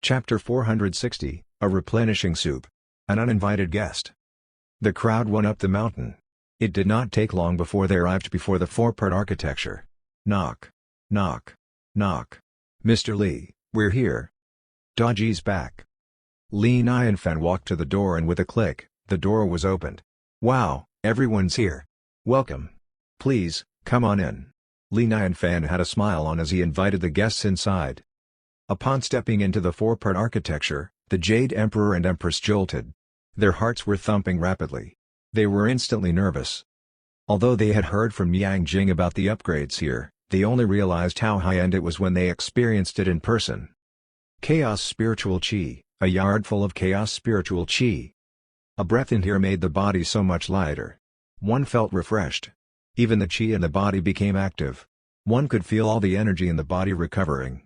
Chapter 460, A Replenishing Soup. An Uninvited Guest. The crowd went up the mountain. It did not take long before they arrived before the four-part architecture. Knock. Knock. Knock. Mr. Lee, we're here. Doji's back. Li Nianfan walked to the door and with a click, the door was opened. Wow, everyone's here. Welcome. Please, come on in. Li Nianfan had a smile on as he invited the guests inside. Upon stepping into the four-part architecture, the Jade Emperor and Empress jolted. Their hearts were thumping rapidly. They were instantly nervous. Although they had heard from Yang Jing about the upgrades here, they only realized how high-end it was when they experienced it in person. Chaos Spiritual Qi, a yard full of Chaos Spiritual Qi. A breath in here made the body so much lighter. One felt refreshed. Even the Qi in the body became active. One could feel all the energy in the body recovering.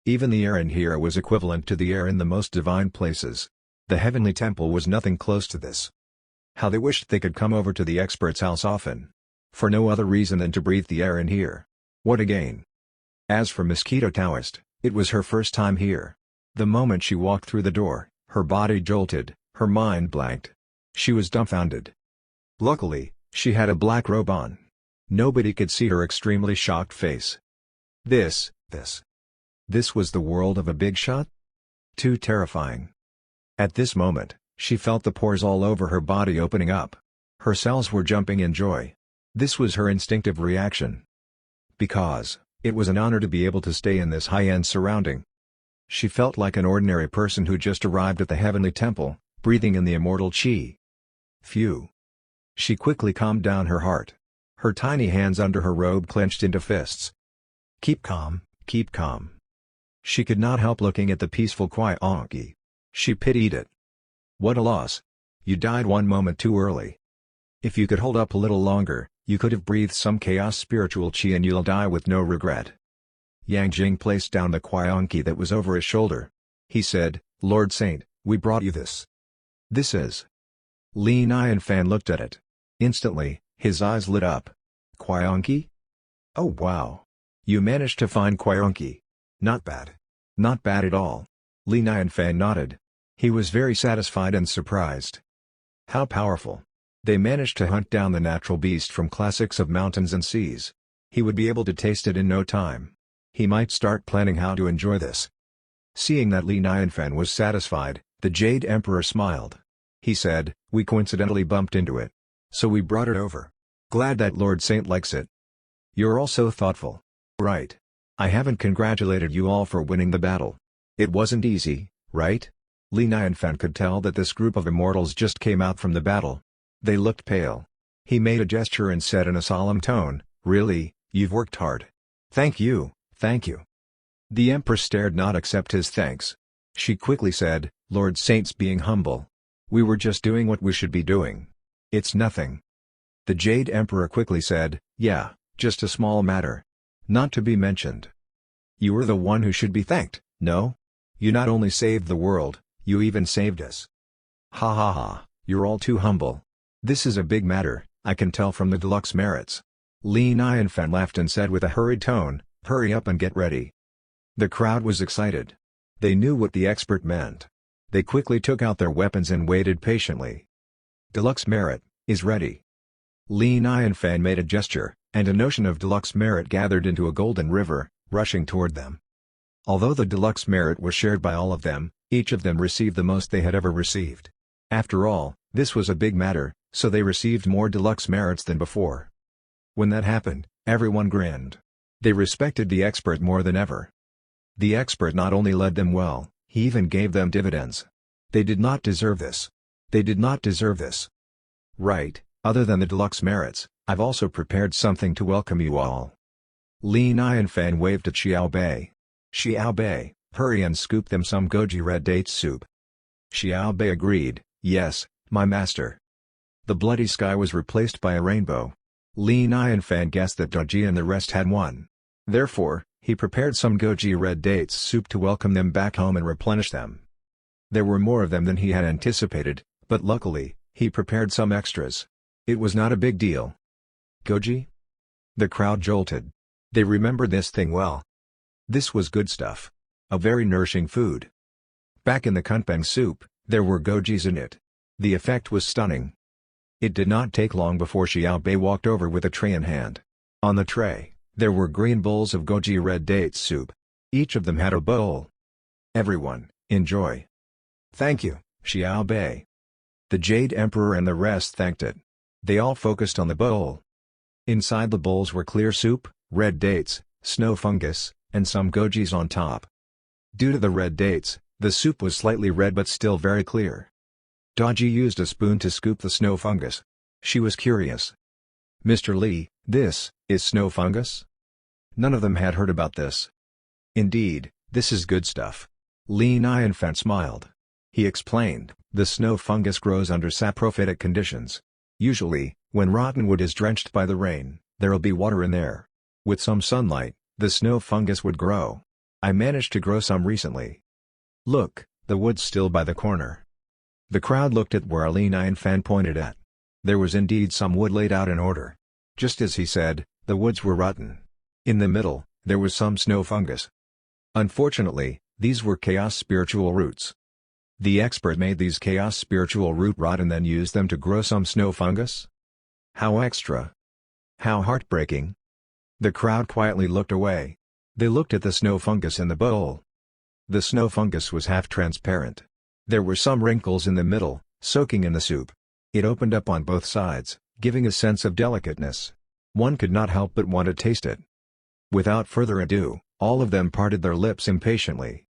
Even the air in here was equivalent to the air in the most divine places. The heavenly temple was nothing close to this. How they wished they could come over to the expert's house often. For no other reason than to breathe the air in here. What a gain. As for Mosquito Taoist, it was her first time here. The moment she walked through the door, her body jolted, her mind blanked. She was dumbfounded. Luckily, she had a black robe on. Nobody could see her extremely shocked face. This was the world of a Bigshot? Too terrifying. At this moment, she felt the pores all over her body opening up. Her cells were jumping in joy. This was her instinctive reaction. Because, it was an honor to be able to stay in this high-end surrounding. She felt like an ordinary person who just arrived at the heavenly temple, breathing in the immortal Qi. Phew. She quickly calmed down her heart. Her tiny hands under her robe clenched into fists. Keep calm, keep calm. She could not help looking at the peaceful Qianqi. She pitied it. What a loss. You died one moment too early. If you could hold up a little longer, you could have breathed some Chaos Spiritual Qi and you'll die with no regret. Yang Jing placed down the Qianqi that was over his shoulder. He said, Lord Saint, we brought you this. This is. Li Nianfan looked at it. Instantly, his eyes lit up. Qianqi? Oh wow. You managed to find Qianqi. Not bad. Not bad at all. Li Nianfan nodded. He was very satisfied and surprised. How powerful. They managed to hunt down the natural beast from classics of mountains and seas. He would be able to taste it in no time. He might start planning how to enjoy this. Seeing that Li Nianfan was satisfied, the Jade Emperor smiled. He said, we coincidentally bumped into it. So we brought it over. Glad that Lord Saint likes it. You're all so thoughtful. Right. I haven't congratulated you all for winning the battle. It wasn't easy, right? Li Nianfan could tell that this group of immortals just came out from the battle. They looked pale. He made a gesture and said in a solemn tone, really, you've worked hard. Thank you, thank you. The Empress stared not accept his thanks. She quickly said, Lord Saint's being humble. We were just doing what we should be doing. It's nothing. The Jade Emperor quickly said, yeah, just a small matter. Not to be mentioned. You were the one who should be thanked, no? You not only saved the world, you even saved us. Ha ha ha, you're all too humble. This is a big matter, I can tell from the Deluxe merits. Li Nianfan laughed and said with a hurried tone, hurry up and get ready. The crowd was excited. They knew what the expert meant. They quickly took out their weapons and waited patiently. Deluxe merit is ready. Li Nianfan made a gesture, and a notion of Deluxe merit gathered into a golden river, rushing toward them. Although the Deluxe merit was shared by all of them, each of them received the most they had ever received. After all, this was a big matter, so they received more Deluxe merits than before. When that happened, everyone grinned. They respected the expert more than ever. The expert not only led them well, he even gave them dividends. They did not deserve this. They did not deserve this. Right, other than the Deluxe merits, I've also prepared something to welcome you all. Li Nianfan waved at Xiao Bei. Xiao Bei, hurry and scoop them some goji red date soup. Xiao Bei agreed, yes, my master. The bloody sky was replaced by a rainbow. Li Nianfan guessed that Doji and the rest had won. Therefore, he prepared some goji red dates soup to welcome them back home and replenish them. There were more of them than he had anticipated, but luckily, he prepared some extras. It was not a big deal. Goji? The crowd jolted. They remembered this thing well. This was good stuff. A very nourishing food. Back in the kunpeng soup, there were gojis in it. The effect was stunning. It did not take long before Xiao Bei walked over with a tray in hand. On the tray, there were green bowls of goji red dates soup. Each of them had a bowl. Everyone, enjoy. Thank you, Xiao Bei. The Jade Emperor and the rest thanked it. They all focused on the bowl. Inside the bowls were clear soup, red dates, snow fungus, and some gojis on top. Due to the red dates, the soup was slightly red but still very clear. Daji used a spoon to scoop the snow fungus. She was curious. "Mr. Li, this is snow fungus?" None of them had heard about this. "Indeed, this is good stuff." Li Nianfan smiled. He explained, "The snow fungus grows under saprophytic conditions. Usually, when rotten wood is drenched by the rain, there'll be water in there. With some sunlight, the snow fungus would grow. I managed to grow some recently. Look, the wood's still by the corner." The crowd looked at where Li Nianfan pointed at. There was indeed some wood laid out in order. Just as he said, the woods were rotten. In the middle, there was some snow fungus. Unfortunately, these were chaos spiritual roots. The expert made these chaos spiritual root rot and then used them to grow some snow fungus? How extra! How heartbreaking! The crowd quietly looked away. They looked at the snow fungus in the bowl. The snow fungus was half transparent. There were some wrinkles in the middle, soaking in the soup. It opened up on both sides, giving a sense of delicateness. One could not help but want to taste it. Without further ado, all of them parted their lips impatiently.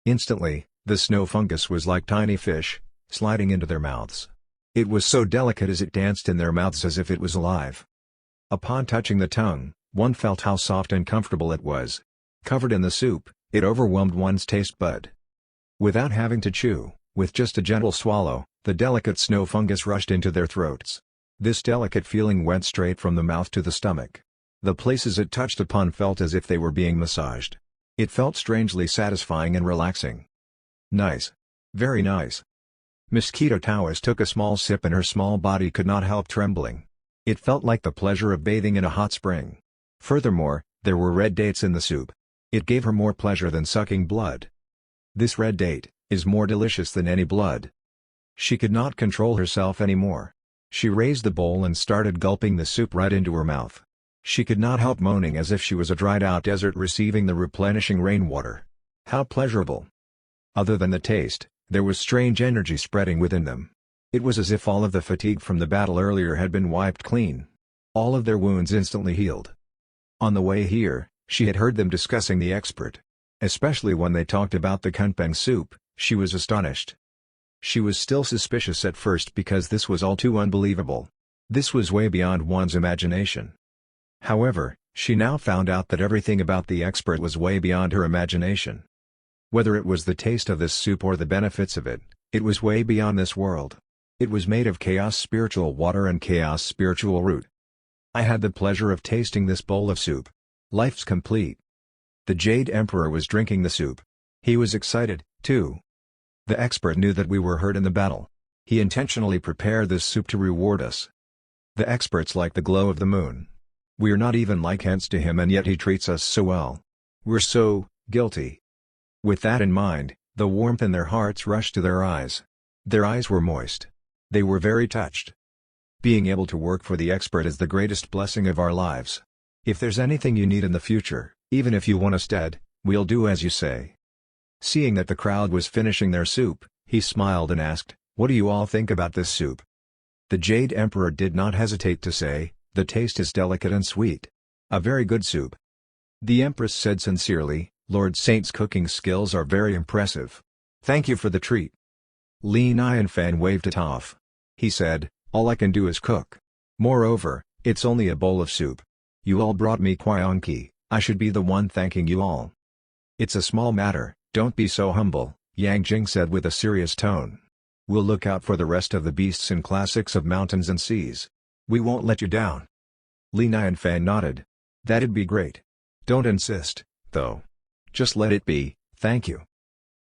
Instantly, the snow fungus was like tiny fish, sliding into their mouths. It was so delicate as it danced in their mouths as if it was alive. Upon touching the tongue, one felt how soft and comfortable it was. Covered in the soup, it overwhelmed one's taste bud. Without having to chew, with just a gentle swallow, the delicate snow fungus rushed into their throats. This delicate feeling went straight from the mouth to the stomach. The places it touched upon felt as if they were being massaged. It felt strangely satisfying and relaxing. Nice. Very nice. Mosquito Taoist took a small sip and her small body could not help trembling. It felt like the pleasure of bathing in a hot spring. Furthermore, there were red dates in the soup. It gave her more pleasure than sucking blood. This red date is more delicious than any blood. She could not control herself anymore. She raised the bowl and started gulping the soup right into her mouth. She could not help moaning as if she was a dried-out desert receiving the replenishing rainwater. How pleasurable! Other than the taste, there was strange energy spreading within them. It was as if all of the fatigue from the battle earlier had been wiped clean. All of their wounds instantly healed. On the way here, she had heard them discussing the expert. Especially when they talked about the kunpeng soup, she was astonished. She was still suspicious at first because this was all too unbelievable. This was way beyond one's imagination. However, she now found out that everything about the expert was way beyond her imagination. Whether it was the taste of this soup or the benefits of it, it was way beyond this world. It was made of chaos spiritual water and chaos spiritual root. I had the pleasure of tasting this bowl of soup. Life's complete. The Jade Emperor was drinking the soup. He was excited, too. The expert knew that we were hurt in the battle. He intentionally prepared this soup to reward us. The expert's like the glow of the moon. We're not even like ants to him and yet he treats us so well. We're so guilty. With that in mind, the warmth in their hearts rushed to their eyes. Their eyes were moist. They were very touched. Being able to work for the expert is the greatest blessing of our lives. If there's anything you need in the future, even if you want us dead, we'll do as you say. Seeing that the crowd was finishing their soup, he smiled and asked, "What do you all think about this soup?" The Jade Emperor did not hesitate to say, "The taste is delicate and sweet. A very good soup." The Empress said sincerely, "Lord Saint's cooking skills are very impressive. Thank you for the treat." Li Nianfan waved it off. He said, "All I can do is cook. Moreover, it's only a bowl of soup. You all brought me Huayongqi, I should be the one thanking you all." "It's a small matter, don't be so humble," Yang Jing said with a serious tone. "We'll look out for the rest of the beasts and classics of mountains and seas. We won't let you down." Li Nianfan nodded. "That'd be great. Don't insist, though. Just let it be, thank you."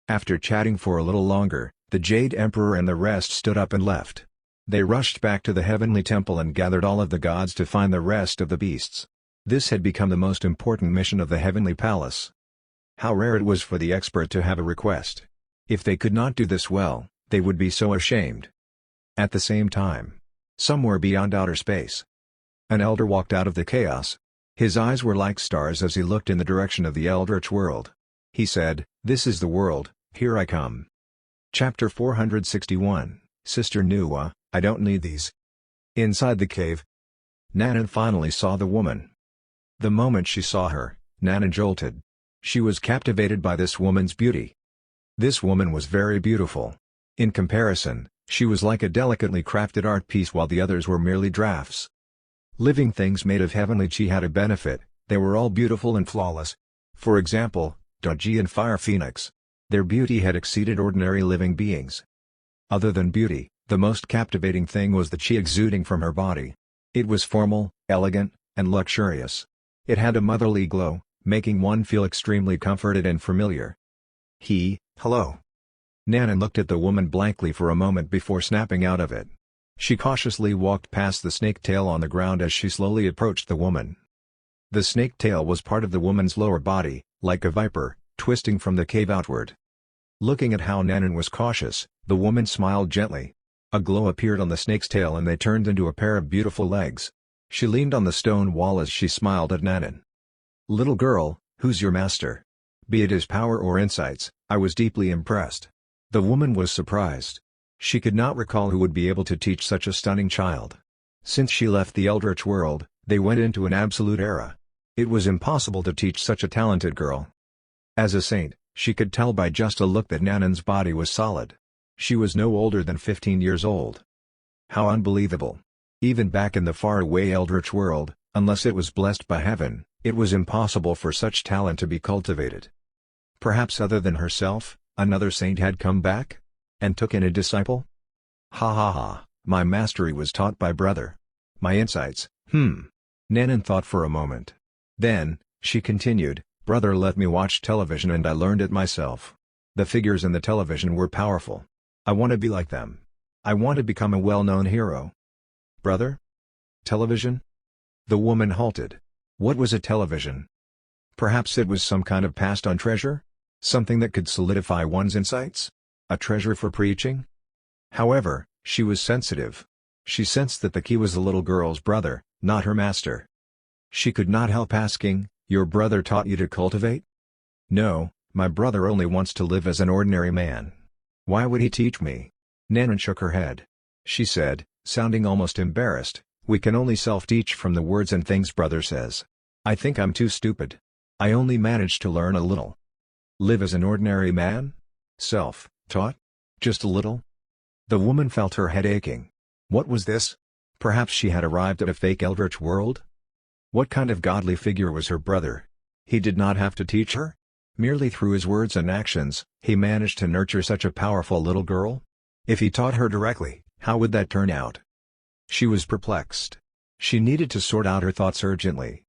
After chatting for a little longer, the Jade Emperor and the rest stood up and left. They rushed back to the heavenly temple and gathered all of the gods to find the rest of the beasts. This had become the most important mission of the heavenly palace. How rare it was for the expert to have a request. If they could not do this well, they would be so ashamed. At the same time, somewhere beyond outer space, an elder walked out of the chaos. His eyes were like stars as he looked in the direction of the eldritch world. He said, "This is the world, here I come." Chapter 461, Sister Nuwa, I don't need these. Inside the cave, Nanan finally saw the woman. The moment she saw her, Nanan jolted. She was captivated by this woman's beauty. This woman was very beautiful. In comparison, she was like a delicately crafted art piece while the others were merely drafts. Living things made of heavenly chi had a benefit, they were all beautiful and flawless. For example, Goji and Fire Phoenix. Their beauty had exceeded ordinary living beings. Other than beauty, the most captivating thing was the chi exuding from her body. It was formal, elegant, and luxurious. It had a motherly glow, making one feel extremely comforted and familiar. Hello. Nanan looked at the woman blankly for a moment before snapping out of it. She cautiously walked past the snake tail on the ground as she slowly approached the woman. The snake tail was part of the woman's lower body, like a viper, twisting from the cave outward. Looking at how Nanan was cautious, the woman smiled gently. A glow appeared on the snake's tail and they turned into a pair of beautiful legs. She leaned on the stone wall as she smiled at Nanan. "Little girl, who's your master?" Be it his power or insights, I was deeply impressed. The woman was surprised. She could not recall who would be able to teach such a stunning child. Since she left the eldritch world, they went into an absolute era. It was impossible to teach such a talented girl. As a saint, she could tell by just a look that Nanan's body was solid. She was no older than 15 years old. How unbelievable. Even back in the faraway eldritch world, unless it was blessed by heaven, it was impossible for such talent to be cultivated. Perhaps other than herself, another saint had come back? And took in a disciple? Ha ha ha, my mastery was taught by brother. My insights, Nanan thought for a moment. Then, she continued, brother let me watch television and I learned it myself. The figures in the television were powerful. I want to be like them. I want to become a well-known hero. Brother? Television? The woman halted. What was a television? Perhaps it was some kind of passed-on treasure? Something that could solidify one's insights? A treasure for preaching? However, she was sensitive. She sensed that the key was the little girl's brother, not her master. She could not help asking, your brother taught you to cultivate? No, my brother only wants to live as an ordinary man. Why would he teach me? Nanan shook her head. She said, sounding almost embarrassed, we can only self-teach from the words and things brother says. I think I'm too stupid. I only managed to learn a little. Live as an ordinary man? Self-taught? Just a little? The woman felt her head aching. What was this? Perhaps she had arrived at a fake eldritch world? What kind of godly figure was her brother? He did not have to teach her? Merely through his words and actions, he managed to nurture such a powerful little girl? If he taught her directly, how would that turn out? She was perplexed. She needed to sort out her thoughts urgently.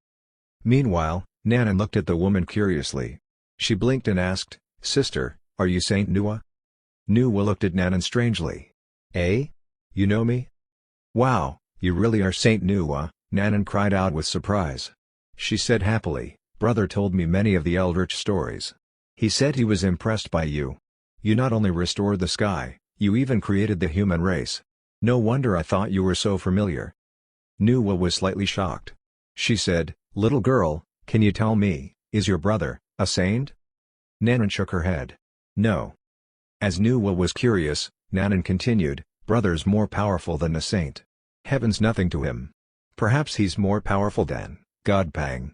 Meanwhile, Nanan looked at the woman curiously. She blinked and asked, Sister, are you Saint Nuwa? Nuwa looked at Nanan strangely. Eh? You know me? Wow, you really are Saint Nuwa, Nanan cried out with surprise. She said happily, Brother told me many of the eldritch stories. He said he was impressed by you. You not only restored the sky, you even created the human race. No wonder I thought you were so familiar. Nuwa was slightly shocked. She said, Little girl, can you tell me, is your brother a saint? Nanan shook her head. No. As Nuwa was curious, Nanan continued, Brother's more powerful than a saint. Heaven's nothing to him. Perhaps he's more powerful than Godpang.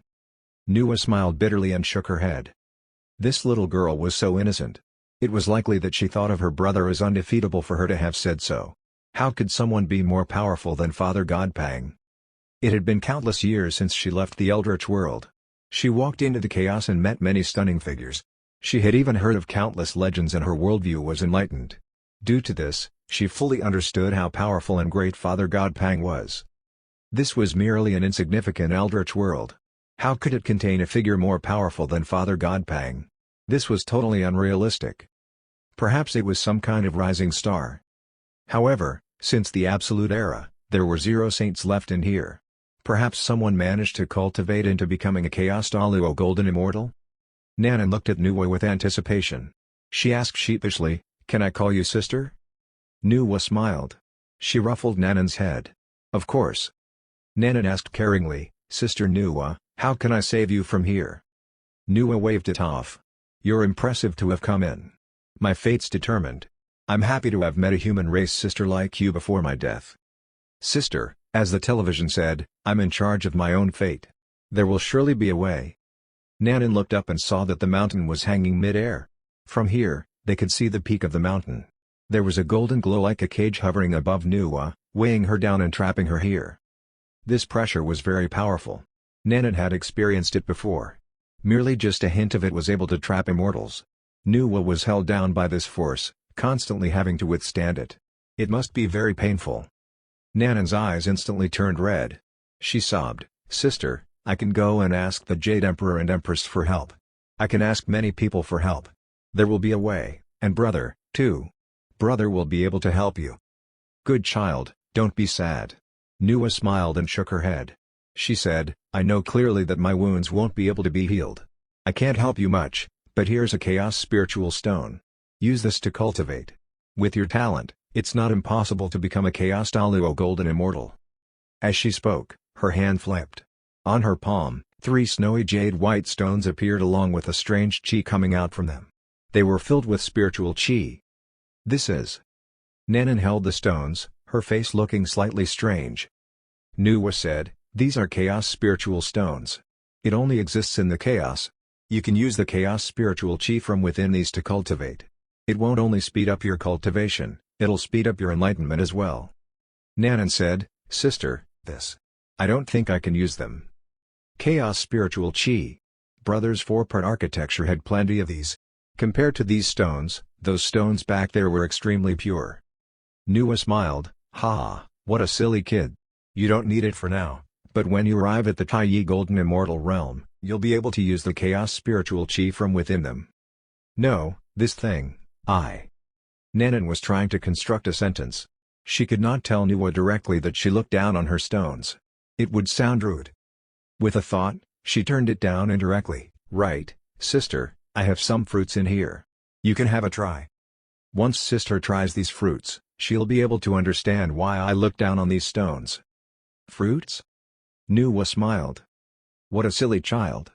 Nuwa smiled bitterly and shook her head. This little girl was so innocent. It was likely that she thought of her brother as undefeatable for her to have said so. How could someone be more powerful than Father Godpang? It had been countless years since she left the eldritch world. She walked into the chaos and met many stunning figures. She had even heard of countless legends and her worldview was enlightened. Due to this, she fully understood how powerful and great Father Godpang was. This was merely an insignificant eldritch world. How could it contain a figure more powerful than Father Godpang? This was totally unrealistic. Perhaps it was some kind of rising star. However, since the Absolute Era, there were 0 saints left in here. Perhaps someone managed to cultivate into becoming a Chaos Daluo Golden Immortal? Nanan looked at Nuwa with anticipation. She asked sheepishly, "Can I call you sister?" Nuwa smiled. She ruffled Nanan's head. "Of course." Nanan asked caringly, "Sister Nuwa, how can I save you from here?" Nuwa waved it off. "You're impressive to have come in. My fate's determined. I'm happy to have met a human race sister like you before my death. Sister, as the television said, I'm in charge of my own fate. There will surely be a way." Nanan looked up and saw that the mountain was hanging mid-air. From here, they could see the peak of the mountain. There was a golden glow like a cage hovering above Nuwa, weighing her down and trapping her here. This pressure was very powerful. Nanan had experienced it before. Merely just a hint of it was able to trap immortals. Nuwa was held down by this force, constantly having to withstand it. It must be very painful. Nanan's eyes instantly turned red. She sobbed, "Sister, I can go and ask the Jade Emperor and Empress for help. I can ask many people for help. There will be a way, and brother, too. Brother will be able to help you." "Good child, don't be sad." Nuwa smiled and shook her head. She said, "I know clearly that my wounds won't be able to be healed. I can't help you much, but here's a Chaos Spiritual Stone. Use this to cultivate. With your talent, it's not impossible to become a Chaos Daluo Golden Immortal." As she spoke, her hand flipped. On her palm, 3 snowy jade white stones appeared along with a strange chi coming out from them. They were filled with spiritual chi. "This is..." Nanan held the stones, her face looking slightly strange. Nuwa said, "These are Chaos Spiritual Stones. It only exists in the Chaos. You can use the Chaos Spiritual Chi from within these to cultivate. It won't only speed up your cultivation, it'll speed up your enlightenment as well." Nanan said, "Sister, I don't think I can use them." Chaos Spiritual Chi. Brother's 4-part architecture had plenty of these. Compared to these stones, those stones back there were extremely pure. Nuwa smiled, "Ha, what a silly kid. You don't need it for now, but when you arrive at the Taiyi Golden Immortal Realm, you'll be able to use the Chaos Spiritual Chi from within them." "No, this thing, Nanan was trying to construct a sentence. She could not tell Nuwa directly that she looked down on her stones. It would sound rude. With a thought, she turned it down indirectly, "Right, sister, I have some fruits in here. You can have a try. Once sister tries these fruits, she'll be able to understand why I look down on these stones." "Fruits?" Nuwa smiled. What a silly child.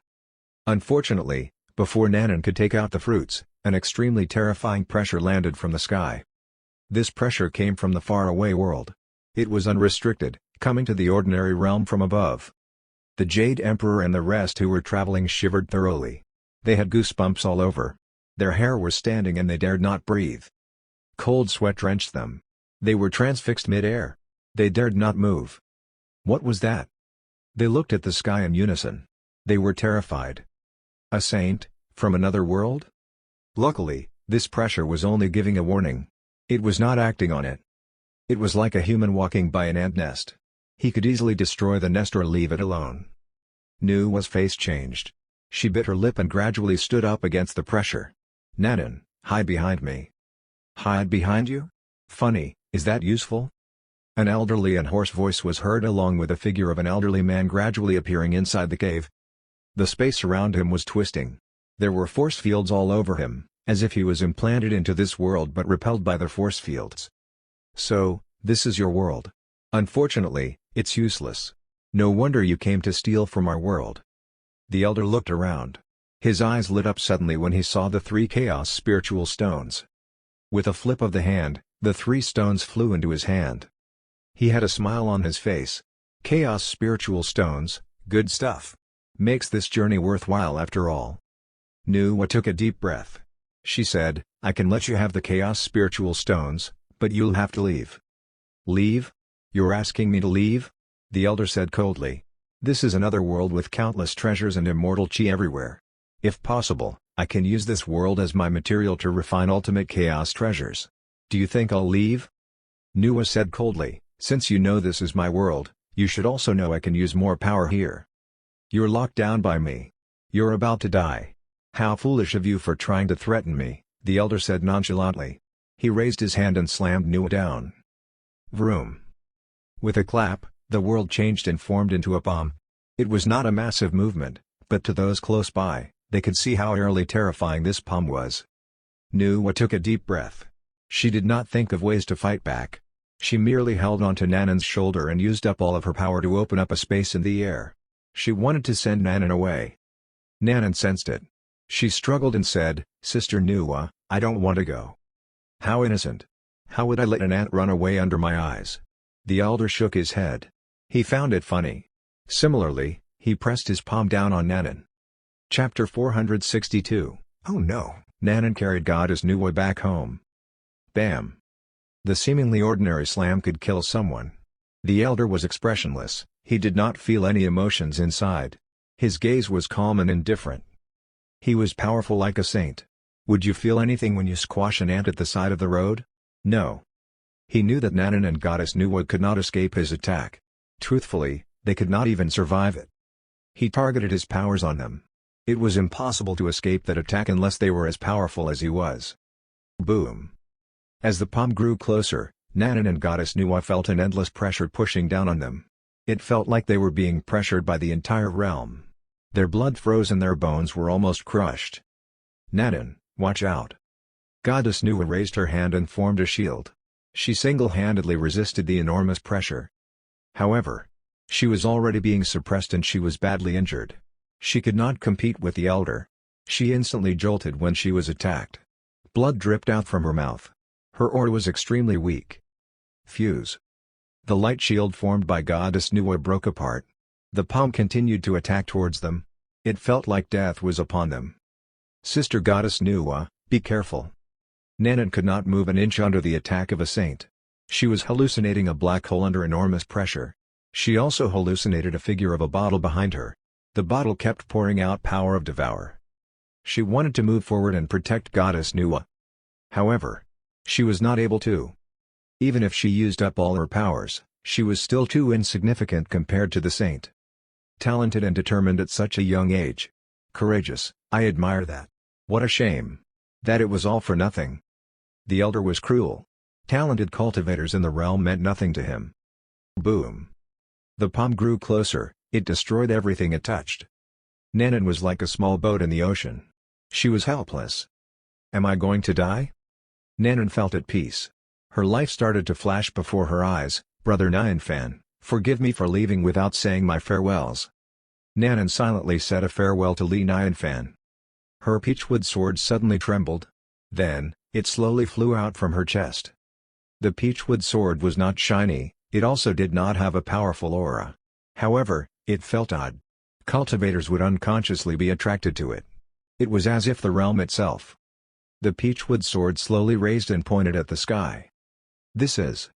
Unfortunately, before Nanan could take out the fruits, an extremely terrifying pressure landed from the sky. This pressure came from the faraway world. It was unrestricted, coming to the ordinary realm from above. The Jade Emperor and the rest who were traveling shivered thoroughly. They had goosebumps all over. Their hair was standing and they dared not breathe. Cold sweat drenched them. They were transfixed mid-air. They dared not move. What was that? They looked at the sky in unison. They were terrified. A saint, from another world? Luckily, this pressure was only giving a warning. It was not acting on it. It was like a human walking by an ant nest. He could easily destroy the nest or leave it alone. Nuwa's face changed. She bit her lip and gradually stood up against the pressure. "Nanan, hide behind me." "Hide behind you? Funny, is that useful?" An elderly and hoarse voice was heard along with the figure of an elderly man gradually appearing inside the cave. The space around him was twisting. There were force fields all over him, as if he was implanted into this world but repelled by the force fields. "So, this is your world. Unfortunately, it's useless. No wonder you came to steal from our world." The elder looked around. His eyes lit up suddenly when he saw the 3 Chaos Spiritual Stones. With a flip of the hand, the 3 stones flew into his hand. He had a smile on his face. Chaos Spiritual Stones, good stuff. Makes this journey worthwhile after all. Nuwa took a deep breath. She said, "I can let you have the Chaos Spiritual Stones, but you'll have to leave." "Leave? You're asking me to leave?" The elder said coldly. "This is another world with countless treasures and immortal chi everywhere. If possible, I can use this world as my material to refine ultimate chaos treasures. Do you think I'll leave?" Nuwa said coldly, "Since you know this is my world, you should also know I can use more power here. You're locked down by me. You're about to die. How foolish of you for trying to threaten me," the elder said nonchalantly. He raised his hand and slammed Nuwa down. Vroom. With a clap, the world changed and formed into a bomb. It was not a massive movement, but to those close by, they could see how utterly terrifying this palm was. Nuwa took a deep breath. She did not think of ways to fight back. She merely held onto Nanan's shoulder and used up all of her power to open up a space in the air. She wanted to send Nanan away. Nanan sensed it. She struggled and said, "Sister Nuwa, I don't want to go." How innocent. How would I let an ant run away under my eyes? The elder shook his head. He found it funny. Similarly, he pressed his palm down on Nanan. Chapter 462. Oh no! Nanan carried Goddess Nuwa back home. Bam! The seemingly ordinary slam could kill someone. The elder was expressionless, he did not feel any emotions inside. His gaze was calm and indifferent. He was powerful like a saint. Would you feel anything when you squash an ant at the side of the road? No. He knew that Nanan and Goddess Nuwa could not escape his attack. Truthfully, they could not even survive it. He targeted his powers on them. It was impossible to escape that attack unless they were as powerful as he was. Boom. As the palm grew closer, Nanan and Goddess Nuwa felt an endless pressure pushing down on them. It felt like they were being pressured by the entire realm. Their blood froze and their bones were almost crushed. Nanan, watch out. Goddess Nuwa raised her hand and formed a shield. She single-handedly resisted the enormous pressure. However, she was already being suppressed and she was badly injured. She could not compete with the elder. She instantly jolted when she was attacked. Blood dripped out from her mouth. Her aura was extremely weak. Fuse. The light shield formed by Goddess Nuwa broke apart. The palm continued to attack towards them. It felt like death was upon them. Sister Goddess Nuwa, be careful. Nanan could not move an inch under the attack of a saint. She was hallucinating a black hole under enormous pressure. She also hallucinated a figure of a bottle behind her. The bottle kept pouring out power of devour. She wanted to move forward and protect Goddess Nuwa. However, she was not able to. Even if she used up all her powers, she was still too insignificant compared to the saint. Talented and determined at such a young age. Courageous, I admire that. What a shame. That it was all for nothing. The elder was cruel. Talented cultivators in the realm meant nothing to him. Boom. The palm grew closer, it destroyed everything it touched. Nanan was like a small boat in the ocean. She was helpless. Am I going to die? Nanan felt at peace. Her life started to flash before her eyes. Brother Nanan, forgive me for leaving without saying my farewells. Nanan silently said a farewell to Nanan. Her peachwood sword suddenly trembled. Then, it slowly flew out from her chest. The peachwood sword was not shiny, it also did not have a powerful aura. However, it felt odd. Cultivators would unconsciously be attracted to it. It was as if the realm itself. The peachwood sword slowly raised and pointed at the sky. This is.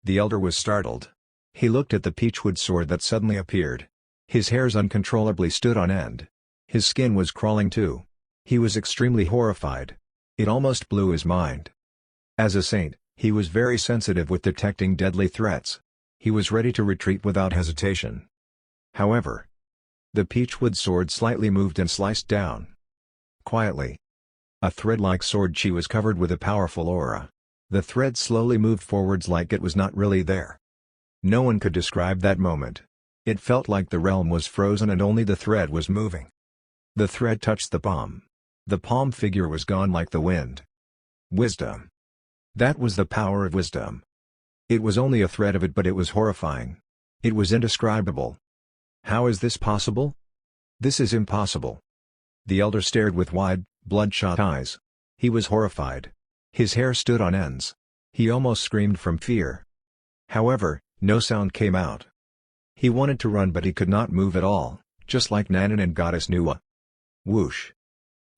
The elder was startled. He looked at the peachwood sword that suddenly appeared. His hairs uncontrollably stood on end. His skin was crawling too. He was extremely horrified. It almost blew his mind. As a saint, he was very sensitive with detecting deadly threats. He was ready to retreat without hesitation. However, the peachwood sword slightly moved and sliced down. Quietly. A thread-like sword, she was covered with a powerful aura. The thread slowly moved forwards like it was not really there. No one could describe that moment. It felt like the realm was frozen and only the thread was moving. The thread touched the palm. The palm figure was gone like the wind. Wisdom. That was the power of wisdom. It was only a thread of it, but it was horrifying. It was indescribable. How is this possible? This is impossible. The elder stared with wide, bloodshot eyes. He was horrified. His hair stood on ends. He almost screamed from fear. However, no sound came out. He wanted to run, but he could not move at all, just like Nanan and Goddess Nuwa. Whoosh.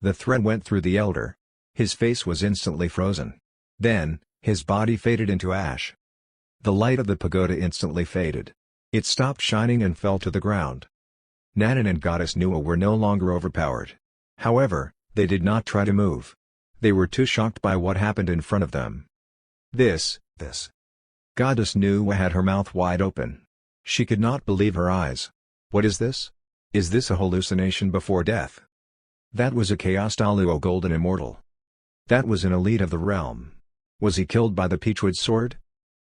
The thread went through the elder. His face was instantly frozen. Then, his body faded into ash. The light of the pagoda instantly faded. It stopped shining and fell to the ground. Nanan and Goddess Nuwa were no longer overpowered. However, they did not try to move. They were too shocked by what happened in front of them. This. Goddess Nuwa had her mouth wide open. She could not believe her eyes. What is this? Is this a hallucination before death? That was a Chaos Daluo Golden Immortal. That was an elite of the realm. Was he killed by the peachwood sword?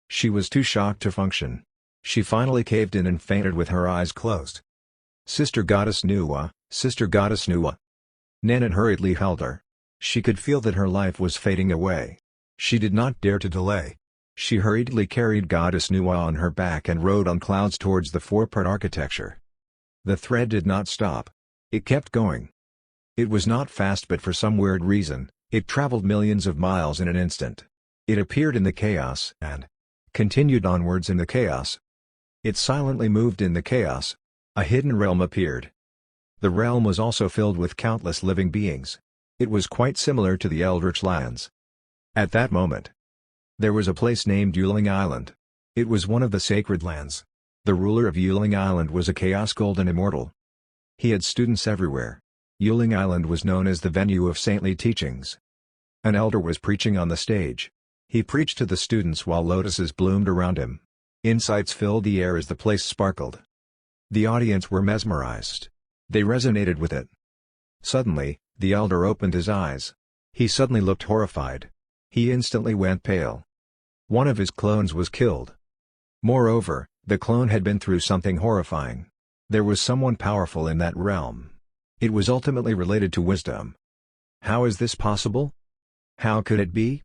She was too shocked to function. She finally caved in and fainted with her eyes closed. Sister Goddess Nuwa, Sister Goddess Nuwa. Nanan hurriedly held her. She could feel that her life was fading away. She did not dare to delay. She hurriedly carried Goddess Nuwa on her back and rode on clouds towards the four-part architecture. The thread did not stop. It kept going. It was not fast, but for some weird reason, it traveled millions of miles in an instant. It appeared in the chaos and continued onwards in the chaos. It silently moved in the chaos. A hidden realm appeared. The realm was also filled with countless living beings. It was quite similar to the Eldritch lands. At that moment, there was a place named Yuling Island. It was one of the sacred lands. The ruler of Yuling Island was a Chaos Golden Immortal. He had students everywhere. Yuling Island was known as the venue of saintly teachings. An elder was preaching on the stage. He preached to the students while lotuses bloomed around him. Insights filled the air as the place sparkled. The audience were mesmerized. They resonated with it. Suddenly, the elder opened his eyes. He suddenly looked horrified. He instantly went pale. One of his clones was killed. Moreover, the clone had been through something horrifying. There was someone powerful in that realm. It was ultimately related to wisdom. How is this possible? How could it be?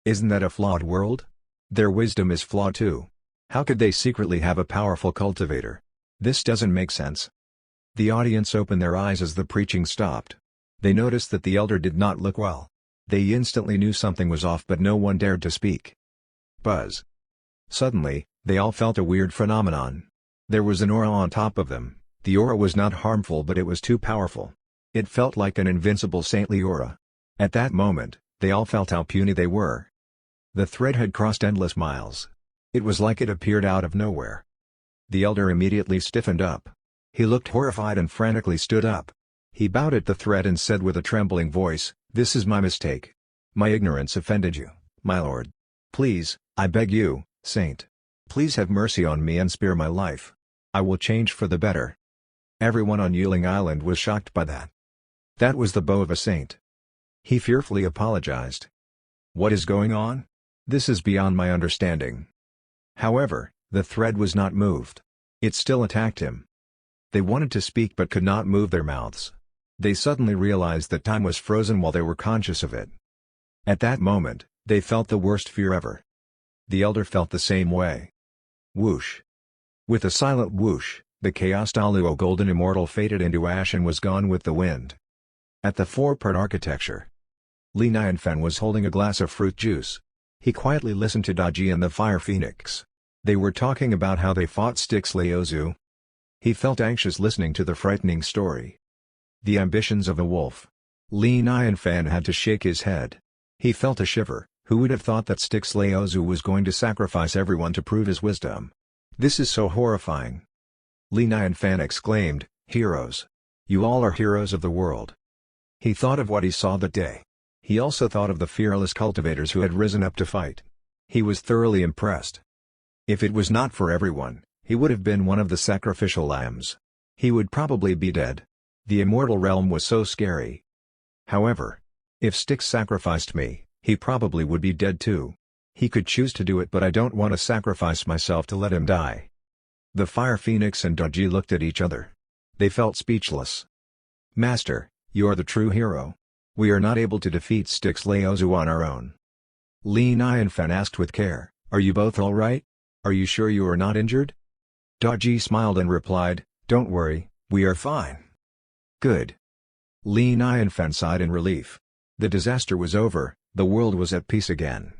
Isn't that a flawed world? Their wisdom is flawed too. How could they secretly have a powerful cultivator? This doesn't make sense. The audience opened their eyes as the preaching stopped. They noticed that the elder did not look well. They instantly knew something was off, but no one dared to speak. Buzz. Suddenly, they all felt a weird phenomenon. There was an aura on top of them. The aura was not harmful, but it was too powerful. It felt like an invincible saintly aura. At that moment, they all felt how puny they were. The thread had crossed endless miles. It was like it appeared out of nowhere. The elder immediately stiffened up. He looked horrified and frantically stood up. He bowed at the thread and said with a trembling voice, "This is my mistake. My ignorance offended you, my lord. Please, I beg you, saint. Please have mercy on me and spare my life. I will change for the better." Everyone on Yuling Island was shocked by that. That was the bow of a saint. He fearfully apologized. "What is going on? This is beyond my understanding." However, the thread was not moved. It still attacked him. They wanted to speak but could not move their mouths. They suddenly realized that time was frozen while they were conscious of it. At that moment, they felt the worst fear ever. The elder felt the same way. Whoosh. With a silent whoosh, the Chaos Daluo Golden Immortal faded into ash and was gone with the wind. At the four-part architecture, Li Nianfan was holding a glass of fruit juice. He quietly listened to Daji and the Fire Phoenix. They were talking about how they fought Styx Laozu. He felt anxious listening to the frightening story. The ambitions of a wolf. Li Nianfan had to shake his head. He felt a shiver. Who would have thought that Styx Laozu was going to sacrifice everyone to prove his wisdom? This is so horrifying. Li Nianfan exclaimed, "Heroes! You all are heroes of the world." He thought of what he saw that day. He also thought of the fearless cultivators who had risen up to fight. He was thoroughly impressed. If it was not for everyone, he would have been one of the sacrificial lambs. He would probably be dead. The immortal realm was so scary. However, if Styx sacrificed me, he probably would be dead too. He could choose to do it, but I don't want to sacrifice myself to let him die. The Fire Phoenix and Daji looked at each other. They felt speechless. "Master, you are the true hero. We are not able to defeat Styx Laozu on our own." Li Nianfan asked with care, "Are you both all right? Are you sure you are not injured?" Daji smiled and replied, "Don't worry, we are fine." "Good." Li Nianfan sighed in relief. The disaster was over, the world was at peace again.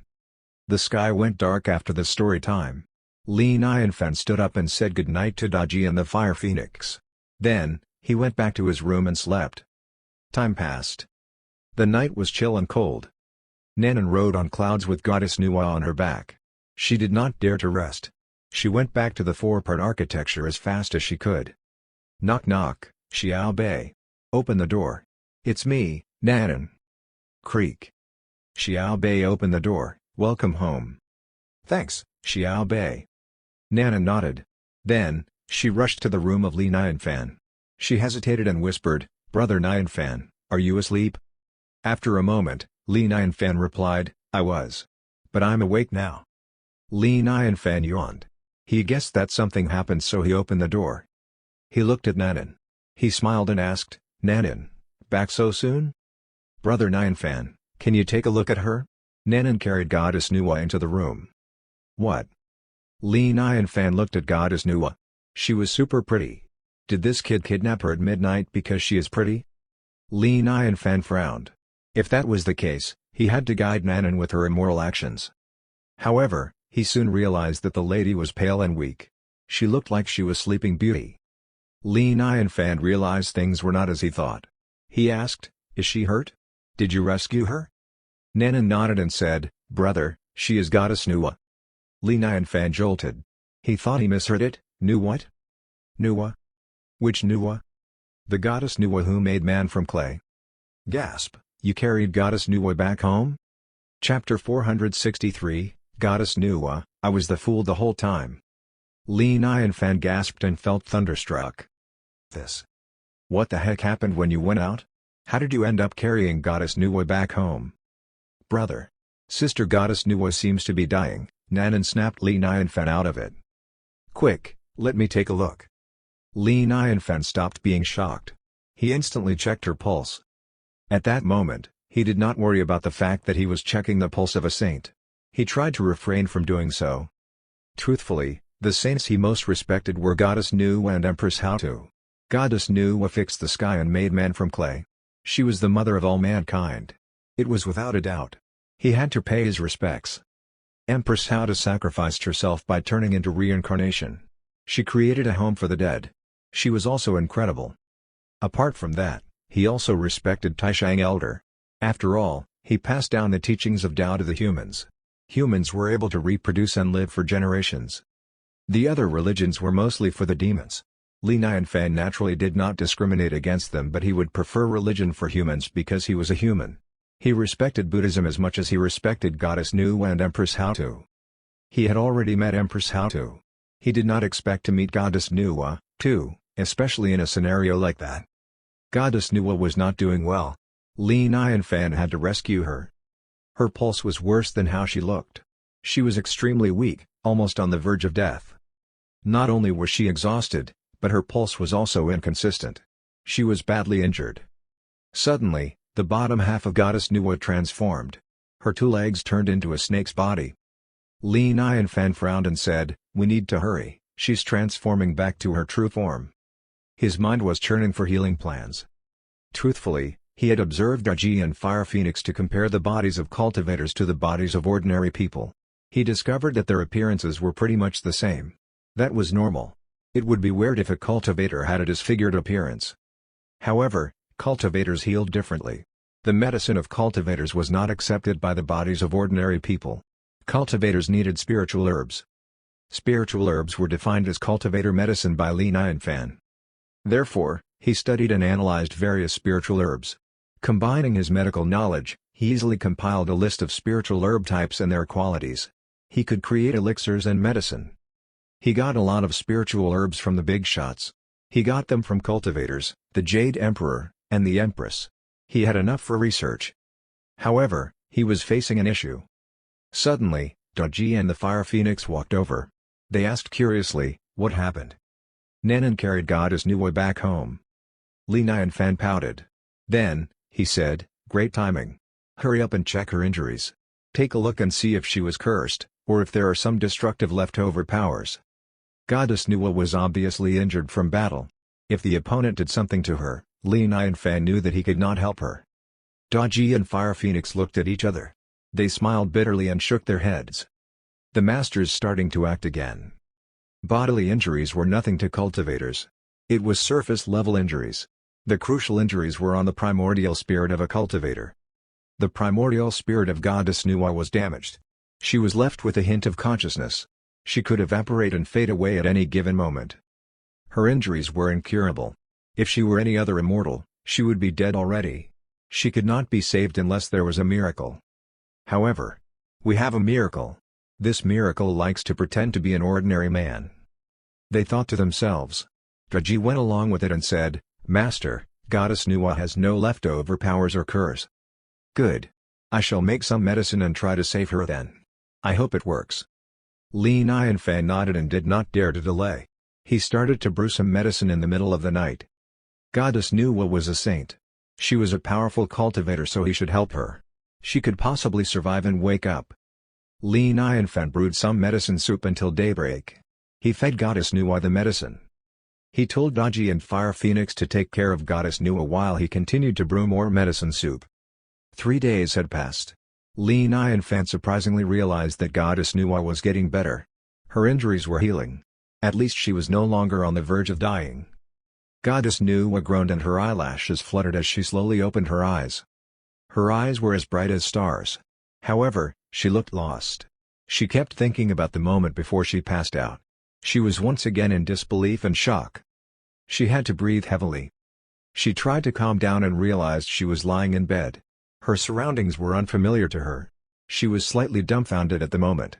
The sky went dark after the story time. Li Nianfan stood up and said goodnight to Daji and the Fire Phoenix. Then, he went back to his room and slept. Time passed. The night was chill and cold. Nanan rode on clouds with Goddess Nuwa on her back. She did not dare to rest. She went back to the four-part architecture as fast as she could. "Knock knock, Xiao Bei. Open the door." "It's me, Nanan." Creak. Xiao Bei opened the door. "Welcome home." "Thanks, Xiao Bei." Nanan nodded. Then, she rushed to the room of Li Nianfan. She hesitated and whispered, "Brother Nianfan, are you asleep?" After a moment, Li Nianfan replied, "I was. But I'm awake now." Li Nianfan yawned. He guessed that something happened, so he opened the door. He looked at Nanan. He smiled and asked, "Nanan, back so soon?" Brother Nianfan, can you take a look at her? Nanan carried Goddess Nuwa into the room. What? Li Nianfan looked at Goddess Nuwa. She was super pretty. Did this kid kidnap her at midnight because she is pretty? Li Nianfan frowned. If that was the case, he had to guide Nanan with her immoral actions. However, he soon realized that the lady was pale and weak. She looked like she was Sleeping Beauty. Li Nianfan realized things were not as he thought. He asked, "Is she hurt? Did you rescue her?" Nanan nodded and said, "Brother, she is Goddess Nuwa." Li Nianfan jolted. He thought he misheard it. Knew what? Nuwa? Which Nuwa? The Goddess Nuwa who made man from clay. Gasp, you carried Goddess Nuwa back home? Chapter 463, Goddess Nuwa, I was the fool the whole time. Li Nianfan gasped and felt thunderstruck. This. What the heck happened when you went out? How did you end up carrying Goddess Nuwa back home? Brother. Sister Goddess Nuwa seems to be dying, Nanan snapped Li Nianfan out of it. Quick, let me take a look. Li Nianfan stopped being shocked. He instantly checked her pulse. At that moment, he did not worry about the fact that he was checking the pulse of a saint. He tried to refrain from doing so. Truthfully, the saints he most respected were Goddess Nuwa and Empress Hautu. Goddess Nuwa fixed the sky and made man from clay. She was the mother of all mankind. It was without a doubt. He had to pay his respects. Empress Hautu sacrificed herself by turning into reincarnation. She created a home for the dead. She was also incredible. Apart from that, he also respected Taishang Elder. After all, he passed down the teachings of Tao to the humans. Humans were able to reproduce and live for generations. The other religions were mostly for the demons. Li Nianfan naturally did not discriminate against them, but he would prefer religion for humans because he was a human. He respected Buddhism as much as he respected Goddess Nuwa and Empress Hautu. He had already met Empress Hautu. He did not expect to meet Goddess Nuwa, too, especially in a scenario like that. Goddess Nuwa was not doing well. Li Nianfan had to rescue her. Her pulse was worse than how she looked. She was extremely weak, almost on the verge of death. Not only was she exhausted, but her pulse was also inconsistent. She was badly injured. Suddenly, the bottom half of Goddess Nuwa transformed. Her two legs turned into a snake's body. Li Nianfan frowned and said, "We need to hurry, she's transforming back to her true form." His mind was churning for healing plans. Truthfully, he had observed Goji and Fire Phoenix to compare the bodies of cultivators to the bodies of ordinary people. He discovered that their appearances were pretty much the same. That was normal. It would be weird if a cultivator had a disfigured appearance. However, cultivators healed differently. The medicine of cultivators was not accepted by the bodies of ordinary people. Cultivators needed spiritual herbs. Spiritual herbs were defined as cultivator medicine by Li Nianfan. Therefore, he studied and analyzed various spiritual herbs. Combining his medical knowledge, he easily compiled a list of spiritual herb types and their qualities. He could create elixirs and medicine. He got a lot of spiritual herbs from the Bigshots. He got them from cultivators, the Jade Emperor, and the Empress. He had enough for research. However, he was facing an issue. Suddenly, Goji and the Fire Phoenix walked over. They asked curiously, "What happened?" Nanan carried Goddess Nuwa back home. Li Nianfan pouted. Then, he said, "Great timing. Hurry up and check her injuries. Take a look and see if she was cursed, or if there are some destructive leftover powers." Goddess Nuwa was obviously injured from battle. If the opponent did something to her, Li Nianfan knew that he could not help her. Goji and Fire Phoenix looked at each other. They smiled bitterly and shook their heads. The master's starting to act again. Bodily injuries were nothing to cultivators. It was surface-level injuries. The crucial injuries were on the primordial spirit of a cultivator. The primordial spirit of Goddess Nuwa was damaged. She was left with a hint of consciousness. She could evaporate and fade away at any given moment. Her injuries were incurable. If she were any other immortal, she would be dead already. She could not be saved unless there was a miracle. However, we have a miracle. This miracle likes to pretend to be an ordinary man. They thought to themselves. Goji went along with it and said, "Master, Goddess Nuwa has no leftover powers or curse." "Good. I shall make some medicine and try to save her then. I hope it works." Li Nianfan nodded and did not dare to delay. He started to brew some medicine in the middle of the night. Goddess Nuwa was a saint. She was a powerful cultivator, so he should help her. She could possibly survive and wake up. Li Nianfen brewed some medicine soup until daybreak. He fed Goddess Nuwa the medicine. He told Goji and Fire Phoenix to take care of Goddess Nuwa while he continued to brew more medicine soup. 3 days had passed. Li Nianfen surprisingly realized that Goddess Nuwa was getting better. Her injuries were healing. At least she was no longer on the verge of dying. Goddess Nuwa groaned and her eyelashes fluttered as she slowly opened her eyes. Her eyes were as bright as stars. However, she looked lost. She kept thinking about the moment before she passed out. She was once again in disbelief and shock. She had to breathe heavily. She tried to calm down and realized she was lying in bed. Her surroundings were unfamiliar to her. She was slightly dumbfounded at the moment.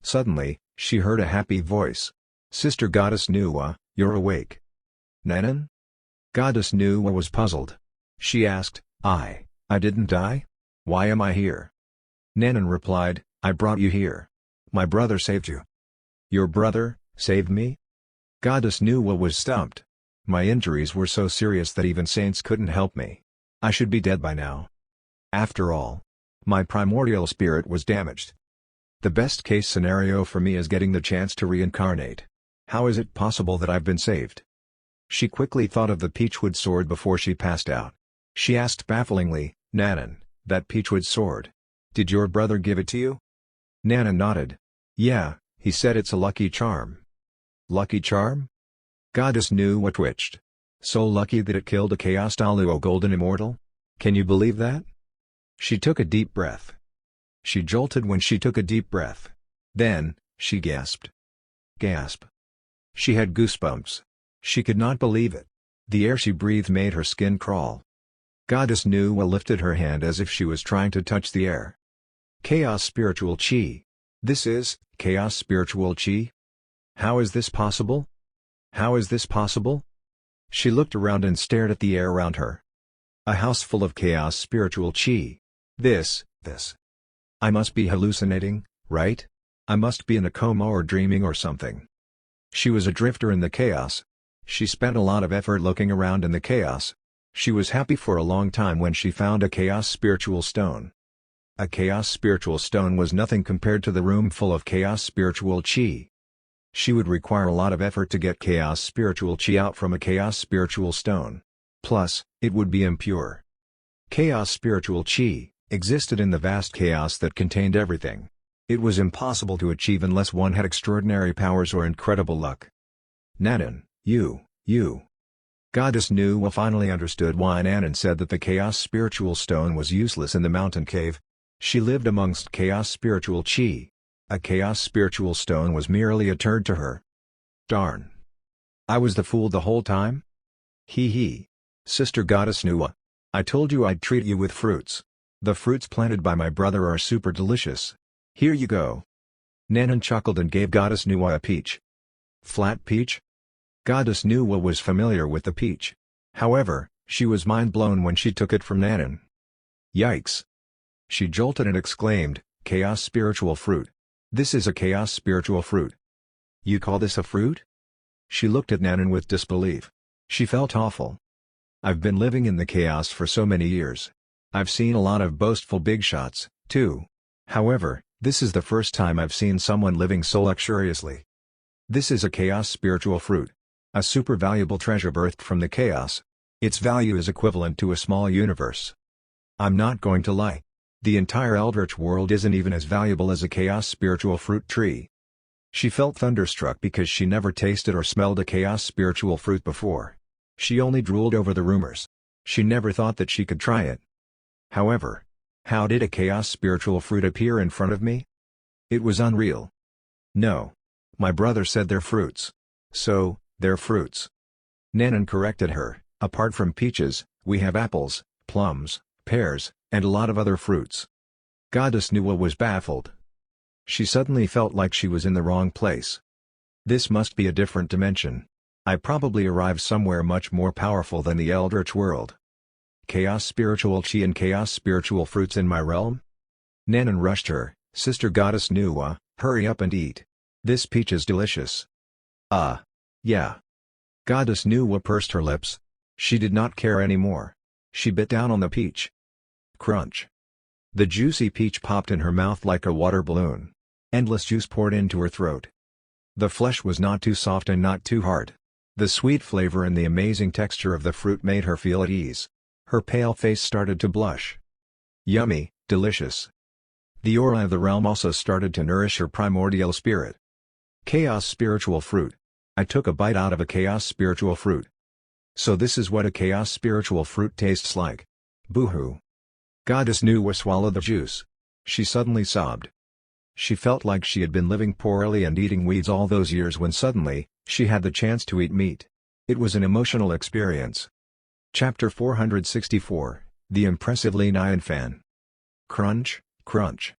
Suddenly, she heard a happy voice. "Sister Goddess Nuwa, you're awake." "Nanan?" Goddess Nuwa was puzzled. She asked, I didn't die? Why am I here?" Nanan replied, "I brought you here. My brother saved you." "Your brother saved me?" Goddess Nuwa was stumped. "My injuries were so serious that even saints couldn't help me. I should be dead by now. After all, my primordial spirit was damaged. The best case scenario for me is getting the chance to reincarnate. How is it possible that I've been saved?" She quickly thought of the peachwood sword before she passed out. She asked bafflingly, "Nanan, that peachwood sword. Did your brother give it to you?" Nanan nodded. "Yeah, he said it's a lucky charm." "Lucky charm?" Goddess Nuwa twitched. "So lucky that it killed a Chaos Daluo Golden Immortal? Can you believe that?" She took a deep breath. She jolted when she took a deep breath. Then, she gasped. Gasp. She had goosebumps. She could not believe it. The air she breathed made her skin crawl. Goddess Nuwa lifted her hand as if she was trying to touch the air. "Chaos Spiritual Chi. This is Chaos Spiritual Chi? How is this possible? How is this possible?" She looked around and stared at the air around her. A house full of Chaos Spiritual Chi. This. I must be hallucinating, right? I must be in a coma or dreaming or something. She was a drifter in the chaos. She spent a lot of effort looking around in the chaos. She was happy for a long time when she found a Chaos Spiritual Stone. A Chaos Spiritual Stone was nothing compared to the room full of Chaos Spiritual Chi. She would require a lot of effort to get Chaos Spiritual Chi out from a Chaos Spiritual Stone. Plus, it would be impure. Chaos Spiritual Chi existed in the vast chaos that contained everything. It was impossible to achieve unless one had extraordinary powers or incredible luck. "Nanan, you. Goddess Nuwa finally understood why Nanan said that the Chaos Spiritual Stone was useless in the mountain cave. She lived amongst Chaos Spiritual Chi. A Chaos Spiritual Stone was merely a turd to her. Darn. I was the fool the whole time? Hee. Sister Goddess Nuwa. I told you I'd treat you with fruits. The fruits planted by my brother are super delicious. Here you go." Nanan chuckled and gave Goddess Nuwa a peach. Flat peach? Goddess Nuwa was familiar with the peach. However, she was mind-blown when she took it from Nanan. Yikes! She jolted and exclaimed, "Chaos Spiritual Fruit. This is a Chaos Spiritual Fruit. You call this a fruit?" She looked at Nanan with disbelief. She felt awful. "I've been living in the chaos for so many years. I've seen a lot of boastful bigshots, too. However, this is the first time I've seen someone living so luxuriously. This is a Chaos Spiritual Fruit. A super valuable treasure birthed from the chaos. Its value is equivalent to a small universe. I'm not going to lie. The entire Eldritch world isn't even as valuable as a Chaos Spiritual Fruit tree." She felt thunderstruck because she never tasted or smelled a Chaos Spiritual Fruit before. She only drooled over the rumors. She never thought that she could try it. However, how did a Chaos Spiritual Fruit appear in front of me? It was unreal. "No. My brother said they're fruits. So, they're fruits." Nanan corrected her, "Apart from peaches, we have apples, plums, pears, and a lot of other fruits." Goddess Nuwa was baffled. She suddenly felt like she was in the wrong place. This must be a different dimension. I probably arrived somewhere much more powerful than the Eldritch world. Chaos Spiritual Chi and Chaos Spiritual Fruits in my realm? Nanan rushed her, "Sister Goddess Nuwa, hurry up and eat. This peach is delicious." Yeah." Goddess Nuwa pursed her lips. She did not care anymore. She bit down on the peach. Crunch. The juicy peach popped in her mouth like a water balloon. Endless juice poured into her throat. The flesh was not too soft and not too hard. The sweet flavor and the amazing texture of the fruit made her feel at ease. Her pale face started to blush. Yummy, delicious. The aura of the realm also started to nourish her primordial spirit. Chaos spiritual fruit. I took a bite out of a chaos spiritual fruit. So this is what a chaos spiritual fruit tastes like. Boo-hoo. Goddess Nuwa swallowed the juice. She suddenly sobbed. She felt like she had been living poorly and eating weeds all those years when suddenly, she had the chance to eat meat. It was an emotional experience. Chapter 464, The Impressively Nanan Fan. Crunch, crunch.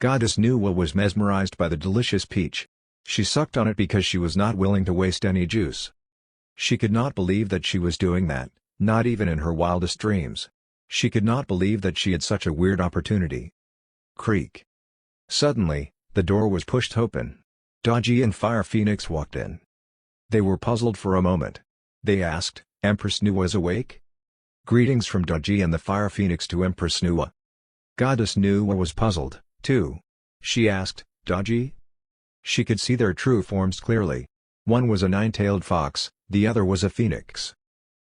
Goddess Nuwa was mesmerized by the delicious peach. She sucked on it because she was not willing to waste any juice. She could not believe that she was doing that, not even in her wildest dreams. She could not believe that she had such a weird opportunity. Creak. Suddenly, the door was pushed open. Goji and Fire Phoenix walked in. They were puzzled for a moment. They asked, "Empress Nuwa is awake?" Greetings from Goji and the Fire Phoenix to Empress Nuwa. Goddess Nuwa was puzzled, too. She asked, "Goji?" She could see their true forms clearly. One was a nine-tailed fox, the other was a phoenix.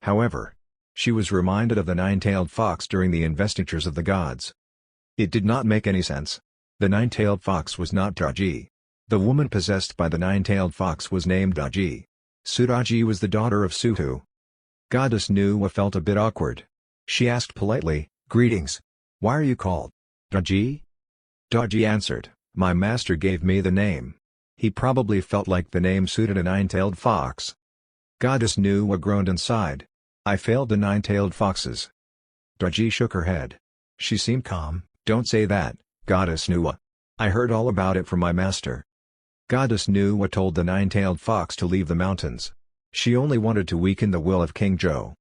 However, she was reminded of the nine-tailed fox during the investitures of the gods. It did not make any sense. The nine-tailed fox was not Goji. The woman possessed by the nine-tailed fox was named Goji. Sudaji was the daughter of Suhu. Goddess Nuwa felt a bit awkward. She asked politely, "Greetings. Why are you called Goji?" Goji answered, "My master gave me the name. He probably felt like the name suited a nine-tailed fox." Goddess Nuwa groaned and sighed. "I failed the nine-tailed foxes." Goji shook her head. She seemed calm. "Don't say that, Goddess Nuwa. I heard all about it from my master." Goddess Nuwa told the nine-tailed fox to leave the mountains. She only wanted to weaken the will of King Zhou.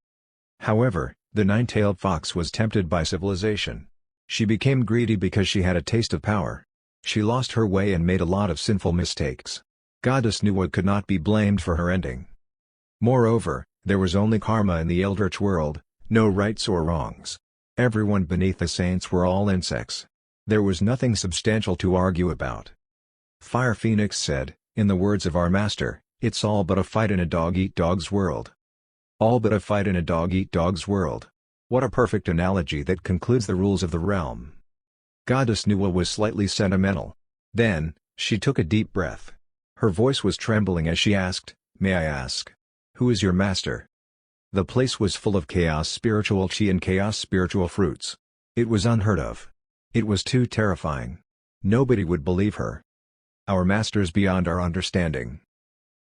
However, the nine-tailed fox was tempted by civilization. She became greedy because she had a taste of power. She lost her way and made a lot of sinful mistakes. Goddess Nuwa could not be blamed for her ending. Moreover, there was only karma in the Eldritch world, no rights or wrongs. Everyone beneath the saints were all insects. There was nothing substantial to argue about. Fire Phoenix said, "In the words of our master, it's all but a fight in a dog-eat-dog's world." All but a fight in a dog-eat-dog's world. What a perfect analogy that concludes the rules of the realm. Goddess Nuwa was slightly sentimental. Then, she took a deep breath. Her voice was trembling as she asked, "May I ask, who is your master?" The place was full of chaos spiritual chi and chaos spiritual fruits. It was unheard of. It was too terrifying. Nobody would believe her. "Our master's beyond our understanding."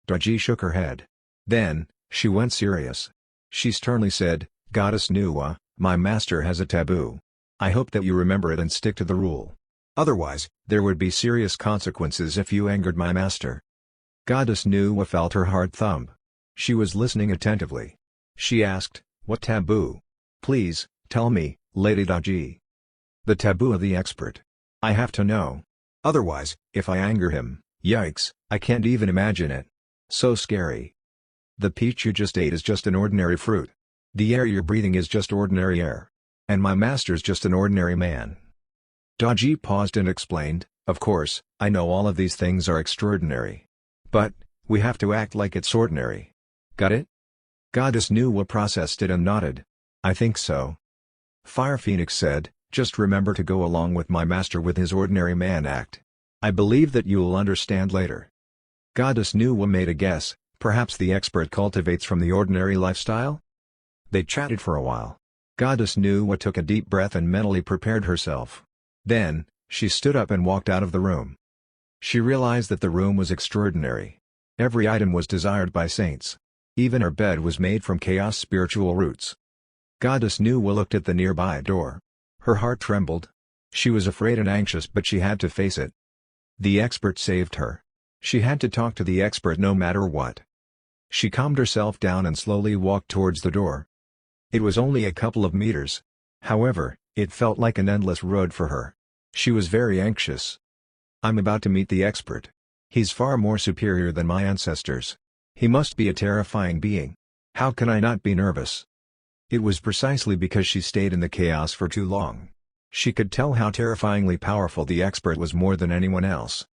Goji shook her head. Then, she went serious. She sternly said, "Goddess Nuwa, my master has a taboo. I hope that you remember it and stick to the rule. Otherwise, there would be serious consequences if you angered my master." Goddess Nuwa felt her heart thump. She was listening attentively. She asked, "What taboo? Please, tell me, Lady Goji." "The taboo of the expert. I have to know. Otherwise, if I anger him, yikes, I can't even imagine it. So scary. The peach you just ate is just an ordinary fruit. The air you're breathing is just ordinary air. And my master's just an ordinary man." Goji paused and explained, "Of course, I know all of these things are extraordinary. But, we have to act like it's ordinary. Got it?" Goddess Nuwa processed it and nodded. "I think so." Fire Phoenix said, "Just remember to go along with my master with his ordinary man act. I believe that you'll understand later." Goddess Nuwa made a guess, perhaps the expert cultivates from the ordinary lifestyle? They chatted for a while. Goddess Nuwa took a deep breath and mentally prepared herself. Then, she stood up and walked out of the room. She realized that the room was extraordinary. Every item was desired by saints. Even her bed was made from chaos spiritual roots. Goddess Nuwa looked at the nearby door. Her heart trembled. She was afraid and anxious, but she had to face it. The expert saved her. She had to talk to the expert no matter what. She calmed herself down and slowly walked towards the door. It was only a couple of meters. However, it felt like an endless road for her. She was very anxious. "I'm about to meet the expert. He's far more superior than my ancestors. He must be a terrifying being. How can I not be nervous?" It was precisely because she stayed in the chaos for too long. She could tell how terrifyingly powerful the expert was more than anyone else.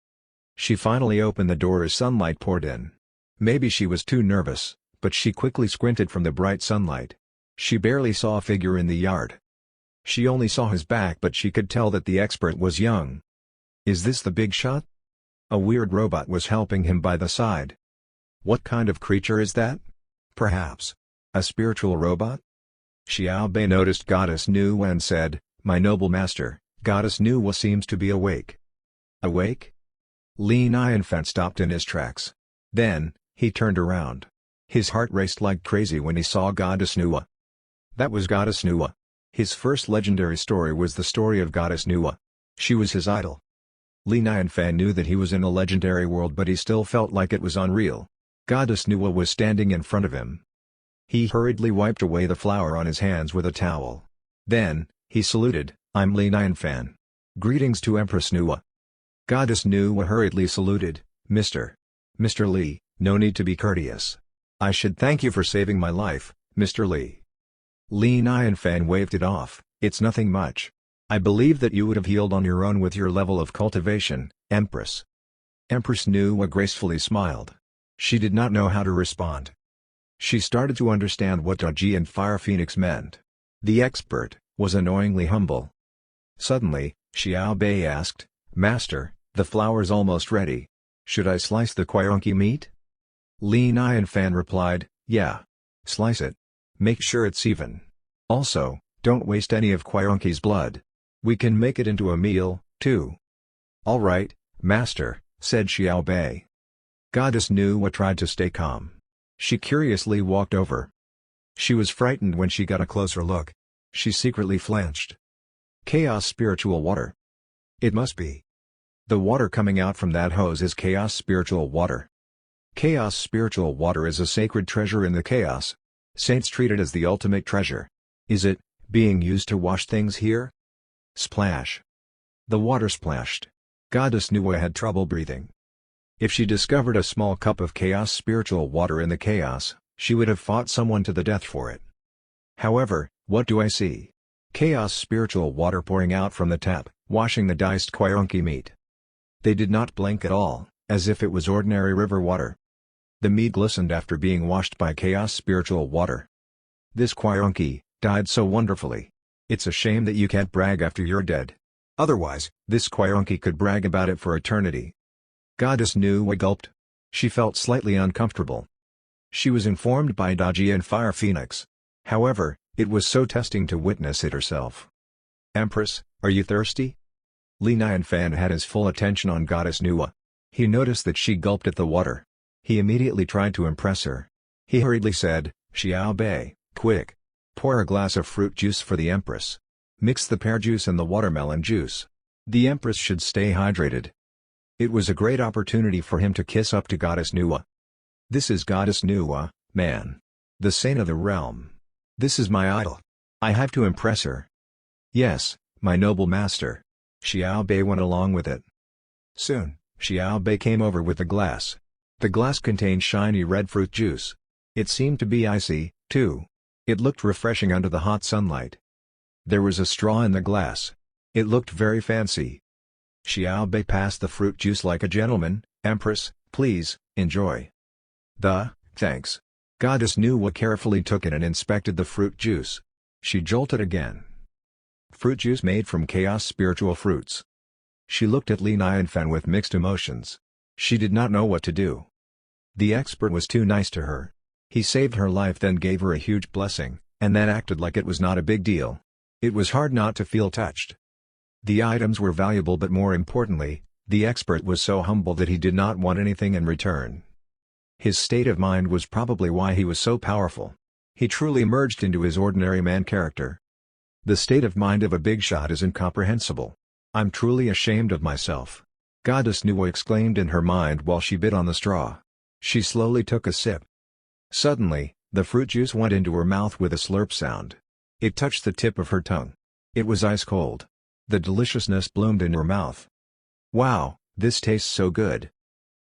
She finally opened the door as sunlight poured in. Maybe she was too nervous, but she quickly squinted from the bright sunlight. She barely saw a figure in the yard. She only saw his back, but she could tell that the expert was young. Is this the Bigshot? A weird robot was helping him by the side. What kind of creature is that? Perhaps a spiritual robot? Xiao Bei noticed Goddess Nuwa and said, "My noble master, Goddess Nuwa seems to be awake." Awake? Li Nianfan stopped in his tracks. Then, he turned around. His heart raced like crazy when he saw Goddess Nuwa. That was Goddess Nuwa. His first legendary story was the story of Goddess Nuwa. She was his idol. Li Nianfan knew that he was in a legendary world, but he still felt like it was unreal. Goddess Nuwa was standing in front of him. He hurriedly wiped away the flour on his hands with a towel. Then, he saluted, "I'm Li Nianfan. Greetings to Empress Nuwa." Goddess Nuwa hurriedly saluted, Mr. Li, no need to be courteous. I should thank you for saving my life, Mr. Li." Li Nianfan waved it off, "It's nothing much. I believe that you would have healed on your own with your level of cultivation, Empress." Empress Nuwa gracefully smiled. She did not know how to respond. She started to understand what goji and fire phoenix meant. The expert was annoyingly humble. Suddenly, Xiao Bei asked, "Master, the flour's almost ready. Should I slice the Quirunki meat?" Li Nianfan replied, "Yeah. Slice it. Make sure it's even. Also, don't waste any of Quirunki's blood. We can make it into a meal, too." "All right, Master," said Xiao Bei. Goddess Nuwa tried to stay calm. She curiously walked over. She was frightened when she got a closer look. She secretly flinched. Chaos spiritual water. It must be. The water coming out from that hose is chaos spiritual water. Chaos spiritual water is a sacred treasure in the chaos. Saints treat it as the ultimate treasure. Is it being used to wash things here? Splash. The water splashed. Goddess Nuwa had trouble breathing. If she discovered a small cup of chaos spiritual water in the chaos, she would have fought someone to the death for it. However, what do I see? Chaos spiritual water pouring out from the tap, washing the diced Quirunki meat. They did not blink at all, as if it was ordinary river water. The meat glistened after being washed by chaos spiritual water. This Quirunki died so wonderfully. It's a shame that you can't brag after you're dead. Otherwise, this Quirunki could brag about it for eternity. Goddess Nuwa gulped. She felt slightly uncomfortable. She was informed by Goji and Fire Phoenix. However, it was so testing to witness it herself. "Empress, are you thirsty?" Li Nianfan had his full attention on Goddess Nuwa. He noticed that she gulped at the water. He immediately tried to impress her. He hurriedly said, "Xiao Bei, quick! Pour a glass of fruit juice for the Empress. Mix the pear juice and the watermelon juice. The Empress should stay hydrated." It was a great opportunity for him to kiss up to Goddess Nuwa. "This is Goddess Nuwa, man. The saint of the realm. This is my idol. I have to impress her." "Yes, my noble master." Xiao Bei went along with it. Soon, Xiao Bei came over with the glass. The glass contained shiny red fruit juice. It seemed to be icy, too. It looked refreshing under the hot sunlight. There was a straw in the glass. It looked very fancy. Xiao Bei passed the fruit juice like a gentleman. "Empress, please, enjoy." Thanks." Goddess Nuwa carefully took it and inspected the fruit juice. She jolted again. Fruit juice made from chaos spiritual fruits. She looked at Li Nianfan with mixed emotions. She did not know what to do. The expert was too nice to her. He saved her life, then gave her a huge blessing, and then acted like it was not a big deal. It was hard not to feel touched. The items were valuable, but more importantly, the expert was so humble that he did not want anything in return. His state of mind was probably why he was so powerful. He truly merged into his ordinary man character. The state of mind of a Bigshot is incomprehensible. "I'm truly ashamed of myself," Goddess Nuwa exclaimed in her mind while she bit on the straw. She slowly took a sip. Suddenly, the fruit juice went into her mouth with a slurp sound. It touched the tip of her tongue. It was ice cold. The deliciousness bloomed in her mouth. "Wow, this tastes so good."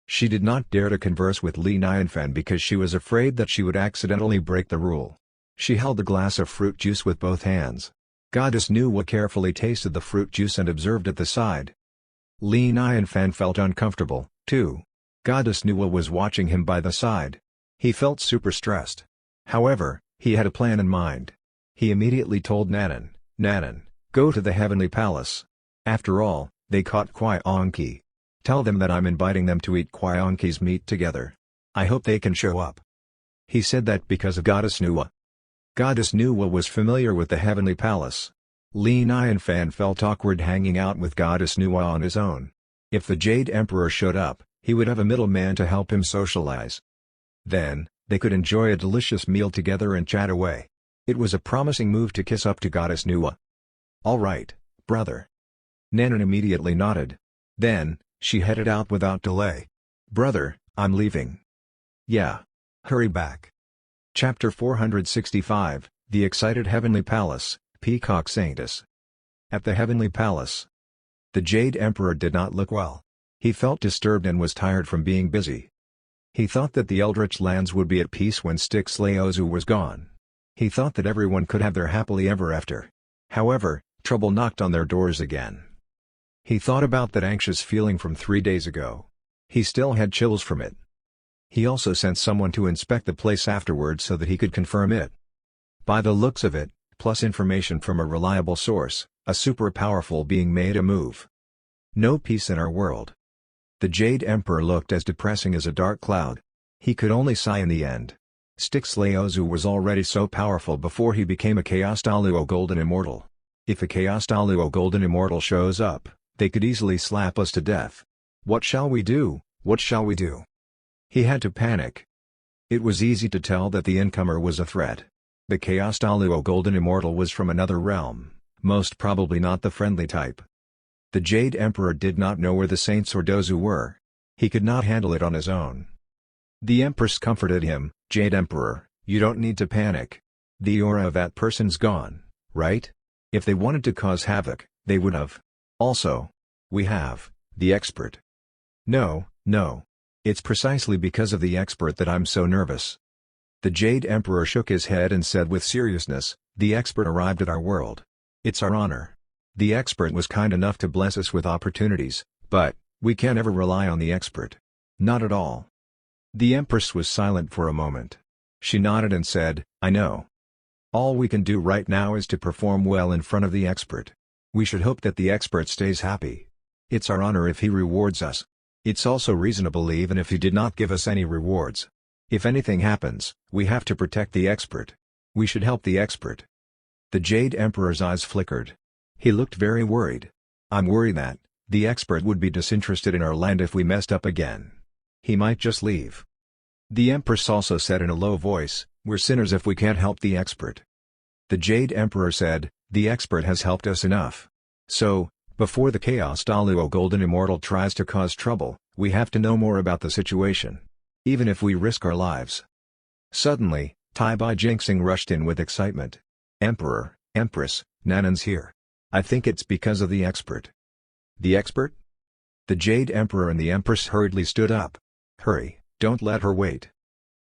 She did not dare to converse with Li Nianfan because she was afraid that she would accidentally break the rule. She held the glass of fruit juice with both hands. Goddess Nuwa carefully tasted the fruit juice and observed at the side. Li Nianfan felt uncomfortable, too. Goddess Nuwa was watching him by the side. He felt super stressed. However, he had a plan in mind. He immediately told Nanan, "Nanan, go to the Heavenly Palace. After all, they caught Kwai-onki. Tell them that I'm inviting them to eat Kwai-onki's meat together. I hope they can show up." He said that because of Goddess Nuwa. Goddess Nuwa was familiar with the Heavenly Palace. Li Nianfan felt awkward hanging out with Goddess Nuwa on his own. If the Jade Emperor showed up, he would have a middleman to help him socialize. Then, they could enjoy a delicious meal together and chat away. It was a promising move to kiss up to Goddess Nuwa. "All right, brother." Nanan immediately nodded. Then, she headed out without delay. "Brother, I'm leaving." "Yeah. Hurry back." Chapter 465, The Excited Heavenly Palace, Peacock Sanctus. At the Heavenly Palace. The Jade Emperor did not look well. He felt disturbed and was tired from being busy. He thought that the Eldritch lands would be at peace when Styx Laozu was gone. He thought that everyone could have their happily ever after. However, trouble knocked on their doors again. He thought about that anxious feeling from 3 days ago. He still had chills from it. He also sent someone to inspect the place afterwards so that he could confirm it. By the looks of it, plus information from a reliable source, a super powerful being made a move. No peace in our world. The Jade Emperor looked as depressing as a dark cloud. He could only sigh in the end. Styx Laozu was already so powerful before he became a Chaos Daluo Golden Immortal. If a Chaos Daluo Golden Immortal shows up, they could easily slap us to death. What shall we do? What shall we do? He had to panic. It was easy to tell that the incomer was a threat. The Chaos Daluo Golden Immortal was from another realm, most probably not the friendly type. The Jade Emperor did not know where the Saints or Dozu were. He could not handle it on his own. The Empress comforted him, "Jade Emperor, you don't need to panic. The aura of that person's gone, right? If they wanted to cause havoc, they would have. Also, we have the expert." No. It's precisely because of the expert that I'm so nervous." The Jade Emperor shook his head and said with seriousness, "The expert arrived at our world. It's our honor. The expert was kind enough to bless us with opportunities, but we can't ever rely on the expert. Not at all." The Empress was silent for a moment. She nodded and said, "I know. All we can do right now is to perform well in front of the expert. We should hope that the expert stays happy. It's our honor if he rewards us. It's also reasonable even if he did not give us any rewards. If anything happens, we have to protect the expert. We should help the expert." The Jade Emperor's eyes flickered. He looked very worried. "I'm worried that the expert would be disinterested in our land if we messed up again. He might just leave." The Empress also said in a low voice, "We're sinners if we can't help the expert." The Jade Emperor said, "The expert has helped us enough. So, before the Chaos Daluo Golden Immortal tries to cause trouble, we have to know more about the situation. Even if we risk our lives." Suddenly, Tai Bai Jinxing rushed in with excitement. "Emperor, Empress, Nanan's here. I think it's because of the expert." "The expert?" The Jade Emperor and the Empress hurriedly stood up. "Hurry, don't let her wait."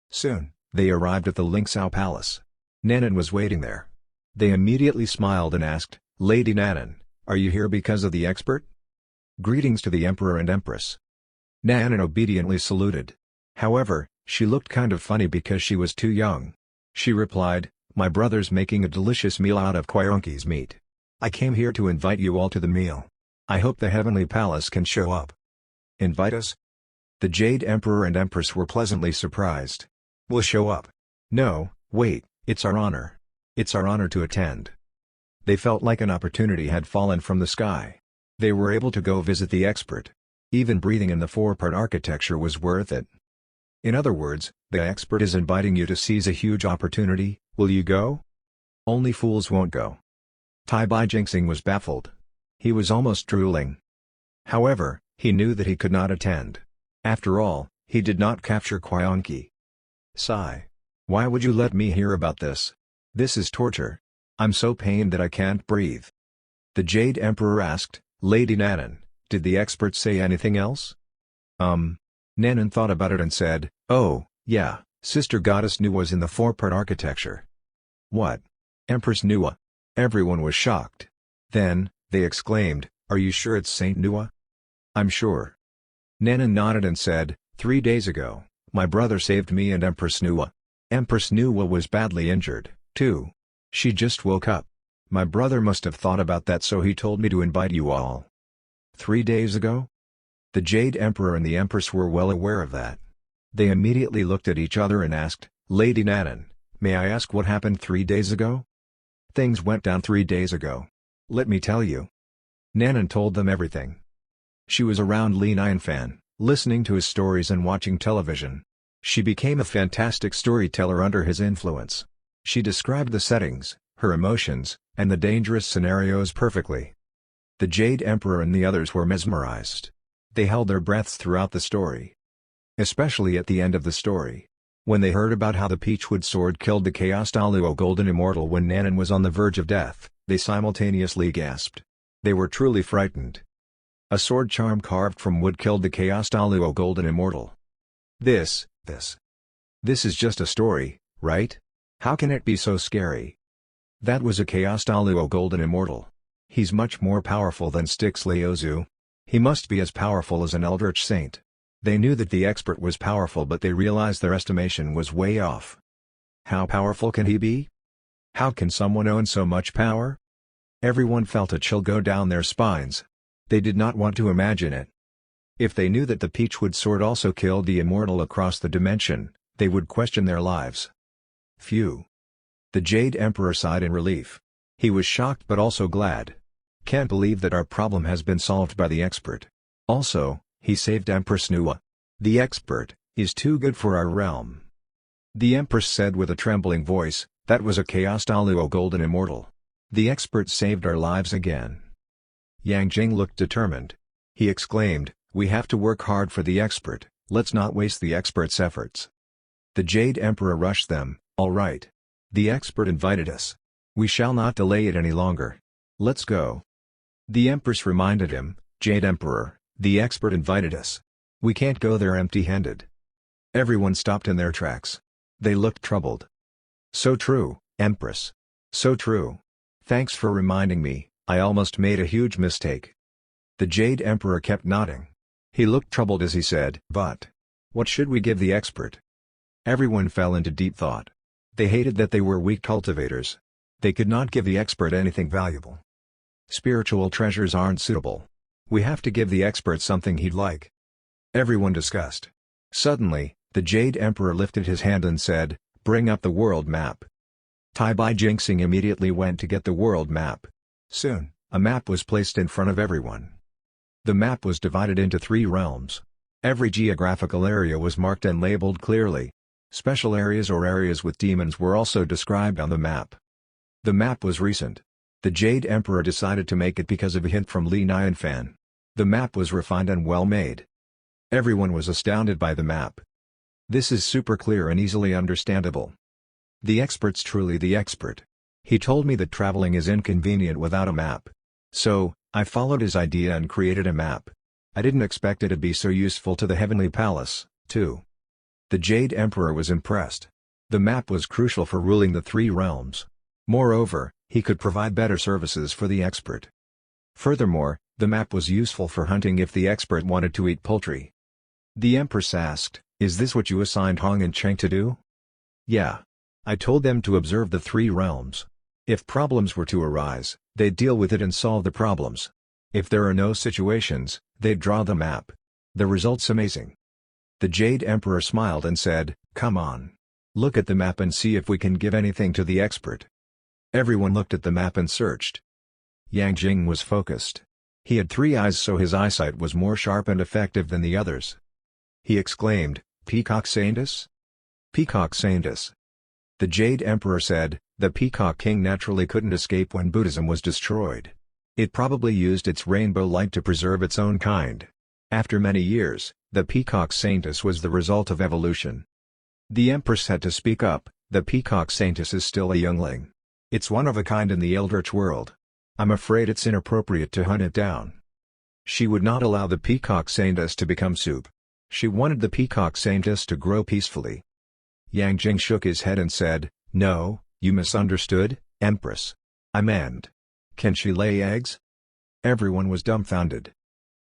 Soon, they arrived at the Lingxiao Palace. Nanan was waiting there. They immediately smiled and asked, "Lady Nanan, are you here because of the expert?" "Greetings to the Emperor and Empress." Nanan obediently saluted. However, she looked kind of funny because she was too young. She replied, "My brother's making a delicious meal out of Kwai-onki's meat. I came here to invite you all to the meal. I hope the Heavenly Palace can show up." "Invite us?" The Jade Emperor and Empress were pleasantly surprised. "We'll show up." "No, wait, it's our honor. It's our honor to attend." They felt like an opportunity had fallen from the sky. They were able to go visit the expert. Even breathing in the four-part architecture was worth it. In other words, the expert is inviting you to seize a huge opportunity. Will you go? Only fools won't go. Tai Bai Jinxing was baffled. He was almost drooling. However, he knew that he could not attend. After all, he did not capture Kwai-onki. Sigh. "Why would you let me hear about this? This is torture. I'm so pained that I can't breathe." The Jade Emperor asked, "Lady Nanan, did the expert say anything else?" Nanan thought about it and said, "Oh, yeah, Sister Goddess Nuwa was in the four-part architecture." What? Empress Nuwa? Everyone was shocked. Then, they exclaimed, "Are you sure it's Saint Nuwa?" "I'm sure." Nanan nodded and said, 3 days ago, my brother saved me and Empress Nuwa. Empress Nuwa was badly injured, too. She just woke up. My brother must have thought about that, so he told me to invite you all." 3 days ago? The Jade Emperor and the Empress were well aware of that. They immediately looked at each other and asked, "Lady Nanan, may I ask what happened 3 days ago?" "Things went down 3 days ago. Let me tell you." Nanan told them everything. She was around Li Nianfan, listening to his stories and watching television. She became a fantastic storyteller under his influence. She described the settings, her emotions, and the dangerous scenarios perfectly. The Jade Emperor and the others were mesmerized. They held their breaths throughout the story. Especially at the end of the story. When they heard about how the peachwood sword killed the Chaos Daluo Golden Immortal when Nanan was on the verge of death, they simultaneously gasped. They were truly frightened. A sword charm carved from wood killed the Chaos Daluo Golden Immortal. This is just a story, right? How can it be so scary? That was a Chaos Daluo Golden Immortal. He's much more powerful than Styx Laozu. He must be as powerful as an Eldritch Saint. They knew that the expert was powerful, but they realized their estimation was way off. How powerful can he be? How can someone own so much power? Everyone felt a chill go down their spines. They did not want to imagine it. If they knew that the peachwood sword also killed the immortal across the dimension, they would question their lives. Phew. The Jade Emperor sighed in relief. He was shocked but also glad. Can't believe that our problem has been solved by the expert. Also, he saved Empress Nuwa. The expert is too good for our realm. The Empress said with a trembling voice, "That was a Chaos Daluo Golden Immortal. The expert saved our lives again." Yang Jing looked determined. He exclaimed, "We have to work hard for the expert, let's not waste the expert's efforts." The Jade Emperor rushed them, "All right. The expert invited us. We shall not delay it any longer. Let's go." The Empress reminded him, "Jade Emperor, the expert invited us. We can't go there empty-handed." Everyone stopped in their tracks. They looked troubled. "So true, Empress. So true. Thanks for reminding me, I almost made a huge mistake." The Jade Emperor kept nodding. He looked troubled as he said, "But what should we give the expert?" Everyone fell into deep thought. They hated that they were weak cultivators. They could not give the expert anything valuable. Spiritual treasures aren't suitable. We have to give the expert something he'd like. Everyone discussed. Suddenly, the Jade Emperor lifted his hand and said, "Bring up the world map." Tai Bai Jinxing immediately went to get the world map. Soon, a map was placed in front of everyone. The map was divided into 3 realms. Every geographical area was marked and labeled clearly. Special areas or areas with demons were also described on the map. The map was recent. The Jade Emperor decided to make it because of a hint from Li Nianfan. The map was refined and well made. Everyone was astounded by the map. This is super clear and easily understandable. The expert's truly the expert. He told me that traveling is inconvenient without a map. So, I followed his idea and created a map. I didn't expect it to be so useful to the Heavenly Palace, too. The Jade Emperor was impressed. The map was crucial for ruling the 3 realms. Moreover, he could provide better services for the expert. Furthermore, the map was useful for hunting if the expert wanted to eat poultry. The Empress asked, "Is this what you assigned Hong and Cheng to do?" "Yeah. I told them to observe the 3 realms. If problems were to arise, they'd deal with it and solve the problems. If there are no situations, they'd draw the map. The result's amazing." The Jade Emperor smiled and said, "Come on. Look at the map and see if we can give anything to the expert." Everyone looked at the map and searched. Yang Jing was focused. He had 3 eyes, so his eyesight was more sharp and effective than the others. He exclaimed, "Peacock Saintus? Peacock Saintus." The Jade Emperor said, "The Peacock King naturally couldn't escape when Buddhism was destroyed. It probably used its rainbow light to preserve its own kind. After many years, the Peacock Saintus was the result of evolution." The Empress had to speak up, "The Peacock Saintus is still a youngling. It's one of a kind in the Eldritch world. I'm afraid it's inappropriate to hunt it down." She would not allow the Peacock Saintus to become soup. She wanted the Peacock Saintus to grow peacefully. Yang Jing shook his head and said, "No, You misunderstood, Empress. I meant. Can she lay eggs? Everyone was dumbfounded.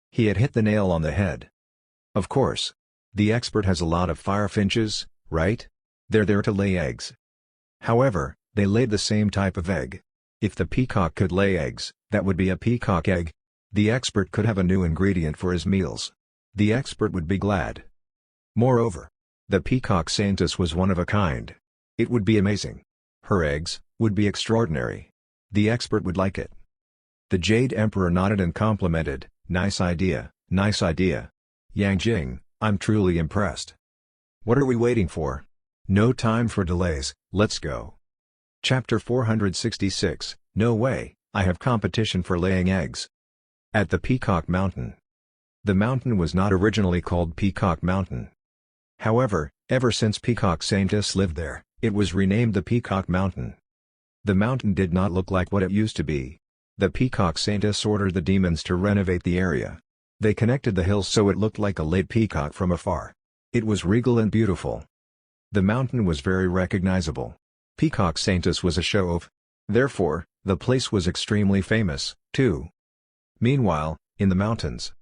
He had hit the nail on the head. Of course. The expert has a lot of firefinches, right? They're there to lay eggs. However, they laid the same type of egg. If the peacock could lay eggs, that would be a peacock egg. The expert could have a new ingredient for his meals. The expert would be glad. Moreover, the peacock saintess was one of a kind. It would be amazing. Her eggs would be extraordinary. The expert would like it. The Jade Emperor nodded and complimented, nice idea, nice idea. Yang Jing, I'm truly impressed. What are we waiting for? No time for delays, let's go. Chapter 466, No way, I have competition for laying eggs. At the Peacock Mountain. The mountain was not originally called Peacock Mountain. However, ever since Peacock Saintess lived there, it was renamed the Peacock Mountain. The mountain did not look like what it used to be. The Peacock Saintess ordered the demons to renovate the area. They connected the hills so it looked like a late peacock from afar. It was regal and beautiful. The mountain was very recognizable. Peacock Saintess was a show-off. Therefore, the place was extremely famous, too. Meanwhile, in the mountains,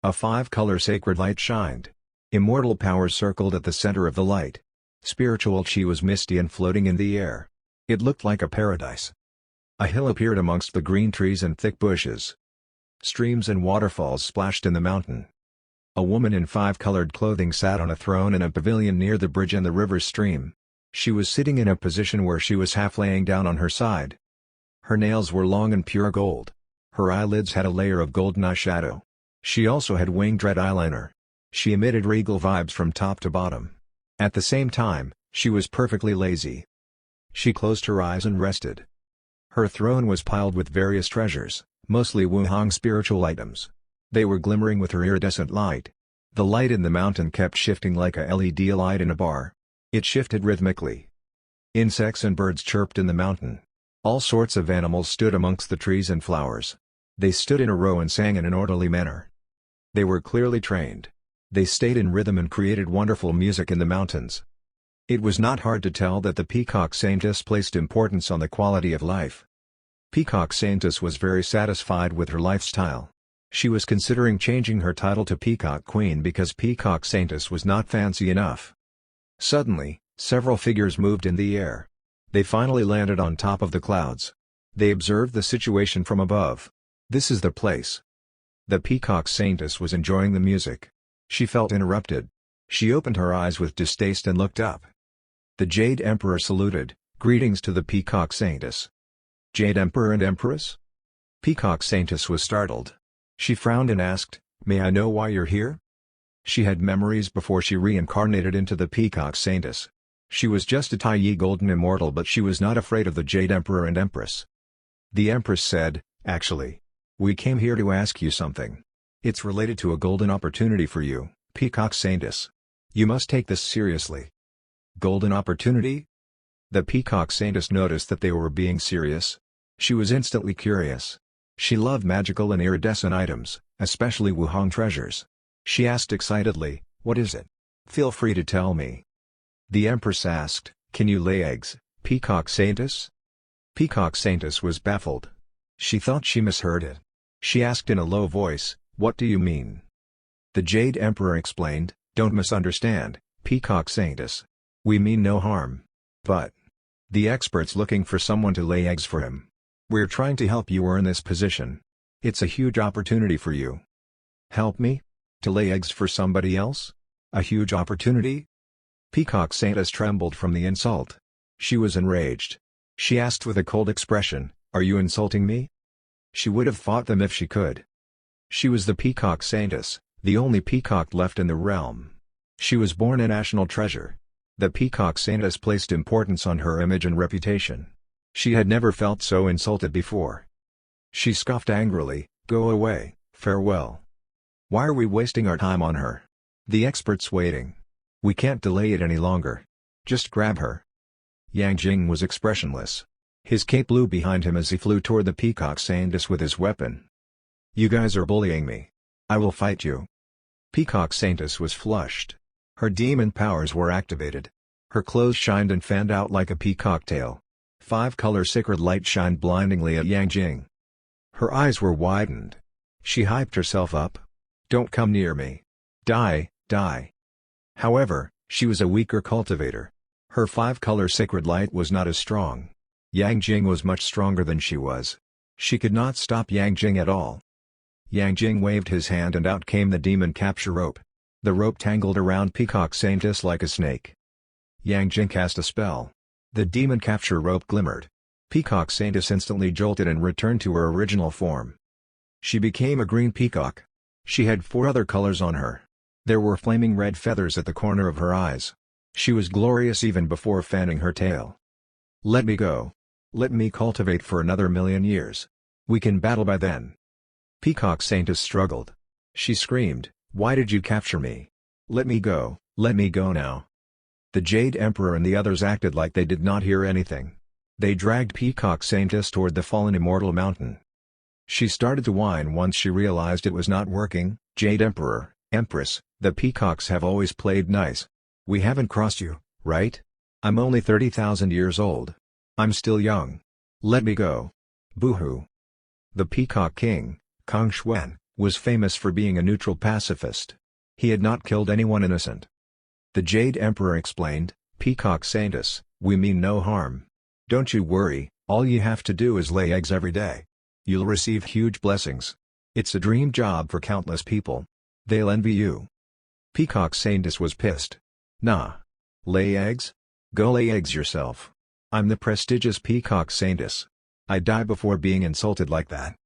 a five-color sacred light shined. Immortal powers circled at the center of the light. Spiritual chi was misty and floating in the air. It looked like a paradise. A hill appeared amongst the green trees and thick bushes. Streams and waterfalls splashed in the mountain. A woman in five-colored clothing sat on a throne in a pavilion near the bridge and the river's stream. She was sitting in a position where she was half laying down on her side. Her nails were long and pure gold. Her eyelids had a layer of golden eyeshadow. She also had winged red eyeliner. She emitted regal vibes from top to bottom. At the same time, she was perfectly lazy. She closed her eyes and rested. Her throne was piled with various treasures, mostly Wuhang spiritual items. They were glimmering with her iridescent light. The light in the mountain kept shifting like a LED light in a bar. It shifted rhythmically. Insects and birds chirped in the mountain. All sorts of animals stood amongst the trees and flowers. They stood in a row and sang in an orderly manner. They were clearly trained. They stayed in rhythm and created wonderful music in the mountains. It was not hard to tell that the Peacock Saintess placed importance on the quality of life. Peacock Saintess was very satisfied with her lifestyle. She was considering changing her title to Peacock Queen because Peacock Saintess was not fancy enough. Suddenly, several figures moved in the air. They finally landed on top of the clouds. They observed the situation from above. This is the place. The Peacock Saintess was enjoying the music. She felt interrupted. She opened her eyes with distaste and looked up. The Jade Emperor saluted, greetings to the Peacock Saintess. Jade Emperor and Empress? Peacock Saintess was startled. She frowned and asked, may I know why you're here? She had memories before she reincarnated into the Peacock Saintess. She was just a tiny golden immortal but she was not afraid of the Jade Emperor and Empress. The Empress said, actually, we came here to ask you something. It's related to a golden opportunity for you, Peacock Saintess. You must take this seriously. Golden opportunity? The Peacock Saintess noticed that they were being serious. She was instantly curious. She loved magical and iridescent items, especially Wuhang treasures. She asked excitedly, what is it? Feel free to tell me. The Empress asked, can you lay eggs, Peacock Saintess? Peacock Saintess was baffled. She thought she misheard it. She asked in a low voice, what do you mean? The Jade Emperor explained, don't misunderstand, Peacock Saintess. We mean no harm. But the expert's looking for someone to lay eggs for him. We're trying to help you earn this position. It's a huge opportunity for you. Help me? To lay eggs for somebody else? A huge opportunity? Peacock Saintess trembled from the insult. She was enraged. She asked with a cold expression, are you insulting me? She would have fought them if she could. She was the Peacock Saintess, the only peacock left in the realm. She was born a national treasure. The Peacock Saintess placed importance on her image and reputation. She had never felt so insulted before. She scoffed angrily, go away, farewell. Why are we wasting our time on her? The expert's waiting. We can't delay it any longer. Just grab her. Yang Jing was expressionless. His cape blew behind him as he flew toward the Peacock Saintess with his weapon. You guys are bullying me. I will fight you. Peacock Saintess was flushed. Her demon powers were activated. Her clothes shined and fanned out like a peacock tail. five-color sacred light shined blindingly at Yang Jing. Her eyes were widened. She hyped herself up. "Don't come near me. Die, die." However, she was a weaker cultivator. Her five-color sacred light was not as strong. Yang Jing was much stronger than she was. She could not stop Yang Jing at all. Yang Jing waved his hand and out came the demon capture rope. The rope tangled around Peacock Saintess like a snake. Yang Jing cast a spell. The demon capture rope glimmered. Peacock Saintess instantly jolted and returned to her original form. She became a green peacock. She had 4 other colors on her. There were flaming red feathers at the corner of her eyes. She was glorious even before fanning her tail. "Let me go. Let me cultivate for another 1,000,000 years. We can battle by then." Peacock Saintess struggled. She screamed, "Why did you capture me? Let me go now." The Jade Emperor and the others acted like they did not hear anything. They dragged Peacock Saintess toward the fallen immortal mountain. She started to whine once she realized it was not working. "Jade Emperor, Empress, the peacocks have always played nice. We haven't crossed you, right? I'm only 30,000 years old. I'm still young. Let me go." Boo-hoo. The Peacock King, Kang Xuan, was famous for being a neutral pacifist. He had not killed anyone innocent. The Jade Emperor explained, "Peacock Saintess, we mean no harm. Don't you worry, all you have to do is lay eggs every day. You'll receive huge blessings. It's a dream job for countless people. They'll envy you." Peacock Saintess was pissed. "Nah. Lay eggs? Go lay eggs yourself. I'm the prestigious Peacock Saintess. I die before being insulted like that."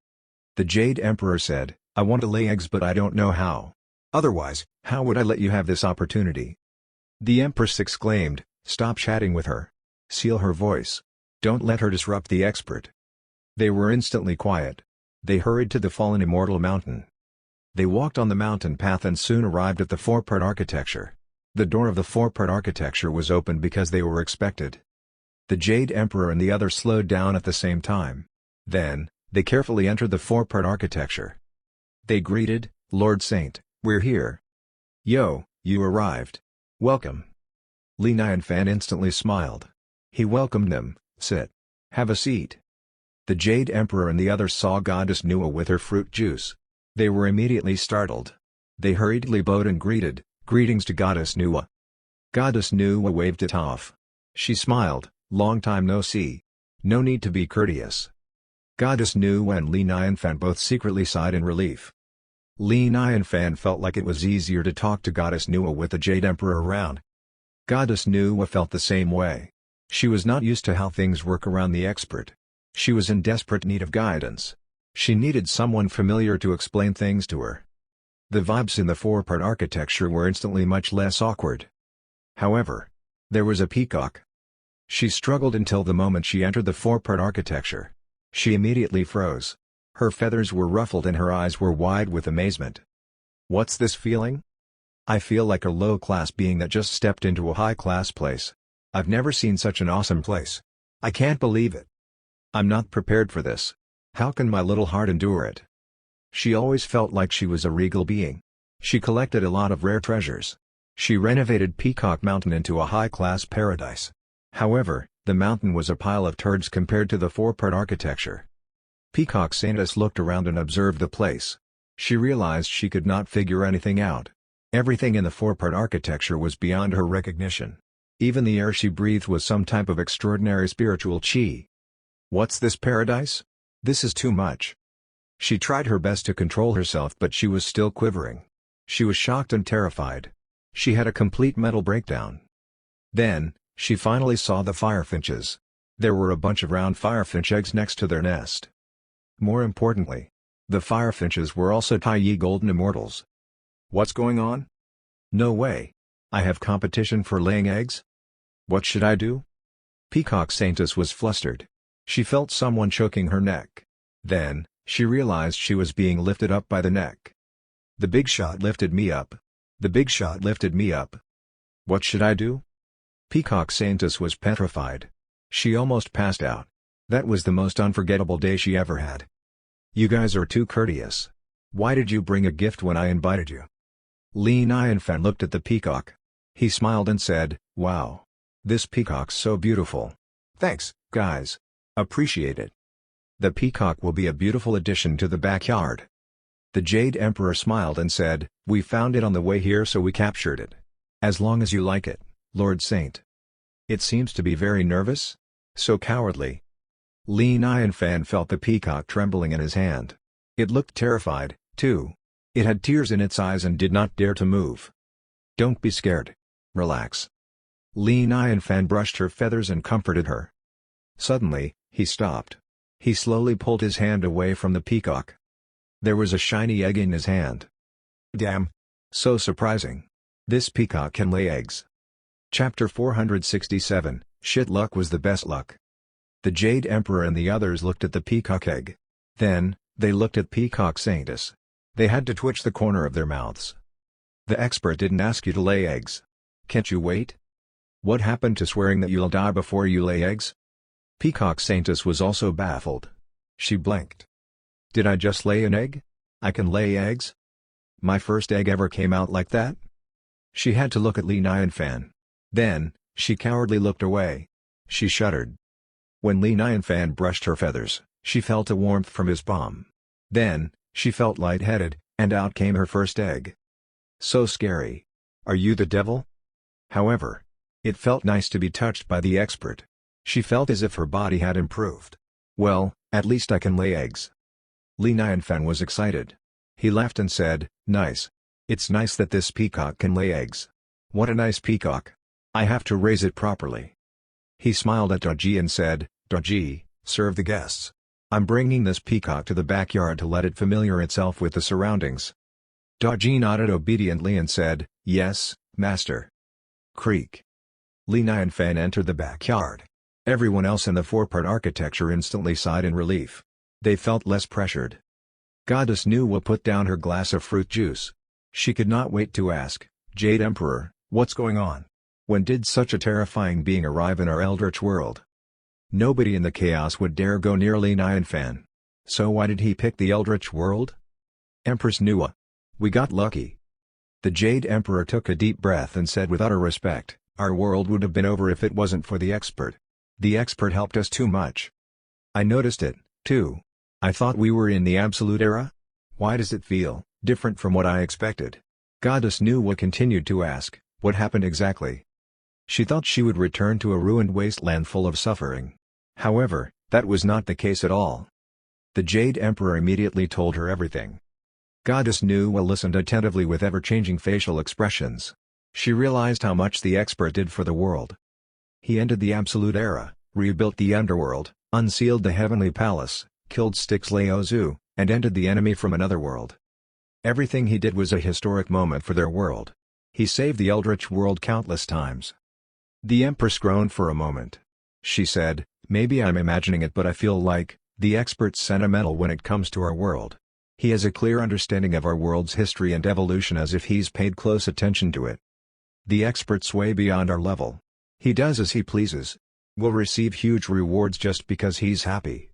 The Jade Emperor said, "I want to lay eggs but I don't know how. Otherwise, how would I let you have this opportunity?" The Empress exclaimed, "Stop chatting with her. Seal her voice. Don't let her disrupt the expert." They were instantly quiet. They hurried to the fallen immortal mountain. They walked on the mountain path and soon arrived at the 4-part architecture. The door of the 4-part architecture was opened because they were expected. The Jade Emperor and the others slowed down at the same time. Then, they carefully entered the 4-part architecture. They greeted, "Lord Saint, we're here." "Yo, you arrived. Welcome." Li Nianfan instantly smiled. He welcomed them. "Sit. Have a seat." The Jade Emperor and the others saw Goddess Nuwa with her fruit juice. They were immediately startled. They hurriedly bowed and greeted, "Greetings to Goddess Nuwa." Goddess Nuwa waved it off. She smiled, "Long time no see. No need to be courteous." Goddess Nuwa and Li Nianfan both secretly sighed in relief. Li Nianfan felt like it was easier to talk to Goddess Nuwa with the Jade Emperor around. Goddess Nuwa felt the same way. She was not used to how things work around the expert. She was in desperate need of guidance. She needed someone familiar to explain things to her. The vibes in the 4-part architecture were instantly much less awkward. However, there was a peacock. She struggled until the moment she entered the 4-part architecture. She immediately froze. Her feathers were ruffled and her eyes were wide with amazement. "What's this feeling? I feel like a low-class being that just stepped into a high-class place. I've never seen such an awesome place. I can't believe it. I'm not prepared for this. How can my little heart endure it?" She always felt like she was a regal being. She collected a lot of rare treasures. She renovated Peacock Mountain into a high-class paradise. However, the mountain was a pile of turds compared to the 4-part architecture. Peacock Saintess looked around and observed the place. She realized she could not figure anything out. Everything in the 4-part architecture was beyond her recognition. Even the air she breathed was some type of extraordinary spiritual chi. "What's this paradise? This is too much." She tried her best to control herself but she was still quivering. She was shocked and terrified. She had a complete mental breakdown. Then, she finally saw the firefinches. There were a bunch of round firefinch eggs next to their nest. More importantly, the firefinches were also Taiyi golden immortals. "What's going on? No way. I have competition for laying eggs? What should I do?" Peacock Saintess was flustered. She felt someone choking her neck. Then, she realized she was being lifted up by the neck. "The Bigshot lifted me up. The Bigshot lifted me up. What should I do?" Peacock Saintess was petrified. She almost passed out. That was the most unforgettable day she ever had. "You guys are too courteous. Why did you bring a gift when I invited you?" Li Nianfan looked at the peacock. He smiled and said, "Wow. This peacock's so beautiful. Thanks, guys. Appreciate it. The peacock will be a beautiful addition to the backyard. The Jade Emperor smiled and said, we found it on the way here so we captured it. As long as you like it, Lord Saint. It seems to be very nervous? So cowardly. Li Nianfan felt the peacock trembling in his hand. It looked terrified, too. It had tears in its eyes and did not dare to move. Don't be scared. Relax. Li Nianfan brushed her feathers and comforted her. Suddenly, he stopped. He slowly pulled his hand away from the peacock. There was a shiny egg in his hand. Damn! So surprising. This peacock can lay eggs. Chapter 467, Shit luck was the best luck. The Jade Emperor and the others looked at the peacock egg. Then, they looked at Peacock Saintess. They had to twitch the corner of their mouths. The expert didn't ask you to lay eggs. Can't you wait? What happened to swearing that you'll die before you lay eggs? Peacock Saintess was also baffled. She blinked. Did I just lay an egg? I can lay eggs? My first egg ever came out like that? She had to look at Li Nianfan. Then, she cowardly looked away. She shuddered. When Li Nianfan brushed her feathers, she felt a warmth from his palm. Then, she felt lightheaded, and out came her first egg. So scary. Are you the devil? However, it felt nice to be touched by the expert. She felt as if her body had improved. Well, at least I can lay eggs. Li Nianfan was excited. He laughed and said, nice. It's nice that this peacock can lay eggs. What a nice peacock. I have to raise it properly. He smiled at Goji and said, Goji, serve the guests. I'm bringing this peacock to the backyard to let it familiar itself with the surroundings. Goji nodded obediently and said, yes, master. Creak. Li Nianfan entered the backyard. Everyone else in the four-part architecture instantly sighed in relief. They felt less pressured. Goddess Nuwa put down her glass of fruit juice. She could not wait to ask, Jade Emperor, what's going on? When did such a terrifying being arrive in our eldritch world? Nobody in the chaos would dare go near Li Nianfan. So why did he pick the eldritch world? Empress Nuwa. We got lucky. The Jade Emperor took a deep breath and said with utter respect, our world would have been over if it wasn't for the expert. The expert helped us too much. I noticed it, too. I thought we were in the Absolute Era? Why does it feel different from what I expected? Goddess Nuwa continued to ask, what happened exactly? She thought she would return to a ruined wasteland full of suffering. However, that was not the case at all. The Jade Emperor immediately told her everything. Goddess Nuwa listened attentively with ever-changing facial expressions. She realized how much the expert did for the world. He ended the Absolute Era, rebuilt the underworld, unsealed the Heavenly Palace, killed Styx Laozu, and ended the enemy from another world. Everything he did was a historic moment for their world. He saved the eldritch world countless times. The Empress groaned for a moment. She said, maybe I'm imagining it, but I feel like the expert's sentimental when it comes to our world. He has a clear understanding of our world's history and evolution as if he's paid close attention to it. The expert's way beyond our level. He does as he pleases. Will receive huge rewards just because he's happy.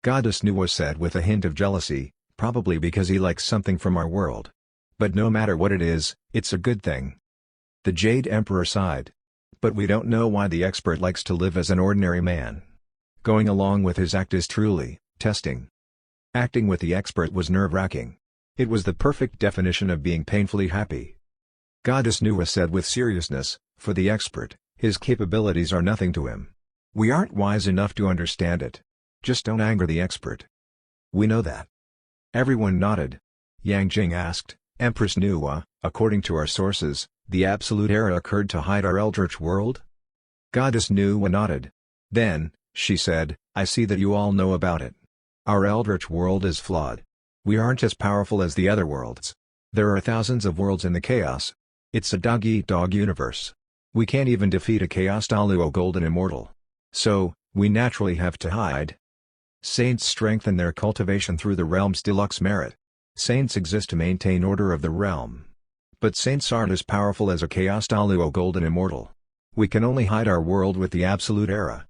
Goddess Nuwa said with a hint of jealousy, probably because he likes something from our world. But no matter what it is, it's a good thing. The Jade Emperor sighed. But we don't know why the expert likes to live as an ordinary man. Going along with his act is truly testing. Acting with the expert was nerve-wracking. It was the perfect definition of being painfully happy. Goddess Nuwa said with seriousness, for the expert, his capabilities are nothing to him. We aren't wise enough to understand it. Just don't anger the expert. We know that. Everyone nodded. Yang Jing asked, Empress Nuwa, according to our sources, the Absolute Era occurred to hide our eldritch world? Goddess Nuwa nodded. Then, she said, I see that you all know about it. Our eldritch world is flawed. We aren't as powerful as the other worlds. There are thousands of worlds in the chaos. It's a dog-eat-dog universe. We can't even defeat a Chaos Daluo Golden Immortal. So, we naturally have to hide. Saints strengthen their cultivation through the realm's deluxe merit. Saints exist to maintain order of the realm. But saints aren't as powerful as a Chaos Daluo Golden Immortal. We can only hide our world with the Absolute Era.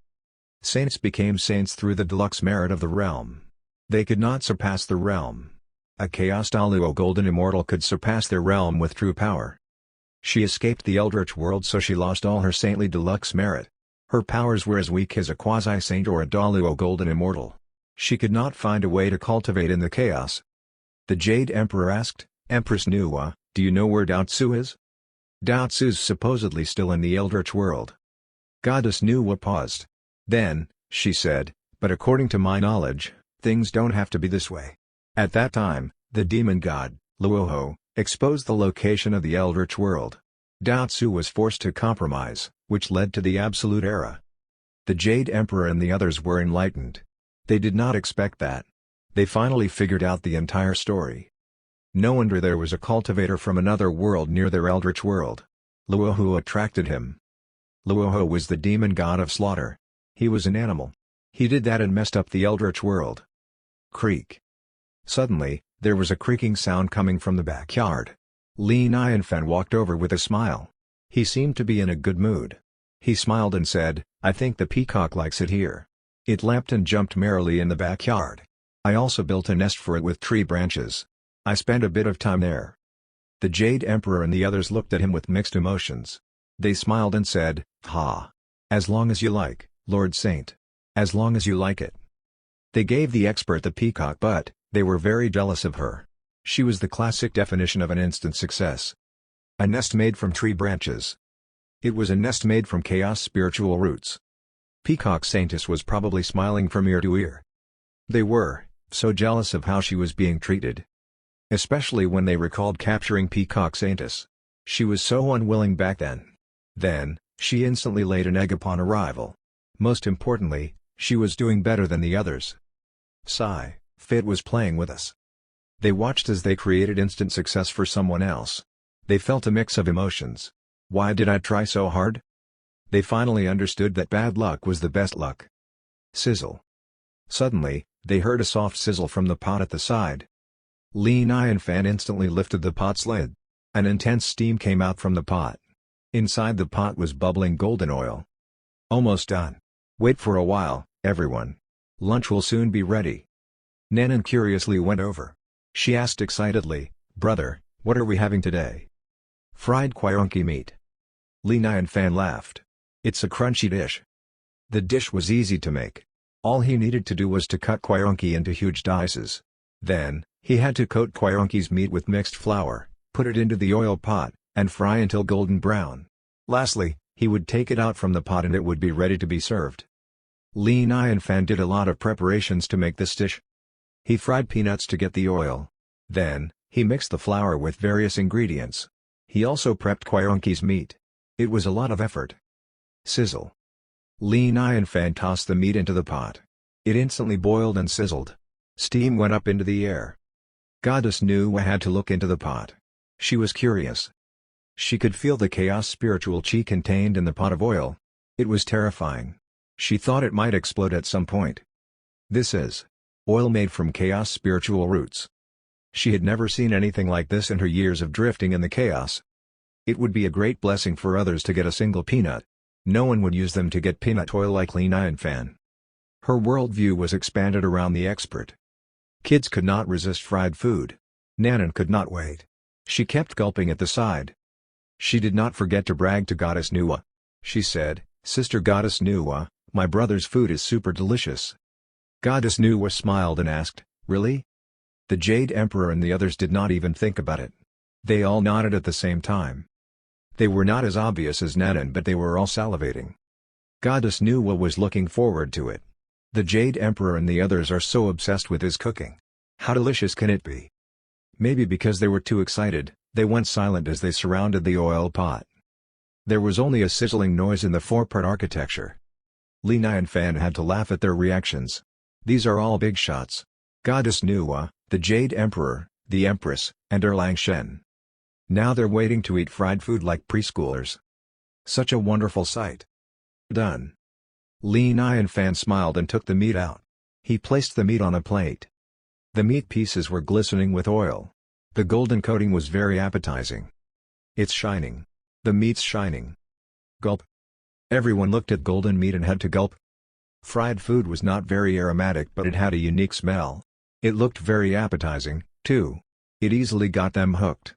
Saints became saints through the deluxe merit of the realm. They could not surpass the realm. A Chaos Daluo Golden Immortal could surpass their realm with true power. She escaped the eldritch world, so she lost all her saintly deluxe merit. Her powers were as weak as a quasi-saint or a Daluo golden immortal. She could not find a way to cultivate in the chaos. The Jade Emperor asked, "Empress Nuwa, do you know where Daotsu is?" "Daotsu's supposedly still in the Eldritch world." Goddess Nuwa paused. Then, she said, "But according to my knowledge, things don't have to be this way." At that time, the demon god, Luoho, exposed the location of the Eldritch world. Daotsu was forced to compromise, which led to the Absolute Era. The Jade Emperor and the others were enlightened. They did not expect that. They finally figured out the entire story. No wonder there was a cultivator from another world near their Eldritch world. Luoho attracted him. Luoho was the demon god of slaughter. He was an animal. He did that and messed up the Eldritch world. Creak. Suddenly, there was a creaking sound coming from the backyard. Li Nianfan walked over with a smile. He seemed to be in a good mood. He smiled and said, "I think the peacock likes it here." It leapt and jumped merrily in the backyard. I also built a nest for it with tree branches. I spent a bit of time there. The Jade Emperor and the others looked at him with mixed emotions. They smiled and said, "Ha! As long as you like, Lord Saint. As long as you like it." They gave the expert the peacock, but they were very jealous of her. She was the classic definition of an instant success. A nest made from tree branches. It was a nest made from chaos spiritual roots. Peacock Saintess was probably smiling from ear to ear. They were so jealous of how she was being treated. Especially when they recalled capturing Peacock Saintess. She was so unwilling back then. Then, she instantly laid an egg upon arrival. Most importantly, she was doing better than the others. Sigh, fate was playing with us. They watched as they created instant success for someone else. They felt a mix of emotions. Why did I try so hard? They finally understood that bad luck was the best luck. Sizzle. Suddenly, they heard a soft sizzle from the pot at the side. Li Nianfan instantly lifted the pot's lid. An intense steam came out from the pot. Inside the pot was bubbling golden oil. Almost done. Wait for a while, everyone. Lunch will soon be ready. Nanan curiously went over. She asked excitedly, "Brother, what are we having today?" "Fried Quaionki meat." Li Nianfan laughed. "It's a crunchy dish." The dish was easy to make. All he needed to do was to cut Quaionki into huge dices. Then, he had to coat Quaionki's meat with mixed flour, put it into the oil pot, and fry until golden brown. Lastly, he would take it out from the pot and it would be ready to be served. Li Nianfan did a lot of preparations to make this dish. He fried peanuts to get the oil. Then, he mixed the flour with various ingredients. He also prepped Quaionki's meat. It was a lot of effort. Sizzle. Li Nianfan tossed the meat into the pot. It instantly boiled and sizzled. Steam went up into the air. Goddess Nuwa had to look into the pot. She was curious. She could feel the chaos spiritual chi contained in the pot of oil. It was terrifying. She thought it might explode at some point. This is oil made from chaos spiritual roots. She had never seen anything like this in her years of drifting in the chaos. It would be a great blessing for others to get a single peanut. No one would use them to get peanut oil like Li Nianfan. Her worldview was expanded around the expert. Kids could not resist fried food. Nanan could not wait. She kept gulping at the side. She did not forget to brag to Goddess Nuwa. She said, "Sister Goddess Nuwa, my brother's food is super delicious." Goddess Nuwa smiled and asked, "Really?" The Jade Emperor and the others did not even think about it. They all nodded at the same time. They were not as obvious as Nanan, but they were all salivating. Goddess Nuwa was looking forward to it. The Jade Emperor and the others are so obsessed with his cooking. How delicious can it be? Maybe because they were too excited, they went silent as they surrounded the oil pot. There was only a sizzling noise in the four-part architecture. Li Nianfan had to laugh at their reactions. These are all big shots. Goddess Nuwa, the Jade Emperor, the Empress, and Erlang Shen. Now they're waiting to eat fried food like preschoolers. Such a wonderful sight. Done. Li Nianfan smiled and took the meat out. He placed the meat on a plate. The meat pieces were glistening with oil. The golden coating was very appetizing. It's shining. The meat's shining. Gulp. Everyone looked at golden meat and had to gulp. Fried food was not very aromatic, but it had a unique smell. It looked very appetizing, too. It easily got them hooked.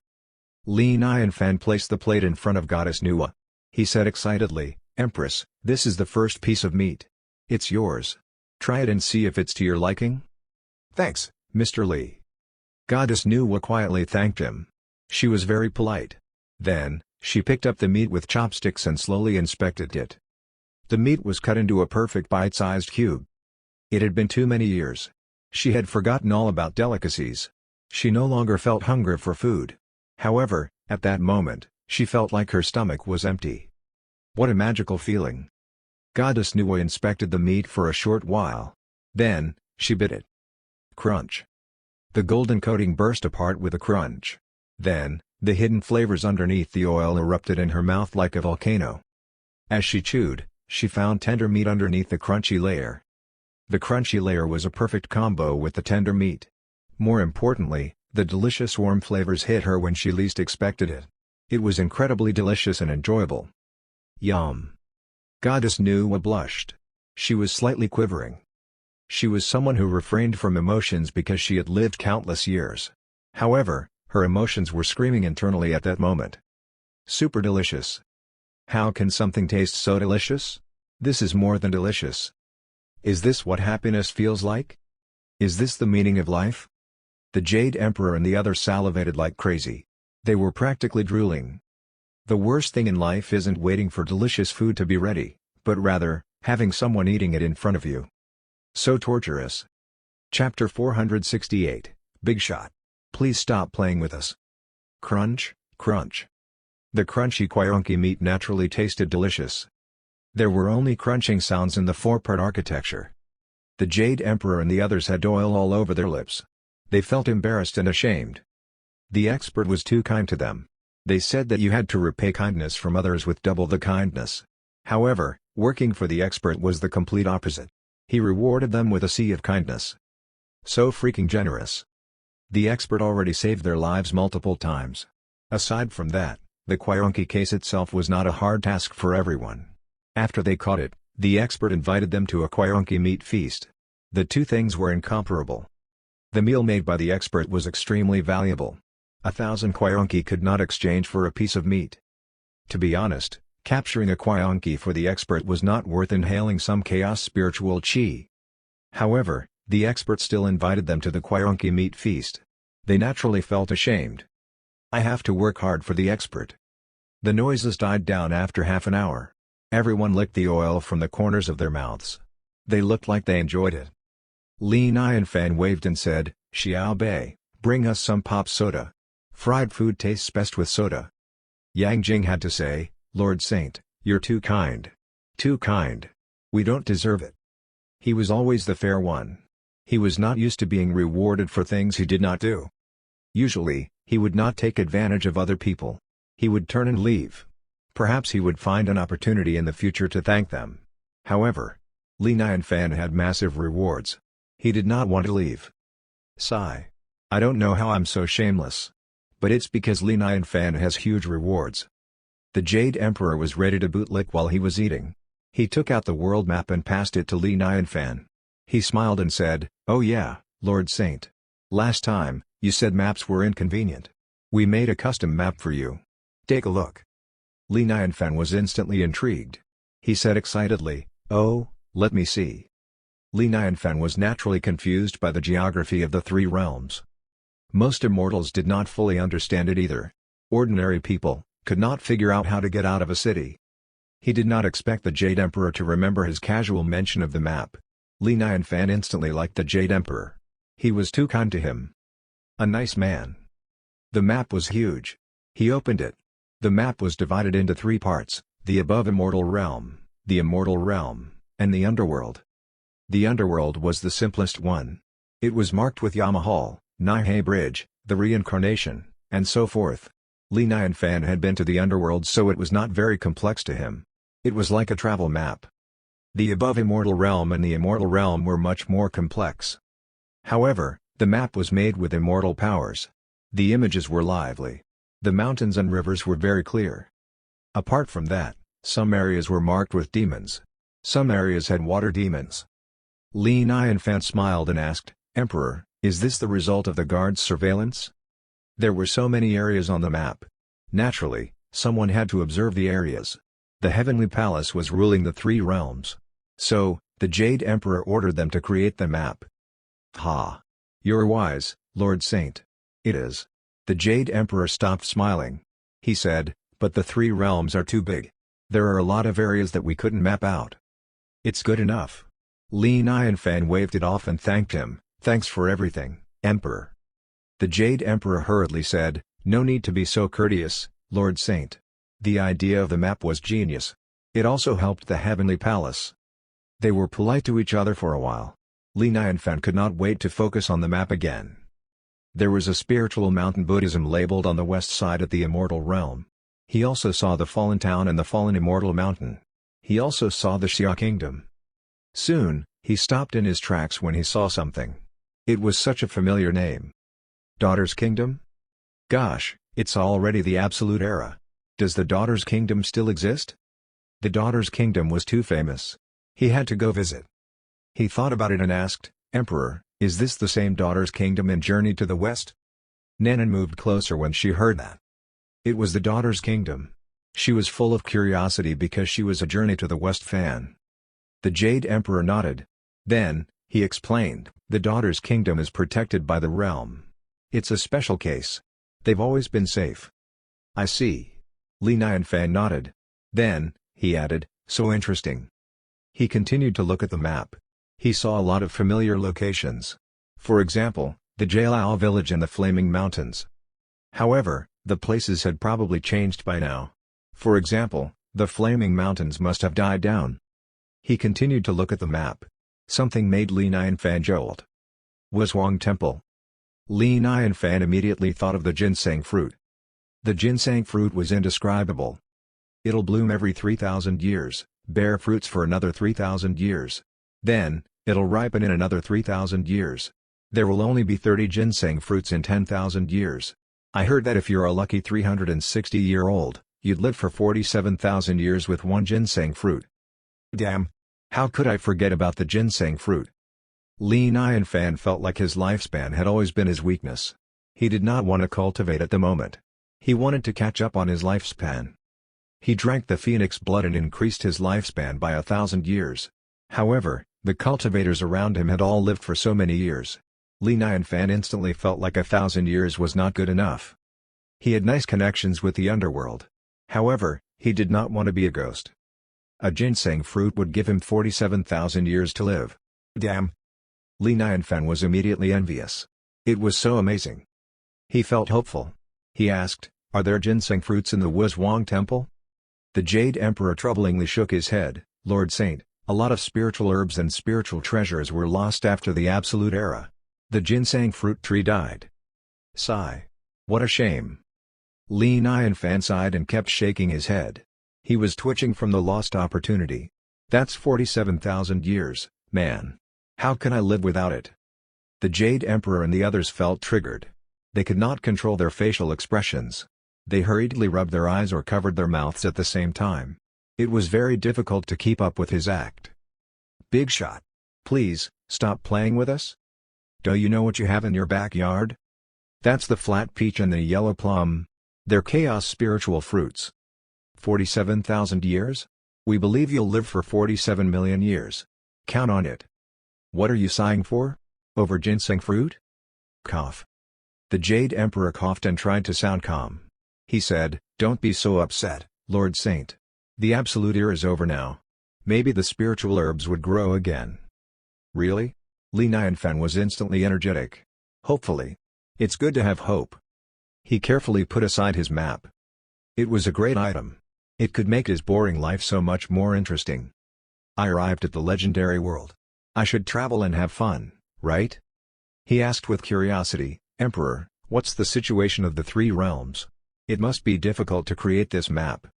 Li Nianfan placed the plate in front of Goddess Nuwa. He said excitedly, "Empress, this is the first piece of meat. It's yours. Try it and see if it's to your liking." "Thanks, Mr. Lee." Goddess Nuwa quietly thanked him. She was very polite. Then, she picked up the meat with chopsticks and slowly inspected it. The meat was cut into a perfect bite-sized cube. It had been too many years. She had forgotten all about delicacies. She no longer felt hunger for food. However, at that moment, she felt like her stomach was empty. What a magical feeling. Goddess Nuwa inspected the meat for a short while. Then, she bit it. Crunch. The golden coating burst apart with a crunch. Then, the hidden flavors underneath the oil erupted in her mouth like a volcano. As she chewed, she found tender meat underneath the crunchy layer. The crunchy layer was a perfect combo with the tender meat. More importantly, the delicious warm flavors hit her when she least expected it. It was incredibly delicious and enjoyable. Yum. Goddess Nuwa blushed. She was slightly quivering. She was someone who refrained from emotions because she had lived countless years. However, her emotions were screaming internally at that moment. Super delicious. How can something taste so delicious? This is more than delicious. Is this what happiness feels like? Is this the meaning of life? The Jade Emperor and the others salivated like crazy. They were practically drooling. The worst thing in life isn't waiting for delicious food to be ready, but rather, having someone eating it in front of you. So torturous. Chapter 468, Bigshot. Please stop playing with us. Crunch, crunch. The crunchy Kwaronki meat naturally tasted delicious. There were only crunching sounds in the four-part architecture. The Jade Emperor and the others had oil all over their lips. They felt embarrassed and ashamed. The expert was too kind to them. They said that you had to repay kindness from others with double the kindness. However, working for the expert was the complete opposite. He rewarded them with a sea of kindness. So freaking generous. The expert already saved their lives multiple times. Aside from that, the Kwaronki case itself was not a hard task for everyone. After they caught it, the expert invited them to a Kwaronki meat feast. The two things were incomparable. The meal made by the expert was extremely valuable. 1,000 Kwaronki could not exchange for a piece of meat. To be honest, capturing a Kwaronki for the expert was not worth inhaling some chaos spiritual chi. However, the expert still invited them to the Kwaronki meat feast. They naturally felt ashamed. I have to work hard for the expert. The noises died down after half an hour. Everyone licked the oil from the corners of their mouths. They looked like they enjoyed it. Li Nianfan waved and said, "Xiao Bei, bring us some pop soda. Fried food tastes best with soda." Yang Jing had to say, "Lord Saint, you're too kind. Too kind. We don't deserve it." He was always the fair one. He was not used to being rewarded for things he did not do. Usually, he would not take advantage of other people. He would turn and leave. Perhaps he would find an opportunity in the future to thank them. However, Li Nianfan had massive rewards. He did not want to leave. Sigh. I don't know how I'm so shameless. But it's because Li Nianfan has huge rewards. The Jade Emperor was ready to bootlick while he was eating. He took out the world map and passed it to Li Nianfan. He smiled and said, "Oh yeah, Lord Saint. Last time, you said maps were inconvenient. We made a custom map for you. Take a look." Li Nianfan was instantly intrigued. He said excitedly, "Oh, let me see." Li Nianfan was naturally confused by the geography of the three realms. Most immortals did not fully understand it either. Ordinary people could not figure out how to get out of a city. He did not expect the Jade Emperor to remember his casual mention of the map. Li Nianfan instantly liked the Jade Emperor. He was too kind to him. A nice man. The map was huge. He opened it. The map was divided into three parts, the above immortal realm, the immortal realm, and the underworld. The underworld was the simplest one. It was marked with Yamahal, Nihei Bridge, the reincarnation, and so forth. Li Nianfan had been to the underworld, so it was not very complex to him. It was like a travel map. The above immortal realm and the immortal realm were much more complex. However, the map was made with immortal powers. The images were lively. The mountains and rivers were very clear. Apart from that, some areas were marked with demons. Some areas had water demons. Li Nianfan smiled and asked, "Emperor, is this the result of the guard's surveillance?" There were so many areas on the map. Naturally, someone had to observe the areas. The Heavenly Palace was ruling the three realms. So, the Jade Emperor ordered them to create the map. Ha! You're wise, Lord Saint. It is. The Jade Emperor stopped smiling. He said, but the three realms are too big. There are a lot of areas that we couldn't map out. It's good enough. Li Nianfan waved it off and thanked him. Thanks for everything, Emperor. The Jade Emperor hurriedly said, no need to be so courteous, Lord Saint. The idea of the map was genius. It also helped the Heavenly Palace. They were polite to each other for a while. Li Nianfan could not wait to focus on the map again. There was a spiritual mountain Buddhism labeled on the west side at the Immortal Realm. He also saw the Fallen Town and the Fallen Immortal Mountain. He also saw the Xia Kingdom. Soon, he stopped in his tracks when he saw something. It was such a familiar name. Daughter's Kingdom? Gosh, it's already the Absolute Era. Does the Daughter's Kingdom still exist? The Daughter's Kingdom was too famous. He had to go visit. He thought about it and asked, Emperor, is this the same Daughter's Kingdom in Journey to the West? Nanan moved closer when she heard that. It was the Daughter's Kingdom. She was full of curiosity because she was a Journey to the West fan. The Jade Emperor nodded. Then, he explained, the Daughter's Kingdom is protected by the realm. It's a special case. They've always been safe. I see. Li Nianfan nodded. Then, he added, so interesting. He continued to look at the map. He saw a lot of familiar locations. For example, the Jailao village and the Flaming Mountains. However, the places had probably changed by now. For example, the Flaming Mountains must have died down. He continued to look at the map. Something made Li Nianfan jolt. Wuzhuang Temple. Li Nianfan immediately thought of the ginseng fruit. The ginseng fruit was indescribable. It'll bloom every 3,000 years, bear fruits for another 3,000 years. Then, it'll ripen in another 3,000 years. There will only be 30 ginseng fruits in 10,000 years. I heard that if you're a lucky 360-year-old, you'd live for 47,000 years with one ginseng fruit. Damn! How could I forget about the ginseng fruit? Li Nianfan felt like his lifespan had always been his weakness. He did not want to cultivate at the moment. He wanted to catch up on his lifespan. He drank the phoenix blood and increased his lifespan by 1,000 years. However, the cultivators around him had all lived for so many years. Li Nianfan instantly felt like 1,000 years was not good enough. He had nice connections with the underworld. However, he did not want to be a ghost. A ginseng fruit would give him 47,000 years to live. Damn! Li Nianfan was immediately envious. It was so amazing. He felt hopeful. He asked, are there ginseng fruits in the Wuzhuang Temple? The Jade Emperor troublingly shook his head. Lord Saint, a lot of spiritual herbs and spiritual treasures were lost after the Absolute Era. The ginseng fruit tree died. Sigh. What a shame. Li Nianfan sighed and kept shaking his head. He was twitching from the lost opportunity. That's 47,000 years, man. How can I live without it? The Jade Emperor and the others felt triggered. They could not control their facial expressions. They hurriedly rubbed their eyes or covered their mouths at the same time. It was very difficult to keep up with his act. Bigshot. Please, stop playing with us? Do you know what you have in your backyard? That's the flat peach and the yellow plum. They're chaos spiritual fruits. 47,000 years? We believe you'll live for 47 million years. Count on it. What are you sighing for? Over ginseng fruit? Cough. The Jade Emperor coughed and tried to sound calm. He said, don't be so upset, Lord Saint. The Absolute Era is over now. Maybe the spiritual herbs would grow again. Really? Li Nianfan was instantly energetic. Hopefully. It's good to have hope. He carefully put aside his map. It was a great item. It could make his boring life so much more interesting. I arrived at the legendary world. I should travel and have fun, right? He asked with curiosity, Emperor, what's the situation of the three realms? It must be difficult to create this map.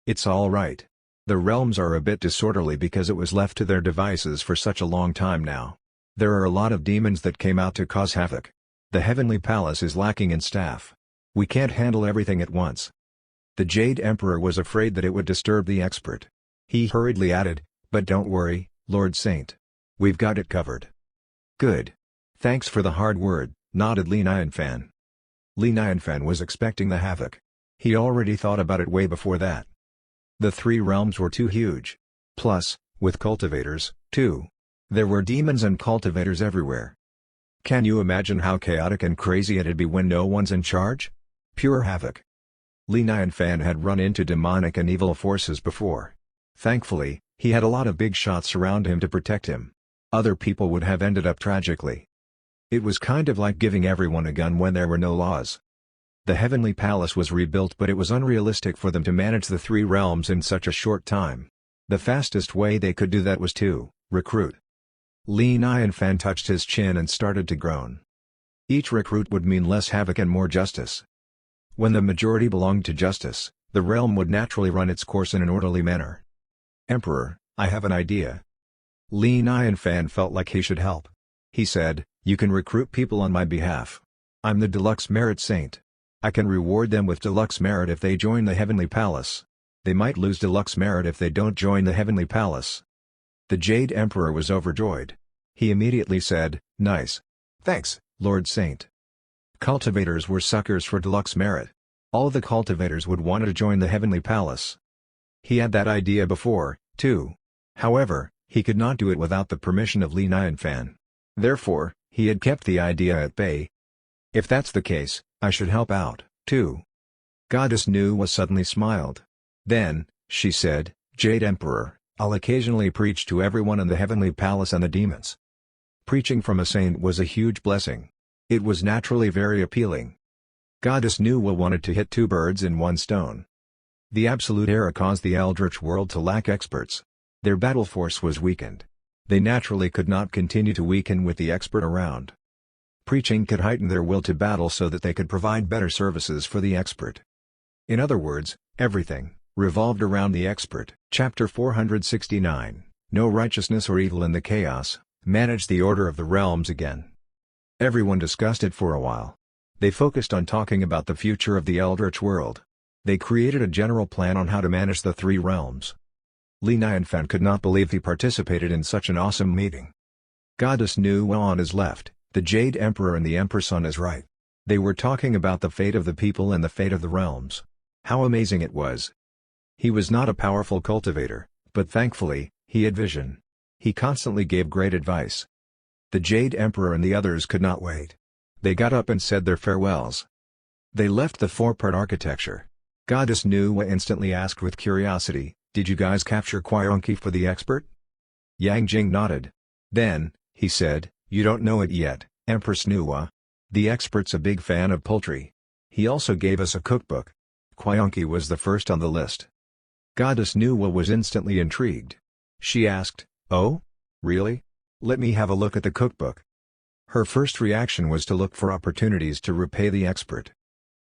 It's all right. The realms are a bit disorderly because it was left to their devices for such a long time now. There are a lot of demons that came out to cause havoc. The Heavenly Palace is lacking in staff. We can't handle everything at once. The Jade Emperor was afraid that it would disturb the expert. He hurriedly added, but don't worry, Lord Saint. We've got it covered. Good. Thanks for the hard word, nodded Li Nianfan. Li Nianfan was expecting the havoc. He already thought about it way before that. The three realms were too huge. Plus, with cultivators, too. There were demons and cultivators everywhere. Can you imagine how chaotic and crazy it'd be when no one's in charge? Pure havoc. Li Nianfan had run into demonic and evil forces before. Thankfully, he had a lot of big shots around him to protect him. Other people would have ended up tragically. It was kind of like giving everyone a gun when there were no laws. The Heavenly Palace was rebuilt, but it was unrealistic for them to manage the three realms in such a short time. The fastest way they could do that was to recruit. Li Nianfan touched his chin and started to groan. Each recruit would mean less havoc and more justice. When the majority belonged to justice, the realm would naturally run its course in an orderly manner. Emperor, I have an idea. Li Nianfan felt like he should help. He said, you can recruit people on my behalf. I'm the Deluxe Merit Saint. I can reward them with Deluxe Merit if they join the Heavenly Palace. They might lose Deluxe Merit if they don't join the Heavenly Palace. The Jade Emperor was overjoyed. He immediately said, nice. Thanks, Lord Saint. Cultivators were suckers for Deluxe Merit. All the cultivators would want to join the Heavenly Palace. He had that idea before, too. However, he could not do it without the permission of Li Nianfan. Therefore, he had kept the idea at bay. If that's the case, I should help out, too. Goddess Nuwa suddenly smiled. Then, she said, Jade Emperor, I'll occasionally preach to everyone in the Heavenly Palace and the demons. Preaching from a saint was a huge blessing. It was naturally very appealing. Goddess Nuwa wanted to hit two birds in one stone. The Absolute Era caused the Eldritch world to lack experts. Their battle force was weakened. They naturally could not continue to weaken with the expert around. Preaching could heighten their will to battle so that they could provide better services for the expert. In other words, everything revolved around the expert. Chapter 469, No Righteousness or Evil in the Chaos, Manage the Order of the Realms again. Everyone discussed it for a while. They focused on talking about the future of the Eldritch world. They created a general plan on how to manage the three realms. Li Nianfan could not believe he participated in such an awesome meeting. Goddess Nuwa on his left, the Jade Emperor and the Empress on his right. They were talking about the fate of the people and the fate of the realms. How amazing it was. He was not a powerful cultivator, but thankfully, he had vision. He constantly gave great advice. The Jade Emperor and the others could not wait. They got up and said their farewells. They left the four-part architecture. Goddess Nuwa instantly asked with curiosity, did you guys capture Kuaiyonki for the expert? Yang Jing nodded. Then, he said, you don't know it yet, Empress Nuwa. The expert's a big fan of poultry. He also gave us a cookbook. Kuaiyonki was the first on the list. Goddess Nuwa was instantly intrigued. She asked, oh? Really? Let me have a look at the cookbook. Her first reaction was to look for opportunities to repay the expert.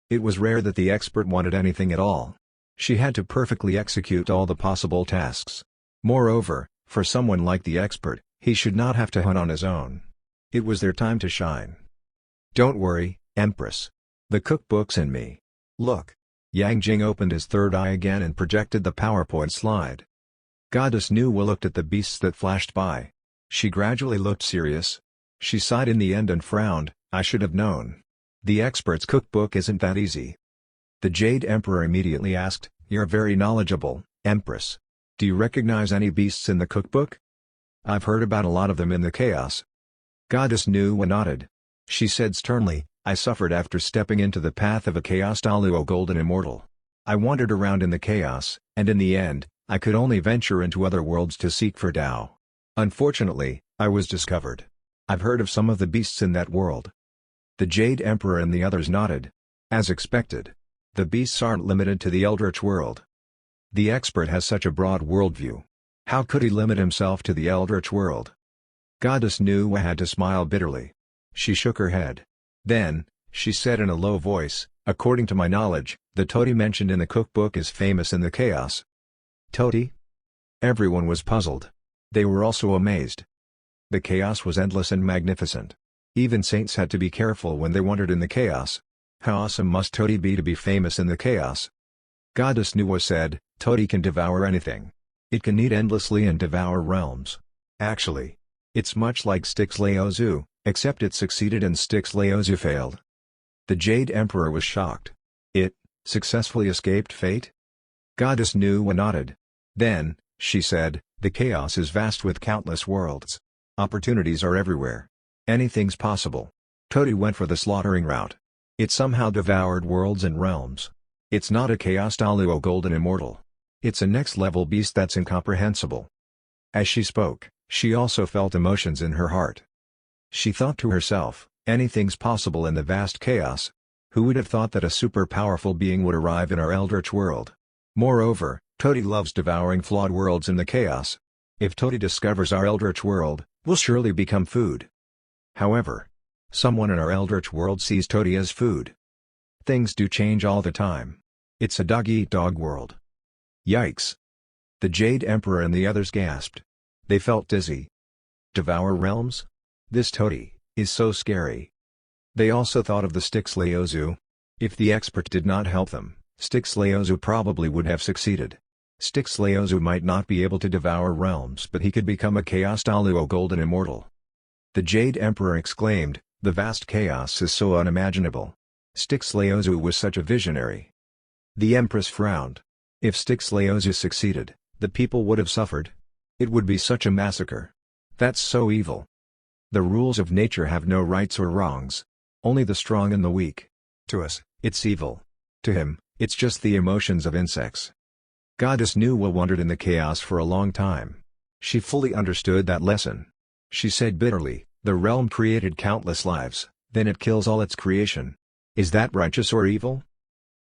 It was rare that the expert wanted anything at all. She had to perfectly execute all the possible tasks. Moreover, for someone like the expert, he should not have to hunt on his own. It was their time to shine. Don't worry, Empress. The cookbook's in me. Look. Yang Jing opened his third eye again and projected the PowerPoint slide. Goddess Nuwa looked at the beasts that flashed by. She gradually looked serious. She sighed in the end and frowned, I should have known. The expert's cookbook isn't that easy. The Jade Emperor immediately asked, you're very knowledgeable, Empress. Do you recognize any beasts in the cookbook? I've heard about a lot of them in the chaos. Goddess Nuwa nodded. She said sternly, I suffered after stepping into the path of a chaos Daluo golden immortal. I wandered around in the chaos, and in the end, I could only venture into other worlds to seek for Tao. Unfortunately, I was discovered. I've heard of some of the beasts in that world. The Jade Emperor and the others nodded. As expected. The beasts aren't limited to the Eldritch world. The expert has such a broad worldview. How could he limit himself to the Eldritch world? Goddess Nuwa had to smile bitterly. She shook her head. Then, she said in a low voice, according to my knowledge, the toady mentioned in the cookbook is famous in the chaos. Toady? Everyone was puzzled. They were also amazed. The chaos was endless and magnificent. Even saints had to be careful when they wandered in the chaos. How awesome must toady be to be famous in the chaos? Goddess Nuwa said, toady can devour anything. It can eat endlessly and devour realms. Actually, it's much like Styx Laozu, except it succeeded and Styx Laozu failed. The Jade Emperor was shocked. It successfully escaped fate? Goddess Nuwa nodded. Then, she said, the chaos is vast with countless worlds. Opportunities are everywhere. Anything's possible. Toti went for the slaughtering route. It somehow devoured worlds and realms. It's not a chaos Daluo golden immortal. It's a next-level beast that's incomprehensible. As she spoke, she also felt emotions in her heart. She thought to herself, anything's possible in the vast chaos. Who would have thought that a super-powerful being would arrive in our eldritch world? Moreover, Toti loves devouring flawed worlds in the chaos. If Toti discovers our eldritch world, we'll surely become food. However, someone in our eldritch world sees Toti as food. Things do change all the time. It's a dog-eat-dog world. Yikes! The Jade Emperor and the others gasped. They felt dizzy. Devour realms? This Toti is so scary. They also thought of the Styx Leozu. If the expert did not help them, Styx Leozu probably would have succeeded. Styx Leozu might not be able to devour realms, but he could become a Chaos Daluo Golden Immortal. The Jade Emperor exclaimed, the vast chaos is so unimaginable. Styx Leozu was such a visionary. The Empress frowned. If Styx Leozu succeeded, the people would have suffered. It would be such a massacre. That's so evil. The rules of nature have no rights or wrongs. Only the strong and the weak. To us, it's evil. To him, it's just the emotions of insects. Goddess Nuwa wandered in the chaos for a long time. She fully understood that lesson. She said bitterly, the realm created countless lives, then it kills all its creation. Is that righteous or evil?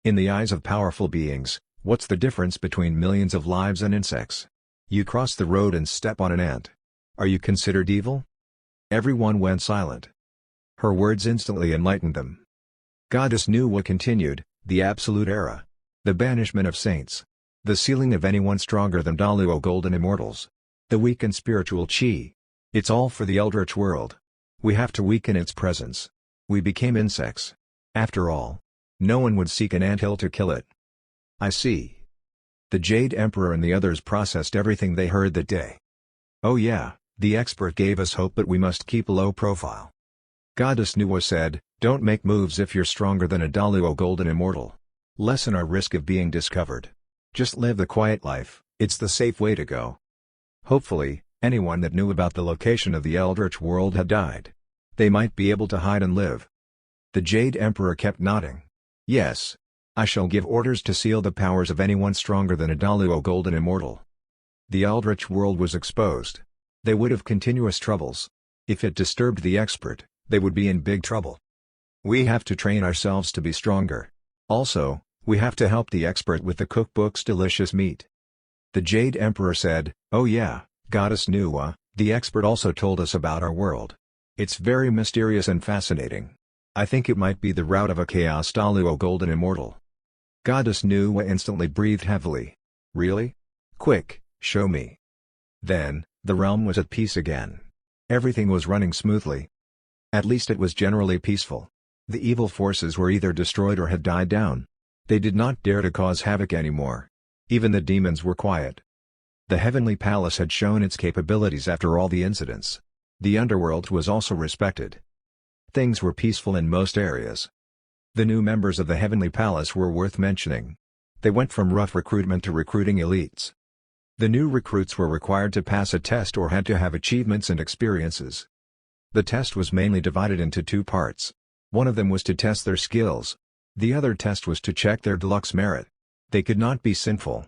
In the eyes of powerful beings, what's the difference between millions of lives and insects? You cross the road and step on an ant. Are you considered evil? Everyone went silent. Her words instantly enlightened them. Goddess Nuwa continued, the Absolute Era. The banishment of saints. The sealing of anyone stronger than Daluo Golden Immortals. The weakened spiritual chi. It's all for the eldritch world. We have to weaken its presence. We became insects. After all, no one would seek an anthill to kill it. I see. The Jade Emperor and the others processed everything they heard that day. Oh yeah, the expert gave us hope, but we must keep a low profile. Goddess Nuwa said, don't make moves if you're stronger than a Daluo Golden Immortal. Lessen our risk of being discovered. Just live the quiet life, it's the safe way to go. Hopefully, anyone that knew about the location of the eldritch world had died. They might be able to hide and live. The Jade Emperor kept nodding. Yes. I shall give orders to seal the powers of anyone stronger than a Daluo Golden Immortal. The eldritch world was exposed. They would have continuous troubles. If it disturbed the expert, they would be in big trouble. We have to train ourselves to be stronger. Also, we have to help the expert with the cookbook's delicious meat. The Jade Emperor said, oh yeah, Goddess Nuwa, the expert also told us about our world. It's very mysterious and fascinating. I think it might be the route of a Chaos Daluo Golden Immortal. Goddess Nuwa instantly breathed heavily. Really? Quick, show me. Then, the realm was at peace again. Everything was running smoothly. At least it was generally peaceful. The evil forces were either destroyed or had died down. They did not dare to cause havoc anymore. Even the demons were quiet. The Heavenly Palace had shown its capabilities after all the incidents. The underworld was also respected. Things were peaceful in most areas. The new members of the Heavenly Palace were worth mentioning. They went from rough recruitment to recruiting elites. The new recruits were required to pass a test or had to have achievements and experiences. The test was mainly divided into two parts. One of them was to test their skills. The other test was to check their deluxe merit. They could not be sinful.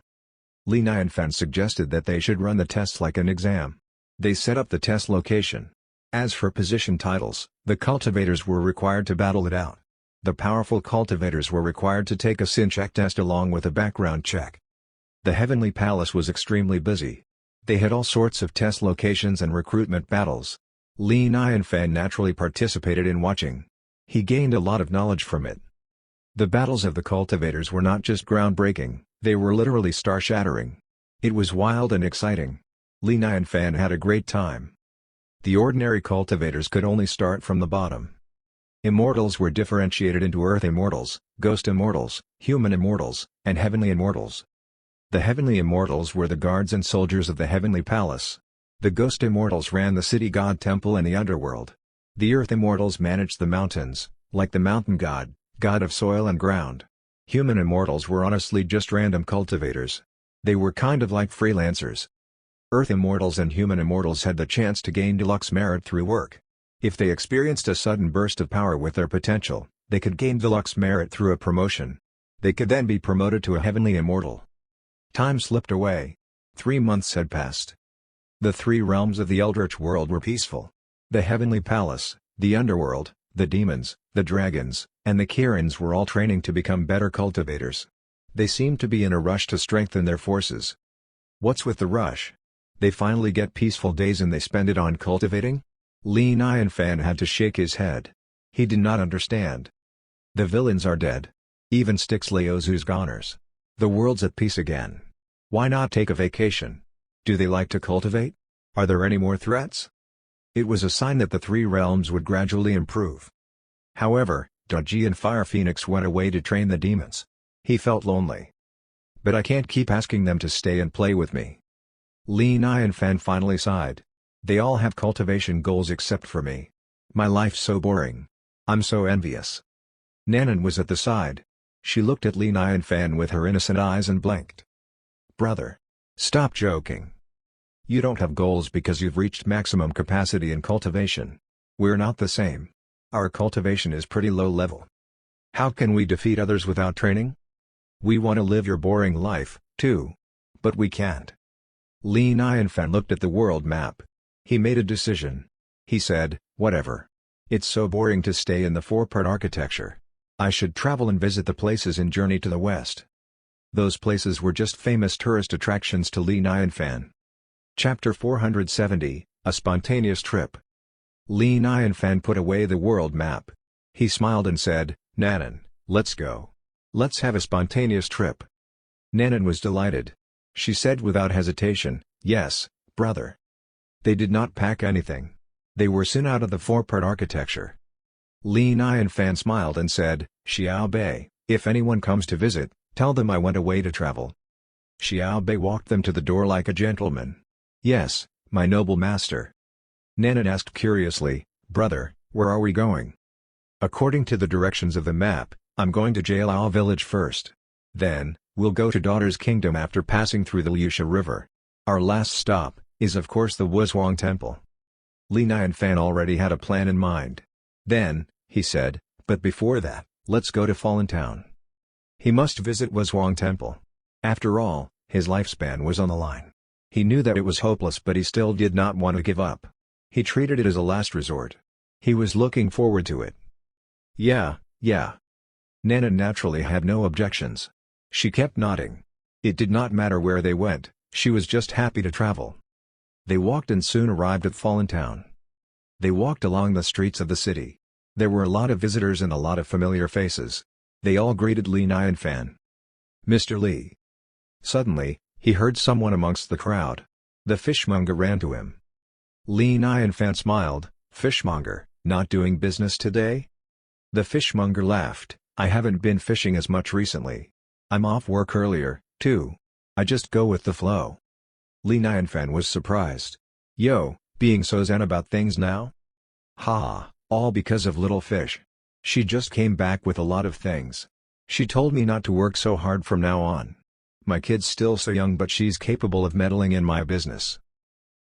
Li Nianfan suggested that they should run the tests like an exam. They set up the test location. As for position titles, the cultivators were required to battle it out. The powerful cultivators were required to take a sin check test along with a background check. The Heavenly Palace was extremely busy. They had all sorts of test locations and recruitment battles. Li Nianfan naturally participated in watching. He gained a lot of knowledge from it. The battles of the cultivators were not just groundbreaking, they were literally star-shattering. It was wild and exciting. Li Nianfan had a great time. The ordinary cultivators could only start from the bottom. Immortals were differentiated into Earth Immortals, Ghost Immortals, Human Immortals, and Heavenly Immortals. The Heavenly Immortals were the guards and soldiers of the Heavenly Palace. The Ghost Immortals ran the city god temple and the underworld. The Earth Immortals managed the mountains, like the mountain god, god of soil and ground. Human immortals were honestly just random cultivators. They were kind of like freelancers. Earth immortals and human immortals had the chance to gain deluxe merit through work. If they experienced a sudden burst of power with their potential, they could gain deluxe merit through a promotion. They could then be promoted to a heavenly immortal. Time slipped away. 3 months had passed. The 3 realms of the Eldritch world were peaceful. The heavenly palace, the underworld, the demons, the dragons, and the Kirins were all training to become better cultivators. They seemed to be in a rush to strengthen their forces. What's with the rush? They finally get peaceful days and they spend it on cultivating? Li Nianfan had to shake his head. He did not understand. The villains are dead. Even Styx Laozu's goners. The world's at peace again. Why not take a vacation? Do they like to cultivate? Are there any more threats? It was a sign that the 3 realms would gradually improve. However, Doji and Fire Phoenix went away to train the demons. He felt lonely. But I can't keep asking them to stay and play with me. Li Nianfan finally sighed. They all have cultivation goals except for me. My life's so boring. I'm so envious. Nanan was at the side. She looked at Li Nianfan with her innocent eyes and blinked. Brother. Stop joking. You don't have goals because you've reached maximum capacity in cultivation. We're not the same. Our cultivation is pretty low level. How can we defeat others without training? We want to live your boring life, too. But we can't. Li Nianfan looked at the world map. He made a decision. He said, whatever. It's so boring to stay in the 4-part architecture. I should travel and visit the places in Journey to the West. Those places were just famous tourist attractions to Li Nianfan. Chapter 470, A Spontaneous Trip. Li Nianfan put away the world map. He smiled and said, Nanan, let's go. Let's have a spontaneous trip. Nanan was delighted. She said without hesitation, yes, brother. They did not pack anything. They were soon out of the 4-part architecture. Li Nianfan smiled and said, Xiao Bei, if anyone comes to visit, tell them I went away to travel. Xiao Bei walked them to the door like a gentleman. Yes, my noble master. Nanan asked curiously, brother, where are we going? According to the directions of the map, I'm going to Jalao village first. Then, we'll go to Daughter's Kingdom after passing through the Liusha River. Our last stop is of course the Wuzhuang Temple. Li Nianfan already had a plan in mind. Then, he said, but before that, let's go to Fallen Town. He must visit Wuzhuang Temple. After all, his lifespan was on the line. He knew that it was hopeless but he still did not want to give up. He treated it as a last resort. He was looking forward to it. Yeah. Nanan naturally had no objections. She kept nodding. It did not matter where they went, she was just happy to travel. They walked and soon arrived at Fallen Town. They walked along the streets of the city. There were a lot of visitors and a lot of familiar faces. They all greeted Li Nianfan. Mr. Li. Suddenly, he heard someone amongst the crowd. The fishmonger ran to him. Li Nianfan smiled, Fishmonger, not doing business today? The fishmonger laughed, I haven't been fishing as much recently. I'm off work earlier, too. I just go with the flow. Li Nianfan was surprised. Yo, being so zen about things now? Ha, all because of little fish. She just came back with a lot of things. She told me not to work so hard from now on. My kid's still so young but she's capable of meddling in my business.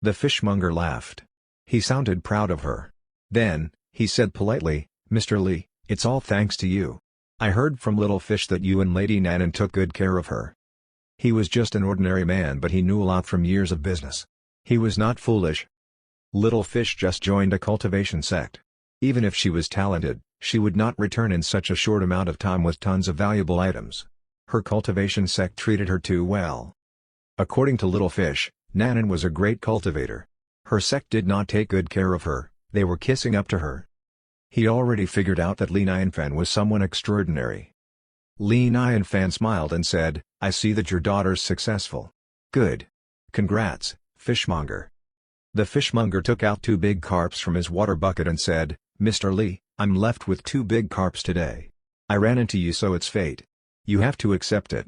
The fishmonger laughed. He sounded proud of her. Then, he said politely, Mr. Li, it's all thanks to you. I heard from Little Fish that you and Lady Nanan took good care of her. He was just an ordinary man but he knew a lot from years of business. He was not foolish. Little Fish just joined a cultivation sect. Even if she was talented, she would not return in such a short amount of time with tons of valuable items. Her cultivation sect treated her too well. According to Little Fish, Nanan was a great cultivator. Her sect did not take good care of her, they were kissing up to her. He already figured out that Li Nianfan was someone extraordinary. Li Nianfan smiled and said, I see that your daughter's successful. Good. Congrats, fishmonger. The fishmonger took out 2 big carps from his water bucket and said, Mr. Li, I'm left with 2 big carps today. I ran into you so it's fate. You have to accept it.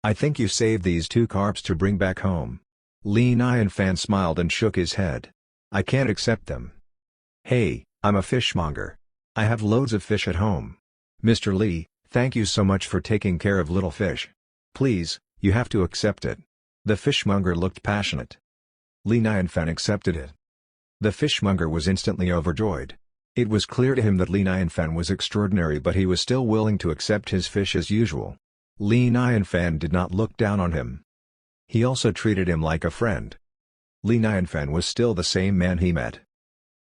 I think you saved these 2 carps to bring back home. Li Nianfan smiled and shook his head. I can't accept them. Hey, I'm a fishmonger. I have loads of fish at home. Mr. Li, Thank you so much for taking care of little fish. Please, you have to accept it. The fishmonger looked passionate. Li Nianfan accepted it. The fishmonger was instantly overjoyed. It was clear to him that Li Nianfan was extraordinary, but he was still willing to accept his fish as usual. Li Nianfan did not look down on him. He also treated him like a friend. Li Nianfan was still the same man he met.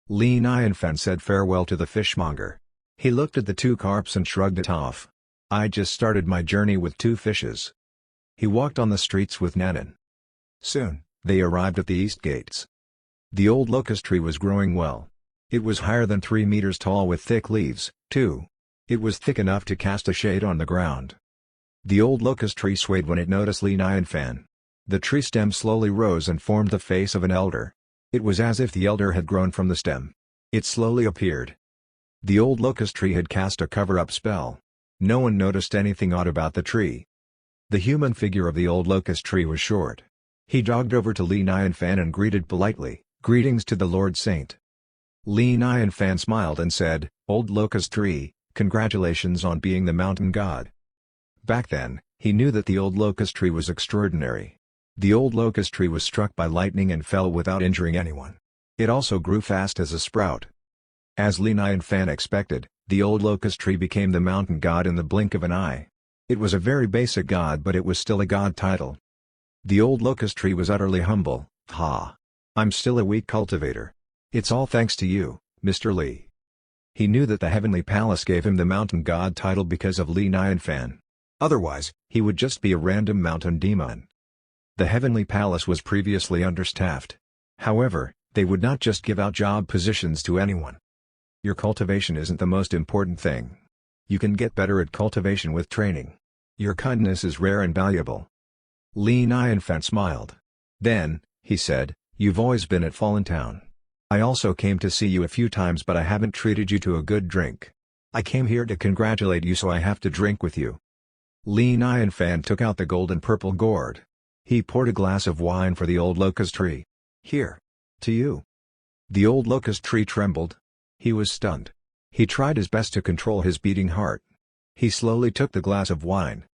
Li Nianfan said farewell to the fishmonger. He looked at the 2 carps and shrugged it off. I just started my journey with 2 fishes. He walked on the streets with Nanan. Soon, they arrived at the east gates. The old locust tree was growing well. It was higher than 3 meters tall with thick leaves, too. It was thick enough to cast a shade on the ground. The old locust tree swayed when it noticed Li Nianfan. The tree stem slowly rose and formed the face of an elder. It was as if the elder had grown from the stem. It slowly appeared. The old locust tree had cast a cover-up spell. No one noticed anything odd about the tree. The human figure of the old locust tree was short. He jogged over to Li Nianfan and greeted politely, "Greetings to the Lord Saint." Li Nianfan smiled and said, "Old locust tree, congratulations on being the mountain god." Back then, he knew that the old locust tree was extraordinary. The old locust tree was struck by lightning and fell without injuring anyone. It also grew fast as a sprout. As Li Nianfan expected, the old locust tree became the mountain god in the blink of an eye. It was a very basic god, but it was still a god title. The old locust tree was utterly humble. I'm still a weak cultivator. It's all thanks to you, Mr. Li." He knew that the heavenly palace gave him the mountain god title because of Li Nianfan. Otherwise, he would just be a random mountain demon. The heavenly palace was previously understaffed. However, they would not just give out job positions to anyone. Your cultivation isn't the most important thing. You can get better at cultivation with training. Your kindness is rare and valuable. Li Nianfan smiled. Then, he said, "You've always been at Fallen Town. I also came to see you a few times, but I haven't treated you to a good drink. I came here to congratulate you, so I have to drink with you." Li Nianfan took out the gold and purple gourd. He poured a glass of wine for the old locust tree. "Here. To you." The old locust tree trembled. He was stunned. He tried his best to control his beating heart. He slowly took the glass of wine.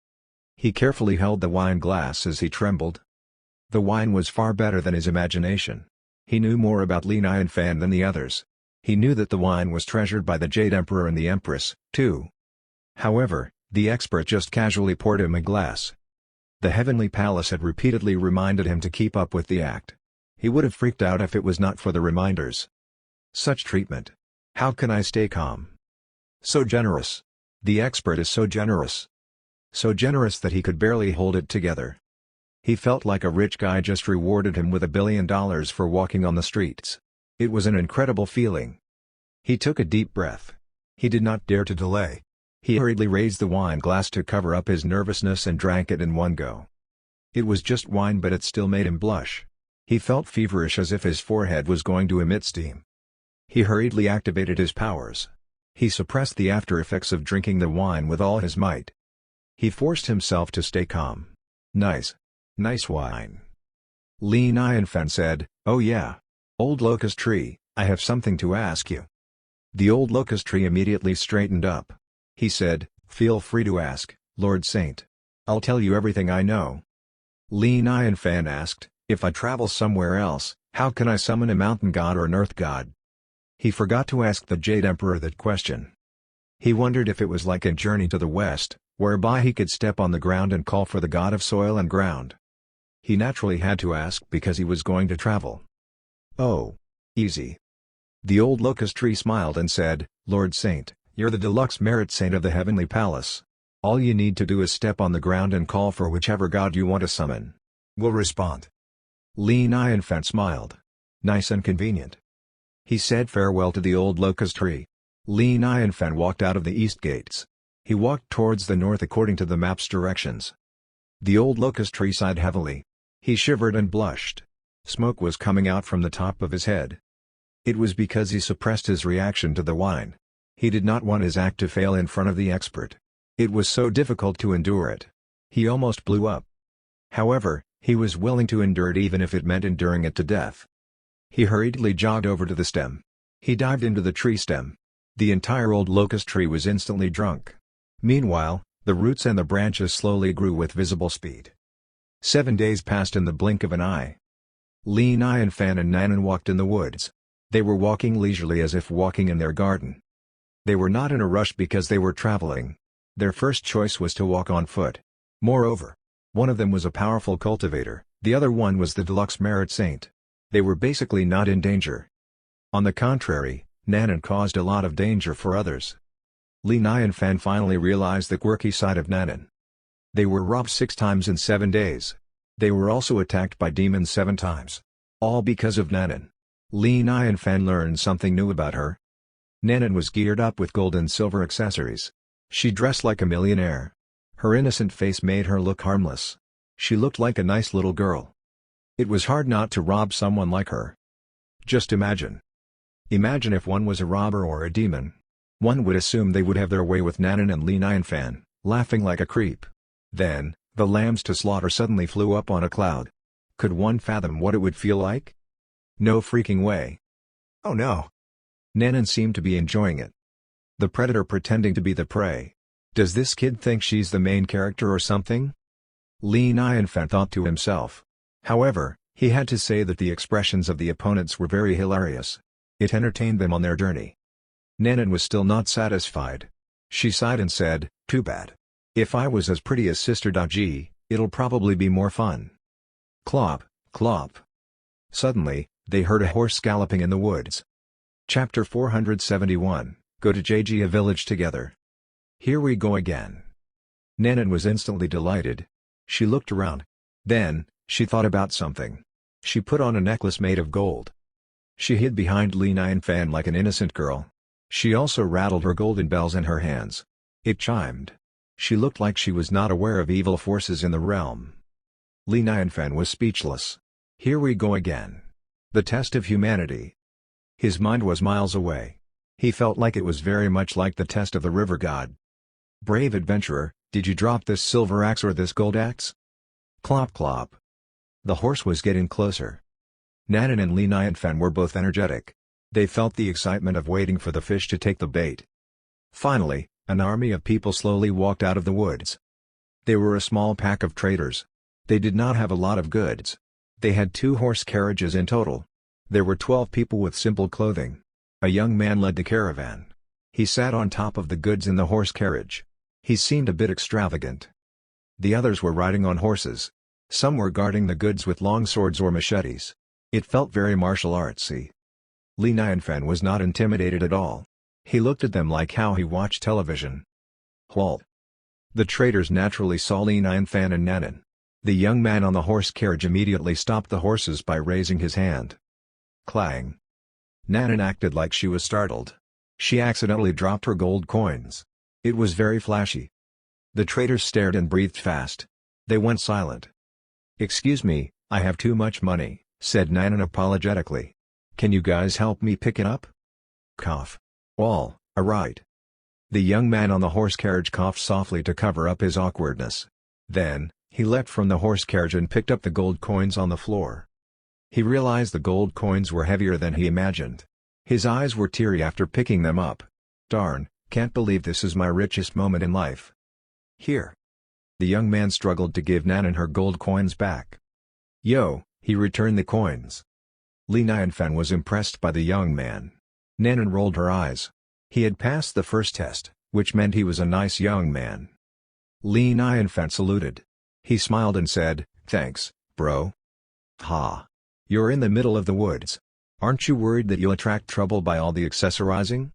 He carefully held the wine glass as he trembled. The wine was far better than his imagination. He knew more about Li Nianfan than the others. He knew that the wine was treasured by the Jade Emperor and the Empress, too. However, the expert just casually poured him a glass. The heavenly palace had repeatedly reminded him to keep up with the act. He would have freaked out if it was not for the reminders. Such treatment. How can I stay calm? So generous. The expert is so generous. So generous that he could barely hold it together. He felt like a rich guy just rewarded him with $1 billion for walking on the streets. It was an incredible feeling. He took a deep breath. He did not dare to delay. He hurriedly raised the wine glass to cover up his nervousness and drank it in one go. It was just wine, but it still made him blush. He felt feverish, as if his forehead was going to emit steam. He hurriedly activated his powers. He suppressed the after-effects of drinking the wine with all his might. He forced himself to stay calm. Nice wine. Li Nianfan said, "Oh yeah. Old locust tree, I have something to ask you." The old locust tree immediately straightened up. He said, "Feel free to ask, Lord Saint. I'll tell you everything I know." Li Nianfan asked, "If I travel somewhere else, how can I summon a mountain god or an earth god?" He forgot to ask the Jade Emperor that question. He wondered if it was like a journey to the west, whereby he could step on the ground and call for the god of soil and ground. He naturally had to ask because he was going to travel. "Oh. Easy." The old locust tree smiled and said, "Lord Saint, you're the deluxe merit saint of the heavenly palace. All you need to do is step on the ground and call for whichever god you want to summon. We'll respond." Li Nianfan smiled. Nice and convenient. He said farewell to the old locust tree. Li Nianfan walked out of the east gates. He walked towards the north according to the map's directions. The old locust tree sighed heavily. He shivered and blushed. Smoke was coming out from the top of his head. It was because he suppressed his reaction to the wine. He did not want his act to fail in front of the expert. It was so difficult to endure it. He almost blew up. However, he was willing to endure it even if it meant enduring it to death. He hurriedly jogged over to the stem. He dived into the tree stem. The entire old locust tree was instantly drunk. Meanwhile, the roots and the branches slowly grew with visible speed. 7 days passed in the blink of an eye. Li Fan and Nanan walked in the woods. They were walking leisurely as if walking in their garden. They were not in a rush because they were traveling. Their first choice was to walk on foot. Moreover, one of them was a powerful cultivator, the other one was the Deluxe merit saint. They were basically not in danger. On the contrary, Nanan caused a lot of danger for others. Li Fan finally realized the quirky side of Nanan. They were robbed 6 times in 7 days. They were also attacked by demons 7 times. All because of Nanan. Li Fan learned something new about her. Nanan was geared up with gold and silver accessories. She dressed like a millionaire. Her innocent face made her look harmless. She looked like a nice little girl. It was hard not to rob someone like her. Just imagine. Imagine if one was a robber or a demon. One would assume they would have their way with Nanan and Li Fan, laughing like a creep. Then, the lambs to slaughter suddenly flew up on a cloud. Could one fathom what it would feel like? No freaking way. Oh no. Nanan seemed to be enjoying it. The predator pretending to be the prey. Does this kid think she's the main character or something? Li Fan thought to himself. However, he had to say that the expressions of the opponents were very hilarious. It entertained them on their journey. Nanan was still not satisfied. She sighed and said, "Too bad. If I was as pretty as Sister Daji, it'll probably be more fun." Clop, clop. Suddenly, they heard a horse galloping in the woods. Chapter 471, Go to Jji village together. Here we go again. Nanan was instantly delighted. She looked around. Then, she thought about something. She put on a necklace made of gold. She hid behind Li Fan like an innocent girl. She also rattled her golden bells in her hands. It chimed. She looked like she was not aware of evil forces in the realm. Li Fan was speechless. Here we go again. The test of humanity. His mind was miles away. He felt like it was very much like the test of the river god. Brave adventurer, did you drop this silver axe or this gold axe? Clop clop. The horse was getting closer. Nanan and Li Fan were both energetic. They felt the excitement of waiting for the fish to take the bait. Finally, an army of people slowly walked out of the woods. They were a small pack of traders. They did not have a lot of goods. They had 2 horse carriages in total. There were 12 people with simple clothing. A young man led the caravan. He sat on top of the goods in the horse carriage. He seemed a bit extravagant. The others were riding on horses. Some were guarding the goods with long swords or machetes. It felt very martial artsy. Li Fan was not intimidated at all. He looked at them like how he watched television. Halt! The traders naturally saw Li Fan and Nanan. The young man on the horse carriage immediately stopped the horses by raising his hand. Clang! Nanan acted like she was startled. She accidentally dropped her gold coins. It was very flashy. The traders stared and breathed fast. They went silent. "Excuse me, I have too much money," said Nanan apologetically. "Can you guys help me pick it up?" Cough. "All right." The young man on the horse carriage coughed softly to cover up his awkwardness. Then, he leapt from the horse carriage and picked up the gold coins on the floor. He realized the gold coins were heavier than he imagined. His eyes were teary after picking them up. "Darn, can't believe this is my richest moment in life." "Here." The young man struggled to give Nanan her gold coins back. "Yo," he returned the coins. Li Fan was impressed by the young man. Nanan rolled her eyes. He had passed the first test, which meant he was a nice young man. Li Fan saluted. He smiled and said, "Thanks, bro." "Ha. You're in the middle of the woods. Aren't you worried that you'll attract trouble by all the accessorizing?"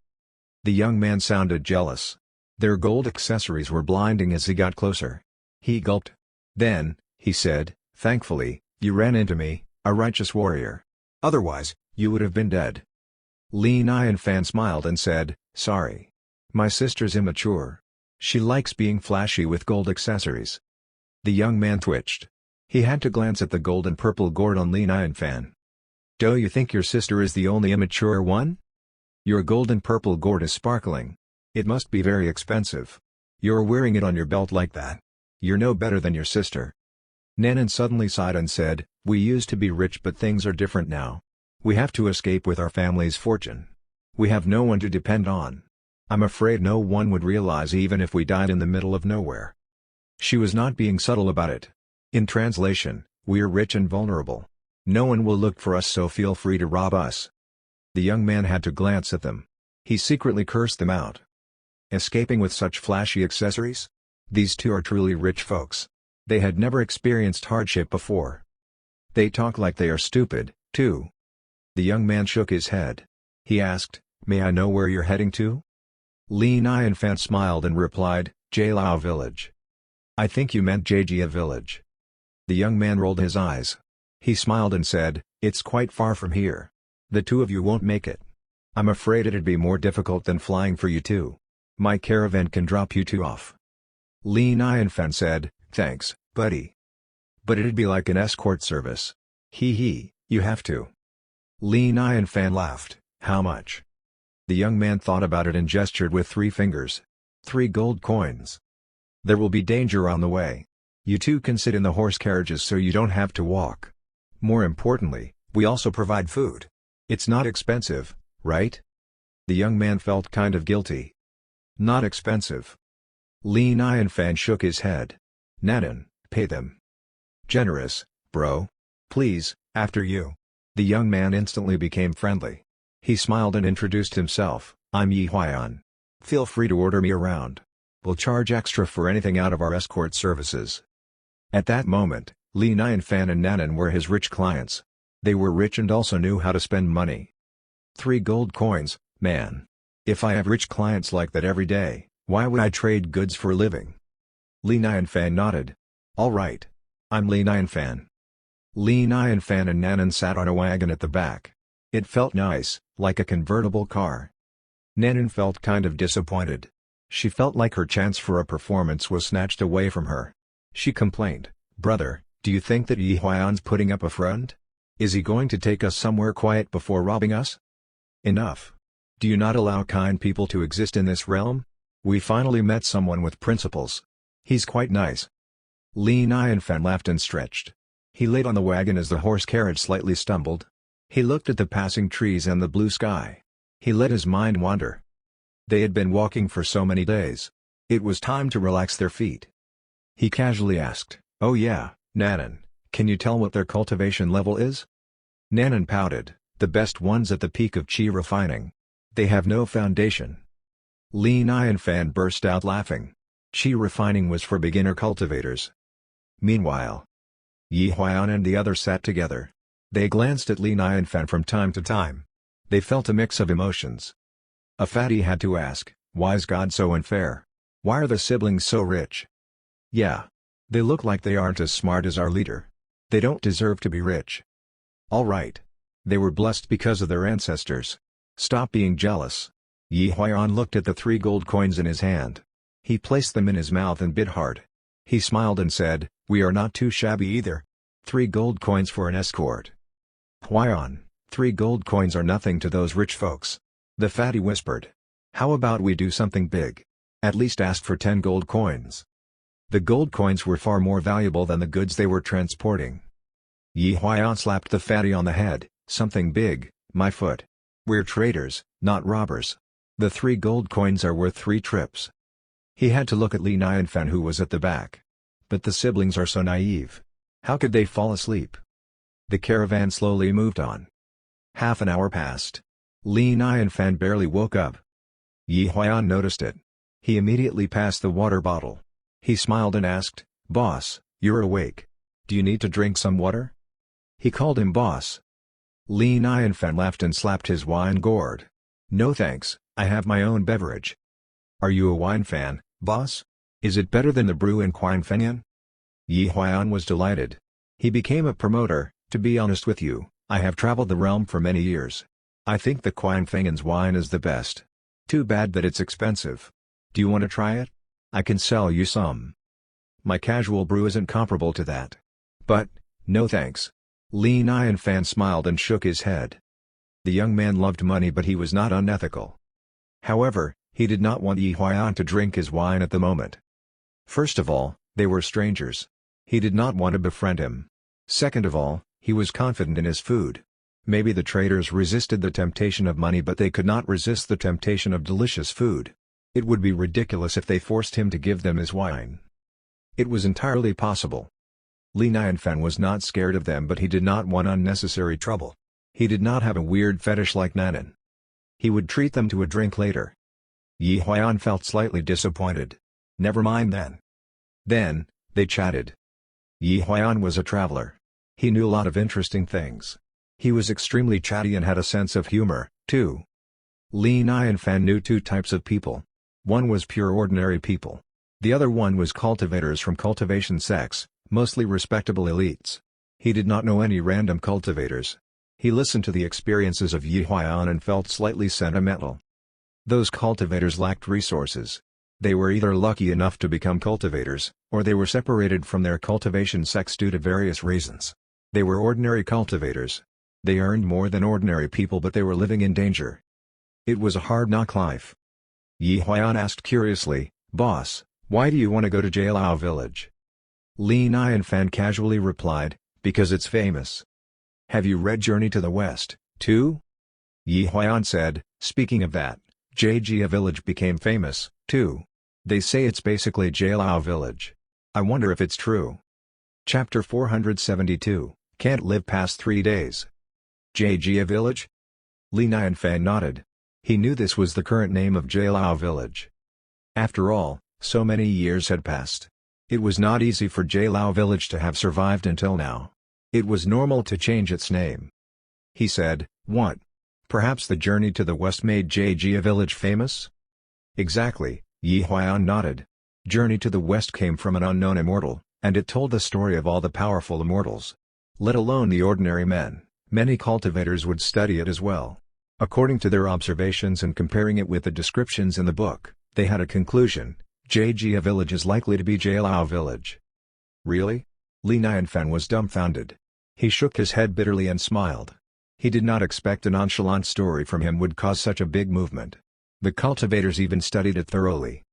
The young man sounded jealous. Their gold accessories were blinding as he got closer. He gulped. Then, he said, "Thankfully, you ran into me, a righteous warrior. Otherwise, you would have been dead." Li Fan smiled and said, "Sorry. My sister's immature. She likes being flashy with gold accessories." The young man twitched. He had to glance at the gold and purple gourd on Li Fan. "Do you think your sister is the only immature one? Your gold and purple gourd is sparkling. It must be very expensive. You're wearing it on your belt like that. You're no better than your sister." Nanan suddenly sighed and said, "We used to be rich but things are different now. We have to escape with our family's fortune. We have no one to depend on. I'm afraid no one would realize even if we died in the middle of nowhere. She was not being subtle about it. In translation, we're rich and vulnerable. No one will look for us, so feel free to rob us. The young man had to glance at them. He secretly cursed them out. Escaping with such flashy accessories? These two are truly rich folks. They had never experienced hardship before. They talk like they are stupid, too. The young man shook his head. He asked, "May I know where you're heading to?" Li Nianfan smiled and replied, Jailao village. I think you meant Jejia village. The young man rolled his eyes. He smiled and said, "It's quite far from here. The two of you won't make it. I'm afraid it'd be more difficult than flying for you two. My caravan can drop you two off." Li Nianfan said, "Thanks, buddy. But it'd be like an escort service. Hee hee, you have to." Li Nianfan laughed. "How much?" The young man thought about it and gestured with 3 fingers. 3 gold coins. "There will be danger on the way. You two can sit in the horse carriages so you don't have to walk. More importantly, we also provide food. It's not expensive, right?" The young man felt kind of guilty. "Not expensive." Li Nianfan shook his head. "Nanan, pay them." "Generous, bro. Please, after you." The young man instantly became friendly. He smiled and introduced himself, "I'm Yi Huayan. Feel free to order me around. We'll charge extra for anything out of our escort services." At that moment, Li Nianfan and Nanan were his rich clients. They were rich and also knew how to spend money. 3 gold coins, man. If I have rich clients like that every day, why would I trade goods for a living? Li Nianfan nodded. "All right. I'm Li Nianfan." Li Nianfan and Nanan sat on a wagon at the back. It felt nice, like a convertible car. Nanan felt kind of disappointed. She felt like her chance for a performance was snatched away from her. She complained, "Brother, do you think that Yi Huayan's putting up a front? Is he going to take us somewhere quiet before robbing us? Enough. Do you not allow kind people to exist in this realm? We finally met someone with principles. He's quite nice." Li Nianfan laughed and stretched. He laid on the wagon as the horse carriage slightly stumbled. He looked at the passing trees and the blue sky. He let his mind wander. They had been walking for so many days. It was time to relax their feet. He casually asked, "Oh yeah, Nanan, can you tell what their cultivation level is?" Nanan pouted, "The best ones at the peak of chi refining. They have no foundation." Li Nianfan burst out laughing. Chi refining was for beginner cultivators. Meanwhile, Yi Huayan and the others sat together. They glanced at Li Nianfan from time to time. They felt a mix of emotions. A fatty had to ask, "Why's God so unfair? Why are the siblings so rich? Yeah. They look like they aren't as smart as our leader. They don't deserve to be rich." All right. They were blessed because of their ancestors. Stop being jealous. Yi Huayan looked at the 3 gold coins in his hand. He placed them in his mouth and bit hard. He smiled and said, "We are not too shabby either. 3 gold coins for an escort." "Huayan, 3 gold coins are nothing to those rich folks." The fatty whispered. "How about we do something big? At least ask for 10 gold coins." The gold coins were far more valuable than the goods they were transporting. Yi Huayan slapped the fatty on the head. "Something big, my foot. We're traders, not robbers. The 3 gold coins are worth 3 trips." He had to look at Li Nianfan, who was at the back. But the siblings are so naive. How could they fall asleep? The caravan slowly moved on. Half an hour passed. Li Nianfan barely woke up. Yi Huayan noticed it. He immediately passed the water bottle. He smiled and asked, "Boss, you're awake. Do you need to drink some water?" He called him boss. Li Nianfan laughed and slapped his wine gourd. "No thanks, I have my own beverage." "Are you a wine fan, boss? Is it better than the brew in Quinfenyan?" Yi Huayan was delighted. He became a promoter. "To be honest with you, I have traveled the realm for many years. I think the Quinfenyan's wine is the best. Too bad that it's expensive. Do you want to try it? I can sell you some. My casual brew isn't comparable to that. But, no thanks." Li Nianfan smiled and shook his head. The young man loved money, but he was not unethical. However, he did not want Yi Huayan to drink his wine at the moment. First of all, they were strangers. He did not want to befriend him. Second of all, he was confident in his food. Maybe the traders resisted the temptation of money, but they could not resist the temptation of delicious food. It would be ridiculous if they forced him to give them his wine. It was entirely possible. Li Nianfan was not scared of them, but he did not want unnecessary trouble. He did not have a weird fetish like Nanan. He would treat them to a drink later. Yi Huan felt slightly disappointed. Never mind then. Then, they chatted. Yi Huan was a traveler. He knew a lot of interesting things. He was extremely chatty and had a sense of humor, too. Li Nianfan knew two types of people. One was pure ordinary people. The other one was cultivators from cultivation sects, mostly respectable elites. He did not know any random cultivators. He listened to the experiences of Yi Huan and felt slightly sentimental. Those cultivators lacked resources. They were either lucky enough to become cultivators, or they were separated from their cultivation sects due to various reasons. They were ordinary cultivators. They earned more than ordinary people, but they were living in danger. It was a hard-knock life. Yi Huan asked curiously, "Boss, why do you want to go to Jialao village?" Li Nianfan casually replied, "Because it's famous." "Have you read Journey to the West, too?" Yi Huan said, "Speaking of that, Jia village became famous, too. They say it's basically Jialao village. I wonder if it's true." Chapter 472, Can't Live Past 3 Days. Jia village? Li Nianfan nodded. He knew this was the current name of Jialao village. After all, so many years had passed. It was not easy for Jialao village to have survived until now. It was normal to change its name. He said, "What? Perhaps the journey to the west made Jia village famous?" "Exactly," Yi Huan nodded. Journey to the West came from an unknown immortal, and it told the story of all the powerful immortals. Let alone the ordinary men, many cultivators would study it as well. According to their observations and comparing it with the descriptions in the book, they had a conclusion: Jia village is likely to be Jialao village. Really? Li Nianfan was dumbfounded. He shook his head bitterly and smiled. He did not expect a nonchalant story from him would cause such a big movement. The cultivators even studied it thoroughly.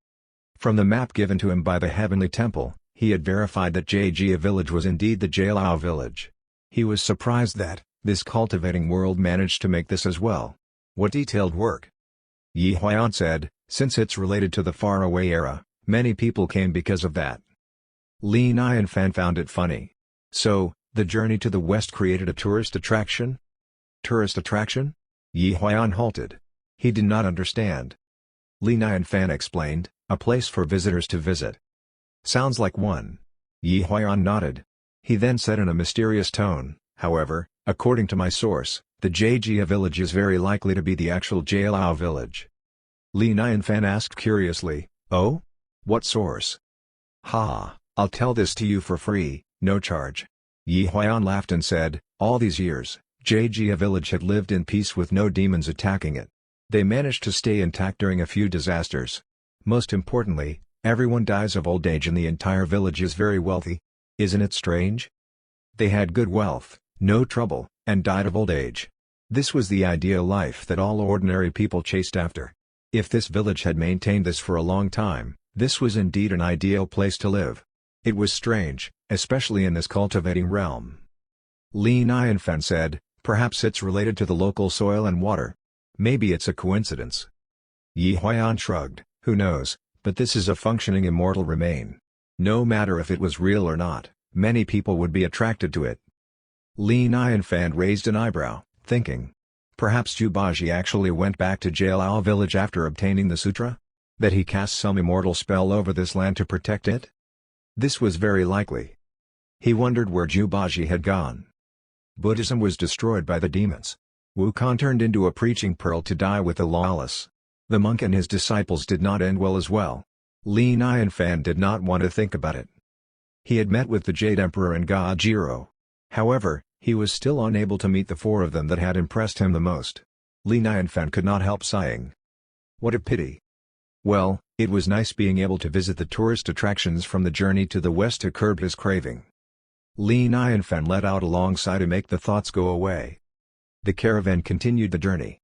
From the map given to him by the Heavenly Temple, he had verified that Jia village was indeed the Jialao village. He was surprised that this cultivating world managed to make this as well. What detailed work! Yi Huan said, "Since it's related to the faraway era, many people came because of that." Li Nianfan found it funny. So, the journey to the west created a tourist attraction? Tourist attraction? Yi Huan halted. He did not understand. Li Nianfan explained, "A place for visitors to visit." "Sounds like one." Yi Huan nodded. He then said in a mysterious tone, "However, according to my source, the Jia village is very likely to be the actual Jialao village." Li Nianfan asked curiously, "Oh? What source?" "Ha, I'll tell this to you for free, no charge." Yi Huan laughed and said, "All these years, Jia village had lived in peace with no demons attacking it. They managed to stay intact during a few disasters. Most importantly, everyone dies of old age and the entire village is very wealthy. Isn't it strange? They had good wealth, no trouble, and died of old age. This was the ideal life that all ordinary people chased after. If this village had maintained this for a long time, this was indeed an ideal place to live. It was strange, especially in this cultivating realm." Li Nianfan said, "Perhaps it's related to the local soil and water. Maybe it's a coincidence." Yi Huan shrugged, "Who knows, but this is a functioning immortal remain. No matter if it was real or not, many people would be attracted to it." Li Nianfan raised an eyebrow, thinking. Perhaps Jubaji actually went back to Jialao village after obtaining the sutra? That he cast some immortal spell over this land to protect it? This was very likely. He wondered where Jubaji had gone. Buddhism was destroyed by the demons. Wukong turned into a preaching pearl to die with the lawless. The monk and his disciples did not end well as well. Li Nianfan did not want to think about it. He had met with the Jade Emperor and Gajiro. However, he was still unable to meet the four of them that had impressed him the most. Li Nianfan could not help sighing. What a pity. Well, it was nice being able to visit the tourist attractions from the journey to the west to curb his craving. Li Nianfan let out a long sigh to make the thoughts go away. The caravan continued the journey.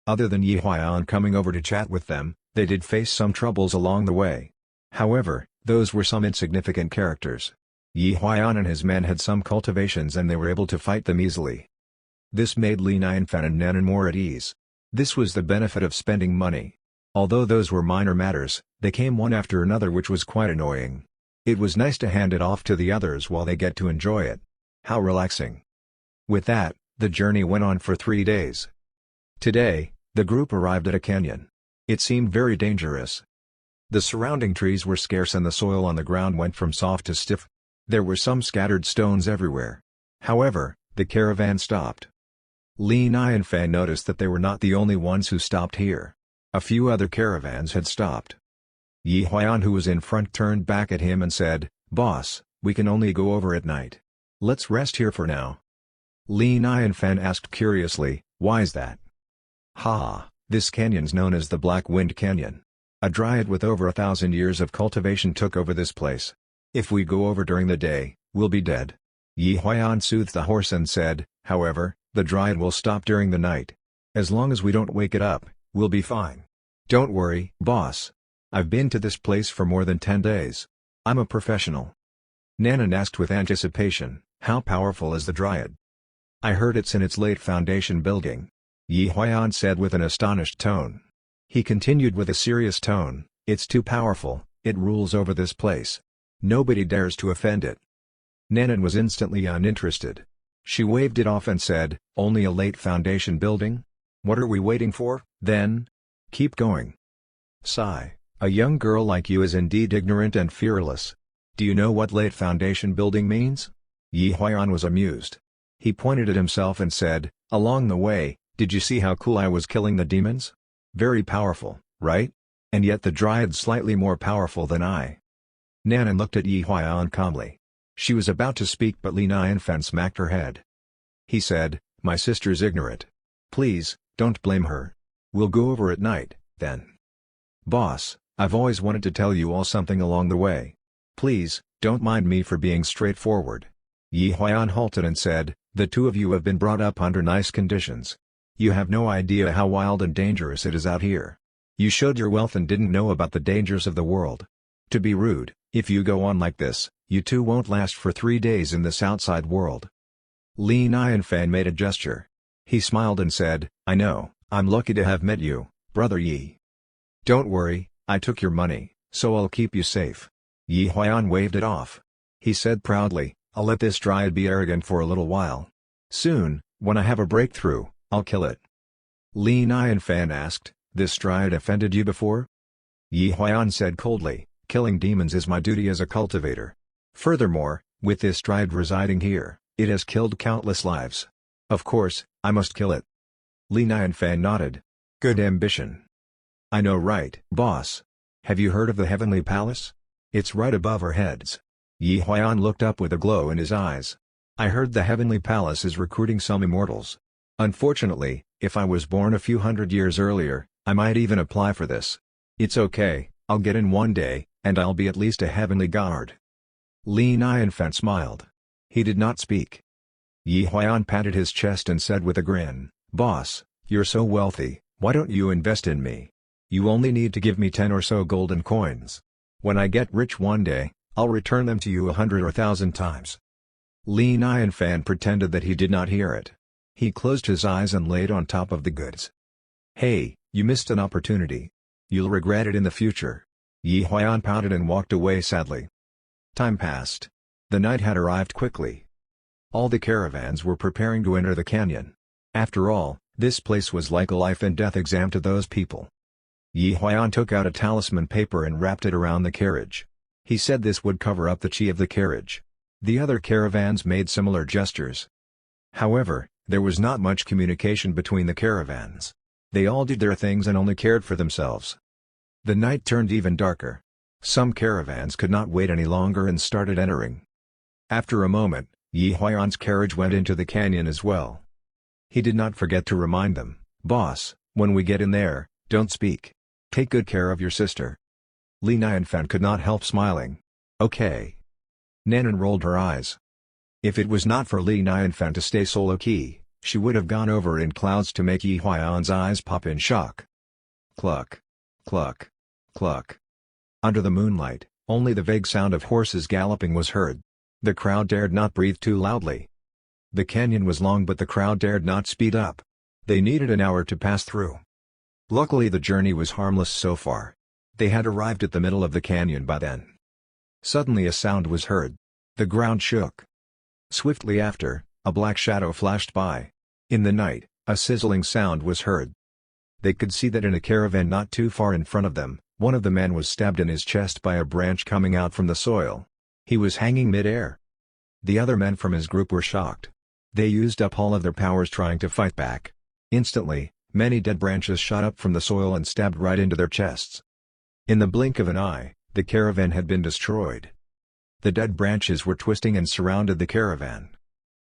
Other than Yi Huan coming over to chat with them, they did face some troubles along the way. However, those were some insignificant characters. Yi Huan and his men had some cultivations and they were able to fight them easily. This made Li Nianfan and Nanan more at ease. This was the benefit of spending money. Although those were minor matters, they came one after another, which was quite annoying. It was nice to hand it off to the others while they get to enjoy it. How relaxing. With that, the journey went on for 3 days. Today, the group arrived at a canyon. It seemed very dangerous. The surrounding trees were scarce and the soil on the ground went from soft to stiff. There were some scattered stones everywhere. However, the caravan stopped. Li Nianfan noticed that they were not the only ones who stopped here. A few other caravans had stopped. Yi Huan, who was in front, turned back at him and said, "Boss, we can only go over at night. Let's rest here for now." Li Nianfan asked curiously, "Why's that?" "Ha, this canyon's known as the Black Wind Canyon. A dryad with over 1,000 years of cultivation took over this place. If we go over during the day, we'll be dead." Yi Huan soothed the horse and said, "However, the dryad will stop during the night. As long as we don't wake it up, we'll be fine. Don't worry, boss. I've been to this place for more than 10 days. I'm a professional." Nanan asked with anticipation, "How powerful is the dryad?" "I heard it's in its late foundation building," Yi Huan said with an astonished tone. He continued with a serious tone, "It's too powerful, it rules over this place. Nobody dares to offend it." Nanan was instantly uninterested. She waved it off and said, "Only a late foundation building? What are we waiting for, then? Keep going." Sigh. "A young girl like you is indeed ignorant and fearless. Do you know what late foundation building means?" Yi Huan was amused. He pointed at himself and said, "Along the way, did you see how cool I was killing the demons? Very powerful, right? And yet the dryad's slightly more powerful than I." Nanan looked at Yi Huan calmly. She was about to speak, but Li Nianfan smacked her head. He said, "My sister's ignorant. Please, don't blame her. We'll go over at night, then." "Boss, I've always wanted to tell you all something along the way. Please, don't mind me for being straightforward." Yi Huan halted and said, "The two of you have been brought up under nice conditions. You have no idea how wild and dangerous it is out here. You showed your wealth and didn't know about the dangers of the world. To be rude, if you go on like this, you two won't last for 3 days in this outside world." Li Nianfan made a gesture. He smiled and said, "I know, I'm lucky to have met you, Brother Yi. Don't worry, I took your money, so I'll keep you safe." Yi Huan waved it off. He said proudly, "I'll let this dryad be arrogant for a little while. Soon, when I have a breakthrough, I'll kill it." Li Nianfan asked, "This dryad offended you before?" Yi Huan said coldly, "Killing demons is my duty as a cultivator. Furthermore, with this dryad residing here, it has killed countless lives. Of course, I must kill it." Li Nianfan nodded. "Good ambition. I know, right, boss. Have you heard of the Heavenly Palace? It's right above our heads." Yi Huan looked up with a glow in his eyes. "I heard the Heavenly Palace is recruiting some immortals. Unfortunately, if I was born a few hundred years earlier, I might even apply for this. It's okay, I'll get in one day, and I'll be at least a heavenly guard." Li Nianfan smiled. He did not speak. Yi Huan patted his chest and said with a grin, "Boss, you're so wealthy, why don't you invest in me? You only need to give me 10 or so golden coins. When I get rich one day, I'll return them to you 100 or 1,000 times." Li Nianfan pretended that he did not hear it. He closed his eyes and laid on top of the goods. "Hey, you missed an opportunity. You'll regret it in the future." Yi Huan pouted and walked away sadly. Time passed. The night had arrived quickly. All the caravans were preparing to enter the canyon. After all, this place was like a life and death exam to those people. Yi Huan took out a talisman paper and wrapped it around the carriage. He said this would cover up the chi of the carriage. The other caravans made similar gestures. However, there was not much communication between the caravans. They all did their things and only cared for themselves. The night turned even darker. Some caravans could not wait any longer and started entering. After a moment, Yi Huan's carriage went into the canyon as well. He did not forget to remind them, "Boss, when we get in there, don't speak. Take good care of your sister." Li Nianfan could not help smiling. "Okay." Nanan rolled her eyes. If it was not for Li Nianfan to stay so low-key, she would have gone over in clouds to make Yi Huan's eyes pop in shock. Cluck. Cluck. Cluck. Under the moonlight, only the vague sound of horses galloping was heard. The crowd dared not breathe too loudly. The canyon was long but the crowd dared not speed up. They needed an hour to pass through. Luckily the journey was harmless so far. They had arrived at the middle of the canyon by then. Suddenly a sound was heard. The ground shook. Swiftly after, a black shadow flashed by. In the night, a sizzling sound was heard. They could see that in a caravan not too far in front of them, one of the men was stabbed in his chest by a branch coming out from the soil. He was hanging mid-air. The other men from his group were shocked. They used up all of their powers trying to fight back. Instantly, many dead branches shot up from the soil and stabbed right into their chests. In the blink of an eye, the caravan had been destroyed. The dead branches were twisting and surrounded the caravan.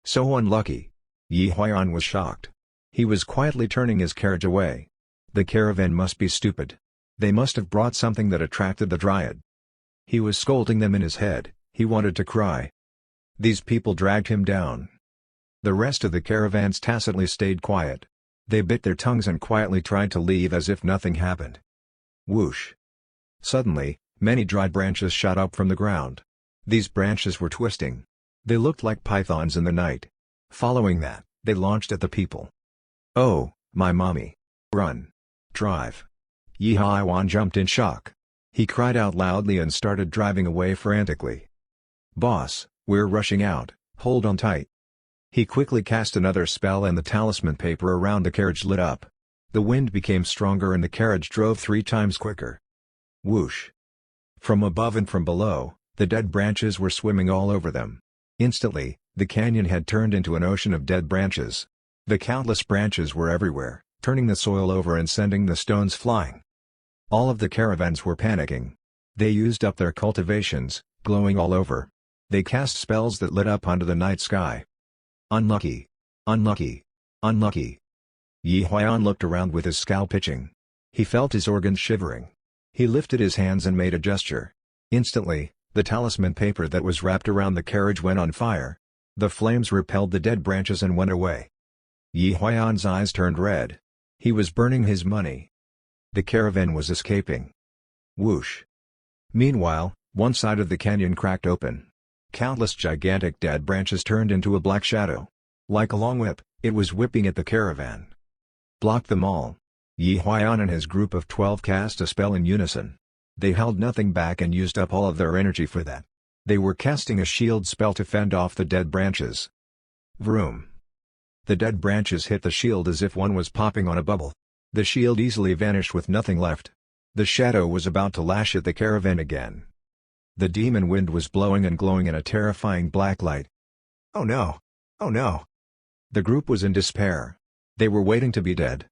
So unlucky. Yi Huayan was shocked. He was quietly turning his carriage away. The caravan must be stupid. They must have brought something that attracted the dryad. He was scolding them in his head. He wanted to cry. These people dragged him down. The rest of the caravans tacitly stayed quiet. They bit their tongues and quietly tried to leave as if nothing happened. Whoosh! Suddenly, many dried branches shot up from the ground. These branches were twisting. They looked like pythons in the night. Following that, they launched at the people. Oh, my mommy! Run! Drive! Yi Huayan jumped in shock. He cried out loudly and started driving away frantically. Boss, we're rushing out, hold on tight. He quickly cast another spell and the talisman paper around the carriage lit up. The wind became stronger and the carriage drove 3 times quicker. Whoosh! From above and from below, the dead branches were swimming all over them. Instantly, the canyon had turned into an ocean of dead branches. The countless branches were everywhere, turning the soil over and sending the stones flying. All of the caravans were panicking. They used up their cultivations, glowing all over. They cast spells that lit up onto the night sky. Unlucky! Unlucky! Unlucky! Yi Huayan looked around with his scalp itching. He felt his organs shivering. He lifted his hands and made a gesture. Instantly, the talisman paper that was wrapped around the carriage went on fire. The flames repelled the dead branches and went away. Yi Huayan's eyes turned red. He was burning his money. The caravan was escaping. Whoosh! Meanwhile, one side of the canyon cracked open. Countless gigantic dead branches turned into a black shadow. Like a long whip, it was whipping at the caravan. Block them all! Yi Huayan and his group of 12 cast a spell in unison. They held nothing back and used up all of their energy for that. They were casting a shield spell to fend off the dead branches. Vroom! The dead branches hit the shield as if one was popping on a bubble. The shield easily vanished with nothing left. The shadow was about to lash at the caravan again. The demon wind was blowing and glowing in a terrifying black light. Oh no! Oh no! The group was in despair. They were waiting to be dead.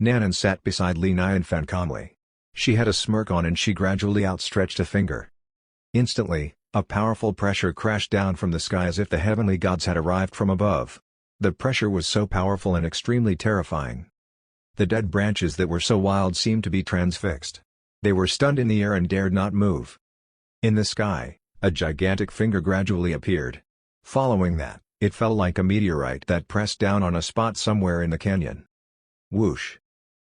Nanan sat beside Li Nianfan calmly. She had a smirk on and she gradually outstretched a finger. Instantly, a powerful pressure crashed down from the sky as if the heavenly gods had arrived from above. The pressure was so powerful and extremely terrifying. The dead branches that were so wild seemed to be transfixed. They were stunned in the air and dared not move. In the sky, a gigantic finger gradually appeared. Following that, it fell like a meteorite that pressed down on a spot somewhere in the canyon. Whoosh!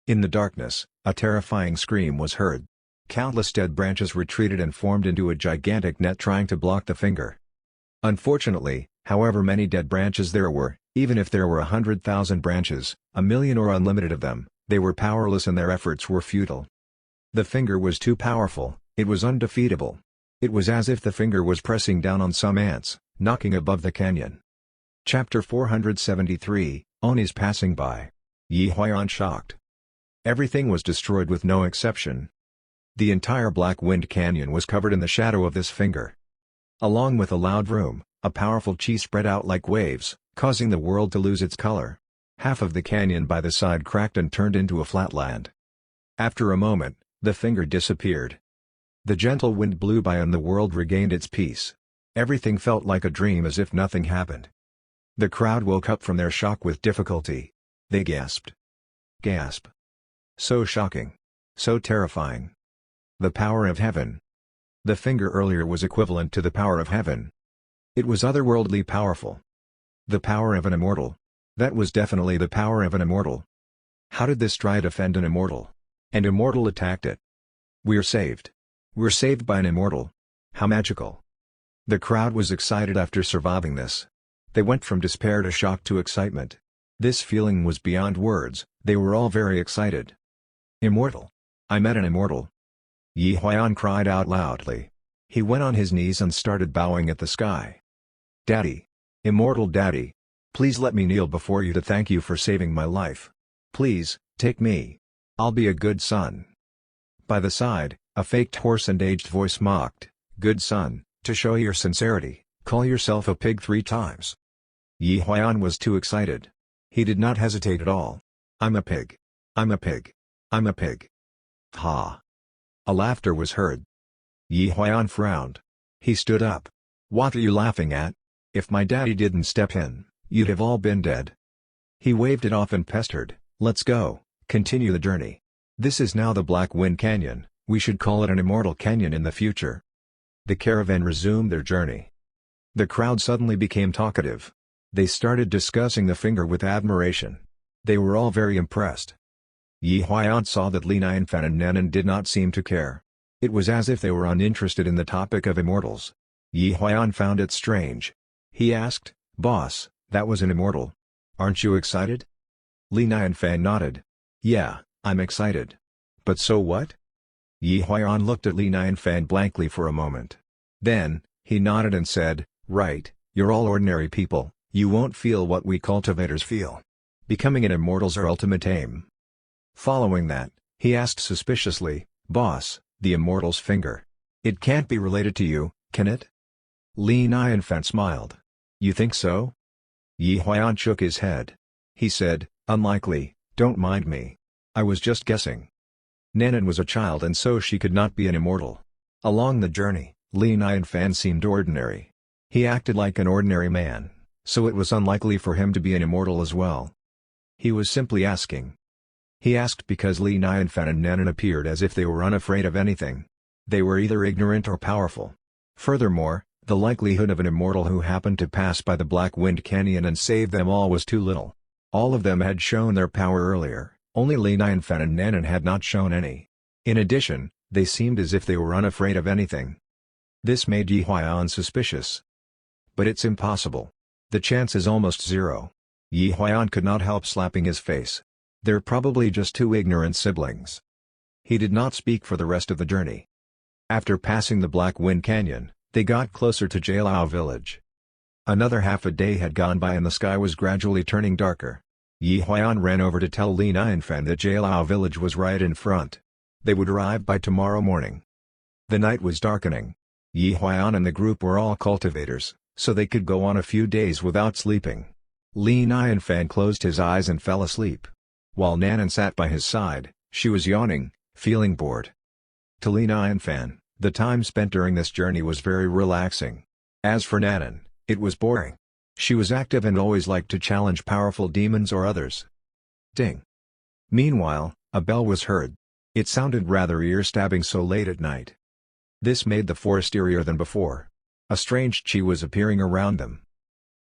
In the darkness, a terrifying scream was heard. Countless dead branches retreated and formed into a gigantic net trying to block the finger. Unfortunately, however many dead branches there were, even if there were 100,000 branches, 1,000,000 or unlimited of them, they were powerless and their efforts were futile. The finger was too powerful, it was undefeatable. It was as if the finger was pressing down on some ants, knocking above the canyon. Chapter 473, Onis passing by. Yi Huayan shocked. Everything was destroyed with no exception. The entire Black Wind Canyon was covered in the shadow of this finger. Along with a loud vroom, a powerful chi spread out like waves, causing the world to lose its color. Half of the canyon by the side cracked and turned into a flat land. After a moment, the finger disappeared. The gentle wind blew by and the world regained its peace. Everything felt like a dream as if nothing happened. The crowd woke up from their shock with difficulty. They gasped. Gasp. So shocking. So terrifying. The power of heaven. The finger earlier was equivalent to the power of heaven. It was otherworldly powerful. The power of an immortal. That was definitely the power of an immortal. How did this try to defend an immortal? An immortal attacked it. We're saved. We're saved by an immortal. How magical. The crowd was excited after surviving this. They went from despair to shock to excitement. This feeling was beyond words, they were all very excited. Immortal! I met an immortal! Yi Huan cried out loudly. He went on his knees and started bowing at the sky. Daddy! Immortal Daddy! Please let me kneel before you to thank you for saving my life. Please, take me. I'll be a good son. By the side, a faked hoarse and aged voice mocked, Good son, to show your sincerity, call yourself a pig 3 times. Yi Huan was too excited. He did not hesitate at all. I'm a pig. I'm a pig. I'm a pig. Ha! A laughter was heard. Yi Huan frowned. He stood up. What are you laughing at? If my daddy didn't step in, you'd have all been dead. He waved it off and pestered, Let's go, continue the journey. This is now the Black Wind Canyon, we should call it an immortal canyon in the future. The caravan resumed their journey. The crowd suddenly became talkative. They started discussing the finger with admiration. They were all very impressed. Yi Huan saw that Li Nianfan and Nanan did not seem to care. It was as if they were uninterested in the topic of immortals. Yi Huan found it strange. He asked, Boss, that was an immortal. Aren't you excited? Li Nianfan nodded. Yeah, I'm excited. But so what? Yi Huan looked at Li Nianfan blankly for a moment. Then, he nodded and said, Right, you're all ordinary people, you won't feel what we cultivators feel. Becoming an immortal's our ultimate aim. Following that, he asked suspiciously, Boss, the immortal's finger. It can't be related to you, can it? Li Nianfan smiled. You think so? Yi Huan shook his head. He said, Unlikely, don't mind me. I was just guessing. Nanan was a child and so she could not be an immortal. Along the journey, Li Nianfan seemed ordinary. He acted like an ordinary man, so it was unlikely for him to be an immortal as well. He was simply asking. He asked because Li Nianfan and Nanan appeared as if they were unafraid of anything. They were either ignorant or powerful. Furthermore, the likelihood of an immortal who happened to pass by the Black Wind Canyon and save them all was too little. All of them had shown their power earlier, only Li Nianfan and Nanan had not shown any. In addition, they seemed as if they were unafraid of anything. This made Yi Huan suspicious. But it's impossible. The chance is almost zero. Yi Huan could not help slapping his face. They're probably just 2 ignorant siblings. He did not speak for the rest of the journey. After passing the Black Wind Canyon, they got closer to Jailao village. Another half a day had gone by and the sky was gradually turning darker. Yi Huan ran over to tell Li Nianfan that Jailao village was right in front. They would arrive by tomorrow morning. The night was darkening. Yi Huan and the group were all cultivators, so they could go on a few days without sleeping. Li Nianfan closed his eyes and fell asleep. While Nanan sat by his side, she was yawning, feeling bored. To Li Nianfan, the time spent during this journey was very relaxing. As for Nanan, it was boring. She was active and always liked to challenge powerful demons or others. Ding! Meanwhile, a bell was heard. It sounded rather ear-stabbing so late at night. This made the forest eerier than before. A strange chi was appearing around them.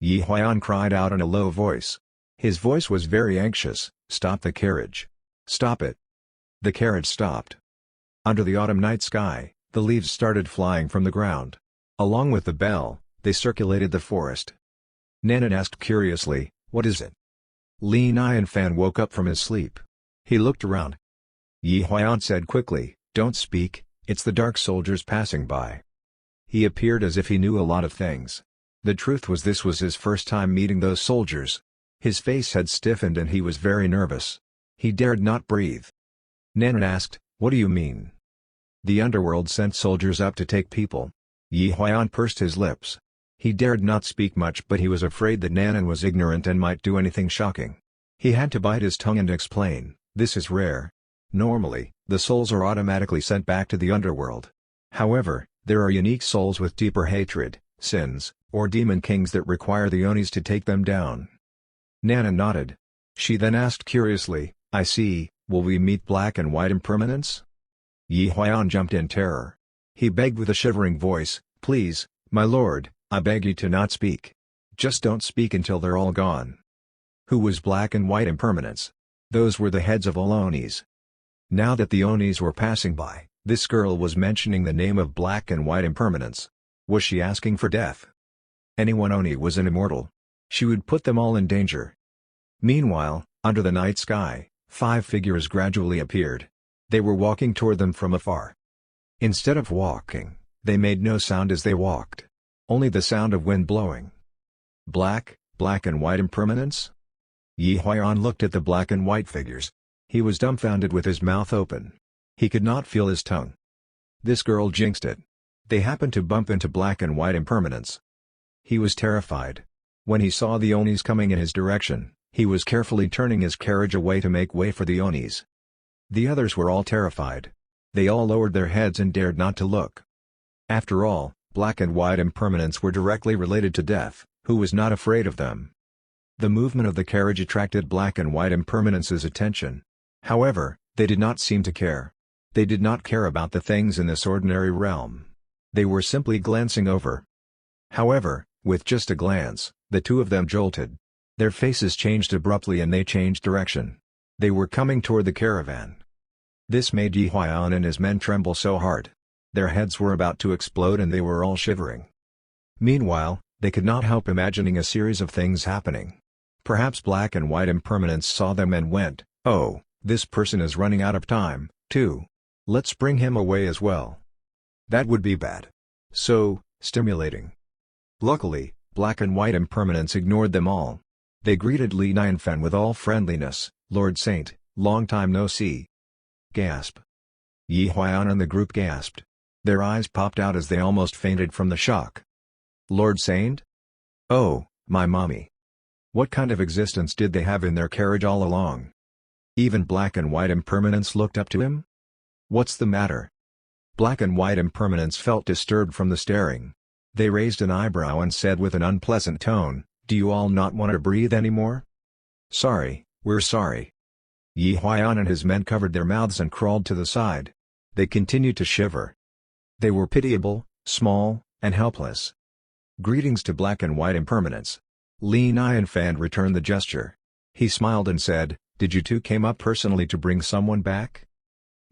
Yi Huan cried out in a low voice. His voice was very anxious, Stop the carriage. Stop it. The carriage stopped. Under the autumn night sky, the leaves started flying from the ground. Along with the bell, they circulated the forest. Nanan asked curiously, What is it? Li Nianfan woke up from his sleep. He looked around. Yi Huan said quickly, Don't speak, it's the dark soldiers passing by. He appeared as if he knew a lot of things. The truth was this was his first time meeting those soldiers. His face had stiffened and he was very nervous. He dared not breathe. Nanan asked, What do you mean? The underworld sent soldiers up to take people. Yi Huan pursed his lips. He dared not speak much but he was afraid that Nanan was ignorant and might do anything shocking. He had to bite his tongue and explain, This is rare. Normally, the souls are automatically sent back to the underworld. However, there are unique souls with deeper hatred, sins, or demon kings that require the Onis to take them down. Nanan nodded. She then asked curiously, I see, will we meet Black and White Impermanence? Yi Huan jumped in terror. He begged with a shivering voice, Please, my lord, I beg you to not speak. Just don't speak until they're all gone. Who was Black and White Impermanence? Those were the heads of all Onis. Now that the Onis were passing by, this girl was mentioning the name of Black and White Impermanence. Was she asking for death? Anyone Oni was an immortal. She would put them all in danger. Meanwhile, under the night sky, 5 figures gradually appeared. They were walking toward them from afar. Instead of walking, they made no sound as they walked. Only the sound of wind blowing. Black and white impermanence? Yi Huaiyan looked at the black and white figures. He was dumbfounded with his mouth open. He could not feel his tongue. This girl jinxed it. They happened to bump into black and white impermanence. He was terrified. When he saw the Onis coming in his direction, he was carefully turning his carriage away to make way for the Onis. The others were all terrified. They all lowered their heads and dared not to look. After all, black and white impermanence were directly related to death. Who was not afraid of them? The movement of the carriage attracted black and white impermanence's attention. However, they did not seem to care. They did not care about the things in this ordinary realm. They were simply glancing over. However, with just a glance, the two of them jolted. Their faces changed abruptly and they changed direction. They were coming toward the caravan. This made Yi Huaiyan and his men tremble so hard. Their heads were about to explode and they were all shivering. Meanwhile, they could not help imagining a series of things happening. Perhaps black and white impermanence saw them and went, "Oh, this person is running out of time, too. Let's bring him away as well." That would be bad. So stimulating. Luckily, black and white impermanence ignored them all. They greeted Li Nianfan with all friendliness, "Lord Saint, long time no see." Gasp. Yi Huaiyan and the group gasped. Their eyes popped out as they almost fainted from the shock. Lord Saint? Oh, my mommy. What kind of existence did they have in their carriage all along? Even black and white impermanence looked up to him? What's the matter? Black and white impermanence felt disturbed from the staring. They raised an eyebrow and said with an unpleasant tone, "Do you all not want to breathe anymore?" "Sorry, we're sorry." Yi Huaiyan and his men covered their mouths and crawled to the side. They continued to shiver. They were pitiable, small, and helpless. Greetings to black and white impermanence. Li Nianfan returned the gesture. He smiled and said, "Did you two came up personally to bring someone back?"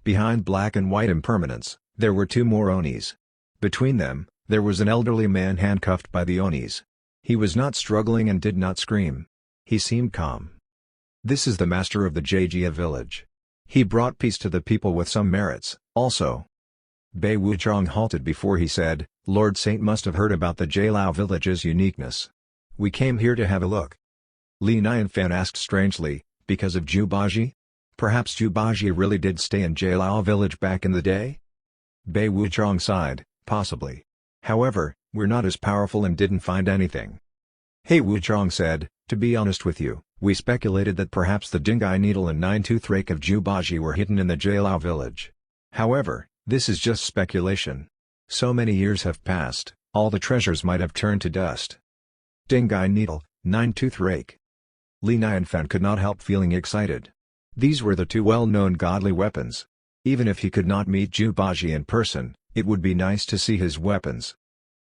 Behind black and white impermanence, there were 2 more Onis. Between them, there was an elderly man handcuffed by the Onis. He was not struggling and did not scream. He seemed calm. This is the master of the Jia village. He brought peace to the people with some merits, also. Bei Wuchang halted before he said, "Lord Saint must have heard about the Jialao village's uniqueness. We came here to have a look." Li Nianfan asked strangely, "Because of Jubaji? Perhaps Jubaji really did stay in Jialao village back in the day?" Bei Wuchang sighed, "Possibly. However, we're not as powerful and didn't find anything." He Wuchang said, "To be honest with you, we speculated that perhaps the Dingai needle and 9-tooth rake of Jubaji were hidden in the Jialao village. However, this is just speculation. So many years have passed, all the treasures might have turned to dust." Dingai needle, 9-tooth rake. Li Nianfan could not help feeling excited. These were the 2 well-known godly weapons. Even if he could not meet Jubaji in person, it would be nice to see his weapons.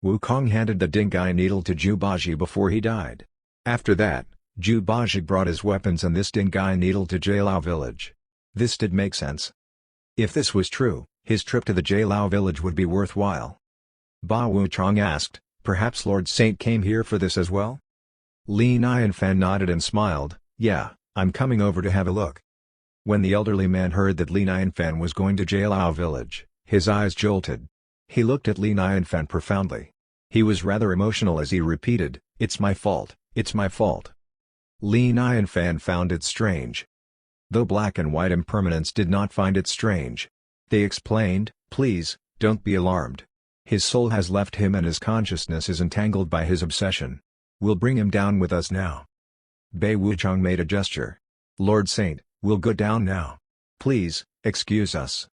Wukong handed the Dingai needle to Jubaji before he died. After that, Jubaji brought his weapons and this Dingai needle to Jialao village. This did make sense. If this was true, his trip to the Jialao village would be worthwhile. Ba Wuchang asked, "Perhaps Lord Saint came here for this as well?" Li Nianfan nodded and smiled, "Yeah, I'm coming over to have a look." When the elderly man heard that Li Nianfan was going to Jialao village, his eyes jolted. He looked at Li Nianfan profoundly. He was rather emotional as he repeated, "It's my fault, it's my fault." Li Nianfan found it strange. Though black and white impermanence did not find it strange. They explained, "Please, don't be alarmed. His soul has left him and his consciousness is entangled by his obsession. We'll bring him down with us now." Bei Wuchang made a gesture. "Lord Saint, we'll go down now. Please, excuse us."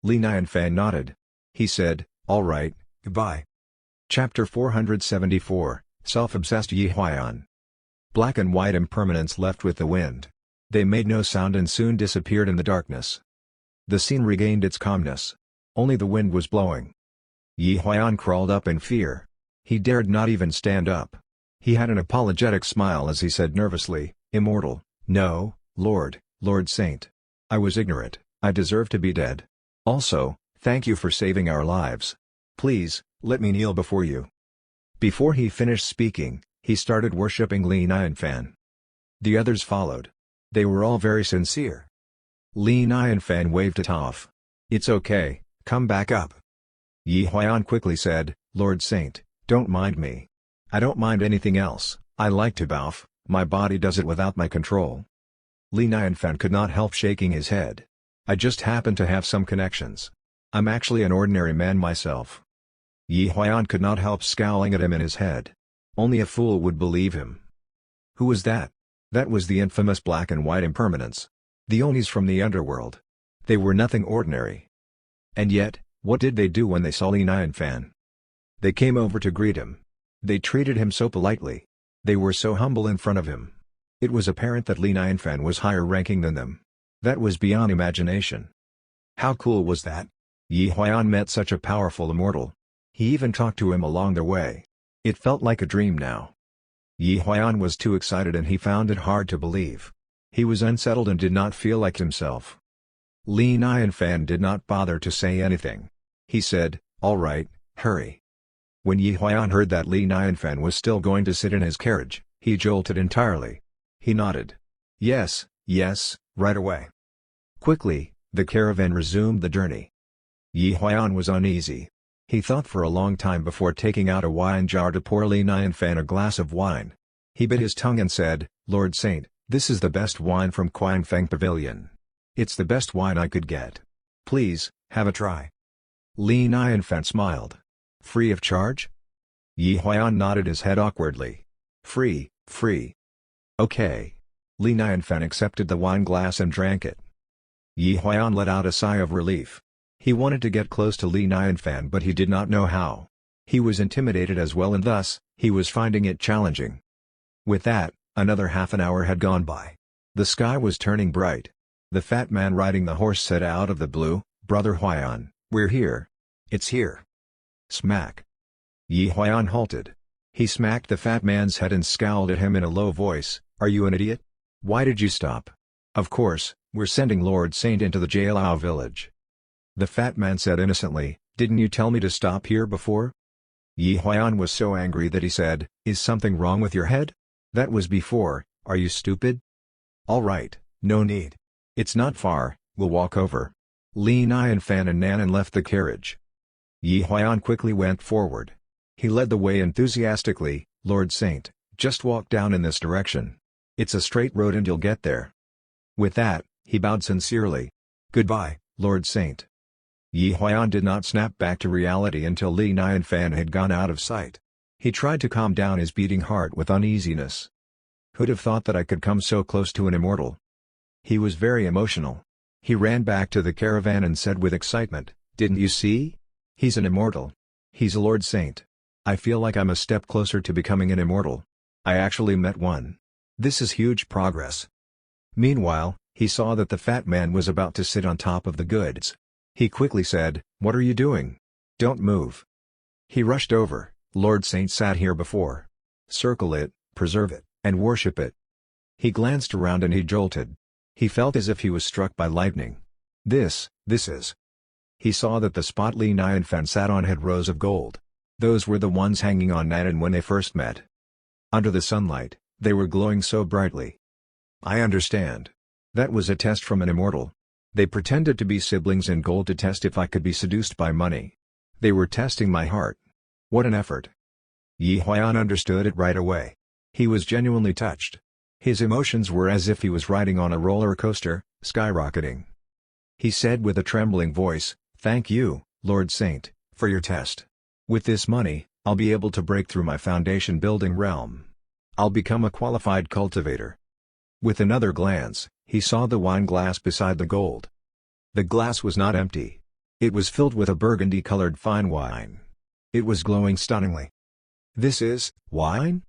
Li Nianfan nodded. He said, "All right, goodbye." Chapter 474, Self-Obsessed Yi Huaiyan. Black and white impermanence left with the wind. They made no sound and soon disappeared in the darkness. The scene regained its calmness. Only the wind was blowing. Yi Huaiyan crawled up in fear. He dared not even stand up. He had an apologetic smile as he said nervously, "Immortal, no, Lord Saint. I was ignorant, I deserve to be dead. Also, thank you for saving our lives. Please, let me kneel before you." Before he finished speaking, He started worshipping Li Nianfan. The others followed. They were all very sincere. Li Nianfan waved it off. "It's okay, come back up." Yi Huan quickly said, "Lord Saint, don't mind me. I don't mind anything else, I like to bow, my body does it without my control." Li Nianfan could not help shaking his head. "I just happen to have some connections. I'm actually an ordinary man myself." Yi Huan could not help scowling at him in his head. Only a fool would believe him. Who was that? That was the infamous black and white Impermanence. The Onis from the underworld. They were nothing ordinary. And yet, what did they do when they saw Li Nianfan? They came over to greet him. They treated him so politely. They were so humble in front of him. It was apparent that Li Nianfan was higher ranking than them. That was beyond imagination. How cool was that? Yi Huan met such a powerful immortal. He even talked to him along the way. It felt like a dream now. Yi Huan was too excited and he found it hard to believe. He was unsettled and did not feel like himself. Li Nianfan did not bother to say anything. He said, "All right, hurry." When Yi Huan heard that Li Nianfan was still going to sit in his carriage, he jolted entirely. He nodded. Yes, right away." Quickly, the caravan resumed the journey. Yi Huan was uneasy. He thought for a long time before taking out a wine jar to pour Li Nianfan a glass of wine. He bit his tongue and said, "Lord Saint, this is the best wine from Quangfeng Pavilion. It's the best wine I could get. Please, have a try." Li Nianfan smiled. "Free of charge?" Yi Huan nodded his head awkwardly. Free. Okay." Li Nianfan accepted the wine glass and drank it. Yi Huan let out a sigh of relief. He wanted to get close to Li Nianfan but he did not know how. He was intimidated as well and thus, he was finding it challenging. With that, another half an hour had gone by. The sky was turning bright. The fat man riding the horse said out of the blue, "Brother Huan, we're here. It's here." Smack. Yi Huan halted. He smacked the fat man's head and scowled at him in a low voice, "Are you an idiot? Why did you stop? Of course, we're sending Lord Saint into the Jailao village." The fat man said innocently, "Didn't you tell me to stop here before?" Yi Huan was so angry that he said, "Is something wrong with your head? That was before, are you stupid?" "All right, no need. It's not far, we'll walk over." Li Nianfan and Nanan left the carriage. Yi Huan quickly went forward. He led the way enthusiastically, "Lord Saint, just walk down in this direction. It's a straight road and you'll get there." With that, he bowed sincerely. "Goodbye, Lord Saint." Yi Huan did not snap back to reality until Li Nianfan had gone out of sight. He tried to calm down his beating heart with uneasiness. Who'd have thought that I could come so close to an immortal? He was very emotional. He ran back to the caravan and said with excitement, "Didn't you see? He's an immortal. He's a Lord Saint. I feel like I'm a step closer to becoming an immortal. I actually met one. This is huge progress." Meanwhile, he saw that the fat man was about to sit on top of the goods. He quickly said, "What are you doing? Don't move." He rushed over. "Lord Saint sat here before. Circle it, preserve it, and worship it." He glanced around and he jolted. He felt as if he was struck by lightning. This is. He saw that the spot Li Nianfan sat on had rows of gold. Those were the ones hanging on Nanan when they first met. Under the sunlight, they were glowing so brightly. "I understand. That was a test from an immortal. They pretended to be siblings in gold to test if I could be seduced by money. They were testing my heart. What an effort." Yi Huan understood it right away. He was genuinely touched. His emotions were as if he was riding on a roller coaster, skyrocketing. He said with a trembling voice, "Thank you, Lord Saint, for your test. With this money, I'll be able to break through my foundation building realm. I'll become a qualified cultivator." With another glance, he saw the wine glass beside the gold. The glass was not empty. It was filled with a burgundy-colored fine wine. It was glowing stunningly. "This is wine?"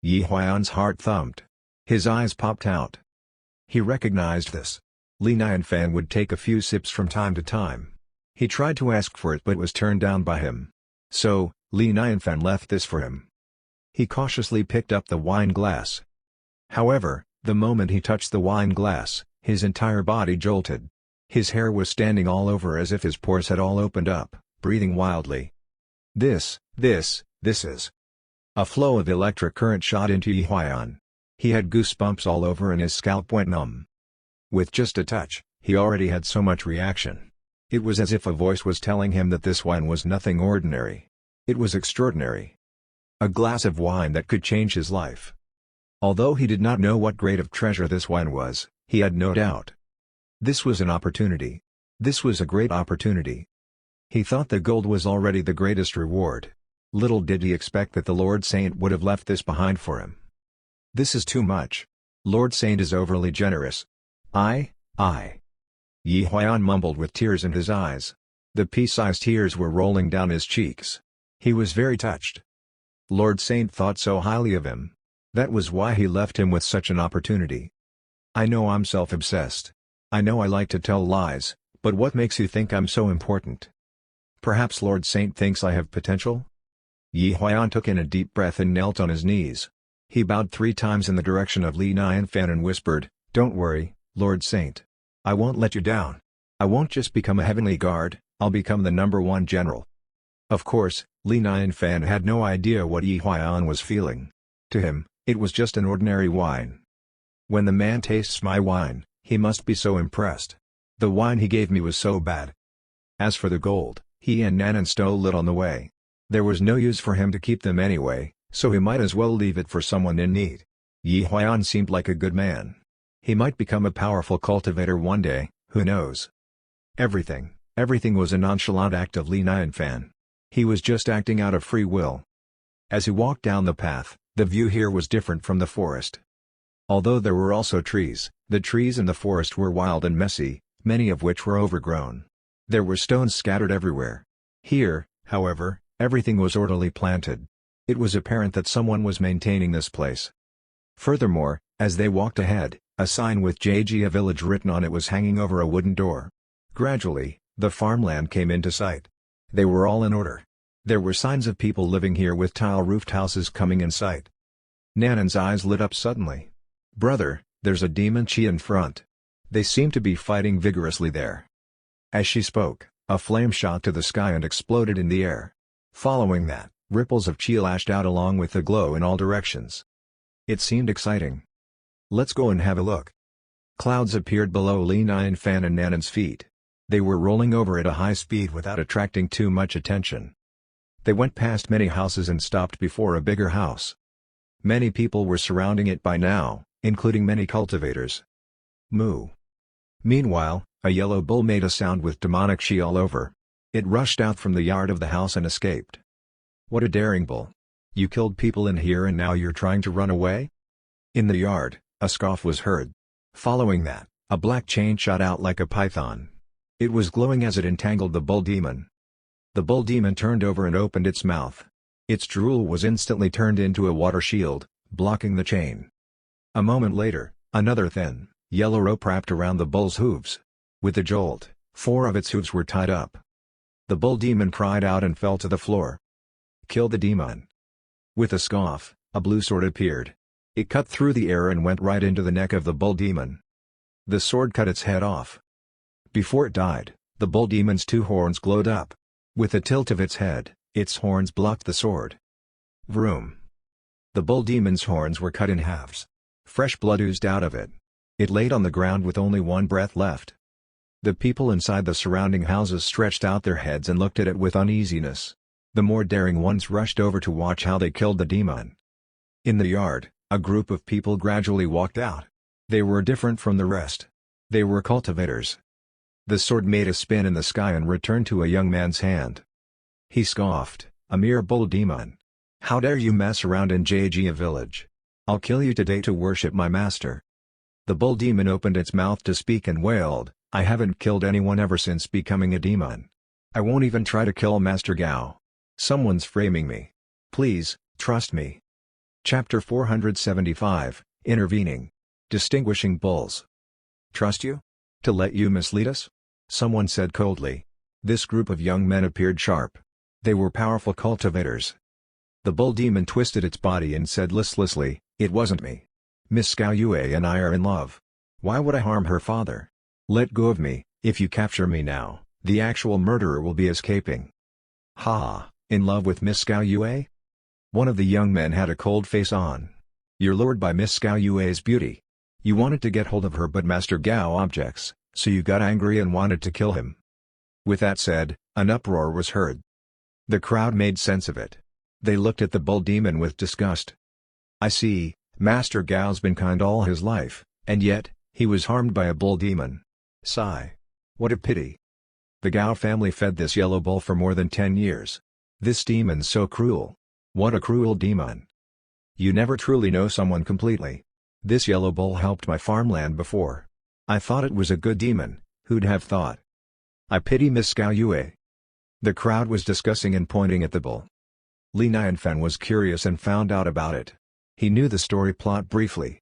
Yi Huan's heart thumped. His eyes popped out. He recognized this. Li Nianfan would take a few sips from time to time. He tried to ask for it but was turned down by him. So, Li Nianfan left this for him. He cautiously picked up the wine glass. However, the moment he touched the wine glass, his entire body jolted. His hair was standing all over as if his pores had all opened up, breathing wildly. This is. A flow of electric current shot into Yi Huayan. He had goosebumps all over and his scalp went numb. With just a touch, he already had so much reaction. It was as if a voice was telling him that this wine was nothing ordinary. It was extraordinary. A glass of wine that could change his life. Although he did not know what grade of treasure this wine was, he had no doubt. This was an opportunity. This was a great opportunity. He thought the gold was already the greatest reward. Little did he expect that the Lord Saint would have left this behind for him. This is too much. Lord Saint is overly generous. I. Yi Huayan mumbled with tears in his eyes. The pea-sized tears were rolling down his cheeks. He was very touched. Lord Saint thought so highly of him. That was why he left him with such an opportunity. I know I'm self-obsessed. I know I like to tell lies, but what makes you think I'm so important? Perhaps Lord Saint thinks I have potential? Yi Huayan took in a deep breath and knelt on his knees. He bowed 3 times in the direction of Li Nianfan and whispered, "Don't worry, Lord Saint. I won't let you down. I won't just become a heavenly guard, I'll become the #1 general." Of course, Li Nianfan had no idea what Yi Huayan was feeling. To him, it was just an ordinary wine. When the man tastes my wine, he must be so impressed. The wine he gave me was so bad. As for the gold, he and Nanan stole it on the way. There was no use for him to keep them anyway, so he might as well leave it for someone in need. Yi Huayan seemed like a good man. He might become a powerful cultivator one day, who knows? Everything was a nonchalant act of Li Nianfan. He was just acting out of free will. As he walked down the path, the view here was different from the forest. Although there were also trees, the trees in the forest were wild and messy, many of which were overgrown. There were stones scattered everywhere. Here, however, everything was orderly planted. It was apparent that someone was maintaining this place. Furthermore, as they walked ahead, a sign with Goji village written on it was hanging over a wooden door. Gradually, the farmland came into sight. They were all in order. There were signs of people living here with tile-roofed houses coming in sight. Nanan's eyes lit up suddenly. "Brother, there's a demon chi in front. They seem to be fighting vigorously there." As she spoke, a flame shot to the sky and exploded in the air. Following that, ripples of chi lashed out along with the glow in all directions. It seemed exciting. "Let's go and have a look." Clouds appeared below Li Nianfan and Nanan's feet. They were rolling over at a high speed without attracting too much attention. They went past many houses and stopped before a bigger house. Many people were surrounding it by now, including many cultivators. Moo. Meanwhile, a yellow bull made a sound with demonic chi all over. It rushed out from the yard of the house and escaped. "What a daring bull. You killed people in here and now you're trying to run away?" In the yard, a scoff was heard. Following that, a black chain shot out like a python. It was glowing as it entangled the bull demon. The bull demon turned over and opened its mouth. Its drool was instantly turned into a water shield, blocking the chain. A moment later, another thin, yellow rope wrapped around the bull's hooves. With a jolt, 4 of its hooves were tied up. The bull demon cried out and fell to the floor. "Kill the demon." With a scoff, a blue sword appeared. It cut through the air and went right into the neck of the bull demon. The sword cut its head off. Before it died, the bull demon's 2 horns glowed up. With a tilt of its head, its horns blocked the sword. Vroom. The bull demon's horns were cut in halves. Fresh blood oozed out of it. It laid on the ground with only 1 breath left. The people inside the surrounding houses stretched out their heads and looked at it with uneasiness. The more daring ones rushed over to watch how they killed the demon. In the yard, a group of people gradually walked out. They were different from the rest. They were cultivators. The sword made a spin in the sky and returned to a young man's hand. He scoffed, "A mere bull demon. How dare you mess around in Goji village? I'll kill you today to worship my master." The bull demon opened its mouth to speak and wailed, "I haven't killed anyone ever since becoming a demon. I won't even try to kill Master Gao. Someone's framing me. Please, trust me." Chapter 475, Intervening. Distinguishing Bulls. "Trust you? To let you mislead us?" someone said coldly. This group of young men appeared sharp. They were powerful cultivators. The bull demon twisted its body and said listlessly, "It wasn't me. Miss Gao Yue and I are in love. Why would I harm her father? Let go of me. If you capture me now, the actual murderer will be escaping." "Ha, in love with Miss Gao Yue? One of the young men had a cold face on. "You're lured by Miss Gao Yue's beauty. You wanted to get hold of her but Master Gao objects, so you got angry and wanted to kill him." With that said, an uproar was heard. The crowd made sense of it. They looked at the bull demon with disgust. "I see, Master Gao's been kind all his life, and yet, he was harmed by a bull demon. Sigh. What a pity. The Gao family fed this yellow bull for more than 10 years. This demon's so cruel. What a cruel demon. You never truly know someone completely. This yellow bull helped my farmland before. I thought it was a good demon, who'd have thought? I pity Miss Gao Yue." The crowd was discussing and pointing at the bull. Li Nianfan was curious and found out about it. He knew the story plot briefly.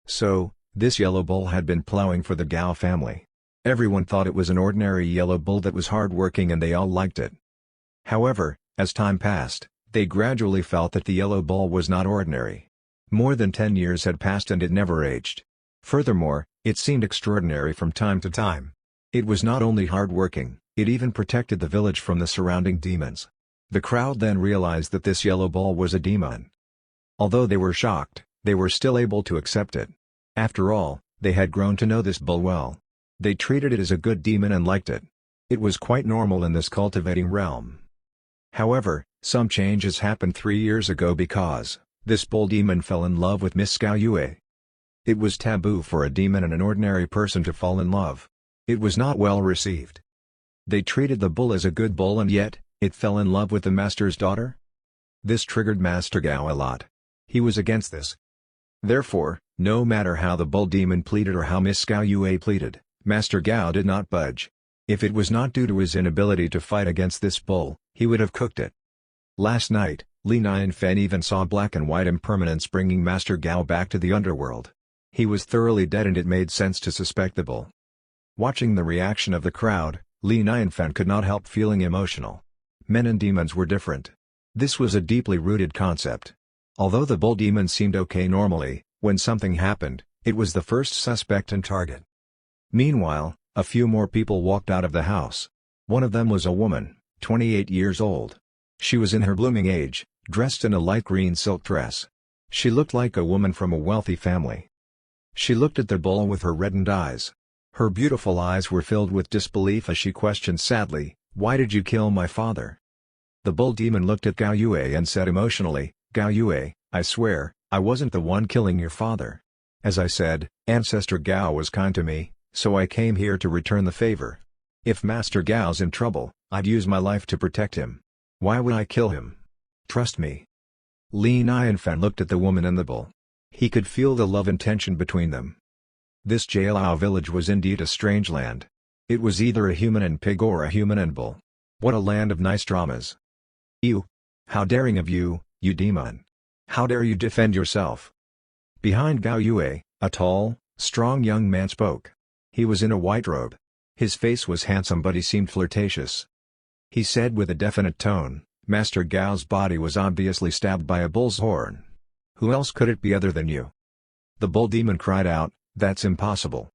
So, this yellow bull had been plowing for the Gao family. Everyone thought it was an ordinary yellow bull that was hard-working and they all liked it. However, as time passed, they gradually felt that the yellow bull was not ordinary. More than 10 years had passed and it never aged. Furthermore, it seemed extraordinary from time to time. It was not only hard-working, it even protected the village from the surrounding demons. The crowd then realized that this yellow bull was a demon. Although they were shocked, they were still able to accept it. After all, they had grown to know this bull well. They treated it as a good demon and liked it. It was quite normal in this cultivating realm. However, some changes happened 3 years ago because this bull demon fell in love with Miss Gao Yue. It was taboo for a demon and an ordinary person to fall in love. It was not well received. They treated the bull as a good bull and yet, it fell in love with the master's daughter? This triggered Master Gao a lot. He was against this. Therefore, no matter how the bull demon pleaded or how Miss Gao Yue pleaded, Master Gao did not budge. If it was not due to his inability to fight against this bull, he would have cooked it. Last night, Li Nianfan even saw black and white impermanence bringing Master Gao back to the underworld. He was thoroughly dead and it made sense to suspect the bull. Watching the reaction of the crowd, Li Nianfan could not help feeling emotional. Men and demons were different. This was a deeply rooted concept. Although the bull demon seemed okay normally, when something happened, it was the first suspect and target. Meanwhile, a few more people walked out of the house. One of them was a woman, 28 years old. She was in her blooming age, dressed in a light green silk dress. She looked like a woman from a wealthy family. She looked at the bull with her reddened eyes. Her beautiful eyes were filled with disbelief as she questioned sadly, "Why did you kill my father?" The bull demon looked at Gao Yue and said emotionally, "Gao Yue, I swear, I wasn't the one killing your father. As I said, Ancestor Gao was kind to me, so I came here to return the favor. If Master Gao's in trouble, I'd use my life to protect him. Why would I kill him? Trust me." Li Nianfan looked at the woman and the bull. He could feel the love and tension between them. This Jialao village was indeed a strange land. It was either a human and pig or a human and bull. What a land of nice dramas. "You! How daring of you, you demon! How dare you defend yourself?" Behind Gao Yue, a tall, strong young man spoke. He was in a white robe. His face was handsome but he seemed flirtatious. He said with a definite tone, "Master Gao's body was obviously stabbed by a bull's horn. Who else could it be other than you?" The bull demon cried out, "That's impossible."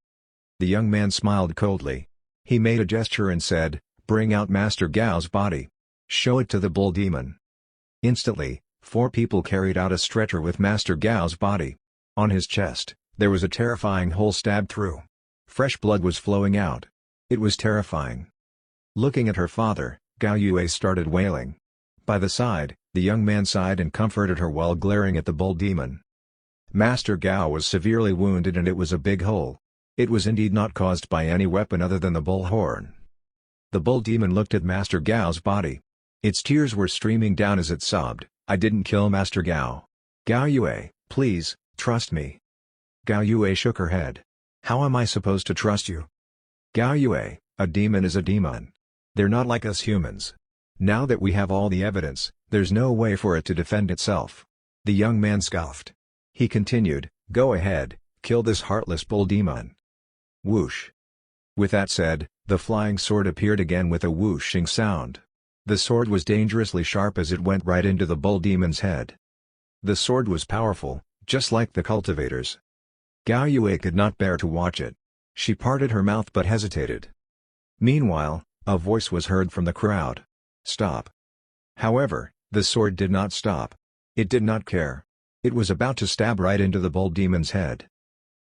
The young man smiled coldly. He made a gesture and said, "Bring out Master Gao's body. Show it to the bull demon." Instantly, 4 people carried out a stretcher with Master Gao's body. On his chest, there was a terrifying hole stabbed through. Fresh blood was flowing out. It was terrifying. Looking at her father, Gao Yue started wailing. By the side, the young man sighed and comforted her while glaring at the bull demon. Master Gao was severely wounded and it was a big hole. It was indeed not caused by any weapon other than the bull horn. The bull demon looked at Master Gao's body. Its tears were streaming down as it sobbed, "I didn't kill Master Gao. Gao Yue, please, trust me." Gao Yue shook her head. "How am I supposed to trust you?" "Gao Yue, a demon is a demon. They're not like us humans. Now that we have all the evidence, there's no way for it to defend itself." The young man scoffed. He continued, "Go ahead, kill this heartless bull demon." Whoosh. With that said, the flying sword appeared again with a whooshing sound. The sword was dangerously sharp as it went right into the bull demon's head. The sword was powerful, just like the cultivators. Gao Yue could not bear to watch it. She parted her mouth but hesitated. Meanwhile, a voice was heard from the crowd. "Stop." However, the sword did not stop. It did not care. It was about to stab right into the bull demon's head.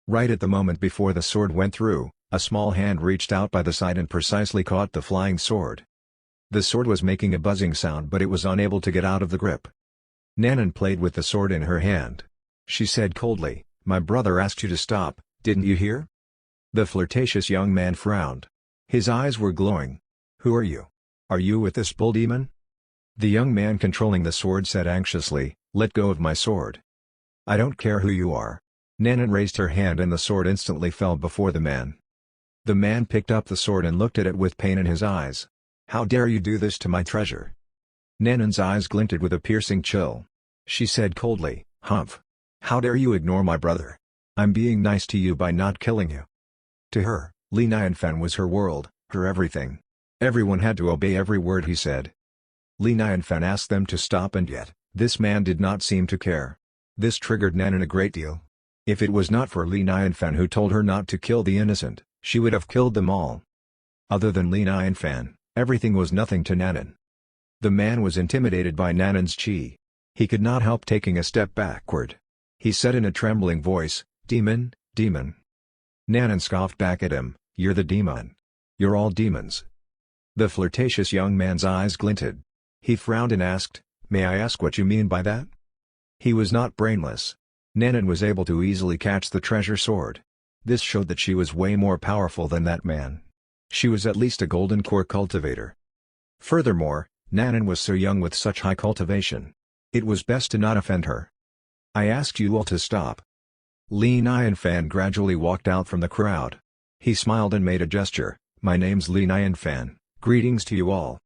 Right at the moment before the sword went through, a small hand reached out by the side and precisely caught the flying sword. The sword was making a buzzing sound, but it was unable to get out of the grip. Nanan played with the sword in her hand. She said coldly, "My brother asked you to stop, didn't you hear?" The flirtatious young man frowned. His eyes were glowing. "Who are you? Are you with this bull demon?" The young man controlling the sword said anxiously, "Let go of my sword." "I don't care who you are." Nanan raised her hand and the sword instantly fell before the man. The man picked up the sword and looked at it with pain in his eyes. "How dare you do this to my treasure?" Nanan's eyes glinted with a piercing chill. She said coldly, "Humph! How dare you ignore my brother? I'm being nice to you by not killing you." To her, Li Nianfan was her world, her everything. Everyone had to obey every word he said. Li Nianfan asked them to stop, and yet, this man did not seem to care. This triggered Nanan a great deal. If it was not for Li Nianfan who told her not to kill the innocent, she would have killed them all. Other than Li Nianfan, everything was nothing to Nanan. The man was intimidated by Nanan's chi. He could not help taking a step backward. He said in a trembling voice, "Demon, demon." Nanan scoffed back at him, "You're the demon. You're all demons." The flirtatious young man's eyes glinted. He frowned and asked, "May I ask what you mean by that?" He was not brainless. Nanan was able to easily catch the treasure sword. This showed that she was way more powerful than that man. She was at least a golden core cultivator. Furthermore, Nanan was so young with such high cultivation. It was best to not offend her. "I asked you all to stop." Li Nianfan gradually walked out from the crowd. He smiled and made a gesture, "My name's Li Nianfan, greetings to you all."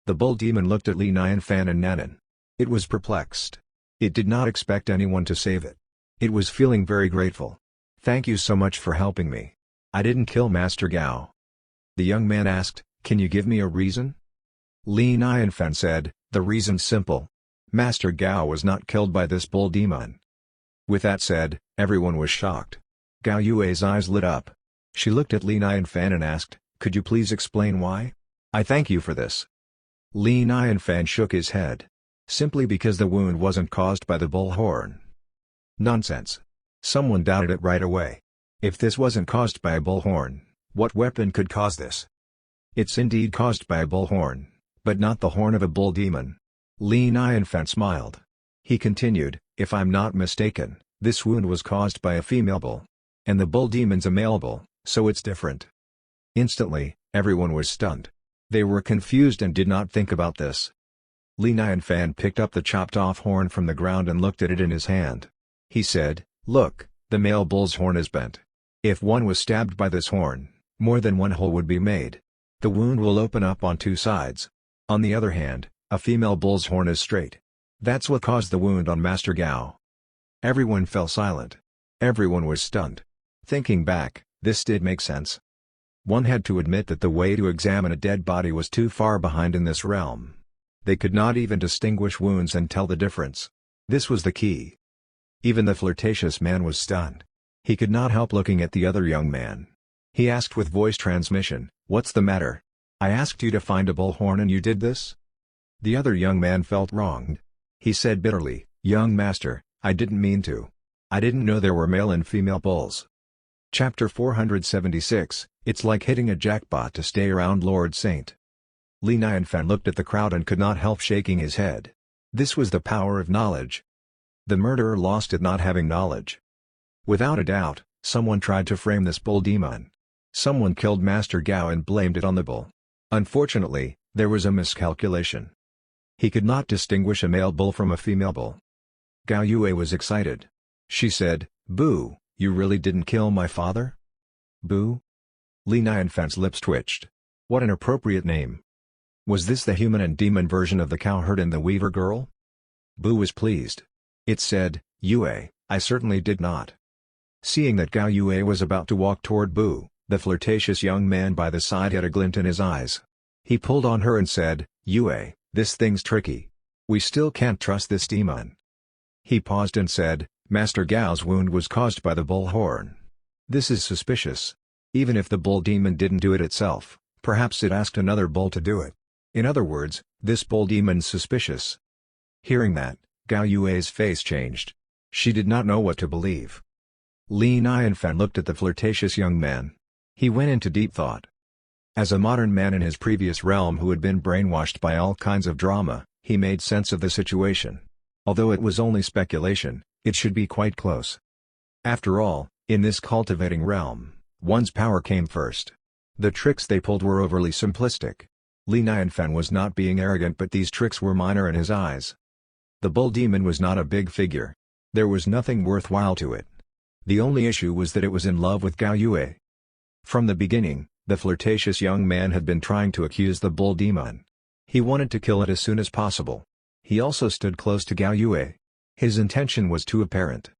The bull demon looked at Li Nianfan and Nanan. It was perplexed. It did not expect anyone to save it. It was feeling very grateful. "Thank you so much for helping me. I didn't kill Master Gao." The young man asked, "Can you give me a reason?" Li Nianfan said, "The reason's simple. Master Gao was not killed by this bull demon." With that said, everyone was shocked. Gao Yue's eyes lit up. She looked at Li Nianfan and asked, "Could you please explain why? I thank you for this." Li Nianfan shook his head. "Simply because the wound wasn't caused by the bull horn." Nonsense. Someone doubted it right away. If this wasn't caused by a bull horn, what weapon could cause this? It's indeed caused by a bull horn, but not the horn of a bull demon. Li Nianfan smiled. He continued, "If I'm not mistaken, this wound was caused by a female bull. And the bull demon's a male bull, so it's different." Instantly, everyone was stunned. They were confused and did not think about this. Li Nianfan picked up the chopped-off horn from the ground and looked at it in his hand. He said, "Look, the male bull's horn is bent. If one was stabbed by this horn, more than one hole would be made. The wound will open up on two sides. On the other hand, a female bull's horn is straight. That's what caused the wound on Master Gao." Everyone fell silent. Everyone was stunned. Thinking back, this did make sense. One had to admit that the way to examine a dead body was too far behind in this realm. They could not even distinguish wounds and tell the difference. This was the key. Even the flirtatious man was stunned. He could not help looking at the other young man. He asked with voice transmission, "What's the matter? I asked you to find a bull horn and you did this?" The other young man felt wronged. He said bitterly, "Young master, I didn't mean to. I didn't know there were male and female bulls." Chapter 476, It's like hitting a jackpot to stay around Lord Saint. Li Nianfan looked at the crowd and could not help shaking his head. This was the power of knowledge. The murderer lost at not having knowledge. Without a doubt, someone tried to frame this bull demon. Someone killed Master Gao and blamed it on the bull. Unfortunately, there was a miscalculation. He could not distinguish a male bull from a female bull. Gao Yue was excited. She said, "Boo, you really didn't kill my father?" "Boo?" Li Nianfan's lips twitched. What an appropriate name. Was this the human and demon version of the cowherd and the weaver girl? Boo was pleased. It said, "Yue, I certainly did not." Seeing that Gao Yue was about to walk toward Boo, the flirtatious young man by the side had a glint in his eyes. He pulled on her and said, "Yue, this thing's tricky. We still can't trust this demon." He paused and said, "Master Gao's wound was caused by the bull horn. This is suspicious. Even if the bull demon didn't do it itself, perhaps it asked another bull to do it. In other words, this bull demon's suspicious." Hearing that, Gao Yue's face changed. She did not know what to believe. Li Nianfan looked at the flirtatious young man. He went into deep thought. As a modern man in his previous realm who had been brainwashed by all kinds of drama, he made sense of the situation. Although it was only speculation, it should be quite close. After all, in this cultivating realm, one's power came first. The tricks they pulled were overly simplistic. Li Nianfan was not being arrogant, but these tricks were minor in his eyes. The bull demon was not a big figure. There was nothing worthwhile to it. The only issue was that it was in love with Gao Yue. From the beginning, the flirtatious young man had been trying to accuse the bull demon. He wanted to kill it as soon as possible. He also stood close to Gao Yue. His intention was too apparent.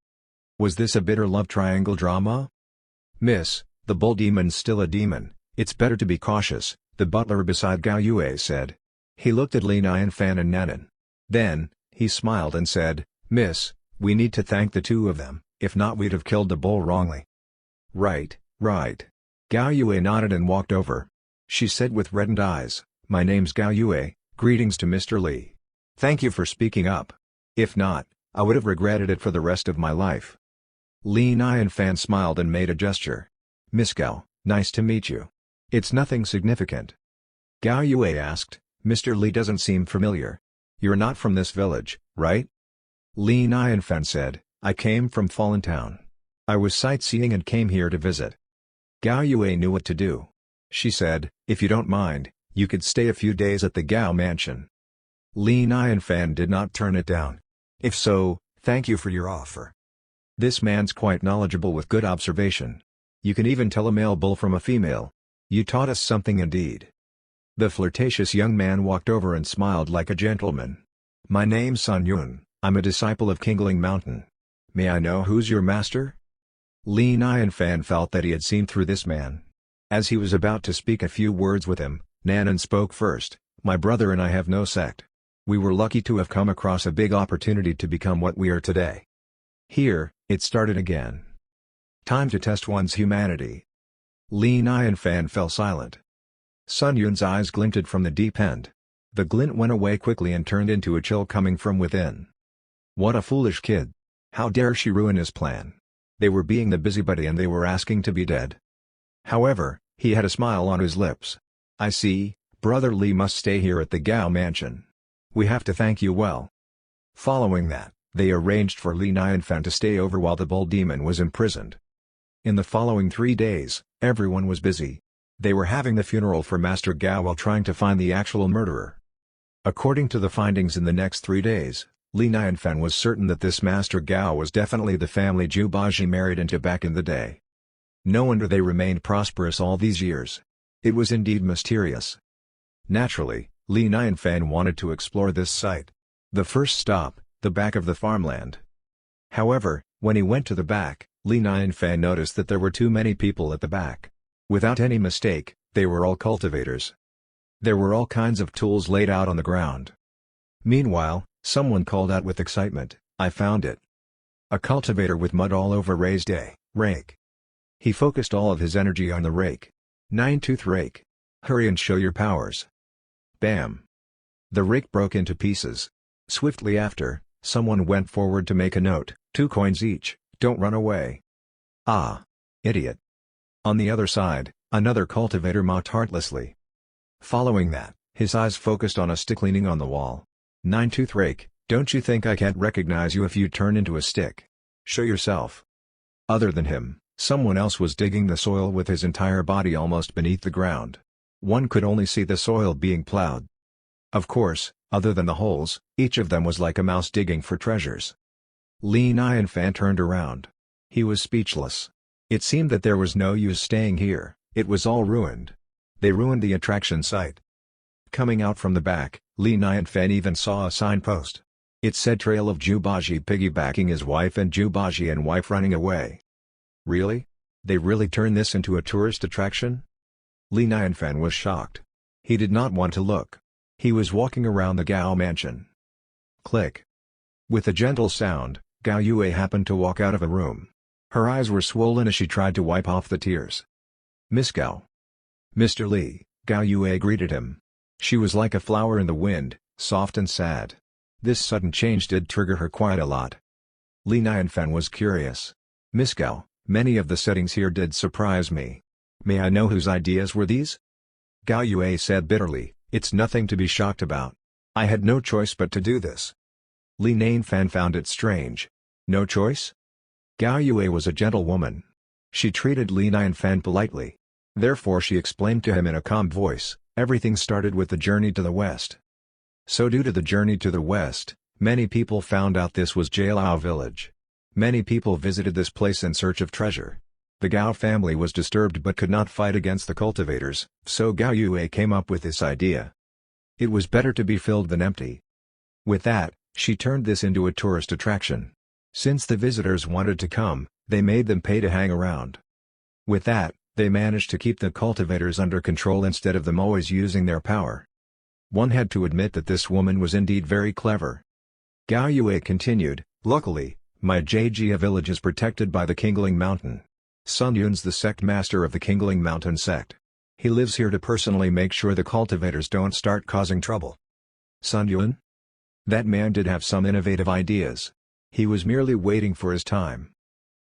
Was this a bitter love triangle drama? "Miss, the bull demon's still a demon, it's better to be cautious," the butler beside Gao Yue said. He looked at Li Nianfan and Nanan. Then, he smiled and said, "Miss, we need to thank the two of them, if not we'd have killed the bull wrongly." Right. Gao Yue nodded and walked over. She said with reddened eyes, "My name's Gao Yue, greetings to Mr. Li. Thank you for speaking up. If not, I would have regretted it for the rest of my life." Li Nianfan smiled and made a gesture. "Miss Gao, nice to meet you. It's nothing significant." Gao Yue asked, "Mr. Li doesn't seem familiar. You're not from this village, right?" Li Nianfan said, "I came from Fallen Town. I was sightseeing and came here to visit." Gao Yue knew what to do. She said, "If you don't mind, you could stay a few days at the Gao mansion." Li Nianfan did not turn it down. "If so, thank you for your offer. This man's quite knowledgeable with good observation. You can even tell a male bull from a female. You taught us something indeed." The flirtatious young man walked over and smiled like a gentleman. "My name's Sun Yun, I'm a disciple of Kingling Mountain. May I know who's your master?" Li Nianfan felt that he had seen through this man. As he was about to speak a few words with him, Nanan spoke first. "My brother and I have no sect. We were lucky to have come across a big opportunity to become what we are today." Here, it started again. Time to test one's humanity. Li Nianfan fell silent. Sun Yun's eyes glinted from the deep end. The glint went away quickly and turned into a chill coming from within. What a foolish kid. How dare she ruin his plan. They were being the busybody and they were asking to be dead. However, he had a smile on his lips. "I see, Brother Li must stay here at the Gao mansion. We have to thank you well." Following that, they arranged for Li Nianfan to stay over while the bull demon was imprisoned. In the following 3 days, everyone was busy. They were having the funeral for Master Gao while trying to find the actual murderer. According to the findings in the next 3 days, Li Nianfan was certain that this Master Gao was definitely the family Zhu Baji married into back in the day. No wonder they remained prosperous all these years. It was indeed mysterious. Naturally, Li Nianfan wanted to explore this site. The first stop, the back of the farmland. However, when he went to the back, Li Nianfan noticed that there were too many people at the back. Without any mistake, they were all cultivators. There were all kinds of tools laid out on the ground. Meanwhile, someone called out with excitement, "I found it." A cultivator with mud all over raised a rake. He focused all of his energy on the rake. "Nine-tooth rake. Hurry and show your powers." Bam! The rake broke into pieces. Swiftly after, someone went forward to make a note, 2 coins each, don't run away. "Ah! Idiot." On the other side, another cultivator mocked heartlessly. Following that, his eyes focused on a stick leaning on the wall. "Nine-tooth rake, don't you think I can't recognize you if you turn into a stick? Show yourself." Other than him, someone else was digging the soil with his entire body almost beneath the ground. One could only see the soil being plowed. Of course, other than the holes, each of them was like a mouse digging for treasures. Li Nianfan turned around. He was speechless. It seemed that there was no use staying here, it was all ruined. They ruined the attraction site. Coming out from the back, Li Nianfan even saw a signpost. It said Trail of Zhu Baji piggybacking his wife and Zhu Baji and wife running away. Really? They really turned this into a tourist attraction? Li Nianfan was shocked. He did not want to look. He was walking around the Gao mansion. Click. With a gentle sound, Gao Yue happened to walk out of a room. Her eyes were swollen as she tried to wipe off the tears. "Miss Gao." "Mr. Li," Gao Yue greeted him. She was like a flower in the wind, soft and sad. This sudden change did trigger her quite a lot. Li Nianfan was curious. "Miss Gao, many of the settings here did surprise me. May I know whose ideas were these?" Gao Yue said bitterly, "It's nothing to be shocked about. I had no choice but to do this." Li Nianfan found it strange. No choice? Gao Yue was a gentle woman. She treated Li Nianfan politely. Therefore she explained to him in a calm voice, everything started with the journey to the west. So due to the journey to the west, many people found out this was Jialao village. Many people visited this place in search of treasure. The Gao family was disturbed but could not fight against the cultivators, so Gao Yue came up with this idea. It was better to be filled than empty. With that, she turned this into a tourist attraction. Since the visitors wanted to come, they made them pay to hang around. With that, they managed to keep the cultivators under control instead of them always using their power. One had to admit that this woman was indeed very clever. Gao Yue continued, "Luckily, my Jia village is protected by the Qingling Mountain. Sun Yun's the sect master of the Qingling Mountain sect. He lives here to personally make sure the cultivators don't start causing trouble." Sun Yun? That man did have some innovative ideas. He was merely waiting for his time.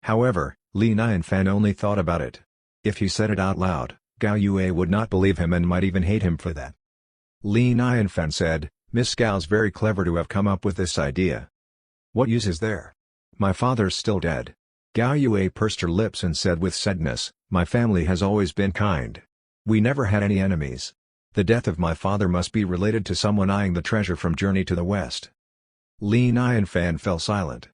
However, Li Nianfan only thought about it. If he said it out loud, Gao Yue would not believe him and might even hate him for that. Li Nianfan said, "Miss Gao's very clever to have come up with this idea. What use is there? My father's still dead." Gao Yue pursed her lips and said with sadness, "My family has always been kind. We never had any enemies. The death of my father must be related to someone eyeing the treasure from Journey to the West." Li Nianfan fell silent.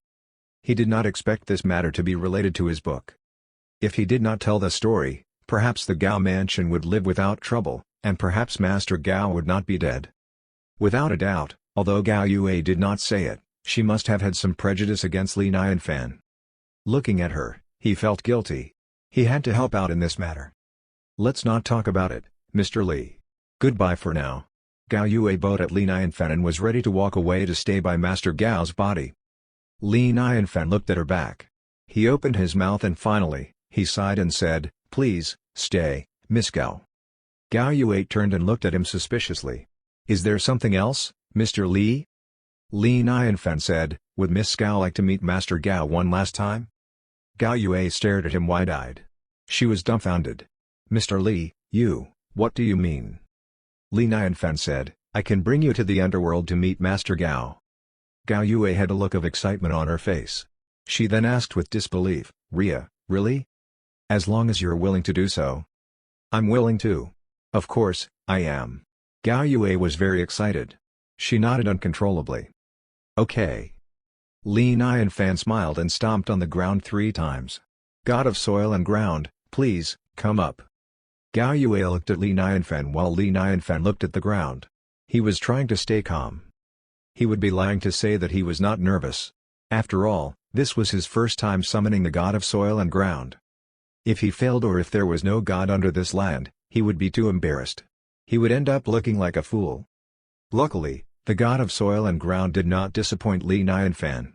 He did not expect this matter to be related to his book. If he did not tell the story, perhaps the Gao mansion would live without trouble, and perhaps Master Gao would not be dead. Without a doubt, although Gao Yue did not say it, she must have had some prejudice against Li Nianfan. Looking at her, he felt guilty. He had to help out in this matter. "Let's not talk about it, Mr. Li. Goodbye for now." Gao Yue bowed at Li Nianfan and was ready to walk away to stay by Master Gao's body. Li Nianfan looked at her back. He opened his mouth and finally, he sighed and said, "Please, stay, Miss Gao." Gao Yue turned and looked at him suspiciously. "Is there something else, Mr. Li?" Li Nianfan said, "Would Miss Gao like to meet Master Gao one last time?" Gao Yue stared at him wide-eyed. She was dumbfounded. "Mr. Li, what do you mean?" Li Nianfan said, "I can bring you to the underworld to meet Master Gao." Gao Yue had a look of excitement on her face. She then asked with disbelief, "Ria, really? As long as you're willing to do so." "I'm willing to. Of course, I am." Gao Yue was very excited. She nodded uncontrollably. "Okay." Li Nianfan smiled and stomped on the ground 3 times. "God of soil and ground, please, come up." Gao Yue looked at Li Nianfan while Li Nianfan looked at the ground. He was trying to stay calm. He would be lying to say that he was not nervous. After all, this was his first time summoning the god of soil and ground. If he failed or if there was no god under this land, he would be too embarrassed. He would end up looking like a fool. Luckily, the god of soil and ground did not disappoint Li Nianfan.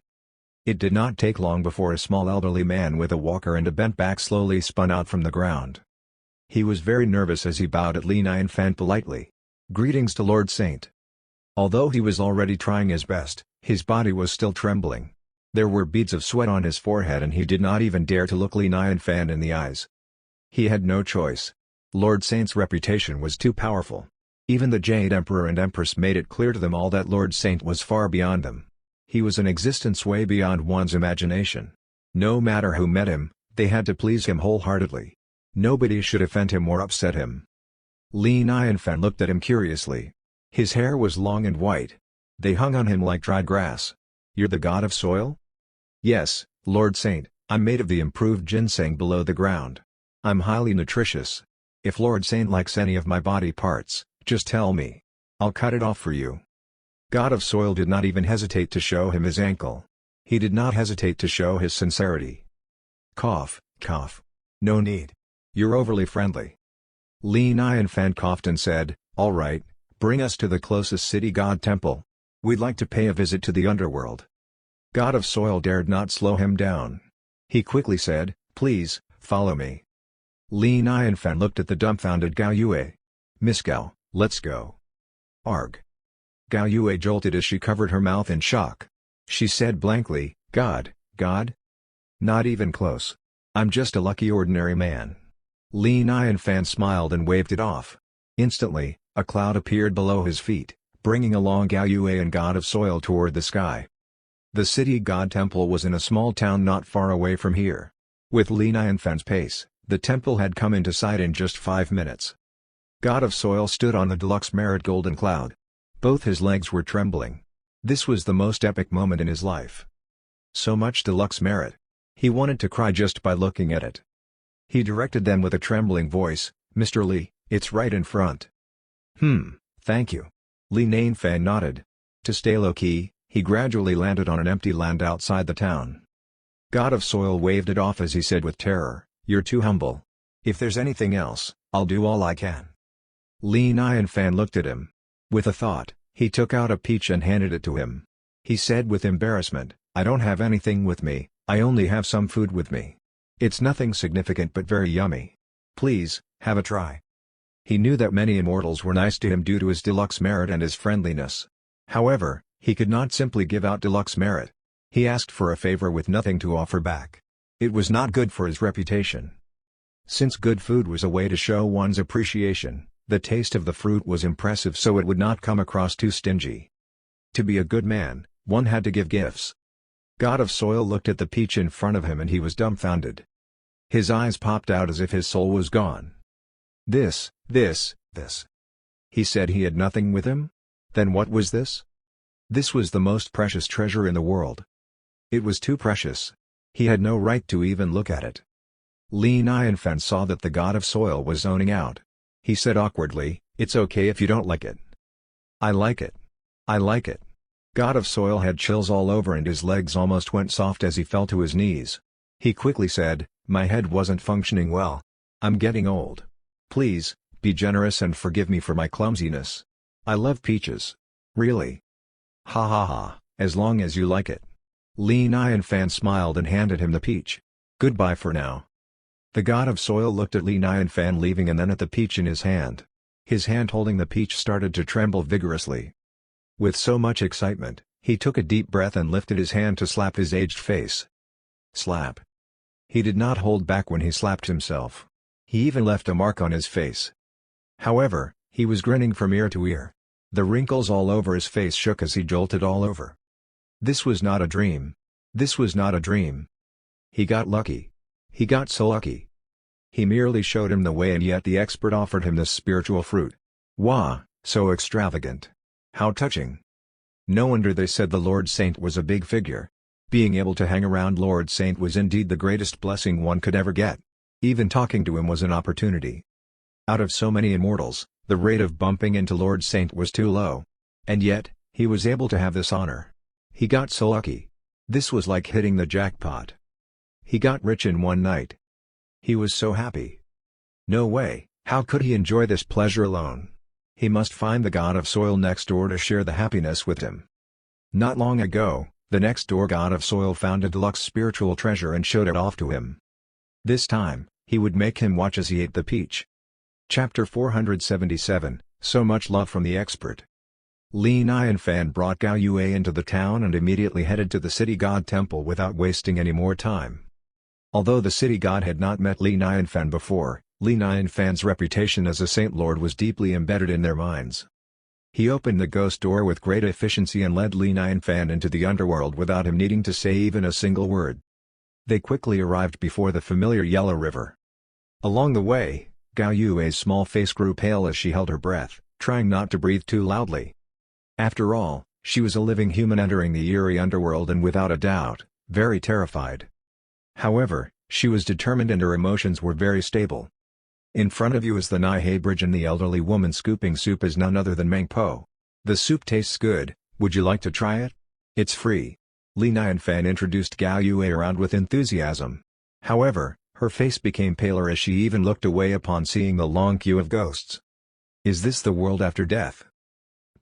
It did not take long before a small elderly man with a walker and a bent back slowly spun out from the ground. He was very nervous as he bowed at Li Nianfan politely. "Greetings to Lord Saint." Although he was already trying his best, his body was still trembling. There were beads of sweat on his forehead and he did not even dare to look Li Nianfan in the eyes. He had no choice. Lord Saint's reputation was too powerful. Even the Jade Emperor and Empress made it clear to them all that Lord Saint was far beyond them. He was an existence way beyond one's imagination. No matter who met him, they had to please him wholeheartedly. Nobody should offend him or upset him. Li Nianfan looked at him curiously. His hair was long and white. They hung on him like dried grass. "You're the god of soil?" "Yes, Lord Saint, I'm made of the improved ginseng below the ground. I'm highly nutritious. If Lord Saint likes any of my body parts, just tell me. I'll cut it off for you." God of soil did not even hesitate to show him his ankle. He did not hesitate to show his sincerity. Cough, cough. "No need. You're overly friendly." Li Nianfan coughed and said, "All right, bring us to the closest city god temple. We'd like to pay a visit to the underworld." God of soil dared not slow him down. He quickly said, "Please, follow me." Li Nianfan looked at the dumbfounded Gao Yue. "Miss Gao, let's go." "Arg." Gao Yue jolted as she covered her mouth in shock. She said blankly, God? Not even close. I'm just a lucky ordinary man. Li Nianfan smiled and waved it off. Instantly, a cloud appeared below his feet, bringing along Gao Yue and God of Soil toward the sky. The city god temple was in a small town not far away from here. With Li Nianfan's pace, the temple had come into sight in just 5 minutes. God of Soil stood on the Deluxe merit golden cloud. Both his legs were trembling. This was the most epic moment in his life. So much Deluxe merit. He wanted to cry just by looking at it. He directed them with a trembling voice, Mr. Li, it's right in front. Thank you. Li Nianfan nodded. To stay low-key, he gradually landed on an empty land outside the town. God of Soil waved it off as he said with terror, you're too humble. If there's anything else, I'll do all I can. Li Nianfan looked at him. With a thought, he took out a peach and handed it to him. He said with embarrassment, I don't have anything with me, I only have some food with me. It's nothing significant but very yummy. Please, have a try. He knew that many immortals were nice to him due to his Deluxe merit and his friendliness. However, he could not simply give out Deluxe merit. He asked for a favor with nothing to offer back. It was not good for his reputation. Since good food was a way to show one's appreciation, the taste of the fruit was impressive so it would not come across too stingy. To be a good man, one had to give gifts. God of Soil looked at the peach in front of him and he was dumbfounded. His eyes popped out as if his soul was gone. This. He said he had nothing with him? Then what was this? This was the most precious treasure in the world. It was too precious. He had no right to even look at it. Li Nianfan saw that the God of Soil was zoning out. He said awkwardly, it's okay if you don't like it. I like it. God of Soil had chills all over and his legs almost went soft as he fell to his knees. He quickly said, my head wasn't functioning well. I'm getting old. Please, be generous and forgive me for my clumsiness. I love peaches. Really. Ha ha ha, as long as you like it. Li Nianfan smiled and handed him the peach. Goodbye for now. The God of Soil looked at Li Nianfan leaving and then at the peach in his hand. His hand holding the peach started to tremble vigorously. With so much excitement, he took a deep breath and lifted his hand to slap his aged face. Slap. He did not hold back when he slapped himself. He even left a mark on his face. However, he was grinning from ear to ear. The wrinkles all over his face shook as he jolted all over. This was not a dream. This was not a dream. He got lucky. He got so lucky. He merely showed him the way and yet the expert offered him this spiritual fruit. Wah, so extravagant. How touching. No wonder they said the Lord Saint was a big figure. Being able to hang around Lord Saint was indeed the greatest blessing one could ever get. Even talking to him was an opportunity. Out of so many immortals, the rate of bumping into Lord Saint was too low. And yet, he was able to have this honor. He got so lucky. This was like hitting the jackpot. He got rich in one night. He was so happy. No way, how could he enjoy this pleasure alone? He must find the God of Soil next door to share the happiness with him. Not long ago, the next door God of Soil found a deluxe spiritual treasure and showed it off to him. This time, he would make him watch as he ate the peach. Chapter 477, So Much Love from the Expert. Li Nianfan brought Gao Yue into the town and immediately headed to the city god temple without wasting any more time. Although the city god had not met Li Nianfan before, Li Nianfan's reputation as a saint lord was deeply embedded in their minds. He opened the ghost door with great efficiency and led Li Nianfan into the underworld without him needing to say even a single word. They quickly arrived before the familiar Yellow River. Along the way, Gao Yue's small face grew pale as she held her breath, trying not to breathe too loudly. After all, she was a living human entering the eerie underworld and without a doubt, very terrified. However, she was determined and her emotions were very stable. In front of you is the Nahe Bridge and the elderly woman scooping soup is none other than Meng Po. The soup tastes good, would you like to try it? It's free. Li Nianfan introduced Gao Yue around with enthusiasm. However, her face became paler as she even looked away upon seeing the long queue of ghosts. Is this the world after death?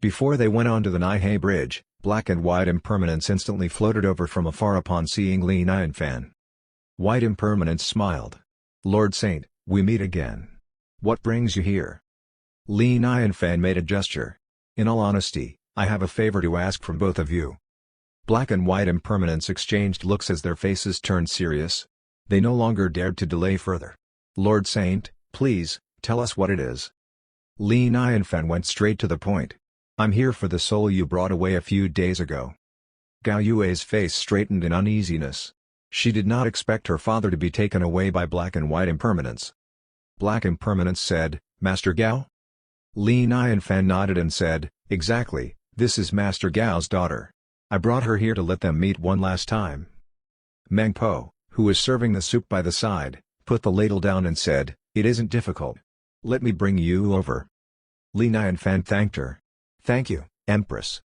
Before they went on to the Nahe Bridge, black and white Impermanence instantly floated over from afar upon seeing Li Nianfan. White Impermanence smiled. Lord Saint, we meet again. What brings you here? Li Nianfan made a gesture. In all honesty, I have a favor to ask from both of you. Black and White Impermanence exchanged looks as their faces turned serious. They no longer dared to delay further. Lord Saint, please, tell us what it is. Li Nianfan went straight to the point. I'm here for the soul you brought away a few days ago. Gao Yue's face straightened in uneasiness. She did not expect her father to be taken away by Black and White Impermanence. Black Impermanence said, Master Gao? Li Nianfan nodded and said, exactly, this is Master Gao's daughter. I brought her here to let them meet one last time. Meng Po, who was serving the soup by the side, put the ladle down and said, it isn't difficult. Let me bring you over. Li Nianfan thanked her. Thank you, Empress.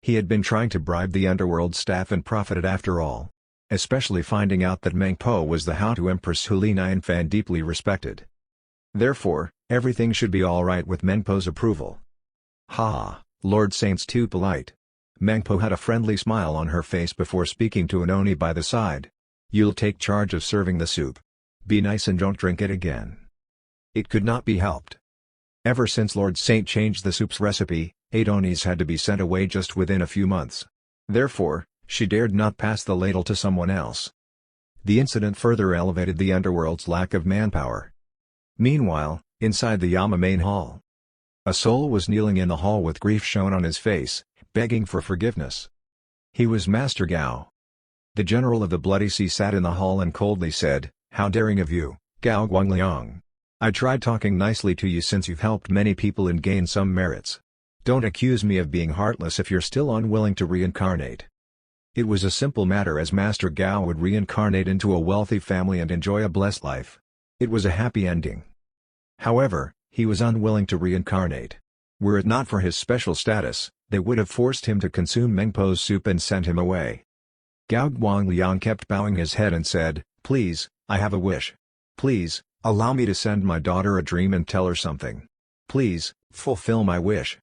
He had been trying to bribe the underworld staff and profited after all. Especially finding out that Meng Po was the Houtu Empress who Li Nianfan deeply respected. Therefore, everything should be alright with Meng Po's approval. Ha, Lord Saint's too polite. Meng Po had a friendly smile on her face before speaking to an Oni by the side. You'll take charge of serving the soup. Be nice and don't drink it again. It could not be helped. Ever since Lord Saint changed the soup's recipe, 8 Onis had to be sent away just within a few months. Therefore, she dared not pass the ladle to someone else. The incident further elevated the underworld's lack of manpower. Meanwhile, inside the Yama main hall, a soul was kneeling in the hall with grief shown on his face, begging for forgiveness. He was Master Gao. The general of the Bloody Sea sat in the hall and coldly said, how daring of you, Gao Guangliang. I tried talking nicely to you since you've helped many people and gained some merits. Don't accuse me of being heartless if you're still unwilling to reincarnate. It was a simple matter, as Master Gao would reincarnate into a wealthy family and enjoy a blessed life. It was a happy ending. However, he was unwilling to reincarnate. Were it not for his special status, they would have forced him to consume Meng Po's soup and sent him away. Gao Guangliang kept bowing his head and said, please, I have a wish. Please, allow me to send my daughter a dream and tell her something. Please, fulfill my wish.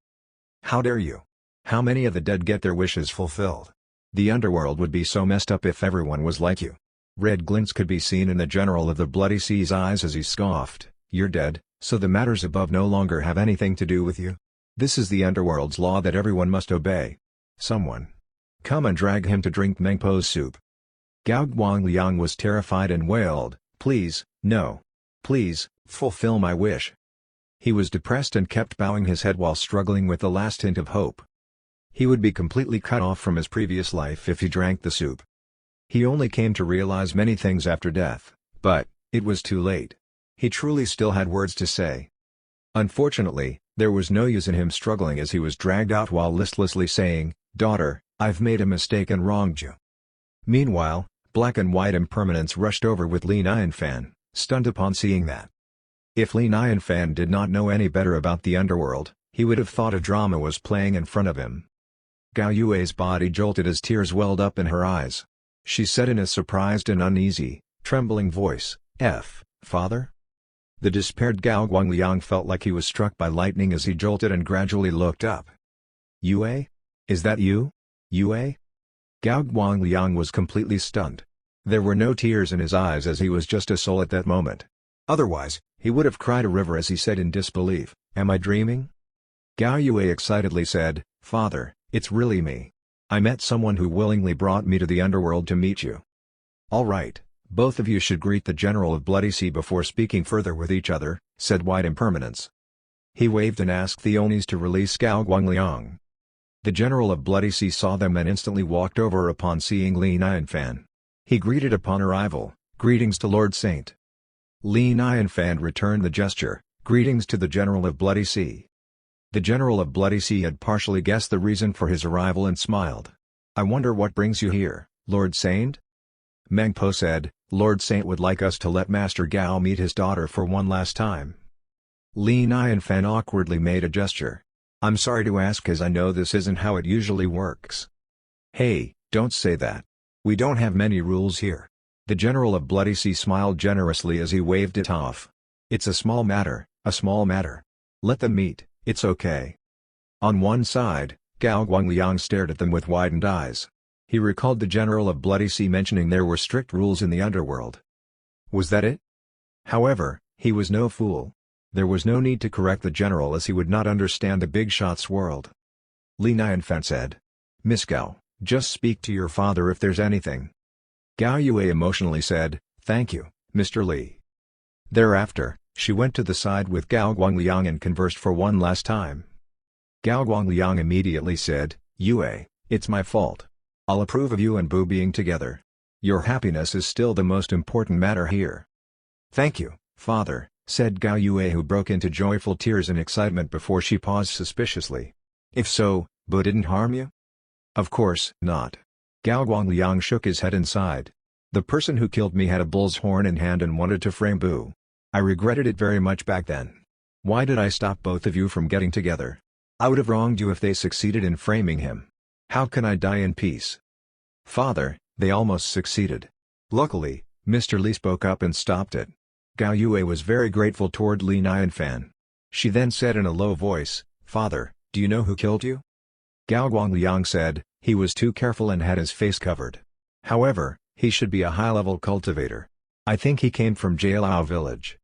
How dare you? How many of the dead get their wishes fulfilled? The underworld would be so messed up if everyone was like you. Red glints could be seen in the general of the Bloody Sea's eyes as he scoffed, you're dead, so the matters above no longer have anything to do with you? This is the underworld's law that everyone must obey. Someone, come and drag him to drink Meng Po's soup. Gao Guangliang was terrified and wailed, please, no. Please, fulfill my wish. He was depressed and kept bowing his head while struggling with the last hint of hope. He would be completely cut off from his previous life if he drank the soup. He only came to realize many things after death, but it was too late. He truly still had words to say. Unfortunately, there was no use in him struggling as he was dragged out while listlessly saying, daughter, I've made a mistake and wronged you. Meanwhile, Black and White Impermanence rushed over with Li Nianfan, stunned upon seeing that. If Li Nianfan did not know any better about the underworld, he would have thought a drama was playing in front of him. Gao Yue's body jolted as tears welled up in her eyes. She said in a surprised and uneasy, trembling voice, Father? The despaired Gao Guangliang felt like he was struck by lightning as he jolted and gradually looked up. Yue? Is that you? Yue? Gao Guangliang was completely stunned. There were no tears in his eyes as he was just a soul at that moment. Otherwise, he would have cried a river as he said in disbelief, am I dreaming? Gao Yue excitedly said, Father, it's really me. I met someone who willingly brought me to the underworld to meet you. All right, both of you should greet the general of Bloody Sea before speaking further with each other, said White Impermanence. He waved and asked the Onis to release Gao Guangliang. The general of Bloody Sea saw them and instantly walked over upon seeing Li Nianfan. He greeted upon arrival, greetings to Lord Saint. Li Nianfan returned the gesture, greetings to the general of Bloody Sea. The general of Bloody Sea had partially guessed the reason for his arrival and smiled. I wonder what brings you here, Lord Saint? Meng Po said, Lord Saint would like us to let Master Gao meet his daughter for one last time. Li Nianfan awkwardly made a gesture. I'm sorry to ask as I know this isn't how it usually works. Hey, don't say that. We don't have many rules here. The general of Bloody Sea smiled generously as he waved it off. It's a small matter, a small matter. Let them meet, it's okay. On one side, Gao Guangliang stared at them with widened eyes. He recalled the general of Bloody Sea mentioning there were strict rules in the underworld. Was that it? However, he was no fool. There was no need to correct the general as he would not understand the Bigshot's world. Li Nianfan said. Miss Gao, just speak to your father if there's anything. Gao Yue emotionally said, thank you, Mr. Li. Thereafter, she went to the side with Gao Guangliang and conversed for one last time. Gao Guangliang immediately said, Yue, it's my fault. I'll approve of you and Bu being together. Your happiness is still the most important matter here. Thank you, father, said Gao Yue, who broke into joyful tears in excitement before she paused suspiciously. If so, Bu didn't harm you? Of course not. Gao Guangliang shook his head and sighed. The person who killed me had a bull's horn in hand and wanted to frame Bu. I regretted it very much back then. Why did I stop both of you from getting together? I would have wronged you if they succeeded in framing him. How can I die in peace? Father, they almost succeeded. Luckily, Mr. Li spoke up and stopped it. Gao Yue was very grateful toward Li Nianfan. She then said in a low voice, Father, do you know who killed you? Gao Guangliang said, he was too careful and had his face covered. However, he should be a high-level cultivator. I think he came from Jialao village.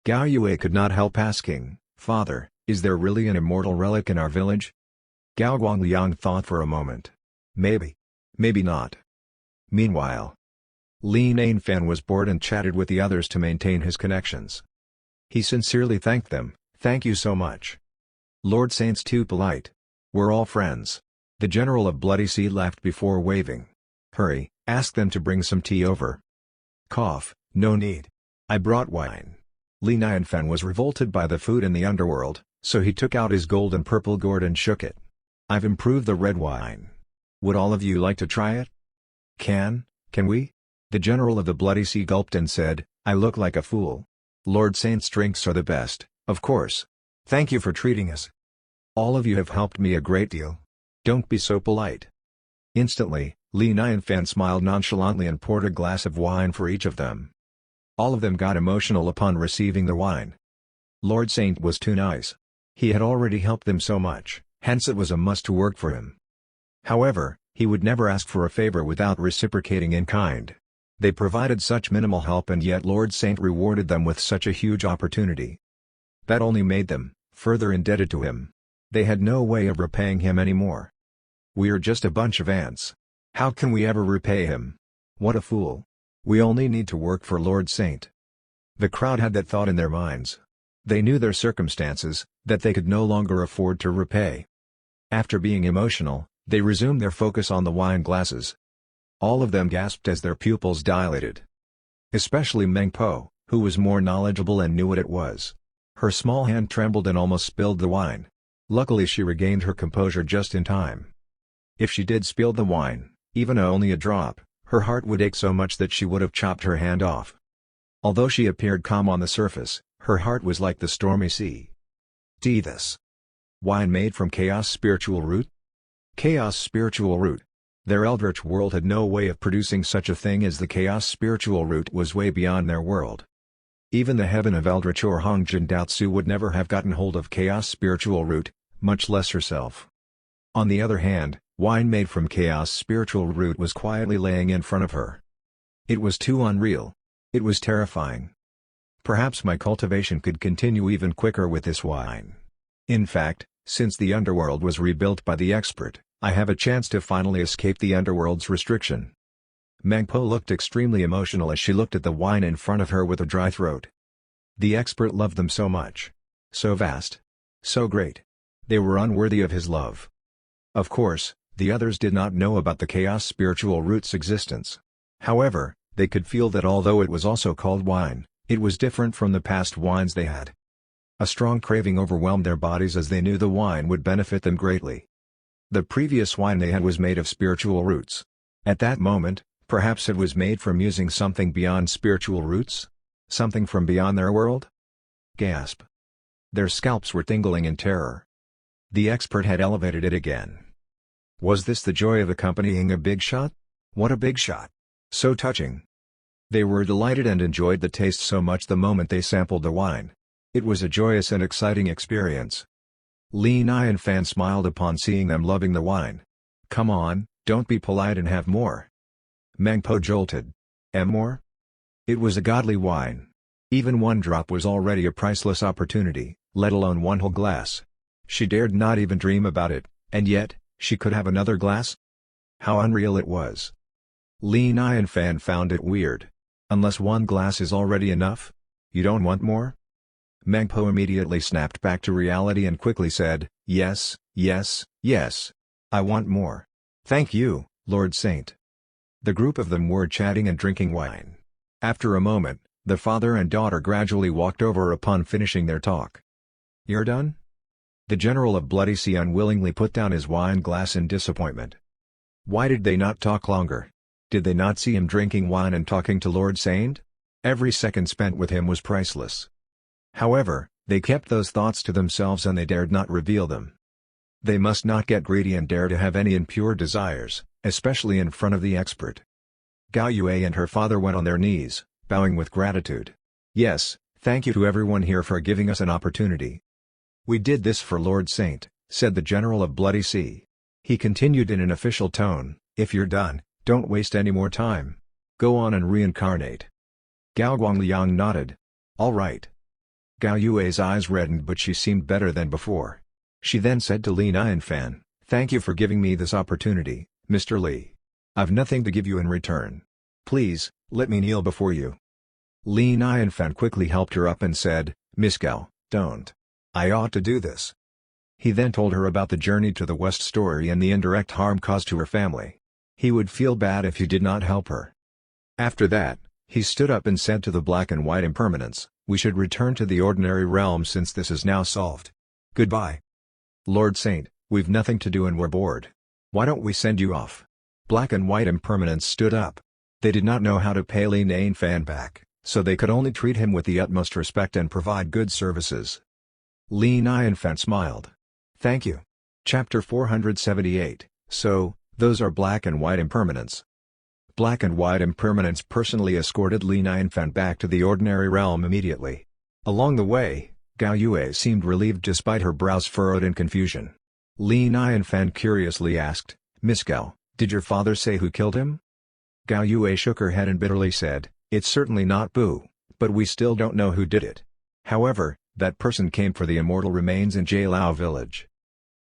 Gao Yue could not help asking, Father, is there really an immortal relic in our village? Gao Guangliang thought for a moment. Maybe. Maybe not. Meanwhile, Li Nianfan was bored and chatted with the others to maintain his connections. He sincerely thanked them, thank you so much. Lord Saint's too polite. We're all friends. The general of Bloody Sea laughed before waving. Hurry, ask them to bring some tea over. Cough, no need. I brought wine. Li Nianfan was revolted by the food in the underworld, so he took out his gold and purple gourd and shook it. I've improved the red wine. Would all of you like to try it? Can we? The general of the Bloody Sea gulped and said, I look like a fool. Lord Saint's drinks are the best, of course. Thank you for treating us. All of you have helped me a great deal. Don't be so polite. Instantly, Li Nianfan smiled nonchalantly and poured a glass of wine for each of them. All of them got emotional upon receiving the wine. Lord Saint was too nice. He had already helped them so much, hence it was a must to work for him. However, he would never ask for a favor without reciprocating in kind. They provided such minimal help and yet Lord Saint rewarded them with such a huge opportunity. That only made them further indebted to him. They had no way of repaying him anymore. We're just a bunch of ants. How can we ever repay him? What a fool. We only need to work for Lord Saint. The crowd had that thought in their minds. They knew their circumstances, that they could no longer afford to repay. After being emotional, they resumed their focus on the wine glasses. All of them gasped as their pupils dilated. Especially Meng Po, who was more knowledgeable and knew what it was. Her small hand trembled and almost spilled the wine. Luckily she regained her composure just in time. If she did spill the wine, even only a drop, her heart would ache so much that she would have chopped her hand off. Although she appeared calm on the surface, her heart was like the stormy sea. This wine made from Chaos Spiritual Root? Chaos Spiritual Root. Their eldritch world had no way of producing such a thing, as the Chaos Spiritual Root was way beyond their world. Even the heaven of Eldritch or Hongjin Daotsu would never have gotten hold of Chaos Spiritual Root, much less herself. On the other hand, wine made from Chaos Spiritual Root was quietly laying in front of her. It was too unreal. It was terrifying. Perhaps my cultivation could continue even quicker with this wine. In fact, since the underworld was rebuilt by the expert, I have a chance to finally escape the underworld's restriction. Meng Po looked extremely emotional as she looked at the wine in front of her with a dry throat. The expert loved them so much. So vast. So great. They were unworthy of his love. Of course, the others did not know about the Chaos Spiritual Root's existence. However, they could feel that although it was also called wine, it was different from the past wines they had. A strong craving overwhelmed their bodies as they knew the wine would benefit them greatly. The previous wine they had was made of spiritual roots. At that moment, perhaps it was made from using something beyond spiritual roots? Something from beyond their world? Gasp. Their scalps were tingling in terror. The expert had elevated it again. Was this the joy of accompanying a Bigshot? What a Bigshot! So touching. They were delighted and enjoyed the taste so much the moment they sampled the wine. It was a joyous and exciting experience. Li Nianfan smiled upon seeing them loving the wine. Come on, don't be polite and have more. Meng Po jolted. More? It was a godly wine. Even one drop was already a priceless opportunity, let alone one whole glass. She dared not even dream about it, And yet, she could have another glass? How unreal it was. Li Nianfan found it weird. Unless one glass is already enough? You don't want more? Meng Po immediately snapped back to reality and quickly said, yes, yes, yes. I want more. Thank you, Lord Saint. The group of them were chatting and drinking wine. After a moment, the father and daughter gradually walked over upon finishing their talk. You're done? The general of Bloody Sea unwillingly put down his wine glass in disappointment. Why did they not talk longer? Did they not see him drinking wine and talking to Lord Saint? Every second spent with him was priceless. However, they kept those thoughts to themselves and they dared not reveal them. They must not get greedy and dare to have any impure desires, especially in front of the expert. Gao Yue and her father went on their knees, bowing with gratitude. Yes, thank you to everyone here for giving us an opportunity. We did this for Lord Saint, said the general of Bloody Sea. He continued in an official tone, if you're done, don't waste any more time. Go on and reincarnate. Gao Guangliang nodded. All right. Gao Yue's eyes reddened but she seemed better than before. She then said to Li Nianfan, thank you for giving me this opportunity, Mr. Li. I've nothing to give you in return. Please, let me kneel before you. Li Nianfan quickly helped her up and said, Miss Gao, don't. I ought to do this. He then told her about the journey to the West story and the indirect harm caused to her family. He would feel bad if he did not help her. After that, he stood up and said to the black and white impermanence, we should return to the ordinary realm since this is now solved. Goodbye. Lord Saint, we've nothing to do and we're bored. Why don't we send you off? Black and white impermanence stood up. They did not know how to pay Li Nianfan back, so they could only treat him with the utmost respect and provide good services. Li Nianfan smiled. Thank you. Chapter 478, so, those are black and white impermanence. Black and white impermanence personally escorted Li Nianfan back to the ordinary realm immediately. Along the way, Gao Yue seemed relieved despite her brows furrowed in confusion. Li Nianfan curiously asked, Miss Gao, did your father say who killed him? Gao Yue shook her head and bitterly said, it's certainly not Bu, but we still don't know who did it. However, that person came for the immortal remains in Jailao village.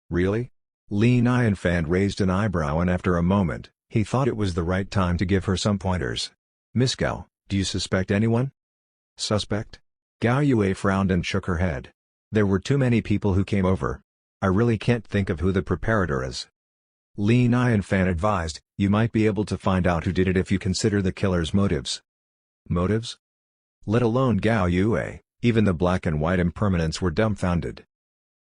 Really? Li Nianfan raised an eyebrow and after a moment, he thought it was the right time to give her some pointers. Miss Gao, do you suspect anyone? Suspect? Gao Yue frowned and shook her head. There were too many people who came over. I really can't think of who the preparator is. Li Nianfan advised, you might be able to find out who did it if you consider the killer's motives. Motives? Let alone Gao Yue, even the black and white impermanents were dumbfounded.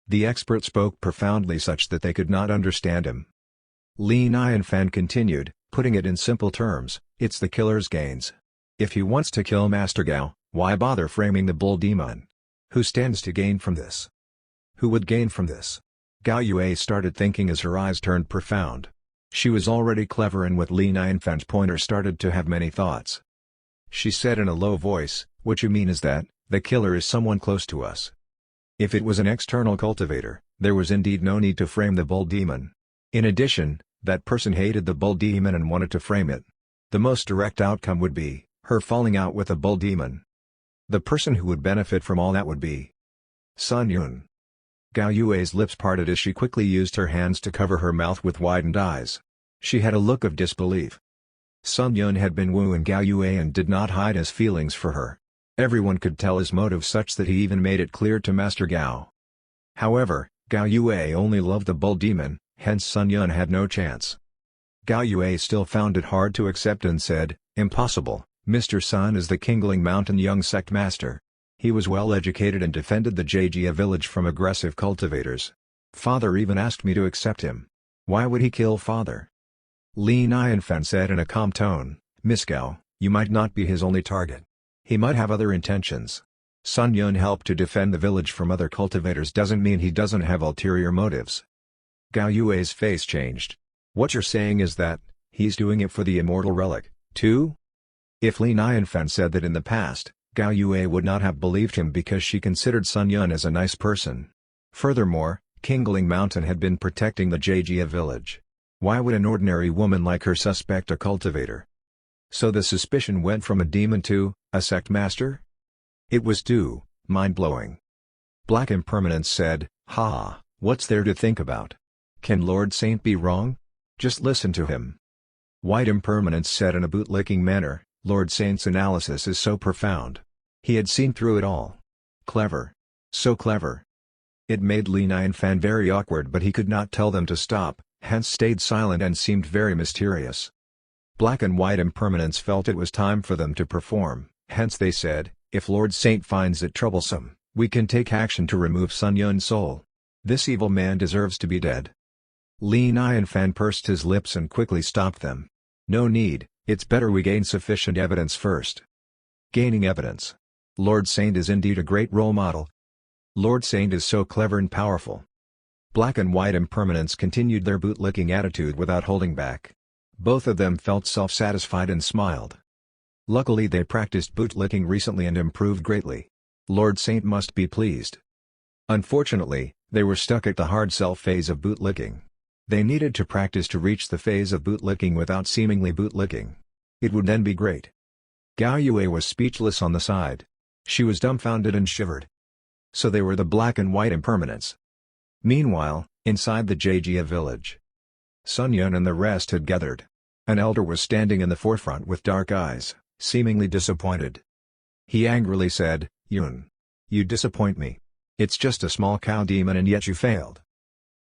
The expert spoke profoundly such that they could not understand him. Li Nianfan continued, putting it in simple terms, it's the killer's gains. If he wants to kill Master Gao, why bother framing the bull demon? Who stands to gain from this? Who would gain from this? Gao Yue started thinking as her eyes turned profound. She was already clever and with Li Nianfan's pointer started to have many thoughts. She said in a low voice, what you mean is that, the killer is someone close to us. If it was an external cultivator, there was indeed no need to frame the bull demon. In addition, that person hated the bull demon and wanted to frame it. The most direct outcome would be, her falling out with the bull demon. The person who would benefit from all that would be Sun Yun. Gao Yue's lips parted as she quickly used her hands to cover her mouth with widened eyes. She had a look of disbelief. Sun Yun had been wooing Gao Yue and did not hide his feelings for her. Everyone could tell his motive such that he even made it clear to Master Gao. However, Gao Yue only loved the bull demon, hence Sun Yun had no chance. Gao Yue still found it hard to accept and said, impossible, Mr. Sun is the Kingling Mountain young sect master. He was well educated and defended the Jia village from aggressive cultivators. Father even asked me to accept him. Why would he kill father? Li Nianfan said in a calm tone, Miss Gao, you might not be his only target. He might have other intentions. Sun Yun helped to defend the village from other cultivators doesn't mean he doesn't have ulterior motives. Gao Yue's face changed. What you're saying is that, he's doing it for the immortal relic, too? If Li Nianfan said that in the past, Gao Yue would not have believed him because she considered Sun Yun as a nice person. Furthermore, Kingling Mountain had been protecting the Jia village. Why would an ordinary woman like her suspect a cultivator? So the suspicion went from a demon to a sect master? It was too mind-blowing. Black Impermanence said, ha, what's there to think about? Can Lord Saint be wrong? Just listen to him. White Impermanence said in a bootlicking manner, Lord Saint's analysis is so profound. He had seen through it all. Clever. So clever. It made Li Nianfan very awkward, but he could not tell them to stop, hence stayed silent and seemed very mysterious. Black and White Impermanence felt it was time for them to perform, hence they said, if Lord Saint finds it troublesome, we can take action to remove Sun Yun's soul. This evil man deserves to be dead. Li Nianfan pursed his lips and quickly stopped them. No need, it's better we gain sufficient evidence first. Gaining evidence. Lord Saint is indeed a great role model. Lord Saint is so clever and powerful. Black and White Impermanence continued their bootlicking attitude without holding back. Both of them felt self-satisfied and smiled. Luckily they practiced bootlicking recently and improved greatly. Lord Saint must be pleased. Unfortunately, they were stuck at the hard sell phase of bootlicking. They needed to practice to reach the phase of bootlicking without seemingly bootlicking. It would then be great. Gao Yue was speechless on the side. She was dumbfounded and shivered. So they were the Black and White Impermanence. Meanwhile, inside the Jia village, Sun Yun and the rest had gathered. An elder was standing in the forefront with dark eyes, seemingly disappointed. He angrily said, Yun. You disappoint me. It's just a small cow demon and yet you failed.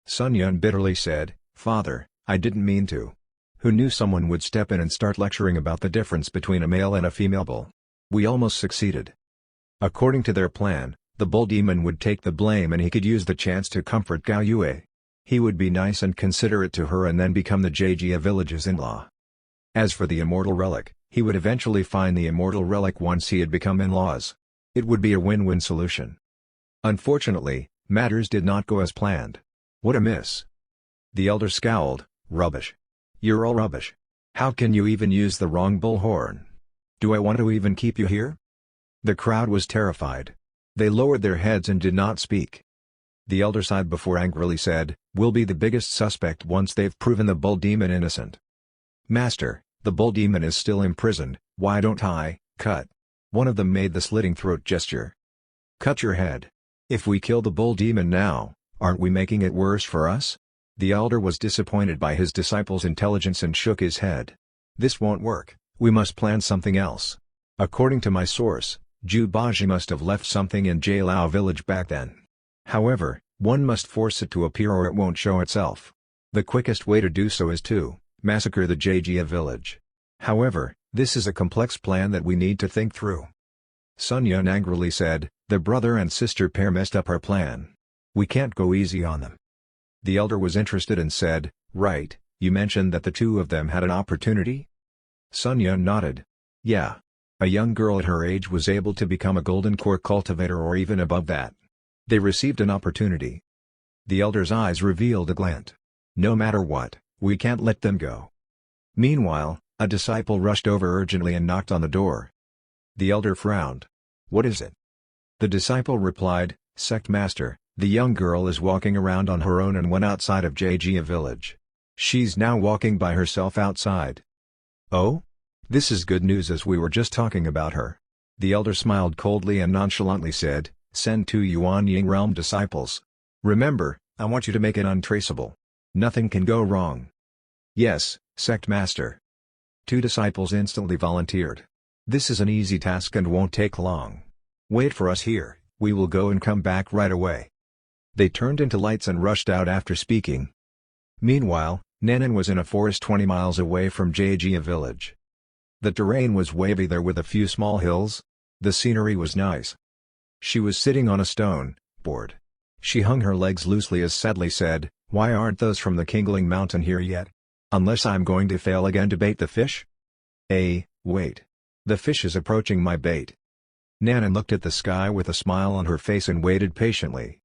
Sun Yun bitterly said, Father, I didn't mean to. Who knew someone would step in and start lecturing about the difference between a male and a female bull? We almost succeeded. According to their plan, the bull demon would take the blame and he could use the chance to comfort Gao Yue. He would be nice and considerate to her and then become the Jia village's in-law. As for the immortal relic, he would eventually find the immortal relic once he had become in-laws. It would be a win-win solution. Unfortunately, matters did not go as planned. What a miss. The elder scowled, Rubbish. You're all rubbish. How can you even use the wrong bullhorn? Do I want to even keep you here? The crowd was terrified. They lowered their heads and did not speak. The elder sighed before angrily said, We'll be the biggest suspect once they've proven the bull demon innocent. Master, the bull demon is still imprisoned, why don't I, cut? One of them made the slitting throat gesture. Cut your head. If we kill the bull demon now, aren't we making it worse for us? The elder was disappointed by his disciple's intelligence and shook his head. This won't work, we must plan something else. According to my source, Zhu Baji must have left something in Jailao village back then. However, one must force it to appear or it won't show itself. The quickest way to do so is to massacre the Jia village. However, this is a complex plan that we need to think through. Sun Yun angrily said, the brother and sister pair messed up our plan. We can't go easy on them. The elder was interested and said, Right, you mentioned that the two of them had an opportunity? Sun Yun nodded. Yeah. A young girl at her age was able to become a golden core cultivator or even above that. They received an opportunity. The elder's eyes revealed a glint. No matter what, we can't let them go. Meanwhile, a disciple rushed over urgently and knocked on the door. The elder frowned. What is it? The disciple replied, Sect Master, the young girl is walking around on her own and went outside of Jia village. She's now walking by herself outside. Oh? This is good news as we were just talking about her. The elder smiled coldly and nonchalantly said, Send 2 Yuan Ying realm disciples. Remember, I want you to make it untraceable. Nothing can go wrong. Yes, Sect Master. 2 disciples instantly volunteered. This is an easy task and won't take long. Wait for us here, we will go and come back right away. They turned into lights and rushed out after speaking. Meanwhile, Nanan was in a forest 20 miles away from Jia village. The terrain was wavy there with a few small hills. The scenery was nice. She was sitting on a stone, bored. She hung her legs loosely as sadly said, Why aren't those from the Kingling Mountain here yet? Unless I'm going to fail again to bait the fish? Wait. The fish is approaching my bait. Nanan looked at the sky with a smile on her face and waited patiently.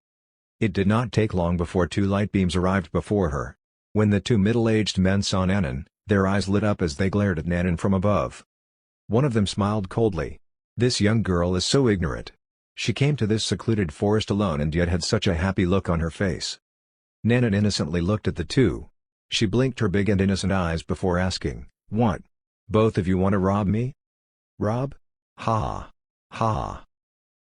It did not take long before 2 light beams arrived before her. When the 2 middle-aged men saw Nanan, their eyes lit up as they glared at Nanan from above. One of them smiled coldly. This young girl is so ignorant. She came to this secluded forest alone and yet had such a happy look on her face. Nanan innocently looked at the 2. She blinked her big and innocent eyes before asking, What? Both of you want to rob me? Rob? Ha! Ha!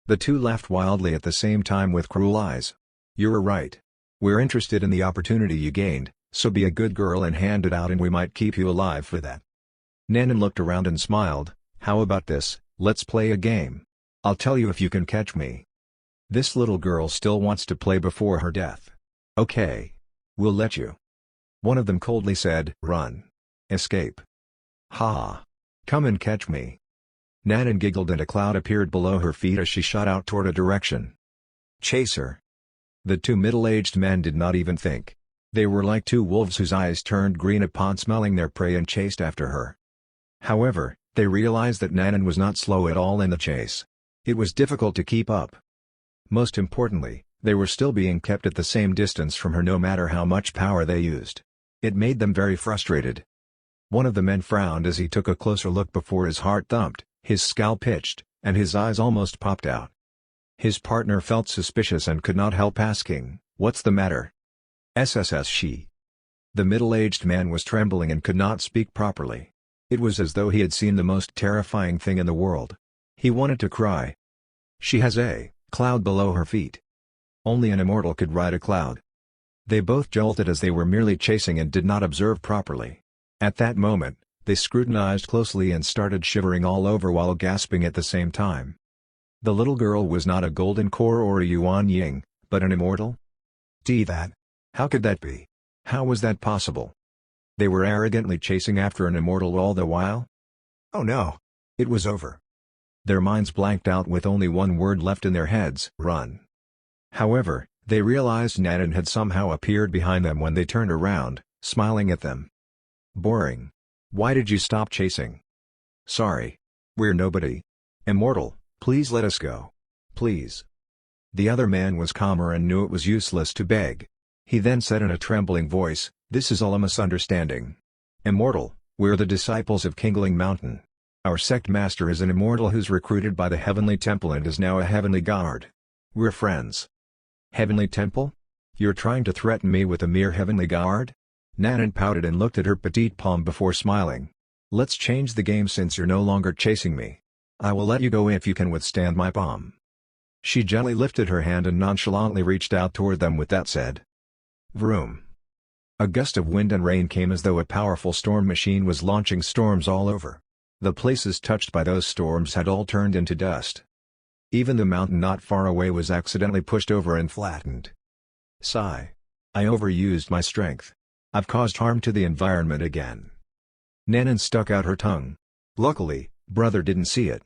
The 2 laughed wildly at the same time with cruel eyes. You're right. We're interested in the opportunity you gained, so be a good girl and hand it out and we might keep you alive for that." Nanan looked around and smiled. "How about this, let's play a game. I'll tell you if you can catch me." This little girl still wants to play before her death. "Okay. We'll let you." One of them coldly said, "Run. Escape." "Ha! Come and catch me." Nanan giggled and a cloud appeared below her feet as she shot out toward a direction. "Chase her." The two middle-aged men did not even think. They were like two wolves whose eyes turned green upon smelling their prey and chased after her. However, they realized that Nanan was not slow at all in the chase. It was difficult to keep up. Most importantly, they were still being kept at the same distance from her no matter how much power they used. It made them very frustrated. One of the men frowned as he took a closer look before his heart thumped, his scalp itched, and his eyes almost popped out. His partner felt suspicious and could not help asking, "What's the matter?" "SSS she." The middle-aged man was trembling and could not speak properly. It was as though he had seen the most terrifying thing in the world. He wanted to cry. "She has a cloud below her feet. Only an immortal could ride a cloud." They both jolted as they were merely chasing and did not observe properly. At that moment, they scrutinized closely and started shivering all over while gasping at the same time. The little girl was not a golden core or a yuan ying, but an immortal? That. How could that be? How was that possible? They were arrogantly chasing after an immortal all the while? Oh no! It was over. Their minds blanked out with only one word left in their heads: run. However, they realized Nanan had somehow appeared behind them when they turned around, smiling at them. "Boring. Why did you stop chasing?" "Sorry. We're nobody. Immortal, please let us go. Please." The other man was calmer and knew it was useless to beg. He then said in a trembling voice, "This is all a misunderstanding. Immortal, we're the disciples of Kingling Mountain. Our sect master is an immortal who's recruited by the Heavenly Temple and is now a Heavenly Guard. We're friends." "Heavenly Temple? You're trying to threaten me with a mere Heavenly Guard?" Nanan pouted and looked at her petite palm before smiling. "Let's change the game since you're no longer chasing me. I will let you go if you can withstand my palm." She gently lifted her hand and nonchalantly reached out toward them with that said. Vroom. A gust of wind and rain came as though a powerful storm machine was launching storms all over. The places touched by those storms had all turned into dust. Even the mountain not far away was accidentally pushed over and flattened. Sigh. I overused my strength. I've caused harm to the environment again. Nanan stuck out her tongue. Luckily, brother didn't see it.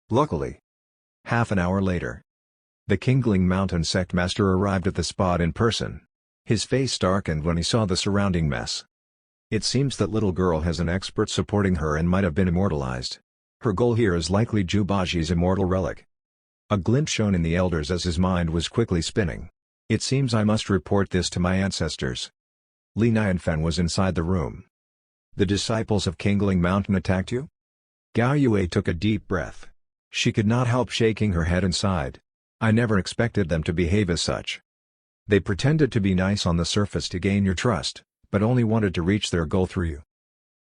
Luckily. Half an hour later. The Kingling Mountain sect master arrived at the spot in person. His face darkened when he saw the surrounding mess. It seems that little girl has an expert supporting her and might have been immortalized. Her goal here is likely Jubaji's immortal relic. A glint shone in the elders as his mind was quickly spinning. It seems I must report this to my ancestors. Li Nianfan was inside the room. "The disciples of Kingling Mountain attacked you?" Gao Yue took a deep breath. She could not help shaking her head and sighed. "I never expected them to behave as such. They pretended to be nice on the surface to gain your trust, but only wanted to reach their goal through you."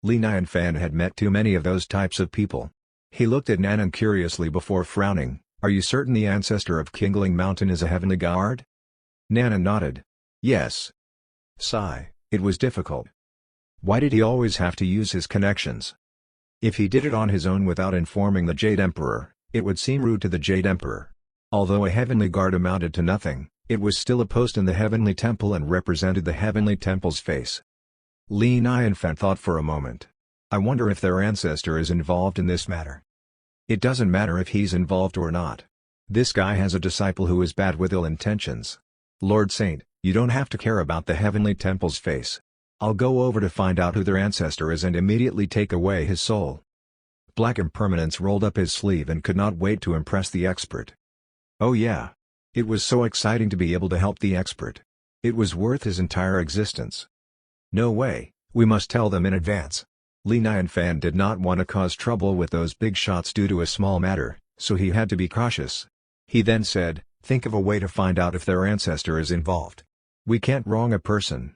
Li Nianfan had met too many of those types of people. He looked at Nanan curiously before frowning. "Are you certain the ancestor of Kingling Mountain is a Heavenly Guard?" Nanan nodded. "Yes." Sigh. It was difficult. Why did he always have to use his connections? If he did it on his own without informing the Jade Emperor, it would seem rude to the Jade Emperor. Although a Heavenly Guard amounted to nothing, it was still a post in the Heavenly Temple and represented the Heavenly Temple's face. Li Nianfan thought for a moment. I wonder if their ancestor is involved in this matter. It doesn't matter if he's involved or not. This guy has a disciple who is bad with ill intentions. Lord Saint, you don't have to care about the Heavenly Temple's face. I'll go over to find out who their ancestor is and immediately take away his soul. Black Impermanence rolled up his sleeve and could not wait to impress the expert. Oh yeah. It was so exciting to be able to help the expert. It was worth his entire existence. No way, we must tell them in advance. Li Nianfan did not want to cause trouble with those big shots due to a small matter, so he had to be cautious. He then said, think of a way to find out if their ancestor is involved. We can't wrong a person.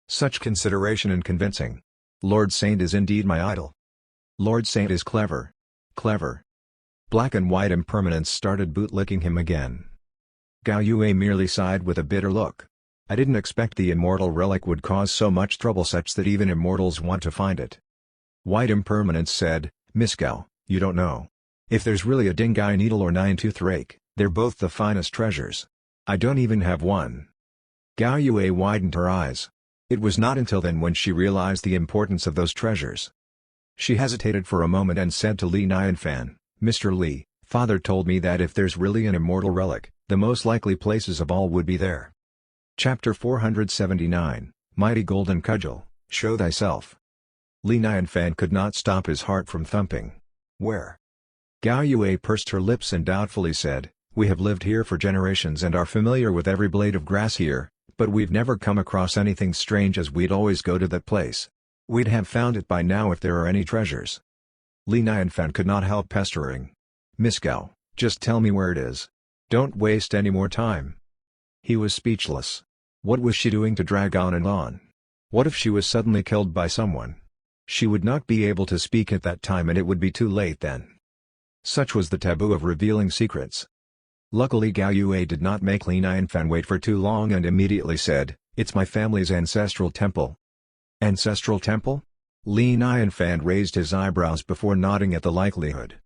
Such consideration and convincing. Lord Saint is indeed my idol. Lord Saint is clever. Clever. Black and White Impermanence started bootlicking him again. Gao Yue merely sighed with a bitter look. I didn't expect the immortal relic would cause so much trouble such that even immortals want to find it. White Impermanence said, Miss Gal, you don't know. If there's really a dingai needle or nine-tooth rake, they're both the finest treasures. I don't even have one. Gao Yue widened her eyes. It was not until then when she realized the importance of those treasures. She hesitated for a moment and said to Li Nianfan, Mr. Li, Father told me that if there's really an immortal relic, the most likely places of all would be there. Chapter 479, Mighty Golden Cudgel, Show Thyself. Li Nianfan could not stop his heart from thumping. Where? Gao Yue pursed her lips and doubtfully said, We have lived here for generations and are familiar with every blade of grass here, but we've never come across anything strange as we'd always go to that place. We'd have found it by now if there are any treasures. Li Nianfan could not help pestering. Miss Gao, just tell me where it is. Don't waste any more time. He was speechless. What was she doing to drag on and on? What if she was suddenly killed by someone? She would not be able to speak at that time and it would be too late then. Such was the taboo of revealing secrets. Luckily Gao Yue did not make Li Nianfan wait for too long and immediately said, It's my family's ancestral temple. Ancestral temple? Li Nianfan raised his eyebrows before nodding at the likelihood.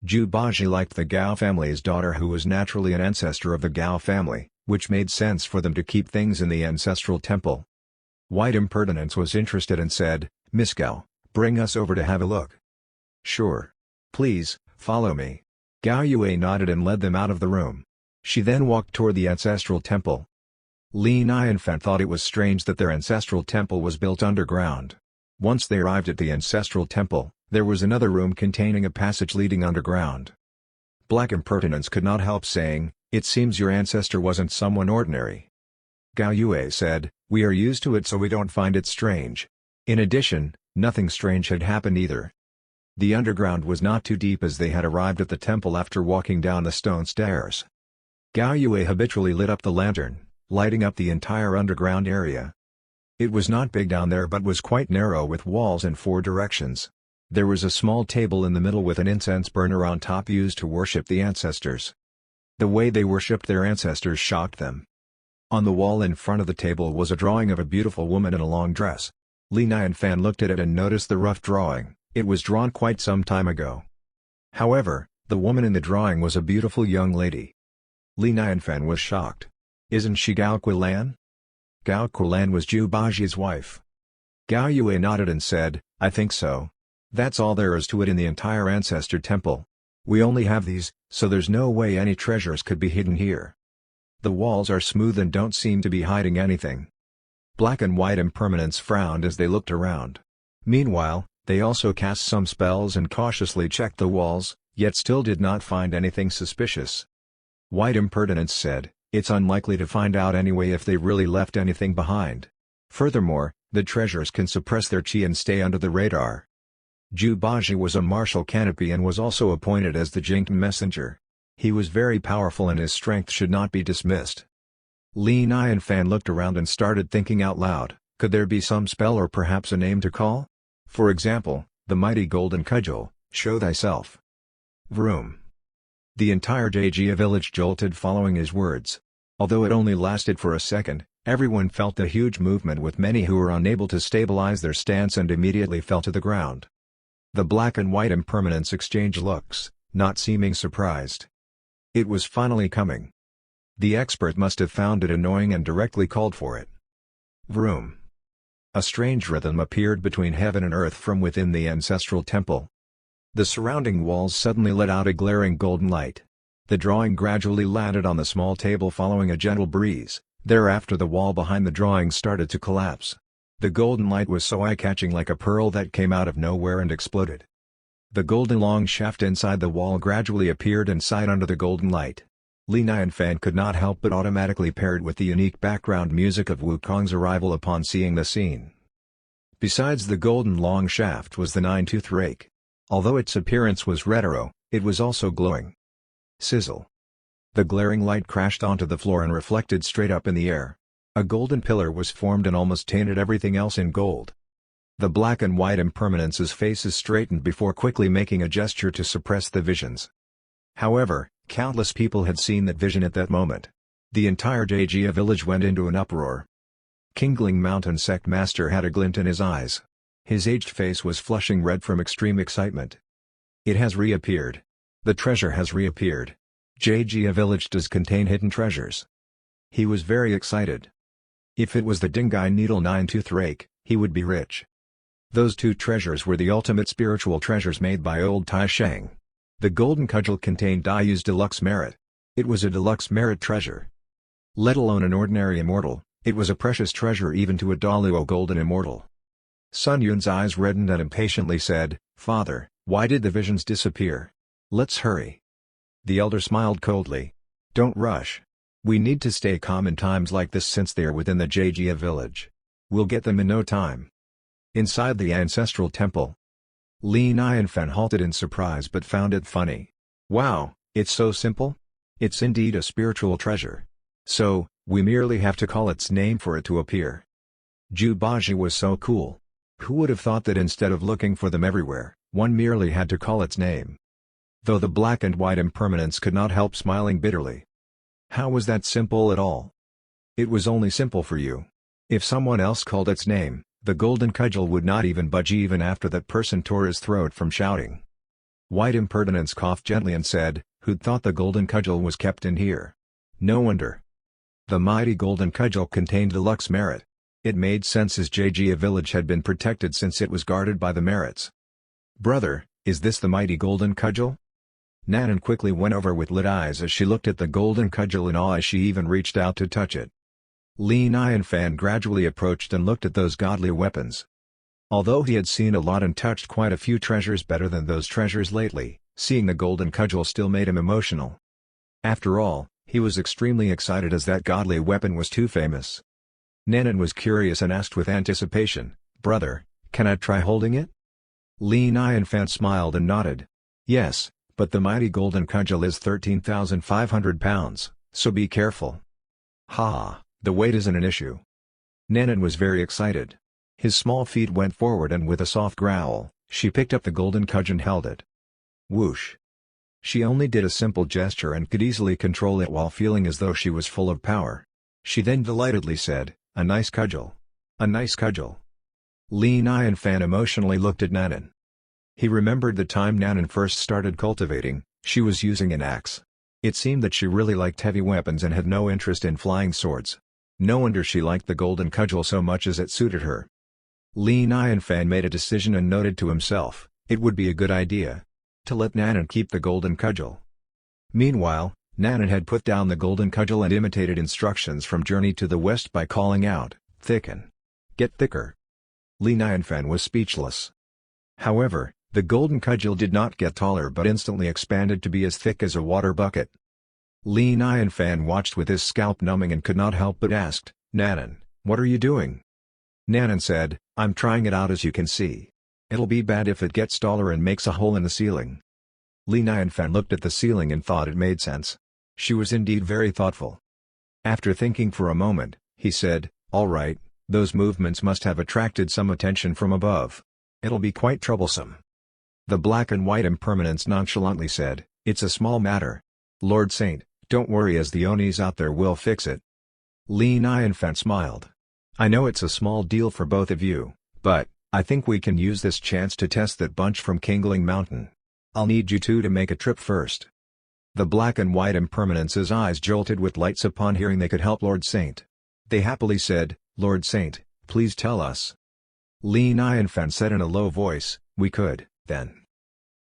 Zhu Baji liked the Gao family's daughter who was naturally an ancestor of the Gao family, which made sense for them to keep things in the ancestral temple. White Impermanence was interested and said, Miss Gao, bring us over to have a look. Sure. Please, follow me. Gao Yue nodded and led them out of the room. She then walked toward the ancestral temple. Li Nianfan thought it was strange that their ancestral temple was built underground. Once they arrived at the ancestral temple, there was another room containing a passage leading underground. Black Impermanence could not help saying, It seems your ancestor wasn't someone ordinary. Gao Yue said, We are used to it so we don't find it strange. In addition, nothing strange had happened either. The underground was not too deep as they had arrived at the temple after walking down the stone stairs. Gao Yue habitually lit up the lantern, lighting up the entire underground area. It was not big down there but was quite narrow with walls in four directions. There was a small table in the middle with an incense burner on top used to worship the ancestors. The way they worshipped their ancestors shocked them. On the wall in front of the table was a drawing of a beautiful woman in a long dress. Li Nianfan looked at it and noticed the rough drawing. It was drawn quite some time ago. However, the woman in the drawing was a beautiful young lady. Li Nianfan was shocked. Isn't she Gao Quilan? Gao Quilan was Zhu Baji's wife. Gao Yue nodded and said, I think so. That's all there is to it in the entire ancestor temple. We only have these, so there's no way any treasures could be hidden here. The walls are smooth and don't seem to be hiding anything. Black and White Impermanence frowned as they looked around. Meanwhile, they also cast some spells and cautiously checked the walls, yet still did not find anything suspicious. White Impermanence said, It's unlikely to find out anyway if they really left anything behind. Furthermore, the treasures can suppress their chi and stay under the radar. Zhu Baji was a martial canopy and was also appointed as the Jingtan messenger. He was very powerful and his strength should not be dismissed. Li Nianfan looked around and started thinking out loud, could there be some spell or perhaps a name to call? For example, the mighty golden cudgel, show thyself. Vroom. The entire Dajia village jolted following his words. Although it only lasted for a second, everyone felt a huge movement with many who were unable to stabilize their stance and immediately fell to the ground. The Black and White Impermanence exchanged looks, not seeming surprised. It was finally coming. The expert must have found it annoying and directly called for it. Vroom. A strange rhythm appeared between heaven and earth from within the ancestral temple. The surrounding walls suddenly let out a glaring golden light. The drawing gradually landed on the small table following a gentle breeze. Thereafter the wall behind the drawing started to collapse. The golden light was so eye-catching like a pearl that came out of nowhere and exploded. The golden long shaft inside the wall gradually appeared inside under the golden light. Li Nianfan could not help but automatically paired with the unique background music of Wukong's arrival upon seeing the scene. Besides the golden long shaft was the nine-tooth rake. Although its appearance was retro, it was also glowing. Sizzle. The glaring light crashed onto the floor and reflected straight up in the air. A golden pillar was formed and almost tainted everything else in gold. The Black and White Impermanence's faces straightened before quickly making a gesture to suppress the visions. However, countless people had seen that vision at that moment. The entire Jia village went into an uproar. Kingling Mountain Sect Master had a glint in his eyes. His aged face was flushing red from extreme excitement. It has reappeared. The treasure has reappeared. Jia village does contain hidden treasures. He was very excited. If it was the Dingai Needle Nine-Tooth Rake, he would be rich. Those two treasures were the ultimate spiritual treasures made by old Tai Shang. The golden cudgel contained Dayu's deluxe merit. It was a deluxe merit treasure. Let alone an ordinary immortal, it was a precious treasure even to a Daluo golden immortal. Sun Yun's eyes reddened and impatiently said, "Father, why did the visions disappear? Let's hurry." The elder smiled coldly. "Don't rush. We need to stay calm in times like this since they are within the Jia village. We'll get them in no time." Inside the Ancestral temple, Li Nianfan halted in surprise but found it funny. "Wow, it's so simple? It's indeed a spiritual treasure. So, we merely have to call its name for it to appear." Zhu Baji was so cool. Who would have thought that instead of looking for them everywhere, one merely had to call its name? Though the black and white impermanence could not help smiling bitterly. How was that simple at all? It was only simple for you. If someone else called its name, the golden cudgel would not even budge even after that person tore his throat from shouting. White impermanence coughed gently and said, "Who'd thought the golden cudgel was kept in here? No wonder." The mighty golden cudgel contained deluxe merit. It made sense as Jia village had been protected since it was guarded by the merits. "Brother, is this the mighty golden cudgel?" Nanan quickly went over with lit eyes as she looked at the golden cudgel in awe as she even reached out to touch it. Li Nianfan gradually approached and looked at those godly weapons. Although he had seen a lot and touched quite a few treasures better than those treasures lately, seeing the golden cudgel still made him emotional. After all, he was extremely excited as that godly weapon was too famous. Nanan was curious and asked with anticipation, "Brother, can I try holding it?" Li Nianfan smiled and nodded. "Yes, but the mighty golden cudgel is 13,500 pounds, so be careful." "Ha, the weight isn't an issue." Nanan was very excited. His small feet went forward and with a soft growl, she picked up the golden cudgel and held it. Whoosh! She only did a simple gesture and could easily control it while feeling as though she was full of power. She then delightedly said, "A nice cudgel. A nice cudgel." Li Nianfan emotionally looked at Nanan. He remembered the time Nanan first started cultivating, she was using an axe. It seemed that she really liked heavy weapons and had no interest in flying swords. No wonder she liked the golden cudgel so much as it suited her. Li Nianfan made a decision and noted to himself, it would be a good idea to let Nanan keep the golden cudgel. Meanwhile, Nanan had put down the golden cudgel and imitated instructions from Journey to the West by calling out, "Thicken. Get thicker." Li Nianfan was speechless. However, the golden cudgel did not get taller but instantly expanded to be as thick as a water bucket. Li Nianfan watched with his scalp numbing and could not help but asked, "Nanan, what are you doing?" Nanan said, "I'm trying it out as you can see. It'll be bad if it gets taller and makes a hole in the ceiling." Li Nianfan looked at the ceiling and thought it made sense. She was indeed very thoughtful. After thinking for a moment, he said, "All right, those movements must have attracted some attention from above. It'll be quite troublesome." The black and white impermanence nonchalantly said, "It's a small matter. Lord Saint, don't worry as the Onis out there will fix it." Li Nianfan smiled. "I know it's a small deal for both of you, but I think we can use this chance to test that bunch from Kingling Mountain. I'll need you two to make a trip first." The black and white impermanence's eyes jolted with lights upon hearing they could help Lord Saint. They happily said, "Lord Saint, please tell us." Li Nianfan said in a low voice, "We could, then."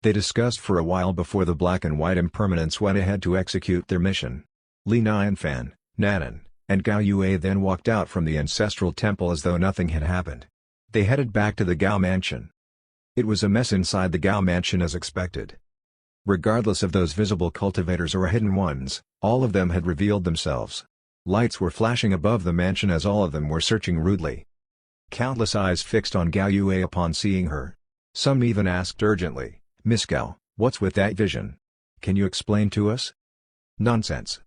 They discussed for a while before the black and white impermanence went ahead to execute their mission. Li Nianfan, Nanan, and Gao Yue then walked out from the Ancestral temple as though nothing had happened. They headed back to the Gao mansion. It was a mess inside the Gao mansion as expected. Regardless of those visible cultivators or hidden ones, all of them had revealed themselves. Lights were flashing above the mansion as all of them were searching rudely. Countless eyes fixed on Gao Yue upon seeing her. Some even asked urgently, "Miss Gao, what's with that vision? Can you explain to us?" "Nonsense."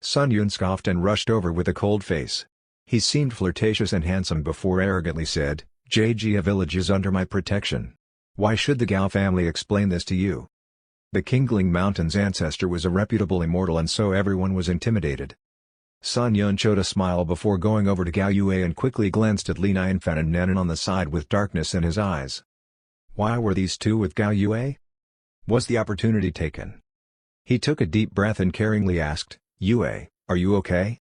Sun Yun scoffed and rushed over with a cold face. He seemed flirtatious and handsome before arrogantly said, "Jia village is under my protection. Why should the Gao family explain this to you?" The Kingling Mountain's ancestor was a reputable immortal and so everyone was intimidated. Sun Yun showed a smile before going over to Gao Yue and quickly glanced at Li Nianfan and Nanan on the side with darkness in his eyes. Why were these two with Gao Yue? Was the opportunity taken? He took a deep breath and caringly asked, Yue, are you okay?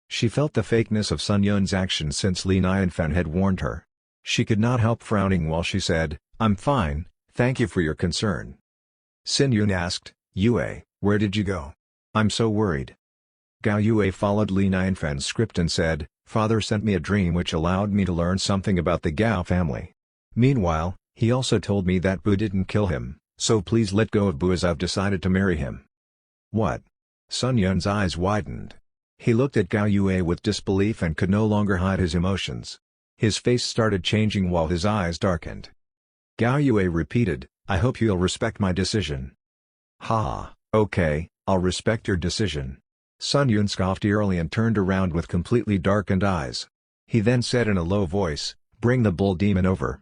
She felt the fakeness of Sun Yun's actions since Li Nianfan had warned her. She could not help frowning while she said, I'm fine, thank you for your concern. Sun Yun asked, Yue, where did you go? I'm so worried. Gao Yue followed Li Nianfan's script and said, Father sent me a dream which allowed me to learn something about the Gao family. Meanwhile, he also told me that Bu didn't kill him, so please let go of Bu as I've decided to marry him. What? Sun Yun's eyes widened. He looked at Gao Yue with disbelief and could no longer hide his emotions. His face started changing while his eyes darkened. Gao Yue repeated, I hope you'll respect my decision. Ha, okay, I'll respect your decision. Sun Yun scoffed eerily and turned around with completely darkened eyes. He then said in a low voice, bring the bull demon over.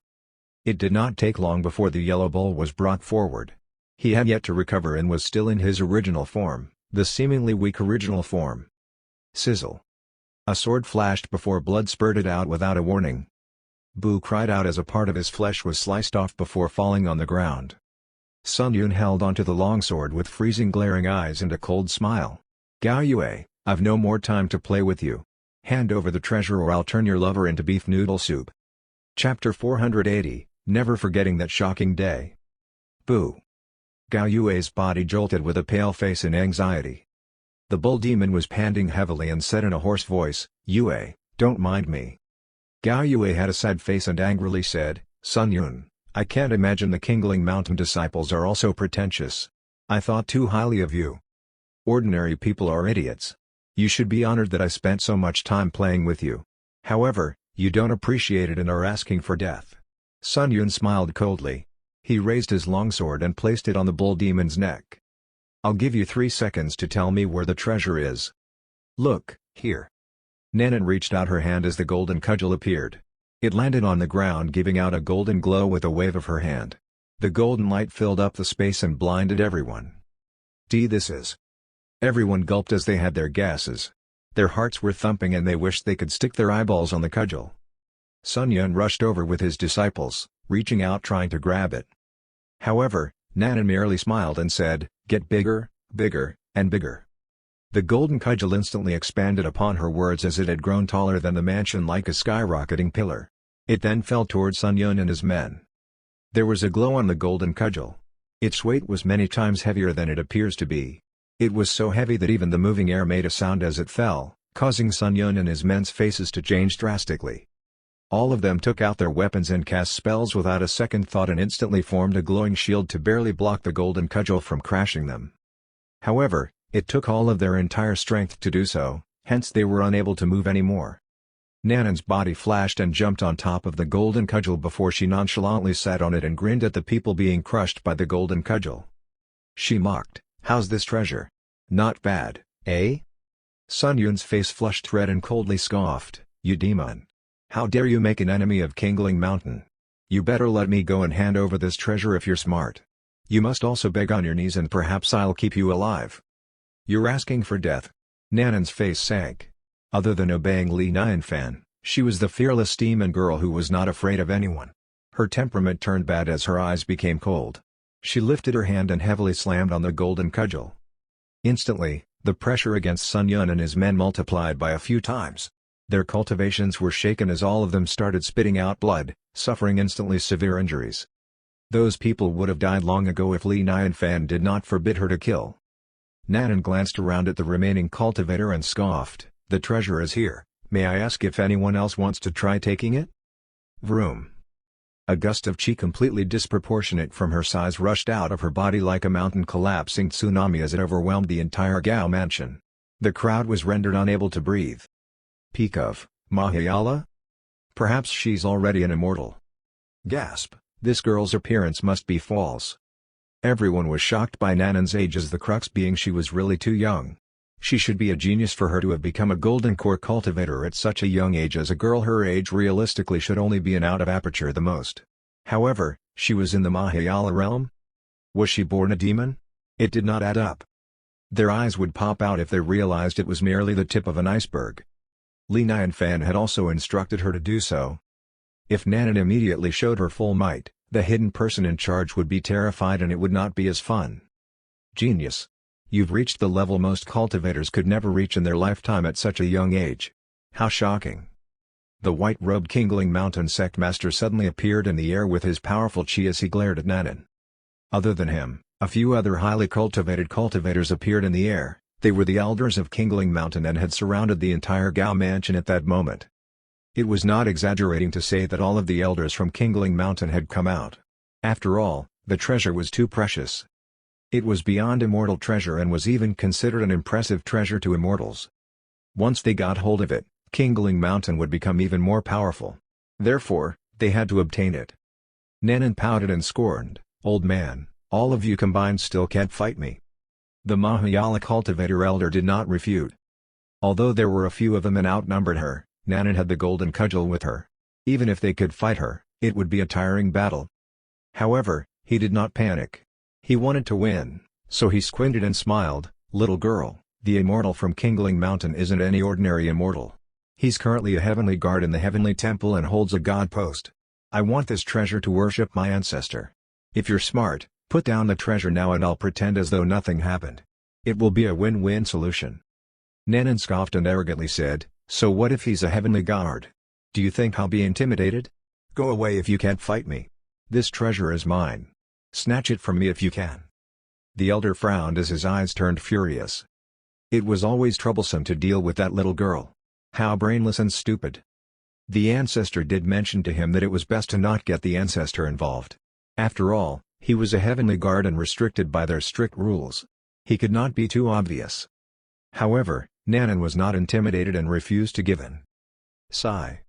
It did not take long before the yellow bull was brought forward. He had yet to recover and was still in his original form, the seemingly weak original form. Sizzle. A sword flashed before blood spurted out without a warning. Bu cried out as a part of his flesh was sliced off before falling on the ground. Sun Yun held onto the longsword with freezing glaring eyes and a cold smile. Gao Yue, I've no more time to play with you. Hand over the treasure or I'll turn your lover into beef noodle soup. Chapter 480, Never Forgetting That Shocking Day. Bu. Gao Yue's body jolted with a pale face in anxiety. The bull demon was panting heavily and said in a hoarse voice, Yue, don't mind me. Gao Yue had a sad face and angrily said, Sun Yun, I can't imagine the Kingling Mountain disciples are also pretentious. I thought too highly of you. Ordinary people are idiots. You should be honored that I spent so much time playing with you. However, you don't appreciate it and are asking for death. Sun Yun smiled coldly. He raised his longsword and placed it on the bull demon's neck. I'll give you 3 seconds to tell me where the treasure is. Look, here. Nanan reached out her hand as the golden cudgel appeared. It landed on the ground giving out a golden glow with a wave of her hand. The golden light filled up the space and blinded everyone. This is. Everyone gulped as they had their gases. Their hearts were thumping and they wished they could stick their eyeballs on the cudgel. Sun Yun rushed over with his disciples, reaching out trying to grab it. However, Nanan merely smiled and said, get bigger, bigger, and bigger. The golden cudgel instantly expanded upon her words as it had grown taller than the mansion like a skyrocketing pillar. It then fell towards Sun Yun and his men. There was a glow on the golden cudgel. Its weight was many times heavier than it appears to be. It was so heavy that even the moving air made a sound as it fell, causing Sun Yun and his men's faces to change drastically. All of them took out their weapons and cast spells without a second thought and instantly formed a glowing shield to barely block the golden cudgel from crashing them. However, it took all of their entire strength to do so, hence they were unable to move anymore. Nanan's body flashed and jumped on top of the golden cudgel before she nonchalantly sat on it and grinned at the people being crushed by the golden cudgel. She mocked, how's this treasure? Not bad, eh? Sun Yun's face flushed red and coldly scoffed, you demon. How dare you make an enemy of Kingling Mountain? You better let me go and hand over this treasure if you're smart. You must also beg on your knees and perhaps I'll keep you alive. You're asking for death. Nanan's face sank. Other than obeying Li Nianfan, she was the fearless demon girl who was not afraid of anyone. Her temperament turned bad as her eyes became cold. She lifted her hand and heavily slammed on the golden cudgel. Instantly, the pressure against Sun Yun and his men multiplied by a few times. Their cultivations were shaken as all of them started spitting out blood, suffering instantly severe injuries. Those people would have died long ago if Li Nianfan did not forbid her to kill. Nanan glanced around at the remaining cultivator and scoffed, the treasure is here, may I ask if anyone else wants to try taking it? Vroom. A gust of chi completely disproportionate from her size rushed out of her body like a mountain collapsing tsunami as it overwhelmed the entire Gao mansion. The crowd was rendered unable to breathe. Peak of Mahayala? Perhaps she's already an immortal. Gasp, this girl's appearance must be false. Everyone was shocked by Nanan's age as the crux being she was really too young. She should be a genius for her to have become a golden core cultivator at such a young age as a girl her age realistically should only be an out of aperture the most. However, she was in the Mahayala realm? Was she born a demon? It did not add up. Their eyes would pop out if they realized it was merely the tip of an iceberg. Lina and Fan had also instructed her to do so. If Nanan immediately showed her full might, the hidden person in charge would be terrified and it would not be as fun. Genius! You've reached the level most cultivators could never reach in their lifetime at such a young age. How shocking! The white-robed Kingling Mountain Sect Master suddenly appeared in the air with his powerful chi as he glared at Nanan. Other than him, a few other highly cultivated cultivators appeared in the air. They were the elders of Kingling Mountain and had surrounded the entire Gao mansion at that moment. It was not exaggerating to say that all of the elders from Kingling Mountain had come out. After all, the treasure was too precious. It was beyond immortal treasure and was even considered an impressive treasure to immortals. Once they got hold of it, Kingling Mountain would become even more powerful. Therefore, they had to obtain it. Nanan pouted and scorned, "Old man, all of you combined still can't fight me." The Mahayala cultivator elder did not refute. Although there were a few of them and outnumbered her, Nanan had the golden cudgel with her. Even if they could fight her, it would be a tiring battle. However, he did not panic. He wanted to win, so he squinted and smiled. "Little girl, the immortal from Kingling Mountain isn't any ordinary immortal. He's currently a heavenly guard in the heavenly temple and holds a god post. I want this treasure to worship my ancestor. If you're smart, put down the treasure now and I'll pretend as though nothing happened. It will be a win-win solution." Nanan scoffed and arrogantly said, "So what if he's a heavenly guard? Do you think I'll be intimidated? Go away if you can't fight me. This treasure is mine. Snatch it from me if you can." The elder frowned as his eyes turned furious. It was always troublesome to deal with that little girl. How brainless and stupid. The ancestor did mention to him that it was best to not get the ancestor involved. After all, he was a heavenly guard and restricted by their strict rules. He could not be too obvious. However, Nanan was not intimidated and refused to give in. Sigh.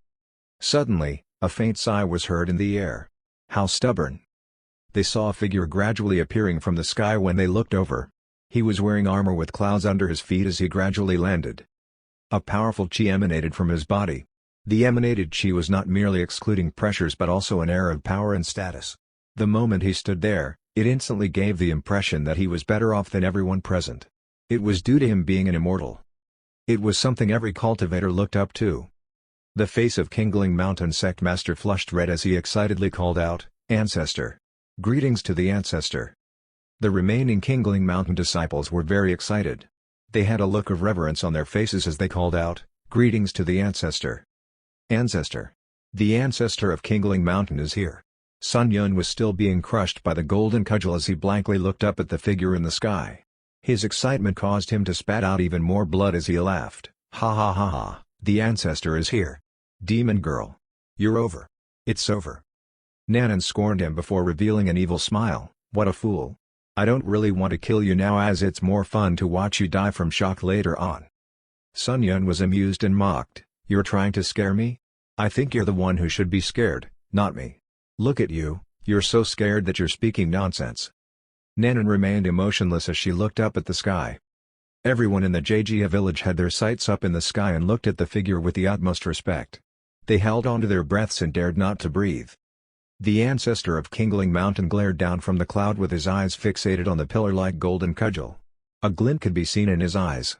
Suddenly, a faint sigh was heard in the air. How stubborn. They saw a figure gradually appearing from the sky when they looked over. He was wearing armor with clouds under his feet as he gradually landed. A powerful chi emanated from his body. The emanated chi was not merely excluding pressures but also an air of power and status. The moment he stood there, it instantly gave the impression that he was better off than everyone present. It was due to him being an immortal. It was something every cultivator looked up to. The face of Kingling Mountain Sect Master flushed red as he excitedly called out, "Ancestor! Greetings to the ancestor!" The remaining Kingling Mountain disciples were very excited. They had a look of reverence on their faces as they called out, "Greetings to the ancestor! Ancestor! The ancestor of Kingling Mountain is here." Sun Yun was still being crushed by the golden cudgel as he blankly looked up at the figure in the sky. His excitement caused him to spat out even more blood as he laughed, "Ha ha ha ha, the ancestor is here. Demon girl. You're over. It's over." Nanan scorned him before revealing an evil smile, "What a fool. I don't really want to kill you now as it's more fun to watch you die from shock later on." Sun Yun was amused and mocked, "You're trying to scare me? I think you're the one who should be scared, not me. Look at you, you're so scared that you're speaking nonsense." Nanan remained emotionless as she looked up at the sky. Everyone in the Jia village had their sights up in the sky and looked at the figure with the utmost respect. They held onto their breaths and dared not to breathe. The ancestor of Kingling Mountain glared down from the cloud with his eyes fixated on the pillar-like golden cudgel. A glint could be seen in his eyes.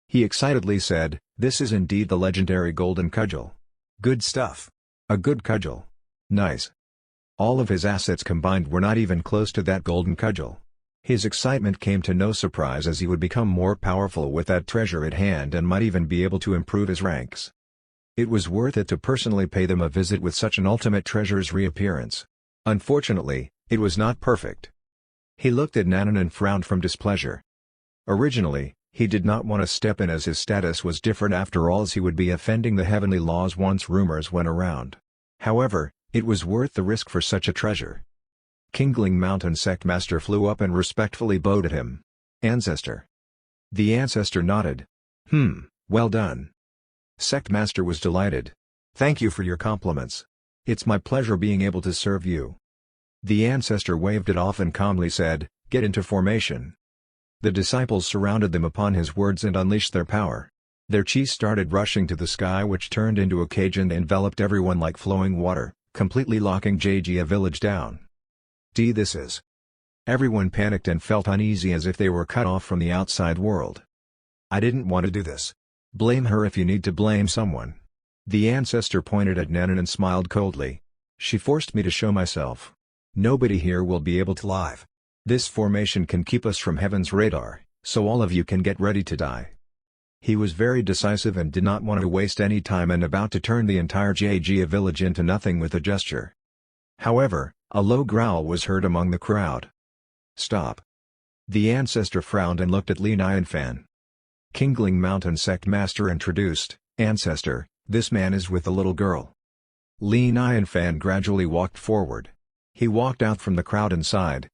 He excitedly said, "This is indeed the legendary golden cudgel. Good stuff. A good cudgel. Nice." All of his assets combined were not even close to that golden cudgel. His excitement came to no surprise as he would become more powerful with that treasure at hand and might even be able to improve his ranks. It was worth it to personally pay them a visit with such an ultimate treasure's reappearance. Unfortunately, it was not perfect. He looked at Nanan and frowned from displeasure. Originally, he did not want to step in as his status was different after all as he would be offending the heavenly laws once rumors went around. However, it was worth the risk for such a treasure. Kingling Mountain Sect Master flew up and respectfully bowed at him. "Ancestor." The ancestor nodded. Well done." Sect Master was delighted. "Thank you for your compliments. It's my pleasure being able to serve you." The ancestor waved it off and calmly said, "Get into formation." The disciples surrounded them upon his words and unleashed their power. Their chi started rushing to the sky which turned into a cage and enveloped everyone like flowing water, completely locking Jia village down. This is Everyone panicked and felt uneasy as if they were cut off from the outside world. "I didn't want to do this. Blame her if you need to blame someone." The ancestor pointed at Nanan and smiled coldly. "She forced me to show myself. Nobody here will be able to live. This formation can keep us from heaven's radar, so all of you can get ready to die." He was very decisive and did not want to waste any time and about to turn the entire Jia village into nothing with a gesture. However, a low growl was heard among the crowd. "Stop." The ancestor frowned and looked at Li Nianfan. Kingling Mountain Sect Master introduced, "Ancestor, this man is with the little girl." Li Nianfan gradually walked forward. He walked out from the crowd and sighed,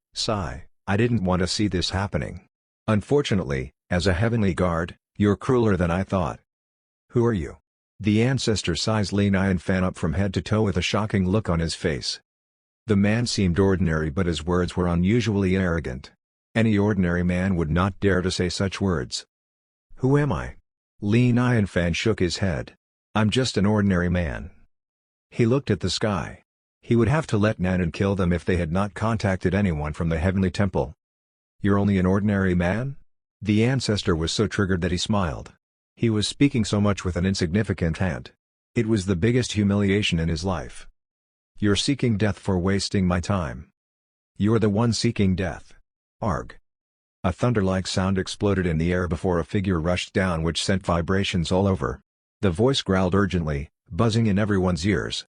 "I didn't want to see this happening. Unfortunately, as a heavenly guard, you're crueler than I thought." "Who are you?" The ancestor sized Li Nianfan up from head to toe with a shocking look on his face. The man seemed ordinary but his words were unusually arrogant. Any ordinary man would not dare to say such words. "Who am I?" Li Nianfan shook his head. "I'm just an ordinary man." He looked at the sky. He would have to let Nanan kill them if they had not contacted anyone from the Heavenly Temple. "You're only an ordinary man?" The ancestor was so triggered that he smiled. He was speaking so much with an insignificant hand. It was the biggest humiliation in his life. "You're seeking death for wasting my time." "You're the one seeking death. Arg." A thunder-like sound exploded in the air before a figure rushed down which sent vibrations all over. The voice growled urgently, buzzing in everyone's ears.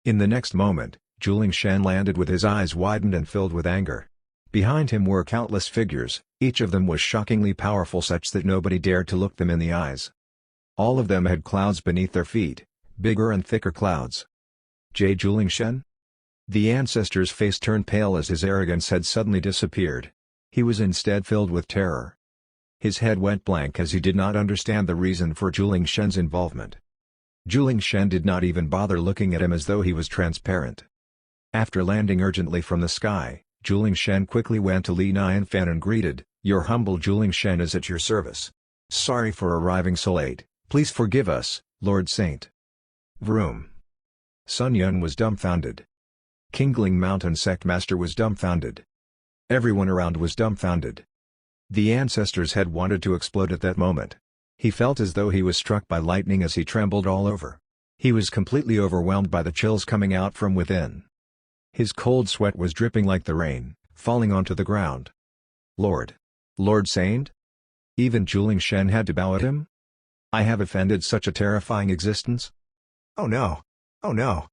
In the next moment, Juling Shen landed with his eyes widened and filled with anger. Behind him were countless figures, each of them was shockingly powerful such that nobody dared to look them in the eyes. All of them had clouds beneath their feet, bigger and thicker clouds. Juling Shen? The ancestor's face turned pale as his arrogance had suddenly disappeared. He was instead filled with terror. His head went blank as he did not understand the reason for Juling Shen's involvement. Juling Shen did not even bother looking at him as though he was transparent. After landing urgently from the sky, Juling Shen quickly went to Li Nianfan and greeted, "Your humble Juling Shen is at your service. Sorry for arriving so late, please forgive us, Lord Saint." Vroom. Sun Yun was dumbfounded. Kingling Mountain Sect Master was dumbfounded. Everyone around was dumbfounded. The ancestor's head wanted to explode at that moment. He felt as though he was struck by lightning as he trembled all over. He was completely overwhelmed by the chills coming out from within. His cold sweat was dripping like the rain, falling onto the ground. Lord Saint? Even Juling Shen had to bow at him? I have offended such a terrifying existence? Oh no! Oh no!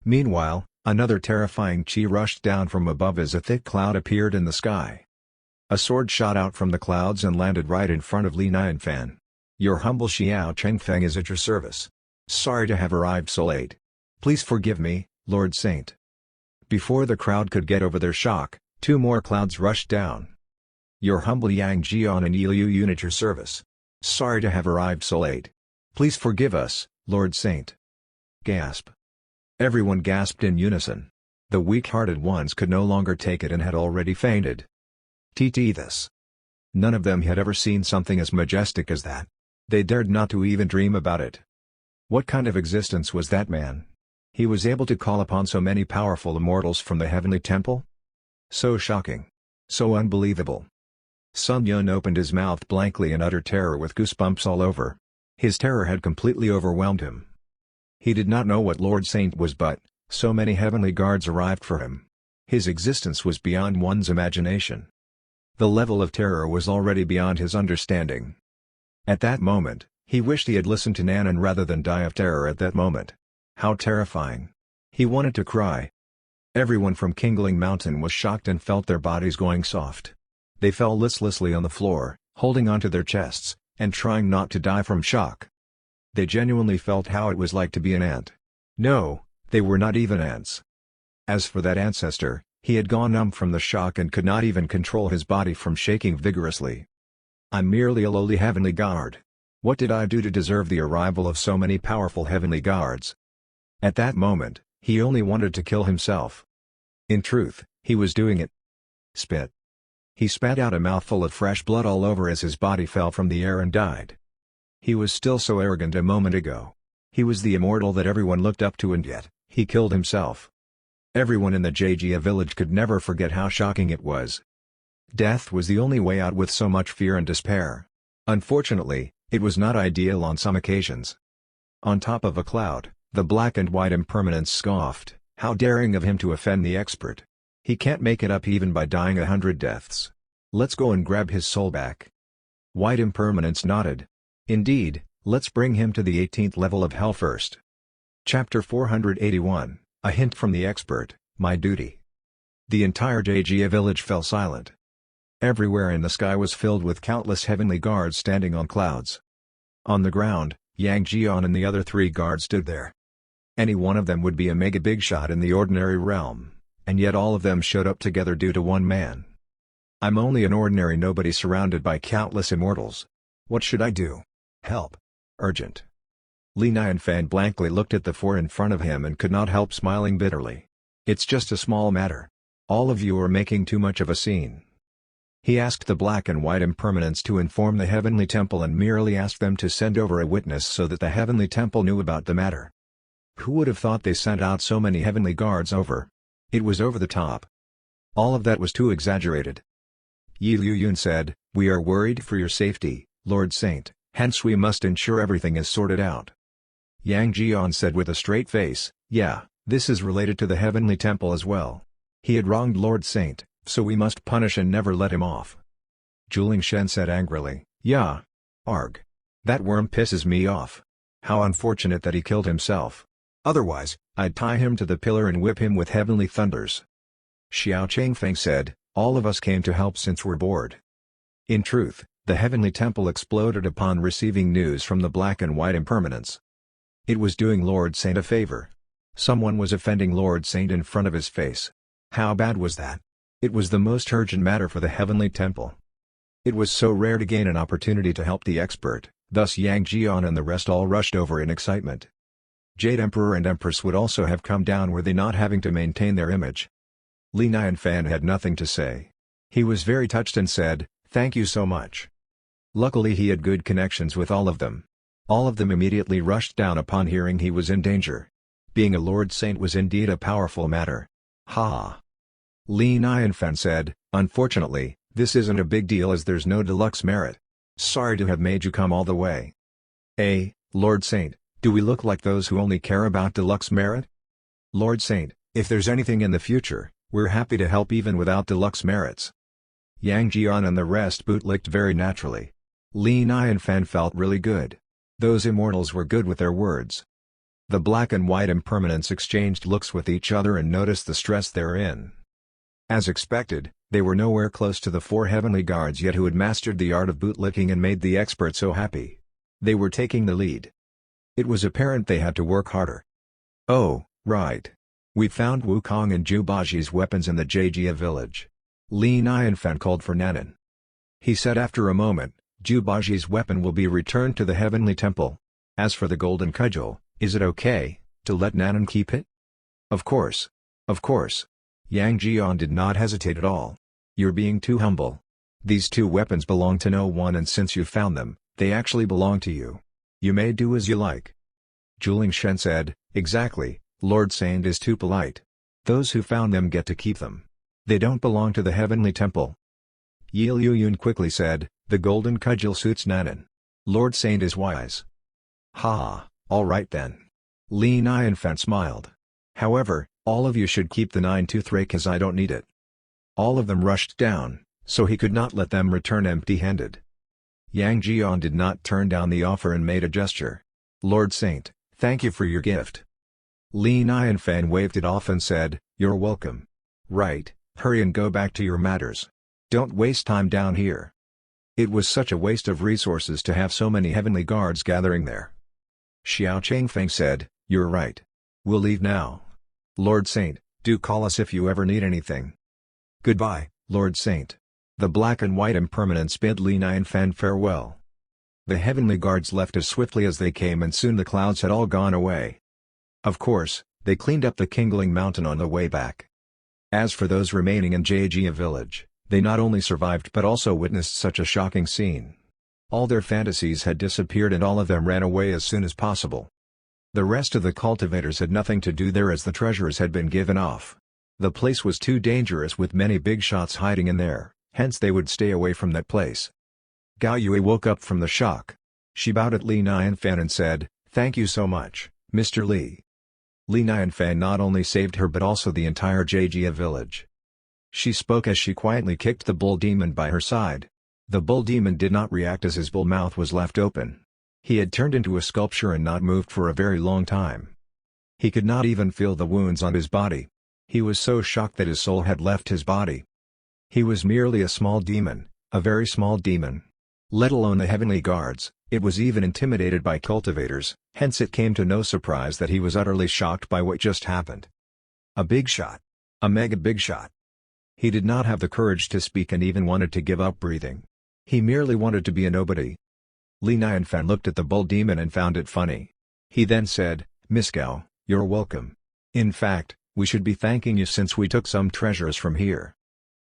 Meanwhile, another terrifying chi rushed down from above as a thick cloud appeared in the sky. A sword shot out from the clouds and landed right in front of Li Nianfan. "Your humble Xiao Chengfeng is at your service. Sorry to have arrived so late. Please forgive me, Lord Saint." Before the crowd could get over their shock, two more clouds rushed down. "Your humble Yang Jian and Liu Yun at your service. Sorry to have arrived so late. Please forgive us, Lord Saint." Gasp. Everyone gasped in unison. The weak-hearted ones could no longer take it and had already fainted. This. None of them had ever seen something as majestic as that. They dared not to even dream about it. What kind of existence was that man? He was able to call upon so many powerful immortals from the Heavenly Temple? So shocking. So unbelievable. Sun Yun opened his mouth blankly in utter terror with goosebumps all over. His terror had completely overwhelmed him. He did not know what Lord Saint was but, so many heavenly guards arrived for him. His existence was beyond one's imagination. The level of terror was already beyond his understanding. At that moment, he wished he had listened to Nanan rather than die of terror at that moment. How terrifying. He wanted to cry. Everyone from Kingling Mountain was shocked and felt their bodies going soft. They fell listlessly on the floor, holding onto their chests, and trying not to die from shock. They genuinely felt how it was like to be an ant. No, they were not even ants. As for that ancestor, he had gone numb from the shock and could not even control his body from shaking vigorously. "I'm merely a lowly heavenly guard. What did I do to deserve the arrival of so many powerful heavenly guards?" At that moment, he only wanted to kill himself. In truth, he was doing it. Spit. He spat out a mouthful of fresh blood all over as his body fell from the air and died. He was still so arrogant a moment ago. He was the immortal that everyone looked up to and yet, he killed himself. Everyone in the Jejia village could never forget how shocking it was. Death was the only way out with so much fear and despair. Unfortunately, it was not ideal on some occasions. On top of a cloud, the black and white Impermanence scoffed, "How daring of him to offend the expert. He can't make it up even by dying 100 deaths. Let's go and grab his soul back." White Impermanence nodded. "Indeed, let's bring him to the 18th level of hell first." Chapter 481, A Hint from the Expert, My Duty. The entire Jejia village fell silent. Everywhere in the sky was filled with countless heavenly guards standing on clouds. On the ground, Yang Jian and the other 3 guards stood there. Any one of them would be a mega Bigshot in the ordinary realm, and yet all of them showed up together due to one man. "I'm only an ordinary nobody surrounded by countless immortals. What should I do? Help. Urgent." Li Nianfan blankly looked at the 4 in front of him and could not help smiling bitterly. "It's just a small matter. All of you are making too much of a scene." He asked the black and white Impermanence to inform the Heavenly Temple and merely asked them to send over a witness so that the Heavenly Temple knew about the matter. Who would have thought they sent out so many heavenly guards over? It was over the top. All of that was too exaggerated. Yi Liyun said, "We are worried for your safety, Lord Saint, hence we must ensure everything is sorted out." Yang Jian said with a straight face, "Yeah, this is related to the Heavenly Temple as well. He had wronged Lord Saint, so we must punish and never let him off." Juling Shen said angrily, "Yeah. Arg. That worm pisses me off. How unfortunate that he killed himself. Otherwise, I'd tie him to the pillar and whip him with heavenly thunders." Xiao Changfeng said, "All of us came to help since we're bored." In truth, the Heavenly Temple exploded upon receiving news from the black and white Impermanence. It was doing Lord Saint a favor. Someone was offending Lord Saint in front of his face. How bad was that? It was the most urgent matter for the Heavenly Temple. It was so rare to gain an opportunity to help the expert, thus Yang Jian and the rest all rushed over in excitement. Jade Emperor and Empress would also have come down were they not having to maintain their image. Li Nianfan had nothing to say. He was very touched and said, "Thank you so much." Luckily he had good connections with all of them. All of them immediately rushed down upon hearing he was in danger. Being a Lord Saint was indeed a powerful matter. Ha! Li Nianfan said, "Unfortunately, this isn't a big deal as there's no deluxe merit. Sorry to have made you come all the way." Lord Saint, do we look like those who only care about deluxe merit? Lord Saint, if there's anything in the future, we're happy to help even without deluxe merits. Yang Jian and the rest bootlicked very naturally. Li Nianfan felt really good. Those immortals were good with their words. The black and white Impermanence exchanged looks with each other and noticed the stress therein. As expected, they were nowhere close to the 4 heavenly guards yet who had mastered the art of bootlicking and made the expert so happy. They were taking the lead. It was apparent they had to work harder. "Oh, right. We found Wukong and Jubaji's weapons in the Jejia village." Li Nianfan called for Nanan. He said after a moment, "Jubaji's weapon will be returned to the Heavenly Temple. As for the golden cudgel, is it okay to let Nanan keep it?" Of course. Of course." Yang Jian did not hesitate at all. "You're being too humble. These 2 weapons belong to no one and since you found them, they actually belong to you. You may do as you like." Juling Shen said, "Exactly, Lord Saint is too polite. Those who found them get to keep them. They don't belong to the Heavenly Temple." Yi Liyun quickly said, "The golden cudgel suits Nanan. Lord Saint is wise." "Ha, all right then." Li Nianfan smiled. "However, all of you should keep the 9-tooth rake as I don't need it." All of them rushed down, so he could not let them return empty-handed. Yang Jian did not turn down the offer and made a gesture. "Lord Saint, thank you for your gift." Li Nianfan waved it off and said, "You're welcome. Right, hurry and go back to your matters. Don't waste time down here." It was such a waste of resources to have so many heavenly guards gathering there. Xiao Changfeng said, "You're right. We'll leave now. Lord Saint, do call us if you ever need anything." "Goodbye, Lord Saint." The black and white Impermanence bid Li Nianfan farewell. The heavenly guards left as swiftly as they came and soon the clouds had all gone away. Of course, they cleaned up the Kingling Mountain on the way back. As for those remaining in Jejia village, they not only survived but also witnessed such a shocking scene. All their fantasies had disappeared and all of them ran away as soon as possible. The rest of the cultivators had nothing to do there as the treasures had been given off. The place was too dangerous with many big shots hiding in there, hence they would stay away from that place. Gao Yue woke up from the shock. She bowed at Li Nianfan and said, "Thank you so much, Mr. Li." Li Nianfan not only saved her but also the entire Jia village. She spoke as she quietly kicked the bull demon by her side. The bull demon did not react as his bull mouth was left open. He had turned into a sculpture and not moved for a very long time. He could not even feel the wounds on his body. He was so shocked that his soul had left his body. He was merely a small demon, a very small demon. Let alone the heavenly guards, it was even intimidated by cultivators, hence it came to no surprise that he was utterly shocked by what just happened. A big shot. A mega big shot. He did not have the courage to speak and even wanted to give up breathing. He merely wanted to be a nobody. Li Nianfan looked at the bull demon and found it funny. He then said, "Miss Gao, you're welcome. In fact, we should be thanking you since we took some treasures from here."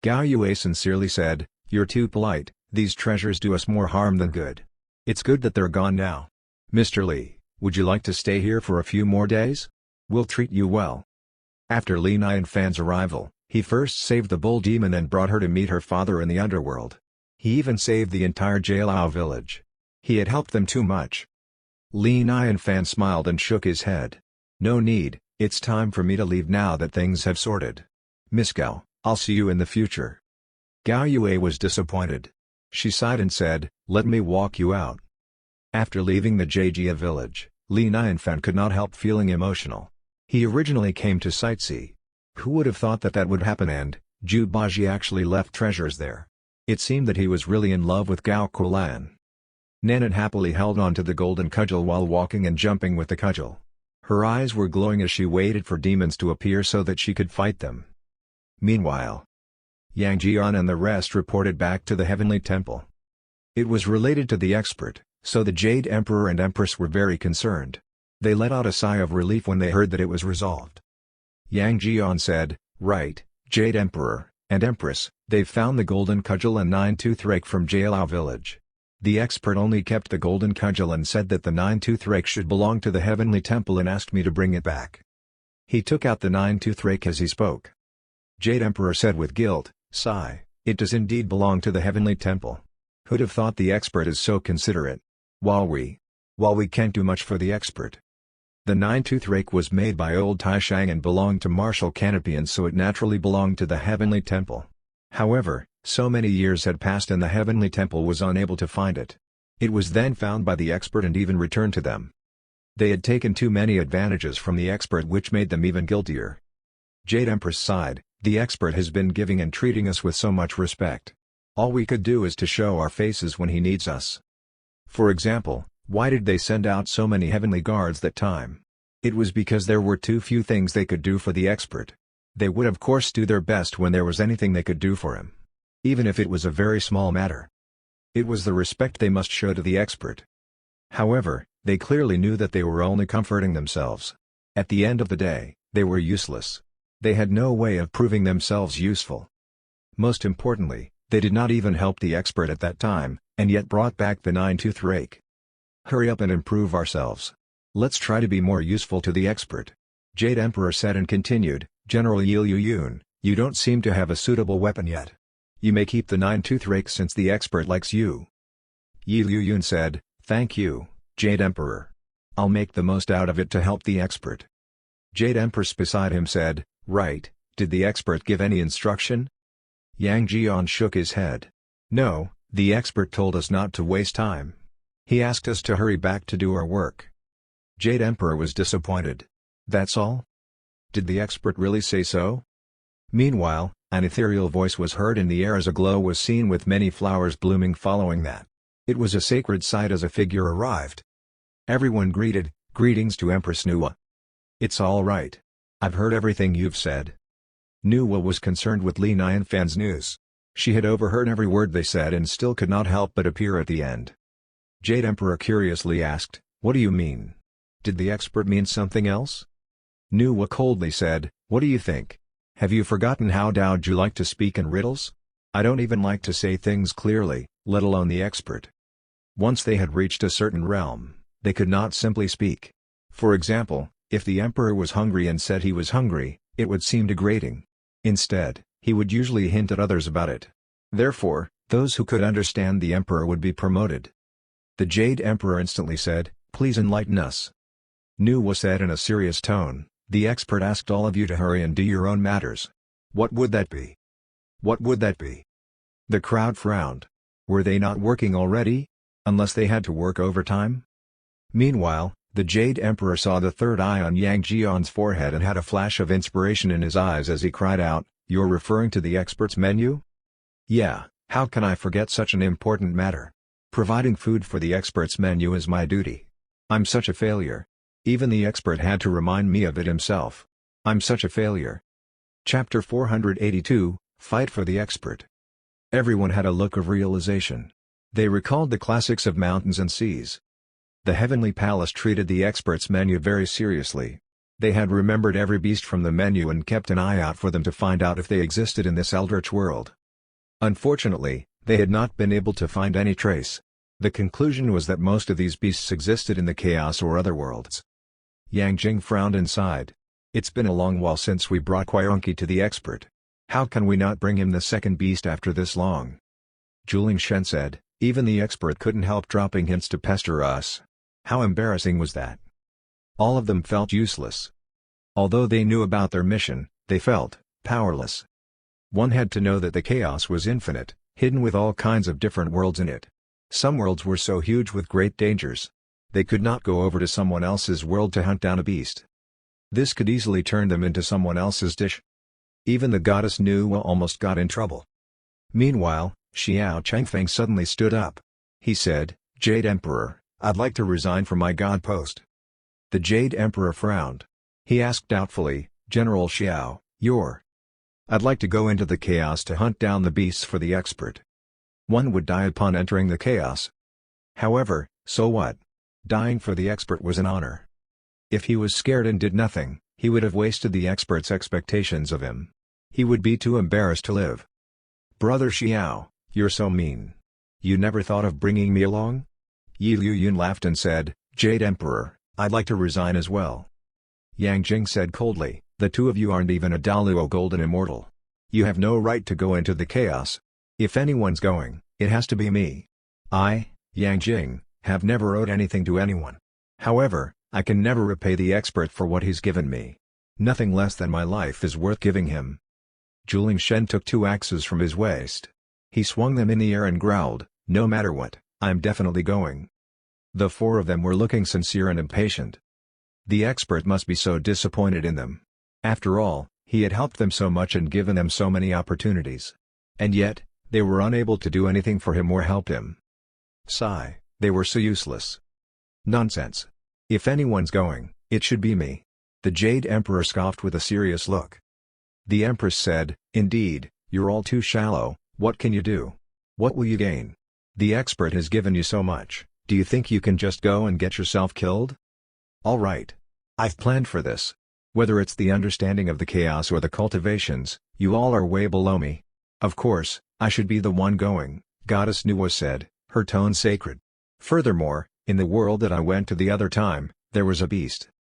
Gao Yue sincerely said, "You're too polite, these treasures do us more harm than good. It's good that they're gone now. Mr. Li, would you like to stay here for a few more days? We'll treat you well." After Li Nianfan's arrival, he first saved the bull demon and brought her to meet her father in the underworld. He even saved the entire Jialao village. He had helped them too much. Li Nianfan smiled and shook his head. "No need, it's time for me to leave now that things have sorted. Miss Gao, I'll see you in the future." Gao Yue was disappointed. She sighed and said, "Let me walk you out." After leaving the Jia village, Li Nianfan could not help feeling emotional. He originally came to sightsee. Who would have thought that that would happen, and Zhu Baji actually left treasures there. It seemed that he was really in love with Gao Kulan. Nanan happily held on to the golden cudgel while walking and jumping with the cudgel. Her eyes were glowing as she waited for demons to appear so that she could fight them. Meanwhile, Yang Jian and the rest reported back to the Heavenly Temple. It was related to the expert, so the Jade Emperor and Empress were very concerned. They let out a sigh of relief when they heard that it was resolved. Yang Jian said, "Right, Jade Emperor and Empress, they've found the golden cudgel and 9-tooth rake from Jialao village. The expert only kept the golden cudgel and said that the 9-tooth rake should belong to the Heavenly Temple and asked me to bring it back." He took out the 9-tooth rake as he spoke. Jade Emperor said with guilt, "Sigh, it does indeed belong to the Heavenly Temple. Who'd have thought the expert is so considerate? While we can't do much for the expert." The 9-tooth rake was made by old Taishang and belonged to Martial Canopy, and so it naturally belonged to the Heavenly Temple. However, so many years had passed and the Heavenly Temple was unable to find it. It was then found by the expert and even returned to them. They had taken too many advantages from the expert, which made them even guiltier. Jade Empress sighed, "The expert has been giving and treating us with so much respect. All we could do is to show our faces when he needs us. For example, why did they send out so many heavenly guards that time? It was because there were too few things they could do for the expert. They would of course do their best when there was anything they could do for him. Even if it was a very small matter. It was the respect they must show to the expert. However, they clearly knew that they were only comforting themselves. At the end of the day, they were useless. They had no way of proving themselves useful. Most importantly, they did not even help the expert at that time, and yet brought back the 9-tooth rake. Hurry up and improve ourselves. Let's try to be more useful to the expert." Jade Emperor said and continued, "General Yi Yun, you don't seem to have a suitable weapon yet. You may keep the 9-tooth rake since the expert likes you." Yi Yun said, "Thank you, Jade Emperor. I'll make the most out of it to help the expert." Jade Empress beside him said, "Right, did the expert give any instruction?" Yang Jian shook his head. "No, the expert told us not to waste time. He asked us to hurry back to do our work." Jade Emperor was disappointed. "That's all? Did the expert really say so?" Meanwhile, an ethereal voice was heard in the air as a glow was seen with many flowers blooming following that. It was a sacred sight as a figure arrived. Everyone greeted, "Greetings to Empress Nuwa." "It's all right. I've heard everything you've said." Nuwa was concerned with Li Nianfan's news. She had overheard every word they said and still could not help but appear at the end. Jade Emperor curiously asked, "What do you mean? Did the expert mean something else?" Nuwa coldly said, "What do you think? Have you forgotten how Dao Ju like to speak in riddles? I don't even like to say things clearly, let alone the expert." Once they had reached a certain realm, they could not simply speak. For example, if the emperor was hungry and said he was hungry, it would seem degrading. Instead, he would usually hint at others about it. Therefore, those who could understand the Emperor would be promoted. The Jade Emperor instantly said, "Please enlighten us." Nuwa said in a serious tone, "The expert asked all of you to hurry and do your own matters." What would that be? What would that be? The crowd frowned. Were they not working already? Unless they had to work overtime? Meanwhile, the Jade Emperor saw the third eye on Yang Jian's forehead and had a flash of inspiration in his eyes as he cried out, "You're referring to the expert's menu?" "Yeah, how can I forget such an important matter? Providing food for the expert's menu is my duty. I'm such a failure. Even the expert had to remind me of it himself. I'm such a failure." Chapter 482, Fight for the Expert. Everyone had a look of realization. They recalled the classics of mountains and seas. The Heavenly Palace treated the expert's menu very seriously. They had remembered every beast from the menu and kept an eye out for them to find out if they existed in this eldritch world. Unfortunately, they had not been able to find any trace. The conclusion was that most of these beasts existed in the chaos or other worlds. Yang Jing frowned and sighed. "It's been a long while since we brought Huayonqi to the expert. How can we not bring him the second beast after this long?" Juling Shen said, "Even the expert couldn't help dropping hints to pester us. How embarrassing was that?" All of them felt useless. Although they knew about their mission, they felt powerless. One had to know that the chaos was infinite, hidden with all kinds of different worlds in it. Some worlds were so huge with great dangers. They could not go over to someone else's world to hunt down a beast. This could easily turn them into someone else's dish. Even the goddess Nuwa almost got in trouble. Meanwhile, Xiao Changfeng suddenly stood up. He said, "Jade Emperor, I'd like to resign from my god post." The Jade Emperor frowned. He asked doubtfully, "General Xiao, you're—" "I'd like to go into the chaos to hunt down the beasts for the expert." One would die upon entering the chaos. However, so what? Dying for the expert was an honor. If he was scared and did nothing, he would have wasted the expert's expectations of him. He would be too embarrassed to live. "Brother Xiao, you're so mean. You never thought of bringing me along?" Yi Liuyun laughed and said, "Jade Emperor, I'd like to resign as well." Yang Jing said coldly, "The two of you aren't even a Daluo Golden Immortal. You have no right to go into the chaos. If anyone's going, it has to be me. I, Yang Jing, have never owed anything to anyone. However, I can never repay the expert for what he's given me. Nothing less than my life is worth giving him." Juling Shen took 2 axes from his waist. He swung them in the air and growled, "No matter what, I'm definitely going." The 4 of them were looking sincere and impatient. The expert must be so disappointed in them. After all, he had helped them so much and given them so many opportunities. And yet, they were unable to do anything for him or help him. Sigh, they were so useless. Nonsense. If anyone's going, it should be me. The Jade Emperor scoffed with a serious look. The Empress said, "Indeed, you're all too shallow. What can you do? What will you gain? The expert has given you so much, do you think you can just go and get yourself killed?" "All right. I've planned for this. Whether it's the understanding of the chaos or the cultivations, you all are way below me. Of course, I should be the one going," Goddess Nuwa said, her tone sacred. "Furthermore, in the world that I went to the other time, there was a beast."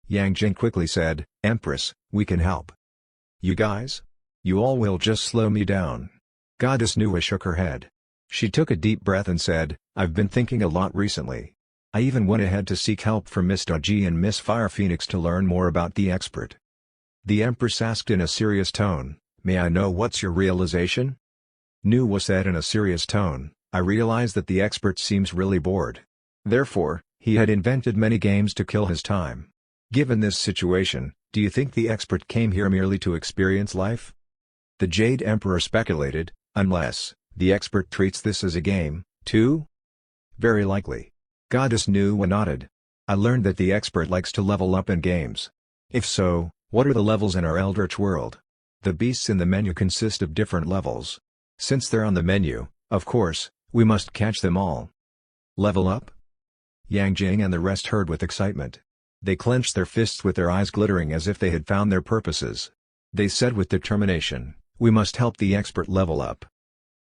Yang Jing quickly said, "Empress, we can help." "You guys? You all will just slow me down." Goddess Nuwa shook her head. She took a deep breath and said, "I've been thinking a lot recently. I even went ahead to seek help from Miss Doji and Miss Fire Phoenix to learn more about the expert." The Empress asked in a serious tone, "May I know what's your realization?" Nuwa said in a serious tone, "I realize that the expert seems really bored. Therefore, he had invented many games to kill his time. Given this situation, do you think the expert came here merely to experience life?" The Jade Emperor speculated, "Unless, the expert treats this as a game, too?" "Very likely." Goddess Nuwa nodded. "I learned that the expert likes to level up in games. If so, what are the levels in our eldritch world? The beasts in the menu consist of different levels. Since they're on the menu, of course, we must catch them all." "Level up?" Yang Jing and the rest heard with excitement. They clenched their fists with their eyes glittering as if they had found their purposes. They said with determination, "We must help the expert level up.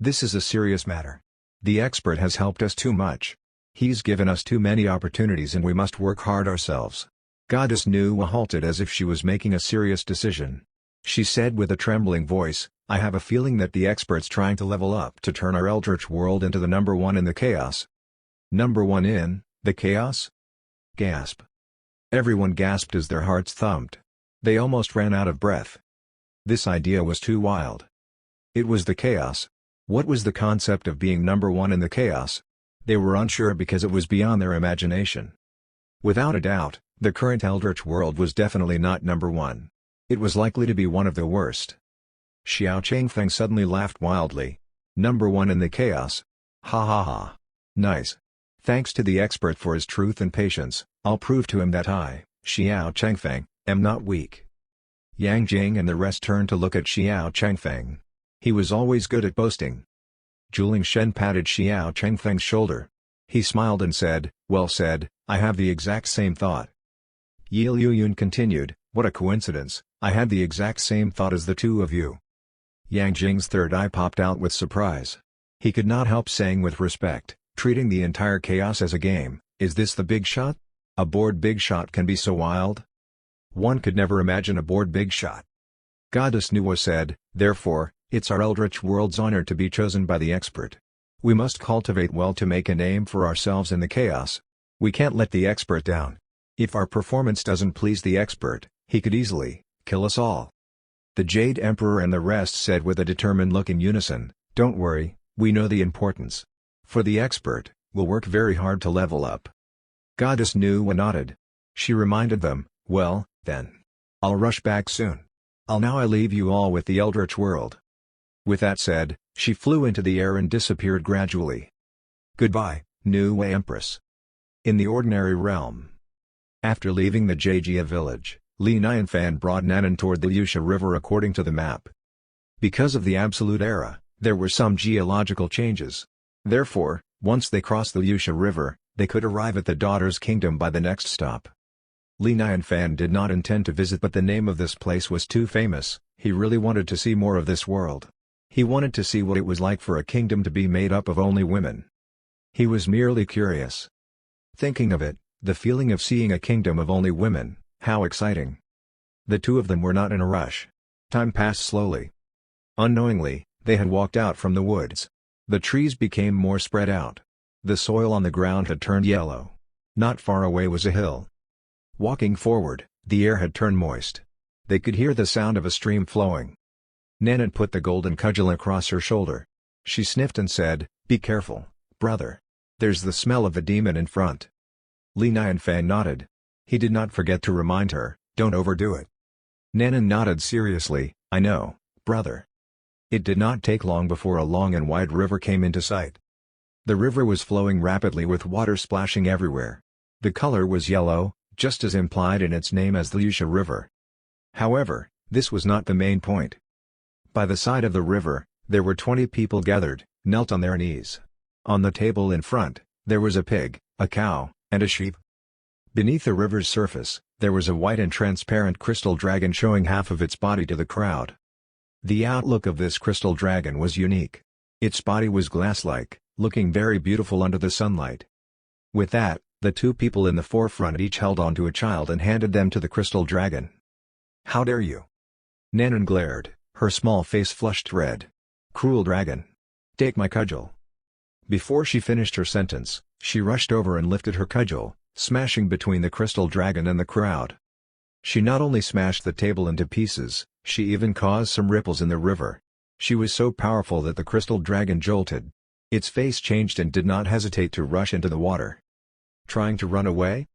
This is a serious matter. The expert has helped us too much. He's given us too many opportunities and we must work hard ourselves." Goddess Nuwa halted as if she was making a serious decision. She said with a trembling voice, "I have a feeling that the expert's trying to level up to turn our eldritch world into the number one in the chaos." "Number one in the chaos?" Gasp. Everyone gasped as their hearts thumped. They almost ran out of breath. This idea was too wild. It was the chaos. What was the concept of being number one in the chaos? They were unsure because it was beyond their imagination. Without a doubt, the current eldritch world was definitely not number one. It was likely to be one of the worst. Xiao Changfeng suddenly laughed wildly. "Number one in the chaos? Ha ha ha. Nice. Thanks to the expert for his truth and patience, I'll prove to him that I, Xiao Changfeng, am not weak." Yang Jing and the rest turned to look at Xiao Changfeng. He was always good at boasting. Juling Shen patted Xiao Changfeng's shoulder. He smiled and said, "Well said, I have the exact same thought." Yi Liuyun continued, "What a coincidence, I had the exact same thought as the two of you." Yang Jing's third eye popped out with surprise. He could not help saying with respect, treating the entire chaos as a game, "Is this the Bigshot? A board Bigshot can be so wild? One could never imagine a board Bigshot." Goddess Nuwa said, "Therefore, it's our eldritch world's honor to be chosen by the expert. We must cultivate well to make a name for ourselves in the chaos. We can't let the expert down. If our performance doesn't please the expert, he could easily kill us all." The Jade Emperor and the rest said with a determined look in unison, "Don't worry, we know the importance. For the expert, we'll work very hard to level up." Goddess Nuwa nodded. She reminded them, "Well, then. I'll rush back soon. I leave you all with the eldritch world." With that said, she flew into the air and disappeared gradually. Goodbye, Nuwa Empress. In the ordinary realm. After leaving the Jejia village, Li Nianfan brought Nanan toward the Yusha River according to the map. Because of the Absolute Era, there were some geological changes. Therefore, once they crossed the Yusha River, they could arrive at the Daughter's Kingdom by the next stop. Li Nianfan did not intend to visit, but the name of this place was too famous. He really wanted to see more of this world. He wanted to see what it was like for a kingdom to be made up of only women. He was merely curious. Thinking of it, the feeling of seeing a kingdom of only women, how exciting. The two of them were not in a rush. Time passed slowly. Unknowingly, they had walked out from the woods. The trees became more spread out. The soil on the ground had turned yellow. Not far away was a hill. Walking forward, the air had turned moist. They could hear the sound of a stream flowing. Nanan put the golden cudgel across her shoulder. She sniffed and said, "Be careful, brother. There's the smell of the demon in front." Li Nianfan nodded. He did not forget to remind her, "Don't overdo it." Nanan nodded seriously, "I know, brother." It did not take long before a long and wide river came into sight. The river was flowing rapidly with water splashing everywhere. The color was yellow, just as implied in its name as the Yusha River. However, this was not the main point. By the side of the river, there were 20 people gathered, knelt on their knees. On the table in front, there was a pig, a cow, and a sheep. Beneath the river's surface, there was a white and transparent crystal dragon showing half of its body to the crowd. The outlook of this crystal dragon was unique. Its body was glass-like, looking very beautiful under the sunlight. With that, the two people in the forefront each held onto a child and handed them to the crystal dragon. "How dare you?" Nanan glared, her small face flushed red. "Cruel dragon. Take my cudgel." Before she finished her sentence, she rushed over and lifted her cudgel, smashing between the crystal dragon and the crowd. She not only smashed the table into pieces, she even caused some ripples in the river. She was so powerful that the crystal dragon jolted. Its face changed and did not hesitate to rush into the water. Trying to run away?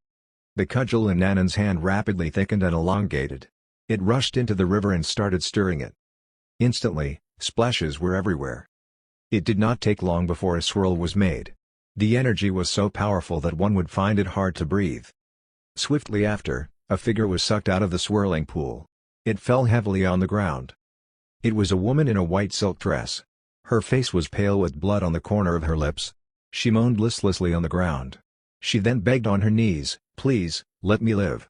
The cudgel in Nanan's hand rapidly thickened and elongated. It rushed into the river and started stirring it. Instantly, splashes were everywhere. It did not take long before a swirl was made. The energy was so powerful that one would find it hard to breathe. Swiftly after, a figure was sucked out of the swirling pool. It fell heavily on the ground. It was a woman in a white silk dress. Her face was pale with blood on the corner of her lips. She moaned listlessly on the ground. She then begged on her knees, "Please, let me live."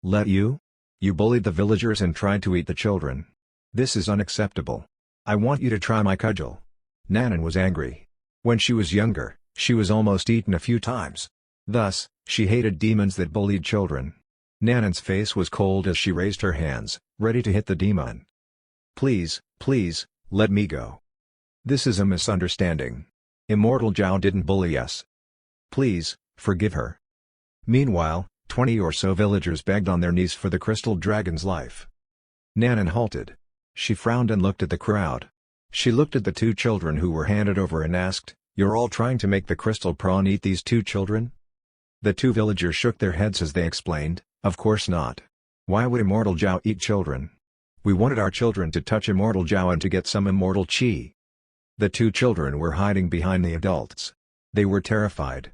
"Let you? You bullied the villagers and tried to eat the children. This is unacceptable. I want you to try my cudgel." Nanan was angry. When she was younger, she was almost eaten a few times. Thus, she hated demons that bullied children. Nanan's face was cold as she raised her hands, ready to hit the demon. Please, please, let me go. This is a misunderstanding. Immortal Zhao didn't bully us. Please, forgive her. Meanwhile, 20 or so villagers begged on their knees for the crystal dragon's life. Nanan halted. She frowned and looked at the crowd. She looked at the two children who were handed over and asked, "You're all trying to make the crystal prawn eat these two children?" The two villagers shook their heads as they explained, "Of course not. Why would Immortal Zhao eat children? We wanted our children to touch Immortal Zhao and to get some immortal chi." The two children were hiding behind the adults. They were terrified.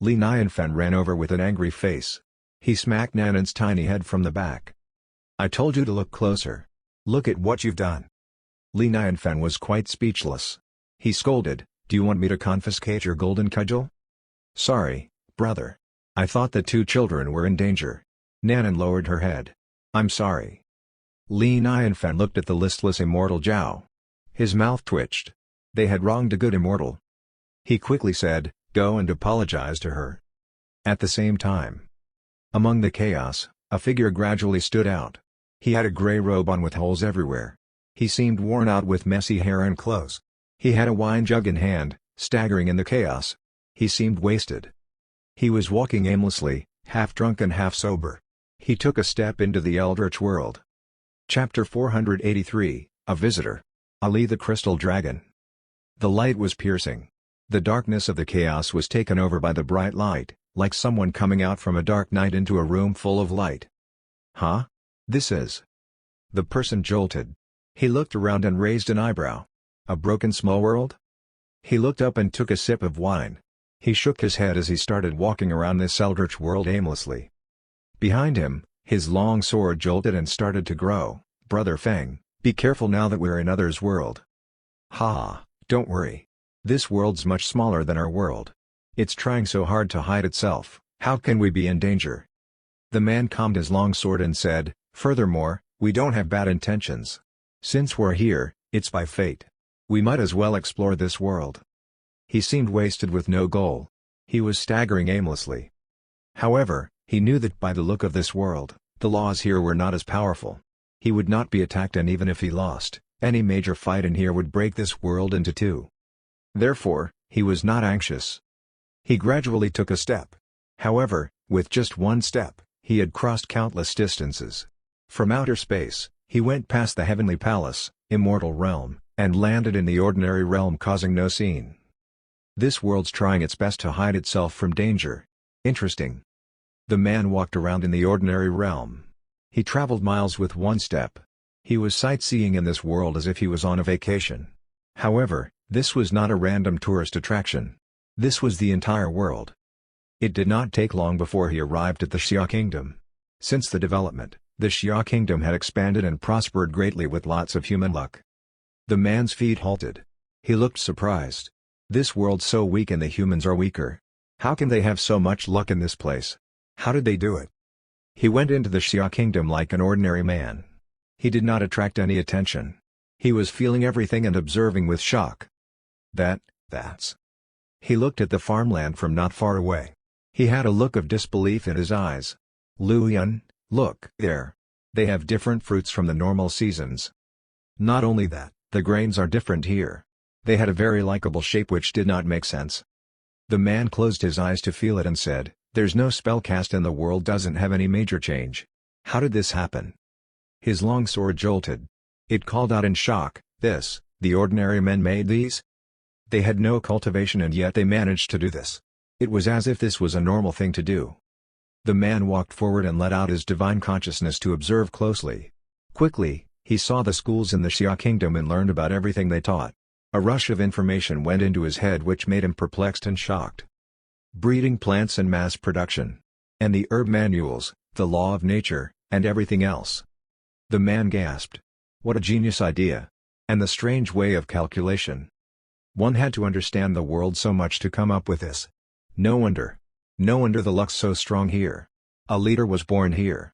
Li Nianfen ran over with an angry face. He smacked Nanan's tiny head from the back. "I told you to look closer. Look at what you've done." Li Nianfen was quite speechless. He scolded, "Do you want me to confiscate your golden cudgel?" "Sorry, brother. I thought the two children were in danger." Nanan lowered her head. "I'm sorry." Li Nianfen looked at the listless Immortal Zhao. His mouth twitched. They had wronged a good immortal. He quickly said, "Go and apologize to her." At the same time, among the chaos, a figure gradually stood out. He had a gray robe on with holes everywhere. He seemed worn out with messy hair and clothes. He had a wine jug in hand, staggering in the chaos. He seemed wasted. He was walking aimlessly, half drunk and half sober. He took a step into the Eldritch world. Chapter 483, A Visitor. Ali the Crystal Dragon. The light was piercing. The darkness of the chaos was taken over by the bright light, like someone coming out from a dark night into a room full of light. "Huh? This is..." The person jolted. He looked around and raised an eyebrow. "A broken small world?" He looked up and took a sip of wine. He shook his head as he started walking around this eldritch world aimlessly. Behind him, his long sword jolted and started to grow. "Brother Feng, be careful now that we're in others' world." "Ha, don't worry. This world's much smaller than our world. It's trying so hard to hide itself, how can we be in danger?" The man calmed his long sword and said, "Furthermore, we don't have bad intentions. Since we're here, it's by fate. We might as well explore this world." He seemed wasted with no goal. He was staggering aimlessly. However, he knew that by the look of this world, the laws here were not as powerful. He would not be attacked, and even if he lost, any major fight in here would break this world into two. Therefore, he was not anxious. He gradually took a step. However, with just one step, he had crossed countless distances. From outer space, he went past the heavenly palace, immortal realm, and landed in the ordinary realm, causing no scene. This world's trying its best to hide itself from danger. Interesting. The man walked around in the ordinary realm. He traveled miles with one step. He was sightseeing in this world as if he was on a vacation. However, this was not a random tourist attraction. This was the entire world. It did not take long before he arrived at the Xia Kingdom. Since the development, the Xia Kingdom had expanded and prospered greatly with lots of human luck. The man's feet halted. He looked surprised. This world's so weak and the humans are weaker. How can they have so much luck in this place? How did they do it? He went into the Xia Kingdom like an ordinary man. He did not attract any attention. He was feeling everything and observing with shock. That's... He looked at the farmland from not far away. He had a look of disbelief in his eyes. "Lu Yun, look there. They have different fruits from the normal seasons. Not only that, the grains are different here. They had a very likable shape which did not make sense." The man closed his eyes to feel it and said, "There's no spell cast and the world doesn't have any major change. How did this happen?" His long sword jolted. It called out in shock, the ordinary men made these? They had no cultivation and yet they managed to do this. It was as if this was a normal thing to do. The man walked forward and let out his divine consciousness to observe closely. Quickly, he saw the schools in the Xia Kingdom and learned about everything they taught. A rush of information went into his head which made him perplexed and shocked. Breeding plants and mass production. And the herb manuals, the law of nature, and everything else. The man gasped. What a genius idea! And the strange way of calculation. One had to understand the world so much to come up with this. No wonder the luck's so strong here. A leader was born here.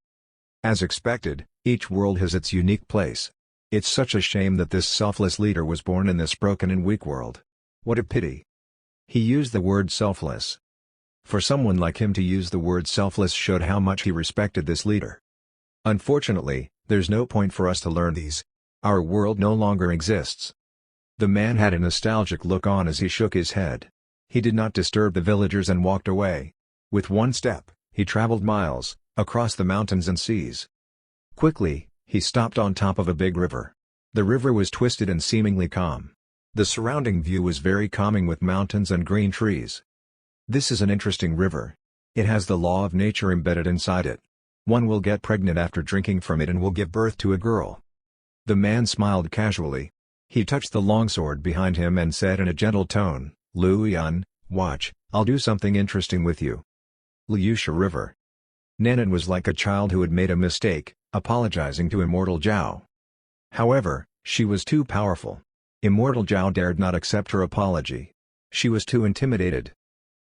As expected, each world has its unique place. It's such a shame that this selfless leader was born in this broken and weak world. What a pity. He used the word selfless. For someone like him to use the word selfless showed how much he respected this leader. Unfortunately, there's no point for us to learn these. Our world no longer exists." The man had a nostalgic look on as he shook his head. He did not disturb the villagers and walked away. With one step, he traveled miles, across the mountains and seas. Quickly, he stopped on top of a big river. The river was twisted and seemingly calm. The surrounding view was very calming with mountains and green trees. "This is an interesting river. It has the law of nature embedded inside it. One will get pregnant after drinking from it and will give birth to a girl." The man smiled casually. He touched the longsword behind him and said in a gentle tone, "Lu Yun, watch, I'll do something interesting with you." Liusha River. Nanan was like a child who had made a mistake, apologizing to Immortal Zhao. However, she was too powerful. Immortal Zhao dared not accept her apology. She was too intimidated.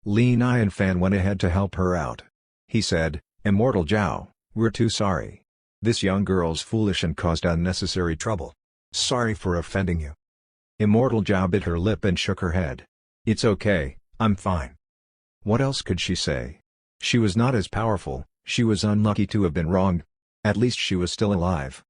Li Nianfan went ahead to help her out. He said, "Immortal Zhao, we're too sorry. This young girl's foolish and caused unnecessary trouble. Sorry for offending you." Immortal Zhao bit her lip and shook her head. "It's okay, I'm fine." What else could she say? She was not as powerful, she was unlucky to have been wronged. At least she was still alive.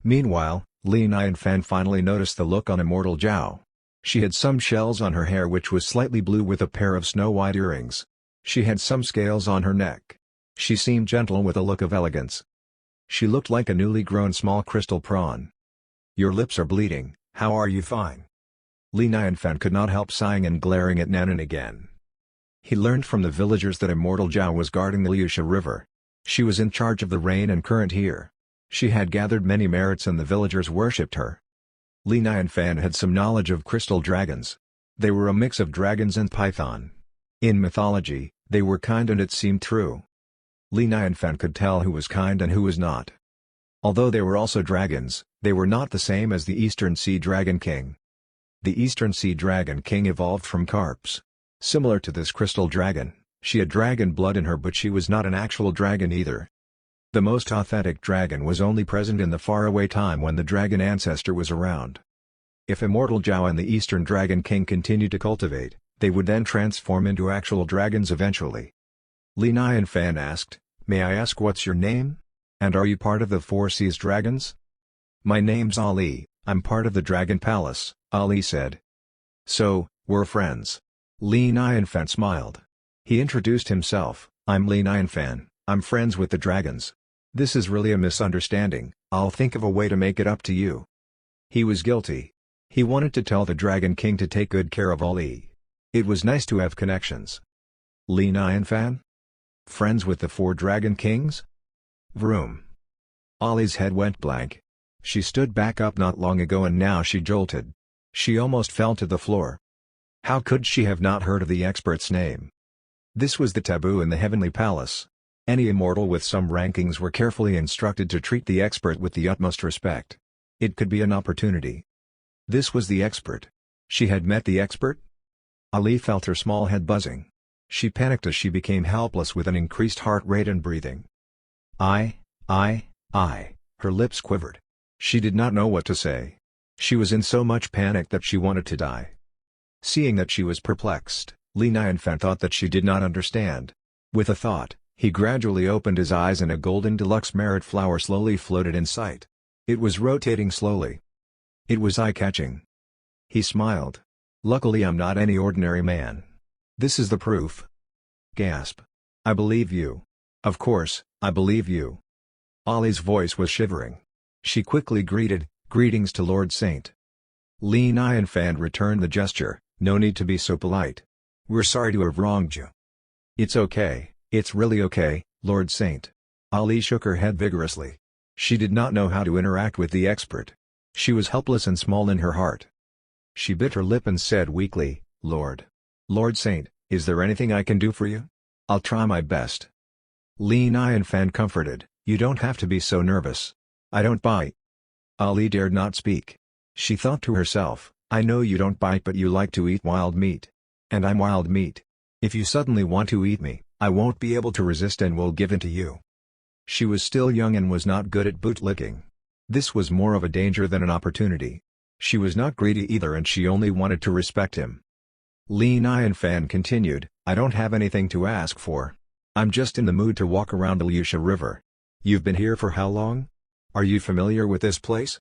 Meanwhile, Li Nianfan finally noticed the look on Immortal Zhao. She had some shells on her hair which was slightly blue with a pair of snow-white earrings. She had some scales on her neck. She seemed gentle with a look of elegance. She looked like a newly grown small crystal prawn. "Your lips are bleeding, how are you fine?" Li Nianfan could not help sighing and glaring at Nanan again. He learned from the villagers that Immortal Zhao was guarding the Liusha River. She was in charge of the rain and current here. She had gathered many merits and the villagers worshipped her. Li Nianfan had some knowledge of crystal dragons. They were a mix of dragons and python. In mythology, they were kind and it seemed true. Li Nianfan could tell who was kind and who was not. Although they were also dragons, they were not the same as the Eastern Sea Dragon King. The Eastern Sea Dragon King evolved from carps. Similar to this crystal dragon, she had dragon blood in her but she was not an actual dragon either. The most authentic dragon was only present in the faraway time when the dragon ancestor was around. If Immortal Zhao and the Eastern Dragon King continued to cultivate, they would then transform into actual dragons eventually. Li Nianfan asked, "May I ask what's your name? And are you part of the Four Seas Dragons?" "My name's Ali, I'm part of the Dragon Palace," Ali said. "So, we're friends." Li Nianfan smiled. He introduced himself, "I'm Li Nianfan, I'm friends with the dragons. This is really a misunderstanding, I'll think of a way to make it up to you." He was guilty. He wanted to tell the Dragon King to take good care of Ali. It was nice to have connections. Li Nianfan? Friends with the four Dragon Kings? Vroom. Ali's head went blank. She stood back up not long ago and now she jolted. She almost fell to the floor. How could she have not heard of the expert's name? This was the taboo in the Heavenly Palace. Any immortal with some rankings were carefully instructed to treat the expert with the utmost respect. It could be an opportunity. This was the expert. She had met the expert? Ali felt her small head buzzing. She panicked as she became helpless with an increased heart rate and breathing. I. Her lips quivered. She did not know what to say. She was in so much panic that she wanted to die. Seeing that she was perplexed, Li Nianfan thought that she did not understand. With a thought, he gradually opened his eyes and a golden Deluxe merit flower slowly floated in sight. It was rotating slowly. It was eye-catching. He smiled. "Luckily I'm not any ordinary man. This is the proof." Gasp. "I believe you. Of course, I believe you." Ali's voice was shivering. She quickly greeted, "Greetings to Lord Saint." Li Nianfan returned the gesture, "No need to be so polite. We're sorry to have wronged you." "It's okay, it's really okay, Lord Saint." Ali shook her head vigorously. She did not know how to interact with the expert. She was helpless and small in her heart. She bit her lip and said weakly, Lord Saint, is there anything I can do for you? I'll try my best." Li Nianfan comforted, "You don't have to be so nervous. I don't bite." Ali dared not speak. She thought to herself, "I know you don't bite but you like to eat wild meat. And I'm wild meat. If you suddenly want to eat me, I won't be able to resist and will give in to you." She was still young and was not good at bootlicking. This was more of a danger than an opportunity. She was not greedy either and she only wanted to respect him. Li Nianfan continued, "I don't have anything to ask for. I'm just in the mood to walk around the Liusha River. You've been here for how long? Are you familiar with this place?"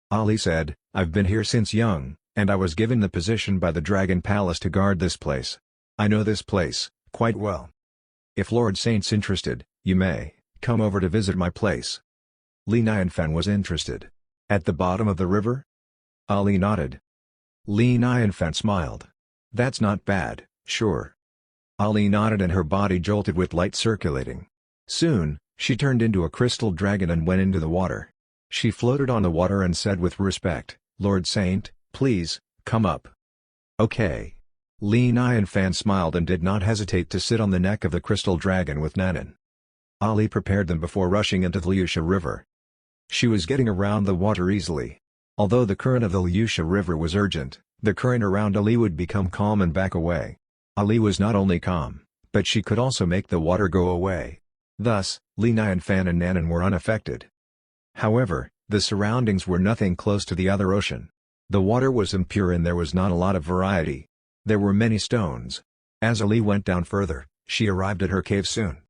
Ali said, "I've been here since young, and I was given the position by the Dragon Palace to guard this place. I know this place quite well. If Lord Saint's interested, you may come over to visit my place." Li Nianfan was interested. "At the bottom of the river?" Ali nodded. Li Nianfan smiled. "That's not bad, sure." Ali nodded and her body jolted with light circulating. Soon, she turned into a crystal dragon and went into the water. She floated on the water and said with respect, "Lord Saint, please, come up." "Okay." Li Nianfan smiled and did not hesitate to sit on the neck of the crystal dragon with Nanan. Ali prepared them before rushing into the Liusha River. She was getting around the water easily. Although the current of the Liusha River was urgent, the current around Ali would become calm and back away. Ali was not only calm, but she could also make the water go away. Thus, Li Nianfan and Nanan were unaffected. However, the surroundings were nothing close to the other ocean. The water was impure and there was not a lot of variety. There were many stones. As Ali went down further, she arrived at her cave soon.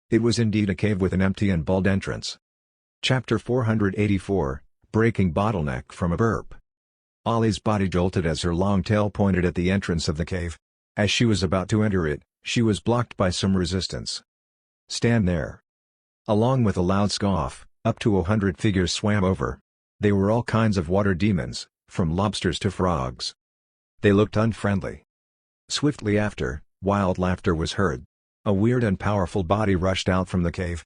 It was indeed a cave with an empty and bald entrance. Chapter 484, Breaking Bottleneck from a Burp. Ali's body jolted as her long tail pointed at the entrance of the cave. As she was about to enter it, she was blocked by some resistance. "Stand there." Along with a loud scoff, up to 100 figures swam over. They were all kinds of water demons, from lobsters to frogs. They looked unfriendly. Swiftly after, wild laughter was heard. A weird and powerful body rushed out from the cave.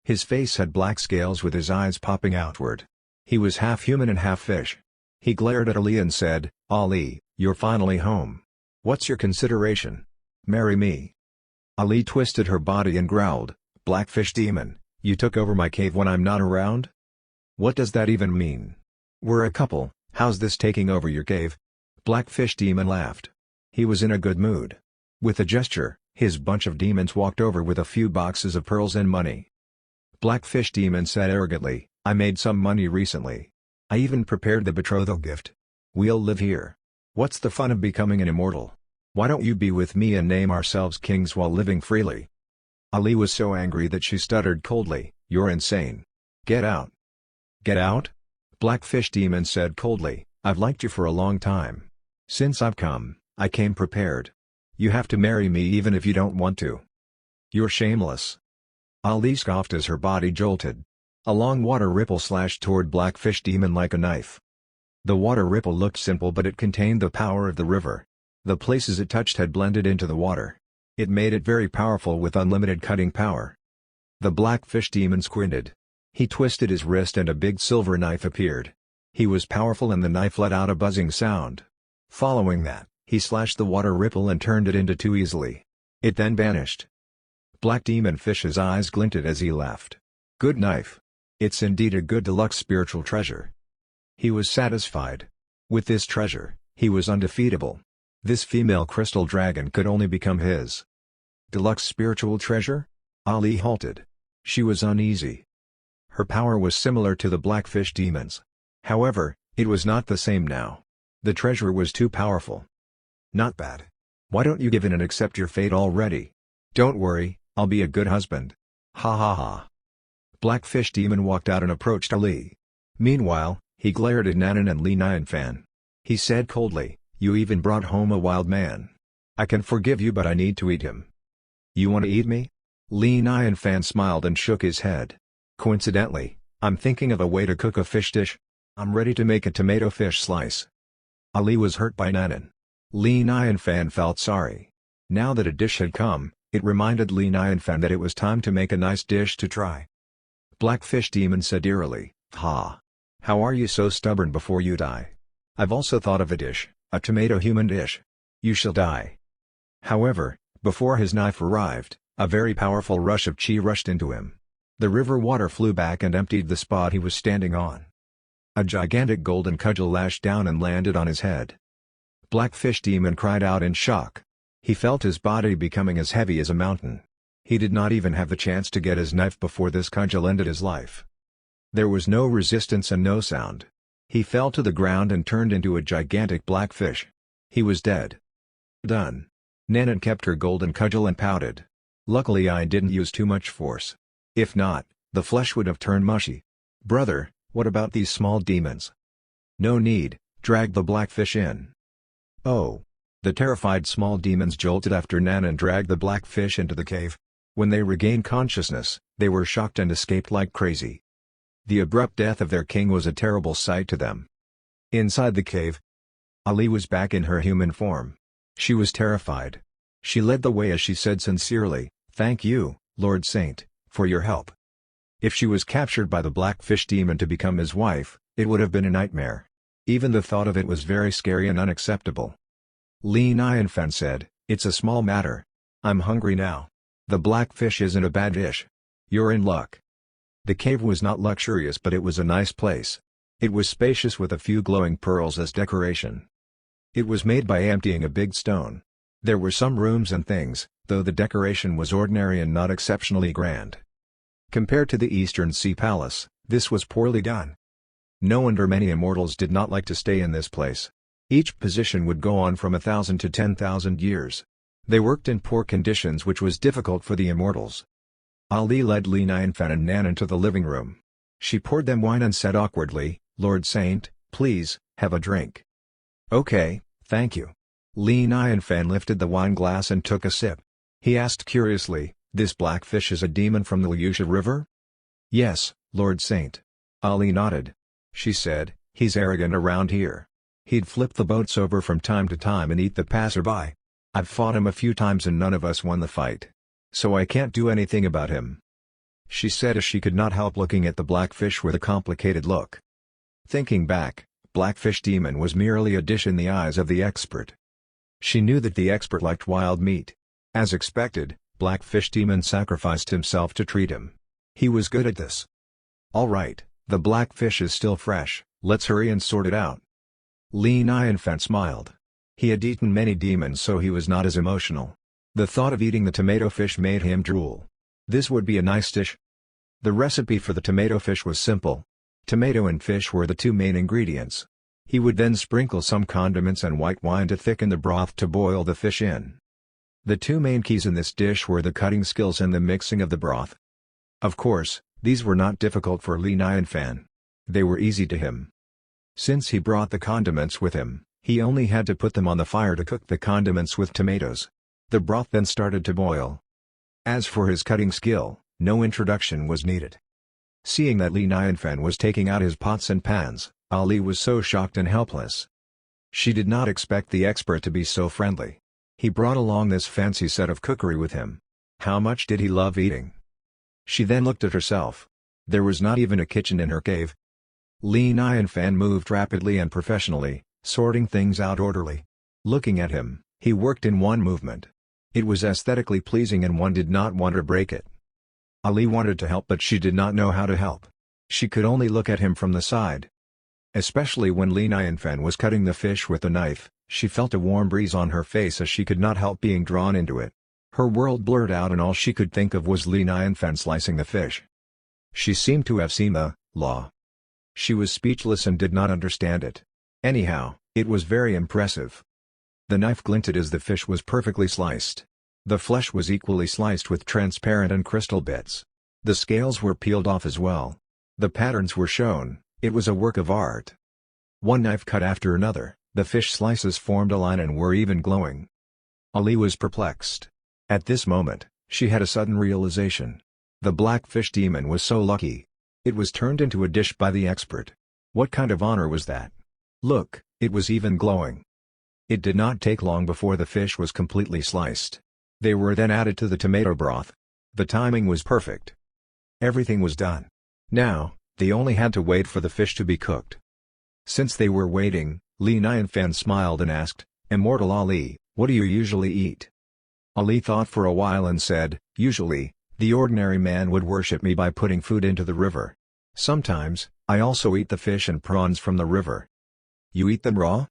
His face had black scales with his eyes popping outward. He was half human and half fish. He glared at Ali and said, "Ali, you're finally home. What's your consideration? Marry me." Ali twisted her body and growled, "Blackfish demon, you took over my cave when I'm not around? What does that even mean? We're a couple, how's this taking over your cave?" Blackfish demon laughed. He was in a good mood. With a gesture, his bunch of demons walked over with a few boxes of pearls and money. Blackfish demon said arrogantly, "I made some money recently. I even prepared the betrothal gift. We'll live here. What's the fun of becoming an immortal? Why don't you be with me and name ourselves kings while living freely?" Ali was so angry that she stuttered coldly, "You're insane. Get out." "Get out?" Blackfish demon said coldly, "I've liked you for a long time. Since I've come, I came prepared. You have to marry me even if you don't want to. You're shameless." Ali scoffed as her body jolted. A long water ripple slashed toward Blackfish demon like a knife. The water ripple looked simple but it contained the power of the river. The places it touched had blended into the water. It made it very powerful with unlimited cutting power. The Blackfish demon squinted. He twisted his wrist and a big silver knife appeared. He was powerful and the knife let out a buzzing sound. Following that, he slashed the water ripple and turned it into two easily. It then vanished. Black Demon Fish's eyes glinted as he laughed. "Good knife. It's indeed a good deluxe spiritual treasure." He was satisfied. With this treasure, he was undefeatable. This female crystal dragon could only become his. Deluxe spiritual treasure? Ali halted. She was uneasy. Her power was similar to the Blackfish demons. However, it was not the same now. The treasure was too powerful. "Not bad. Why don't you give in and accept your fate already? Don't worry, I'll be a good husband." Ha ha ha. Blackfish demon walked out and approached Ali. Meanwhile, he glared at Nanan and Li Nianfan. He said coldly, "You even brought home a wild man. I can forgive you but I need to eat him." "You want to eat me?" Li Nianfan smiled and shook his head. "Coincidentally, I'm thinking of a way to cook a fish dish. I'm ready to make a tomato fish slice." Ali was hurt by Nanan. Li Nianfan felt sorry. Now that a dish had come, it reminded Li Nianfan that it was time to make a nice dish to try. Blackfish demon said eerily, "Ha! How are you so stubborn before you die? I've also thought of a dish, a tomato human dish. You shall die." However, before his knife arrived, a very powerful rush of chi rushed into him. The river water flew back and emptied the spot he was standing on. A gigantic golden cudgel lashed down and landed on his head. Blackfish demon cried out in shock. He felt his body becoming as heavy as a mountain. He did not even have the chance to get his knife before this cudgel ended his life. There was no resistance and no sound. He fell to the ground and turned into a gigantic blackfish. He was dead. Done. Nanan kept her golden cudgel and pouted. "Luckily I didn't use too much force. If not, the flesh would have turned mushy." "Brother, what about these small demons? No need, drag the blackfish in. Oh. The terrified small demons jolted after Nanan dragged the blackfish into the cave. When they regained consciousness, they were shocked and escaped like crazy. The abrupt death of their king was a terrible sight to them. Inside the cave, Ali was back in her human form. She was terrified. She led the way as she said sincerely, "Thank you, Lord Saint, for your help." If she was captured by the blackfish demon to become his wife, it would have been a nightmare. Even the thought of it was very scary and unacceptable. Li Nianfan said, "It's a small matter. I'm hungry now. The blackfish isn't a bad dish. You're in luck." The cave was not luxurious, but it was a nice place. It was spacious with a few glowing pearls as decoration. It was made by emptying a big stone. There were some rooms and things, though the decoration was ordinary and not exceptionally grand. Compared to the Eastern Sea Palace, this was poorly done. No wonder many immortals did not like to stay in this place. Each position would go on from 1,000 to 10,000 years. They worked in poor conditions, which was difficult for the immortals. Ali led Li Nianfan and Nanan to the living room. She poured them wine and said awkwardly, "Lord Saint, please, have a drink." "Okay, thank you." Li Nianfan lifted the wine glass and took a sip. He asked curiously, "This blackfish is a demon from the Liusha River?" "Yes, Lord Saint." Ali nodded. She said, "He's arrogant around here. He'd flip the boats over from time to time and eat the passerby. I've fought him a few times and none of us won the fight. So I can't do anything about him," she said as she could not help looking at the blackfish with a complicated look. Thinking back, Blackfish Demon was merely a dish in the eyes of the expert. She knew that the expert liked wild meat. As expected, Blackfish Demon sacrificed himself to treat him. He was good at this. "All right, the blackfish is still fresh, let's hurry and sort it out." Li Nianfan smiled. He had eaten many demons, so he was not as emotional. The thought of eating the tomato fish made him drool. This would be a nice dish. The recipe for the tomato fish was simple. Tomato and fish were the two main ingredients. He would then sprinkle some condiments and white wine to thicken the broth to boil the fish in. The two main keys in this dish were the cutting skills and the mixing of the broth. Of course, these were not difficult for Li Nianfan. They were easy to him. Since he brought the condiments with him, he only had to put them on the fire to cook the condiments with tomatoes. The broth then started to boil. As for his cutting skill, no introduction was needed. Seeing that Li Nianfan was taking out his pots and pans, Ali was so shocked and helpless. She did not expect the expert to be so friendly. He brought along this fancy set of cookery with him. How much did he love eating? She then looked at herself. There was not even a kitchen in her cave. Li Nianfan moved rapidly and professionally, sorting things out orderly. Looking at him, he worked in one movement. It was aesthetically pleasing and one did not want to break it. Ali wanted to help, but she did not know how to help. She could only look at him from the side. Especially when Li Nianfan was cutting the fish with the knife, she felt a warm breeze on her face as she could not help being drawn into it. Her world blurred out and all she could think of was Li Nianfan slicing the fish. She seemed to have seen the law. She was speechless and did not understand it. Anyhow, it was very impressive. The knife glinted as the fish was perfectly sliced. The flesh was equally sliced with transparent and crystal bits. The scales were peeled off as well. The patterns were shown. It was a work of art. One knife cut after another, the fish slices formed a line and were even glowing. Ali was perplexed. At this moment, she had a sudden realization. The Blackfish Demon was so lucky. It was turned into a dish by the expert. What kind of honor was that? Look, it was even glowing. It did not take long before the fish was completely sliced. They were then added to the tomato broth. The timing was perfect. Everything was done. Now, they only had to wait for the fish to be cooked. Since they were waiting, Li Nianfan smiled and asked, "Immortal Ali, what do you usually eat?" Ali thought for a while and said, "Usually, the ordinary man would worship me by putting food into the river. Sometimes, I also eat the fish and prawns from the river." "You eat them raw?"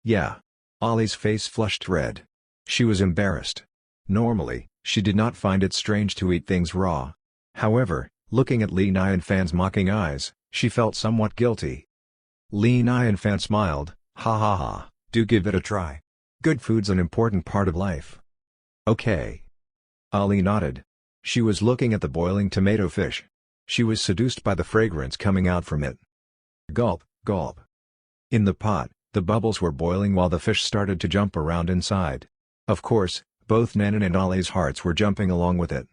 "Yeah." Ali's face flushed red. She was embarrassed. Normally, she did not find it strange to eat things raw. However, looking at Li Nianfan's mocking eyes, she felt somewhat guilty. Li Nianfan smiled, "Ha ha ha, do give it a try. Good food's an important part of life." "Okay." Ali nodded. She was looking at the boiling tomato fish. She was seduced by the fragrance coming out from it. Gulp, gulp. In the pot, the bubbles were boiling while the fish started to jump around inside. Of course, both Nanan and Ollie's hearts were jumping along with it.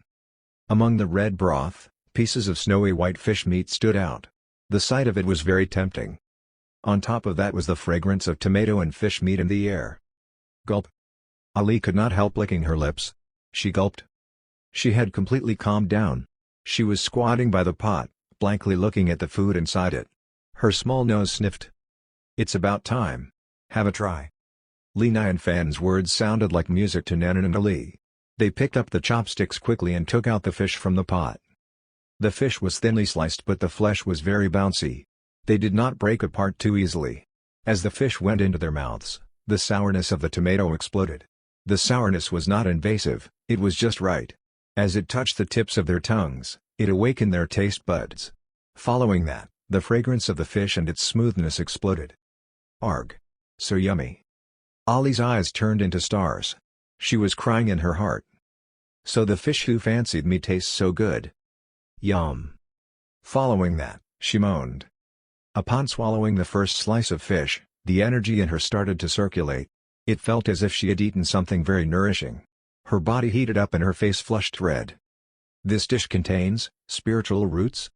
Among the red broth, pieces of snowy white fish meat stood out. The sight of it was very tempting. On top of that was the fragrance of tomato and fish meat in the air. Gulp. Ollie could not help licking her lips. She gulped. She had completely calmed down. She was squatting by the pot, blankly looking at the food inside it. Her small nose sniffed. "It's about time. Have a try." Li Nianfan's words sounded like music to Nanan and Ollie. They picked up the chopsticks quickly and took out the fish from the pot. The fish was thinly sliced but the flesh was very bouncy. They did not break apart too easily. As the fish went into their mouths, the sourness of the tomato exploded. The sourness was not invasive, it was just right. As it touched the tips of their tongues, it awakened their taste buds. Following that, the fragrance of the fish and its smoothness exploded. Arg! So yummy. Ollie's eyes turned into stars. She was crying in her heart. So the fish who fancied me tastes so good. Yum. Following that, she moaned. Upon swallowing the first slice of fish, the energy in her started to circulate. It felt as if she had eaten something very nourishing. Her body heated up and her face flushed red. This dish contains spiritual roots?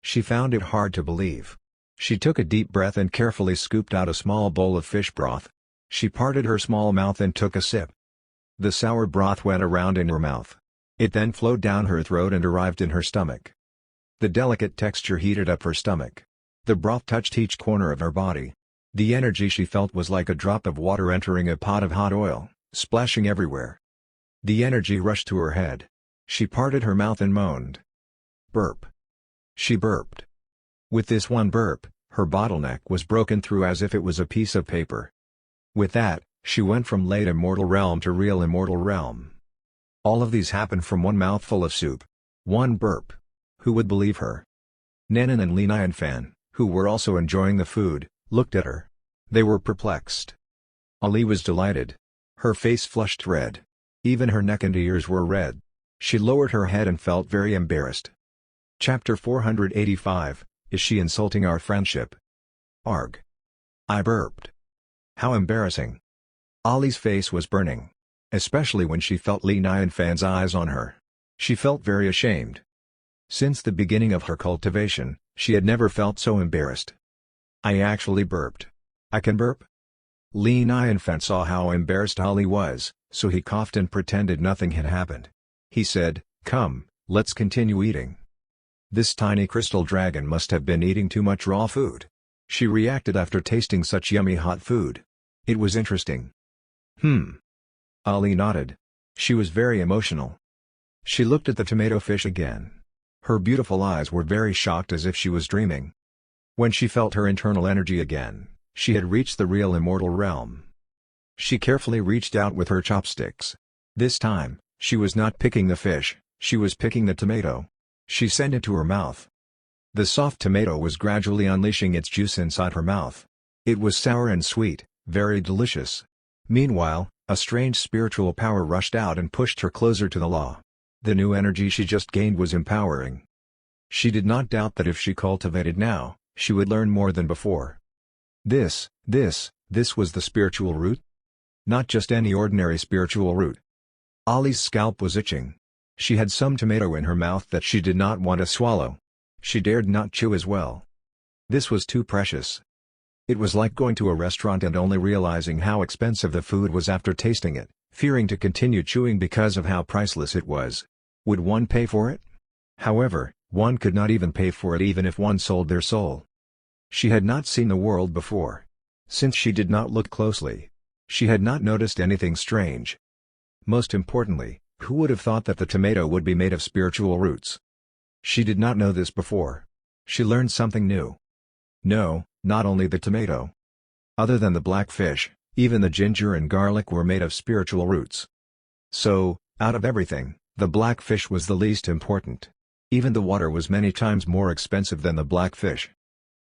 She found it hard to believe. She took a deep breath and carefully scooped out a small bowl of fish broth. She parted her small mouth and took a sip. The sour broth went around in her mouth. It then flowed down her throat and arrived in her stomach. The delicate texture heated up her stomach. The broth touched each corner of her body. The energy she felt was like a drop of water entering a pot of hot oil, splashing everywhere. The energy rushed to her head. She parted her mouth and moaned. Burp. She burped. With this one burp, her bottleneck was broken through as if it was a piece of paper. With that, she went from late immortal realm to real immortal realm. All of these happened from one mouthful of soup. One burp. Who would believe her? Nanan and Li Nianfan, who were also enjoying the food, looked at her. They were perplexed. Ollie was delighted. Her face flushed red. Even her neck and ears were red. She lowered her head and felt very embarrassed. Chapter 485, Is she insulting our friendship? Arg. I burped. How embarrassing. Ollie's face was burning. Especially when she felt Li Nianfan's eyes on her. She felt very ashamed. Since the beginning of her cultivation, she had never felt so embarrassed. I actually burped. I can burp? Li Nianfan saw how embarrassed Ollie was, so he coughed and pretended nothing had happened. He said, "Come, let's continue eating." This tiny crystal dragon must have been eating too much raw food. She reacted after tasting such yummy hot food. It was interesting. Ollie nodded. She was very emotional. She looked at the tomato fish again. Her beautiful eyes were very shocked as if she was dreaming. When she felt her internal energy again, she had reached the real immortal realm. She carefully reached out with her chopsticks. This time, she was not picking the fish, she was picking the tomato. She sent it to her mouth. The soft tomato was gradually unleashing its juice inside her mouth. It was sour and sweet, very delicious. Meanwhile, a strange spiritual power rushed out and pushed her closer to the law. The new energy she just gained was empowering. She did not doubt that if she cultivated now, she would learn more than before. This was the spiritual root? Not just any ordinary spiritual root. Ollie's scalp was itching. She had some tomato in her mouth that she did not want to swallow. She dared not chew as well. This was too precious. It was like going to a restaurant and only realizing how expensive the food was after tasting it, fearing to continue chewing because of how priceless it was. Would one pay for it? However, one could not even pay for it even if one sold their soul. She had not seen the world before. Since she did not look closely, she had not noticed anything strange. Most importantly, who would have thought that the tomato would be made of spiritual roots? She did not know this before. She learned something new. No, not only the tomato. Other than the black fish, even the ginger and garlic were made of spiritual roots. So, out of everything, the black fish was the least important. Even the water was many times more expensive than the black fish.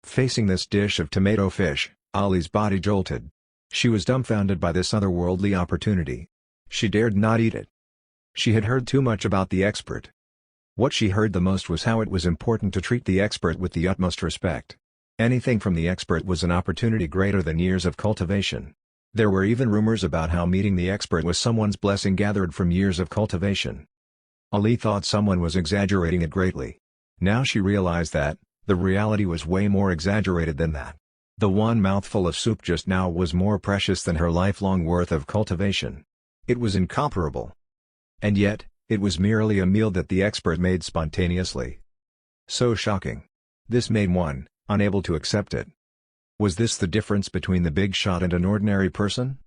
Facing this dish of tomato fish, Ollie's body jolted. She was dumbfounded by this otherworldly opportunity. She dared not eat it. She had heard too much about the expert. What she heard the most was how it was important to treat the expert with the utmost respect. Anything from the expert was an opportunity greater than years of cultivation. There were even rumors about how meeting the expert was someone's blessing gathered from years of cultivation. Ali thought someone was exaggerating it greatly. Now she realized that, the reality was way more exaggerated than that. The one mouthful of soup just now was more precious than her lifelong worth of cultivation. It was incomparable. And yet, it was merely a meal that the expert made spontaneously. So shocking. This made one unable to accept it. Was this the difference between the Bigshot and an ordinary person?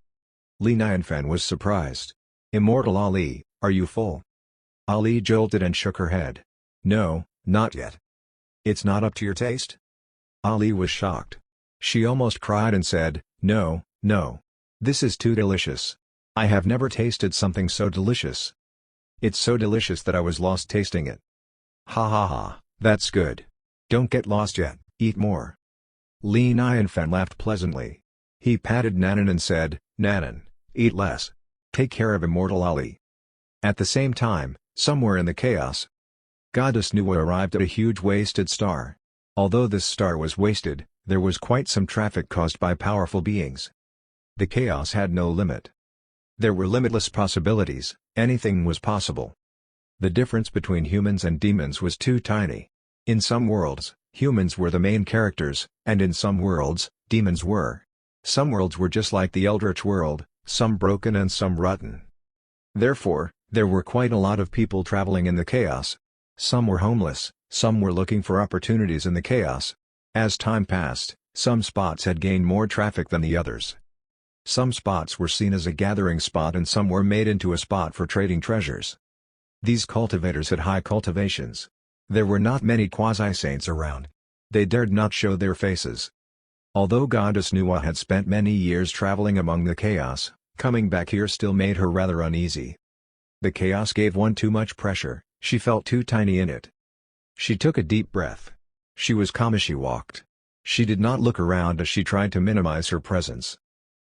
Li Nianfan was surprised. Immortal Ali, are you full? Ali jolted and shook her head. No, not yet. It's not up to your taste? Ali was shocked. She almost cried and said, no, no. This is too delicious. I have never tasted something so delicious. It's so delicious that I was lost tasting it. Ha ha ha, that's good. Don't get lost yet, eat more. Li Nianfan laughed pleasantly. He patted Nanan and said, Nanan, eat less. Take care of Immortal Ali. At the same time, somewhere in the chaos, Goddess Nuwa arrived at a huge wasted star. Although this star was wasted, there was quite some traffic caused by powerful beings. The chaos had no limit. There were limitless possibilities, anything was possible. The difference between humans and demons was too tiny. In some worlds, humans were the main characters, and in some worlds, demons were. Some worlds were just like the Eldritch world, some broken and some rotten. Therefore, there were quite a lot of people traveling in the chaos. Some were homeless, some were looking for opportunities in the chaos. As time passed, some spots had gained more traffic than the others. Some spots were seen as a gathering spot and some were made into a spot for trading treasures. These cultivators had high cultivations. There were not many quasi-saints around. They dared not show their faces. Although Goddess Nuwa had spent many years traveling among the chaos, coming back here still made her rather uneasy. The chaos gave one too much pressure, she felt too tiny in it. She took a deep breath. She was calm as she walked. She did not look around as she tried to minimize her presence.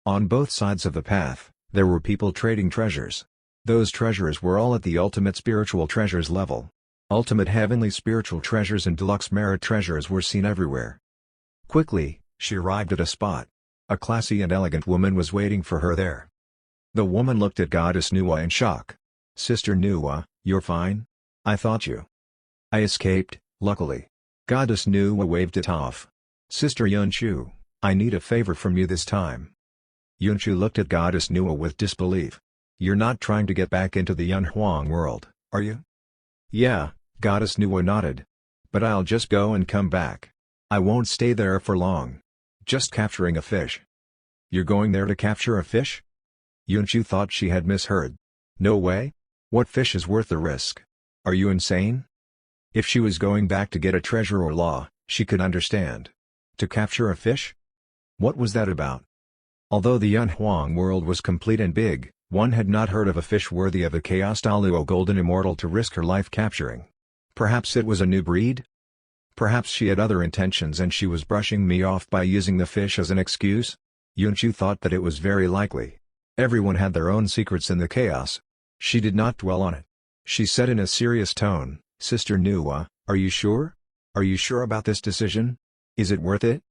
On both sides of the path, there were people trading treasures. Those treasures were all at the ultimate spiritual treasures level. Ultimate heavenly spiritual treasures and deluxe merit treasures were seen everywhere. Quickly, she arrived at a spot. A classy and elegant woman was waiting for her there. The woman looked at Goddess Nuwa in shock. Sister Nuwa, you're fine? I thought you. I escaped, luckily. Goddess Nuwa waved it off. Sister Yunchu, I need a favor from you this time. Yunchu looked at Goddess Nuwa with disbelief. You're not trying to get back into the Yunhuang world, are you? Yeah, Goddess Nuwa nodded. But I'll just go and come back. I won't stay there for long. Just capturing a fish. You're going there to capture a fish? Yunchu thought she had misheard. No way? What fish is worth the risk? Are you insane? If she was going back to get a treasure or law, she could understand. To capture a fish? What was that about? Although the Yunhuang world was complete and big, one had not heard of a fish worthy of a Chaos Daluo Golden Immortal to risk her life capturing. Perhaps it was a new breed? Perhaps she had other intentions and she was brushing me off by using the fish as an excuse? Yunchu thought that it was very likely. Everyone had their own secrets in the chaos. She did not dwell on it. She said in a serious tone, Sister Nuwa, are you sure? Are you sure about this decision? Is it worth it?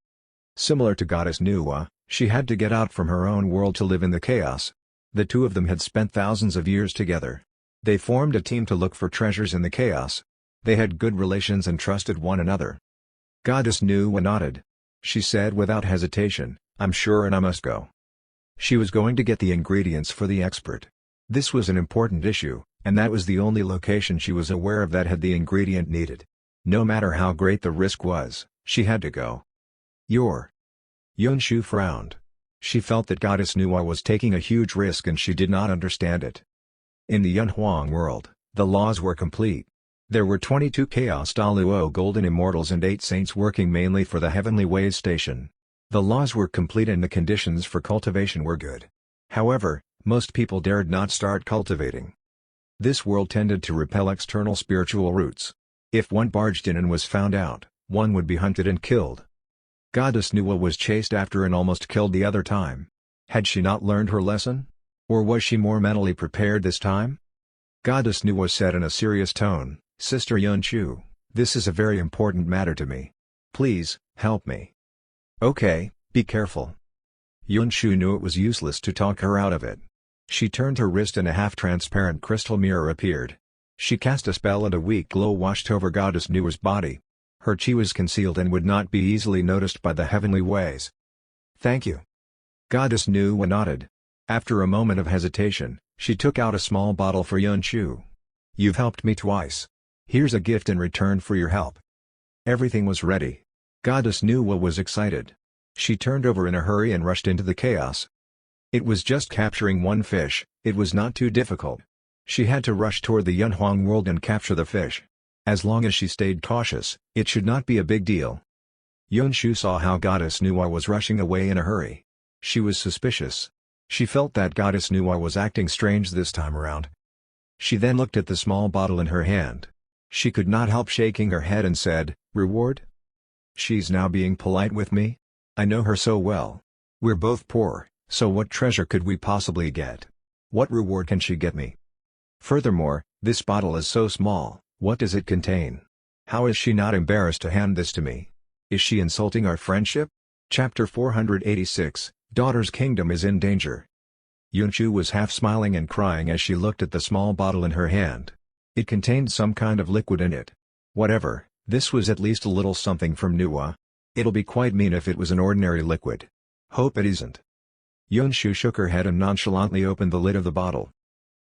Similar to Goddess Nuwa, she had to get out from her own world to live in the chaos. The two of them had spent thousands of years together. They formed a team to look for treasures in the chaos. They had good relations and trusted one another. Goddess Nuwa nodded. She said without hesitation, I'm sure and I must go. She was going to get the ingredients for the expert. This was an important issue, and that was the only location she was aware of that had the ingredient needed. No matter how great the risk was, she had to go. Yunshu frowned. She felt that Goddess Nuwa was taking a huge risk and she did not understand it. In the Yunhuang world, the laws were complete. There were 22 Chaos Daluo Golden Immortals and 8 saints working mainly for the Heavenly Ways Station. The laws were complete and the conditions for cultivation were good. However, most people dared not start cultivating. This world tended to repel external spiritual roots. If one barged in and was found out, one would be hunted and killed. Goddess Nuwa was chased after and almost killed the other time. Had she not learned her lesson? Or was she more mentally prepared this time? Goddess Nuwa said in a serious tone, Sister Yunchu, this is a very important matter to me. Please, Help me. Okay, be careful. Yunshu knew it was useless to talk her out of it. She turned her wrist and a half-transparent crystal mirror appeared. She cast a spell and a weak glow washed over Goddess Nuwa's body. Her chi was concealed and would not be easily noticed by the heavenly ways. Thank you. Goddess Nuwa nodded. After a moment of hesitation, she took out a small bottle for Yunshu. You've helped me twice. Here's a gift in return for your help. Everything was ready. Goddess Nuwa was excited. She turned over in a hurry and rushed into the chaos. It was just capturing one fish, it was not too difficult. She had to rush toward the Yunhuang world and capture the fish. As long as she stayed cautious, it should not be a big deal. Yunshu saw how Goddess Nuwa was rushing away in a hurry. She was suspicious. She felt that Goddess Nuwa was acting strange this time around. She then looked at the small bottle in her hand. She could not help shaking her head and said, "Reward? She's now being polite with me? I know her so well. We're both poor, so what treasure could we possibly get? What reward can she get me? Furthermore, this bottle is so small, what does it contain? How is she not embarrassed to hand this to me? Is she insulting our friendship?" Chapter 486, Daughter's Kingdom is in danger. Yunshu was half smiling and crying as she looked at the small bottle in her hand. It contained some kind of liquid in it. Whatever, this was at least a little something from Nuwa. It'll be quite mean if it was an ordinary liquid. Hope it isn't. Yunshu shook her head and nonchalantly opened the lid of the bottle.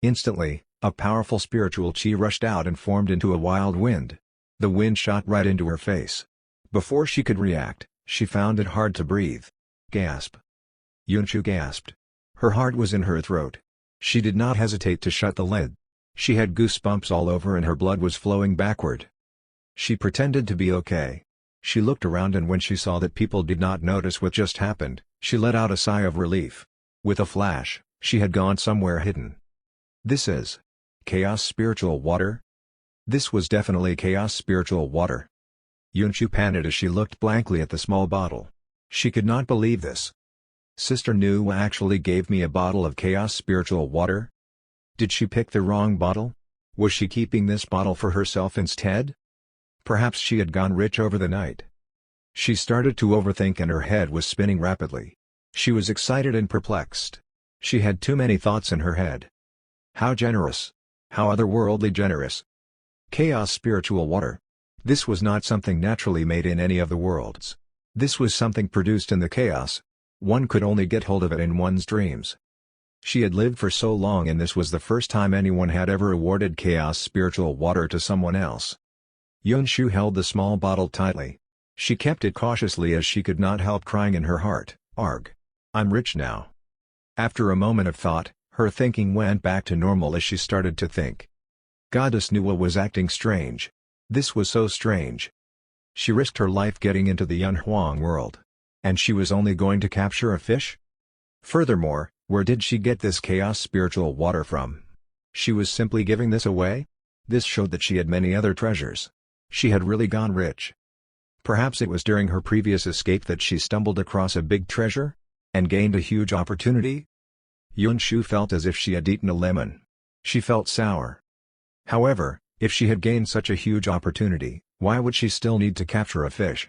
Instantly, a powerful spiritual chi rushed out and formed into a wild wind. The wind shot right into her face. Before she could react, she found it hard to breathe. Gasp. Yunshu gasped. Her heart was in her throat. She did not hesitate to shut the lid. She had goosebumps all over and her blood was flowing backward. She pretended to be okay. She looked around and when she saw that people did not notice what just happened, she let out a sigh of relief. With a flash, she had gone somewhere hidden. This is Chaos Spiritual Water? This was definitely Chaos Spiritual Water. Yunshu panted as she looked blankly at the small bottle. She could not believe this. Sister Nuwa actually gave me a bottle of Chaos Spiritual Water? Did she pick the wrong bottle? Was she keeping this bottle for herself instead? Perhaps she had gone rich over the night. She started to overthink and her head was spinning rapidly. She was excited and perplexed. She had too many thoughts in her head. How generous! How otherworldly generous! Chaos Spiritual Water. This was not something naturally made in any of the worlds. This was something produced in the chaos. One could only get hold of it in one's dreams. She had lived for so long and this was the first time anyone had ever awarded Chaos Spiritual Water to someone else. Yunshu held the small bottle tightly. She kept it cautiously as she could not help crying in her heart, "Arg! I'm rich now." After a moment of thought, her thinking went back to normal as she started to think. Goddess Nuwa was acting strange. This was so strange. She risked her life getting into the Yunhuang world. And she was only going to capture a fish? Furthermore, where did she get this Chaos Spiritual Water from? She was simply giving this away? This showed that she had many other treasures. She had really gone rich. Perhaps it was during her previous escape that she stumbled across a big treasure? And gained a huge opportunity? Yunshu felt as if she had eaten a lemon. She felt sour. However, if she had gained such a huge opportunity, why would she still need to capture a fish?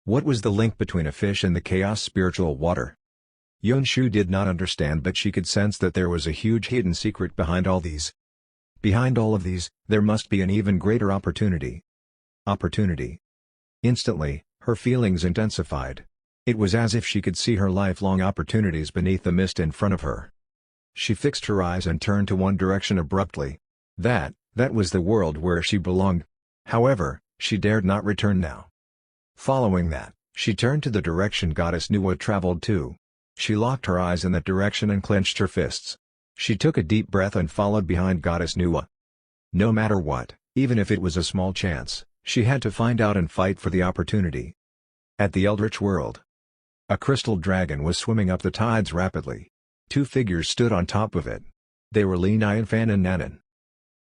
What was the link between a fish and the Chaos Spiritual Water? Yunshu did not understand but she could sense that there was a huge hidden secret behind all these. Behind all of these, there must be an even greater opportunity. Opportunity. Instantly, her feelings intensified. It was as if she could see her lifelong opportunities beneath the mist in front of her. She fixed her eyes and turned to one direction abruptly. That was the world where she belonged. However, she dared not return now. Following that, she turned to the direction Goddess Nuwa traveled to. She locked her eyes in that direction and clenched her fists. She took a deep breath and followed behind Goddess Nuwa. No matter what, even if it was a small chance, she had to find out and fight for the opportunity. At the Eldritch world, a crystal dragon was swimming up the tides rapidly. Two figures stood on top of it. They were Li Nianfan and Nanan.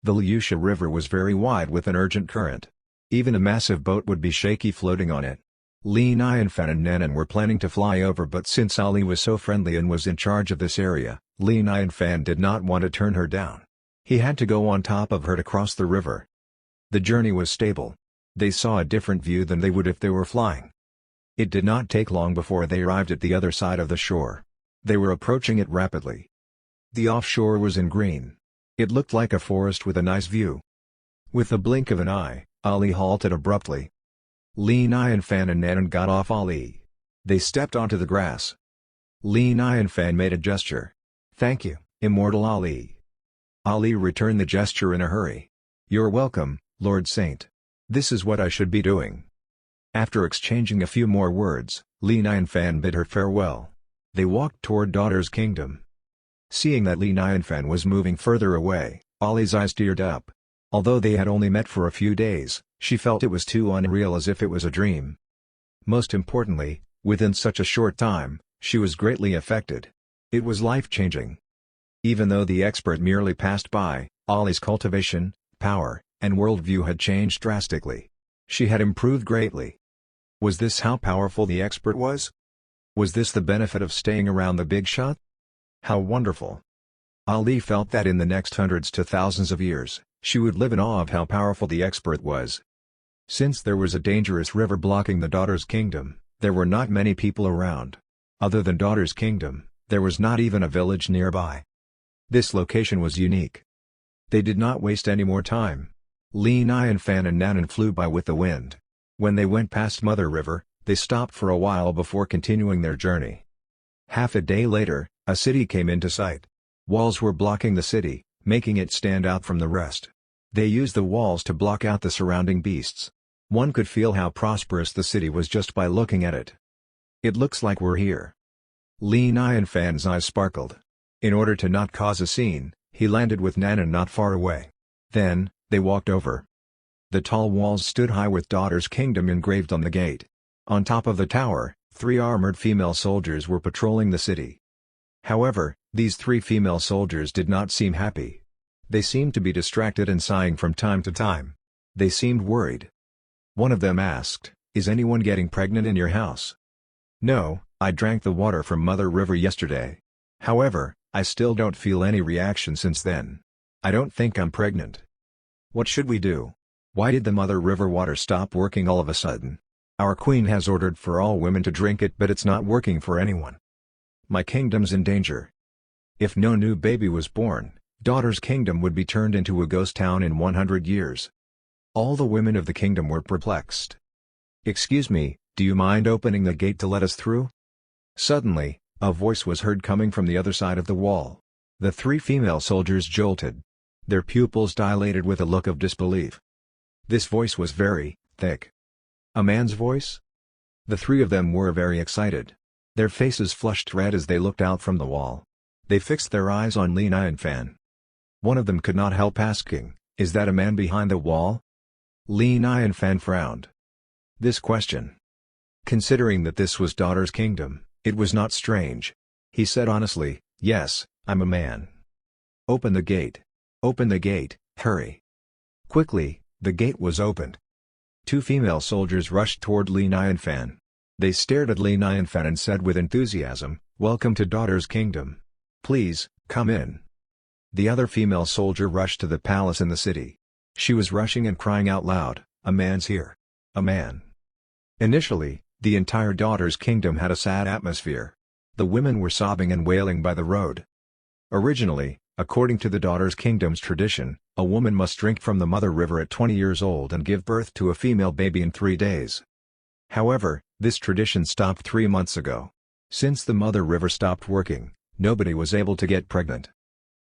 The Liusha River was very wide with an urgent current. Even a massive boat would be shaky floating on it. Li Nianfan and Nanan were planning to fly over but since Ali was so friendly and was in charge of this area, Li Nianfan did not want to turn her down. He had to go on top of her to cross the river. The journey was stable. They saw a different view than they would if they were flying. It did not take long before they arrived at the other side of the shore. They were approaching it rapidly. The offshore was in green. It looked like a forest with a nice view. With a blink of an eye, Ali halted abruptly. Li Fan and Nanan got off Ali. They stepped onto the grass. Li Fan made a gesture. "Thank you, Immortal Ali." Ali returned the gesture in a hurry. "You're welcome, Lord Saint. This is what I should be doing." After exchanging a few more words, Li Fan bid her farewell. They walked toward Daughter's Kingdom. Seeing that Li Fan was moving further away, Ali's eyes teared up. Although they had only met for a few days, she felt it was too unreal, as if it was a dream. Most importantly, within such a short time, she was greatly affected. It was life-changing. Even though the expert merely passed by, Ali's cultivation, power, and worldview had changed drastically. She had improved greatly. Was this how powerful the expert was? Was this the benefit of staying around the Bigshot? How wonderful! Ali felt that in the next hundreds to thousands of years, she would live in awe of how powerful the expert was. Since there was a dangerous river blocking the Daughter's Kingdom, there were not many people around. Other than Daughter's Kingdom, there was not even a village nearby. This location was unique. They did not waste any more time. Li Fan and Nanan flew by with the wind. When they went past Mother River, they stopped for a while before continuing their journey. Half a day later, a city came into sight. Walls were blocking the city, making it stand out from the rest. They used the walls to block out the surrounding beasts. One could feel how prosperous the city was just by looking at it. "It looks like we're here." Li Fan's eyes sparkled. In order to not cause a scene, he landed with Nanan not far away. Then, they walked over. The tall walls stood high with Daughter's Kingdom engraved on the gate. On top of the tower, 3 armored female soldiers were patrolling the city. However, these 3 female soldiers did not seem happy. They seemed to be distracted and sighing from time to time. They seemed worried. One of them asked, "Is anyone getting pregnant in your house?" "No, I drank the water from Mother River yesterday. However, I still don't feel any reaction since then. I don't think I'm pregnant." "What should we do? Why did the Mother River water stop working all of a sudden? Our queen has ordered for all women to drink it, but it's not working for anyone. My kingdom's in danger. If no new baby was born, Daughter's Kingdom would be turned into a ghost town in 100 years. All the women of the kingdom were perplexed. "Excuse me, do you mind opening the gate to let us through?" Suddenly, a voice was heard coming from the other side of the wall. The 3 female soldiers jolted. Their pupils dilated with a look of disbelief. This voice was very thick. A man's voice? The 3 of them were very excited. Their faces flushed red as they looked out from the wall. They fixed their eyes on Li Fan. One of them could not help asking, "Is that a man behind the wall?" Li Fan frowned. This question. Considering that this was Daughter's Kingdom, it was not strange. He said honestly, "Yes, I'm a man." "Open the gate. Open the gate, hurry." Quickly, the gate was opened. 2 female soldiers rushed toward Li Fan. They stared at Li Fan and said with enthusiasm, "Welcome to Daughter's Kingdom. Please, come in." The other female soldier rushed to the palace in the city. She was rushing and crying out loud, "A man's here! A man!" Initially, the entire Daughter's Kingdom had a sad atmosphere. The women were sobbing and wailing by the road. Originally, according to the Daughter's Kingdom's tradition, a woman must drink from the Mother River at 20 years old and give birth to a female baby in 3 days. However, this tradition stopped 3 months ago. Since the Mother River stopped working, nobody was able to get pregnant.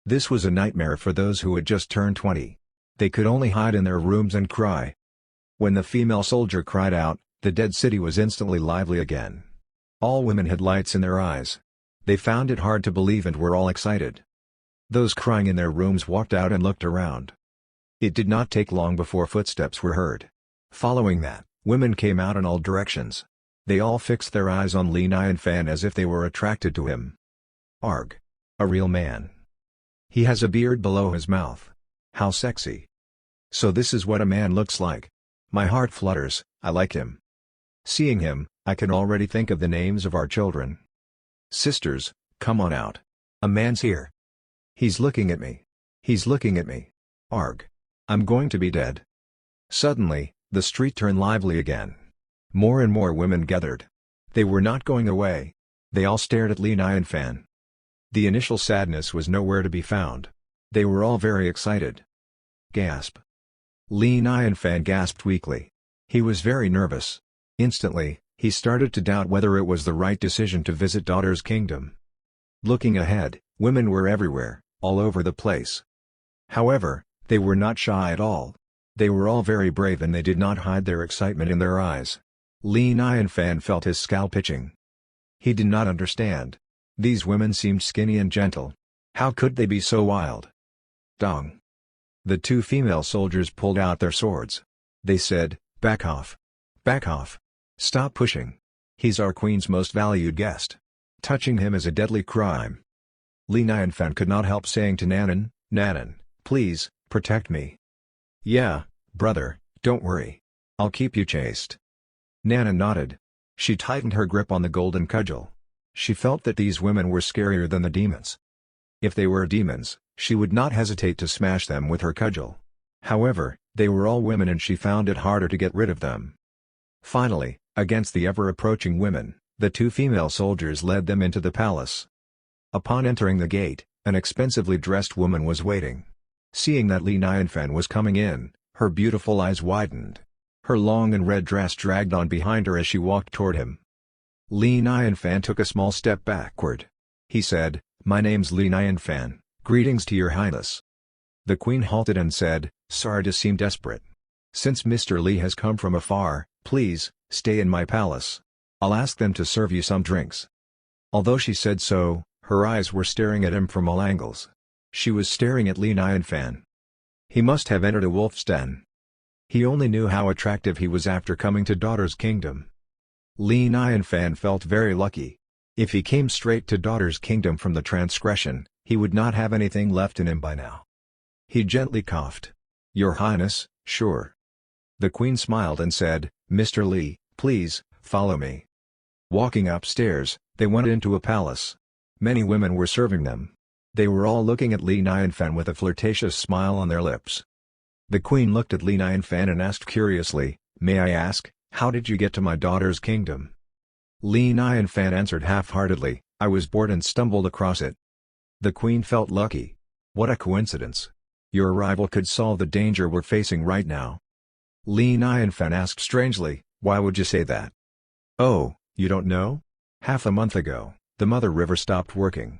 This was a nightmare for those who had just turned 20. They could only hide in their rooms and cry. When the female soldier cried out, the dead city was instantly lively again. All women had lights in their eyes. They found it hard to believe and were all excited. Those crying in their rooms walked out and looked around. It did not take long before footsteps were heard. Following that, women came out in all directions. They all fixed their eyes on Li Fan as if they were attracted to him. Arg! A real man. He has a beard below his mouth. How sexy. So this is what a man looks like. My heart flutters, I like him. Seeing him, I can already think of the names of our children. Sisters, come on out. A man's here. He's looking at me. He's looking at me. Arg! I'm going to be dead. Suddenly, the street turned lively again. More and more women gathered. They were not going away. They all stared at Li Nianfan. The initial sadness was nowhere to be found. They were all very excited. Gasp. Li Nianfan gasped weakly. He was very nervous. Instantly, he started to doubt whether it was the right decision to visit Daughter's Kingdom. Looking ahead, women were everywhere, all over the place. However, they were not shy at all. They were all very brave and they did not hide their excitement in their eyes. Li Nianfan felt his scalp itching. He did not understand. These women seemed skinny and gentle. How could they be so wild? Dong. The two female soldiers pulled out their swords. They said, "Back off. Back off. Stop pushing. He's our queen's most valued guest. Touching him is a deadly crime." Li Nianfan could not help saying to Nanan, "Nanan, please, protect me." "Yeah, brother, don't worry. I'll keep you chaste." Nanan nodded. She tightened her grip on the golden cudgel. She felt that these women were scarier than the demons. If they were demons, she would not hesitate to smash them with her cudgel. However, they were all women and she found it harder to get rid of them. Finally, against the ever-approaching women, the two female soldiers led them into the palace. Upon entering the gate, an expensively dressed woman was waiting. Seeing that Li Nianfan was coming in, her beautiful eyes widened. Her long and red dress dragged on behind her as she walked toward him. Li Nianfan took a small step backward. He said, "My name's Li Nianfan, greetings to your highness." The queen halted and said, sorry to seem desperate. "Since Mr. Li has come from afar, please, stay in my palace. I'll ask them to serve you some drinks." Although she said so, her eyes were staring at him from all angles. She was staring at Li Nianfan. He must have entered a wolf's den. He only knew how attractive he was after coming to Daughter's Kingdom. Li Nianfan felt very lucky. If he came straight to Daughter's Kingdom from the transgression, he would not have anything left in him by now. He gently coughed. "Your Highness, sure." The queen smiled and said, "Mr. Li, please, follow me." Walking upstairs, they went into a palace. Many women were serving them. They were all looking at Li Nianfan with a flirtatious smile on their lips. The queen looked at Li Nianfan and asked curiously, "May I ask, how did you get to my daughter's kingdom?" Li Nianfan answered half-heartedly, "I was bored and stumbled across it." The queen felt lucky. What a coincidence. Your arrival could solve the danger we're facing right now. Li Nianfan asked strangely, "Why would you say that?" "Oh, you don't know? Half a month ago, the Mother River stopped working.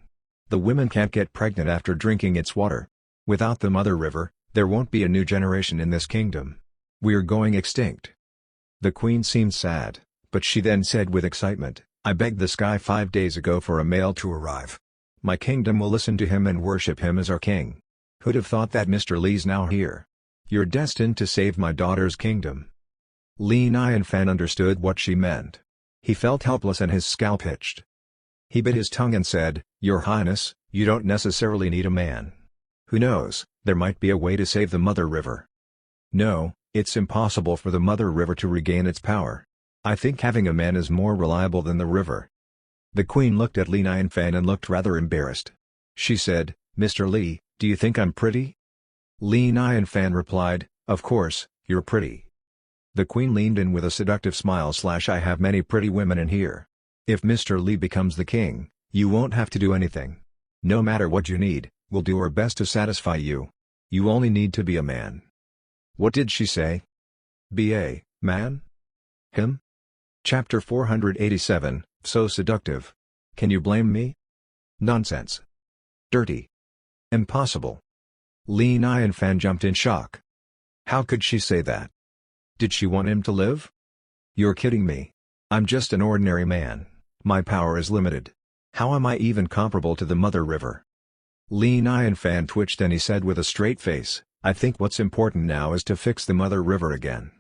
The women can't get pregnant after drinking its water. Without the Mother River, there won't be a new generation in this kingdom. We're going extinct." The queen seemed sad, but she then said with excitement, "I begged the sky 5 days ago for a male to arrive. My kingdom will listen to him and worship him as our king. Who'd have thought that Mr. Li's now here? You're destined to save my daughter's kingdom." Li Nianfan understood what she meant. He felt helpless and his scalp itched. He bit his tongue and said, "Your Highness, you don't necessarily need a man. Who knows, there might be a way to save the Mother River." "No, it's impossible for the Mother River to regain its power. I think having a man is more reliable than the river." The queen looked at Li Nianfan and looked rather embarrassed. She said, "Mr. Li, do you think I'm pretty?" Li Nianfan replied, "Of course, you're pretty." The queen leaned in with a seductive smile. "I have many pretty women in here. If Mr. Li becomes the king, you won't have to do anything. No matter what you need, we'll do our best to satisfy you. You only need to be a man." What did she say? Be a man? Him? Chapter 487, So seductive. Can you blame me? Nonsense. Dirty. Impossible. Li Nianfan jumped in shock. How could she say that? Did she want him to live? You're kidding me. I'm just an ordinary man. My power is limited. How am I even comparable to the Mother River? Li Nianfan twitched and he said with a straight face, "I think what's important now is to fix the Mother River again."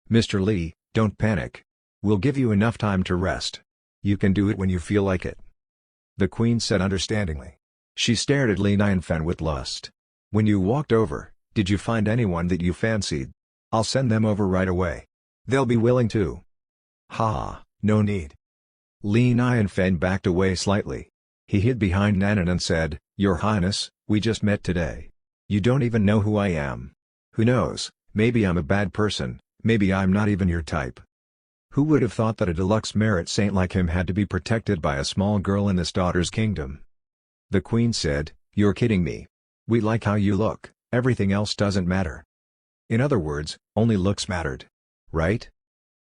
"Mr. Li, don't panic. We'll give you enough time to rest. You can do it when you feel like it." The queen said understandingly. She stared at Li Nianfan with lust. "When you walked over, did you find anyone that you fancied? I'll send them over right away. They'll be willing to." "Ha, no need." Li Nianfan backed away slightly. He hid behind Nanan and said, "Your Highness, we just met today. You don't even know who I am. Who knows, maybe I'm a bad person, maybe I'm not even your type." Who would have thought that a deluxe merit saint like him had to be protected by a small girl in this daughter's kingdom? The queen said, "You're kidding me. We like how you look, everything else doesn't matter." In other words, only looks mattered. Right?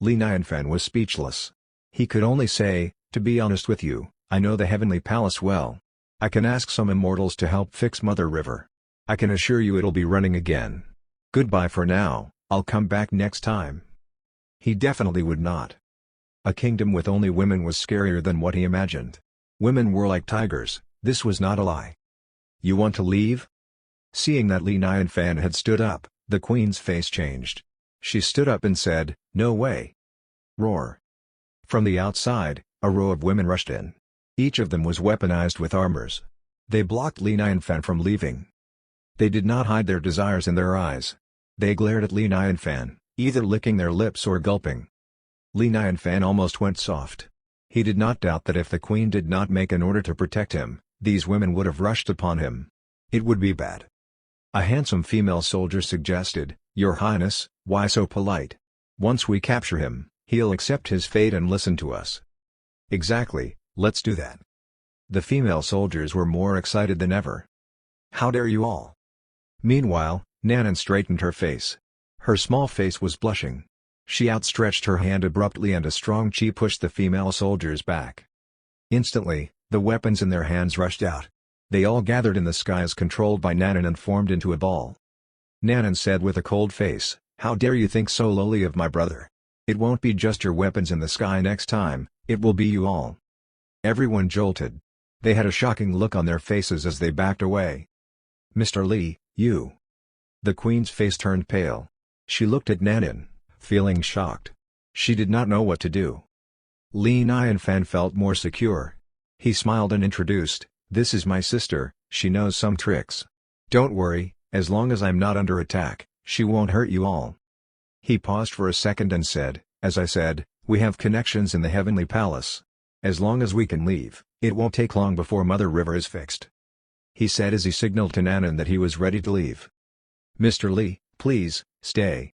Li Nianfan was speechless. He could only say, "To be honest with you, I know the heavenly palace well. I can ask some immortals to help fix Mother River. I can assure you it'll be running again. Goodbye for now, I'll come back next time." He definitely would not. A kingdom with only women was scarier than what he imagined. Women were like tigers, this was not a lie. "You want to leave?" Seeing that Li Nianfan had stood up, the queen's face changed. She stood up and said, "No way." Roar. From the outside, a row of women rushed in. Each of them was weaponized with armors. They blocked Li Nianfan from leaving. They did not hide their desires in their eyes. They glared at Li Nianfan, either licking their lips or gulping. Li Nianfan almost went soft. He did not doubt that if the queen did not make an order to protect him, these women would have rushed upon him. It would be bad. A handsome female soldier suggested, "Your Highness, why so polite? Once we capture him, he'll accept his fate and listen to us." "Exactly, let's do that." The female soldiers were more excited than ever. "How dare you all!" Meanwhile, Nanan straightened her face. Her small face was blushing. She outstretched her hand abruptly and a strong chi pushed the female soldiers back. Instantly, the weapons in their hands rushed out. They all gathered in the skies controlled by Nanan and formed into a ball. Nanan said with a cold face, "How dare you think so lowly of my brother? It won't be just your weapons in the sky next time, it will be you all." Everyone jolted. They had a shocking look on their faces as they backed away. "Mr. Li, you..." The queen's face turned pale. She looked at Nanan, feeling shocked. She did not know what to do. Li Nianfan felt more secure. He smiled and introduced, "This is my sister, she knows some tricks. Don't worry, as long as I'm not under attack, she won't hurt you all." He paused for a second and said, "As I said, we have connections in the heavenly palace. As long as we can leave, it won't take long before Mother River is fixed." He said as he signaled to Nanan that he was ready to leave. "Mr. Li, please, stay."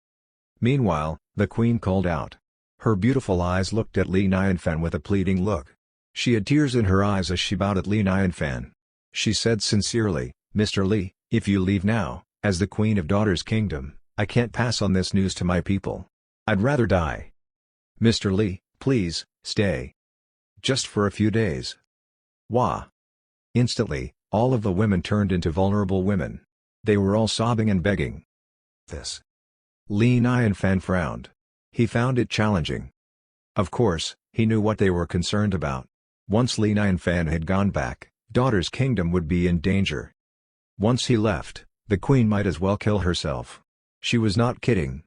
Meanwhile, the queen called out. Her beautiful eyes looked at Li Nianfan with a pleading look. She had tears in her eyes as she bowed at Li Nianfan. She said sincerely, "Mr. Li, if you leave now, as the Queen of Daughter's Kingdom, I can't pass on this news to my people. I'd rather die. Mr. Li, please, stay. Just for a few days." Wah! Instantly, all of the women turned into vulnerable women. They were all sobbing and begging. This. Li Nianfan frowned. He found it challenging. Of course, he knew what they were concerned about. Once Li Nianfan had gone back, Daughter's Kingdom would be in danger. Once he left, the queen might as well kill herself. She was not kidding.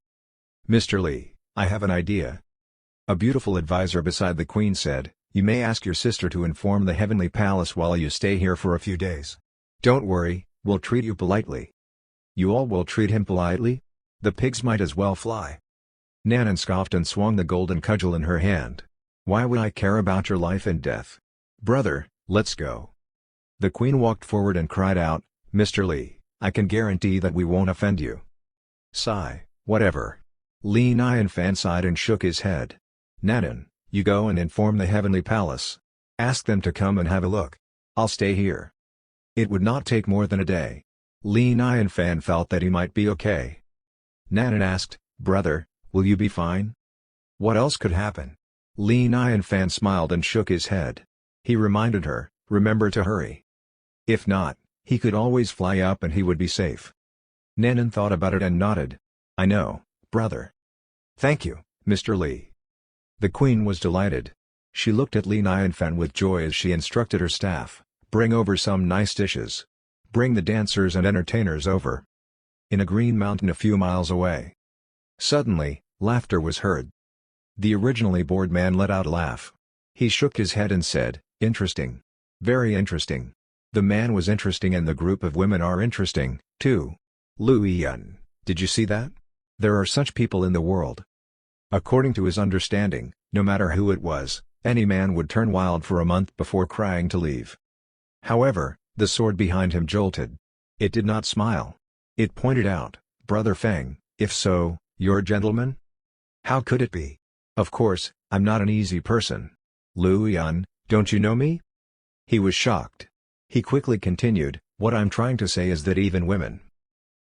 "Mr. Li, I have an idea." A beautiful advisor beside the queen said, "You may ask your sister to inform the heavenly palace while you stay here for a few days. Don't worry, we'll treat you politely." "You all will treat him politely? The pigs might as well fly." Nanan scoffed and swung the golden cudgel in her hand. "Why would I care about your life and death? Brother, let's go." The queen walked forward and cried out, "Mr. Li, I can guarantee that we won't offend you." Sigh, whatever. Li Nianfan sighed and shook his head. "Nanan, you go and inform the heavenly palace. Ask them to come and have a look. I'll stay here." It would not take more than a day. Li Nianfan felt that he might be okay. Nanan asked, "Brother, will you be fine?" What else could happen? Li Nianfan smiled and shook his head. He reminded her, "Remember to hurry. If not, he could always fly up and he would be safe." Nanan thought about it and nodded. "I know, brother." "Thank you, Mr. Li." The queen was delighted. She looked at Li Nianfan with joy as she instructed her staff, "Bring over some nice dishes. Bring the dancers and entertainers over." In a green mountain a few miles away. Suddenly, laughter was heard. The originally bored man let out a laugh. He shook his head and said, "Interesting. Very interesting." The man was interesting and the group of women are interesting, too. Lu Yun, did you see that? There are such people in the world. According to his understanding, no matter who it was, any man would turn wild for a month before crying to leave. However, the sword behind him jolted. It did not smile. It pointed out, "Brother Feng, if so, you're a gentleman?" How could it be? Of course, I'm not an easy person. Lu Yun, don't you know me? He was shocked. He quickly continued, what I'm trying to say is that even women.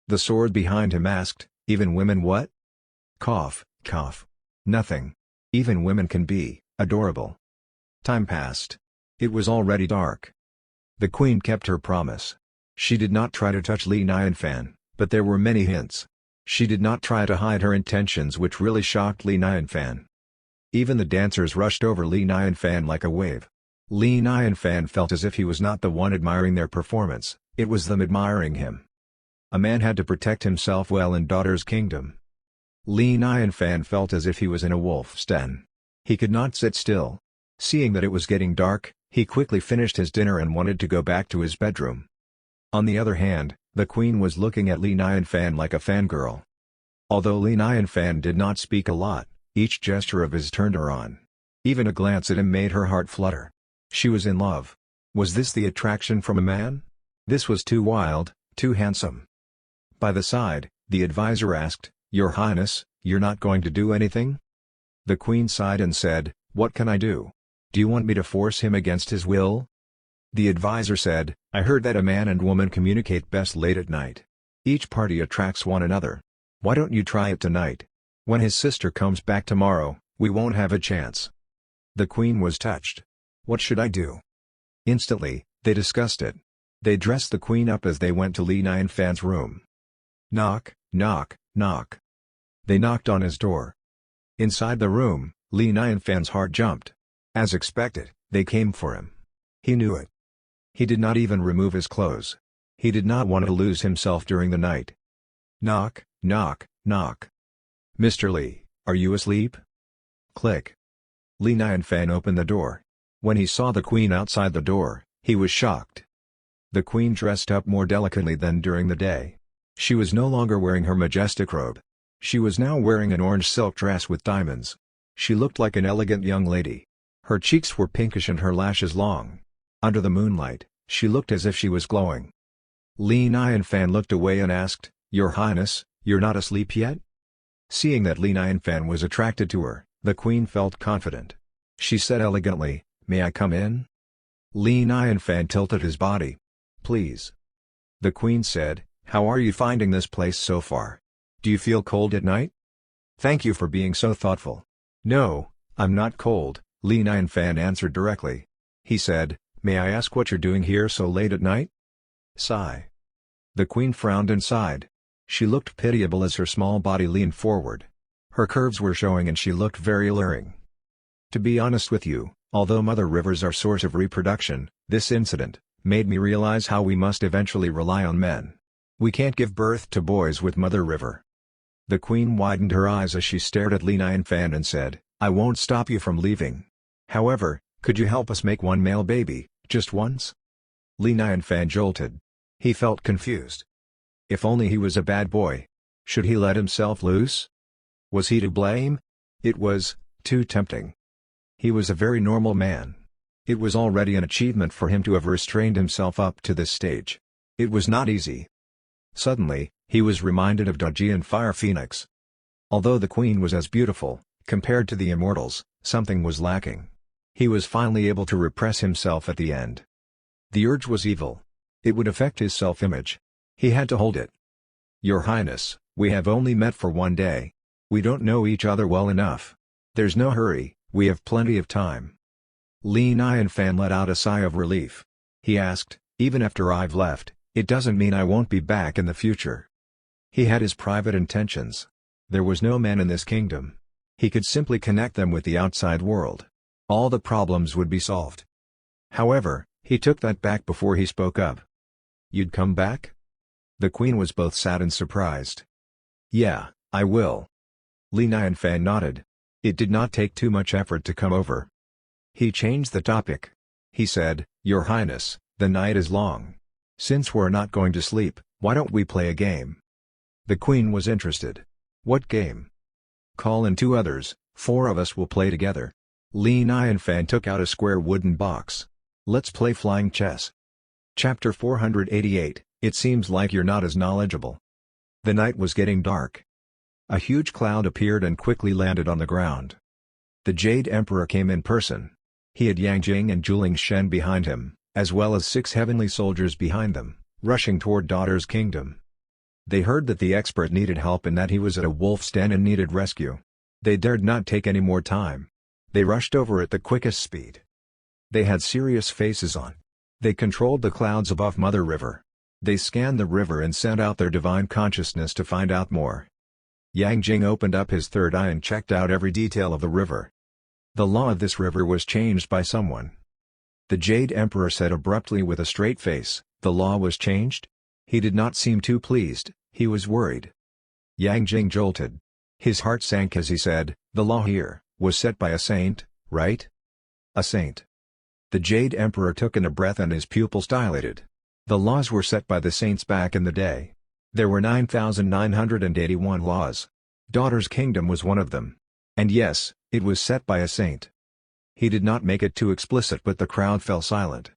The sword behind him asked, even women what? Cough, cough. Nothing. Even women can be adorable. Time passed. It was already dark. The queen kept her promise. She did not try to touch Li Nianfan, but there were many hints. She did not try to hide her intentions, which really shocked Li Nianfan. Even the dancers rushed over Li Nianfan like a wave. Li Nianfan felt as if he was not the one admiring their performance, it was them admiring him. A man had to protect himself well in Daughter's Kingdom. Li Nianfan felt as if he was in a wolf's den. He could not sit still. Seeing that it was getting dark, he quickly finished his dinner and wanted to go back to his bedroom. On the other hand, the queen was looking at Li Nianfan like a fangirl. Although Li Nianfan did not speak a lot, each gesture of his turned her on. Even a glance at him made her heart flutter. She was in love. Was this the attraction from a man? This was too wild, too handsome. By the side, the advisor asked, Your Highness, you're not going to do anything? The queen sighed and said, What can I do? Do you want me to force him against his will? The advisor said, I heard that a man and woman communicate best late at night. Each party attracts one another. Why don't you try it tonight? When his sister comes back tomorrow, we won't have a chance. The queen was touched. What should I do? Instantly, they discussed it. They dressed the queen up as they went to Li Nianfan's room. Knock, knock, knock. They knocked on his door. Inside the room, Li Nianfan's heart jumped. As expected, they came for him. He knew it. He did not even remove his clothes. He did not want to lose himself during the night. Knock, knock, knock. Mr. Li, are you asleep? Click. Li Nianfan opened the door. When he saw the queen outside the door, he was shocked. The queen dressed up more delicately than during the day. She was no longer wearing her majestic robe. She was now wearing an orange silk dress with diamonds. She looked like an elegant young lady. Her cheeks were pinkish and her lashes long. Under the moonlight, she looked as if she was glowing. Li Nianfan looked away and asked, Your Highness, you're not asleep yet? Seeing that Li Nianfan was attracted to her, the queen felt confident. She said elegantly, May I come in? Li Nianfan tilted his body. Please. The queen said, How are you finding this place so far? Do you feel cold at night? Thank you for being so thoughtful. No, I'm not cold, Li Nianfan answered directly. He said, May I ask what you're doing here so late at night? Sigh. The queen frowned and sighed. She looked pitiable as her small body leaned forward. Her curves were showing and she looked very alluring. To be honest with you, although mother rivers are source of reproduction, this incident made me realize how we must eventually rely on men. We can't give birth to boys with mother river. The queen widened her eyes as she stared at Li Nianfan and said, I won't stop you from leaving. However, could you help us make one male baby, just once? Li Nianfan jolted. He felt confused. If only he was a bad boy. Should he let himself loose? Was he to blame? It was too tempting. He was a very normal man. It was already an achievement for him to have restrained himself up to this stage. It was not easy. Suddenly, he was reminded of Goji and Fire Phoenix. Although the queen was as beautiful, compared to the immortals, something was lacking. He was finally able to repress himself at the end. The urge was evil. It would affect his self-image. He had to hold it. Your Highness, we have only met for one day. We don't know each other well enough. There's no hurry, we have plenty of time. Li Nianfan let out a sigh of relief. He asked, Even after I've left, it doesn't mean I won't be back in the future. He had his private intentions. There was no man in this kingdom. He could simply connect them with the outside world. All the problems would be solved. However, he took that back before he spoke up. You'd come back? The queen was both sad and surprised. Yeah, I will. Li Nianfan nodded. It did not take too much effort to come over. He changed the topic. He said, Your Highness, the night is long. Since we're not going to sleep, why don't we play a game? The queen was interested. What game? Call in 2 others, 4 of us will play together. Li Nianfan took out a square wooden box. Let's play flying chess. Chapter 488, It seems like you're not as knowledgeable. The night was getting dark. A huge cloud appeared and quickly landed on the ground. The Jade Emperor came in person. He had Yang Jing and Juling Shen behind him, as well as 6 heavenly soldiers behind them, rushing toward Daughter's Kingdom. They heard that the expert needed help and that he was at a wolf's den and needed rescue. They dared not take any more time. They rushed over at the quickest speed. They had serious faces on. They controlled the clouds above Mother River. They scanned the river and sent out their divine consciousness to find out more. Yang Jing opened up his third eye and checked out every detail of the river. The law of this river was changed by someone. The Jade Emperor said abruptly with a straight face, "The law was changed?" He did not seem too pleased, he was worried. Yang Jing jolted. His heart sank as he said, "The law here was set by a saint, right?" "A saint." The Jade Emperor took in a breath and his pupils dilated. The laws were set by the saints back in the day. There were 9,981 laws. Daughter's Kingdom was one of them. And yes, it was set by a saint. He did not make it too explicit, but the crowd fell silent.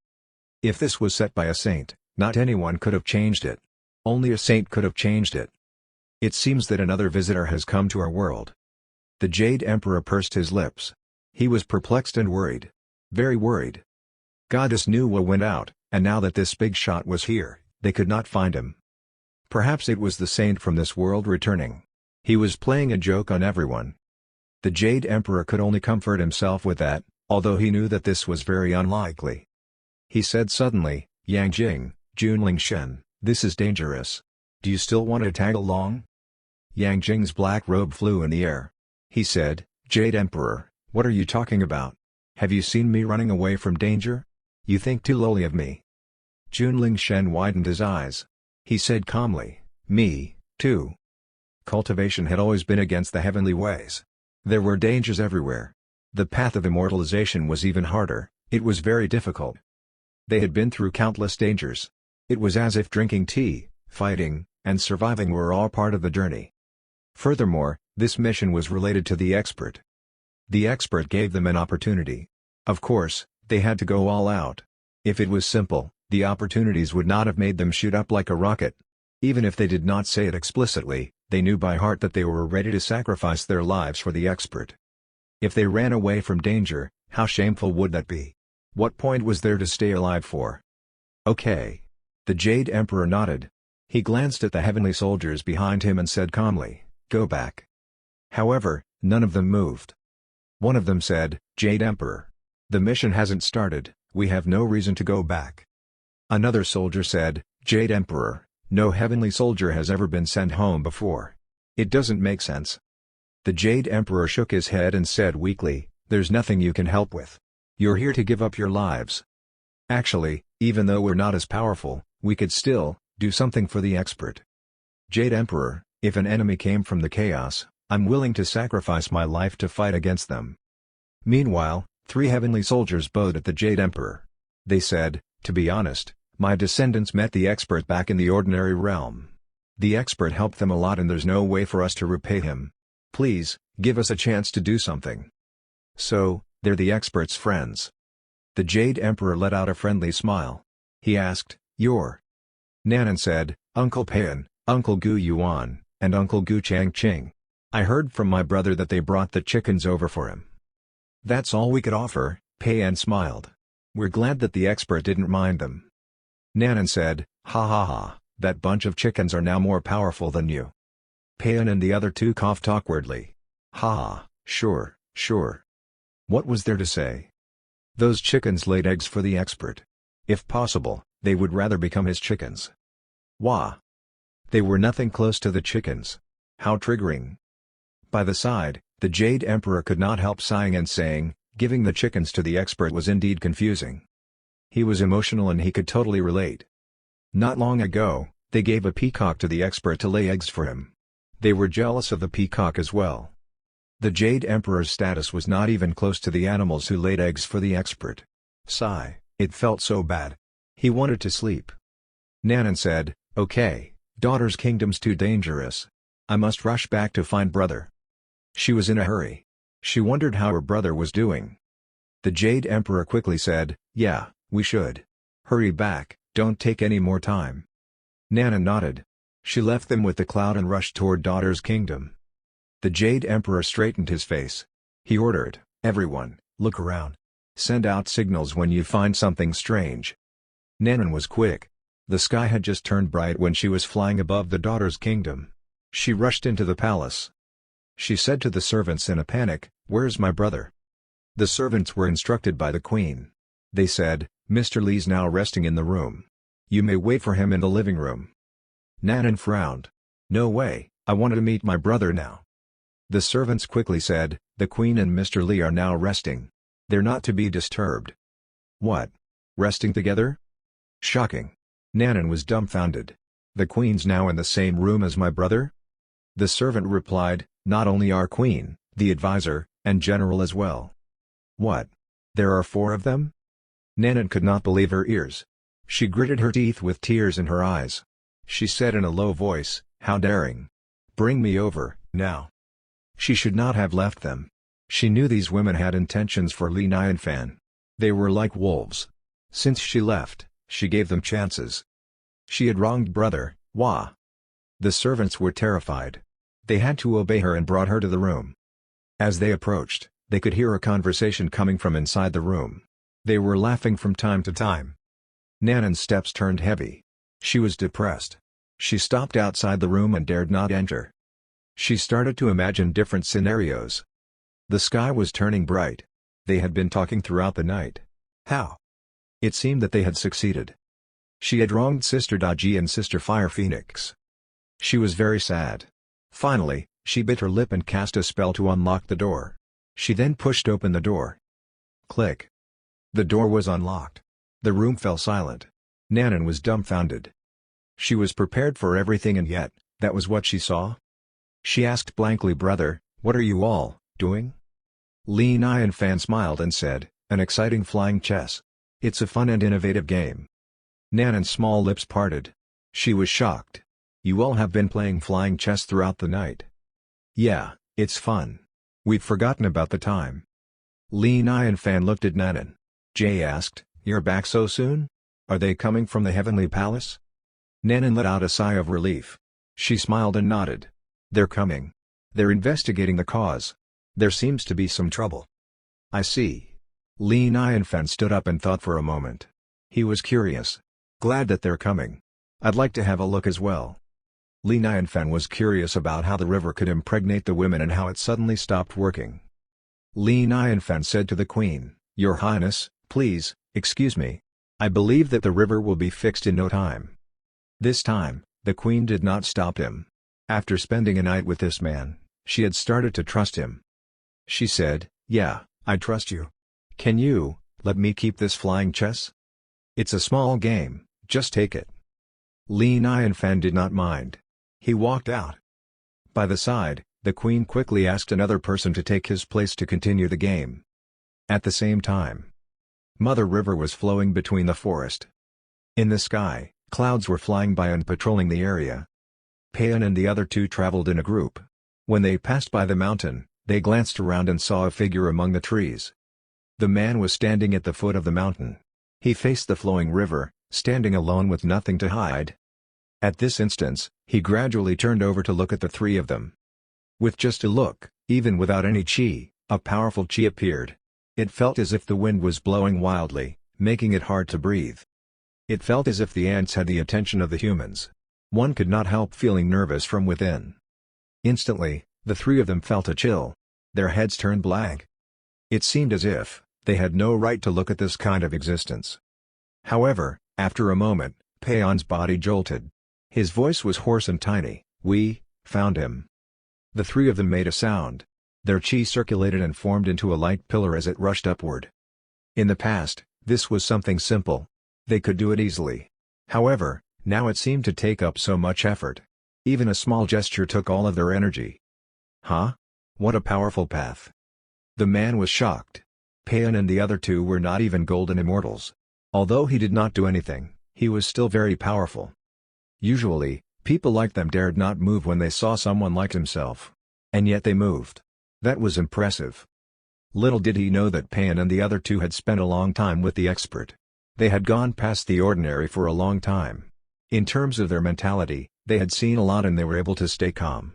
If this was set by a saint, not anyone could have changed it. Only a saint could have changed it. It seems that another visitor has come to our world. The Jade Emperor pursed his lips. He was perplexed and worried. Very worried. Goddess Nuwa went out, and now that this Bigshot was here, they could not find him. Perhaps it was the saint from this world returning. He was playing a joke on everyone. The Jade Emperor could only comfort himself with that, although he knew that this was very unlikely. He said suddenly, "Yang Jing, Junling Shen, this is dangerous. Do you still want to tag along?" Yang Jing's black robe flew in the air. He said, "Jade Emperor, what are you talking about? Have you seen me running away from danger? You think too lowly of me." Junling Shen widened his eyes. He said calmly, "Me, too." Cultivation had always been against the heavenly ways. There were dangers everywhere. The path of immortalization was even harder, it was very difficult. They had been through countless dangers. It was as if drinking tea, fighting, and surviving were all part of the journey. Furthermore, this mission was related to the expert. The expert gave them an opportunity. Of course, they had to go all out. If it was simple, the opportunities would not have made them shoot up like a rocket. Even if they did not say it explicitly, they knew by heart that they were ready to sacrifice their lives for the expert. If they ran away from danger, how shameful would that be? What point was there to stay alive for? Okay. The Jade Emperor nodded. He glanced at the heavenly soldiers behind him and said calmly, "Go back." However, none of them moved. One of them said, "Jade Emperor. The mission hasn't started, we have no reason to go back." Another soldier said, "Jade Emperor, no heavenly soldier has ever been sent home before. It doesn't make sense." The Jade Emperor shook his head and said weakly, "There's nothing you can help with. You're here to give up your lives. Actually, even though we're not as powerful, we could still do something for the expert. Jade Emperor, if an enemy came from the chaos, I'm willing to sacrifice my life to fight against them." Meanwhile, 3 heavenly soldiers bowed at the Jade Emperor. They said, "To be honest, my descendants met the expert back in the ordinary realm. The expert helped them a lot and there's no way for us to repay him. Please, give us a chance to do something." "So, they're the expert's friends." The Jade Emperor let out a friendly smile. He asked, "You're?" Nanan said, "Uncle Payan, Uncle Gu Yuan, and Uncle Gu Chang Ching. I heard from my brother that they brought the chickens over for him." "That's all we could offer," Payan smiled. "We're glad that the expert didn't mind them." Nanan said, "Ha ha ha, that bunch of chickens are now more powerful than you." Payan and the other 2 coughed awkwardly. "Ha ha, sure, sure. What was there to say? Those chickens laid eggs for the expert. If possible, they would rather become his chickens." Wah! They were nothing close to the chickens. How triggering. By the side, the Jade Emperor could not help sighing and saying, giving the chickens to the expert was indeed confusing. He was emotional and he could totally relate. Not long ago, they gave a peacock to the expert to lay eggs for him. They were jealous of the peacock as well. The Jade Emperor's status was not even close to the animals who laid eggs for the expert. Sigh, it felt so bad. He wanted to sleep. Nanan said, "Okay, Daughter's Kingdom's too dangerous. I must rush back to find brother." She was in a hurry. She wondered how her brother was doing. The Jade Emperor quickly said, "Yeah, we should. Hurry back, don't take any more time." Nanan nodded. She left them with the cloud and rushed toward Daughter's Kingdom. The Jade Emperor straightened his face. He ordered, Everyone, look around. Send out signals when you find something strange. Nanan was quick. The sky had just turned bright when she was flying above the daughter's kingdom. She rushed into the palace. She said to the servants in a panic, "Where's my brother?" The servants were instructed by the queen. They said, "Mr. Lee's now resting in the room. You may wait for him in the living room." Nanan frowned. "No way, I wanted to meet my brother now." The servants quickly said, "The queen and Mr. Lee are now resting. They're not to be disturbed." "What? Resting together?" Shocking. Nanan was dumbfounded. "The queen's now in the same room as my brother?" The servant replied, "Not only our queen, the advisor, and general as well." "What? There are 4 of them?" Nanan could not believe her ears. She gritted her teeth with tears in her eyes. She said in a low voice, "How daring! Bring me over, now." She should not have left them. She knew these women had intentions for Li Nianfan. They were like wolves. Since she left, she gave them chances. She had wronged brother, Hua. The servants were terrified. They had to obey her and brought her to the room. As they approached, they could hear a conversation coming from inside the room. They were laughing from time to time. Nanan's steps turned heavy. She was depressed. She stopped outside the room and dared not enter. She started to imagine different scenarios. The sky was turning bright. They had been talking throughout the night. How? It seemed that they had succeeded. She had wronged Sister Daji and Sister Fire Phoenix. She was very sad. Finally, she bit her lip and cast a spell to unlock the door. She then pushed open the door. Click. The door was unlocked. The room fell silent. Nanan was dumbfounded. She was prepared for everything and yet, that was what she saw? She asked blankly, "Brother, what are you all doing?" Li Nianfan smiled and said, "An exciting flying chess. It's a fun and innovative game." Nanan's small lips parted. She was shocked. "You all have been playing flying chess throughout the night?" "Yeah, it's fun. We've forgotten about the time." Li Nianfan looked at Nanan. Jay asked, "You're back so soon? Are they coming from the Heavenly Palace?" Nanan let out a sigh of relief. She smiled and nodded. "They're coming. They're investigating the cause. There seems to be some trouble." "I see." Li Nianfan stood up and thought for a moment. He was curious. "Glad that they're coming. I'd like to have a look as well." Li Nianfan was curious about how the river could impregnate the women and how it suddenly stopped working. Li Nianfan said to the queen, "Your Highness, please, excuse me. I believe that the river will be fixed in no time." This time, the queen did not stop him. After spending a night with this man, she had started to trust him. She said, "Yeah, I trust you. Can you let me keep this flying chess? It's a small game, just take it." Li Nianfan did not mind. He walked out. By the side, the queen quickly asked another person to take his place to continue the game. At the same time, Mother River was flowing between the forest. In the sky, clouds were flying by and patrolling the area. Payan and the other 2 traveled in a group. When they passed by the mountain, they glanced around and saw a figure among the trees. The man was standing at the foot of the mountain. He faced the flowing river, standing alone with nothing to hide. At this instance, he gradually turned over to look at the 3 of them. With just a look, even without any chi, a powerful chi appeared. It felt as if the wind was blowing wildly, making it hard to breathe. It felt as if the ants had the attention of the humans. One could not help feeling nervous from within. Instantly, the 3 of them felt a chill. Their heads turned black. It seemed as if they had no right to look at this kind of existence. However, after a moment, Payan's body jolted. His voice was hoarse and tiny. "We found him." The 3 of them made a sound. Their chi circulated and formed into a light pillar as it rushed upward. In the past, this was something simple. They could do it easily. However, now it seemed to take up so much effort. Even a small gesture took all of their energy. Huh? What a powerful path. The man was shocked. Payan and the other 2 were not even golden immortals. Although he did not do anything, he was still very powerful. Usually, people like them dared not move when they saw someone like himself. And yet they moved. That was impressive. Little did he know that Payan and the other 2 had spent a long time with the expert. They had gone past the ordinary for a long time. In terms of their mentality, they had seen a lot and they were able to stay calm.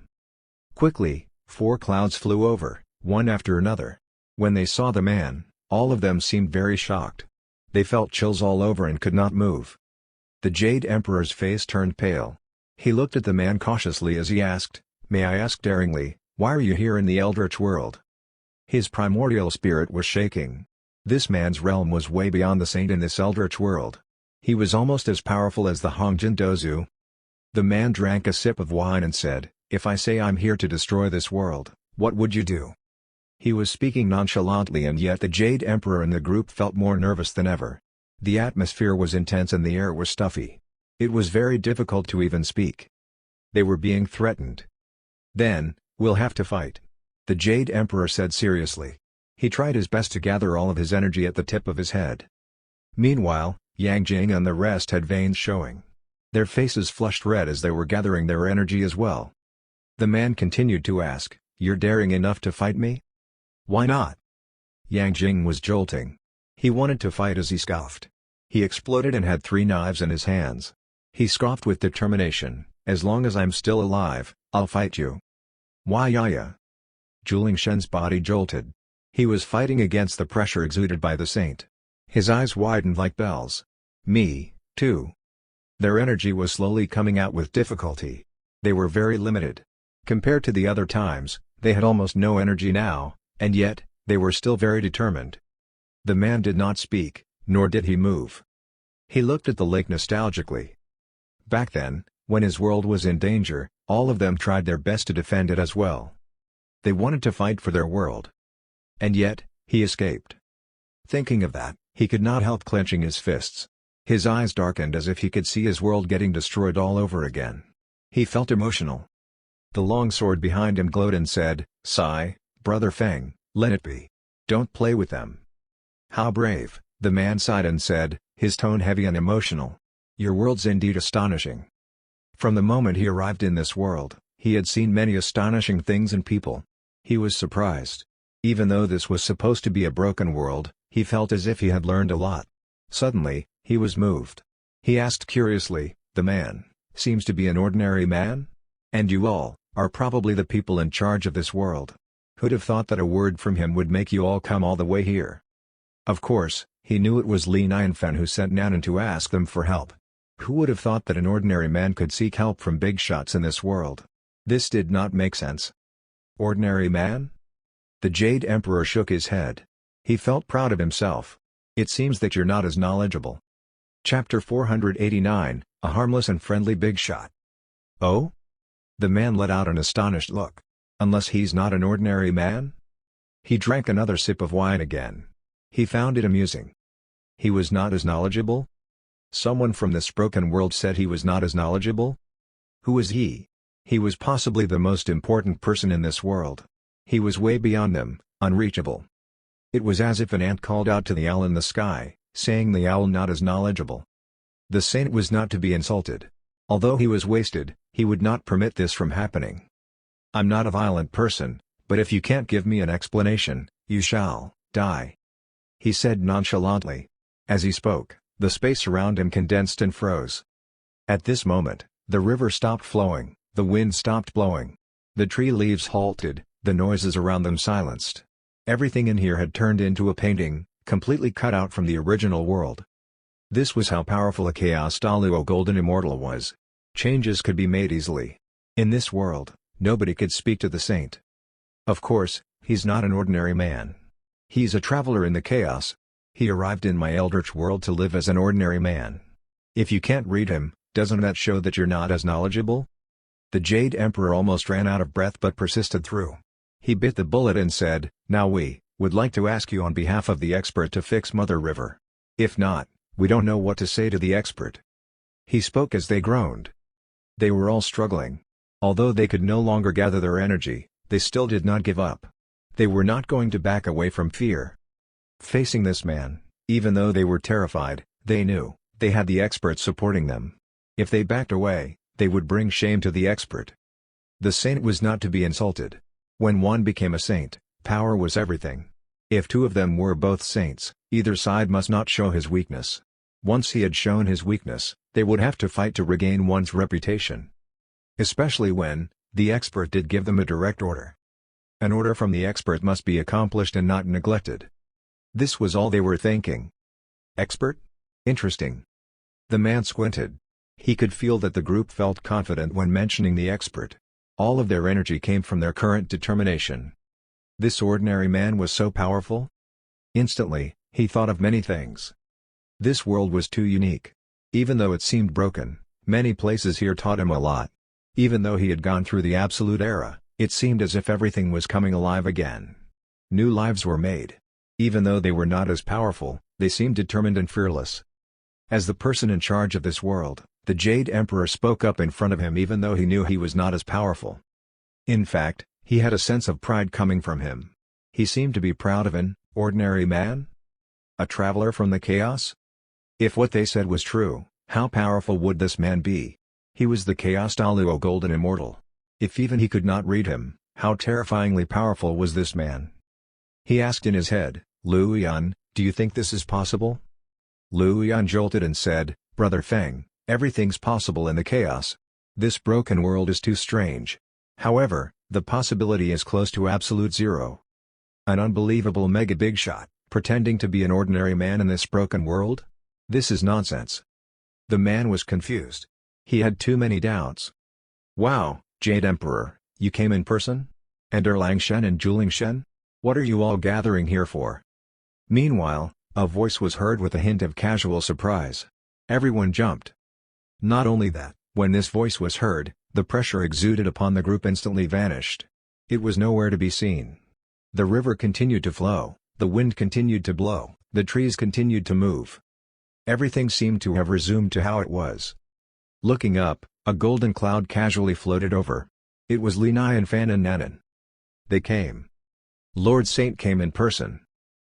Quickly, 4 clouds flew over, one after another. When they saw the man, all of them seemed very shocked. They felt chills all over and could not move. The Jade Emperor's face turned pale. He looked at the man cautiously as he asked, "May I ask daringly, why are you here in the Eldritch world?" His primordial spirit was shaking. This man's realm was way beyond the saint in this Eldritch world. He was almost as powerful as the Hongjin Dozu. The man drank a sip of wine and said, "If I say I'm here to destroy this world, what would you do?" He was speaking nonchalantly, and yet the Jade Emperor and the group felt more nervous than ever. The atmosphere was intense and the air was stuffy. It was very difficult to even speak. They were being threatened. "Then, we'll have to fight," the Jade Emperor said seriously. He tried his best to gather all of his energy at the tip of his head. Meanwhile, Yang Jing and the rest had veins showing. Their faces flushed red as they were gathering their energy as well. The man continued to ask, "You're daring enough to fight me?" "Why not?" Yang Jing was jolting. He wanted to fight as he scoffed. He exploded and had 3 knives in his hands. He scoffed with determination, "As long as I'm still alive, I'll fight you." "Why ya?" Juling Shen's body jolted. He was fighting against the pressure exuded by the saint. His eyes widened like bells. "Me, too." Their energy was slowly coming out with difficulty. They were very limited. Compared to the other times, they had almost no energy now, and yet, they were still very determined. The man did not speak, nor did he move. He looked at the lake nostalgically. Back then, when his world was in danger, all of them tried their best to defend it as well. They wanted to fight for their world. And yet, he escaped. Thinking of that, he could not help clenching his fists. His eyes darkened as if he could see his world getting destroyed all over again. He felt emotional. The long sword behind him glowed and said, "Sigh, Brother Feng, let it be. Don't play with them." "How brave," the man sighed and said, his tone heavy and emotional. "Your world's indeed astonishing." From the moment he arrived in this world, he had seen many astonishing things and people. He was surprised. Even though this was supposed to be a broken world, he felt as if he had learned a lot. Suddenly, he was moved. He asked curiously, "The man seems to be an ordinary man? And you all are probably the people in charge of this world. Who'd have thought that a word from him would make you all come all the way here?" Of course, he knew it was Li Nianfen who sent Nanan to ask them for help. Who would have thought that an ordinary man could seek help from big shots in this world? This did not make sense. Ordinary man? The Jade Emperor shook his head. He felt proud of himself. "It seems that you're not as knowledgeable." Chapter 489, A Harmless and Friendly Bigshot. "Oh?" The man let out an astonished look. "Unless he's not an ordinary man?" He drank another sip of wine again. He found it amusing. He was not as knowledgeable? Someone from this broken world said he was not as knowledgeable? Who was he? He was possibly the most important person in this world. He was way beyond them, unreachable. It was as if an ant called out to the owl in the sky, saying the owl not as knowledgeable. The saint was not to be insulted. Although he was wasted, he would not permit this from happening. "I'm not a violent person, but if you can't give me an explanation, you shall die," he said nonchalantly. As he spoke, the space around him condensed and froze. At this moment, the river stopped flowing, the wind stopped blowing. The tree leaves halted, the noises around them silenced. Everything in here had turned into a painting, completely cut out from the original world. This was how powerful a Chaos Daluo Golden Immortal was. Changes could be made easily. In this world, nobody could speak to the saint. Of course, he's not an ordinary man. He's a traveler in the chaos. He arrived in my Eldritch world to live as an ordinary man. If you can't read him, doesn't that show that you're not as knowledgeable? The Jade Emperor almost ran out of breath but persisted through. He bit the bullet and said, "Now we would like to ask you on behalf of the expert to fix Mother River. If not, we don't know what to say to the expert." He spoke as they groaned. They were all struggling. Although they could no longer gather their energy, they still did not give up. They were not going to back away from fear. Facing this man, even though they were terrified, they knew they had the expert supporting them. If they backed away, they would bring shame to the expert. The saint was not to be insulted. When one became a saint, power was everything. If two of them were both saints, either side must not show his weakness. Once he had shown his weakness, they would have to fight to regain one's reputation. Especially when the expert did give them a direct order. An order from the expert must be accomplished and not neglected. This was all they were thinking. Expert? Interesting. The man squinted. He could feel that the group felt confident when mentioning the expert. All of their energy came from their current determination. This ordinary man was so powerful? Instantly, he thought of many things. This world was too unique. Even though it seemed broken, many places here taught him a lot. Even though he had gone through the Absolute Era, it seemed as if everything was coming alive again. New lives were made. Even though they were not as powerful, they seemed determined and fearless. As the person in charge of this world, the Jade Emperor spoke up in front of him even though he knew he was not as powerful. In fact, he had a sense of pride coming from him. He seemed to be proud of an ordinary man? A traveler from the chaos? If what they said was true, how powerful would this man be? He was the Chaos Daluo Golden Immortal. If even he could not read him, how terrifyingly powerful was this man? He asked in his head, Lu Yan, do you think this is possible? Lu Yan jolted and said, Brother Feng, everything's possible in the chaos. This broken world is too strange. However, the possibility is close to absolute zero. An unbelievable mega big shot, pretending to be an ordinary man in this broken world? This is nonsense. The man was confused. He had too many doubts. Wow, Jade Emperor, you came in person? And Erlangshen and Julingshen? What are you all gathering here for? Meanwhile, a voice was heard with a hint of casual surprise. Everyone jumped. Not only that, when this voice was heard, the pressure exuded upon the group instantly vanished. It was nowhere to be seen. The river continued to flow, the wind continued to blow, the trees continued to move. Everything seemed to have resumed to how it was. Looking up, a golden cloud casually floated over. It was Li Nianfan and Nanan. They came. Lord Saint came in person.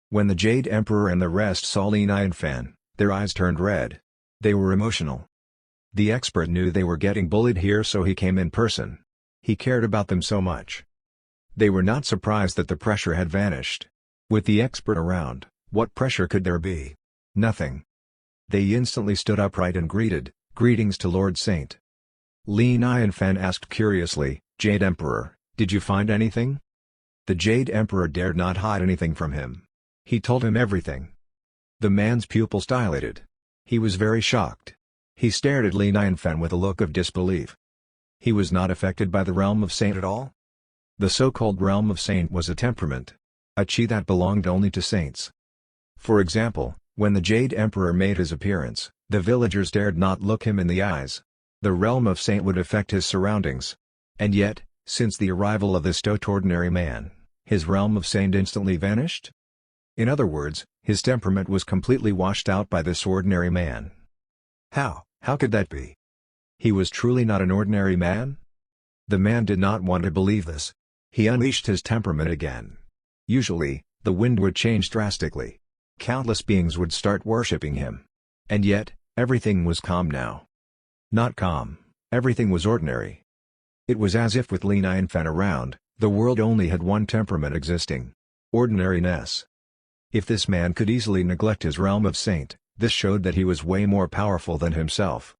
When the Jade Emperor and the rest saw Li Nianfan, their eyes turned red. They were emotional. The expert knew they were getting bullied here, so he came in person. He cared about them so much. They were not surprised that the pressure had vanished. With the expert around, what pressure could there be? Nothing. They instantly stood upright and greeted, "Greetings to Lord Saint." Li Nianfan asked curiously, "Jade Emperor, did you find anything?" The Jade Emperor dared not hide anything from him. He told him everything. The man's pupils dilated. He was very shocked. He stared at Li Nianfan with a look of disbelief. He was not affected by the realm of Saint at all? The so-called realm of Saint was a temperament. A chi that belonged only to saints. For example, when the Jade Emperor made his appearance, the villagers dared not look him in the eyes. The realm of Saint would affect his surroundings. And yet, since the arrival of this stoic ordinary man, his realm of Saint instantly vanished? In other words, his temperament was completely washed out by this ordinary man. How could that be? He was truly not an ordinary man? The man did not want to believe this. He unleashed his temperament again. Usually, the wind would change drastically. Countless beings would start worshipping him. And yet, everything was calm now. Not calm, everything was ordinary. It was as if with Li Nianfan around, the world only had one temperament existing. Ordinariness. If this man could easily neglect his realm of Saint, this showed that he was way more powerful than himself.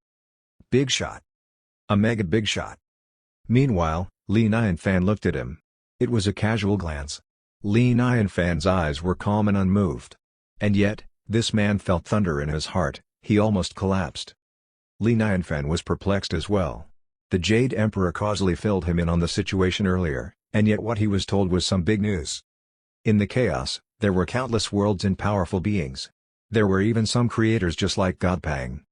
Big shot. A mega big shot. Meanwhile, Li Nianfan looked at him. It was a casual glance. Li Nianfan's eyes were calm and unmoved. And yet, this man felt thunder in his heart. He almost collapsed. Li Nianfan was perplexed as well. The Jade Emperor causally filled him in on the situation earlier, and yet what he was told was some big news. In the chaos, there were countless worlds and powerful beings. There were even some creators just like Godpang.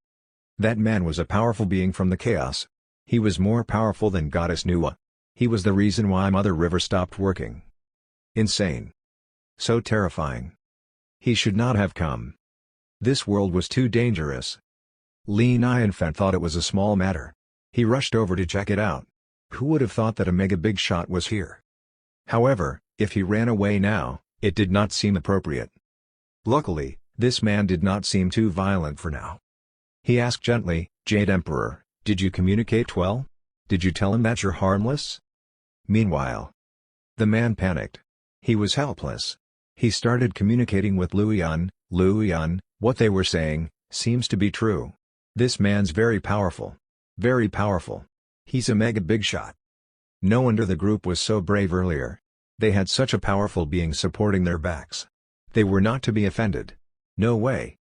That man was a powerful being from the chaos. He was more powerful than Goddess Nuwa. He was the reason why Mother River stopped working. Insane. So terrifying. He should not have come. This world was too dangerous. Li Nianfan thought it was a small matter. He rushed over to check it out. Who would have thought that a mega big shot was here? However, if he ran away now, it did not seem appropriate. Luckily, this man did not seem too violent for now. He asked gently, "Jade Emperor, did you communicate well? Did you tell him that you're harmless?" Meanwhile, the man panicked. He was helpless. He started communicating with Lu Yan. "Lu Yan, what they were saying seems to be true. This man's very powerful. Very powerful. He's a mega big shot." No wonder the group was so brave earlier. They had such a powerful being supporting their backs. They were not to be offended. No way.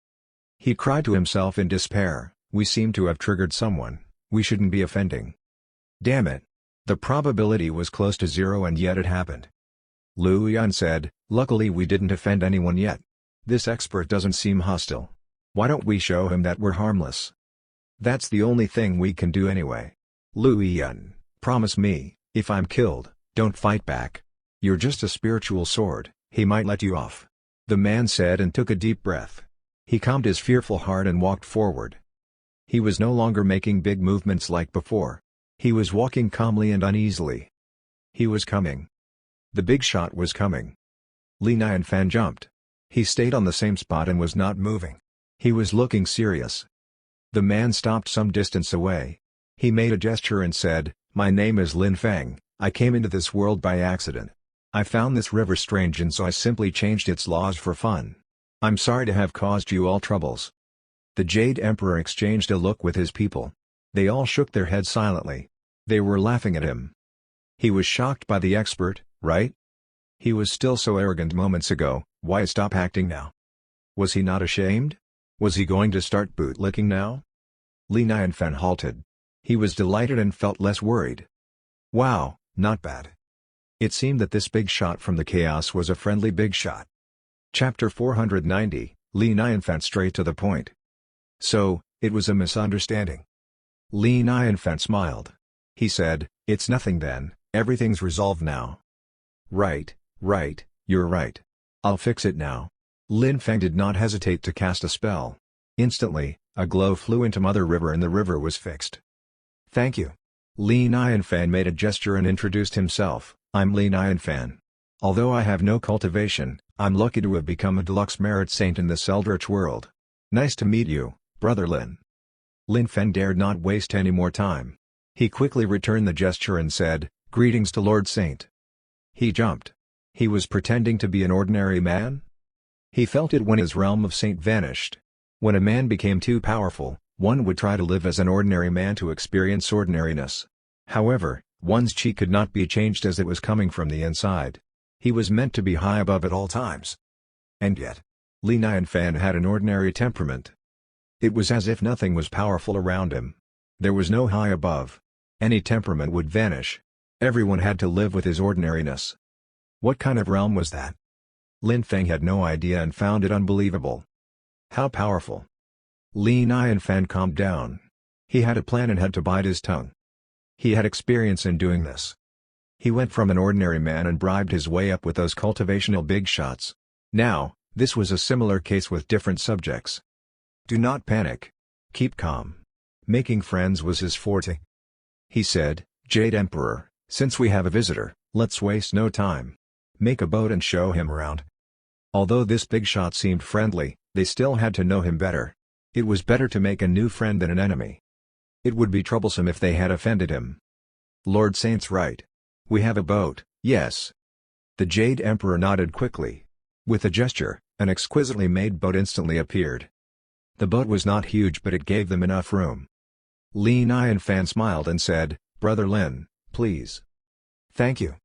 He cried to himself in despair, we seem to have triggered someone, we shouldn't be offending. Damn it. The probability was close to zero and yet it happened. Lu Yan said, luckily we didn't offend anyone yet. This expert doesn't seem hostile. Why don't we show him that we're harmless? That's the only thing we can do anyway. Lu Yan, promise me, if I'm killed, don't fight back. You're just a spiritual sword, he might let you off. The man said and took a deep breath. He calmed his fearful heart and walked forward. He was no longer making big movements like before. He was walking calmly and uneasily. He was coming. The big shot was coming. Li Nianfan jumped. He stayed on the same spot and was not moving. He was looking serious. The man stopped some distance away. He made a gesture and said, my name is Lin Feng, I came into this world by accident. I found this river strange and so I simply changed its laws for fun. I'm sorry to have caused you all troubles. The Jade Emperor exchanged a look with his people. They all shook their heads silently. They were laughing at him. He was shocked by the expert, right? He was still so arrogant moments ago, why stop acting now? Was he not ashamed? Was he going to start bootlicking now? Li Nianfan halted. He was delighted and felt less worried. Wow, not bad. It seemed that this big shot from the chaos was a friendly big shot. Chapter 490, Li Nianfan straight to the point. So, it was a misunderstanding. Li Nianfan smiled. He said, it's nothing then, everything's resolved now. Right, you're right. I'll fix it now. Lin Feng did not hesitate to cast a spell. Instantly, a glow flew into Mother River and the river was fixed. Thank you. Li Nianfan made a gesture and introduced himself, I'm Li Nianfan. Although I have no cultivation, I'm lucky to have become a deluxe merit saint in this eldritch world. Nice to meet you, Brother Lin. Lin Feng dared not waste any more time. He quickly returned the gesture and said, greetings to Lord Saint. He jumped. He was pretending to be an ordinary man? He felt it when his realm of saint vanished. When a man became too powerful, one would try to live as an ordinary man to experience ordinariness. However, one's chi could not be changed as it was coming from the inside. He was meant to be high above at all times. And yet, Li Nianfan had an ordinary temperament. It was as if nothing was powerful around him. There was no high above. Any temperament would vanish. Everyone had to live with his ordinariness. What kind of realm was that? Lin Feng had no idea and found it unbelievable. How powerful. Li Nianfan calmed down. He had a plan and had to bite his tongue. He had experience in doing this. He went from an ordinary man and bribed his way up with those cultivational big shots. Now, this was a similar case with different subjects. Do not panic. Keep calm. Making friends was his forte. He said, Jade Emperor, since we have a visitor, let's waste no time. Make a boat and show him around. Although this big shot seemed friendly, they still had to know him better. It was better to make a new friend than an enemy. It would be troublesome if they had offended him. Lord Saint's right. We have a boat, yes. The Jade Emperor nodded quickly. With a gesture, an exquisitely made boat instantly appeared. The boat was not huge but it gave them enough room. Li Nianfan smiled and said, Brother Lin, please. Thank you.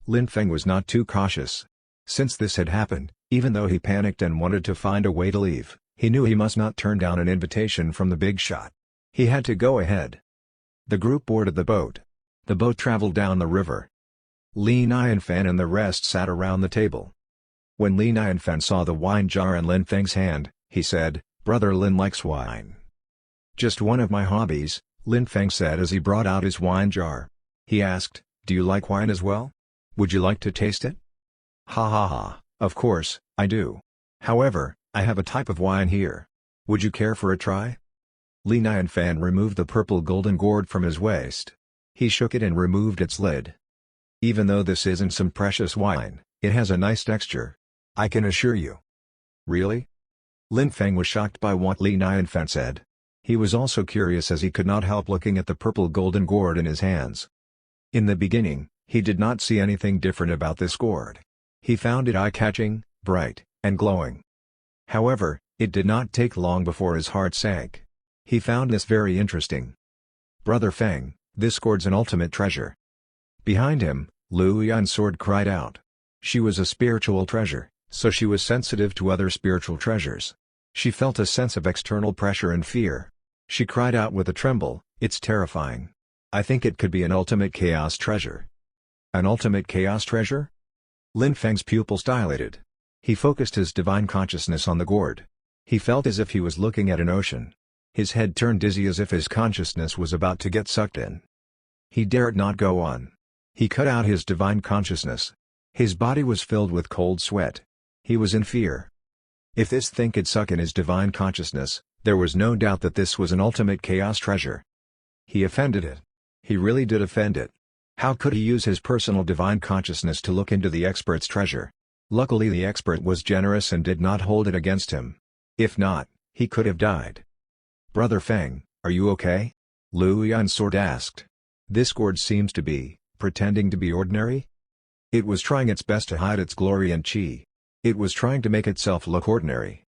Lin Feng was not too cautious. Since this had happened, even though he panicked and wanted to find a way to leave, he knew he must not turn down an invitation from the big shot. He had to go ahead. The group boarded the boat. The boat traveled down the river. Li Nianfan and the rest sat around the table. When Li Nianfan saw the wine jar in Lin Feng's hand, he said, Brother Lin likes wine. Just one of my hobbies, Lin Feng said as he brought out his wine jar. He asked, do you like wine as well? Would you like to taste it? Ha ha ha, of course, I do. However, I have a type of wine here. Would you care for a try? Li Nianfan removed the purple golden gourd from his waist. He shook it and removed its lid. Even though this isn't some precious wine, it has a nice texture. I can assure you. Really? Lin Feng was shocked by what Li Nianfan said. He was also curious as he could not help looking at the purple golden gourd in his hands. In the beginning, he did not see anything different about this gourd. He found it eye-catching, bright, and glowing. However, it did not take long before his heart sank. He found this very interesting. Brother Feng, this gourd's an ultimate treasure. Behind him, Lu Yan's sword cried out. She was a spiritual treasure, so she was sensitive to other spiritual treasures. She felt a sense of external pressure and fear. She cried out with a tremble, "It's terrifying. I think it could be an ultimate chaos treasure." An ultimate chaos treasure? Lin Feng's pupils dilated. He focused his divine consciousness on the gourd. He felt as if he was looking at an ocean. His head turned dizzy as if his consciousness was about to get sucked in. He dared not go on. He cut out his divine consciousness. His body was filled with cold sweat. He was in fear. If this thing could suck in his divine consciousness, there was no doubt that this was an ultimate chaos treasure. He offended it. He really did offend it. How could he use his personal divine consciousness to look into the expert's treasure? Luckily the expert was generous and did not hold it against him. If not, he could have died. "Brother Feng, are you okay?" Lu Yan's sword asked. "This gourd seems to be pretending to be ordinary?" It was trying its best to hide its glory and qi. It was trying to make itself look ordinary.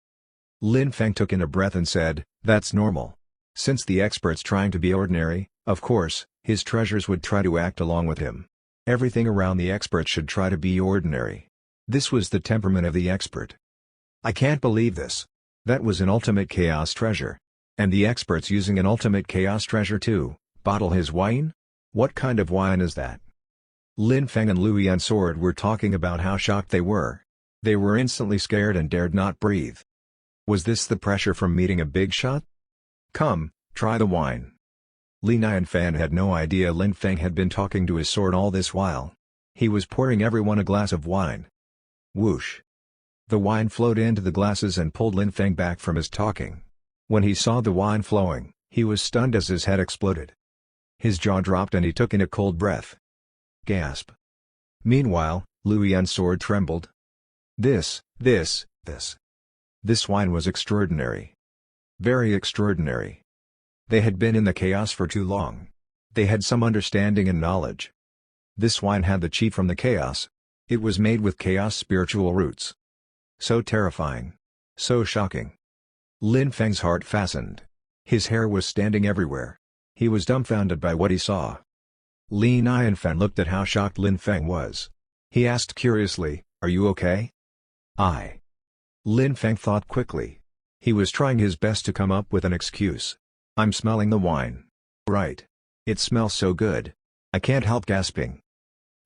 Lin Feng took in a breath and said, "That's normal. Since the expert's trying to be ordinary, of course, his treasures would try to act along with him. Everything around the expert should try to be ordinary." This was the temperament of the expert. "I can't believe this. That was an ultimate chaos treasure. And the expert's using an ultimate chaos treasure to bottle his wine? What kind of wine is that?" Lin Feng and Lu Yan's sword were talking about how shocked they were. They were instantly scared and dared not breathe. Was this the pressure from meeting a Bigshot? "Come, try the wine." Li Nianfan had no idea Lin Feng had been talking to his sword all this while. He was pouring everyone a glass of wine. Whoosh! The wine flowed into the glasses and pulled Lin Feng back from his talking. When he saw the wine flowing, he was stunned as his head exploded. His jaw dropped and he took in a cold breath. Gasp! Meanwhile, Lu Yan's sword trembled. This wine was extraordinary. Very extraordinary. They had been in the chaos for too long. They had some understanding and knowledge. This wine had the qi from the chaos. It was made with chaos spiritual roots. So terrifying. So shocking. Lin Feng's heart fastened. His hair was standing everywhere. He was dumbfounded by what he saw. Li Nianfan looked at how shocked Lin Feng was. He asked curiously, "Are you okay?" Lin Feng thought quickly. He was trying his best to come up with an excuse. "I'm smelling the wine. Right. It smells so good. I can't help gasping."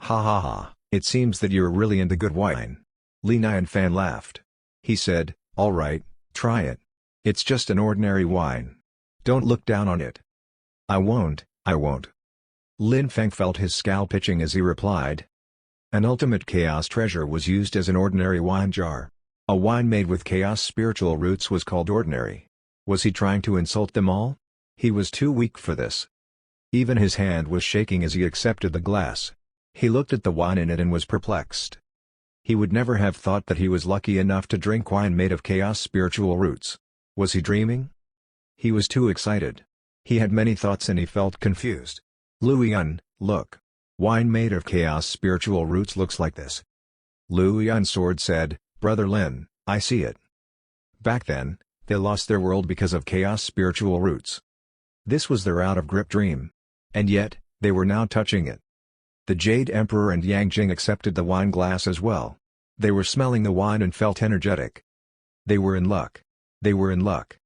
"Ha ha ha, it seems that you're really into good wine." Li Nianfan laughed. He said, "All right, try it. It's just an ordinary wine. Don't look down on it." I won't. Lin Feng felt his scalp itching as he replied. An ultimate chaos treasure was used as an ordinary wine jar. A wine made with chaos spiritual roots was called ordinary. Was he trying to insult them all? He was too weak for this. Even his hand was shaking as he accepted the glass. He looked at the wine in it and was perplexed. He would never have thought that he was lucky enough to drink wine made of chaos spiritual roots. Was he dreaming? He was too excited. He had many thoughts and he felt confused. "Lu Yan, look. Wine made of chaos spiritual roots looks like this." Lu Yan's sword said, "Brother Lin, I see it." Back then, they lost their world because of chaos spiritual roots. This was their out-of-grip dream. And yet, they were now touching it. The Jade Emperor and Yang Jing accepted the wine glass as well. They were smelling the wine and felt energetic. They were in luck. They were in luck.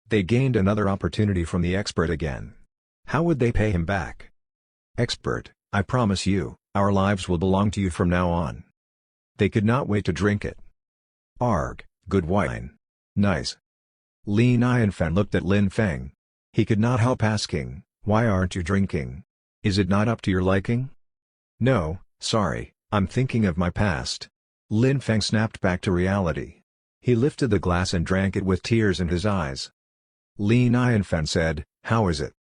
They gained another opportunity from the expert again. How would they pay him back? "Expert, I promise you, our lives will belong to you from now on." They could not wait to drink it. "Arg, good wine. Nice." Li Nianfan looked at Lin Feng. He could not help asking, "Why aren't you drinking? Is it not up to your liking?" "No, sorry, I'm thinking of my past." Lin Feng snapped back to reality. He lifted the glass and drank it with tears in his eyes. Li Nianfan said, "How is it?"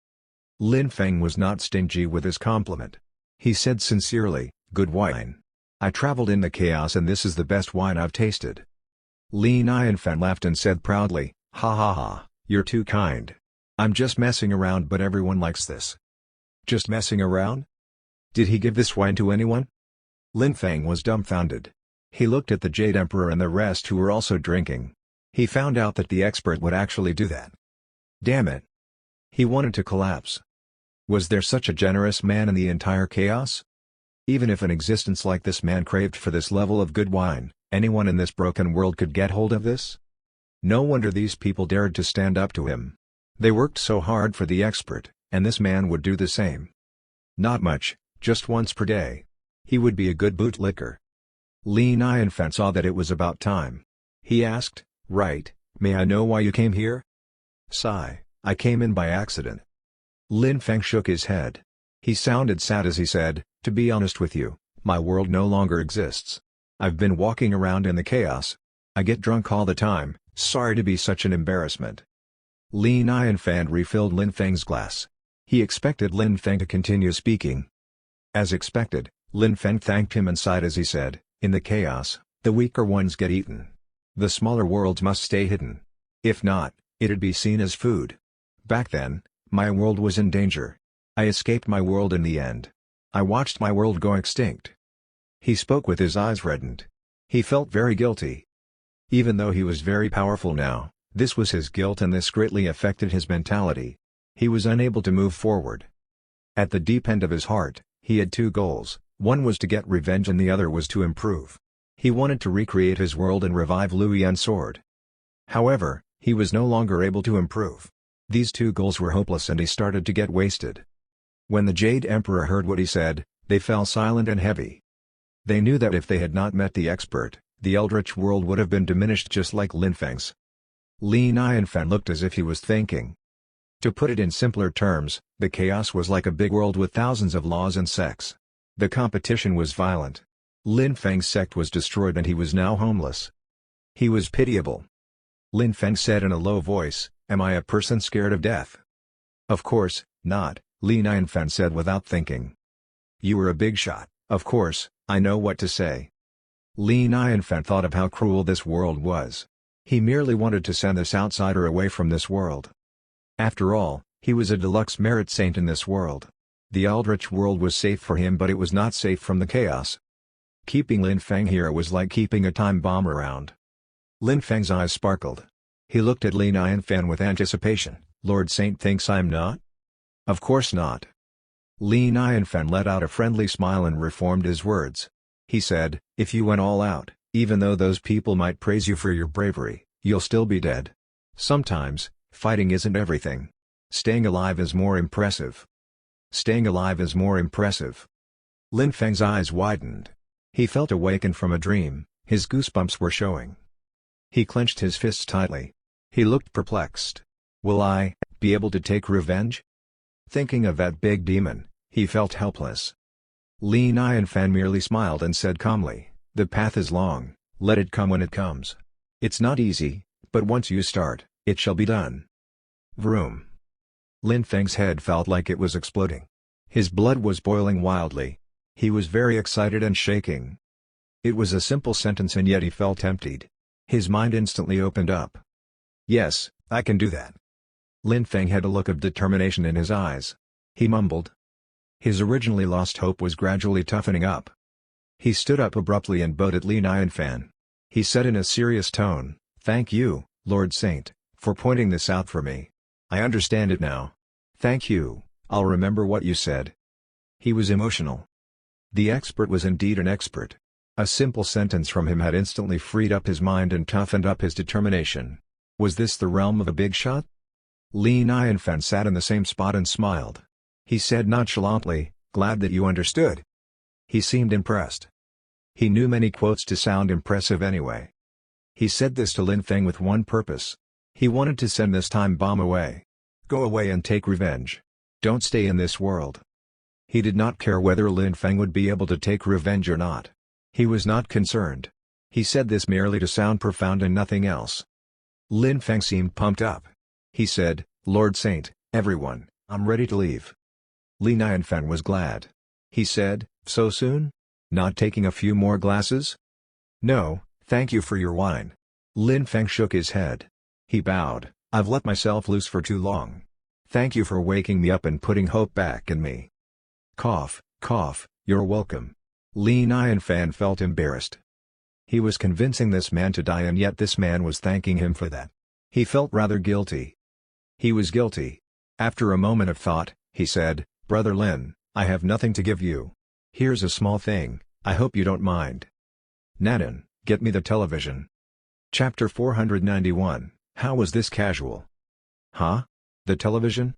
Lin Feng was not stingy with his compliment. He said sincerely, "Good wine. I traveled in the chaos and this is the best wine I've tasted." Li Nianfan laughed and said proudly, "Ha ha ha, you're too kind. I'm just messing around but everyone likes this." Just messing around? Did he give this wine to anyone? Lin Feng was dumbfounded. He looked at the Jade Emperor and the rest who were also drinking. He found out that the expert would actually do that. Damn it. He wanted to collapse. Was there such a generous man in the entire chaos? Even if an existence like this man craved for this level of good wine, anyone in this broken world could get hold of this? No wonder these people dared to stand up to him. They worked so hard for the expert, and this man would do the same. Not much, just once per day. He would be a good bootlicker. Li Nianfan saw that it was about time. He asked, "Right, may I know why you came here?" Sigh, "I came in by accident." Lin Feng shook his head. He sounded sad as he said, "To be honest with you, my world no longer exists. I've been walking around in the chaos. I get drunk all the time, sorry to be such an embarrassment." Li Nianfan refilled Lin Feng's glass. He expected Lin Feng to continue speaking. As expected, Lin Feng thanked him and sighed as he said, "In the chaos, the weaker ones get eaten. The smaller worlds must stay hidden. If not, it'd be seen as food. Back then, my world was in danger. I escaped my world in the end. I watched my world go extinct." He spoke with his eyes reddened. He felt very guilty. Even though he was very powerful now, this was his guilt and this greatly affected his mentality. He was unable to move forward. At the deep end of his heart, he had two goals, one was to get revenge and the other was to improve. He wanted to recreate his world and revive Liu Yan's sword. However, he was no longer able to improve. These two goals were hopeless and he started to get wasted. When the Jade Emperor heard what he said, they fell silent and heavy. They knew that if they had not met the expert, the Eldritch world would have been diminished just like Lin Feng's. Li Nianfan looked as if he was thinking. To put it in simpler terms, the chaos was like a big world with thousands of laws and sects. The competition was violent. Lin Feng's sect was destroyed and he was now homeless. He was pitiable. Lin Feng said in a low voice, "Am I a person scared of death?" "Of course, not," Li Nianfan said without thinking. "You were a big shot, of course, I know what to say." Li Nianfan thought of how cruel this world was. He merely wanted to send this outsider away from this world. After all, he was a deluxe merit saint in this world. The Eldritch world was safe for him but it was not safe from the chaos. Keeping Lin Feng here was like keeping a time bomb around. Lin Feng's eyes sparkled. He looked at Li Nianfan with anticipation. "Lord Saint thinks I'm not?" "Of course not." Li Nianfan let out a friendly smile and reformed his words. He said, "If you went all out, even though those people might praise you for your bravery, you'll still be dead. Sometimes, fighting isn't everything. Staying alive is more impressive." "Staying alive is more impressive." Lin Feng's eyes widened. He felt awakened from a dream, his goosebumps were showing. He clenched his fists tightly. He looked perplexed. "Will I be able to take revenge?" Thinking of that big demon, he felt helpless. Li Nianfan merely smiled and said calmly, "The path is long, let it come when it comes. It's not easy, but once you start, it shall be done." Vroom. Lin Feng's head felt like it was exploding. His blood was boiling wildly. He was very excited and shaking. It was a simple sentence and yet he felt emptied. His mind instantly opened up. "Yes, I can do that." Lin Feng had a look of determination in his eyes. He mumbled. His originally lost hope was gradually toughening up. He stood up abruptly and bowed at Li Nianfan. He said in a serious tone, "Thank you, Lord Saint, for pointing this out for me. I understand it now. Thank you, I'll remember what you said." He was emotional. The expert was indeed an expert. A simple sentence from him had instantly freed up his mind and toughened up his determination. Was this the realm of a big shot? Li Nianfan sat in the same spot and smiled. He said nonchalantly, "Glad that you understood." He seemed impressed. He knew many quotes to sound impressive anyway. He said this to Lin Feng with one purpose. He wanted to send this time bomb away. Go away and take revenge. Don't stay in this world. He did not care whether Lin Feng would be able to take revenge or not. He was not concerned. He said this merely to sound profound and nothing else. Lin Feng seemed pumped up. He said, "Lord Saint, everyone, I'm ready to leave." Li Nianfan was glad. He said, "So soon? Not taking a few more glasses?" "No, thank you for your wine." Lin Feng shook his head. He bowed, "I've let myself loose for too long. Thank you for waking me up and putting hope back in me." Cough, cough, "You're welcome." Li Nianfan felt embarrassed. He was convincing this man to die and yet this man was thanking him for that. He felt rather guilty. He was guilty. After a moment of thought, he said, "Brother Lin, I have nothing to give you." Here's a small thing, I hope you don't mind. Nanan, get me the television. Chapter 491, How was this casual? Huh? The television?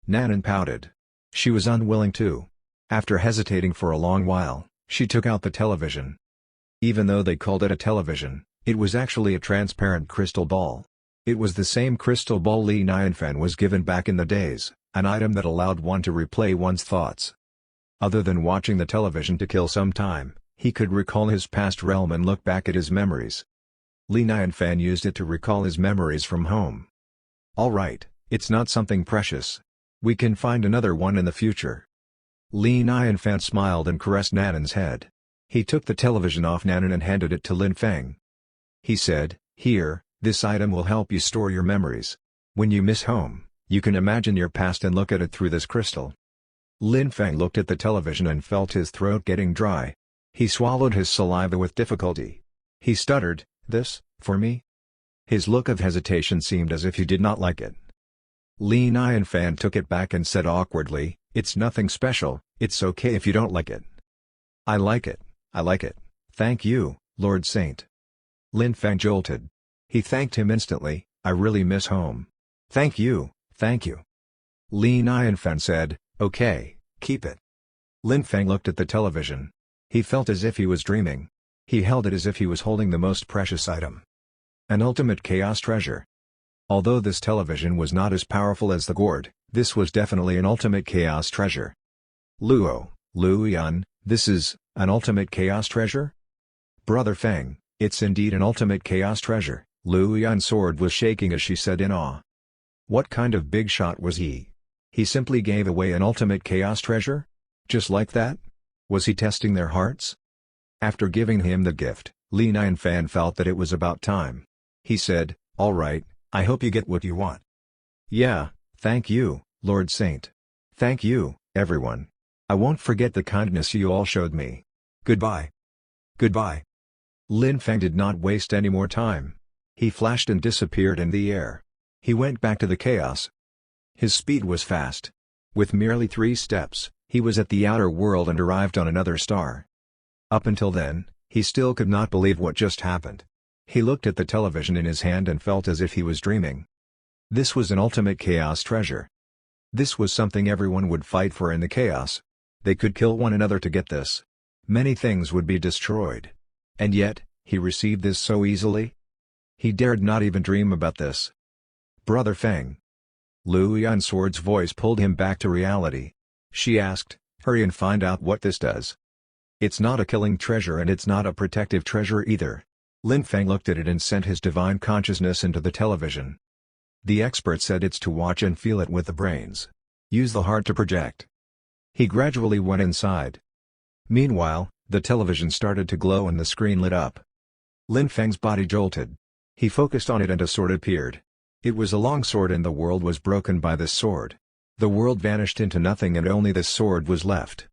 Nanan pouted. She was unwilling to. After hesitating for a long while, she took out the television. Even though they called it a television, it was actually a transparent crystal ball. It was the same crystal ball Li Nianfan was given back in the days, an item that allowed one to replay one's thoughts. Other than watching the television to kill some time, he could recall his past realm and look back at his memories. Li Nianfan used it to recall his memories from home. Alright, it's not something precious. We can find another one in the future. Li Nianfan smiled and caressed Nanan's head. He took the television off Nanan and handed it to Lin Feng. He said, "Here, this item will help you store your memories. When you miss home, you can imagine your past and look at it through this crystal." Lin Feng looked at the television and felt his throat getting dry. He swallowed his saliva with difficulty. He stuttered, "This, for me?" His look of hesitation seemed as if he did not like it. Li Nianfan took it back and said awkwardly, "It's nothing special, it's okay if you don't like it." "I like it, I like it, thank you, Lord Saint." Lin Feng jolted. He thanked him instantly, "I really miss home." Thank you, thank you." Li Nianfan said, "Okay, keep it." Lin Feng looked at the television. He felt as if he was dreaming. He held it as if he was holding the most precious item. An ultimate chaos treasure. Although this television was not as powerful as the gourd, this was definitely an ultimate chaos treasure. Luo Yan, this is an ultimate chaos treasure? Brother Feng, it's indeed an ultimate chaos treasure, Luo Yan's sword was shaking as she said in awe. What kind of big shot was he? He simply gave away an ultimate chaos treasure? Just like that? Was he testing their hearts? After giving him the gift, Li Nianfan felt that it was about time. He said, "All right, I hope you get what you want." "Yeah, thank you, Lord Saint. Thank you, everyone. I won't forget the kindness you all showed me. Goodbye." "Goodbye." Lin Feng did not waste any more time. He flashed and disappeared in the air. He went back to the chaos. His speed was fast. With merely 3 steps, he was at the outer world and arrived on another star. Up until then, he still could not believe what just happened. He looked at the television in his hand and felt as if he was dreaming. This was an ultimate chaos treasure. This was something everyone would fight for in the chaos. They could kill one another to get this. Many things would be destroyed. And yet, he received this so easily? He dared not even dream about this. "Brother Feng." Luo Yan's sword's voice pulled him back to reality. She asked, "Hurry and find out what this does." "It's not a killing treasure and it's not a protective treasure either." Lin Feng looked at it and sent his divine consciousness into the television. The expert said it's to watch and feel it with the brains. Use the heart to project. He gradually went inside. Meanwhile, the television started to glow and the screen lit up. Lin Feng's body jolted. He focused on it and a sword appeared. It was a long sword and the world was broken by this sword. The world vanished into nothing and only this sword was left.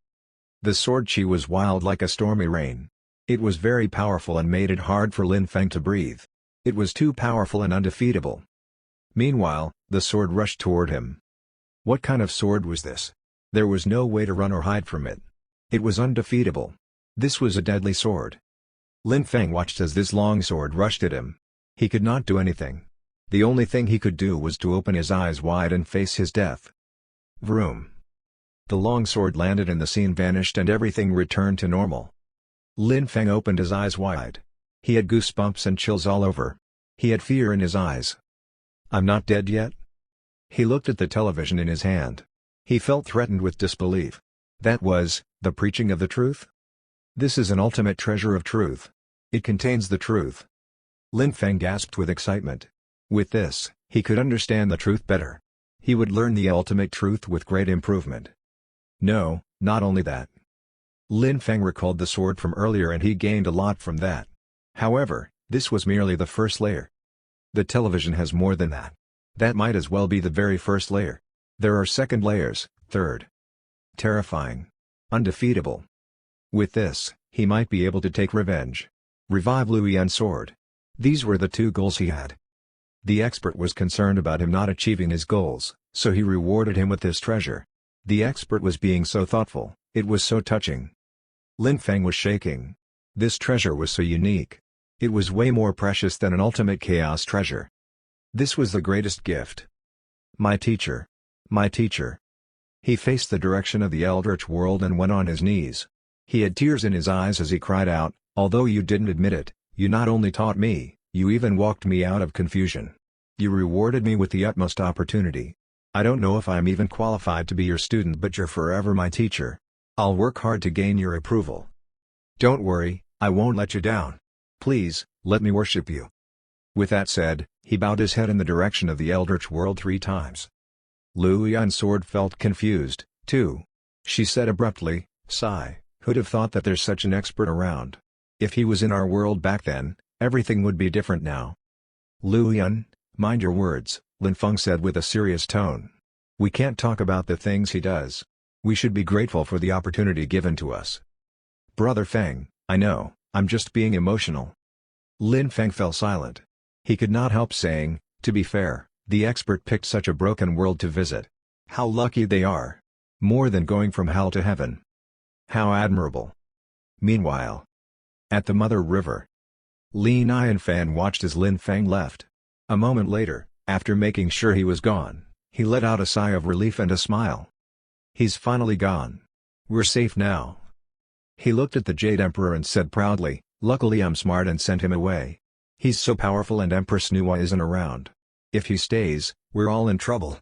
The sword chi was wild like a stormy rain. It was very powerful and made it hard for Lin Feng to breathe. It was too powerful and undefeatable. Meanwhile, the sword rushed toward him. What kind of sword was this? There was no way to run or hide from it. It was undefeatable. This was a deadly sword. Lin Feng watched as this long sword rushed at him. He could not do anything. The only thing he could do was to open his eyes wide and face his death. Vroom. The long sword landed and the scene vanished and everything returned to normal. Lin Feng opened his eyes wide. He had goosebumps and chills all over. He had fear in his eyes. "I'm not dead yet?" He looked at the television in his hand. He felt threatened with disbelief. That was, the preaching of the truth? This is an ultimate treasure of truth. It contains the truth. Lin Feng gasped with excitement. With this, he could understand the truth better. He would learn the ultimate truth with great improvement. No, not only that. Lin Feng recalled the sword from earlier and he gained a lot from that. However, this was merely the first layer. The television has more than that. That might as well be the very first layer. There are second layers, third. Terrifying. Undefeatable. With this, he might be able to take revenge. Revive Luo Yan's sword. These were the 2 goals he had. The expert was concerned about him not achieving his goals, so he rewarded him with this treasure. The expert was being so thoughtful, it was so touching. Lin Feng was shaking. This treasure was so unique. It was way more precious than an ultimate chaos treasure. This was the greatest gift. My teacher. My teacher. He faced the direction of the eldritch world and went on his knees. He had tears in his eyes as he cried out, although you didn't admit it, you not only taught me, you even walked me out of confusion. You rewarded me with the utmost opportunity. I don't know if I'm even qualified to be your student, but you're forever my teacher. I'll work hard to gain your approval. Don't worry, I won't let you down. Please, let me worship you. With that said, he bowed his head in the direction of the eldritch world 3 times. Lu Yun's sword felt confused, too. She said abruptly, sigh, who'd have thought that there's such an expert around? If he was in our world back then, everything would be different now. Lu Yun, mind your words, Lin Feng said with a serious tone. We can't talk about the things he does. We should be grateful for the opportunity given to us. Brother Feng, I know, I'm just being emotional. Lin Feng fell silent. He could not help saying, to be fair, the expert picked such a broken world to visit. How lucky they are. More than going from hell to heaven. How admirable. Meanwhile, at the Mother River, Li Nianfan watched as Lin Feng left. A moment later, after making sure he was gone, he let out a sigh of relief and a smile. He's finally gone. We're safe now. He looked at the Jade Emperor and said proudly, luckily I'm smart and sent him away. He's so powerful and Empress Nuwa isn't around. If he stays, we're all in trouble.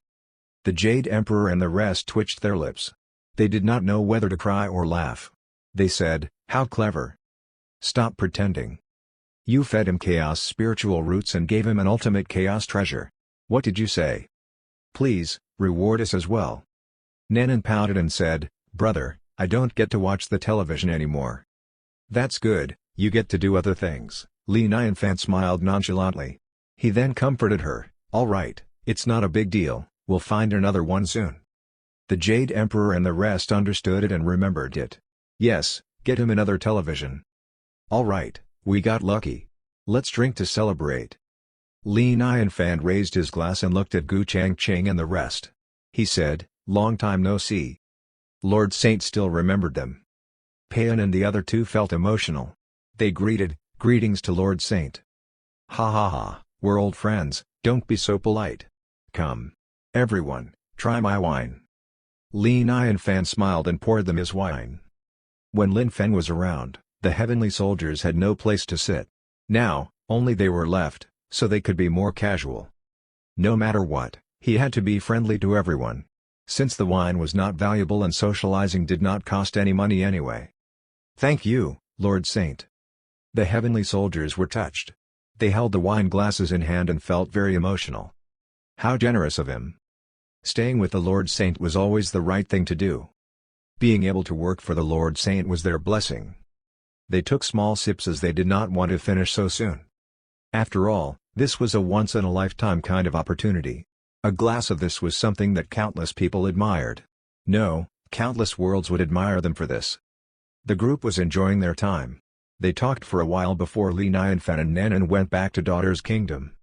The Jade Emperor and the rest twitched their lips. They did not know whether to cry or laugh. They said, how clever. Stop pretending. You fed him chaos spiritual roots and gave him an ultimate chaos treasure. What did you say? Please, reward us as well. Nanan pouted and said, brother, I don't get to watch the television anymore. That's good, you get to do other things. Li Nianfan smiled nonchalantly. He then comforted her, all right, it's not a big deal, we'll find another one soon. The Jade Emperor and the rest understood it and remembered it. Yes, get him another television. All right, we got lucky. Let's drink to celebrate. Li Nianfan raised his glass and looked at Gu Changqing and the rest. He said, long time no see. Lord Saint still remembered them. Payan and the other 2 felt emotional. They greeted, greetings to Lord Saint. Ha ha ha, we're old friends, don't be so polite. Come. Everyone, try my wine. Li Nianfan smiled and poured them his wine. When Lin Feng was around, the heavenly soldiers had no place to sit. Now, only they were left, so they could be more casual. No matter what, he had to be friendly to everyone. Since the wine was not valuable and socializing did not cost any money anyway. Thank you, Lord Saint. The heavenly soldiers were touched. They held the wine glasses in hand and felt very emotional. How generous of him. Staying with the Lord Saint was always the right thing to do. Being able to work for the Lord Saint was their blessing. They took small sips as they did not want to finish so soon. After all, this was a once-in-a-lifetime kind of opportunity. A glass of this was something that countless people admired. No, countless worlds would admire them for this. The group was enjoying their time. They talked for a while before Li Nianfan and Nanan went back to Daughter's Kingdom.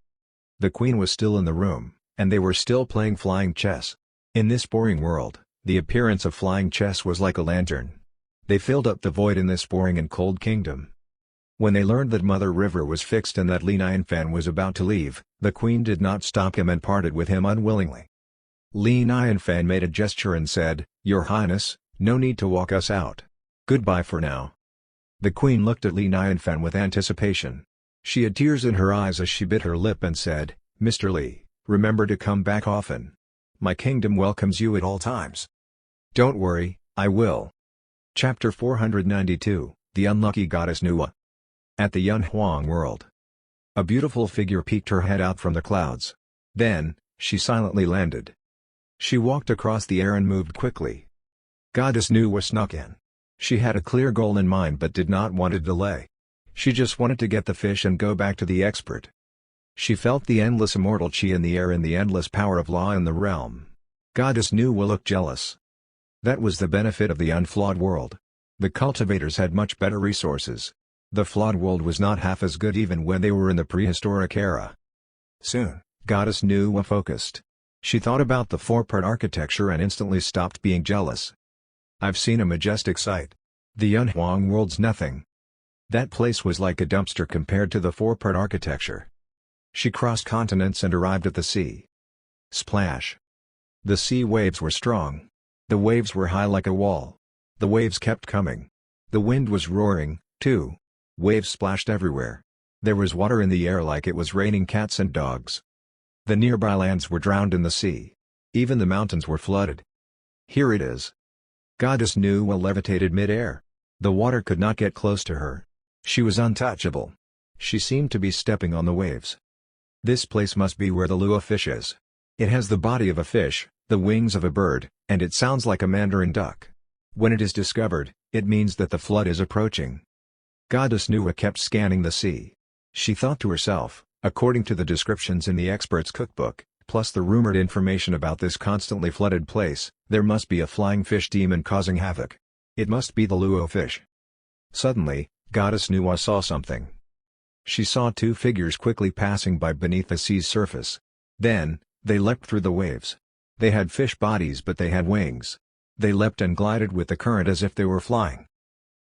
The queen was still in the room, and they were still playing flying chess. In this boring world, the appearance of flying chess was like a lantern. They filled up the void in this boring and cold kingdom. When they learned that Mother River was fixed and that Li Nianfan was about to leave, the queen did not stop him and parted with him unwillingly. Li Nianfan made a gesture and said, Your Highness, no need to walk us out. Goodbye for now. The queen looked at Li Nianfan with anticipation. She had tears in her eyes as she bit her lip and said, Mr. Li, remember to come back often. My kingdom welcomes you at all times. Don't worry, I will. Chapter 492, The Unlucky Goddess Nuwa. At the Yunhuang world. A beautiful figure peeked her head out from the clouds. Then, she silently landed. She walked across the air and moved quickly. Goddess Nuwa snuck in. She had a clear goal in mind but did not want to delay. She just wanted to get the fish and go back to the expert. She felt the endless immortal chi in the air and the endless power of law in the realm. Goddess Nuwa looked jealous. That was the benefit of the unflawed world. The cultivators had much better resources. The flawed world was not half as good even when they were in the prehistoric era. Soon, Goddess Nuwa focused. She thought about the 4-part architecture and instantly stopped being jealous. I've seen a majestic sight. The Yunhuang world's nothing. That place was like a dumpster compared to the four-part architecture. She crossed continents and arrived at the sea. Splash. The sea waves were strong. The waves were high like a wall. The waves kept coming. The wind was roaring, too. Waves splashed everywhere. There was water in the air like it was raining cats and dogs. The nearby lands were drowned in the sea. Even the mountains were flooded. Here it is. Goddess Nuwa levitated mid-air. The water could not get close to her. She was untouchable. She seemed to be stepping on the waves. This place must be where the Lua fish is. It has the body of a fish, the wings of a bird, and it sounds like a mandarin duck. When it is discovered, it means that the flood is approaching. Goddess Nuwa kept scanning the sea. She thought to herself, according to the descriptions in the expert's cookbook, plus the rumored information about this constantly flooded place, there must be a flying fish demon causing havoc. It must be the Lua fish. Suddenly, Goddess Nuwa saw something. She saw two figures quickly passing by beneath the sea's surface. Then, they leapt through the waves. They had fish bodies but they had wings. They leapt and glided with the current as if they were flying.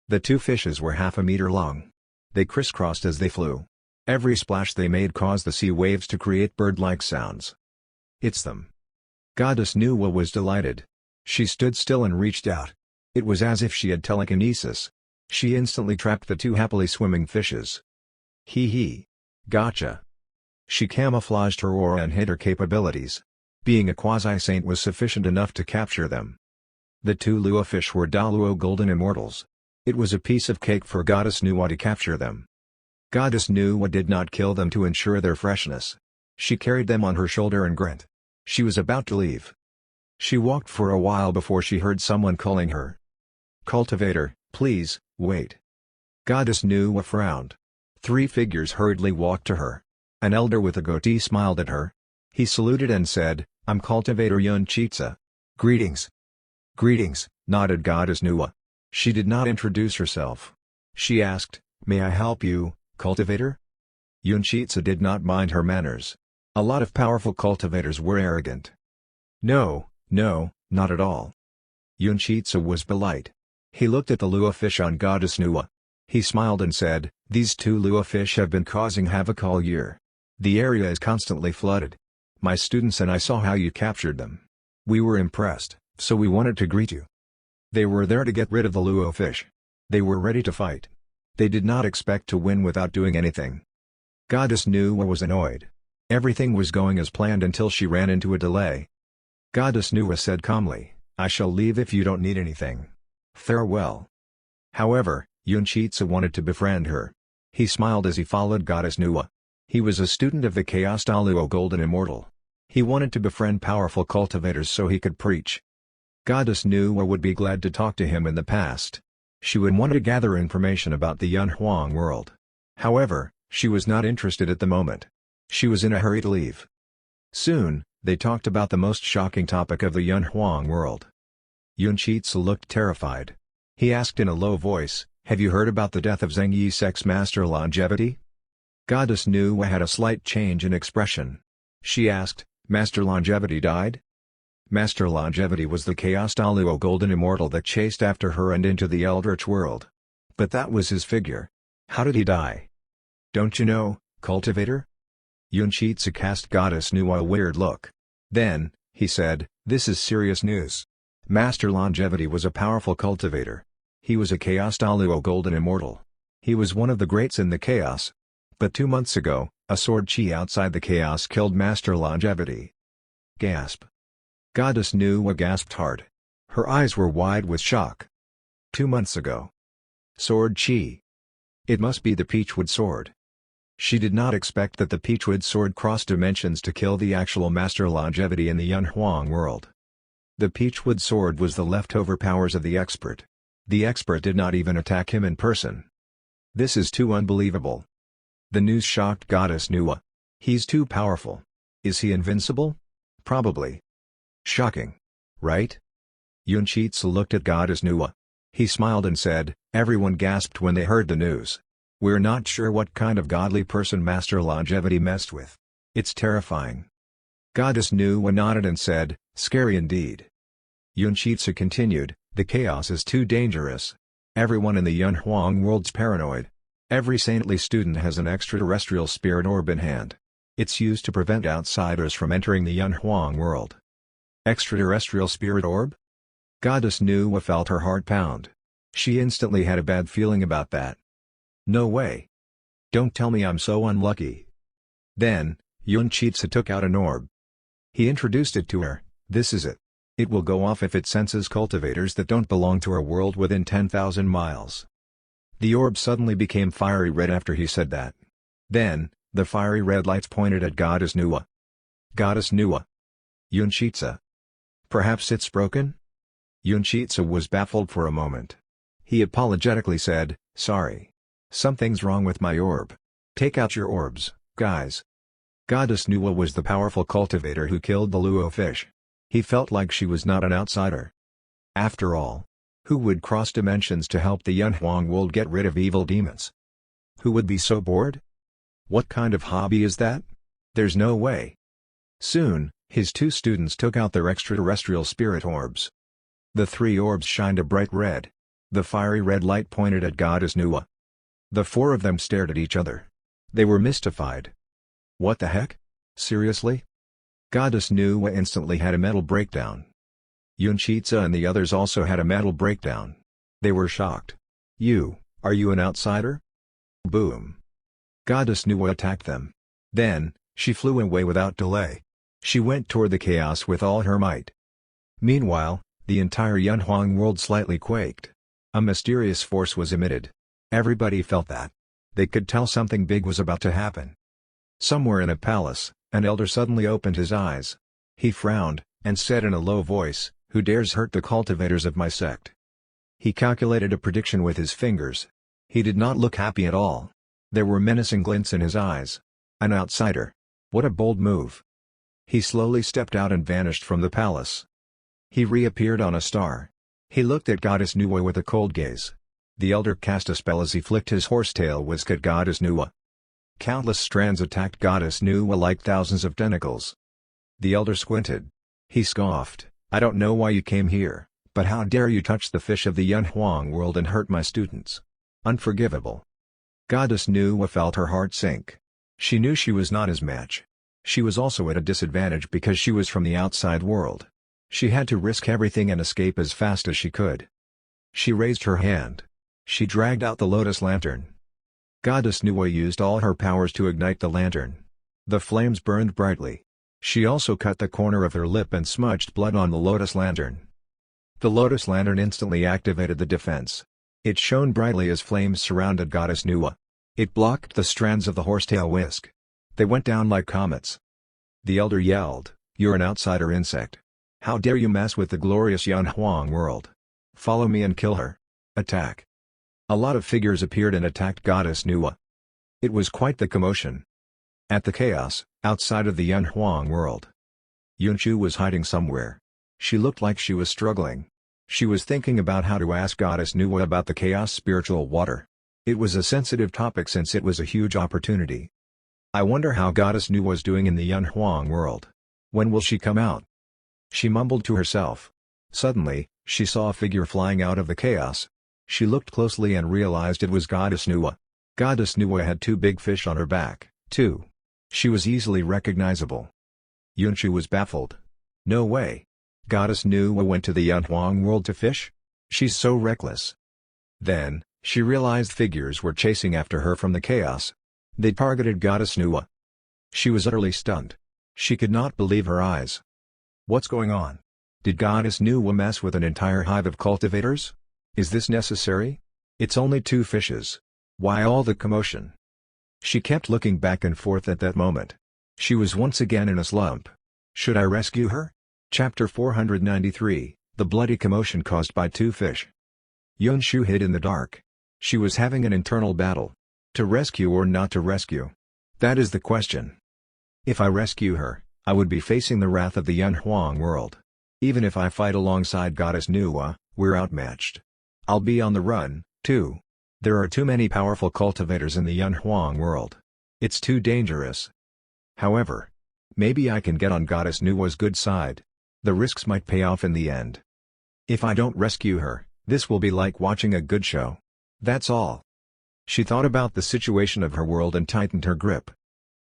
The two fishes were half a meter long. They crisscrossed as they flew. Every splash they made caused the sea waves to create bird-like sounds. It's them. Goddess Nuwa was delighted. She stood still and reached out. It was as if she had telekinesis. She instantly trapped the two happily swimming fishes. Hee. Gotcha. She camouflaged her aura and hid her capabilities. Being a quasi-saint was sufficient enough to capture them. The two Lua fish were Daluo golden immortals. It was a piece of cake for Goddess Nuwa to capture them. Goddess Nuwa did not kill them to ensure their freshness. She carried them on her shoulder and grinned. She was about to leave. She walked for a while before she heard someone calling her. "Cultivator, please, wait." Goddess Nuwa frowned. Three figures hurriedly walked to her. An elder with a goatee smiled at her. He saluted and said, "I'm Cultivator Yun Chitsa. Greetings." "Greetings," nodded Goddess Nuwa. She did not introduce herself. She asked, "May I help you, Cultivator?" Yun Chitsa did not mind her manners. A lot of powerful cultivators were arrogant. No, not at all." Yun Chitsa was polite. He looked at the Lua fish on Goddess Nuwa. He smiled and said, "These two Lua fish have been causing havoc all year. The area is constantly flooded. My students and I saw how you captured them. We were impressed, so we wanted to greet you." They were there to get rid of the Lua fish. They were ready to fight. They did not expect to win without doing anything. Goddess Nuwa was annoyed. Everything was going as planned until she ran into a delay. Goddess Nuwa said calmly, "I shall leave if you don't need anything. Farewell." However, Yun Chitsa wanted to befriend her. He smiled as he followed Goddess Nuwa. He was a student of the Chaos Daluo Golden Immortal. He wanted to befriend powerful cultivators so he could preach. Goddess Nuwa would be glad to talk to him in the past. She would want to gather information about the Yunhuang world. However, she was not interested at the moment. She was in a hurry to leave. Soon, they talked about the most shocking topic of the Yunhuang world. Yun Chitsa looked terrified. He asked in a low voice, "Have you heard about the death of Zheng Yisek's Master Longevity?" Goddess Nuwa had a slight change in expression. She asked, "Master Longevity died?" Master Longevity was the Chaos Daluo Golden Immortal that chased after her and into the Eldritch world. But that was his figure. How did he die? "Don't you know, Cultivator?" Yun Chitsa cast Goddess Nuwa a weird look. Then, he said, "This is serious news. Master Longevity was a powerful cultivator. He was a Chaos Daluo Golden Immortal. He was one of the greats in the Chaos. But 2 months ago, a sword chi outside the Chaos killed Master Longevity." Gasp. Goddess Nuwa gasped hard. Her eyes were wide with shock. 2 months ago. Sword chi. It must be the peachwood sword. She did not expect that the peachwood sword crossed dimensions to kill the actual Master Longevity in the Yunhuang world. The peachwood sword was the leftover powers of the expert. The expert did not even attack him in person. This is too unbelievable. The news shocked Goddess Nuwa. He's too powerful. Is he invincible? Probably. Shocking. Right? Yun Chitsa looked at Goddess Nuwa. He smiled and said, "Everyone gasped when they heard the news. We're not sure what kind of godly person Master Longevity messed with. It's terrifying." Goddess Nuwa nodded and said, "Scary indeed." Yun Chitsa continued, "The chaos is too dangerous. Everyone in the Yunhuang world's paranoid. Every saintly student has an extraterrestrial spirit orb in hand. It's used to prevent outsiders from entering the Yunhuang world. Extraterrestrial spirit orb? Goddess Nuwa felt her heart pound. She instantly had a bad feeling about that. No way. Don't tell me I'm so unlucky. Then, Yunchitsa took out an orb. He introduced it to her. This is it. It will go off if it senses cultivators that don't belong to our world within 10,000 miles. The orb suddenly became fiery red after he said that. Then, the fiery red lights pointed at Goddess Nuwa. Goddess Nuwa. Yunchitsa. Perhaps it's broken? Yunchitsa was baffled for a moment. He apologetically said, sorry. Something's wrong with my orb. Take out your orbs, guys. Goddess Nuwa was the powerful cultivator who killed the Luo fish. He felt like she was not an outsider. After all, who would cross dimensions to help the Yunhuang world get rid of evil demons? Who would be so bored? What kind of hobby is that? There's no way. Soon, his two students took out their extraterrestrial spirit orbs. The three orbs shined a bright red. The fiery red light pointed at Goddess Nuwa. The four of them stared at each other. They were mystified. What the heck? Seriously? Goddess Nuwa instantly had a mental breakdown. Yunchitsa and the others also had a mental breakdown. They were shocked. Are you an outsider? Boom. Goddess Nuwa attacked them. Then, she flew away without delay. She went toward the chaos with all her might. Meanwhile, the entire Yunhuang world slightly quaked. A mysterious force was emitted. Everybody felt that. They could tell something big was about to happen. Somewhere in a palace, an elder suddenly opened his eyes. He frowned, and said in a low voice, "Who dares hurt the cultivators of my sect?" He calculated a prediction with his fingers. He did not look happy at all. There were menacing glints in his eyes. An outsider. What a bold move. He slowly stepped out and vanished from the palace. He reappeared on a star. He looked at Goddess Nuwa with a cold gaze. The elder cast a spell as he flicked his horsetail whisk at Goddess Nuwa. Countless strands attacked Goddess Nuwa like thousands of tentacles. The elder squinted. He scoffed, "I don't know why you came here, but how dare you touch the fish of the Yunhuang world and hurt my students? Unforgivable." Goddess Nuwa felt her heart sink. She knew she was not his match. She was also at a disadvantage because she was from the outside world. She had to risk everything and escape as fast as she could. She raised her hand. She dragged out the lotus lantern. Goddess Nuwa used all her powers to ignite the lantern. The flames burned brightly. She also cut the corner of her lip and smudged blood on the lotus lantern. The lotus lantern instantly activated the defense. It shone brightly as flames surrounded Goddess Nuwa. It blocked the strands of the horsetail whisk. They went down like comets. The elder yelled, "You're an outsider insect. How dare you mess with the glorious Yunhuang world? Follow me and kill her. Attack." A lot of figures appeared and attacked Goddess Nuwa. It was quite the commotion. At the chaos, outside of the Yunhuang world, Yunchu was hiding somewhere. She looked like she was struggling. She was thinking about how to ask Goddess Nuwa about the chaos spiritual water. It was a sensitive topic since it was a huge opportunity. I wonder how Goddess Nuwa was doing in the Yunhuang world. When will she come out? She mumbled to herself. Suddenly, she saw a figure flying out of the chaos. She looked closely and realized it was Goddess Nuwa. Goddess Nuwa had two big fish on her back, too. She was easily recognizable. Yunchu was baffled. No way. Goddess Nuwa went to the Yunhuang world to fish? She's so reckless. Then, she realized figures were chasing after her from the chaos. They targeted Goddess Nuwa. She was utterly stunned. She could not believe her eyes. What's going on? Did Goddess Nuwa mess with an entire hive of cultivators? Is this necessary? It's only two fishes. Why all the commotion? She kept looking back and forth at that moment. She was once again in a slump. Should I rescue her? Chapter 493, The Bloody Commotion Caused by Two Fish. Yunshu hid in the dark. She was having an internal battle. To rescue or not to rescue? That is the question. If I rescue her, I would be facing the wrath of the Yunhuang world. Even if I fight alongside Goddess Nuwa, we're outmatched. I'll be on the run, too. There are too many powerful cultivators in the Yunhuang world. It's too dangerous. However, maybe I can get on Goddess Nuwa's good side. The risks might pay off in the end. If I don't rescue her, This will be like watching a good show. That's all. She thought about the situation of her world and tightened her grip.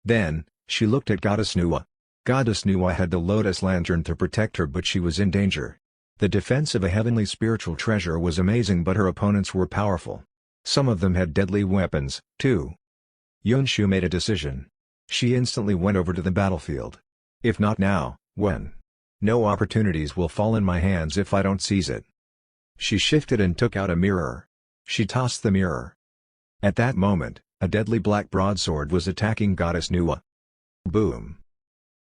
Then, she looked at Goddess Nuwa. Goddess Nuwa had the Lotus Lantern to protect her, but she was in danger. The defense of a heavenly spiritual treasure was amazing, but her opponents were powerful. Some of them had deadly weapons, too. Yunshu made a decision. She instantly went over to the battlefield. If not now, when? No opportunities will fall in my hands if I don't seize it. She shifted and took out a mirror. She tossed the mirror. At that moment, a deadly black broadsword was attacking Goddess Nuwa. Boom!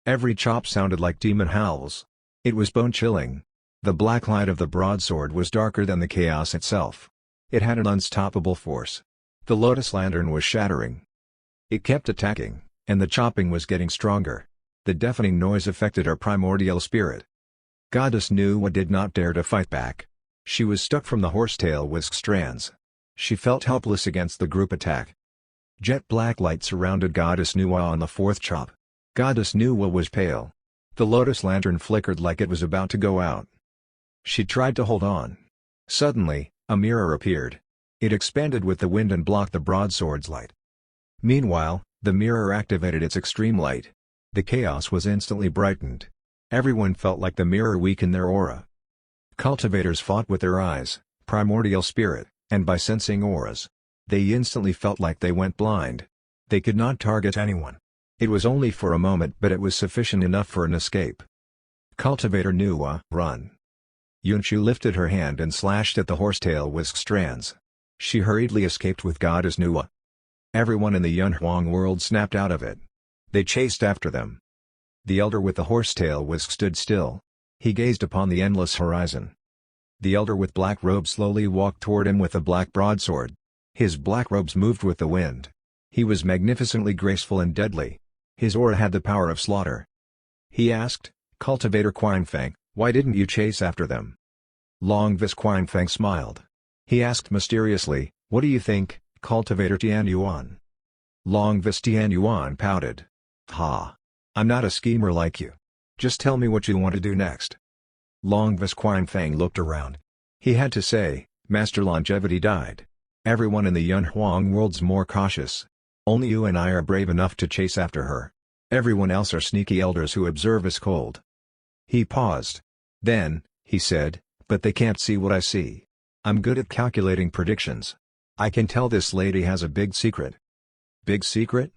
Every chop sounded like demon howls. It was bone-chilling. The black light of the broadsword was darker than the chaos itself. It had an unstoppable force. The Lotus Lantern was shattering. It kept attacking, and the chopping was getting stronger. The deafening noise affected her primordial spirit. Goddess Nuwa did not dare to fight back. She was stuck from the horsetail whisk strands. She felt helpless against the group attack. Jet black light surrounded Goddess Nuwa on the fourth chop. Goddess Nuwa was pale. The Lotus Lantern flickered like it was about to go out. She tried to hold on. Suddenly, a mirror appeared. It expanded with the wind and blocked the broadsword's light. Meanwhile, the mirror activated its extreme light. The chaos was instantly brightened. Everyone felt like the mirror weakened their aura. Cultivators fought with their eyes, primordial spirit, and by sensing auras. They instantly felt like they went blind. They could not target anyone. It was only for a moment, but it was sufficient enough for an escape. Cultivator Nuwa, run! Yunshu lifted her hand and slashed at the horsetail whisk strands. She hurriedly escaped with Goddess Nuwa. Everyone in the Yunhuang world snapped out of it. They chased after them. The elder with the horsetail whisk stood still. He gazed upon the endless horizon. The elder with black robes slowly walked toward him with a black broadsword. His black robes moved with the wind. He was magnificently graceful and deadly. His aura had the power of slaughter. He asked, "Cultivator Qianfeng, why didn't you chase after them?" Longvis Qianfeng smiled. He asked mysteriously, "What do you think, Cultivator Tianyuan?" Longvis Tianyuan pouted. "Ha! I'm not a schemer like you. Just tell me what you want to do next." Longvis Qianfeng looked around. He had to say, "Master Longevity died. Everyone in the Yunhuang world's more cautious. Only you and I are brave enough to chase after her. Everyone else are sneaky elders who observe us cold." He paused. Then, he said, "But they can't see what I see. I'm good at calculating predictions. I can tell this lady has a big secret." "Big secret?"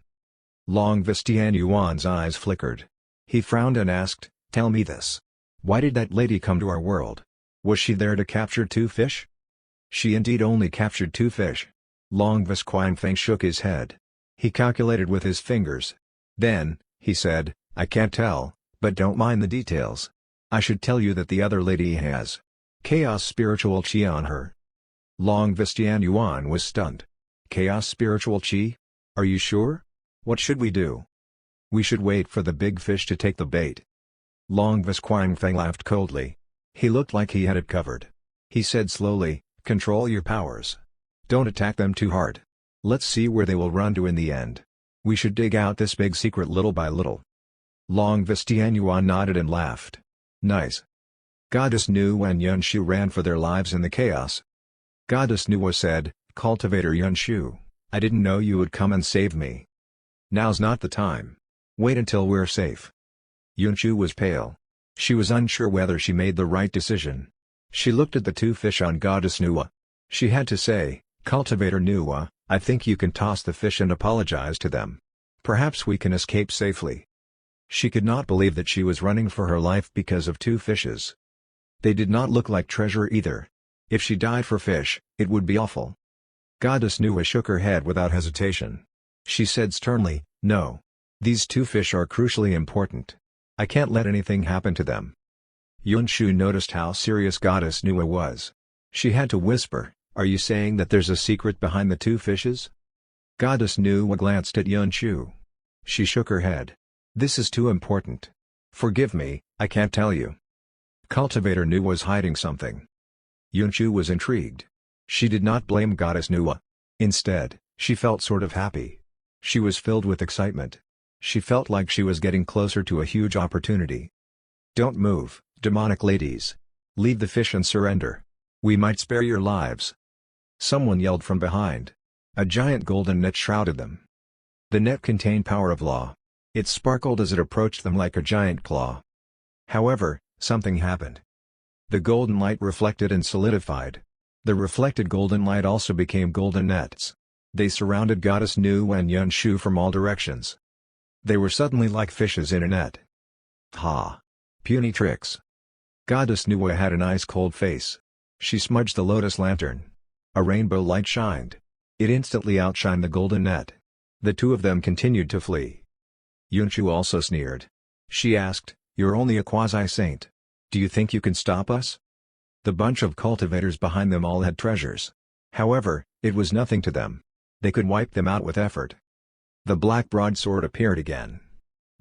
Longvis Tianyuan's eyes flickered. He frowned and asked, "Tell me this. Why did that lady come to our world? Was she there to capture 2 fish?" "She indeed only captured 2 fish." Longvis Qianfeng shook his head. He calculated with his fingers. Then, he said, "I can't tell, but don't mind the details. I should tell you that the other lady has chaos spiritual chi on her." Longvis Tianyuan was stunned. "Chaos spiritual chi? Are you sure? What should we do?" "We should wait for the big fish to take the bait." Longvis Qianfeng laughed coldly. He looked like he had it covered. He said slowly, "Control your powers. Don't attack them too hard. Let's see where they will run to in the end. We should dig out this big secret little by little." Longvis Tianyuan nodded and laughed. "Nice." Goddess Nuwa and Yunshu ran for their lives in the chaos. Goddess Nuwa said, "Cultivator Yunshu, I didn't know you would come and save me. Now's not the time. Wait until we're safe." Yunshu was pale. She was unsure whether she made the right decision. She looked at the 2 fish on Goddess Nuwa. She had to say, "Cultivator Nuwa, I think you can toss the fish and apologize to them. Perhaps we can escape safely." She could not believe that she was running for her life because of 2 fishes. They did not look like treasure either. If she died for fish, it would be awful. Goddess Nuwa shook her head without hesitation. She said sternly, "No. These 2 fish are crucially important. I can't let anything happen to them." Yunshu noticed how serious Goddess Nuwa was. She had to whisper, "Are you saying that there's a secret behind the 2 fishes?" Goddess Nuwa glanced at Yunshu. She shook her head. "This is too important. Forgive me, I can't tell you." Cultivator Nuwa was hiding something. Yunshu was intrigued. She did not blame Goddess Nuwa. Instead, she felt sort of happy. She was filled with excitement. She felt like she was getting closer to a huge opportunity. "Don't move, demonic ladies. Leave the fish and surrender. We might spare your lives." Someone yelled from behind. A giant golden net shrouded them. The net contained power of law. It sparkled as it approached them like a giant claw. However, something happened. The golden light reflected and solidified. The reflected golden light also became golden nets. They surrounded Goddess Nuwa and Yunshu from all directions. They were suddenly like fishes in a net. Ha! Puny tricks. Goddess Nuwa had an ice-cold face. She smudged the lotus lantern. A rainbow light shined. It instantly outshined the golden net. The two of them continued to flee. Yunshu also sneered. She asked, "You're only a quasi-saint. Do you think you can stop us?" The bunch of cultivators behind them all had treasures. However, it was nothing to them. They could wipe them out with effort. The black broadsword appeared again.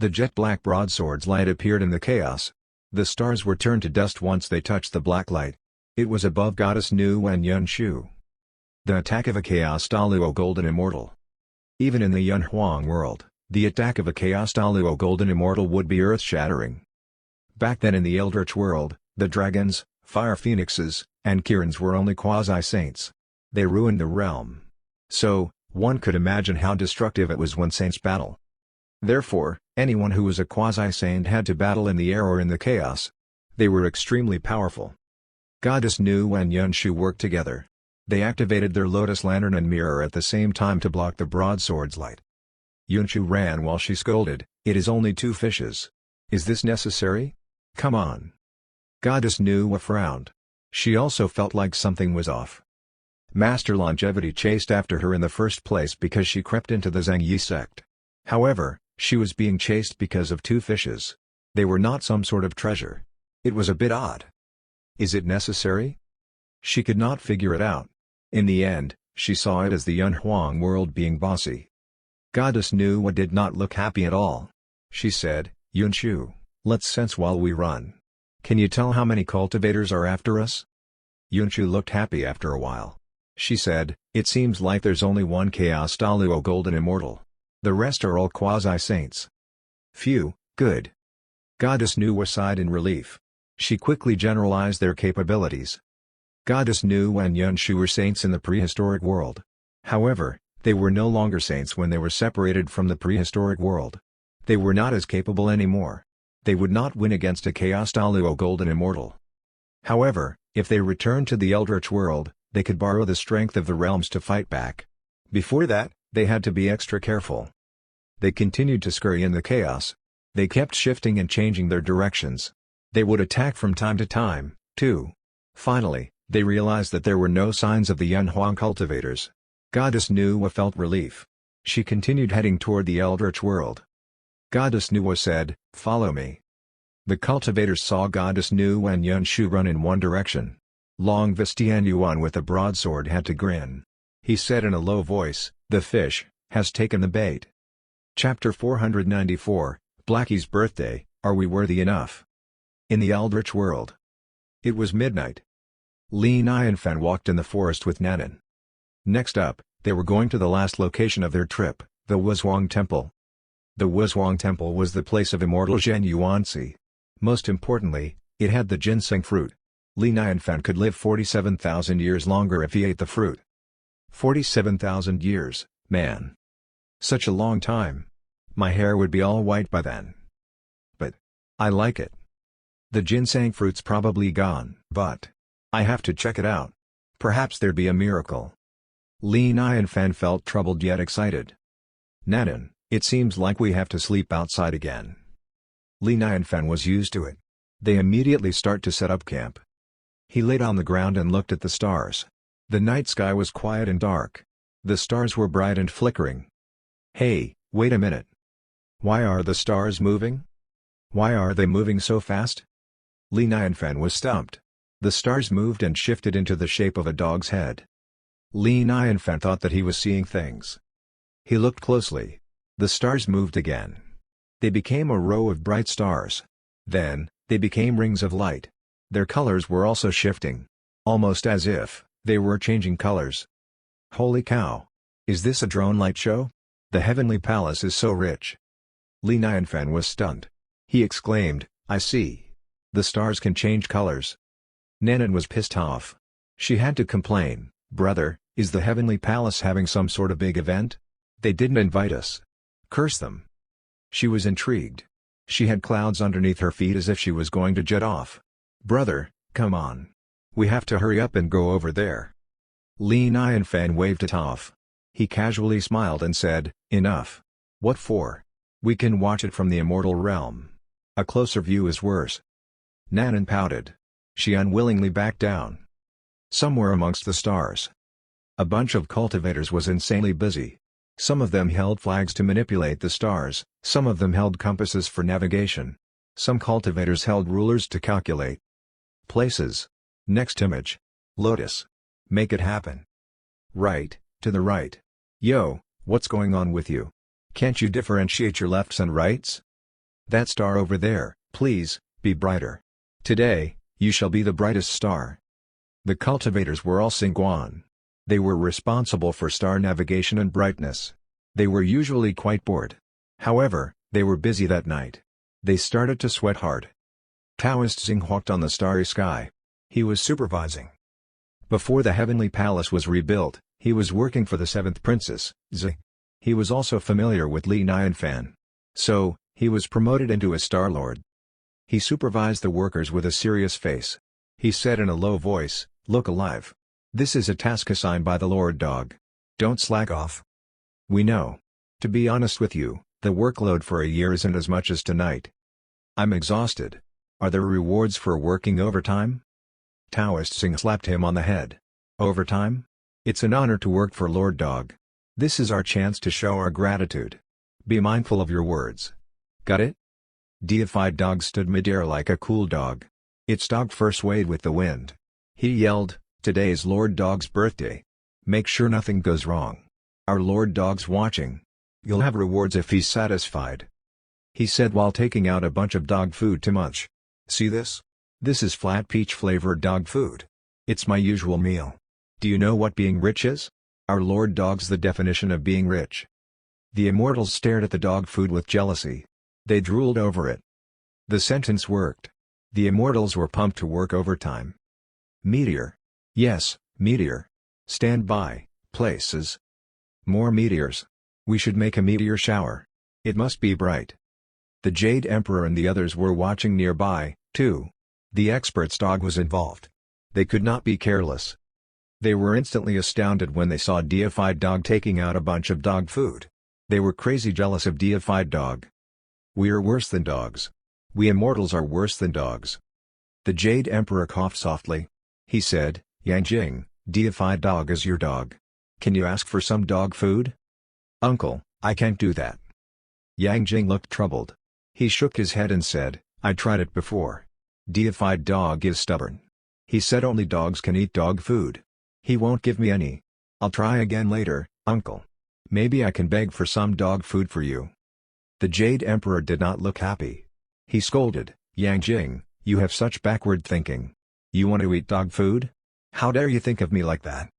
The jet-black broadsword's light appeared in the chaos. The stars were turned to dust once they touched the black light. It was above Goddess Nuwa and Yunshu. The attack of a Chaos Daluo Golden Immortal. Even in the Yunhuang world, the attack of a Chaos Daluo Golden Immortal would be earth-shattering. Back then in the Eldritch world, the dragons, fire phoenixes, and Kirans were only quasi-saints. They ruined the realm. So, one could imagine how destructive it was when saints battle. Therefore, anyone who was a quasi-saint had to battle in the air or in the chaos. They were extremely powerful. Goddess Nu and Yunshu worked together. They activated their lotus lantern and mirror at the same time to block the broadsword's light. Yunshu ran while she scolded, "It is only two fishes. Is this necessary? Come on." Goddess Nuwa frowned. She also felt like something was off. Master Longevity chased after her in the first place because she crept into the Zhang Yi sect. However, she was being chased because of two fishes. They were not some sort of treasure. It was a bit odd. Is it necessary? She could not figure it out. In the end, she saw it as the Yunhuang world being bossy. Goddess Nuwa did not look happy at all. She said, "Yunshu, let's sense while we run. Can you tell how many cultivators are after us?" Yunshu looked happy after a while. She said, "It seems like there's only one Chaos Daluo Golden Immortal. The rest are all quasi-saints." Phew, good. Goddess Nuwa sighed in relief. She quickly generalized their capabilities. Goddess Nuwa and Yunshu were saints in the prehistoric world. However, they were no longer saints when they were separated from the prehistoric world. They were not as capable anymore. They would not win against a Chaos Daluo Golden Immortal. However, if they returned to the Eldritch world, they could borrow the strength of the realms to fight back. Before that, they had to be extra careful. They continued to scurry in the chaos. They kept shifting and changing their directions. They would attack from time to time, too. Finally, they realized that there were no signs of the Yunhuang cultivators. Goddess Nuwa felt relief. She continued heading toward the Eldritch world. Goddess Nuwa said, "Follow me." The cultivators saw Goddess Nuwa and Yunshu run in one direction. Long Vistian Yuan with a broadsword had to grin. He said in a low voice, "The fish has taken the bait." Chapter 494, Blackie's birthday, Are We Worthy Enough? In the Eldritch world. It was midnight. Li and Fan walked in the forest with Nanan. Next up, they were going to the last location of their trip, the Wuzhuang Temple. The Wuzhuang Temple was the place of immortal Zhen Yuanzi. Most importantly, it had the ginseng fruit. Li and Fan could live 47,000 years longer if he ate the fruit. 47,000 years, man. Such a long time. My hair would be all white by then. But I like it. The ginseng fruit's probably gone, but I have to check it out. Perhaps there'd be a miracle. Li and Fan felt troubled yet excited. Nanan, it seems like we have to sleep outside again. Li and Fan was used to it. They immediately start to set up camp. He laid on the ground and looked at the stars. The night sky was quiet and dark. The stars were bright and flickering. Hey, wait a minute. Why are the stars moving? Why are they moving so fast? Li and Fan was stumped. The stars moved and shifted into the shape of a dog's head. Li and Fan thought that he was seeing things. He looked closely. The stars moved again. They became a row of bright stars. Then, they became rings of light. Their colors were also shifting. Almost as if they were changing colors. Holy cow! Is this a drone light show? The heavenly palace is so rich. Li and Fan was stunned. He exclaimed, "I see. The stars can change colors." Nanan was pissed off. She had to complain, "Brother, is the Heavenly Palace having some sort of big event? They didn't invite us. Curse them." She was intrigued. She had clouds underneath her feet as if she was going to jet off. "Brother, come on. We have to hurry up and go over there." Li Nianfan waved it off. He casually smiled and said, "Enough. What for? We can watch it from the immortal realm. A closer view is worse." Nanan pouted. She unwillingly backed down. Somewhere amongst the stars, a bunch of cultivators was insanely busy. Some of them held flags to manipulate the stars, some of them held compasses for navigation. Some cultivators held rulers to calculate places. Next image. Lotus. Make it happen. Right, to the right. Yo, what's going on with you? Can't you differentiate your lefts and rights? That star over there, please, be brighter. Today, you shall be the brightest star. The cultivators were all Xingguan. They were responsible for star navigation and brightness. They were usually quite bored. However, they were busy that night. They started to sweat hard. Taoist Xing walked on the starry sky. He was supervising. Before the Heavenly Palace was rebuilt, he was working for the 7th Princess, Zi. He was also familiar with Li Nianfan. So, he was promoted into a Star Lord. He supervised the workers with a serious face. He said in a low voice, "Look alive. This is a task assigned by the Lord Dog. Don't slack off. We know. To be honest with you, the workload for a year isn't as much as tonight. I'm exhausted. Are there rewards for working overtime?" Taoist Xing slapped him on the head. "Overtime? It's an honor to work for Lord Dog. This is our chance to show our gratitude. Be mindful of your words. Got it?" Deified Dog stood midair like a cool dog. Its dog fur swayed with the wind. He yelled, "Today's Lord Dog's birthday. Make sure nothing goes wrong. Our Lord Dog's watching. You'll have rewards if he's satisfied." He said while taking out a bunch of dog food to munch. "See this? This is flat peach-flavored dog food. It's my usual meal. Do you know what being rich is? Our Lord Dog's the definition of being rich." The immortals stared at the dog food with jealousy. They drooled over it. The sentence worked. The immortals were pumped to work overtime. Meteor. Yes, meteor. Stand by, places. More meteors. We should make a meteor shower. It must be bright. The Jade Emperor and the others were watching nearby, too. The expert's dog was involved. They could not be careless. They were instantly astounded when they saw Deified Dog taking out a bunch of dog food. They were crazy jealous of Deified Dog. "We're worse than dogs. We immortals are worse than dogs." The Jade Emperor coughed softly. He said, "Yang Jing, Deified Dog is your dog. Can you ask for some dog food?" "Uncle, I can't do that." Yang Jing looked troubled. He shook his head and said, "I tried it before. Deified Dog is stubborn. He said only dogs can eat dog food. He won't give me any. I'll try again later, uncle. Maybe I can beg for some dog food for you." The Jade Emperor did not look happy. He scolded, "Yang Jing, you have such backward thinking. You want to eat dog food? How dare you think of me like that?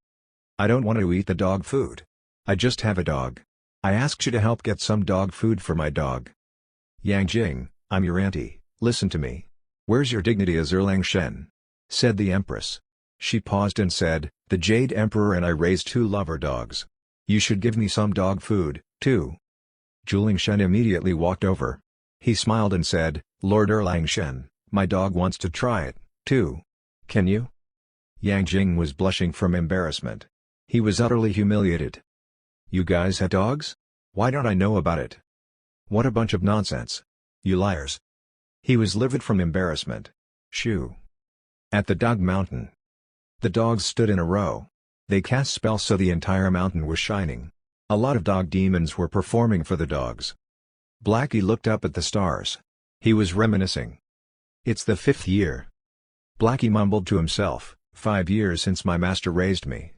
I don't want to eat the dog food. I just have a dog. I asked you to help get some dog food for my dog." "Yang Jing, I'm your auntie, listen to me. Where's your dignity as Erlang Shen?" said the Empress. She paused and said, "The Jade Emperor and I raised 2 lover dogs. You should give me some dog food, too." Juling Shen immediately walked over. He smiled and said, "Lord Erlang Shen, my dog wants to try it, too. Can you?" Yang Jing was blushing from embarrassment. He was utterly humiliated. "You guys have dogs? Why don't I know about it? What a bunch of nonsense. You liars." He was livid from embarrassment. Shoo. At the Dog Mountain. The dogs stood in a row. They cast spells so the entire mountain was shining. A lot of dog demons were performing for the dogs. Blackie looked up at the stars. He was reminiscing. "It's the 5th year." Blackie mumbled to himself, 5 years since my master raised me."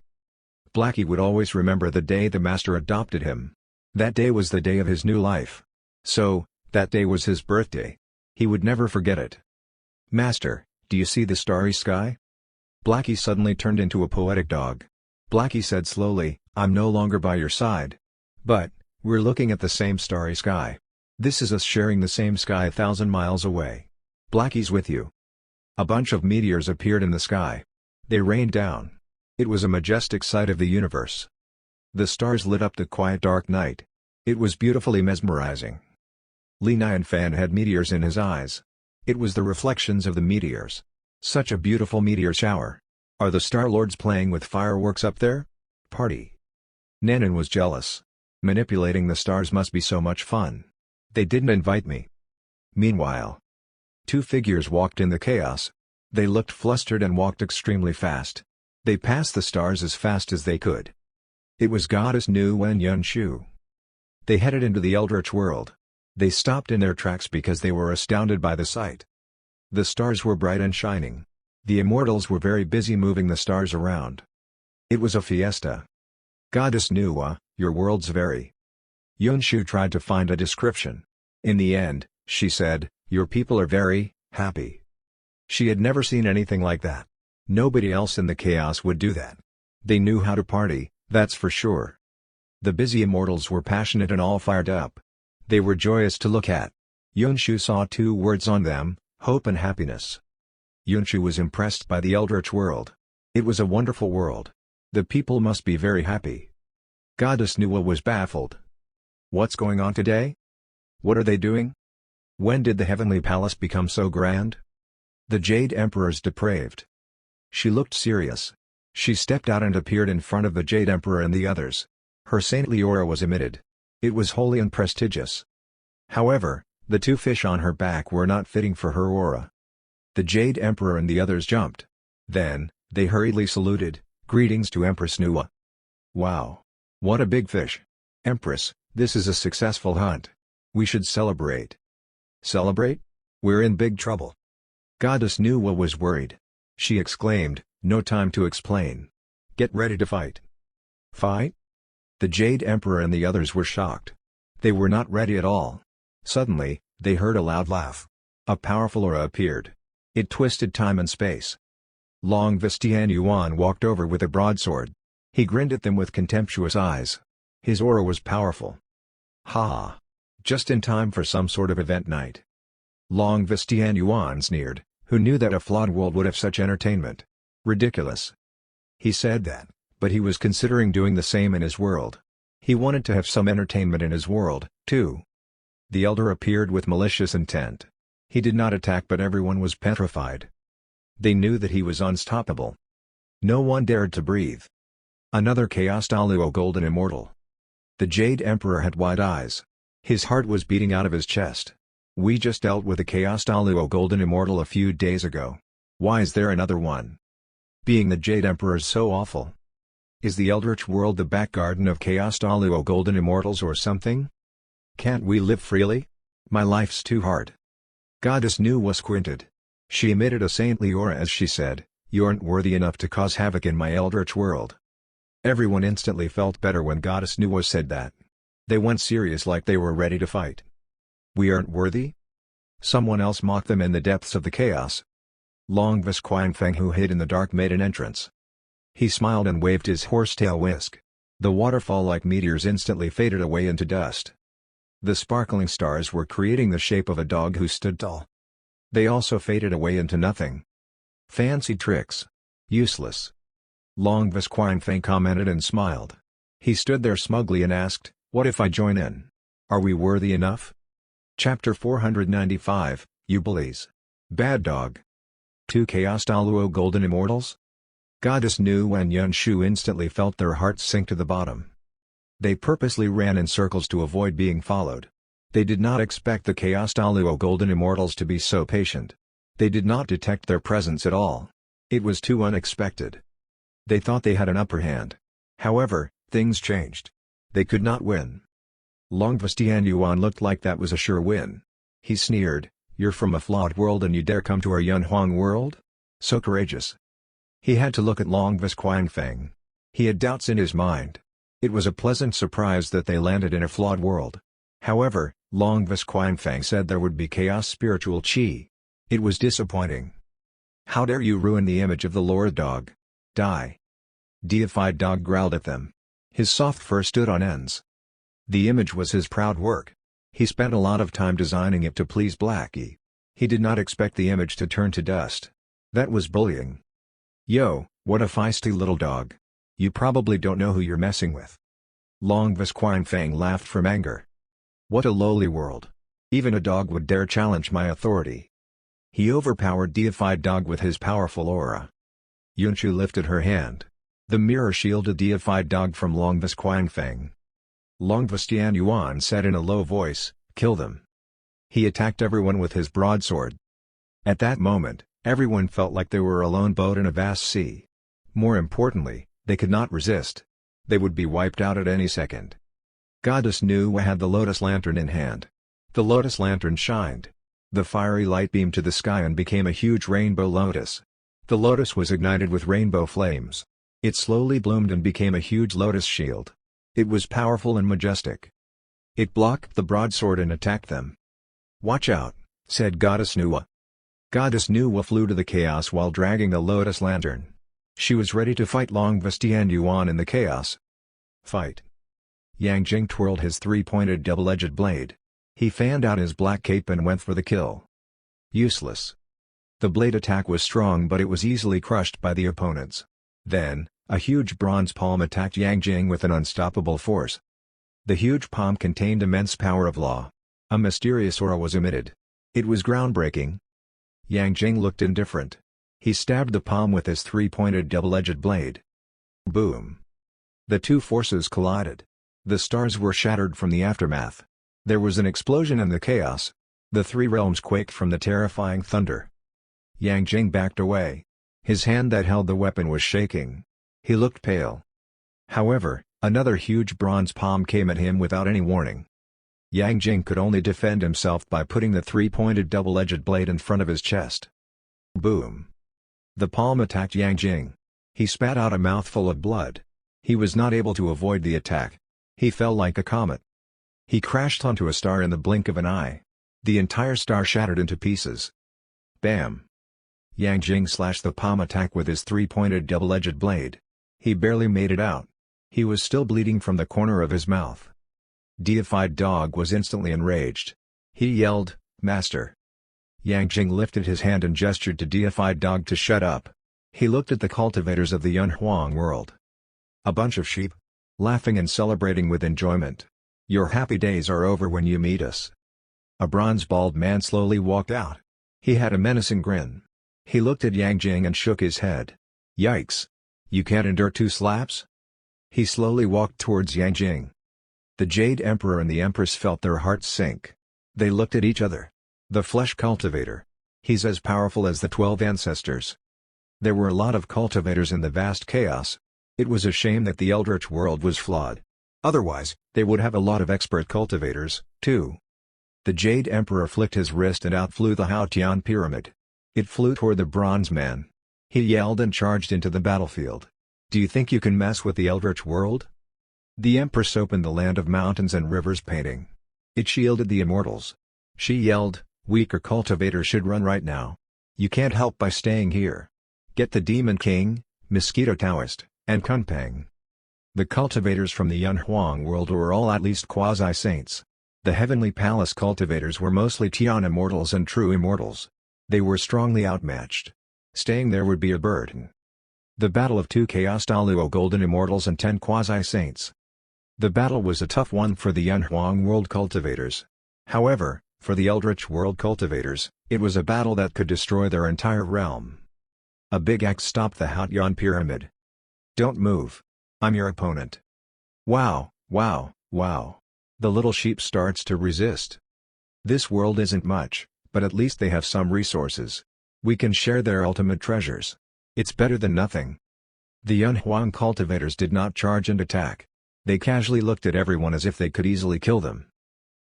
Blackie would always remember the day the master adopted him. That day was the day of his new life. So, that day was his birthday. He would never forget it. "Master, do you see the starry sky?" Blackie suddenly turned into a poetic dog. Blackie said slowly, "I'm no longer by your side. But, we're looking at the same starry sky. This is us sharing the same sky 1,000 miles away. Blackie's with you." A bunch of meteors appeared in the sky. They rained down. It was a majestic sight of the universe. The stars lit up the quiet dark night. It was beautifully mesmerizing. Li Nianfan had meteors in his eyes. It was the reflections of the meteors. Such a beautiful meteor shower. Are the Star Lords playing with fireworks up there? Party. Nanan was jealous. Manipulating the stars must be so much fun. They didn't invite me. Meanwhile, two figures walked in the chaos. They looked flustered and walked extremely fast. They passed the stars as fast as they could. It was Goddess Nuwa and Yunshu. They headed into the Eldritch world. They stopped in their tracks because they were astounded by the sight. The stars were bright and shining. The immortals were very busy moving the stars around. It was a fiesta. Goddess Nuwa, your worlds vary. Yunshu tried to find a description. In the end, she said, your people are very happy. She had never seen anything like that. Nobody else in the chaos would do that. They knew how to party, that's for sure. The busy immortals were passionate and all fired up. They were joyous to look at. Yunshu saw two words on them, hope and happiness. Yunshu was impressed by the Eldritch world. It was a wonderful world. The people must be very happy. Goddess Nuwa was baffled. What's going on today? What are they doing? When did the heavenly palace become so grand? The Jade Emperor's depraved. She looked serious. She stepped out and appeared in front of the Jade Emperor and the others. Her saintly aura was emitted. It was holy and prestigious. However, the two fish on her back were not fitting for her aura. The Jade Emperor and the others jumped. Then, they hurriedly saluted, greetings to Empress Nuwa. Wow! What a big fish! Empress, this is a successful hunt. We should celebrate. Celebrate? We're in big trouble. Goddess Nuwa was worried. She exclaimed, no time to explain. Get ready to fight. Fight? The Jade Emperor and the others were shocked. They were not ready at all. Suddenly, they heard a loud laugh. A powerful aura appeared. It twisted time and space. Long Vistian Yuan walked over with a broadsword. He grinned at them with contemptuous eyes. His aura was powerful. Ha! Just in time for some sort of event night. Long Vistian Yuan sneered, who knew that a flawed world would have such entertainment. Ridiculous. He said that, but he was considering doing the same in his world. He wanted to have some entertainment in his world, too. The elder appeared with malicious intent. He did not attack, but everyone was petrified. They knew that he was unstoppable. No one dared to breathe. Another Chaos Daluo Golden Immortal. The Jade Emperor had wide eyes. His heart was beating out of his chest. We just dealt with a Chaos Daluo Golden Immortal a few days ago. Why is there another one? Being the Jade Emperor is so awful. Is the Eldritch world the back garden of Chaos Daluo Golden Immortals or something? Can't we live freely? My life's too hard. Goddess Nuwa squinted. She emitted a saintly aura as she said, you aren't worthy enough to cause havoc in my Eldritch world. Everyone instantly felt better when Goddess Nuwa said that. They went serious like they were ready to fight. We aren't worthy? Someone else mocked them in the depths of the chaos. Long Visquanfeng, who hid in the dark, made an entrance. He smiled and waved his horsetail whisk. The waterfall-like meteors instantly faded away into dust. The sparkling stars were creating the shape of a dog who stood tall. They also faded away into nothing. Fancy tricks. Useless. Long Visquanfeng commented and smiled. He stood there smugly and asked, what if I join in? Are we worthy enough? Chapter 495, You Bullies. Bad Dog. 2 Chaos Daluo Golden Immortals? Goddess Nuwa and Yunshu instantly felt their hearts sink to the bottom. They purposely ran in circles to avoid being followed. They did not expect the Chaos Daluo Golden Immortals to be so patient. They did not detect their presence at all. It was too unexpected. They thought they had an upper hand. However, things changed. They could not win. Long Vistian Yuan looked like that was a sure win. He sneered, you're from a flawed world and you dare come to our Yunhuang world? So courageous. He had to look at Long Visquanfeng. He had doubts in his mind. It was a pleasant surprise that they landed in a flawed world. However, Long Visquanfeng said there would be chaos spiritual chi. It was disappointing. How dare you ruin the image of the Lord Dog? Die. Deified Dog growled at them. His soft fur stood on ends. The image was his proud work. He spent a lot of time designing it to please Blackie. He did not expect the image to turn to dust. That was bullying. Yo, What a feisty little dog. You probably don't know who you're messing with. Long Visquine laughed from anger. What a lowly world. Even a dog would dare challenge my authority. He overpowered deified dog with his powerful aura. Yunchu lifted her hand. The mirror shielded deified dog from Long Visquine. Long Vistian Yuan said in a low voice, "Kill them." He attacked everyone with his broadsword. At that moment, everyone felt like they were a lone boat in a vast sea. More importantly, they could not resist. They would be wiped out at any second. Goddess Nuwa had the lotus lantern in hand. The lotus lantern shined. The fiery light beamed to the sky and became a huge rainbow lotus. The lotus was ignited with rainbow flames. It slowly bloomed and became a huge lotus shield. It was powerful and majestic. It blocked the broadsword and attacked them. "Watch out," said Goddess Nuwa. Goddess Nuwa flew to the chaos while dragging the lotus lantern. She was ready to fight Long Vistian Yuan in the chaos. Fight. Yang Jing twirled his three-pointed double-edged blade. He fanned out his black cape and went for the kill. Useless. The blade attack was strong but it was easily crushed by the opponents. Then, a huge bronze palm attacked Yang Jing with an unstoppable force. The huge palm contained immense power of law. A mysterious aura was emitted. It was groundbreaking. Yang Jing looked indifferent. He stabbed the palm with his three-pointed double-edged blade. Boom. The two forces collided. The stars were shattered from the aftermath. There was an explosion in the chaos. The three realms quaked from the terrifying thunder. Yang Jing backed away. His hand that held the weapon was shaking. He looked pale. However, another huge bronze palm came at him without any warning. Yang Jing could only defend himself by putting the three-pointed double-edged blade in front of his chest. Boom. The palm attacked Yang Jing. He spat out a mouthful of blood. He was not able to avoid the attack. He fell like a comet. He crashed onto a star in the blink of an eye. The entire star shattered into pieces. Bam! Yang Jing slashed the palm attack with his three-pointed double-edged blade. He barely made it out. He was still bleeding from the corner of his mouth. Deified dog was instantly enraged. He yelled, "Master!" Yang Jing lifted his hand and gestured to deified dog to shut up. He looked at the cultivators of the Yunhuang world. A bunch of sheep. Laughing and celebrating with enjoyment. Your happy days are over when you meet us. A bronze-bald man slowly walked out. He had a menacing grin. He looked at Yang Jing and shook his head. Yikes! You can't endure 2 slaps? He slowly walked towards Yang Jing. The Jade Emperor and the Empress felt their hearts sink. They looked at each other. The flesh cultivator. He's as powerful as the 12 ancestors. There were a lot of cultivators in the vast chaos. It was a shame that the Eldritch world was flawed. Otherwise, they would have a lot of expert cultivators, too. The Jade Emperor flicked his wrist and out flew the Haotian pyramid. It flew toward the bronze man. He yelled and charged into the battlefield. Do you think you can mess with the Eldritch world? The Empress opened the land of mountains and rivers painting. It shielded the immortals. She yelled, weaker cultivators should run right now. You can't help by staying here. Get the Demon King, Mosquito Taoist, and Kunpeng. The cultivators from the Yunhuang world were all at least quasi-saints. The Heavenly Palace cultivators were mostly Tian immortals and true immortals. They were strongly outmatched. Staying there would be a burden. The battle of 2 Chaos Daluo golden immortals and 10 quasi-saints. The battle was a tough one for the Yunhuang world cultivators. However, for the Eldritch world cultivators, it was a battle that could destroy their entire realm. A big axe stopped the Haotian pyramid. Don't move. I'm your opponent. Wow, wow, wow. The little sheep starts to resist. This world isn't much, but at least they have some resources. We can share their ultimate treasures. It's better than nothing. The Yunhuang cultivators did not charge and attack. They casually looked at everyone as if they could easily kill them.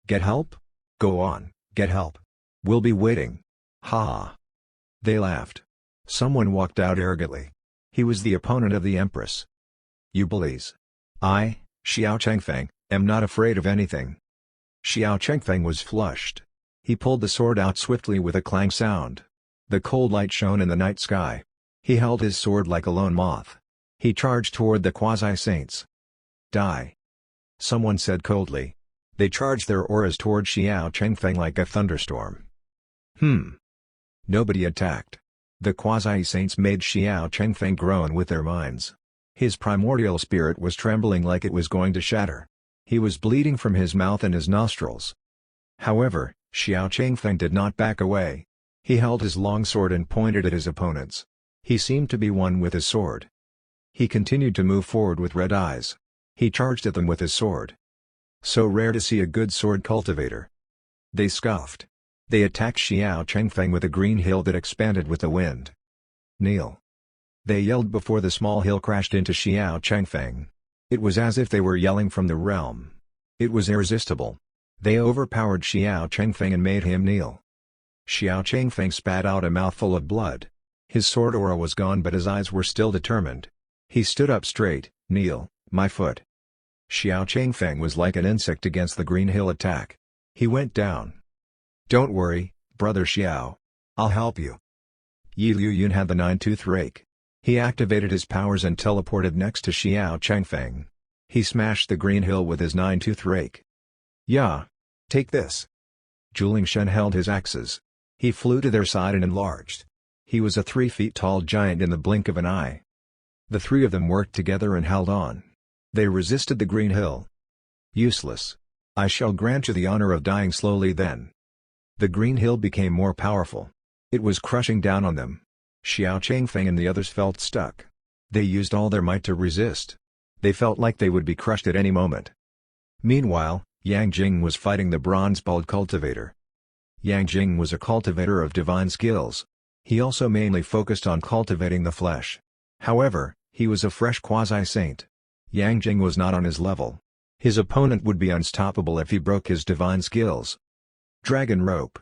Get help? Go on, get help. We'll be waiting. Ha ha. They laughed. Someone walked out arrogantly. He was the opponent of the Empress. You bullies. I, Xiao Chengfeng, am not afraid of anything. Xiao Chengfeng was flushed. He pulled the sword out swiftly with a clang sound. The cold light shone in the night sky. He held his sword like a lone moth. He charged toward the quasi-saints. Die. Someone said coldly. They charged their auras toward Xiao Chengfeng like a thunderstorm. Nobody attacked. The quasi-saints made Xiao Chengfeng groan with their minds. His primordial spirit was trembling like it was going to shatter. He was bleeding from his mouth and his nostrils. However, Xiao Chengfeng did not back away. He held his long sword and pointed at his opponents. He seemed to be one with his sword. He continued to move forward with red eyes. He charged at them with his sword. So rare to see a good sword cultivator. They scoffed. They attacked Xiao Chengfeng with a green hill that expanded with the wind. Kneel! They yelled before the small hill crashed into Xiao Chengfeng. It was as if they were yelling from the realm. It was irresistible. They overpowered Xiao Chengfeng and made him kneel. Xiao Chengfeng spat out a mouthful of blood. His sword aura was gone but his eyes were still determined. He stood up straight. Kneel, my foot. Xiao Chengfeng was like an insect against the green hill attack. He went down. Don't worry, brother Xiao. I'll help you. Yi Liu Yun had the nine-tooth rake. He activated his powers and teleported next to Xiao Chengfeng. He smashed the green hill with his nine-tooth rake. Yeah. Take this. Juling Shen held his axes. He flew to their side and enlarged. He was a 3 feet tall giant in the blink of an eye. The three of them worked together and held on. They resisted the green hill. Useless. I shall grant you the honor of dying slowly then. The green hill became more powerful. It was crushing down on them. Xiao Chengfeng and the others felt stuck. They used all their might to resist. They felt like they would be crushed at any moment. Meanwhile, Yang Jing was fighting the bronze-balled cultivator. Yang Jing was a cultivator of divine skills. He also mainly focused on cultivating the flesh. However, he was a fresh quasi-saint. Yang Jing was not on his level. His opponent would be unstoppable if he broke his divine skills. Dragon Rope.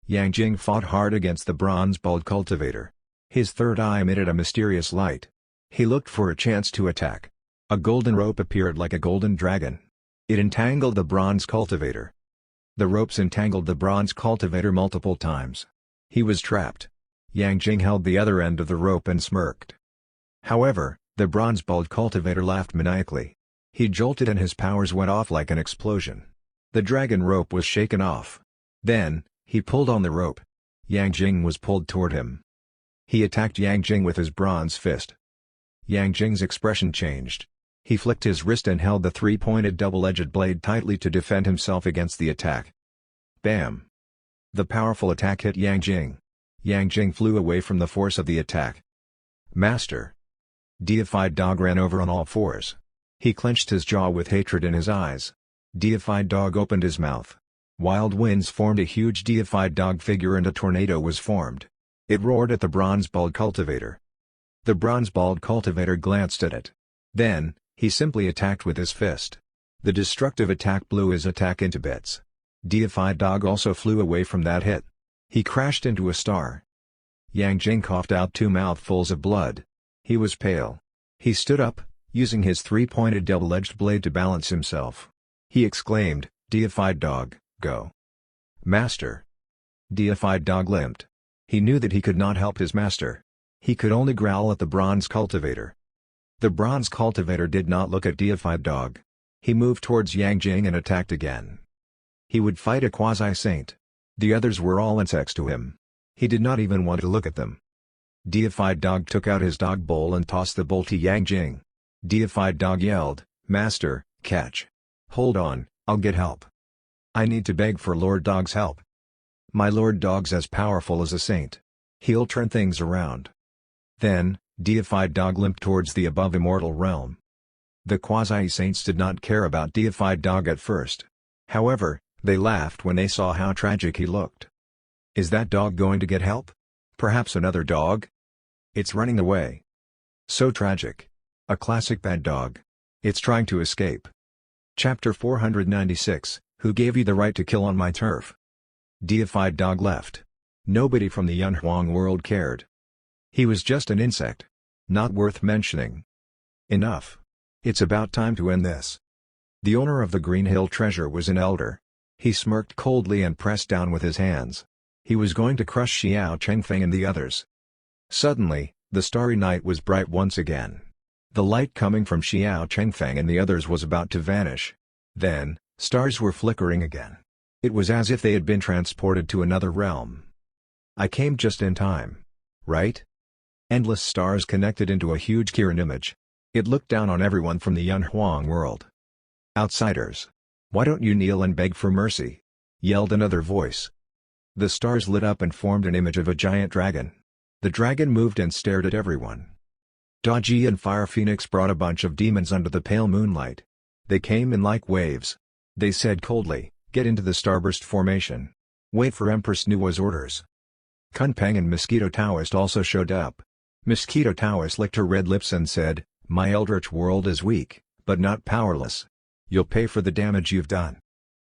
Yang Jing fought hard against the bronze-balled cultivator. His third eye emitted a mysterious light. He looked for a chance to attack. A golden rope appeared like a golden dragon. It entangled the bronze cultivator. The ropes entangled the bronze cultivator multiple times. He was trapped. Yang Jing held the other end of the rope and smirked. However, the bronze-balled cultivator laughed maniacally. He jolted and his powers went off like an explosion. The dragon rope was shaken off. Then, he pulled on the rope. Yang Jing was pulled toward him. He attacked Yang Jing with his bronze fist. Yang Jing's expression changed. He flicked his wrist and held the three-pointed double-edged blade tightly to defend himself against the attack. Bam! The powerful attack hit Yang Jing. Yang Jing flew away from the force of the attack. Master! Deified Dog ran over on all fours. He clenched his jaw with hatred in his eyes. Deified Dog opened his mouth. Wild winds formed a huge deified dog figure and a tornado was formed. It roared at the bronze-balled cultivator. The bronze-balled cultivator glanced at it. Then, he simply attacked with his fist. The destructive attack blew his attack into bits. Deified Dog also flew away from that hit. He crashed into a star. Yang Jing coughed out 2 mouthfuls of blood. He was pale. He stood up, using his three-pointed double-edged blade to balance himself. He exclaimed, "Deified Dog, go." Master. Deified Dog limped. He knew that he could not help his master. He could only growl at the bronze cultivator. The bronze cultivator did not look at Deified Dog. He moved towards Yang Jing and attacked again. He would fight a quasi-saint. The others were all insects to him. He did not even want to look at them. Deified Dog took out his dog bowl and tossed the bowl to Yang Jing. Deified Dog yelled, "Master, catch. Hold on, I'll get help. I need to beg for Lord Dog's help. My Lord Dog's as powerful as a saint. He'll turn things around." Then, Deified Dog limped towards the above immortal realm. The quasi-saints did not care about Deified Dog at first. However, they laughed when they saw how tragic he looked. Is that dog going to get help? Perhaps another dog? It's running away. So tragic. A classic bad dog. It's trying to escape. Chapter 496, Who gave you the right to kill on my turf? Deified Dog left. Nobody from the Yunhuang world cared. He was just an insect. Not worth mentioning. Enough. It's about time to end this. The owner of the Green Hill treasure was an elder. He smirked coldly and pressed down with his hands. He was going to crush Xiao Chengfeng and the others. Suddenly, the starry night was bright once again. The light coming from Xiao Chengfeng and the others was about to vanish. Then, stars were flickering again. It was as if they had been transported to another realm. I came just in time. right? Endless stars connected into a huge Kiran image. It looked down on everyone from the Yunhuang world. Outsiders. Why don't you kneel and beg for mercy? Yelled another voice. The stars lit up and formed an image of a giant dragon. The dragon moved and stared at everyone. Goji and Fire Phoenix brought a bunch of demons under the pale moonlight. They came in like waves. They said coldly, "Get into the starburst formation. Wait for Empress Nuwa's orders." Kunpeng and Mosquito Taoist also showed up. Mosquito Taoist licked her red lips and said, "My eldritch world is weak, but not powerless. You'll pay for the damage you've done."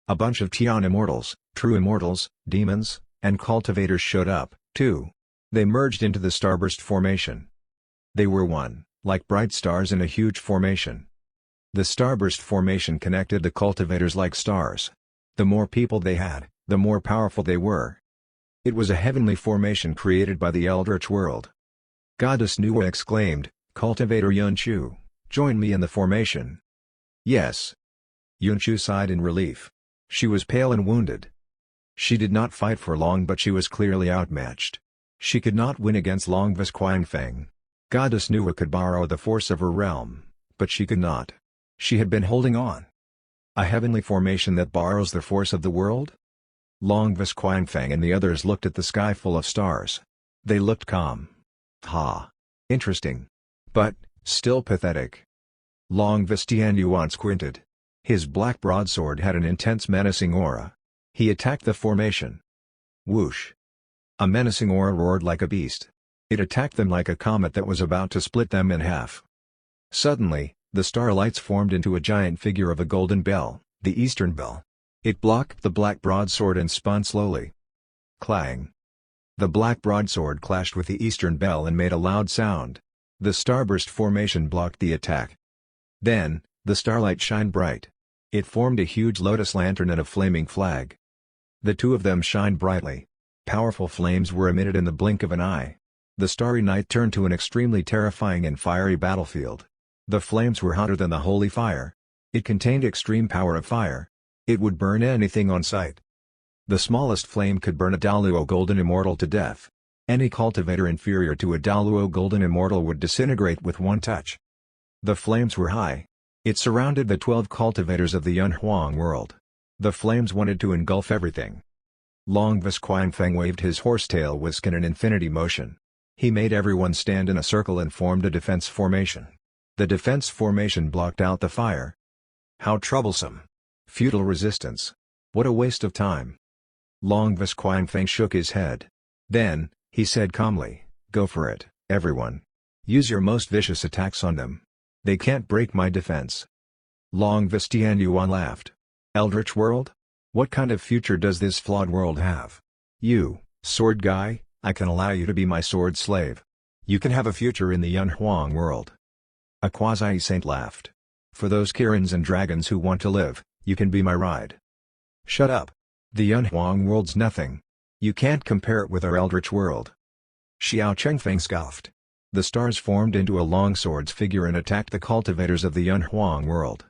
A bunch of Tian immortals, true immortals, demons, and cultivators showed up, too. They merged into the starburst formation. They were one, like bright stars in a huge formation. The starburst formation connected the cultivators like stars. The more people they had, the more powerful they were. It was a heavenly formation created by the eldritch world. Goddess Nuwa exclaimed, "Cultivator Yunchu, join me in the formation." "Yes." Yunchu sighed in relief. She was pale and wounded. She did not fight for long, but she was clearly outmatched. She could not win against Longvis Qianfeng. Goddess Nuwa could borrow the force of her realm, but she could not. She had been holding on. A heavenly formation that borrows the force of the world? Longvis Qianfeng and the others looked at the sky full of stars. They looked calm. Ha! Interesting. But, still pathetic. Longvis Tianyuan squinted. His black broadsword had an intense menacing aura. He attacked the formation. Whoosh! A menacing aura roared like a beast. It attacked them like a comet that was about to split them in half. Suddenly, the starlights formed into a giant figure of a golden bell, the Eastern Bell. It blocked the black broadsword and spun slowly. Clang! The black broadsword clashed with the Eastern Bell and made a loud sound. The starburst formation blocked the attack. Then, the starlight shined bright. It formed a huge lotus lantern and a flaming flag. The two of them shined brightly. Powerful flames were emitted in the blink of an eye. The starry night turned to an extremely terrifying and fiery battlefield. The flames were hotter than the holy fire. It contained extreme power of fire. It would burn anything on sight. The smallest flame could burn a Daluo Golden Immortal to death. Any cultivator inferior to a Daluo Golden Immortal would disintegrate with one touch. The flames were high. It surrounded the 12 cultivators of the Yunhuang world. The flames wanted to engulf everything. Longvis Qianfeng waved his horsetail whisk in an infinity motion. He made everyone stand in a circle and formed a defense formation. The defense formation blocked out the fire. How troublesome. Futile resistance. What a waste of time. Longvis Qianfeng shook his head. Then, he said calmly, "Go for it, everyone. Use your most vicious attacks on them. They can't break my defense." Longvis Tianyuan laughed. "Eldritch world? What kind of future does this flawed world have? You, sword guy, I can allow you to be my sword slave. You can have a future in the Yunhuang world." A quasi-saint laughed. "For those Kirans and dragons who want to live, you can be my ride." "Shut up. The Yunhuang world's nothing. You can't compare it with our eldritch world." Xiao Chengfeng scoffed. The stars formed into a longsword's figure and attacked the cultivators of the Yunhuang world.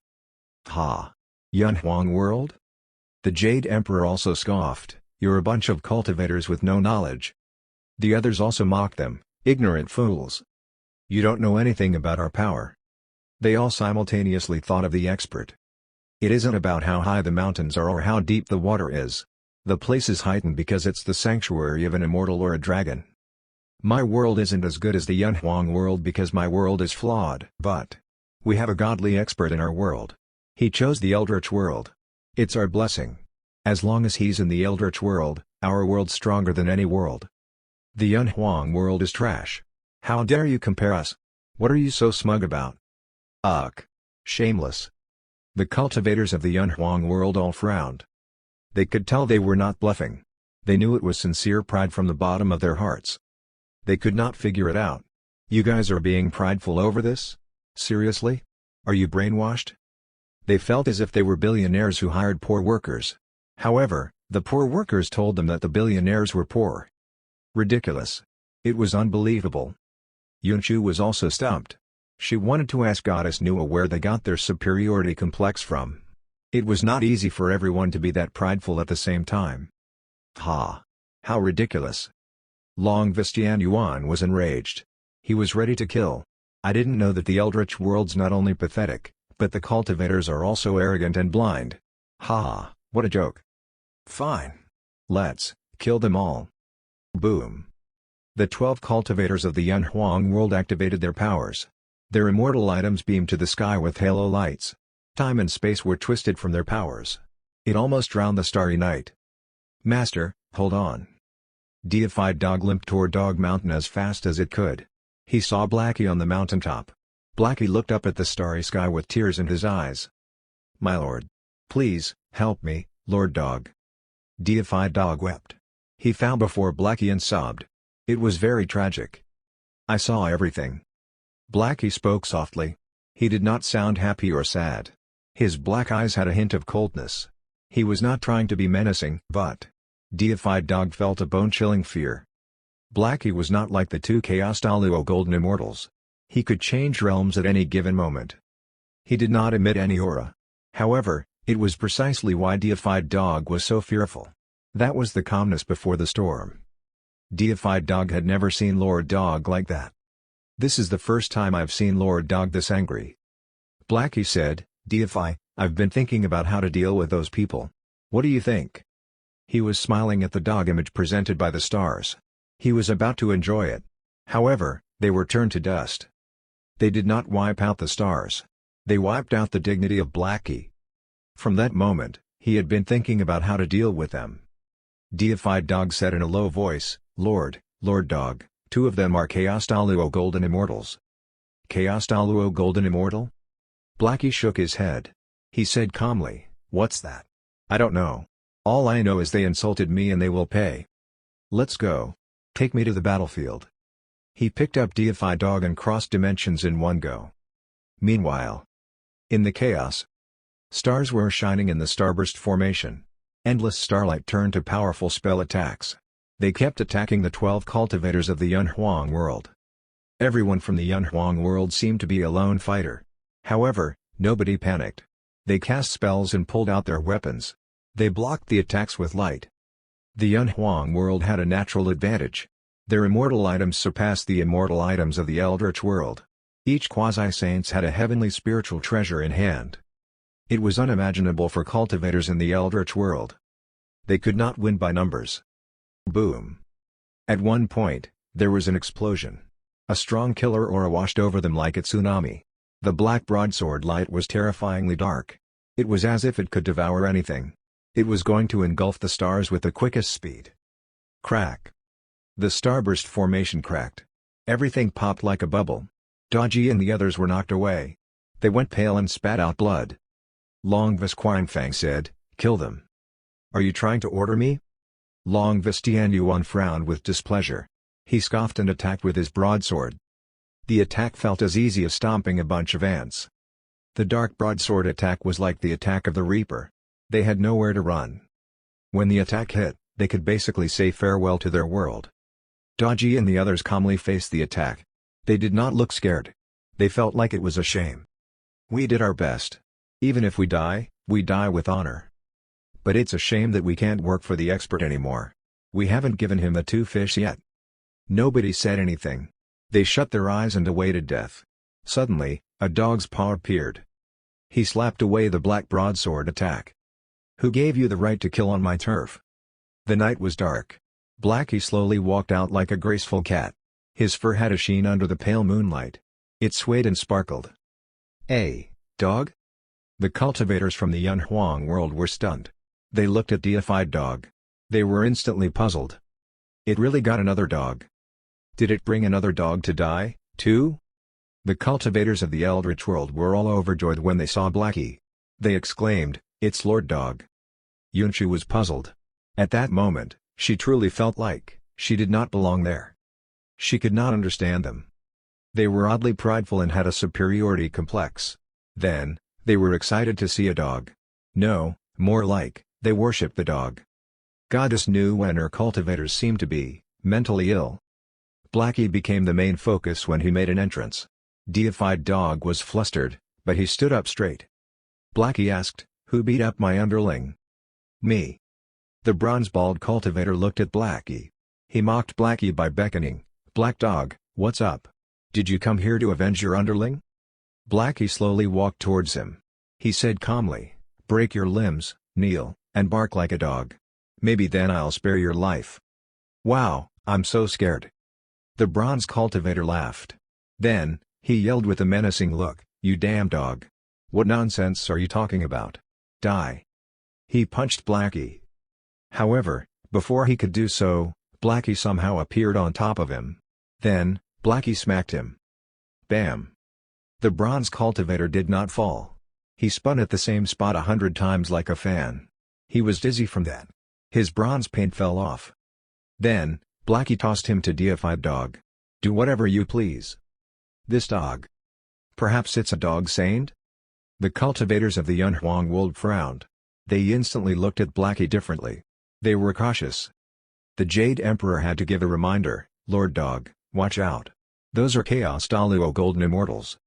"Ha! Yunhuang world?" The Jade Emperor also scoffed, "You're a bunch of cultivators with no knowledge." The others also mocked them, "Ignorant fools. You don't know anything about our power." They all simultaneously thought of the expert. It isn't about how high the mountains are or how deep the water is. The place is heightened because it's the sanctuary of an immortal or a dragon. My world isn't as good as the Yunhuang world because my world is flawed. But we have a godly expert in our world. He chose the Eldritch world. It's our blessing. As long as he's in the Eldritch world, our world's stronger than any world. The Yunhuang world is trash. How dare you compare us? What are you so smug about? Ugh. Shameless. The cultivators of the Yunhuang world all frowned. They could tell they were not bluffing. They knew it was sincere pride from the bottom of their hearts. They could not figure it out. You guys are being prideful over this? Seriously? Are you brainwashed? They felt as if they were billionaires who hired poor workers. However, the poor workers told them that the billionaires were poor. Ridiculous. It was unbelievable. Yunchu was also stumped. She wanted to ask Goddess Nuwa where they got their superiority complex from. It was not easy for everyone to be that prideful at the same time. Ha! How ridiculous. Long Vistian Yuan was enraged. He was ready to kill. I didn't know that the Eldritch world's not only pathetic, but the cultivators are also arrogant and blind. Ha, what a joke. Fine. Let's kill them all. Boom. The 12 cultivators of the Yunhuang world activated their powers. Their immortal items beamed to the sky with halo lights. Time and space were twisted from their powers. It almost drowned the starry night. Master, hold on. Deified Dog limped toward Dog Mountain as fast as it could. He saw Blackie on the mountaintop. Blackie looked up at the starry sky with tears in his eyes. My lord. Please, help me, Lord Dog. Deified Dog wept. He fell before Blackie and sobbed. It was very tragic. I saw everything. Blackie spoke softly. He did not sound happy or sad. His black eyes had a hint of coldness. He was not trying to be menacing, but Deified Dog felt a bone-chilling fear. Blackie was not like the two Chaos Daluo Golden Immortals. He could change realms at any given moment. He did not emit any aura. However, it was precisely why Deified Dog was so fearful. That was the calmness before the storm. Deified Dog had never seen Lord Dog like that. This is the first time I've seen Lord Dog this angry. Blackie said, Deify, I've been thinking about how to deal with those people. What do you think? He was smiling at the dog image presented by the stars. He was about to enjoy it. However, they were turned to dust. They did not wipe out the stars. They wiped out the dignity of Blackie. From that moment, he had been thinking about how to deal with them. Deified Dog said in a low voice, Lord Dog, two of them are Chaos Daluo Golden Immortals. Chaos Daluo Golden Immortal? Blackie shook his head. He said calmly, what's that? I don't know. All I know is they insulted me and they will pay. Let's go. Take me to the battlefield. He picked up Deified Dog and crossed dimensions in one go. Meanwhile, in the chaos, stars were shining in the starburst formation. Endless starlight turned to powerful spell attacks. They kept attacking the 12 cultivators of the Yunhuang world. Everyone from the Yunhuang world seemed to be a lone fighter. However, nobody panicked. They cast spells and pulled out their weapons. They blocked the attacks with light. The Yunhuang world had a natural advantage. Their immortal items surpassed the immortal items of the Eldritch world. Each quasi-saints had a heavenly spiritual treasure in hand. It was unimaginable for cultivators in the Eldritch world. They could not win by numbers. Boom. At one point, there was an explosion. A strong killer aura washed over them like a tsunami. The black broadsword light was terrifyingly dark. It was as if it could devour anything. It was going to engulf the stars with the quickest speed. Crack. The starburst formation cracked. Everything popped like a bubble. Dodgy and the others were knocked away. They went pale and spat out blood. Long Visquinfang said, kill them. Are you trying to order me? Long Vistian Yuan frowned with displeasure. He scoffed and attacked with his broadsword. The attack felt as easy as stomping a bunch of ants. The dark broadsword attack was like the attack of the Reaper. They had nowhere to run. When the attack hit, they could basically say farewell to their world. Dodgy and the others calmly faced the attack. They did not look scared. They felt like it was a shame. We did our best. Even if we die with honor. But it's a shame that we can't work for the expert anymore. We haven't given him the 2 fish yet. Nobody said anything. They shut their eyes and awaited death. Suddenly, a dog's paw appeared. He slapped away the black broadsword attack. Who gave you the right to kill on my turf? The night was dark. Blackie slowly walked out like a graceful cat. His fur had a sheen under the pale moonlight. It swayed and sparkled. Hey, dog? The cultivators from the Yunhuang world were stunned. They looked at Deified Dog. They were instantly puzzled. It really got another dog. Did it bring another dog to die, too? The cultivators of the Eldritch world were all overjoyed when they saw Blackie. They exclaimed, it's Lord Dog. Yunchi was puzzled. At that moment, she truly felt like she did not belong there. She could not understand them. They were oddly prideful and had a superiority complex. Then, they were excited to see a dog. No, more like, they worshipped the dog. Goddess Nuwa and her cultivators seemed to be mentally ill. Blackie became the main focus when he made an entrance. Deified Dog was flustered, but he stood up straight. Blackie asked, who beat up my underling? Me. The bronze-bald cultivator looked at Blackie. He mocked Blackie by beckoning, "Black dog, what's up? Did you come here to avenge your underling?" Blackie slowly walked towards him. He said calmly, "Break your limbs, kneel, and bark like a dog. Maybe then I'll spare your life." "Wow, I'm so scared." The bronze cultivator laughed. Then, he yelled with a menacing look, "You damn dog. What nonsense are you talking about? Die." He punched Blackie. However, before he could do so, Blackie somehow appeared on top of him. Then, Blackie smacked him. Bam! The bronze cultivator did not fall. He spun at the same spot 100 times like a fan. He was dizzy from that. His bronze paint fell off. Then, Blackie tossed him to deified dog. "Do whatever you please." This dog. Perhaps it's a dog saint? The cultivators of the Yunhuang world frowned. They instantly looked at Blackie differently. They were cautious. The Jade Emperor had to give a reminder, "Lord Dog, watch out. Those are Chaos Daluo Golden Immortals."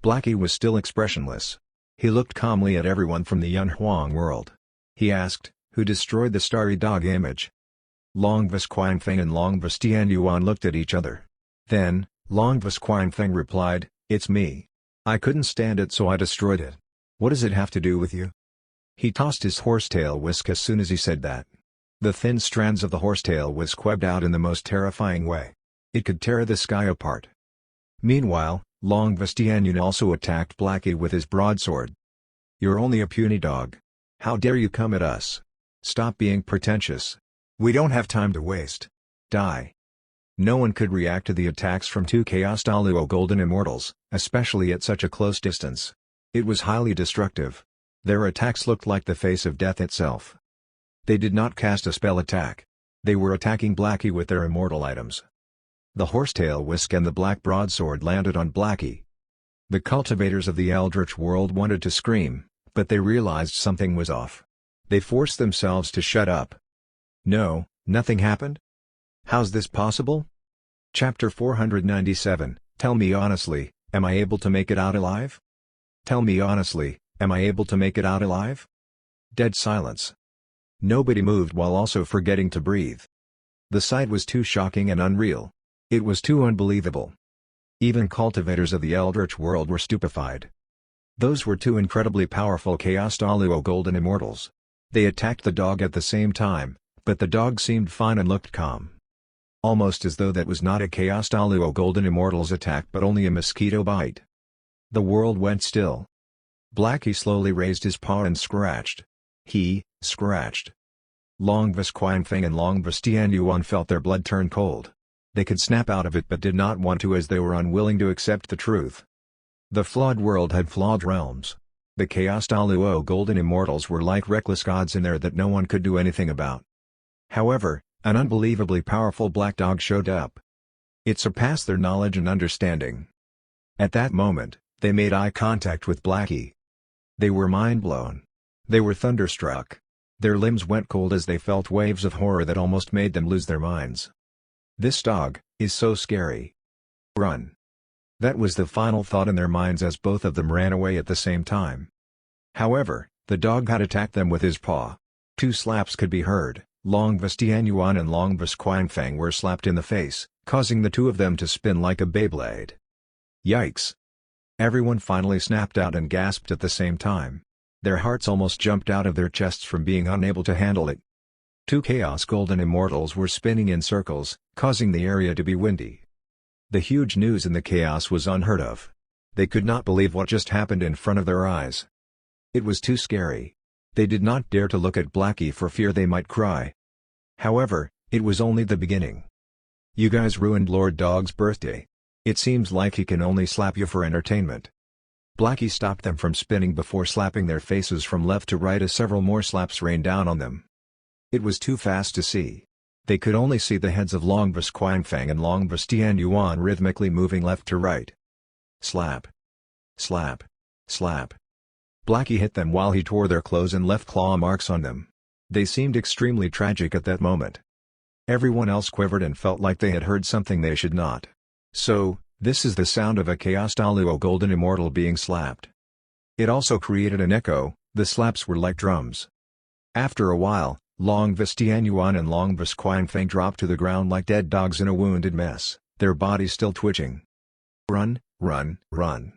Blackie was still expressionless. He looked calmly at everyone from the Yunhuang world. He asked, "Who destroyed the starry dog image?" Longvis Qiangfeng and Longvis Tianyuan looked at each other. Then, Longvis Qiangfeng replied, "It's me. I couldn't stand it so I destroyed it. What does it have to do with you?" He tossed his horsetail whisk as soon as he said that. The thin strands of the horsetail whisk webbed out in the most terrifying way. It could tear the sky apart. Meanwhile, Longvis Tianyuan also attacked Blackie with his broadsword. "You're only a puny dog. How dare you come at us? Stop being pretentious. We don't have time to waste. Die." No one could react to the attacks from two Chaos Daluo Golden Immortals, especially at such a close distance. It was highly destructive. Their attacks looked like the face of death itself. They did not cast a spell attack. They were attacking Blackie with their immortal items. The horsetail whisk and the black broadsword landed on Blackie. The cultivators of the Eldritch world wanted to scream, but they realized something was off. They forced themselves to shut up. "No, nothing happened? How's this possible?" Chapter 497, Tell me honestly, am I able to make it out alive? Tell me honestly, am I able to make it out alive? Dead silence. Nobody moved while also forgetting to breathe. The sight was too shocking and unreal. It was too unbelievable. Even cultivators of the Eldritch world were stupefied. Those were two incredibly powerful Chaos Daluo Golden Immortals. They attacked the dog at the same time, but the dog seemed fine and looked calm. Almost as though that was not a Chaos Daluo Golden Immortal's attack but only a mosquito bite. The world went still. Blackie slowly raised his paw and scratched. He scratched. Longvis Qiangfeng and Longvis Tianyuan felt their blood turn cold. They could snap out of it but did not want to as they were unwilling to accept the truth. The flawed world had flawed realms. The Chaos Daluo Golden Immortals were like reckless gods in there that no one could do anything about. However, an unbelievably powerful black dog showed up. It surpassed their knowledge and understanding. At that moment, they made eye contact with Blackie. They were mind-blown. They were thunderstruck. Their limbs went cold as they felt waves of horror that almost made them lose their minds. "This dog is so scary. Run." That was the final thought in their minds as both of them ran away at the same time. However, the dog had attacked them with his paw. 2 slaps could be heard. Longvis Tianyuan and Longvis Qiangfeng were slapped in the face, causing the two of them to spin like a Beyblade. Yikes! Everyone finally snapped out and gasped at the same time. Their hearts almost jumped out of their chests from being unable to handle it. 2 Chaos Golden Immortals were spinning in circles, causing the area to be windy. The huge news in the chaos was unheard of. They could not believe what just happened in front of their eyes. It was too scary. They did not dare to look at Blackie for fear they might cry. However, it was only the beginning. "You guys ruined Lord Dog's birthday. It seems like he can only slap you for entertainment." Blackie stopped them from spinning before slapping their faces from left to right as several more slaps rained down on them. It was too fast to see. They could only see the heads of Longvis Qiangfeng and Longvis Tianyuan rhythmically moving left to right. Slap. Slap. Slap. Blackie hit them while he tore their clothes and left claw marks on them. They seemed extremely tragic at that moment. Everyone else quivered and felt like they had heard something they should not. So, this is the sound of a Chaos Daluo Golden Immortal being slapped. It also created an echo. The slaps were like drums. After a while, Long Vistianuan and Long Visquang dropped to the ground like dead dogs in a wounded mess, their bodies still twitching. Run, run, run.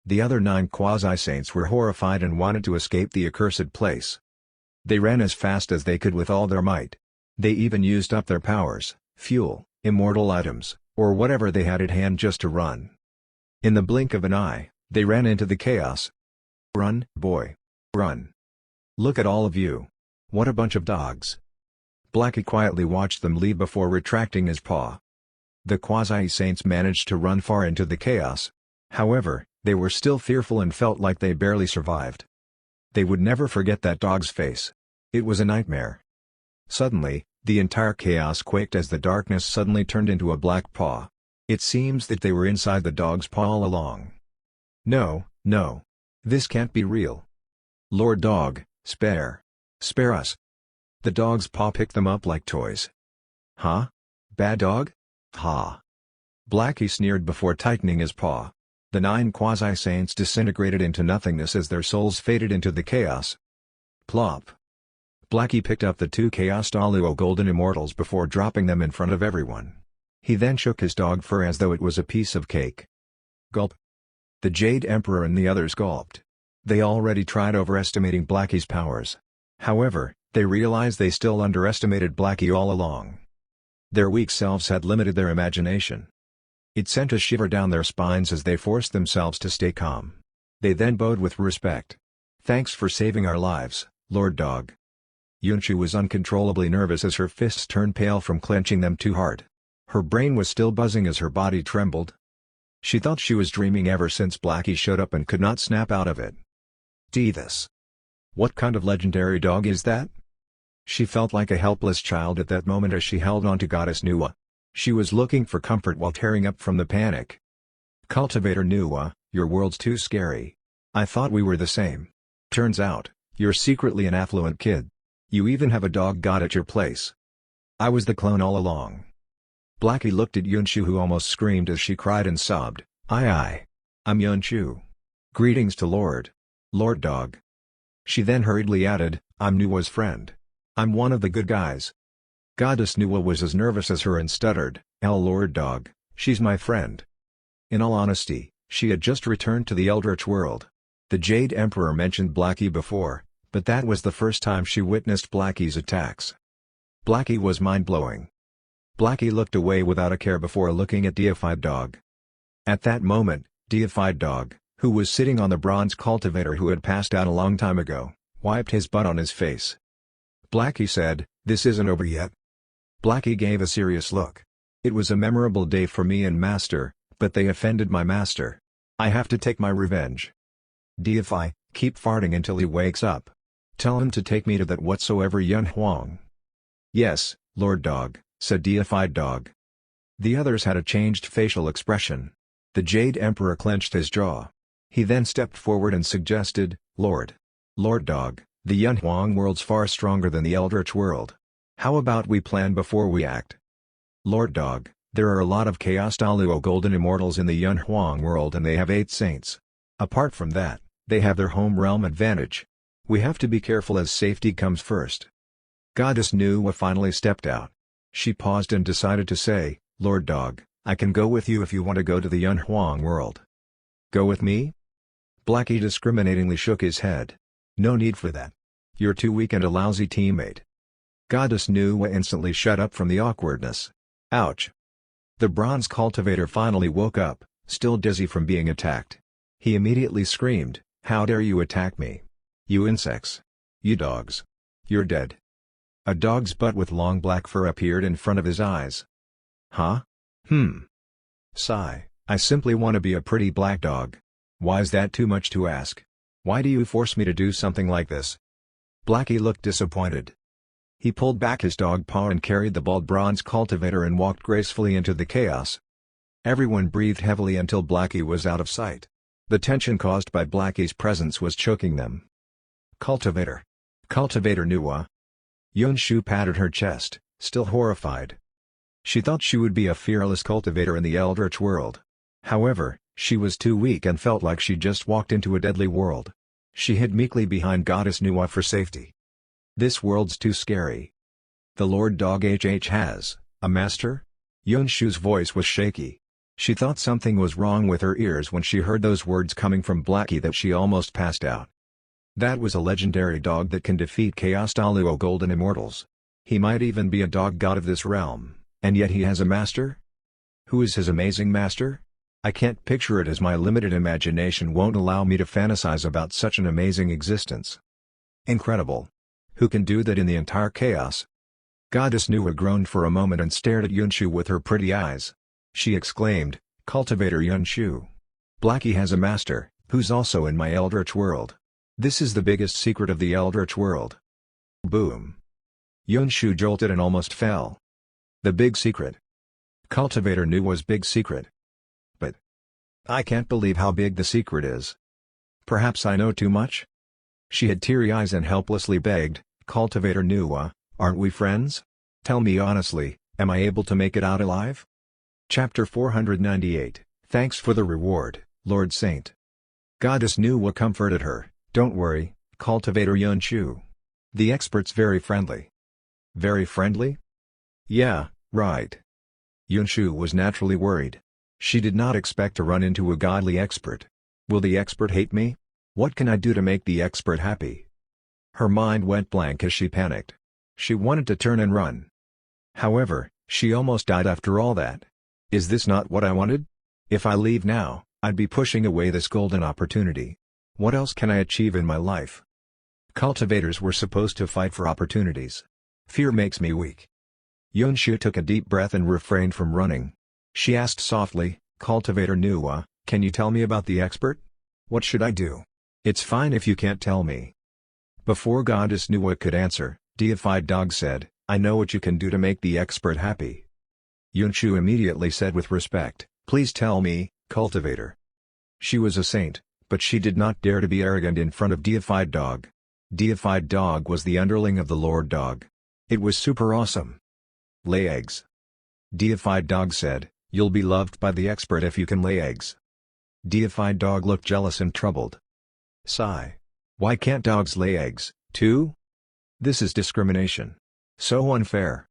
The other 9 quasi-saints were horrified and wanted to escape the accursed place. They ran as fast as they could with all their might. They even used up their powers, fuel, immortal items, or whatever they had at hand just to run. In the blink of an eye, they ran into the chaos. Run, boy. Run. Look at all of you. What a bunch of dogs. Blackie quietly watched them leave before retracting his paw. The quasi-saints managed to run far into the chaos. However, they were still fearful and felt like they barely survived. They would never forget that dog's face. It was a nightmare. Suddenly, the entire chaos quaked as the darkness suddenly turned into a black paw. It seems that they were inside the dog's paw all along. No, no. This can't be real. Lord Dog, spare. Spare us. The dog's paw picked them up like toys. Huh? Bad dog? Ha. Blackie sneered before tightening his paw. The 9 quasi-saints disintegrated into nothingness as their souls faded into the chaos. Plop. Blackie picked up the 2 Chaos Aluo Golden Immortals before dropping them in front of everyone. He then shook his dog fur as though it was a piece of cake. Gulp. The Jade Emperor and the others gulped. They already tried overestimating Blackie's powers. However, they realized they still underestimated Blackie all along. Their weak selves had limited their imagination. It sent a shiver down their spines as they forced themselves to stay calm. They then bowed with respect. Thanks for saving our lives, Lord Dog. Yunshu was uncontrollably nervous as her fists turned pale from clenching them too hard. Her brain was still buzzing as her body trembled. She thought she was dreaming ever since Blackie showed up and could not snap out of it. This. What kind of legendary dog is that? She felt like a helpless child at that moment as she held on to Goddess Nuwa. She was looking for comfort while tearing up from the panic. Cultivator Nuwa, your world's too scary. I thought we were the same. Turns out, you're secretly an affluent kid. You even have a dog god at your place. I was the clone all along. Blackie looked at Yunshu, who almost screamed as she cried and sobbed, Aye. I'm Yunshu. Greetings to Lord Dog. She then hurriedly added, I'm Nuwa's friend. I'm one of the good guys. Goddess Nuwa was as nervous as her and stuttered, Lord Dog, she's my friend. In all honesty, she had just returned to the Eldritch world. The Jade Emperor mentioned Blackie before, but that was the first time she witnessed Blackie's attacks. Blackie was mind-blowing. Blackie looked away without a care before looking at Deified Dog. At that moment, Deified Dog, who was sitting on the bronze cultivator who had passed out a long time ago, wiped his butt on his face. Blackie said, This isn't over yet. Blackie gave a serious look. It was a memorable day for me and Master, but they offended my master. I have to take my revenge. Deify, keep farting until he wakes up. Tell him to take me to that whatsoever Yun Huang. Yes, Lord Dog, said Deified Dog. The others had a changed facial expression. The Jade Emperor clenched his jaw. He then stepped forward and suggested, Lord Dog, the Yun Huang world's far stronger than the Eldritch world. How about we plan before we act? Lord Dog, there are a lot of Chaos Aluo Golden Immortals in the Yun Huang world and they have 8 saints. Apart from that, they have their home realm advantage. We have to be careful as safety comes first. Goddess Nuwa finally stepped out. She paused and decided to say, Lord Dog, I can go with you if you want to go to the Yun Huang world. Go with me? Blackie discriminatingly shook his head. No need for that. You're too weak and a lousy teammate. Goddess Nuwa instantly shut up from the awkwardness. Ouch. The bronze cultivator finally woke up, still dizzy from being attacked. He immediately screamed, How dare you attack me? You insects. You dogs. You're dead. A dog's butt with long black fur appeared in front of his eyes. Huh? Sigh, I simply want to be a pretty black dog. Why's that too much to ask? Why do you force me to do something like this? Blackie looked disappointed. He pulled back his dog paw and carried the bald bronze cultivator and walked gracefully into the chaos. Everyone breathed heavily until Blackie was out of sight. The tension caused by Blackie's presence was choking them. Cultivator Nuwa. Yunshu patted her chest, still horrified. She thought she would be a fearless cultivator in the Eldritch world. However, she was too weak and felt like she just walked into a deadly world. She hid meekly behind Goddess Nuwa for safety. This world's too scary. The Lord Dog has a master? Yunshu's voice was shaky. She thought something was wrong with her ears when she heard those words coming from Blackie that she almost passed out. That was a legendary dog that can defeat Chaos Daluo Golden Immortals. He might even be a dog god of this realm, and yet he has a master? Who is his amazing master? I can't picture it as my limited imagination won't allow me to fantasize about such an amazing existence. Incredible. Who can do that in the entire chaos? Goddess Nuwa groaned for a moment and stared at Yunshu with her pretty eyes. She exclaimed, "Cultivator Yunshu. Blackie has a master, who's also in my Eldritch world. This is the biggest secret of the Eldritch world." Boom. Yunshu jolted and almost fell. The big secret. Cultivator Nuwa's big secret. But I can't believe how big the secret is. Perhaps I know too much? She had teary eyes and helplessly begged, "Cultivator Nuwa, aren't we friends? Tell me honestly, am I able to make it out alive?" Chapter 498, Thanks for the reward, Lord Saint. Goddess Nuwa comforted her, "Don't worry, Cultivator Yunshu. The expert's very friendly." Very friendly? Yeah, right. Yunshu was naturally worried. She did not expect to run into a godly expert. Will the expert hate me? What can I do to make the expert happy? Her mind went blank as she panicked. She wanted to turn and run. However, she almost died after all that. Is this not what I wanted? If I leave now, I'd be pushing away this golden opportunity. What else can I achieve in my life? Cultivators were supposed to fight for opportunities. Fear makes me weak. Yunshu took a deep breath and refrained from running. She asked softly, "Cultivator Nuwa, can you tell me about the expert? What should I do? It's fine if you can't tell me." Before Goddess Nuwa could answer, Deified Dog said, "I know what you can do to make the expert happy." Yunshu immediately said with respect, "Please tell me, Cultivator." She was a saint, but she did not dare to be arrogant in front of Deified Dog. Deified Dog was the underling of the Lord Dog. It was super awesome. Lay eggs. Deified Dog said, "You'll be loved by the expert if you can lay eggs." Deified Dog looked jealous and troubled. Sigh. Why can't dogs lay eggs, too? This is discrimination. So unfair.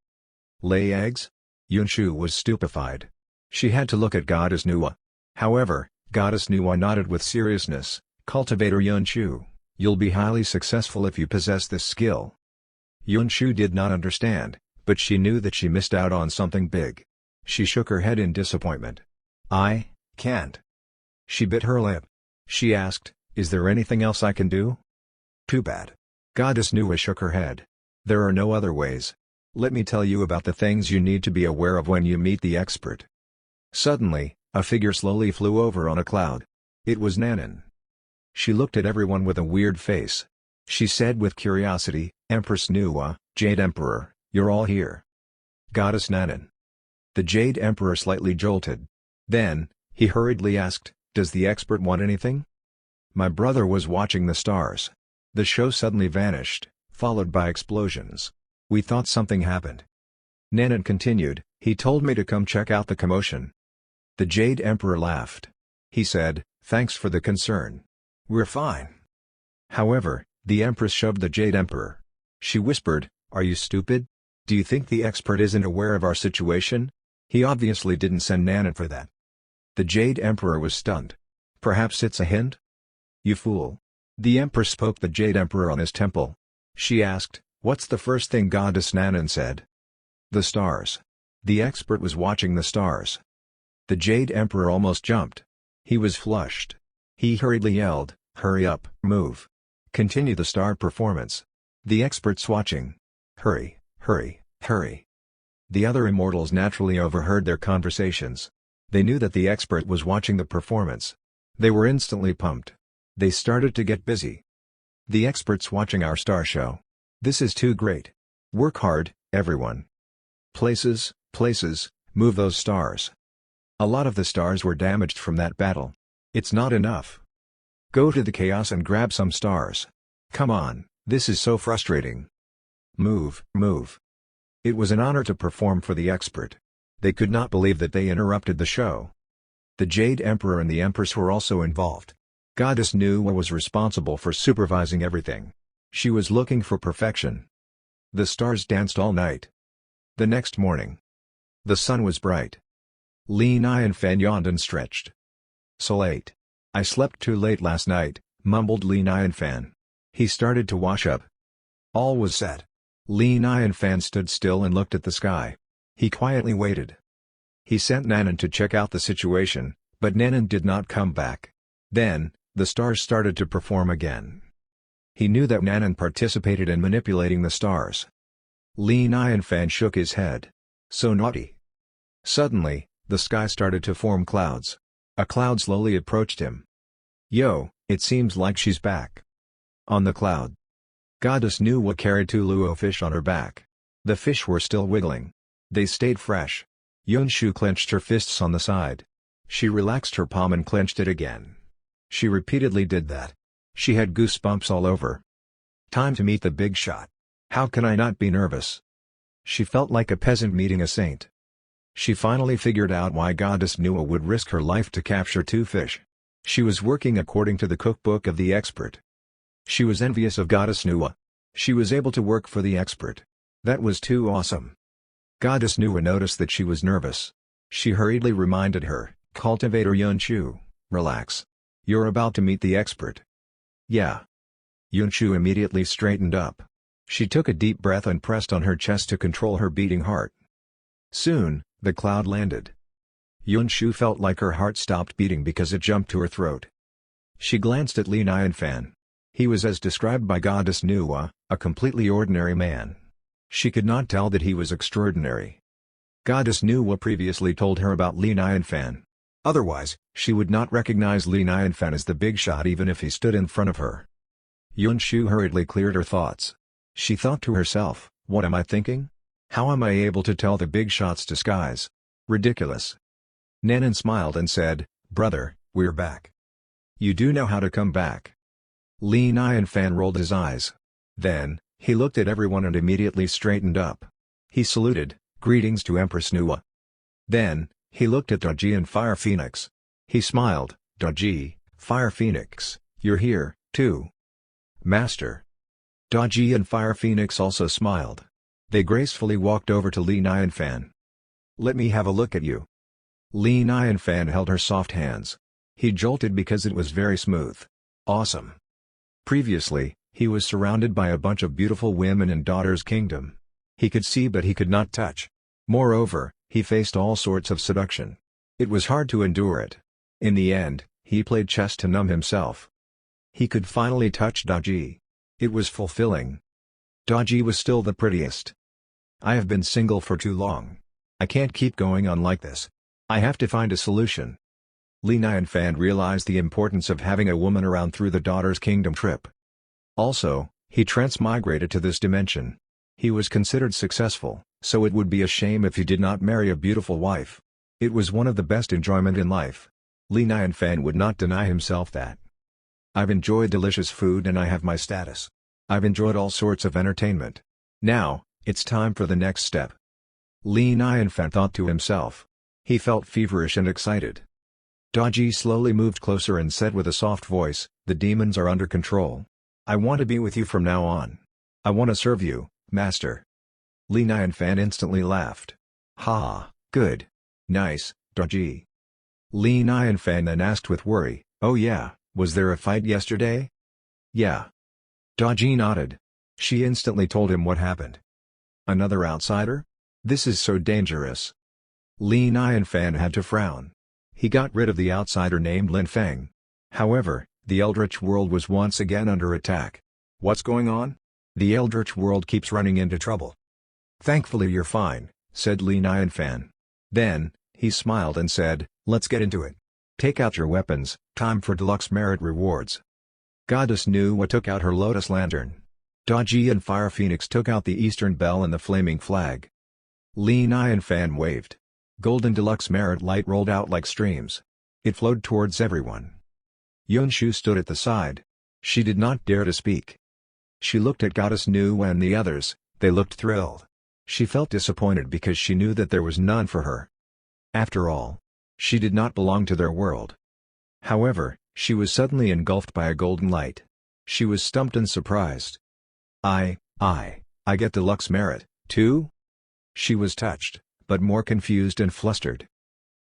Lay eggs? Yunshu was stupefied. She had to look at Goddess Nuwa. However, Goddess Nuwa nodded with seriousness, "Cultivator Yunshu, you'll be highly successful if you possess this skill." Yunshu did not understand, but she knew that she missed out on something big. She shook her head in disappointment. "I can't." She bit her lip. She asked, "Is there anything else I can do?" "Too bad." Goddess Nuwa shook her head. "There are no other ways. Let me tell you about the things you need to be aware of when you meet the expert." Suddenly, a figure slowly flew over on a cloud. It was Nanan. She looked at everyone with a weird face. She said with curiosity, "Empress Nuwa, Jade Emperor, you're all here." Goddess Nanan. The Jade Emperor slightly jolted. Then, he hurriedly asked, "Does the expert want anything?" "My brother was watching the stars." The show suddenly vanished, followed by explosions. "We thought something happened." Nanan continued, "He told me to come check out the commotion." The Jade Emperor laughed. He said, "Thanks for the concern. We're fine." However, the Empress shoved the Jade Emperor. She whispered, "Are you stupid? Do you think the expert isn't aware of our situation? He obviously didn't send Nanan for that." The Jade Emperor was stunned. "Perhaps it's a hint?" "You fool." The Empress poked the Jade Emperor on his temple. She asked, "What's the first thing Goddess Nanan said?" "The stars." The expert was watching the stars. The Jade Emperor almost jumped. He was flushed. He hurriedly yelled, "Hurry up, move. Continue the star performance. The expert's watching. Hurry, hurry, hurry." The other immortals naturally overheard their conversations. They knew that the expert was watching the performance. They were instantly pumped. They started to get busy. "The expert's watching our star show. This is too great. Work hard, everyone. Places, places, move those stars." A lot of the stars were damaged from that battle. It's not enough. Go to the chaos and grab some stars. Come on, this is so frustrating. Move, move. It was an honor to perform for the expert. They could not believe that they interrupted the show. The Jade Emperor and the Empress were also involved. Goddess Nuwa was responsible for supervising everything. She was looking for perfection. The stars danced all night. The next morning, the sun was bright. Li Nianfan yawned and stretched. So late. I slept too late last night, mumbled Li Nianfan. He started to wash up. All was set. Li Nianfan stood still and looked at the sky. He quietly waited. He sent Nanan to check out the situation, but Nanan did not come back. Then, the stars started to perform again. He knew that Nanan participated in manipulating the stars. Li Nianfan shook his head. So naughty. Suddenly, the sky started to form clouds. A cloud slowly approached him. Yo, it seems like she's back. On the cloud, Goddess Nuwa carried 2 luo fish on her back. The fish were still wiggling. They stayed fresh. Yunshu clenched her fists on the side. She relaxed her palm and clenched it again. She repeatedly did that. She had goosebumps all over. Time to meet the Bigshot. How can I not be nervous? She felt like a peasant meeting a saint. She finally figured out why Goddess Nuwa would risk her life to capture 2 fish. She was working according to the cookbook of the expert. She was envious of Goddess Nuwa. She was able to work for the expert. That was too awesome. Goddess Nuwa noticed that she was nervous. She hurriedly reminded her, Cultivator Yunshu, relax. You're about to meet the expert. Yeah. Yunshu immediately straightened up. She took a deep breath and pressed on her chest to control her beating heart. Soon, the cloud landed. Yunshu felt like her heart stopped beating because it jumped to her throat. She glanced at Li Nianfan. He was as described by Goddess Nuwa, a completely ordinary man. She could not tell that he was extraordinary. Goddess Nuwa previously told her about Li Nianfan. Otherwise, she would not recognize Li Nianfan as the Bigshot even if he stood in front of her. Yunshu hurriedly cleared her thoughts. She thought to herself, what am I thinking? How am I able to tell the Bigshot's disguise? Ridiculous. Nanan smiled and said, Brother, we're back. You do know how to come back. Li Nianfan rolled his eyes. Then, he looked at everyone and immediately straightened up. He saluted, greetings to Empress Nuwa. Then, he looked at Doji and Fire Phoenix. He smiled, Doji, Fire Phoenix, you're here, too. Master. Doji and Fire Phoenix also smiled. They gracefully walked over to Li Nianfan. Let me have a look at you. Li Nianfan held her soft hands. He jolted because it was very smooth. Awesome. Previously, he was surrounded by a bunch of beautiful women in Daughter's Kingdom. He could see but he could not touch. Moreover, he faced all sorts of seduction. It was hard to endure it. In the end, he played chess to numb himself. He could finally touch Doji. It was fulfilling. Doji was still the prettiest. I have been single for too long. I can't keep going on like this. I have to find a solution. Li Nianfan realized the importance of having a woman around through the Daughter's Kingdom trip. Also, he transmigrated to this dimension. He was considered successful, so it would be a shame if he did not marry a beautiful wife. It was one of the best enjoyment in life. Li Nianfan would not deny himself that. I've enjoyed delicious food and I have my status. I've enjoyed all sorts of entertainment. Now, it's time for the next step. Li Nianfan thought to himself. He felt feverish and excited. Doji slowly moved closer and said with a soft voice, the demons are under control. I want to be with you from now on. I want to serve you, Master. Li Nianfan instantly laughed. Ha, good. Nice, Doji. Li Nianfan then asked with worry, oh yeah, was there a fight yesterday? Yeah. Doji nodded. She instantly told him what happened. Another outsider? This is so dangerous. Li Nianfan had to frown. He got rid of the outsider named Lin Feng. However, the Eldritch world was once again under attack. What's going on? The Eldritch world keeps running into trouble. Thankfully you're fine, said Li Nianfan. Then, he smiled and said, let's get into it. Take out your weapons, time for deluxe merit rewards. Goddess Nuwa took out her lotus lantern. Doji and Fire Phoenix took out the Eastern Bell and the flaming flag. Li Nianfan waved. Golden deluxe merit light rolled out like streams. It flowed towards everyone. Yunshu stood at the side. She did not dare to speak. She looked at Goddess Nuwa and the others, they looked thrilled. She felt disappointed because she knew that there was none for her. After all, she did not belong to their world. However, she was suddenly engulfed by a golden light. She was stumped and surprised. I get deluxe merit, too? She was touched, but more confused and flustered.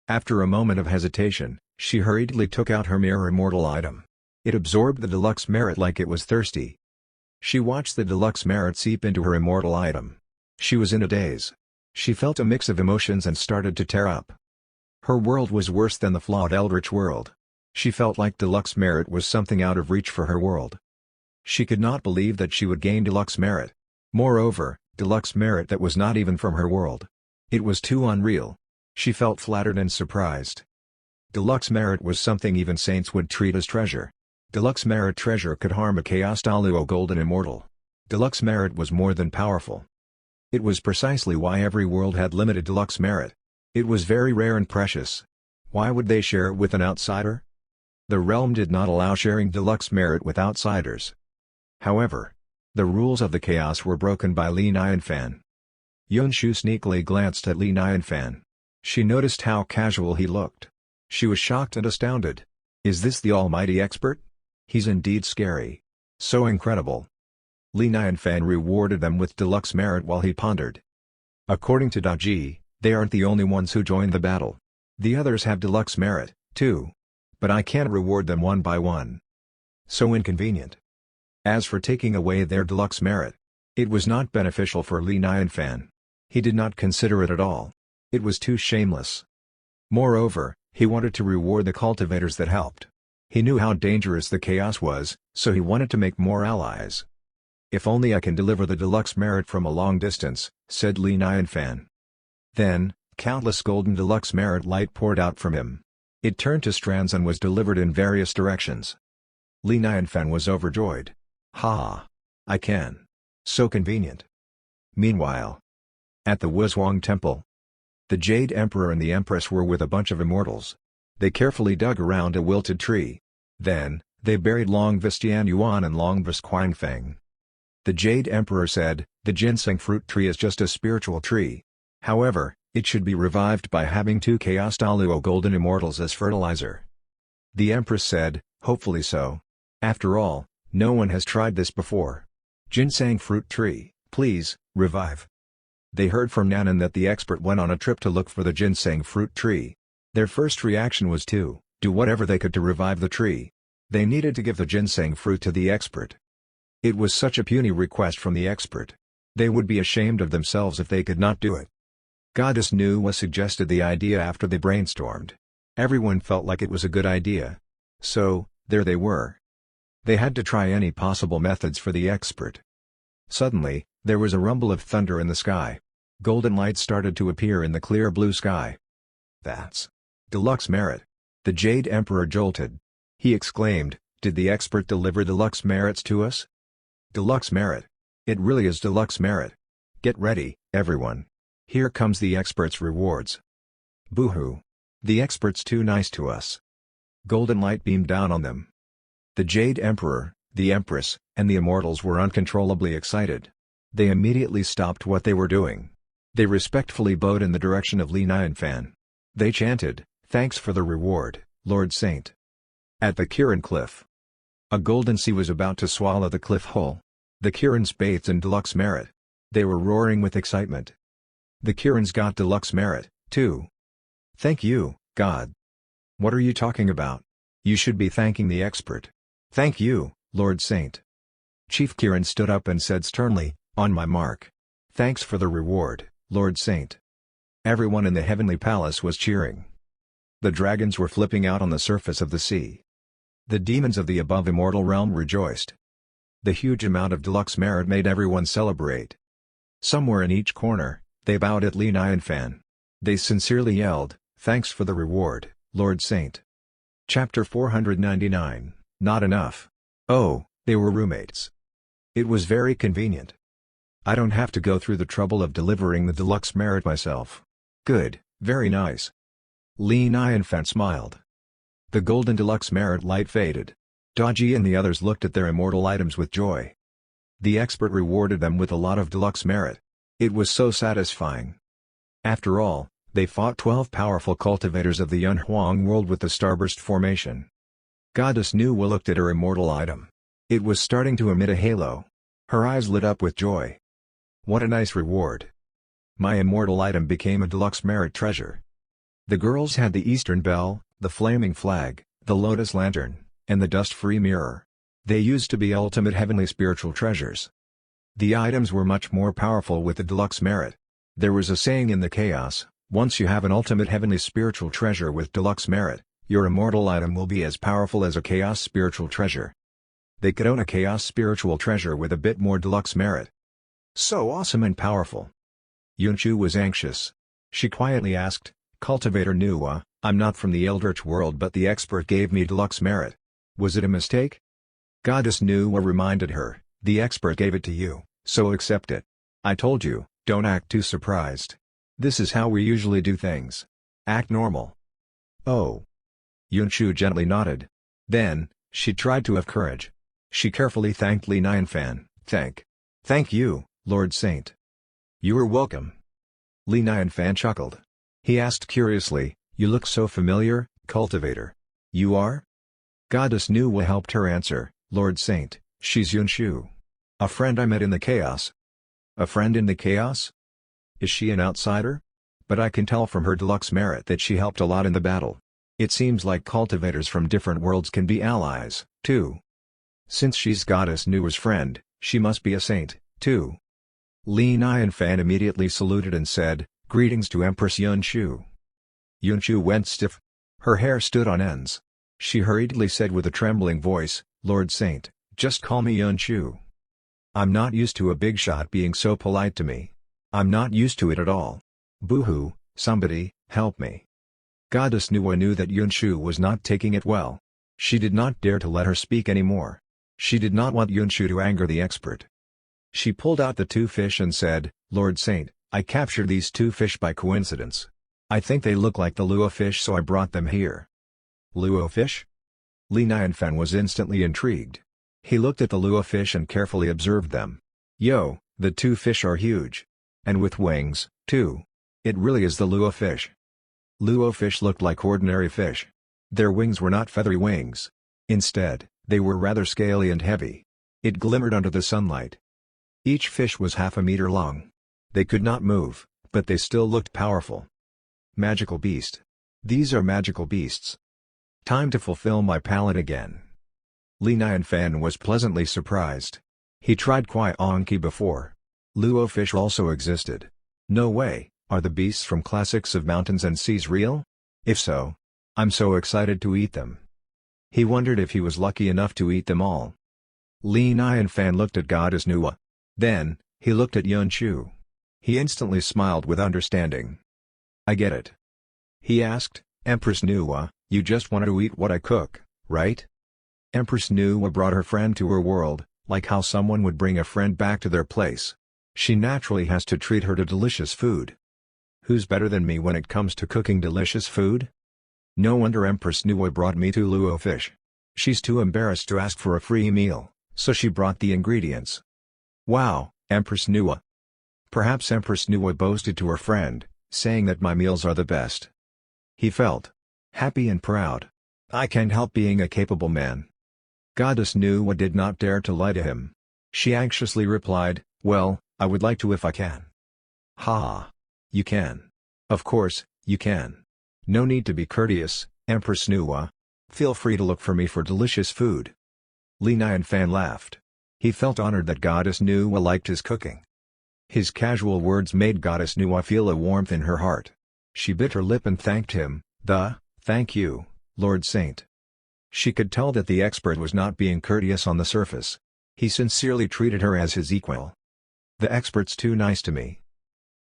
After a moment of hesitation, she hurriedly took out her mirror immortal item. It absorbed the deluxe merit like it was thirsty. She watched the deluxe merit seep into her immortal item. She was in a daze. She felt a mix of emotions and started to tear up. Her world was worse than the flawed Eldritch world. She felt like deluxe merit was something out of reach for her world. She could not believe that she would gain deluxe merit. Moreover, deluxe merit that was not even from her world. It was too unreal. She felt flattered and surprised. Deluxe merit was something even saints would treat as treasure. Deluxe merit treasure could harm a Chaos Daluo golden immortal. Deluxe merit was more than powerful. It was precisely why every world had limited deluxe merit. It was very rare and precious. Why would they share it with an outsider? The realm did not allow sharing deluxe merit with outsiders. However, the rules of the chaos were broken by Li Nianfan. Yunshu sneakily glanced at Li Nianfan. She noticed how casual he looked. She was shocked and astounded. Is this the almighty expert? He's indeed scary. So incredible. Li Nianfan rewarded them with deluxe merit while he pondered. According to Daji, they aren't the only ones who joined the battle. The others have deluxe merit, too. But I can't reward them one by one. So inconvenient. As for taking away their deluxe merit, it was not beneficial for Li Nianfan. He did not consider it at all. It was too shameless. Moreover, he wanted to reward the cultivators that helped. He knew how dangerous the chaos was, so he wanted to make more allies. If only I can deliver the deluxe merit from a long distance, said Li Nianfan. Then, countless golden deluxe merit light poured out from him. It turned to strands and was delivered in various directions. Li Nianfan was overjoyed. Ha! I can. So convenient. Meanwhile, at the Wuzhuang Temple, the Jade Emperor and the Empress were with a bunch of immortals. They carefully dug around a wilted tree. Then, they buried Long Vistian Yuan and Long Vis Feng. The Jade Emperor said, the ginseng fruit tree is just a spiritual tree. However, it should be revived by having 2 Chaos Daluo golden immortals as fertilizer. The Empress said, hopefully so. After all, no one has tried this before. Ginseng fruit tree, please, revive. They heard from Nanan that the expert went on a trip to look for the ginseng fruit tree. Their first reaction was to do whatever they could to revive the tree. They needed to give the ginseng fruit to the expert. It was such a puny request from the expert. They would be ashamed of themselves if they could not do it. Goddess Nuwa suggested the idea after they brainstormed. Everyone felt like it was a good idea. So, there they were. They had to try any possible methods for the expert. Suddenly, there was a rumble of thunder in the sky. Golden light started to appear in the clear blue sky. That's deluxe merit. The Jade Emperor jolted. He exclaimed, did the expert deliver deluxe merits to us? Deluxe merit. It really is deluxe merit. Get ready, everyone. Here comes the expert's rewards. Boo-hoo. The expert's too nice to us. Golden light beamed down on them. The Jade Emperor, the Empress, and the Immortals were uncontrollably excited. They immediately stopped what they were doing. They respectfully bowed in the direction of Li Nianfan. They chanted, thanks for the reward, Lord Saint. At the Kirin Cliff, a golden sea was about to swallow the cliff whole. The Kirins bathed in deluxe merit. They were roaring with excitement. The Kirins got deluxe merit, too. Thank you, God. What are you talking about? You should be thanking the expert. Thank you, Lord Saint. Chief Kirin stood up and said sternly, on my mark. Thanks for the reward, Lord Saint. Everyone in the heavenly palace was cheering. The dragons were flipping out on the surface of the sea. The demons of the above immortal realm rejoiced. The huge amount of deluxe merit made everyone celebrate. Somewhere in each corner, they bowed at Li Nianfan. They sincerely yelled, thanks for the reward, Lord Saint. Chapter 499, Not Enough. Oh, they were roommates. It was very convenient. I don't have to go through the trouble of delivering the deluxe merit myself. Good, very nice. Li Nianfan smiled. The golden deluxe merit light faded. Daji and the others looked at their immortal items with joy. The expert rewarded them with a lot of deluxe merit. It was so satisfying. After all, they fought 12 powerful cultivators of the Yunhuang world with the Starburst formation. Goddess Nuwa looked at her immortal item. It was starting to emit a halo. Her eyes lit up with joy. What a nice reward. My immortal item became a deluxe merit treasure. The girls had the Eastern Bell, the flaming flag, the lotus lantern, and the dust-free mirror. They used to be ultimate heavenly spiritual treasures. The items were much more powerful with the deluxe merit. There was a saying in the chaos, once you have an ultimate heavenly spiritual treasure with deluxe merit, your immortal item will be as powerful as a chaos spiritual treasure. They could own a chaos spiritual treasure with a bit more deluxe merit. So awesome and powerful. Yunshu was anxious. She quietly asked, "Cultivator Nuwa, I'm not from the Eldritch world but the expert gave me deluxe merit. Was it a mistake?" Goddess Nuwa reminded her, "The expert gave it to you, so accept it. I told you, don't act too surprised. This is how we usually do things. Act normal." "Oh." Yunshu gently nodded. Then, she tried to have courage. She carefully thanked Li Nianfan. Thank you, Lord Saint." "You are welcome." Li Nianfan chuckled. He asked curiously, "You look so familiar, Cultivator. You are?" Goddess Nuwa helped her answer, "Lord Saint, she's Yunshu. A friend I met in the chaos." "A friend in the chaos? Is she an outsider? But I can tell from her deluxe merit that she helped a lot in the battle. It seems like cultivators from different worlds can be allies, too. Since she's Goddess Nuwa's friend, she must be a saint, too." Li Nianfan immediately saluted and said, "Greetings to Empress Yunshu." Yunshu went stiff. Her hair stood on ends. She hurriedly said with a trembling voice, "Lord Saint, just call me Yunshu. I'm not used to a Bigshot being so polite to me. I'm not used to it at all. Boo-hoo, somebody, help me." Goddess Nuwa knew that Yunshu was not taking it well. She did not dare to let her speak anymore. She did not want Yunshu to anger the expert. She pulled out the 2 fish and said, "Lord Saint, I captured these 2 fish by coincidence. I think they look like the Luo fish so I brought them here." "Luo fish?" Li Nianfan was instantly intrigued. He looked at the Luo fish and carefully observed them. "Yo, the 2 fish are huge. And with wings, too. It really is the Luo fish." Luo fish looked like ordinary fish. Their wings were not feathery wings. Instead, they were rather scaly and heavy. It glimmered under the sunlight. Each fish was half a meter long. They could not move, but they still looked powerful. Magical beast. These are magical beasts. Time to fulfill my palate again. Li Nianfan was pleasantly surprised. He tried Kwai Onki before. Luo fish also existed. No way, are the beasts from classics of mountains and seas real? If so, I'm so excited to eat them. He wondered if he was lucky enough to eat them all. Li Nianfan looked at Goddess Nuwa. Then, he looked at Yunshu. He instantly smiled with understanding. "I get it." He asked, "Empress Nuwa, you just want to eat what I cook, right?" Empress Nuwa brought her friend to her world, like how someone would bring a friend back to their place. She naturally has to treat her to delicious food. Who's better than me when it comes to cooking delicious food? No wonder Empress Nuwa brought me 2 Luo fish. She's too embarrassed to ask for a free meal, so she brought the ingredients. Wow, Empress Nuwa. Perhaps Empress Nuwa boasted to her friend, saying that my meals are the best. He felt happy and proud. I can't help being a capable man. Goddess Nuwa did not dare to lie to him. She anxiously replied, "Well, I would like to if I can." "Ha! You can. Of course, you can. No need to be courteous, Empress Nuwa. Feel free to look for me for delicious food." Li Nianfan laughed. He felt honored that Goddess Nuwa liked his cooking. His casual words made Goddess Nuwa feel a warmth in her heart. She bit her lip and thanked him, "Thank you, Lord Saint." She could tell that the expert was not being courteous on the surface. He sincerely treated her as his equal. "The expert's too nice to me.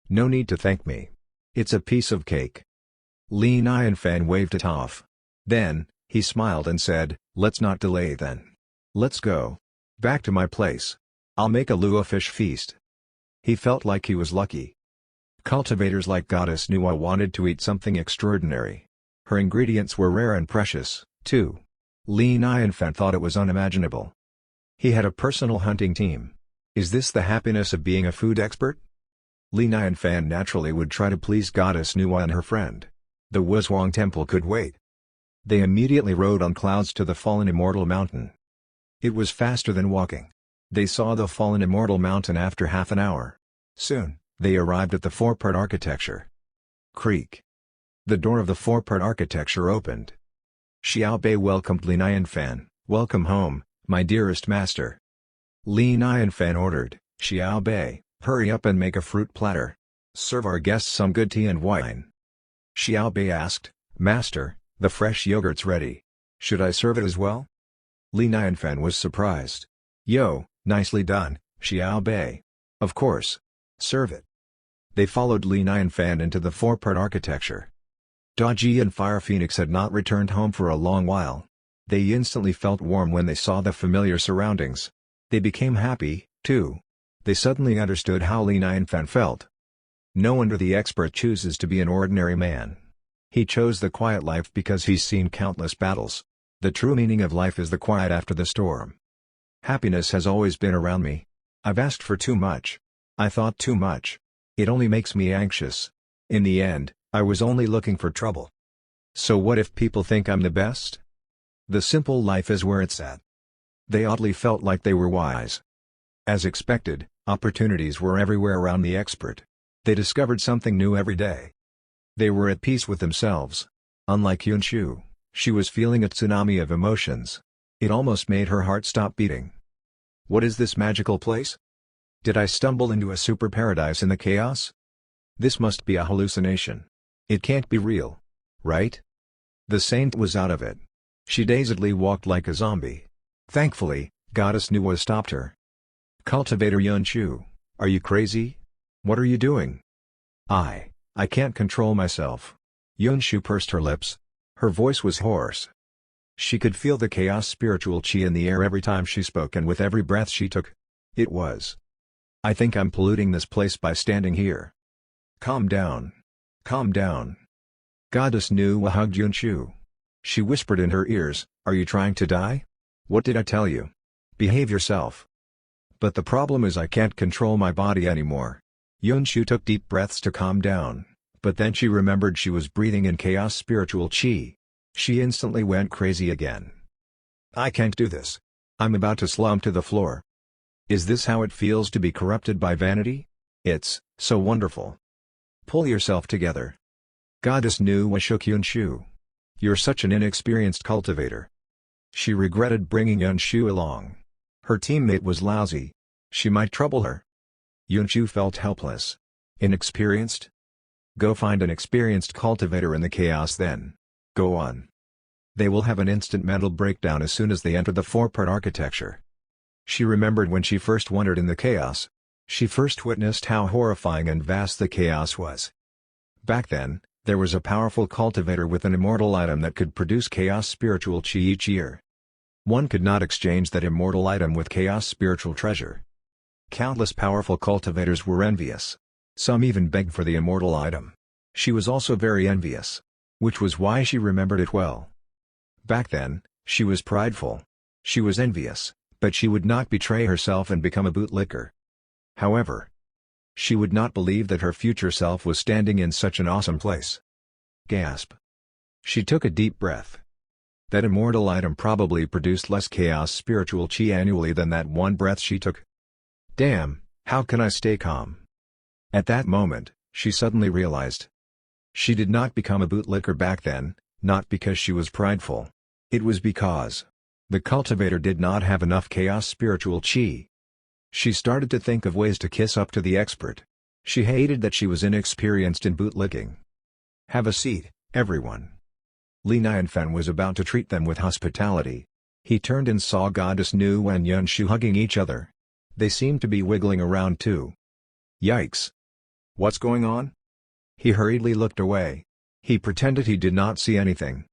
No need to thank me. It's a piece of cake." Li Nianfan waved it off. Then, he smiled and said, "Let's not delay then. Let's go. Back to my place. I'll make a Luo fish feast." He felt like he was lucky. Cultivators like Goddess Nuwa wanted to eat something extraordinary. Her ingredients were rare and precious, too. Li Nianfan thought it was unimaginable. He had a personal hunting team. Is this the happiness of being a food expert? Li Nianfan naturally would try to please Goddess Nuwa and her friend. The Wuzhuang Temple could wait. They immediately rode on clouds to the fallen immortal mountain. It was faster than walking. They saw the fallen immortal mountain after half an hour. Soon, they arrived at the four-part architecture. Creak. The door of the four-part architecture opened. Xiaobei welcomed Li Nianfan. "Welcome home, my dearest master." Li Nianfan ordered, "Xiaobei, hurry up and make a fruit platter. Serve our guests some good tea and wine." Xiaobei asked, "Master, the fresh yogurt's ready. Should I serve it as well?" Li Nianfan was surprised. "Yo, nicely done, Xiaobei. Of course. Serve it." They followed Li Nianfan into the four-part architecture. Daji and Fire Phoenix had not returned home for a long while. They instantly felt warm when they saw the familiar surroundings. They became happy, too. They suddenly understood how Li Nianfan felt. No wonder the expert chooses to be an ordinary man. He chose the quiet life because he's seen countless battles. The true meaning of life is the quiet after the storm. Happiness has always been around me. I've asked for too much. I thought too much. It only makes me anxious. In the end, I was only looking for trouble. So what if people think I'm the best? The simple life is where it's at. They oddly felt like they were wise. As expected, opportunities were everywhere around the expert. They discovered something new every day. They were at peace with themselves. Unlike Yunshu, she was feeling a tsunami of emotions. It almost made her heart stop beating. What is this magical place? Did I stumble into a super paradise in the chaos? This must be a hallucination. It can't be real. Right? The saint was out of it. She dazedly walked like a zombie. Thankfully, Goddess Nuwa stopped her. "Cultivator Yunshu, are you crazy? What are you doing?" I can't control myself." Yunshu pursed her lips. Her voice was hoarse. She could feel the chaos spiritual chi in the air every time she spoke and with every breath she took. It was. "I think I'm polluting this place by standing here." "Calm down. Calm down." Goddess Nuwa hugged Yunshu. She whispered in her ears, "Are you trying to die? What did I tell you? Behave yourself." "But the problem is I can't control my body anymore." Yunshu took deep breaths to calm down, but then she remembered she was breathing in chaos spiritual chi. She instantly went crazy again. "I can't do this. I'm about to slump to the floor." Is this how it feels to be corrupted by vanity? It's so wonderful. Pull yourself together. Goddess Nuwa shook Yunshu. "You're such an inexperienced cultivator." She regretted bringing Yunshu along. Her teammate was lousy. She might trouble her. Yunshu felt helpless. Inexperienced? Go find an experienced cultivator in the chaos then. Go on. They will have an instant mental breakdown as soon as they enter the four-part architecture. She remembered when she first wandered in the chaos. She first witnessed how horrifying and vast the chaos was. Back then, there was a powerful cultivator with an immortal item that could produce chaos spiritual chi each year. One could not exchange that immortal item with chaos spiritual treasure. Countless powerful cultivators were envious. Some even begged for the immortal item. She was also very envious. Which was why she remembered it well. Back then, she was prideful. She was envious, but she would not betray herself and become a bootlicker. However, she would not believe that her future self was standing in such an awesome place. Gasp. She took a deep breath. That immortal item probably produced less chaos spiritual chi annually than that one breath she took. Damn, how can I stay calm? At that moment, she suddenly realized. She did not become a bootlicker back then, not because she was prideful. It was because the cultivator did not have enough chaos spiritual chi. She started to think of ways to kiss up to the expert. She hated that she was inexperienced in bootlicking. Have a seat, everyone. Li Nianfan was about to treat them with hospitality. He turned and saw Goddess Nuwa and Yunshu hugging each other. They seemed to be wiggling around too. Yikes! What's going on? He hurriedly looked away. He pretended he did not see anything.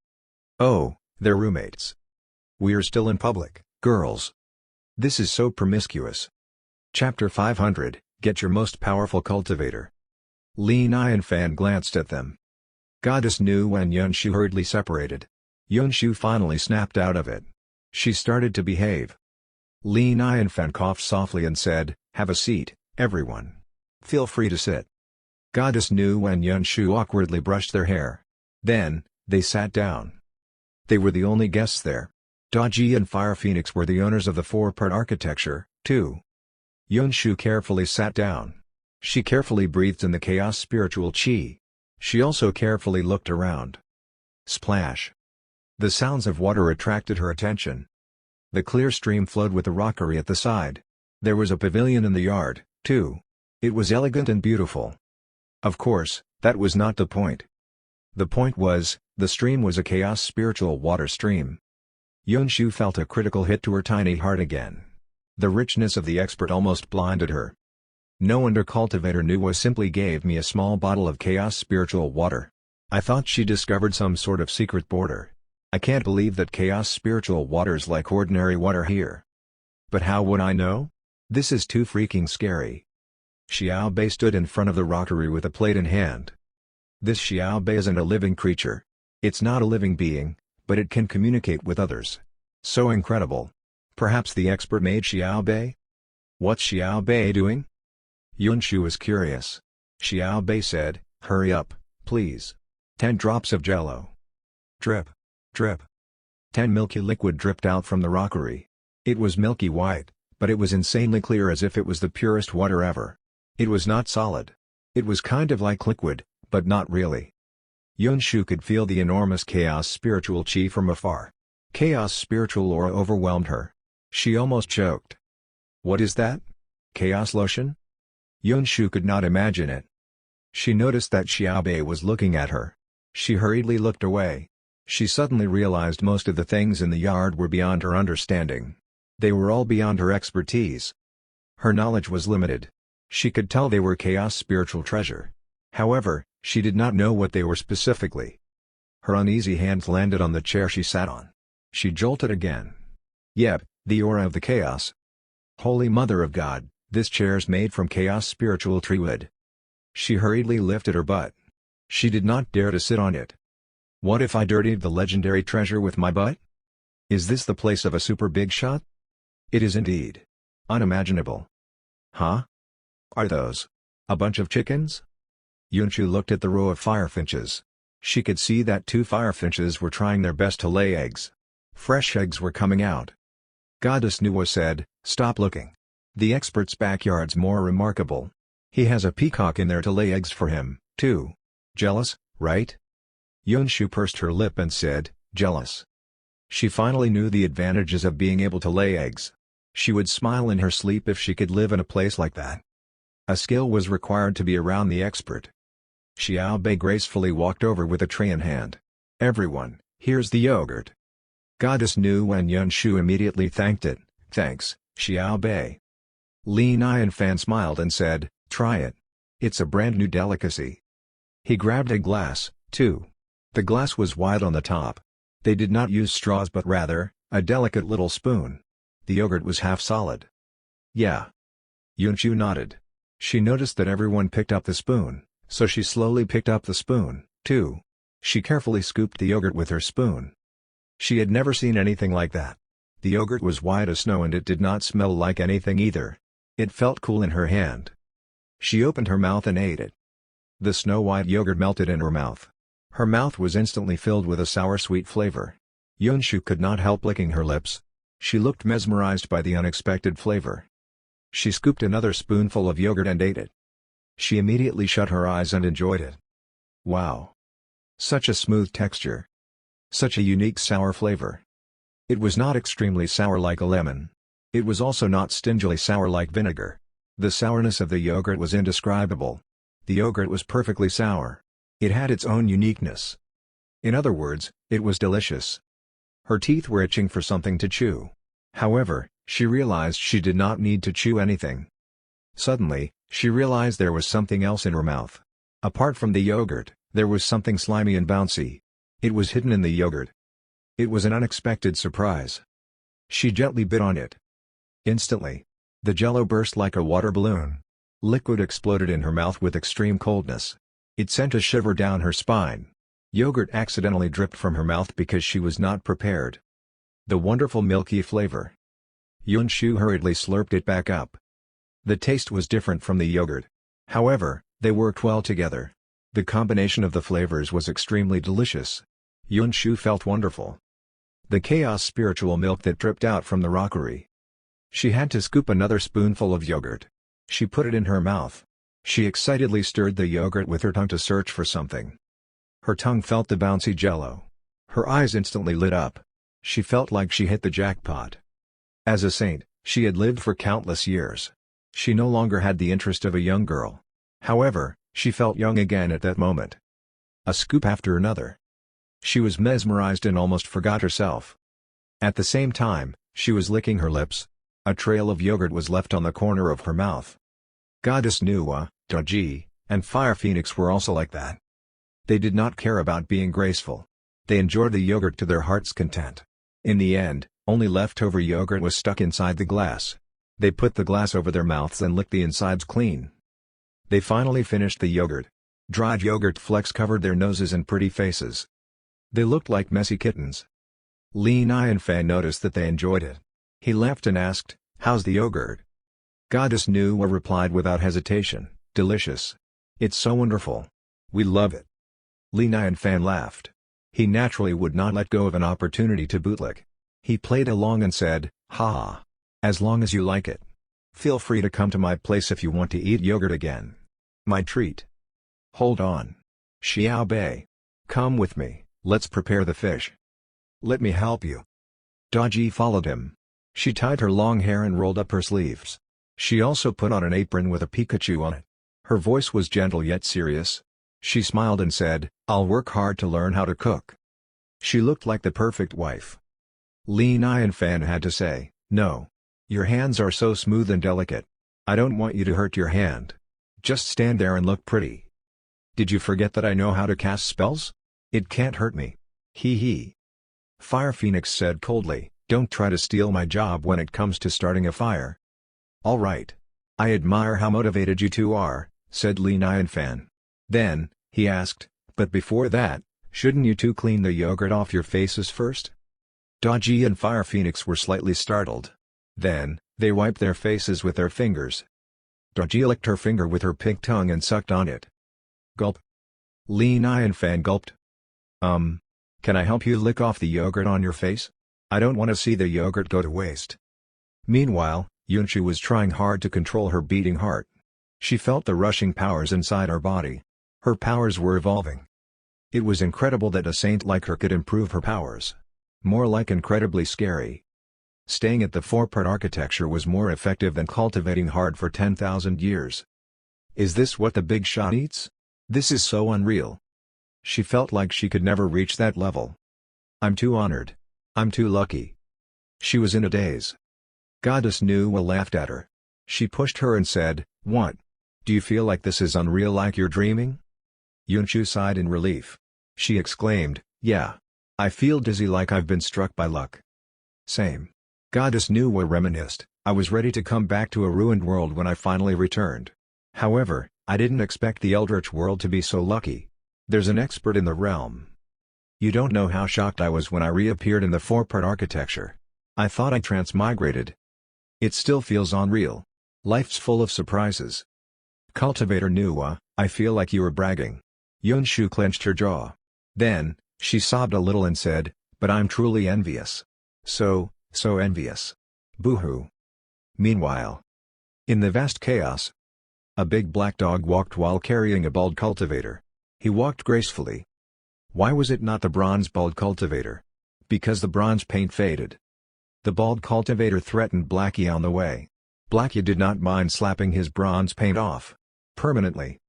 Oh, they're roommates. We're still in public, girls. This is so promiscuous. Chapter 500, Get Your Most Powerful Cultivator. Li Nianfan glanced at them. Goddess Nuwa and Yunshu hurriedly separated. Yunshu finally snapped out of it. She started to behave. Li Nianfan coughed softly and said, "Have a seat, everyone. Feel free to sit." Goddess Nuwa and Yunshu awkwardly brushed their hair. Then, they sat down. They were the only guests there. Daji and Fire Phoenix were the owners of the four-part architecture, too. Yunshu carefully sat down. She carefully breathed in the chaos spiritual chi. She also carefully looked around. Splash! The sounds of water attracted her attention. The clear stream flowed with the rockery at the side. There was a pavilion in the yard, too. It was elegant and beautiful. Of course, that was not the point. The point was, the stream was a chaos spiritual water stream. Yunshu felt a critical hit to her tiny heart again. The richness of the expert almost blinded her. No wonder cultivator Nuwa simply gave me a small bottle of chaos spiritual water. I thought she discovered some sort of secret border. I can't believe that chaos spiritual water's like ordinary water here. But how would I know? This is too freaking scary. Xiaobei stood in front of the rockery with a plate in hand. This Xiaobei isn't a living creature. It's not a living being, but it can communicate with others. So incredible. Perhaps the expert made Xiaobei? What's Xiaobei doing? Yunshu was curious. Xiaobei said, "Hurry up, please. 10 drops of jello." Drip. Drip. 10 milky liquid dripped out from the rockery. It was milky white, but it was insanely clear as if it was the purest water ever. It was not solid. It was kind of like liquid, but not really. Yunshu could feel the enormous chaos spiritual chi from afar. Chaos spiritual aura overwhelmed her. She almost choked. What is that? Chaos lotion? Yunshu could not imagine it. She noticed that Xiaobei was looking at her. She hurriedly looked away. She suddenly realized most of the things in the yard were beyond her understanding. They were all beyond her expertise. Her knowledge was limited. She could tell they were chaos spiritual treasure. However, she did not know what they were specifically. Her uneasy hands landed on the chair she sat on. She jolted again. Yep, the aura of the chaos. Holy Mother of God, this chair's made from chaos spiritual tree wood. She hurriedly lifted her butt. She did not dare to sit on it. What if I dirtied the legendary treasure with my butt? Is this the place of a super big shot? It is indeed. Unimaginable. Huh? Are those a bunch of chickens? Yunshu looked at the row of firefinches. She could see that 2 firefinches were trying their best to lay eggs. Fresh eggs were coming out. Goddess Nuwa said, "Stop looking. The expert's backyard's more remarkable. He has a peacock in there to lay eggs for him, too. Jealous, right?" Yunshu pursed her lip and said, "Jealous." She finally knew the advantages of being able to lay eggs. She would smile in her sleep if she could live in a place like that. A skill was required to be around the expert. Xiaobei gracefully walked over with a tray in hand. "Everyone, here's the yogurt." Goddess Nuwa and Yunshu immediately thanked it. "Thanks, Xiaobei." Lin Yan Fan smiled and said, "Try it. It's a brand new delicacy." He grabbed a glass, too. The glass was wide on the top. They did not use straws but rather, a delicate little spoon. The yogurt was half solid. "Yeah." Yunshu nodded. She noticed that everyone picked up the spoon, so she slowly picked up the spoon, too. She carefully scooped the yogurt with her spoon. She had never seen anything like that. The yogurt was white as snow and it did not smell like anything either. It felt cool in her hand. She opened her mouth and ate it. The snow-white yogurt melted in her mouth. Her mouth was instantly filled with a sour-sweet flavor. Yunshu could not help licking her lips. She looked mesmerized by the unexpected flavor. She scooped another spoonful of yogurt and ate it. She immediately shut her eyes and enjoyed it. Wow! Such a smooth texture. Such a unique sour flavor. It was not extremely sour like a lemon. It was also not stingily sour like vinegar. The sourness of the yogurt was indescribable. The yogurt was perfectly sour. It had its own uniqueness. In other words, it was delicious. Her teeth were itching for something to chew. However, she realized she did not need to chew anything. Suddenly, she realized there was something else in her mouth. Apart from the yogurt, there was something slimy and bouncy. It was hidden in the yogurt. It was an unexpected surprise. She gently bit on it. Instantly, the jello burst like a water balloon. Liquid exploded in her mouth with extreme coldness. It sent a shiver down her spine. Yogurt accidentally dripped from her mouth because she was not prepared. The wonderful milky flavor. Yunshu hurriedly slurped it back up. The taste was different from the yogurt. However, they worked well together. The combination of the flavors was extremely delicious. Yunshu felt wonderful. The chaos spiritual milk that dripped out from the rockery. She had to scoop another spoonful of yogurt. She put it in her mouth. She excitedly stirred the yogurt with her tongue to search for something. Her tongue felt the bouncy jello. Her eyes instantly lit up. She felt like she hit the jackpot. As a saint, she had lived for countless years. She no longer had the interest of a young girl. However, she felt young again at that moment. A scoop after another. She was mesmerized and almost forgot herself. At the same time, she was licking her lips. A trail of yogurt was left on the corner of her mouth. Goddess Nuwa, Goji, and Fire Phoenix were also like that. They did not care about being graceful. They enjoyed the yogurt to their heart's content. In the end, only leftover yogurt was stuck inside the glass. They put the glass over their mouths and licked the insides clean. They finally finished the yogurt. Dried yogurt flecks covered their noses and pretty faces. They looked like messy kittens. Li Nianfan noticed that they enjoyed it. He laughed and asked, "How's the yogurt?" Goddess Nuwa replied without hesitation, "Delicious. It's so wonderful. We love it." Li Nianfan laughed. He naturally would not let go of an opportunity to bootlick. He played along and said, "Ha! As long as you like it. Feel free to come to my place if you want to eat yogurt again. My treat." "Hold on. Xiao Bei. Come with me, let's prepare the fish." "Let me help you." Doji followed him. She tied her long hair and rolled up her sleeves. She also put on an apron with a Pikachu on it. Her voice was gentle yet serious. She smiled and said, "I'll work hard to learn how to cook." She looked like the perfect wife. Li Nianfan had to say, "No. Your hands are so smooth and delicate. I don't want you to hurt your hand. Just stand there and look pretty." "Did you forget that I know how to cast spells? It can't hurt me. Hee hee." Fire Phoenix said coldly, "Don't try to steal my job when it comes to starting a fire." "All right. I admire how motivated you two are," said Li Nianfan. Then, he asked, "But before that, shouldn't you two clean the yogurt off your faces first?" Doji and Fire Phoenix were slightly startled. Then, they wiped their faces with their fingers. Doji licked her finger with her pink tongue and sucked on it. Gulp. Li Nianfan gulped. Can I help you lick off the yogurt on your face? I don't want to see the yogurt go to waste." Meanwhile, Yunshu was trying hard to control her beating heart. She felt the rushing powers inside her body. Her powers were evolving. It was incredible that a saint like her could improve her powers. More like incredibly scary. Staying at the four-part architecture was more effective than cultivating hard for 10,000 years. Is this what the Bigshot eats? This is so unreal. She felt like she could never reach that level. I'm too honored. I'm too lucky. She was in a daze. Goddess Nuwa laughed at her. She pushed her and said, "What? Do you feel like this is unreal, like you're dreaming?" Yunshu sighed in relief. She exclaimed, "Yeah. I feel dizzy, like I've been struck by luck." Same. Goddess Nuwa reminisced, "I was ready to come back to a ruined world when I finally returned. However, I didn't expect the Eldritch world to be so lucky. There's an expert in the realm. You don't know how shocked I was when I reappeared in the four-part architecture. I thought I transmigrated. It still feels unreal. Life's full of surprises." Cultivator Nuwa, "I feel like you were bragging." Yunshu clenched her jaw. Then, she sobbed a little and said, "But I'm truly envious. So envious. Boo-hoo." Meanwhile, in the vast chaos, a big black dog walked while carrying a bald cultivator. He walked gracefully. Why was it not the bronze bald cultivator? Because the bronze paint faded. The bald cultivator threatened Blackie on the way. Blackie did not mind slapping his bronze paint off. Permanently.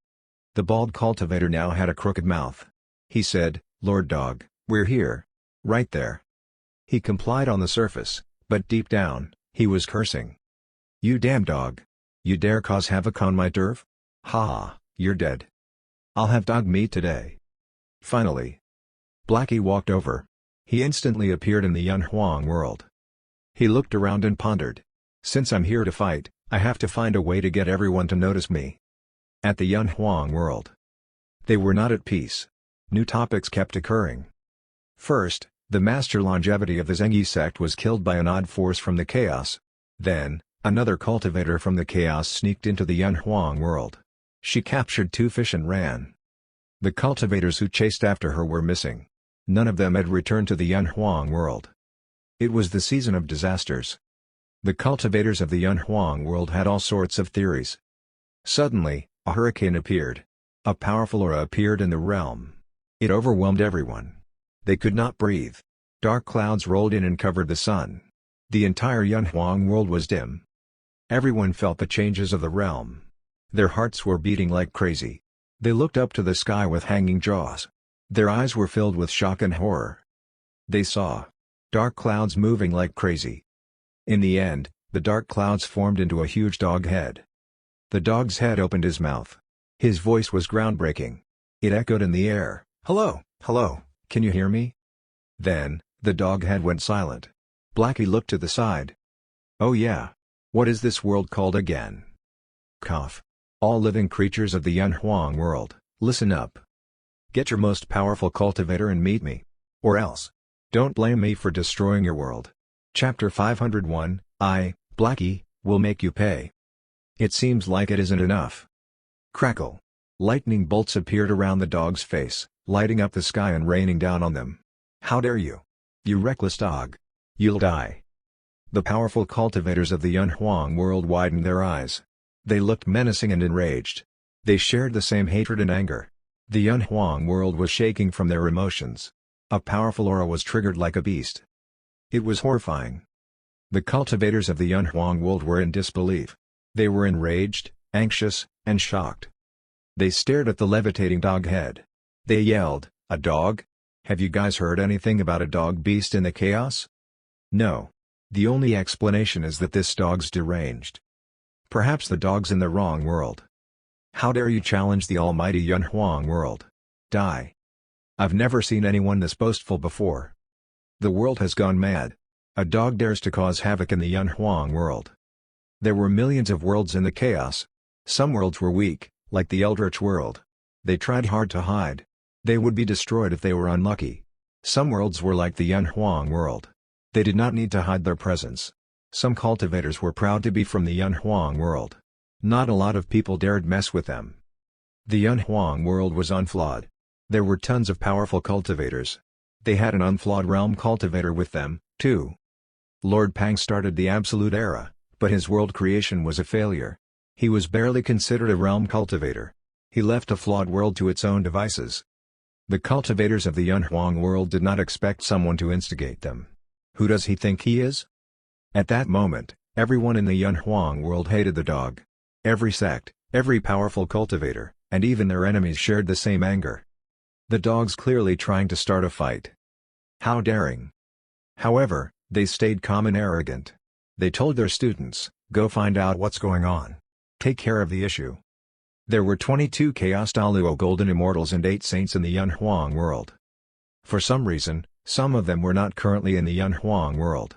The bald cultivator now had a crooked mouth. He said, "Lord Dog, we're here. Right there." He complied on the surface, but deep down, he was cursing. "You damn dog. You dare cause havoc on my turf? Ha, you're dead. I'll have dog meat today." Finally, Blackie walked over. He instantly appeared in the Yunhuang world. He looked around and pondered. "Since I'm here to fight, I have to find a way to get everyone to notice me." At the Yunhuang world, they were not at peace. New topics kept occurring. First, the master longevity of the Zengyi sect was killed by an odd force from the chaos. Then, another cultivator from the chaos sneaked into the Yunhuang world. She captured 2 fish and ran. The cultivators who chased after her were missing. None of them had returned to the Yunhuang world. It was the season of disasters. The cultivators of the Yunhuang world had all sorts of theories. Suddenly, A hurricane appeared. A powerful aura appeared in the realm. It overwhelmed everyone. They could not breathe. Dark clouds rolled in and covered the sun. The entire Yunhuang world was dim. Everyone felt the changes of the realm. Their hearts were beating like crazy. They looked up to the sky with hanging jaws. Their eyes were filled with shock and horror. They saw dark clouds moving like crazy. In the end, the dark clouds formed into a huge dog head. The dog's head opened his mouth. His voice was groundbreaking. It echoed in the air. "Hello, hello, can you hear me?" Then, the dog head went silent. Blackie looked to the side. "Oh yeah. What is this world called again?" Cough. All living creatures of the Yunhuang world, listen up. Get your most powerful cultivator and meet me. Or else. Don't blame me for destroying your world. Chapter 501, Blackie, will make you pay. It seems like it isn't enough. Crackle. Lightning bolts appeared around the dog's face, lighting up the sky and raining down on them. "How dare you! You reckless dog! You'll die!" The powerful cultivators of the Yunhuang world widened their eyes. They looked menacing and enraged. They shared the same hatred and anger. The Yunhuang world was shaking from their emotions. A powerful aura was triggered like a beast. It was horrifying. The cultivators of the Yunhuang world were in disbelief. They were enraged, anxious, and shocked. They stared at the levitating dog head. They yelled, "A dog? Have you guys heard anything about a dog beast in the chaos?" No. The only explanation is that this dog's deranged. Perhaps the dog's in the wrong world. How dare you challenge the almighty Yunhuang world? Die. I've never seen anyone this boastful before. The world has gone mad. A dog dares to cause havoc in the Yunhuang world. There were millions of worlds in the chaos. Some worlds were weak, like the Eldritch world. They tried hard to hide. They would be destroyed if they were unlucky. Some worlds were like the Yunhuang world. They did not need to hide their presence. Some cultivators were proud to be from the Yunhuang world. Not a lot of people dared mess with them. The Yunhuang world was unflawed. There were tons of powerful cultivators. They had an unflawed realm cultivator with them, too. Lord Pang started the Absolute Era, but his world creation was a failure. He was barely considered a realm cultivator. He left a flawed world to its own devices. The cultivators of the Yunhuang world did not expect someone to instigate them. Who does he think he is? At that moment, everyone in the Yunhuang world hated the dog. Every sect, every powerful cultivator, and even their enemies shared the same anger. The dog's clearly trying to start a fight. How daring! However, they stayed calm and arrogant. They told their students, "Go find out what's going on. Take care of the issue." There were 22 Chaos Daluo Golden Immortals and 8 Saints in the Yunhuang world. For some reason, some of them were not currently in the Yunhuang world.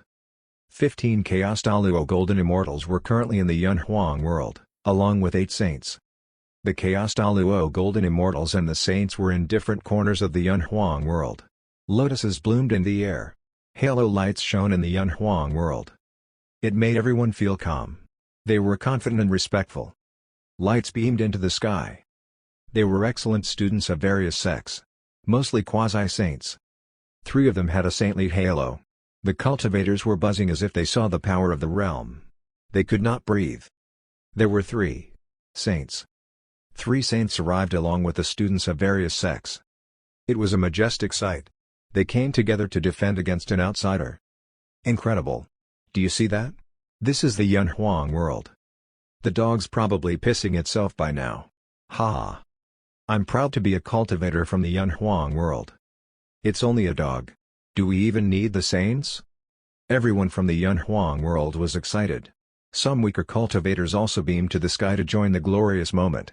15 Chaos Daluo Golden Immortals were currently in the Yunhuang world, along with 8 Saints. The Chaos Daluo Golden Immortals and the Saints were in different corners of the Yunhuang world. Lotuses bloomed in the air. Halo lights shone in the Yunhuang world. It made everyone feel calm. They were confident and respectful. Lights beamed into the sky. They were excellent students of various sects. Mostly quasi-saints. 3 of them had a saintly halo. The cultivators were buzzing as if they saw the power of the realm. They could not breathe. There were 3 saints. 3 saints arrived along with the students of various sects. It was a majestic sight. They came together to defend against an outsider. Incredible. Do you see that? This is the Yunhuang world. The dog's probably pissing itself by now. Ha! I'm proud to be a cultivator from the Yunhuang world. It's only a dog. Do we even need the saints? Everyone from the Yunhuang world was excited. Some weaker cultivators also beamed to the sky to join the glorious moment.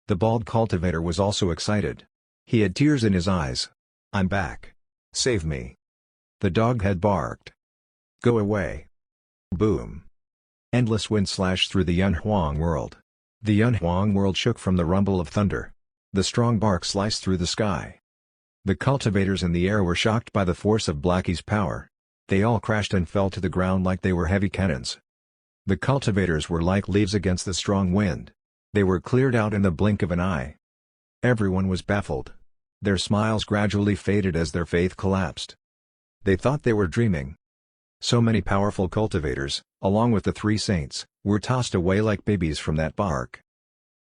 The bald cultivator was also excited. He had tears in his eyes. "I'm back. Save me." The dog had barked. "Go away." Boom. Endless wind slashed through the Yunhuang world. The Yunhuang world shook from the rumble of thunder. The strong bark sliced through the sky. The cultivators in the air were shocked by the force of Blackie's power. They all crashed and fell to the ground like they were heavy cannons. The cultivators were like leaves against the strong wind. They were cleared out in the blink of an eye. Everyone was baffled. Their smiles gradually faded as their faith collapsed. They thought they were dreaming. So many powerful cultivators, along with the 3 saints, were tossed away like babies from that bark.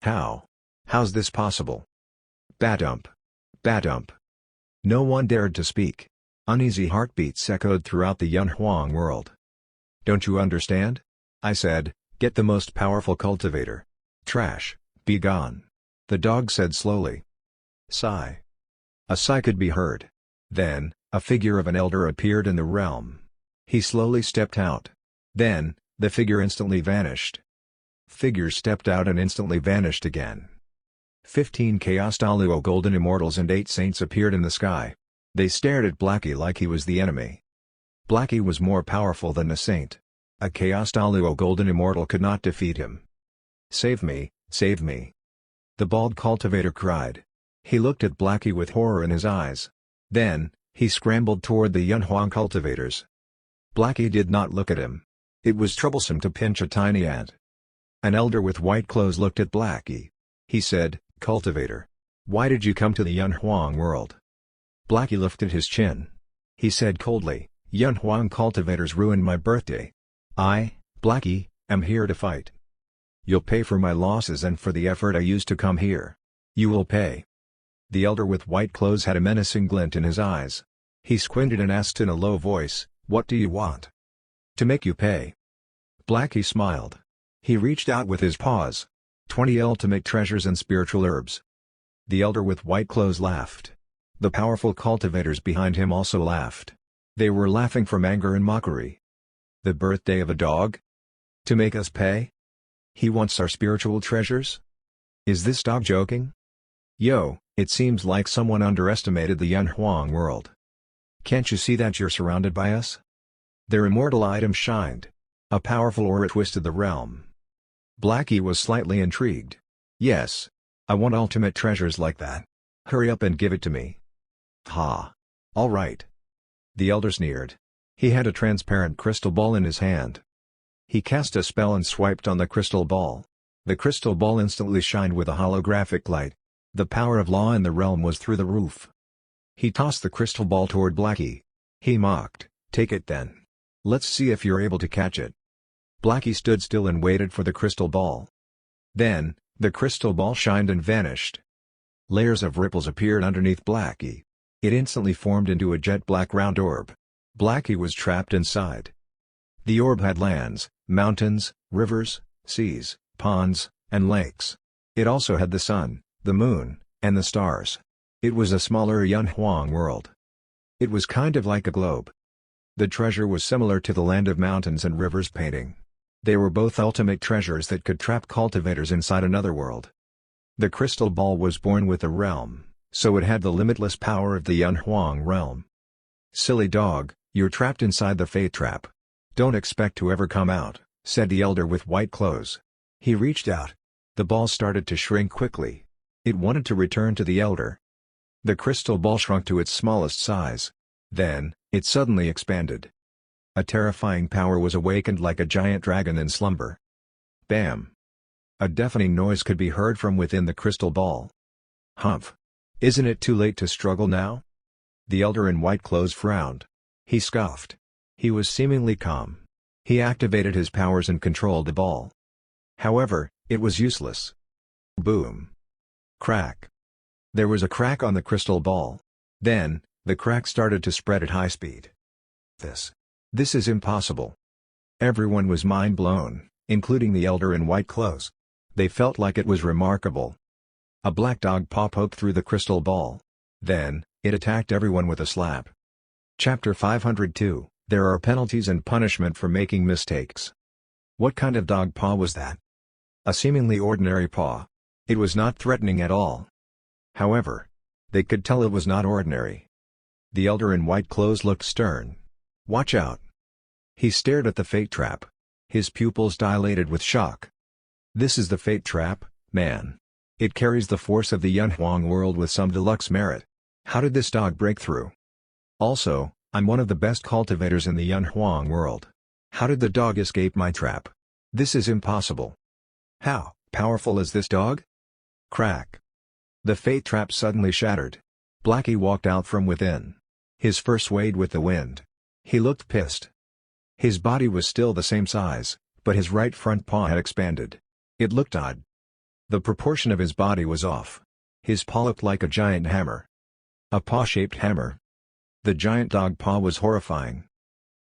How? How's this possible? Badump. Badump. No one dared to speak. Uneasy heartbeats echoed throughout the Yunhuang world. Don't you understand? I said, get the most powerful cultivator. Trash, be gone. The dog said slowly. Sigh. A sigh could be heard. Then, a figure of an elder appeared in the realm. He slowly stepped out. Then, the figure instantly vanished. Figures stepped out and instantly vanished again. 15 Chaos Daluo Golden Immortals and 8 Saints appeared in the sky. They stared at Blackie like he was the enemy. Blackie was more powerful than a saint. A Chaos Daluo Golden Immortal could not defeat him. Save me, save me. The bald cultivator cried. He looked at Blackie with horror in his eyes. Then, he scrambled toward the Yunhuang cultivators. Blackie did not look at him. It was troublesome to pinch a tiny ant. An elder with white clothes looked at Blackie. He said, Cultivator. Why did you come to the Yunhuang world? Blackie lifted his chin. He said coldly, Yunhuang cultivators ruined my birthday. I, Blackie, am here to fight. You'll pay for my losses and for the effort I used to come here. You will pay. The elder with white clothes had a menacing glint in his eyes. He squinted and asked in a low voice, what do you want? To make you pay. Blackie smiled. He reached out with his paws. 20 ultimate treasures and spiritual herbs. The elder with white clothes laughed. The powerful cultivators behind him also laughed. They were laughing from anger and mockery. The birthday of a dog? To make us pay? He wants our spiritual treasures? Is this dog joking? Yo, it seems like someone underestimated the Yunhuang world. Can't you see that you're surrounded by us? Their immortal items shined. A powerful aura twisted the realm. Blackie was slightly intrigued. Yes. I want ultimate treasures like that. Hurry up and give it to me. Ha. All right. The elder sneered. He had a transparent crystal ball in his hand. He cast a spell and swiped on the crystal ball. The crystal ball instantly shined with a holographic light. The power of law in the realm was through the roof. He tossed the crystal ball toward Blackie. He mocked, take it then. Let's see if you're able to catch it. Blackie stood still and waited for the crystal ball. Then, the crystal ball shined and vanished. Layers of ripples appeared underneath Blackie. It instantly formed into a jet-black round orb. Blackie was trapped inside. The orb had lands, mountains, rivers, seas, ponds, and lakes. It also had the sun, the moon, and the stars. It was a smaller Yunhuang world. It was kind of like a globe. The treasure was similar to the Land of Mountains and Rivers painting. They were both ultimate treasures that could trap cultivators inside another world. The crystal ball was born with the realm, so it had the limitless power of the Yunhuang realm. Silly dog, you're trapped inside the fate trap. Don't expect to ever come out, said the elder with white clothes. He reached out. The ball started to shrink quickly. It wanted to return to the elder. The crystal ball shrunk to its smallest size. Then, it suddenly expanded. A terrifying power was awakened like a giant dragon in slumber. Bam! A deafening noise could be heard from within the crystal ball. Humph! Isn't it too late to struggle now? The elder in white clothes frowned. He scoffed. He was seemingly calm. He activated his powers and controlled the ball. However, it was useless. Boom! Crack! There was a crack on the crystal ball. Then, the crack started to spread at high speed. This is impossible. Everyone was mind blown, including the elder in white clothes. They felt like it was remarkable. A black dog paw poked through the crystal ball. Then, it attacked everyone with a slap. Chapter 502, There are penalties and punishment for making mistakes. What kind of dog paw was that? A seemingly ordinary paw. It was not threatening at all. However, they could tell it was not ordinary. The elder in white clothes looked stern. Watch out. He stared at the fate trap. His pupils dilated with shock. This is the fate trap, man. It carries the force of the Yunhuang world with some deluxe merit. How did this dog break through? Also, I'm one of the best cultivators in the Yunhuang world. How did the dog escape my trap? This is impossible. How powerful is this dog? Crack. The fate trap suddenly shattered. Blackie walked out from within. His fur swayed with the wind. He looked pissed. His body was still the same size, but his right front paw had expanded. It looked odd. The proportion of his body was off. His paw looked like a giant hammer. A paw-shaped hammer. The giant dog paw was horrifying.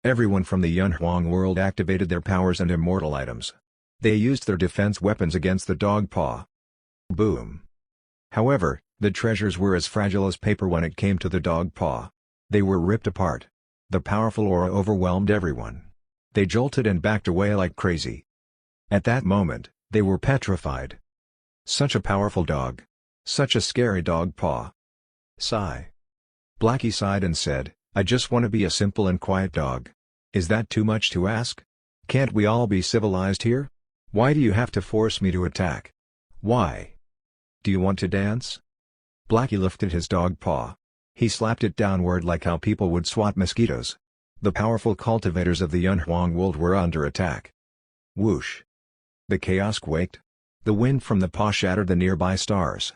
Everyone from the Yunhuang world activated their powers and immortal items. They used their defense weapons against the dog paw. Boom. However, the treasures were as fragile as paper when it came to the dog paw. They were ripped apart. The powerful aura overwhelmed everyone. They jolted and backed away like crazy. At that moment, they were petrified. Such a powerful dog. Such a scary dog paw. Sigh. Blackie sighed and said, I just want to be a simple and quiet dog. Is that too much to ask? Can't we all be civilized here? Why do you have to force me to attack? Why? Do you want to dance? Blackie lifted his dog paw. He slapped it downward like how people would swat mosquitoes. The powerful cultivators of the Yunhuang world were under attack. Whoosh. The chaos quaked. The wind from the paw shattered the nearby stars.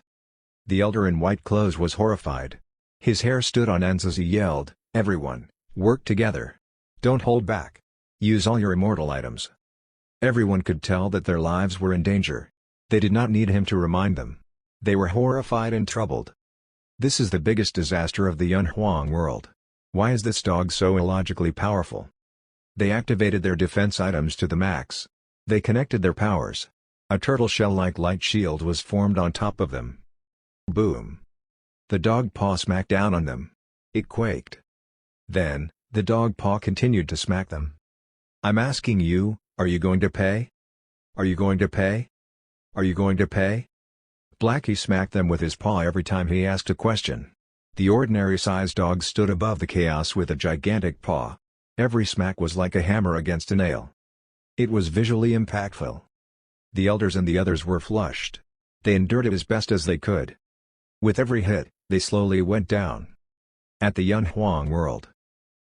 The elder in white clothes was horrified. His hair stood on ends as he yelled, Everyone, work together. Don't hold back. Use all your immortal items. Everyone could tell that their lives were in danger. They did not need him to remind them. They were horrified and troubled. This is the biggest disaster of the Yunhuang world. Why is this dog so illogically powerful? They activated their defense items to the max. They connected their powers. A turtle shell-like light shield was formed on top of them. Boom. The dog paw smacked down on them. It quaked. Then, the dog paw continued to smack them. I'm asking you, are you going to pay? Are you going to pay? Are you going to pay? Blackie smacked them with his paw every time he asked a question. The ordinary-sized dog stood above the chaos with a gigantic paw. Every smack was like a hammer against a nail. It was visually impactful. The elders and the others were flushed. They endured it as best as they could. With every hit, they slowly went down. At the Yunhuang world,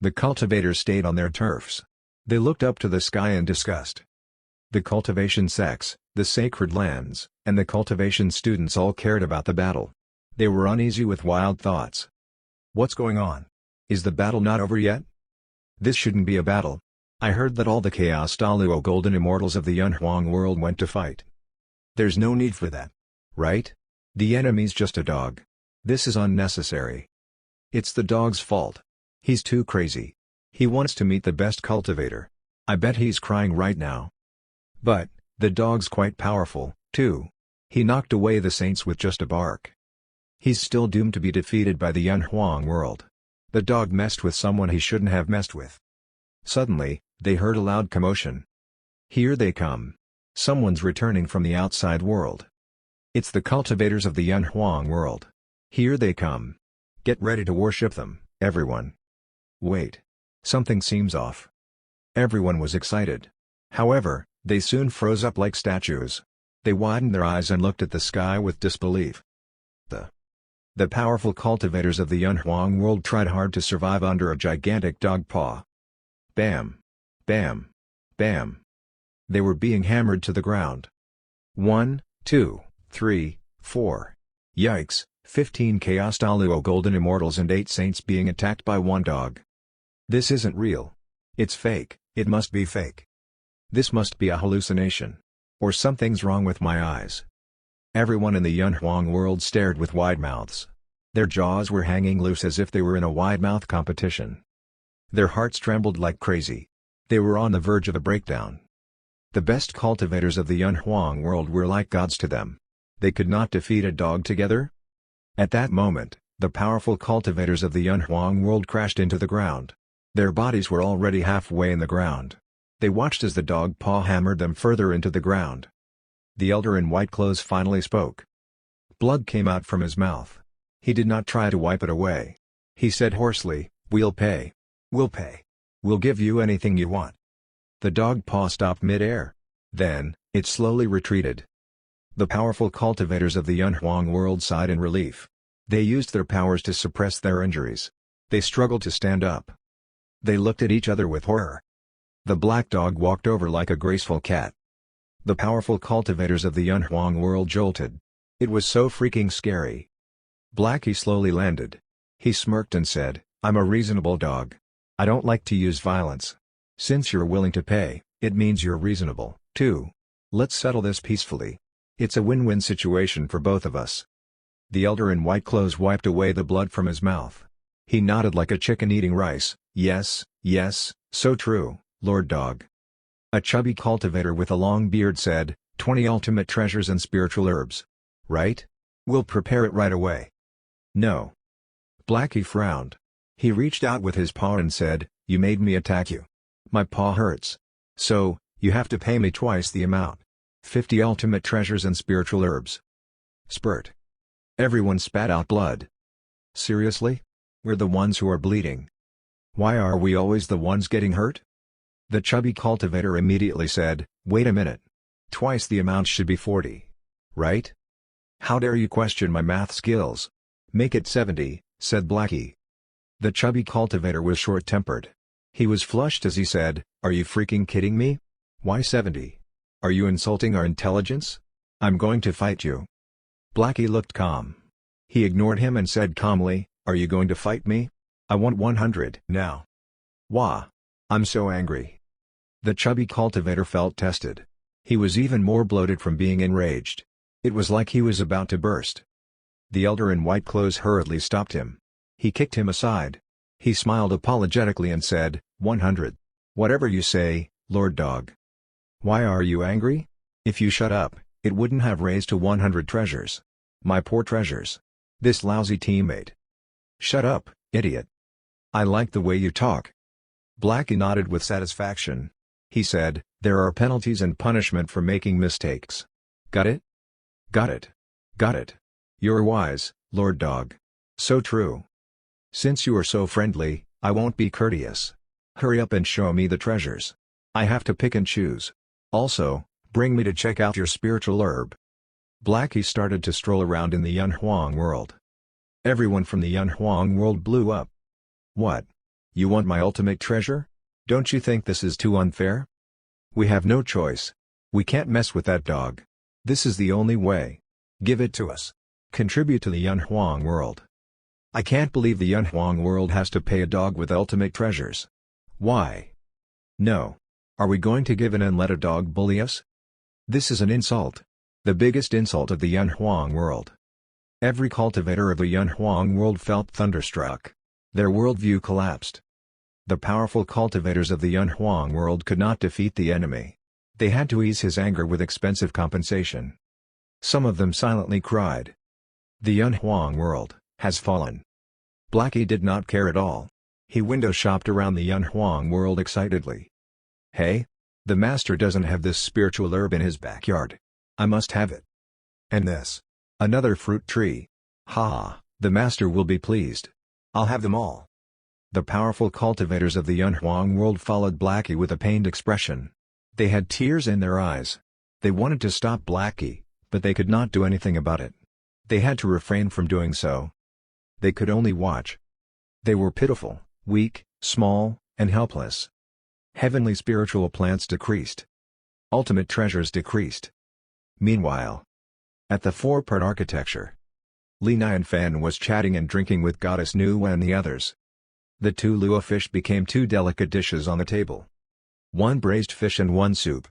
the cultivators stayed on their turfs. They looked up to the sky in disgust. The cultivation sects, the sacred lands, and the cultivation students all cared about the battle. They were uneasy with wild thoughts. What's going on? Is the battle not over yet? This shouldn't be a battle. I heard that all the Chaos Daluo Golden Immortals of the Yunhuang world went to fight. There's no need for that. Right? The enemy's just a dog. This is unnecessary. It's the dog's fault. He's too crazy. He wants to meet the best cultivator. I bet he's crying right now. But, the dog's quite powerful, too. He knocked away the saints with just a bark. He's still doomed to be defeated by the Yunhuang world. The dog messed with someone he shouldn't have messed with. Suddenly, they heard a loud commotion. Here they come. Someone's returning from the outside world. It's the cultivators of the Yunhuang world. Here they come. Get ready to worship them, everyone. Wait. Something seems off. Everyone was excited. However, they soon froze up like statues. They widened their eyes and looked at the sky with disbelief. The powerful cultivators of the Yunhuang world tried hard to survive under a gigantic dog paw. Bam! Bam! Bam! They were being hammered to the ground. 1, 2, 3, 4. Yikes, 15 Chaos Daluo Golden Immortals and 8 Saints being attacked by one dog. This isn't real. It's fake, it must be fake. This must be a hallucination. Or something's wrong with my eyes. Everyone in the Yunhuang world stared with wide mouths. Their jaws were hanging loose as if they were in a wide-mouth competition. Their hearts trembled like crazy. They were on the verge of a breakdown. The best cultivators of the Yunhuang world were like gods to them. They could not defeat a dog together? At that moment, the powerful cultivators of the Yunhuang world crashed into the ground. Their bodies were already halfway in the ground. They watched as the dog paw hammered them further into the ground. The elder in white clothes finally spoke. Blood came out from his mouth. He did not try to wipe it away. He said hoarsely, "We'll pay. We'll pay. We'll give you anything you want." The dog paw stopped mid-air. Then, it slowly retreated. The powerful cultivators of the Yunhuang world sighed in relief. They used their powers to suppress their injuries. They struggled to stand up. They looked at each other with horror. The black dog walked over like a graceful cat. The powerful cultivators of the Yunhuang world jolted. It was so freaking scary. Blackie slowly landed. He smirked and said, "I'm a reasonable dog. I don't like to use violence. Since you're willing to pay, it means you're reasonable, too. Let's settle this peacefully. It's a win-win situation for both of us. The elder in white clothes wiped away the blood from his mouth. He nodded like a chicken eating rice. Yes, yes, so true, Lord Dog. A chubby cultivator with a long beard said, 20 ultimate treasures and spiritual herbs. Right? We'll prepare it right away. No. Blackie frowned. He reached out with his paw and said, you made me attack you. My paw hurts. So, you have to pay me twice the amount. 50 ultimate treasures and spiritual herbs. Spurt. Everyone spat out blood. Seriously? We're the ones who are bleeding. Why are we always the ones getting hurt? The chubby cultivator immediately said, wait a minute. Twice the amount should be 40. Right? How dare you question my math skills? Make it 70, said Blackie. The chubby cultivator was short-tempered. He was flushed as he said, are you freaking kidding me? Why 70? Are you insulting our intelligence? I'm going to fight you. Blackie looked calm. He ignored him and said calmly, are you going to fight me? I want 100 now. Wah! I'm so angry. The chubby cultivator felt tested. He was even more bloated from being enraged. It was like he was about to burst. The elder in white clothes hurriedly stopped him. He kicked him aside. He smiled apologetically and said, 100. Whatever you say, Lord Dog. Why are you angry? If you shut up, it wouldn't have raised to 100 treasures. My poor treasures. This lousy teammate. Shut up, idiot. I like the way you talk. Blackie nodded with satisfaction. He said, there are penalties and punishment for making mistakes. Got it? Got it. Got it. You're wise, Lord Dog. So true. Since you are so friendly, I won't be courteous. Hurry up and show me the treasures. I have to pick and choose. Also, bring me to check out your spiritual herb. Blackie started to stroll around in the Yunhuang world. Everyone from the Yunhuang world blew up. What? You want my ultimate treasure? Don't you think this is too unfair? We have no choice. We can't mess with that dog. This is the only way. Give it to us. Contribute to the Yunhuang world. I can't believe the Yunhuang world has to pay a dog with ultimate treasures. Why? No. Are we going to give in and let a dog bully us? This is an insult. The biggest insult of the Yunhuang world. Every cultivator of the Yunhuang world felt thunderstruck. Their worldview collapsed. The powerful cultivators of the Yunhuang world could not defeat the enemy. They had to ease his anger with expensive compensation. Some of them silently cried. The Yunhuang world has fallen. Blackie did not care at all. He window shopped around the Yunhuang world excitedly. Hey! The master doesn't have this spiritual herb in his backyard. I must have it. And this. Another fruit tree. Ha! The master will be pleased. I'll have them all. The powerful cultivators of the Yunhuang world followed Blackie with a pained expression. They had tears in their eyes. They wanted to stop Blackie, but they could not do anything about it. They had to refrain from doing so. They could only watch. They were pitiful, weak, small, and helpless. Heavenly spiritual plants decreased. Ultimate treasures decreased. Meanwhile, at the four-part architecture, Nanan Fan was chatting and drinking with Goddess Nuwa and the others. The two lua fish became two delicate dishes on the table. One braised fish and one soup.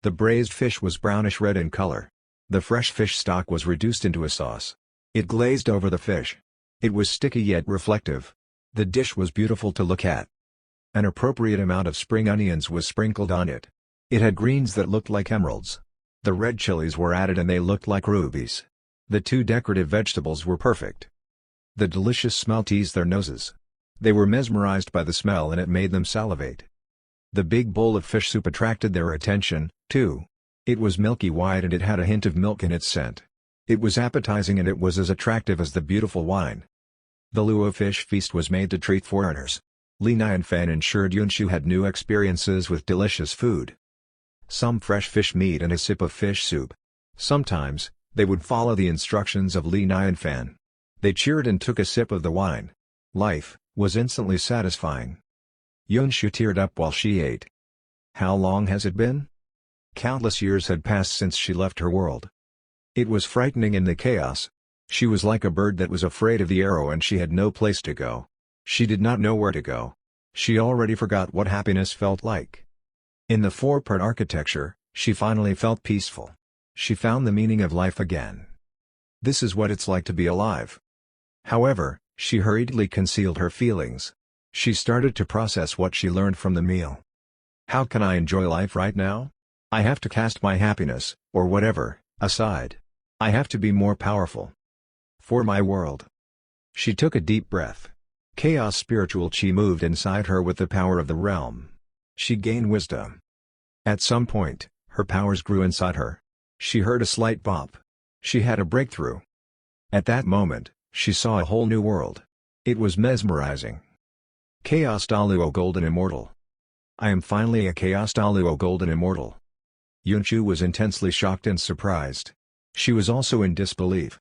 The braised fish was brownish red in color. The fresh fish stock was reduced into a sauce. It glazed over the fish. It was sticky yet reflective. The dish was beautiful to look at. An appropriate amount of spring onions was sprinkled on it. It had greens that looked like emeralds. The red chilies were added and they looked like rubies. The two decorative vegetables were perfect. The delicious smell teased their noses. They were mesmerized by the smell and it made them salivate. The big bowl of fish soup attracted their attention, too. It was milky white and it had a hint of milk in its scent. It was appetizing and it was as attractive as the beautiful wine. The lua fish feast was made to treat foreigners. Nanan Fan ensured Yunshu had new experiences with delicious food. Some fresh fish meat and a sip of fish soup. Sometimes, they would follow the instructions of Nanan Fan. They cheered and took a sip of the wine. Life was instantly satisfying. Yunshu teared up while she ate. How long has it been? Countless years had passed since she left her world. It was frightening in the chaos. She was like a bird that was afraid of the arrow and she had no place to go. She did not know where to go. She already forgot what happiness felt like. In the four-part architecture, she finally felt peaceful. She found the meaning of life again. This is what it's like to be alive. However, she hurriedly concealed her feelings. She started to process what she learned from the meal. How can I enjoy life right now? I have to cast my happiness, or whatever, aside. I have to be more powerful. For my world. She took a deep breath. Chaos spiritual chi moved inside her with the power of the realm. She gained wisdom. At some point, her powers grew inside her. She heard a slight bop. She had a breakthrough. At that moment, she saw a whole new world. It was mesmerizing. Chaos Daluo Golden Immortal. I am finally a Chaos Daluo Golden Immortal. Yunshu was intensely shocked and surprised. She was also in disbelief.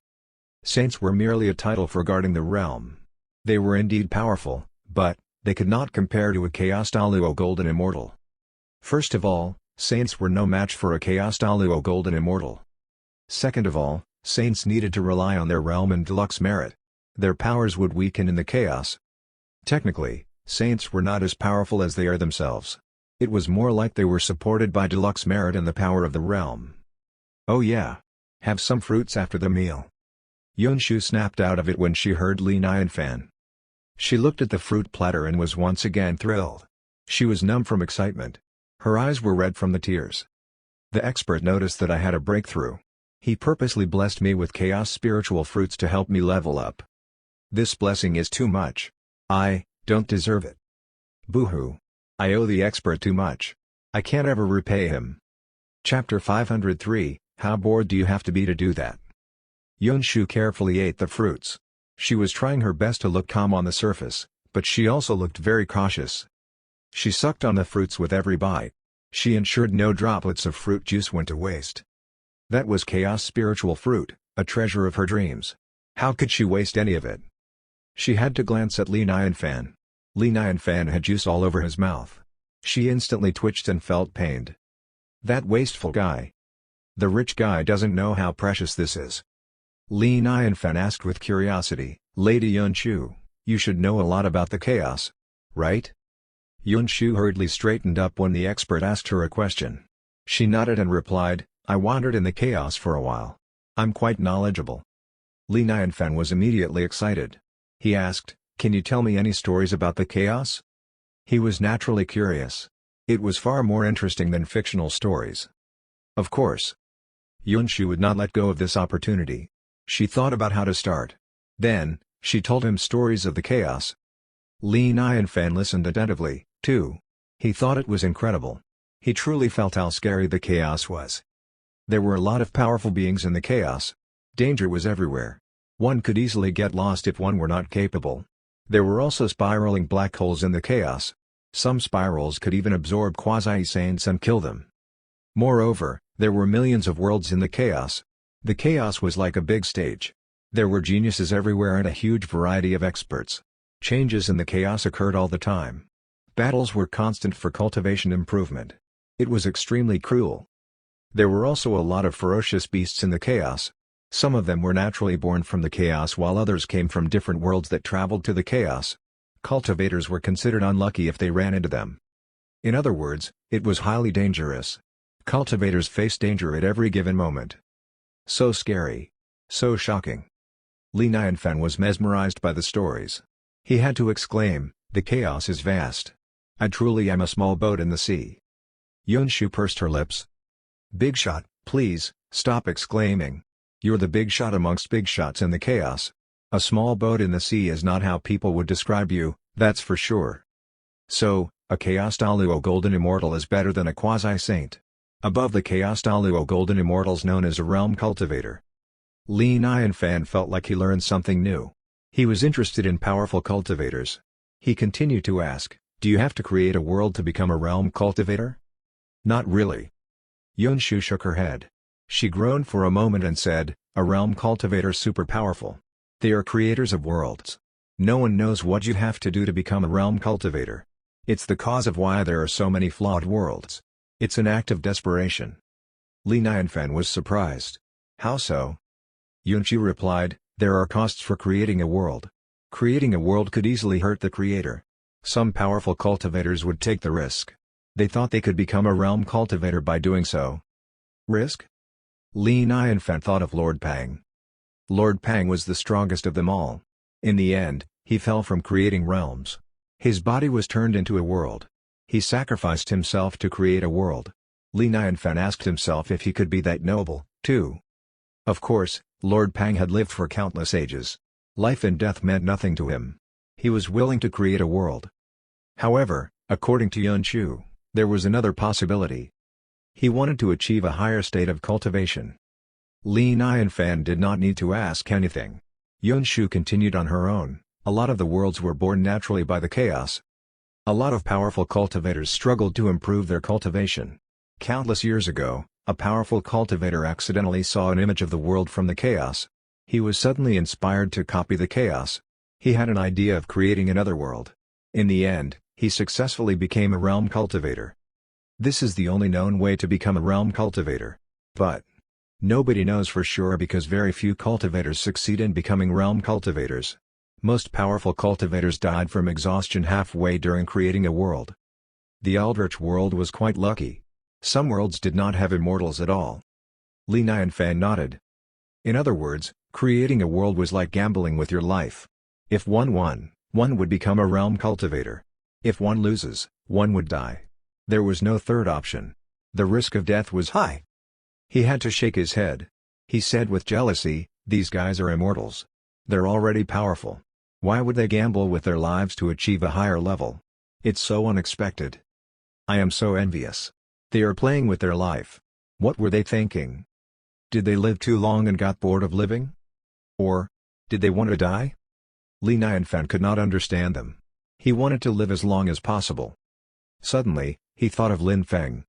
Saints were merely a title for guarding the realm. They were indeed powerful, but they could not compare to a Chaos Daluo Golden Immortal. First of all, saints were no match for a Chaos Daluo Golden Immortal. Second of all, saints needed to rely on their realm and deluxe merit. Their powers would weaken in the chaos. Technically, saints were not as powerful as they are themselves. It was more like they were supported by deluxe merit and the power of the realm. Oh yeah. Have some fruits after the meal. Yunshu snapped out of it when she heard Li Nianfan. She looked at the fruit platter and was once again thrilled. She was numb from excitement. Her eyes were red from the tears. The expert noticed that I had a breakthrough. He purposely blessed me with chaos spiritual fruits to help me level up. This blessing is too much. I don't deserve it. Boo-hoo. I owe the expert too much. I can't ever repay him. Chapter 503, How bored do you have to be to do that? Yunshu carefully ate the fruits. She was trying her best to look calm on the surface, but she also looked very cautious. She sucked on the fruits with every bite. She ensured no droplets of fruit juice went to waste. That was chaos spiritual fruit, a treasure of her dreams. How could she waste any of it? She had to glance at Li Nianfan. Li Nianfan had juice all over his mouth. She instantly twitched and felt pained. That wasteful guy. The rich guy doesn't know how precious this is. Li Nianfan asked with curiosity, Lady Yunshu, you should know a lot about the chaos, right? Yunshu hurriedly straightened up when the expert asked her a question. She nodded and replied, I wandered in the chaos for a while. I'm quite knowledgeable. Li Nianfan was immediately excited. He asked, can you tell me any stories about the chaos? He was naturally curious. It was far more interesting than fictional stories. Of course. Yunshu would not let go of this opportunity. She thought about how to start. Then, she told him stories of the chaos. Li Nianfan listened attentively, too. He thought it was incredible. He truly felt how scary the chaos was. There were a lot of powerful beings in the chaos. Danger was everywhere. One could easily get lost if one were not capable. There were also spiraling black holes in the chaos. Some spirals could even absorb quasi-saints and kill them. Moreover, there were millions of worlds in the chaos. The chaos was like a big stage. There were geniuses everywhere and a huge variety of experts. Changes in the chaos occurred all the time. Battles were constant for cultivation improvement. It was extremely cruel. There were also a lot of ferocious beasts in the chaos. Some of them were naturally born from the chaos while others came from different worlds that traveled to the chaos. Cultivators were considered unlucky if they ran into them. In other words, it was highly dangerous. Cultivators faced danger at every given moment. So scary. So shocking. Li Nianfan was mesmerized by the stories. He had to exclaim, the chaos is vast. I truly am a small boat in the sea. Yunshu pursed her lips. Bigshot, please, stop exclaiming. You're the big shot amongst big shots in the chaos. A small boat in the sea is not how people would describe you, that's for sure. So, a Chaos Daluo Golden Immortal is better than a quasi-saint. Above the Chaos Daluo Golden Immortals known as a Realm Cultivator. Li Nianfan felt like he learned something new. He was interested in powerful cultivators. He continued to ask, do you have to create a world to become a Realm Cultivator? Not really. Yunshu shook her head. She groaned for a moment and said, a Realm Cultivator super powerful. They are creators of worlds. No one knows what you have to do to become a Realm Cultivator. It's the cause of why there are so many flawed worlds. It's an act of desperation. Li Nianfan was surprised. How so? Yunshu replied, there are costs for creating a world. Creating a world could easily hurt the creator. Some powerful cultivators would take the risk. They thought they could become a Realm Cultivator by doing so. Risk? Li Nianfan thought of Lord Pang. Lord Pang was the strongest of them all. In the end, he fell from creating realms. His body was turned into a world. He sacrificed himself to create a world. Li Nianfan asked himself if he could be that noble, too. Of course, Lord Pang had lived for countless ages. Life and death meant nothing to him. He was willing to create a world. However, according to Yun Chu, there was another possibility. He wanted to achieve a higher state of cultivation. Li Nianfan did not need to ask anything. Yun Chu continued on her own. A lot of the worlds were born naturally by the chaos. A lot of powerful cultivators struggled to improve their cultivation. Countless years ago, a powerful cultivator accidentally saw an image of the world from the chaos. He was suddenly inspired to copy the chaos. He had an idea of creating another world. In the end, he successfully became a realm cultivator. This is the only known way to become a realm cultivator. But nobody knows for sure because very few cultivators succeed in becoming realm cultivators. Most powerful cultivators died from exhaustion halfway during creating a world. The Aldrich world was quite lucky. Some worlds did not have immortals at all. Li Nianfan nodded. In other words, creating a world was like gambling with your life. If one won, one would become a realm cultivator. If one loses, one would die. There was no third option. The risk of death was high. He had to shake his head. He said with jealousy, "These guys are immortals. They're already powerful. Why would they gamble with their lives to achieve a higher level? It's so unexpected. I am so envious. They are playing with their life. What were they thinking? Did they live too long and got bored of living? Or did they want to die?" Li Nianfan could not understand them. He wanted to live as long as possible. Suddenly, he thought of Lin Feng.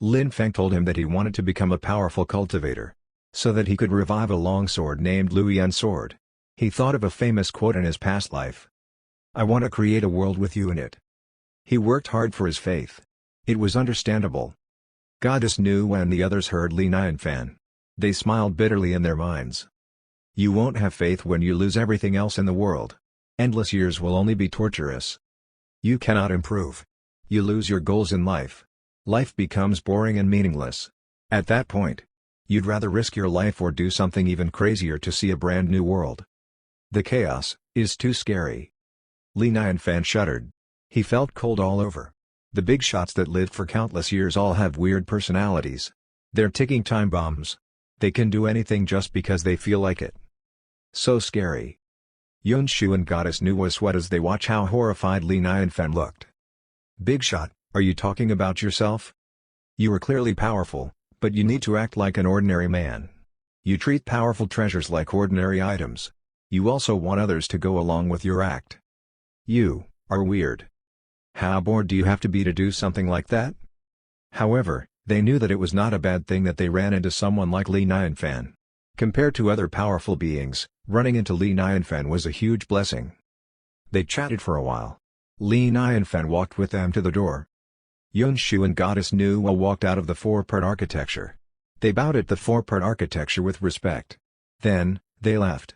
Lin Feng told him that he wanted to become a powerful cultivator, so that he could revive a longsword named Luoyan sword. He thought of a famous quote in his past life. "I want to create a world with you in it." He worked hard for his faith. It was understandable. Goddess Nuwa and the others heard Li Nianfan. They smiled bitterly in their minds. You won't have faith when you lose everything else in the world. Endless years will only be torturous. You cannot improve. You lose your goals in life. Life becomes boring and meaningless. At that point, you'd rather risk your life or do something even crazier to see a brand new world. The chaos is too scary. Li Nianfan shuddered. He felt cold all over. The Bigshots that lived for countless years all have weird personalities. They're ticking time bombs. They can do anything just because they feel like it. So scary. Yun Shu and Goddess Nuwa sweat as they watch how horrified Li Nianfan looked. "Bigshot, are you talking about yourself? You are clearly powerful, but you need to act like an ordinary man. You treat powerful treasures like ordinary items. You also want others to go along with your act. You are weird. How bored do you have to be to do something like that?" However, they knew that it was not a bad thing that they ran into someone like Li Nianfan. Compared to other powerful beings, running into Li Nianfan was a huge blessing. They chatted for a while. Li Nianfan walked with them to the door. Yun Shu and Goddess Nuwa walked out of the four-part architecture. They bowed at the four-part architecture with respect. Then, they left.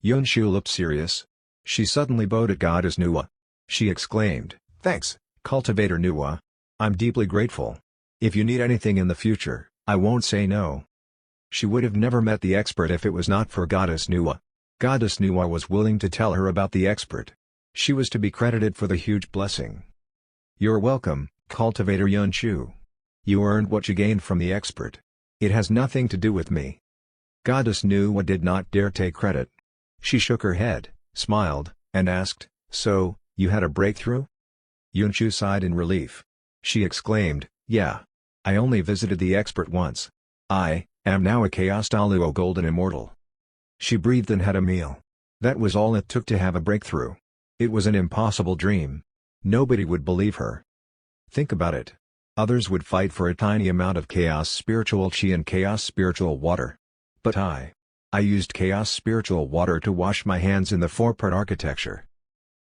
Yun Shu looked serious. She suddenly bowed at Goddess Nuwa. She exclaimed, "Thanks, Cultivator Nuwa. I'm deeply grateful. If you need anything in the future, I won't say no." She would have never met the expert if it was not for Goddess Nuwa. Goddess Nuwa was willing to tell her about the expert. She was to be credited for the huge blessing. "You're welcome, Cultivator Yun Shu. You earned what you gained from the expert. It has nothing to do with me." Goddess Nuwa did not dare take credit. She shook her head, smiled, and asked, "So, you had a breakthrough?" Yun Shu sighed in relief. She exclaimed, "Yeah. I only visited the expert once. I am now a Chaos Daluo Golden Immortal." She breathed and had a meal. That was all it took to have a breakthrough. It was an impossible dream. Nobody would believe her. Think about it. Others would fight for a tiny amount of Chaos Spiritual Chi and Chaos Spiritual Water. But I used Chaos Spiritual Water to wash my hands in the four-part architecture.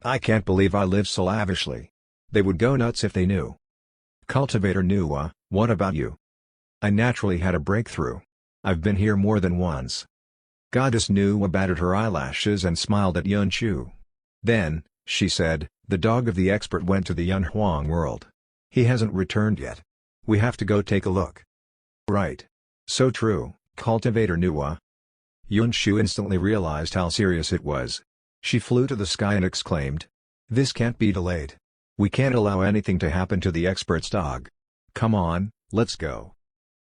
I can't believe I lived so lavishly. They would go nuts if they knew. Cultivator Nuwa, what about you? I naturally had a breakthrough. I've been here more than once. Goddess Nuwa batted her eyelashes and smiled at Yun Shu. Then, she said, "The dog of the expert went to the Yun Huang world. He hasn't returned yet. We have to go take a look." "Right. So true, Cultivator Nuwa. Yunshu instantly realized how serious it was. She flew to the sky and exclaimed, "This can't be delayed. We can't allow anything to happen to the expert's dog. Come on, let's go."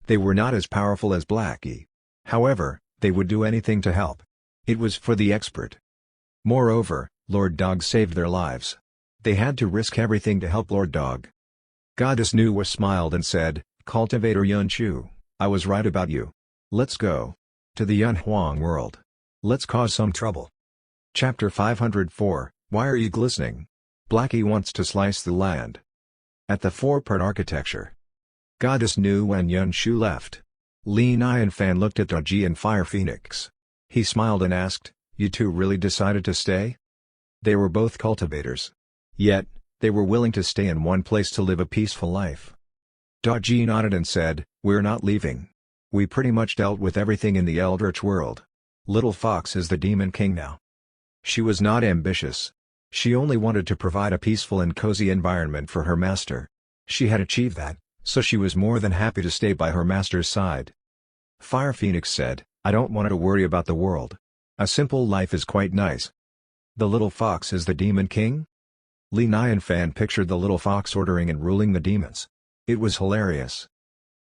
They were not as powerful as Blackie. However, they would do anything to help. It was for the expert. Moreover, Lord Dog saved their lives. They had to risk everything to help Lord Dog. Goddess Nuwa smiled and said, "Cultivator Yunshu, I was right about you. Let's go to the Yunhuang world. Let's cause some trouble." Chapter 504, Why Are You Glistening? Blackie Wants to Slice the Land. At the four-part architecture. Goddess Nuwa and Yunshu left. Li Nai and Fan looked at Goji and Fire Phoenix. He smiled and asked, "You two really decided to stay?" They were both cultivators. Yet, they were willing to stay in one place to live a peaceful life. Goji nodded and said, "We're not leaving. We pretty much dealt with everything in the Eldritch world. Little Fox is the Demon King now." She was not ambitious. She only wanted to provide a peaceful and cozy environment for her master. She had achieved that, so she was more than happy to stay by her master's side. Fire Phoenix said, "I don't want to worry about the world. A simple life is quite nice." The little fox is the Demon King? Li Nai and Fan pictured the little fox ordering and ruling the demons. It was hilarious.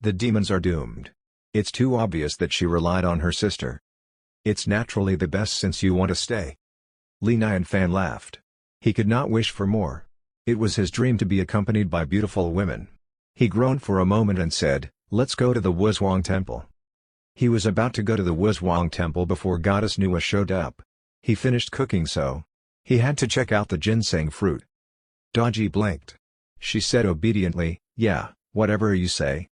The demons are doomed. It's too obvious that she relied on her sister. It's naturally the best since you want to stay. Li Nai and Fan laughed. He could not wish for more. It was his dream to be accompanied by beautiful women. He groaned for a moment and said, "Let's go to the Wuzhuang Temple." He was about to go to the Wuzhuang Temple before Goddess Nuwa showed up. He finished cooking so he had to check out the ginseng fruit. Goji blinked. She said obediently, "Yeah, whatever you say."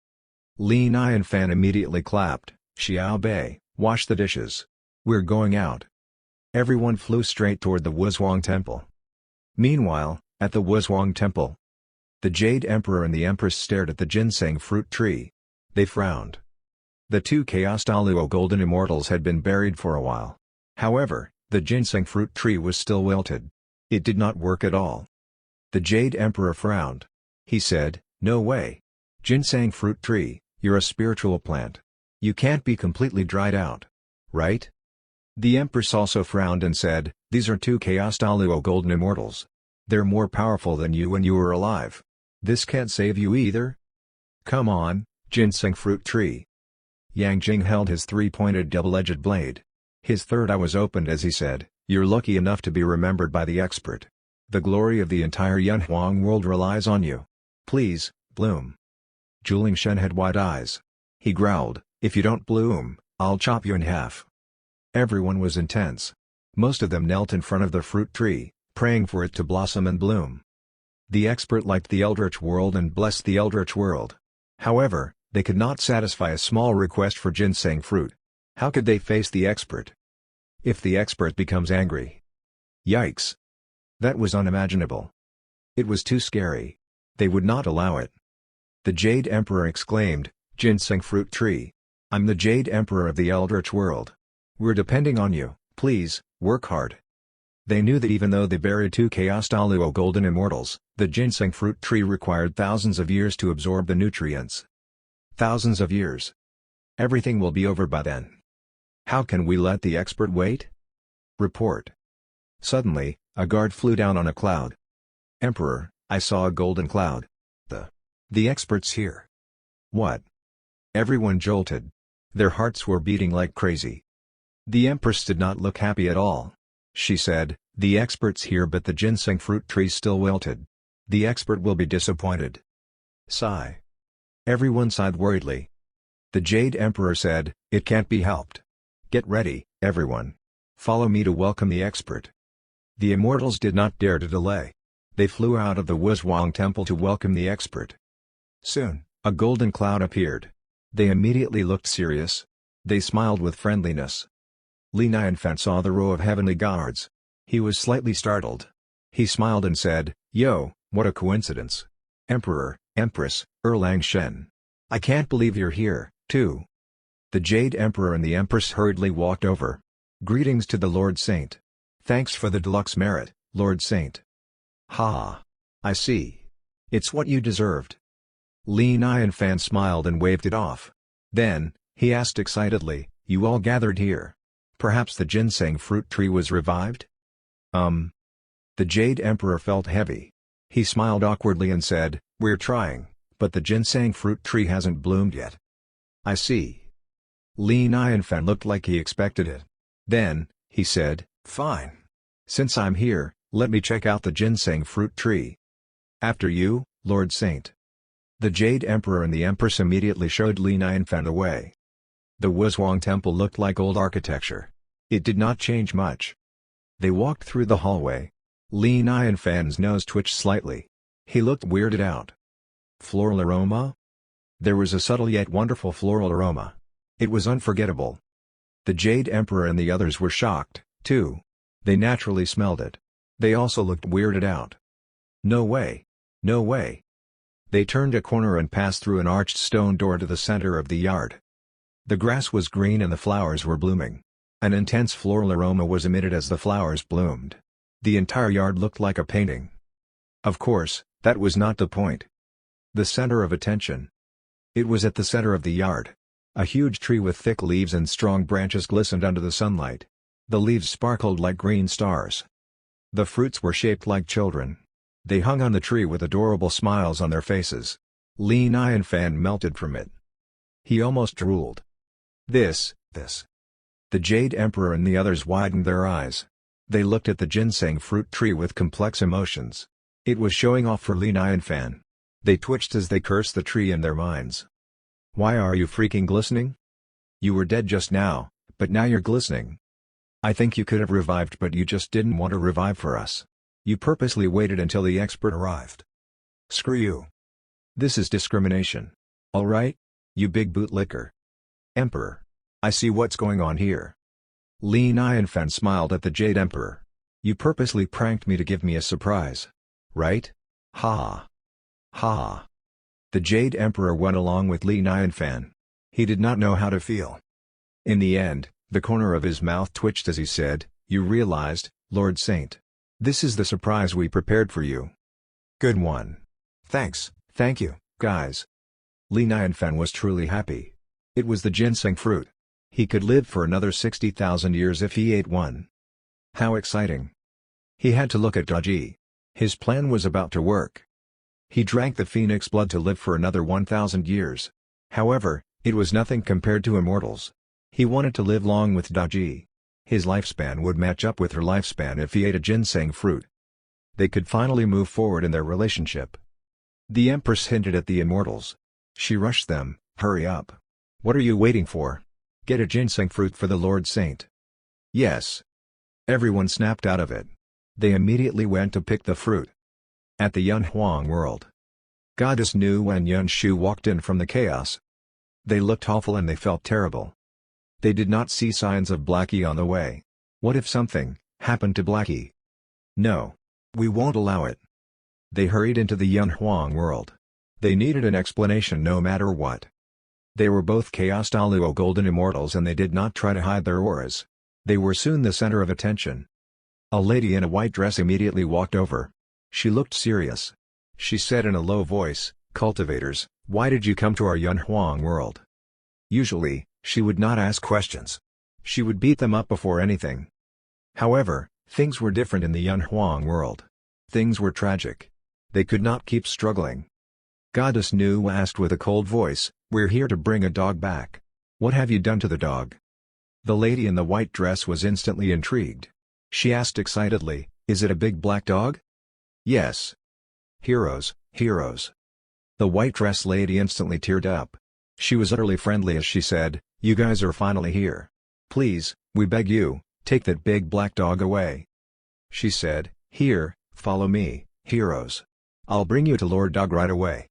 Li Nai and Fan immediately clapped. "Xiao Bei, wash the dishes. We're going out." Everyone flew straight toward the Wuzhuang Temple. Meanwhile, at the Wuzhuang Temple, the Jade Emperor and the Empress stared at the ginseng fruit tree. They frowned. The two Chaos Daluo Golden Immortals had been buried for a while. However, the ginseng fruit tree was still wilted. It did not work at all. The Jade Emperor frowned. He said, "No way. Ginseng fruit tree, you're a spiritual plant. You can't be completely dried out. Right?" The Empress also frowned and said, "These are two Chaos Daluo Golden Immortals. They're more powerful than you when you were alive. This can't save you either. Come on, ginseng fruit tree." Yang Jing held his three-pointed double-edged blade. His third eye was opened as he said, "You're lucky enough to be remembered by the expert. The glory of the entire Yunhuang world relies on you. Please, bloom." Juling Shen had wide eyes. He growled, "If you don't bloom, I'll chop you in half." Everyone was intense. Most of them knelt in front of the fruit tree, praying for it to blossom and bloom. The expert liked the Eldritch world and blessed the Eldritch world. However, they could not satisfy a small request for ginseng fruit. How could they face the expert? If the expert becomes angry? Yikes! That was unimaginable. It was too scary. They would not allow it. The Jade Emperor exclaimed, "Ginseng fruit tree. I'm the Jade Emperor of the Eldritch world. We're depending on you, please, work hard." They knew that even though they buried two Chaos Daluo Golden Immortals, the ginseng fruit tree required thousands of years to absorb the nutrients. Thousands of years. Everything will be over by then. How can we let the expert wait? Report. Suddenly, a guard flew down on a cloud. "Emperor, I saw a golden cloud. The expert's here." What? Everyone jolted. Their hearts were beating like crazy. The Empress did not look happy at all. She said, "The expert's here but the ginseng fruit tree's still wilted. The expert will be disappointed." Sigh. Everyone sighed worriedly. The Jade Emperor said, "It can't be helped. Get ready, everyone. Follow me to welcome the expert." The Immortals did not dare to delay. They flew out of the Wuzhuang Temple to welcome the expert. Soon, a golden cloud appeared. They immediately looked serious. They smiled with friendliness. Li Nai and Fan saw the row of heavenly guards. He was slightly startled. He smiled and said, "Yo, what a coincidence. Emperor, Empress, Erlang Shen. I can't believe you're here, too." The Jade Emperor and the Empress hurriedly walked over. "Greetings to the Lord Saint. Thanks for the deluxe merit, Lord Saint." "Ha! I see. It's what you deserved." Li Nai and Fan smiled and waved it off. Then, He asked excitedly, "You all gathered here. Perhaps the ginseng fruit tree was revived?" The Jade Emperor felt heavy. He smiled awkwardly and said, "We're trying, but the ginseng fruit tree hasn't bloomed yet." "I see." Li Nianfan looked like he expected it. Then, he said, "Fine. Since I'm here, let me check out the ginseng fruit tree." "After you, Lord Saint." The Jade Emperor and the Empress immediately showed Li Nianfan the way. The Wuzhuang Temple looked like old architecture. It did not change much. They walked through the hallway. Li Nianfan's nose twitched slightly. He looked weirded out. Floral aroma? There was a subtle yet wonderful floral aroma. It was unforgettable. The Jade Emperor and the others were shocked, too. They naturally smelled it. They also looked weirded out. "No way! No way!" They turned a corner and passed through an arched stone door to the center of the yard. The grass was green and the flowers were blooming. An intense floral aroma was emitted as the flowers bloomed. The entire yard looked like a painting. Of course, that was not the point. The center of attention. It was at the center of the yard. A huge tree with thick leaves and strong branches glistened under the sunlight. The leaves sparkled like green stars. The fruits were shaped like children. They hung on the tree with adorable smiles on their faces. Li Nianfan melted from it. He almost drooled. This. The Jade Emperor and the others widened their eyes. They looked at the ginseng fruit tree with complex emotions. It was showing off for Li Nianfan. They twitched as they cursed the tree in their minds. "Why are you freaking glistening? You were dead just now, but now you're glistening. I think you could have revived, but you just didn't want to revive for us. You purposely waited until the expert arrived. Screw you. This is discrimination. Alright? You big bootlicker." "Emperor. I see what's going on here." Li Nianfan smiled at the Jade Emperor. "You purposely pranked me to give me a surprise. Right? Ha. Ha." The Jade Emperor went along with Li Nianfan. He did not know how to feel. In the end, the corner of his mouth twitched as he said, "You realized, Lord Saint. This is the surprise we prepared for you. Good one. Thank you, guys." Li Nianfan was truly happy. It was the ginseng fruit. He could live for another 60,000 years if he ate one. How exciting. He had to look at goji. His plan was about to work. He drank the phoenix blood to live for another 1,000 years. However, it was nothing compared to immortals. He wanted to live long with goji. His lifespan would match up with her lifespan if he ate a ginseng fruit. They could finally move forward in their relationship. The Empress hinted at the immortals. She rushed them, "Hurry up. What are you waiting for? Get a ginseng fruit for the Lord Saint." "Yes." Everyone snapped out of it. They immediately went to pick the fruit. At the Yunhuang world, Goddess Nuwa and Yunshu walked in from the chaos. They looked awful and they felt terrible. They did not see signs of Blackie on the way. What if something happened to Blackie? "No. We won't allow it." They hurried into the Yunhuang world. They needed an explanation no matter what. They were both Chaos Daluo Golden Immortals and they did not try to hide their auras. They were soon the center of attention. A lady in a white dress immediately walked over. She looked serious. She said in a low voice, "Cultivators, why did you come to our Yunhuang world?" Usually, she would not ask questions. She would beat them up before anything. However, things were different in the Yunhuang world. Things were tragic. They could not keep struggling. Goddess Nuwa asked with a cold voice, "We're here to bring a dog back. What have you done to the dog?" The lady in the white dress was instantly intrigued. She asked excitedly, "Is it a big black dog?" "Yes." "Heroes, heroes." The white dress lady instantly teared up. She was utterly friendly as she said, "You guys are finally here. Please, we beg you, take that big black dog away." She said, "Here, follow me, heroes. I'll bring you to Lord Dog right away."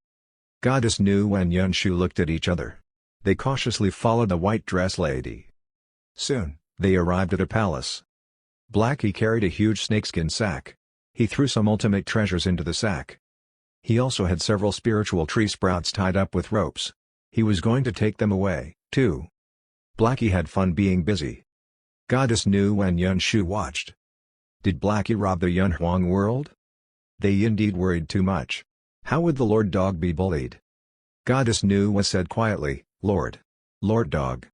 Goddess Nu and Yunshu looked at each other. They cautiously followed the white dress lady. Soon, they arrived at a palace. Blackie carried a huge snakeskin sack. He threw some ultimate treasures into the sack. He also had several spiritual tree sprouts tied up with ropes. He was going to take them away, too. Blackie had fun being busy. Goddess Nu and Yunshu watched. Did Blackie rob the Yunhuang world? They indeed worried too much. How would the Lord Dog be bullied? Goddess Nu said quietly, "Lord. Lord Dog.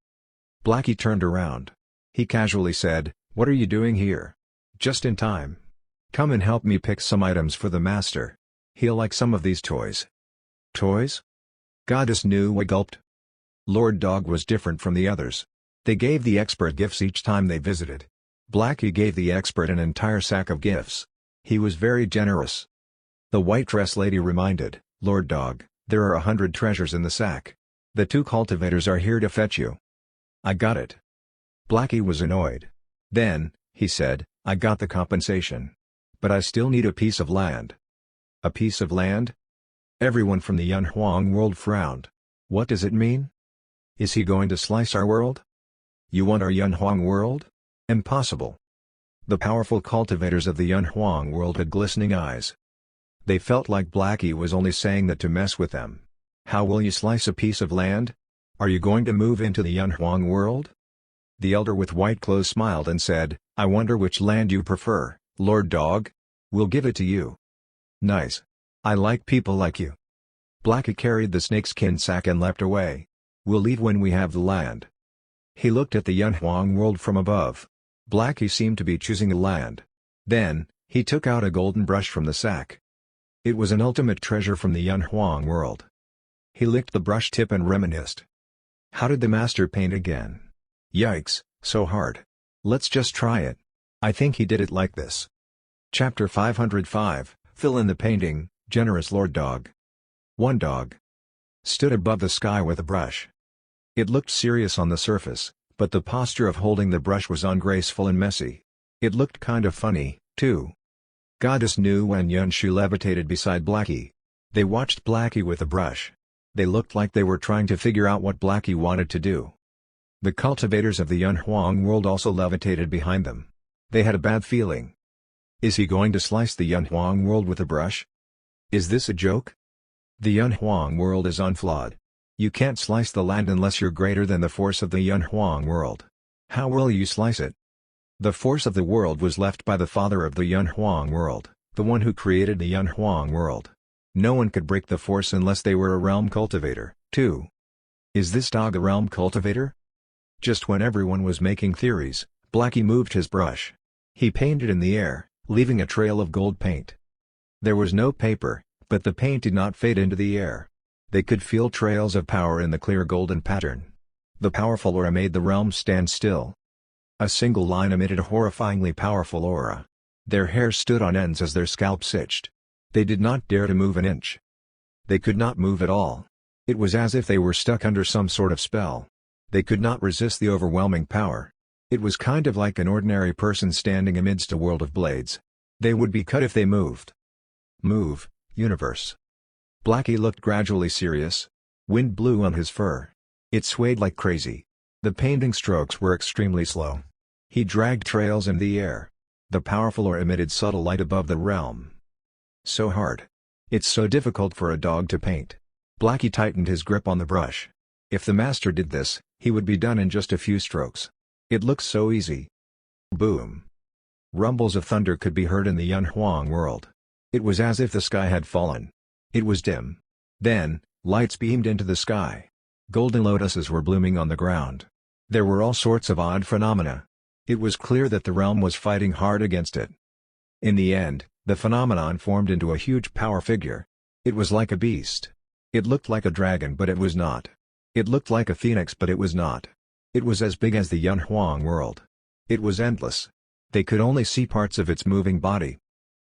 Blackie turned around. He casually said, "What are you doing here?" "Just in time. Come and help me pick some items for the master. He'll like some of these toys." "Toys?" Goddess Nuwa gulped. Lord Dog was different from the others. They gave the expert gifts each time they visited. Blackie gave the expert an entire sack of gifts. He was very generous. The white dress lady reminded, "Lord Dog, there are 100 treasures in the sack. The 2 cultivators are here to fetch you." "I got it." Blackie was annoyed. Then, he said, "I got the compensation. But I still need a piece of land." "A piece of land?" Everyone from the Yunhuang world frowned. "What does it mean? Is he going to slice our world?" "You want our Yunhuang world? Impossible." The powerful cultivators of the Yunhuang world had glistening eyes. They felt like Blackie was only saying that to mess with them. "How will you slice a piece of land? Are you going to move into the Yunhuang world?" The elder with white clothes smiled and said, "I wonder which land you prefer, Lord Dog? We'll give it to you." "Nice. I like people like you." Blackie carried the snakeskin sack and leapt away. "We'll leave when we have the land." He looked at the Yunhuang world from above. Blackie seemed to be choosing a land. Then, he took out a golden brush from the sack. It was an ultimate treasure from the Yunhuang world. He licked the brush tip and reminisced. How did the master paint again? Yikes, so hard. Let's just try it. I think he did it like this. Chapter 505, Fill in the painting, Generous Lord Dog. One dog stood above the sky with a brush. It looked serious on the surface, but the posture of holding the brush was ungraceful and messy. It looked kind of funny, too. Goddess Nuwa and Yunshu levitated beside Blackie. They watched Blackie with the brush. They looked like they were trying to figure out what Blackie wanted to do. The cultivators of the Yunhuang world also levitated behind them. They had a bad feeling. Is he going to slice the Yunhuang world with a brush? Is this a joke? The Yunhuang world is unflawed. You can't slice the land unless you're greater than the force of the Yunhuang world. How will you slice it? The force of the world was left by the father of the Yunhuang world, the one who created the Yunhuang world. No one could break the force unless they were a realm cultivator, too. Is this dog a realm cultivator? Just when everyone was making theories, Blackie moved his brush. He painted in the air, leaving a trail of gold paint. There was no paper, but the paint did not fade into the air. They could feel trails of power in the clear golden pattern. The powerful aura made the realm stand still. A single line emitted a horrifyingly powerful aura. Their hair stood on ends as their scalps itched. They did not dare to move an inch. They could not move at all. It was as if they were stuck under some sort of spell. They could not resist the overwhelming power. It was kind of like an ordinary person standing amidst a world of blades. They would be cut if they moved. Move, universe. Blackie looked gradually serious. Wind blew on his fur. It swayed like crazy. The painting strokes were extremely slow. He dragged trails in the air. The powerful aura emitted subtle light above the realm. So hard. It's so difficult for a dog to paint. Blackie tightened his grip on the brush. If the master did this, he would be done in just a few strokes. It looks so easy. Boom. Rumbles of thunder could be heard in the Yunhuang world. It was as if the sky had fallen. It was dim. Then, lights beamed into the sky. Golden lotuses were blooming on the ground. There were all sorts of odd phenomena. It was clear that the realm was fighting hard against it. In the end, the phenomenon formed into a huge power figure. It was like a beast. It looked like a dragon but it was not. It looked like a phoenix but it was not. It was as big as the Yunhuang world. It was endless. They could only see parts of its moving body.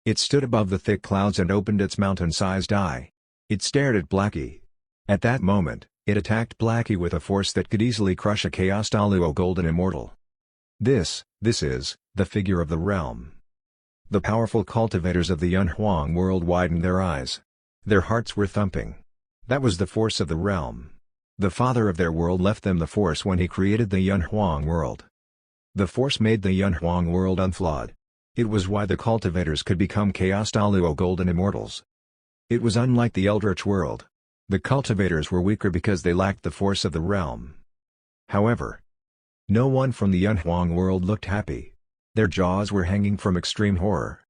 It stood above the thick clouds and opened its mountain-sized eye. It stared at Blackie. At that moment, it attacked Blackie with a force that could easily crush a Chaos Daluo Golden Immortal. This is, the figure of the realm. The powerful cultivators of the Yunhuang world widened their eyes. Their hearts were thumping. That was the force of the realm. The father of their world left them the force when he created the Yunhuang world. The force made the Yunhuang world unflawed. It was why the cultivators could become Chaos Daluo Golden Immortals. It was unlike the Eldritch world. The cultivators were weaker because they lacked the force of the realm. However, no one from the Yunhuang world looked happy. Their jaws were hanging from extreme horror.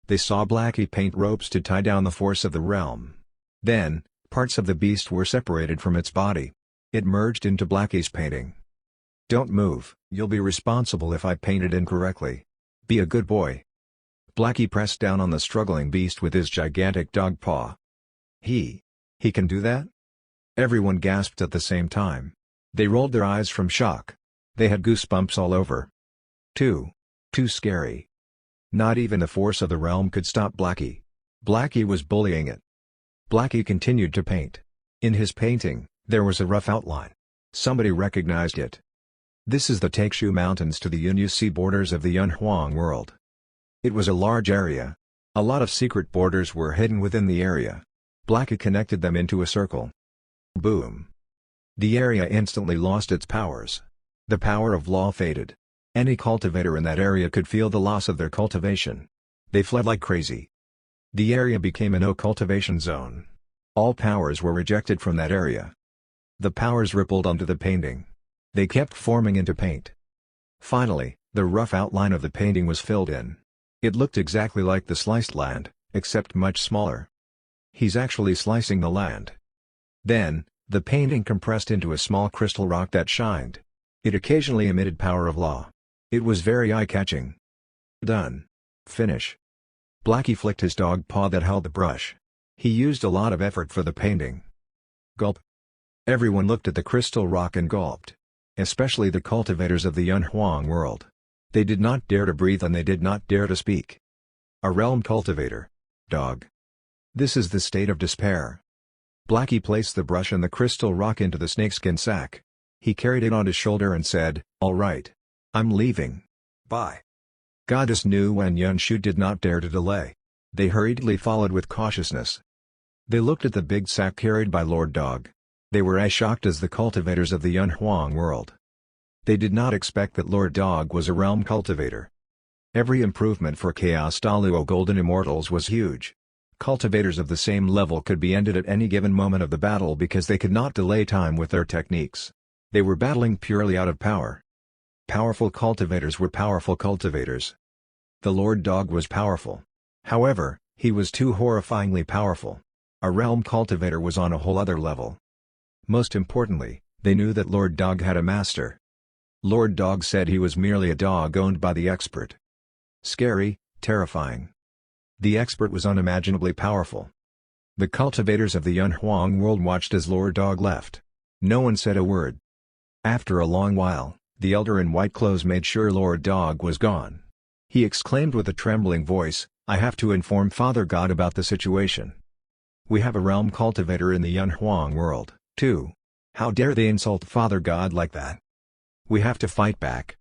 They saw Blackie paint ropes to tie down the force of the realm. Then, parts of the beast were separated from its body. It merged into Blackie's painting. "Don't move, you'll be responsible if I paint it incorrectly. Be a good boy." Blackie pressed down on the struggling beast with his gigantic dog paw. He can do that?" Everyone gasped at the same time. They rolled their eyes from shock. They had goosebumps all over. Too scary. Not even the force of the realm could stop Blackie. Blackie was bullying it. Blackie continued to paint. In his painting, there was a rough outline. Somebody recognized it. "This is the Takeshu Mountains to the Yunyusi borders of the Yunhuang world." It was a large area. A lot of secret borders were hidden within the area. Blackie connected them into a circle. Boom! The area instantly lost its powers. The power of law faded. Any cultivator in that area could feel the loss of their cultivation. They fled like crazy. The area became a no-cultivation zone. All powers were rejected from that area. The powers rippled onto the painting. They kept forming into paint. Finally, the rough outline of the painting was filled in. It looked exactly like the sliced land, except much smaller. "He's actually slicing the land." Then, the painting compressed into a small crystal rock that shined. It occasionally emitted power of law. It was very eye-catching. "Done. Finish." Blackie flicked his dog paw that held the brush. He used a lot of effort for the painting. Gulp. Everyone looked at the crystal rock and gulped. Especially the cultivators of the Yunhuang world. They did not dare to breathe and they did not dare to speak. A realm cultivator. Dog. This is the state of despair. Blackie placed the brush and the crystal rock into the snakeskin sack. He carried it on his shoulder and said, "All right. I'm leaving. Bye." Goddess Nuwa and Yunshu did not dare to delay. They hurriedly followed with cautiousness. They looked at the big sack carried by Lord Dog. They were as shocked as the cultivators of the Yunhuang world. They did not expect that Lord Dog was a realm cultivator. Every improvement for Chaos Daluo Golden Immortals was huge. Cultivators of the same level could be ended at any given moment of the battle because they could not delay time with their techniques. They were battling purely out of power. Powerful cultivators were powerful cultivators. The Lord Dog was powerful. However, he was too horrifyingly powerful. A realm cultivator was on a whole other level. Most importantly, they knew that Lord Dog had a master. Lord Dog said he was merely a dog owned by the expert. Scary, terrifying. The expert was unimaginably powerful. The cultivators of the Yunhuang world watched as Lord Dog left. No one said a word. After a long while, the elder in white clothes made sure Lord Dog was gone. He exclaimed with a trembling voice, "I have to inform Father God about the situation. We have a realm cultivator in the Yunhuang world, too. How dare they insult Father God like that? We have to fight back."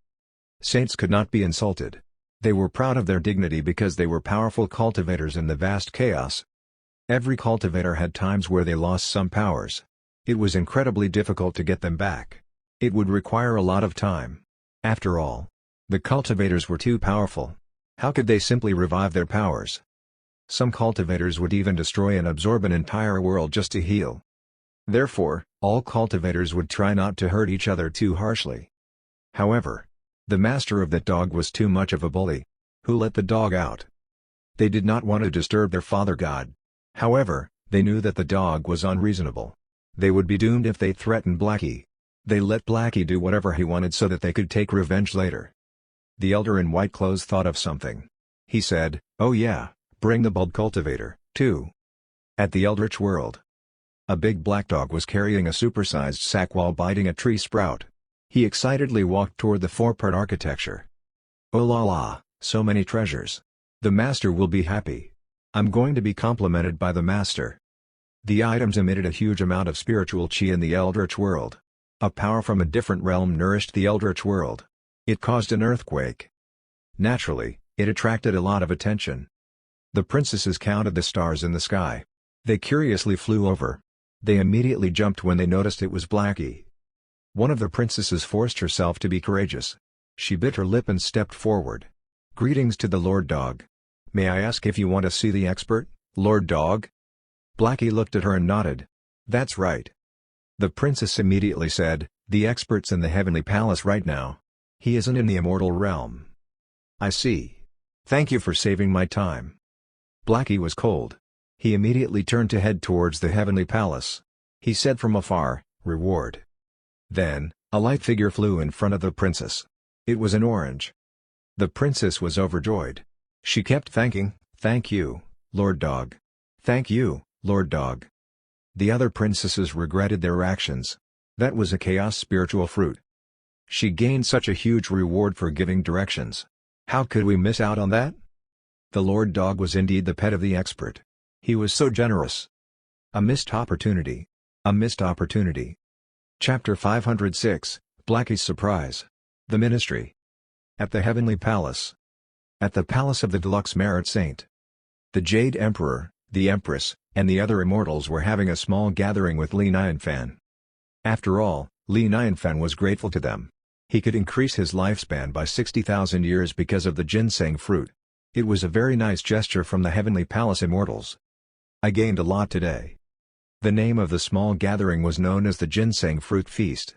Saints could not be insulted. They were proud of their dignity because they were powerful cultivators in the vast chaos. Every cultivator had times where they lost some powers. It was incredibly difficult to get them back. It would require a lot of time. After all, the cultivators were too powerful. How could they simply revive their powers? Some cultivators would even destroy and absorb an entire world just to heal. Therefore, all cultivators would try not to hurt each other too harshly. However, the master of that dog was too much of a bully. Who let the dog out? They did not want to disturb their father god. However, they knew that the dog was unreasonable. They would be doomed if they threatened Blackie. They let Blackie do whatever he wanted so that they could take revenge later. The elder in white clothes thought of something. He said, "Oh yeah, bring the bulb cultivator, too." At the Eldritch world, a big black dog was carrying a supersized sack while biting a tree sprout. He excitedly walked toward the four-part architecture. "Oh la la, so many treasures. The master will be happy. I'm going to be complimented by the master." The items emitted a huge amount of spiritual chi in the Eldritch world. A power from a different realm nourished the Eldritch world. It caused an earthquake. Naturally, it attracted a lot of attention. The princesses counted the stars in the sky. They curiously flew over. They immediately jumped when they noticed it was Blackie. One of the princesses forced herself to be courageous. She bit her lip and stepped forward. "Greetings to the Lord Dog. May I ask if you want to see the expert, Lord Dog?" Blackie looked at her and nodded. "That's right." The princess immediately said, "The expert's in the heavenly palace right now. He isn't in the immortal realm." "I see. Thank you for saving my time." Blackie was cold. He immediately turned to head towards the heavenly palace. He said from afar, "Reward. Then, a light figure flew in front of the princess. It was an orange. The princess was overjoyed. She kept thanking, "Thank you, Lord Dog. Thank you, Lord Dog." The other princesses regretted their actions. That was a chaos spiritual fruit. She gained such a huge reward for giving directions. How could we miss out on that? The Lord Dog was indeed the pet of the expert. He was so generous. A missed opportunity. A missed opportunity. Chapter 506, Blackie's Surprise. The Ministry. At the Heavenly Palace. At the palace of the Deluxe Merit Saint. The Jade Emperor, the Empress, and the other immortals were having a small gathering with Li Nianfan. After all, Li Nianfan was grateful to them. He could increase his lifespan by 60,000 years because of the ginseng fruit. It was a very nice gesture from the Heavenly Palace immortals. I gained a lot today. The name of the small gathering was known as the Ginseng Fruit Feast.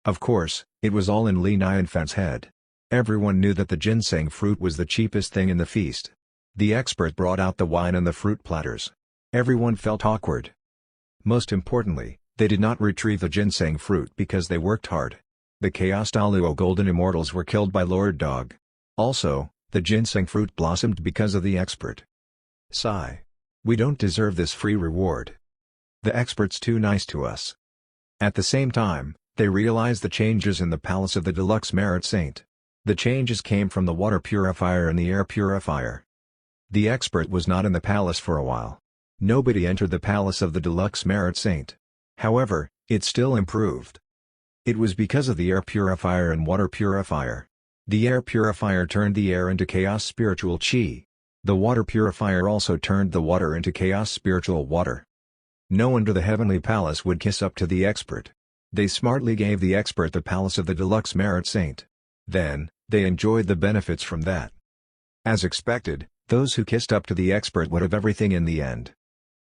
Of course, it was all in Li Nianfan's head. Everyone knew that the ginseng fruit was the cheapest thing in the feast. The expert brought out the wine and the fruit platters. Everyone felt awkward. Most importantly, they did not retrieve the ginseng fruit because they worked hard. The Chaos Daluo Golden Immortals were killed by Lord Dog. Also, the ginseng fruit blossomed because of the expert. Sigh. We don't deserve this free reward. The expert's too nice to us. At the same time, they realized the changes in the palace of the Deluxe Merit Saint. The changes came from the water purifier and the air purifier. The expert was not in the palace for a while. Nobody entered the palace of the Deluxe Merit Saint. However, it still improved. It was because of the air purifier and water purifier. The air purifier turned the air into chaos spiritual chi. The water purifier also turned the water into chaos spiritual water. No one to the Heavenly Palace would kiss up to the expert. They smartly gave the expert the palace of the Deluxe Merit Saint. Then, they enjoyed the benefits from that. As expected, those who kissed up to the expert would have everything in the end.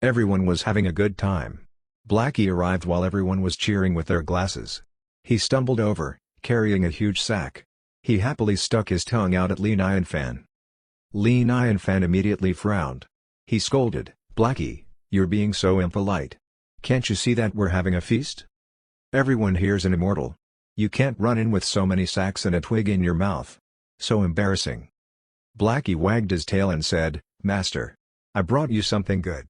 Everyone was having a good time. Blackie arrived while everyone was cheering with their glasses. He stumbled over, carrying a huge sack. He happily stuck his tongue out at Li Nianfan. Li Nianfan immediately frowned. He scolded, "Blackie, you're being so impolite. Can't you see that we're having a feast? Everyone here's an immortal. You can't run in with so many sacks and a twig in your mouth. So embarrassing." Blackie wagged his tail and said, "Master, I brought you something good."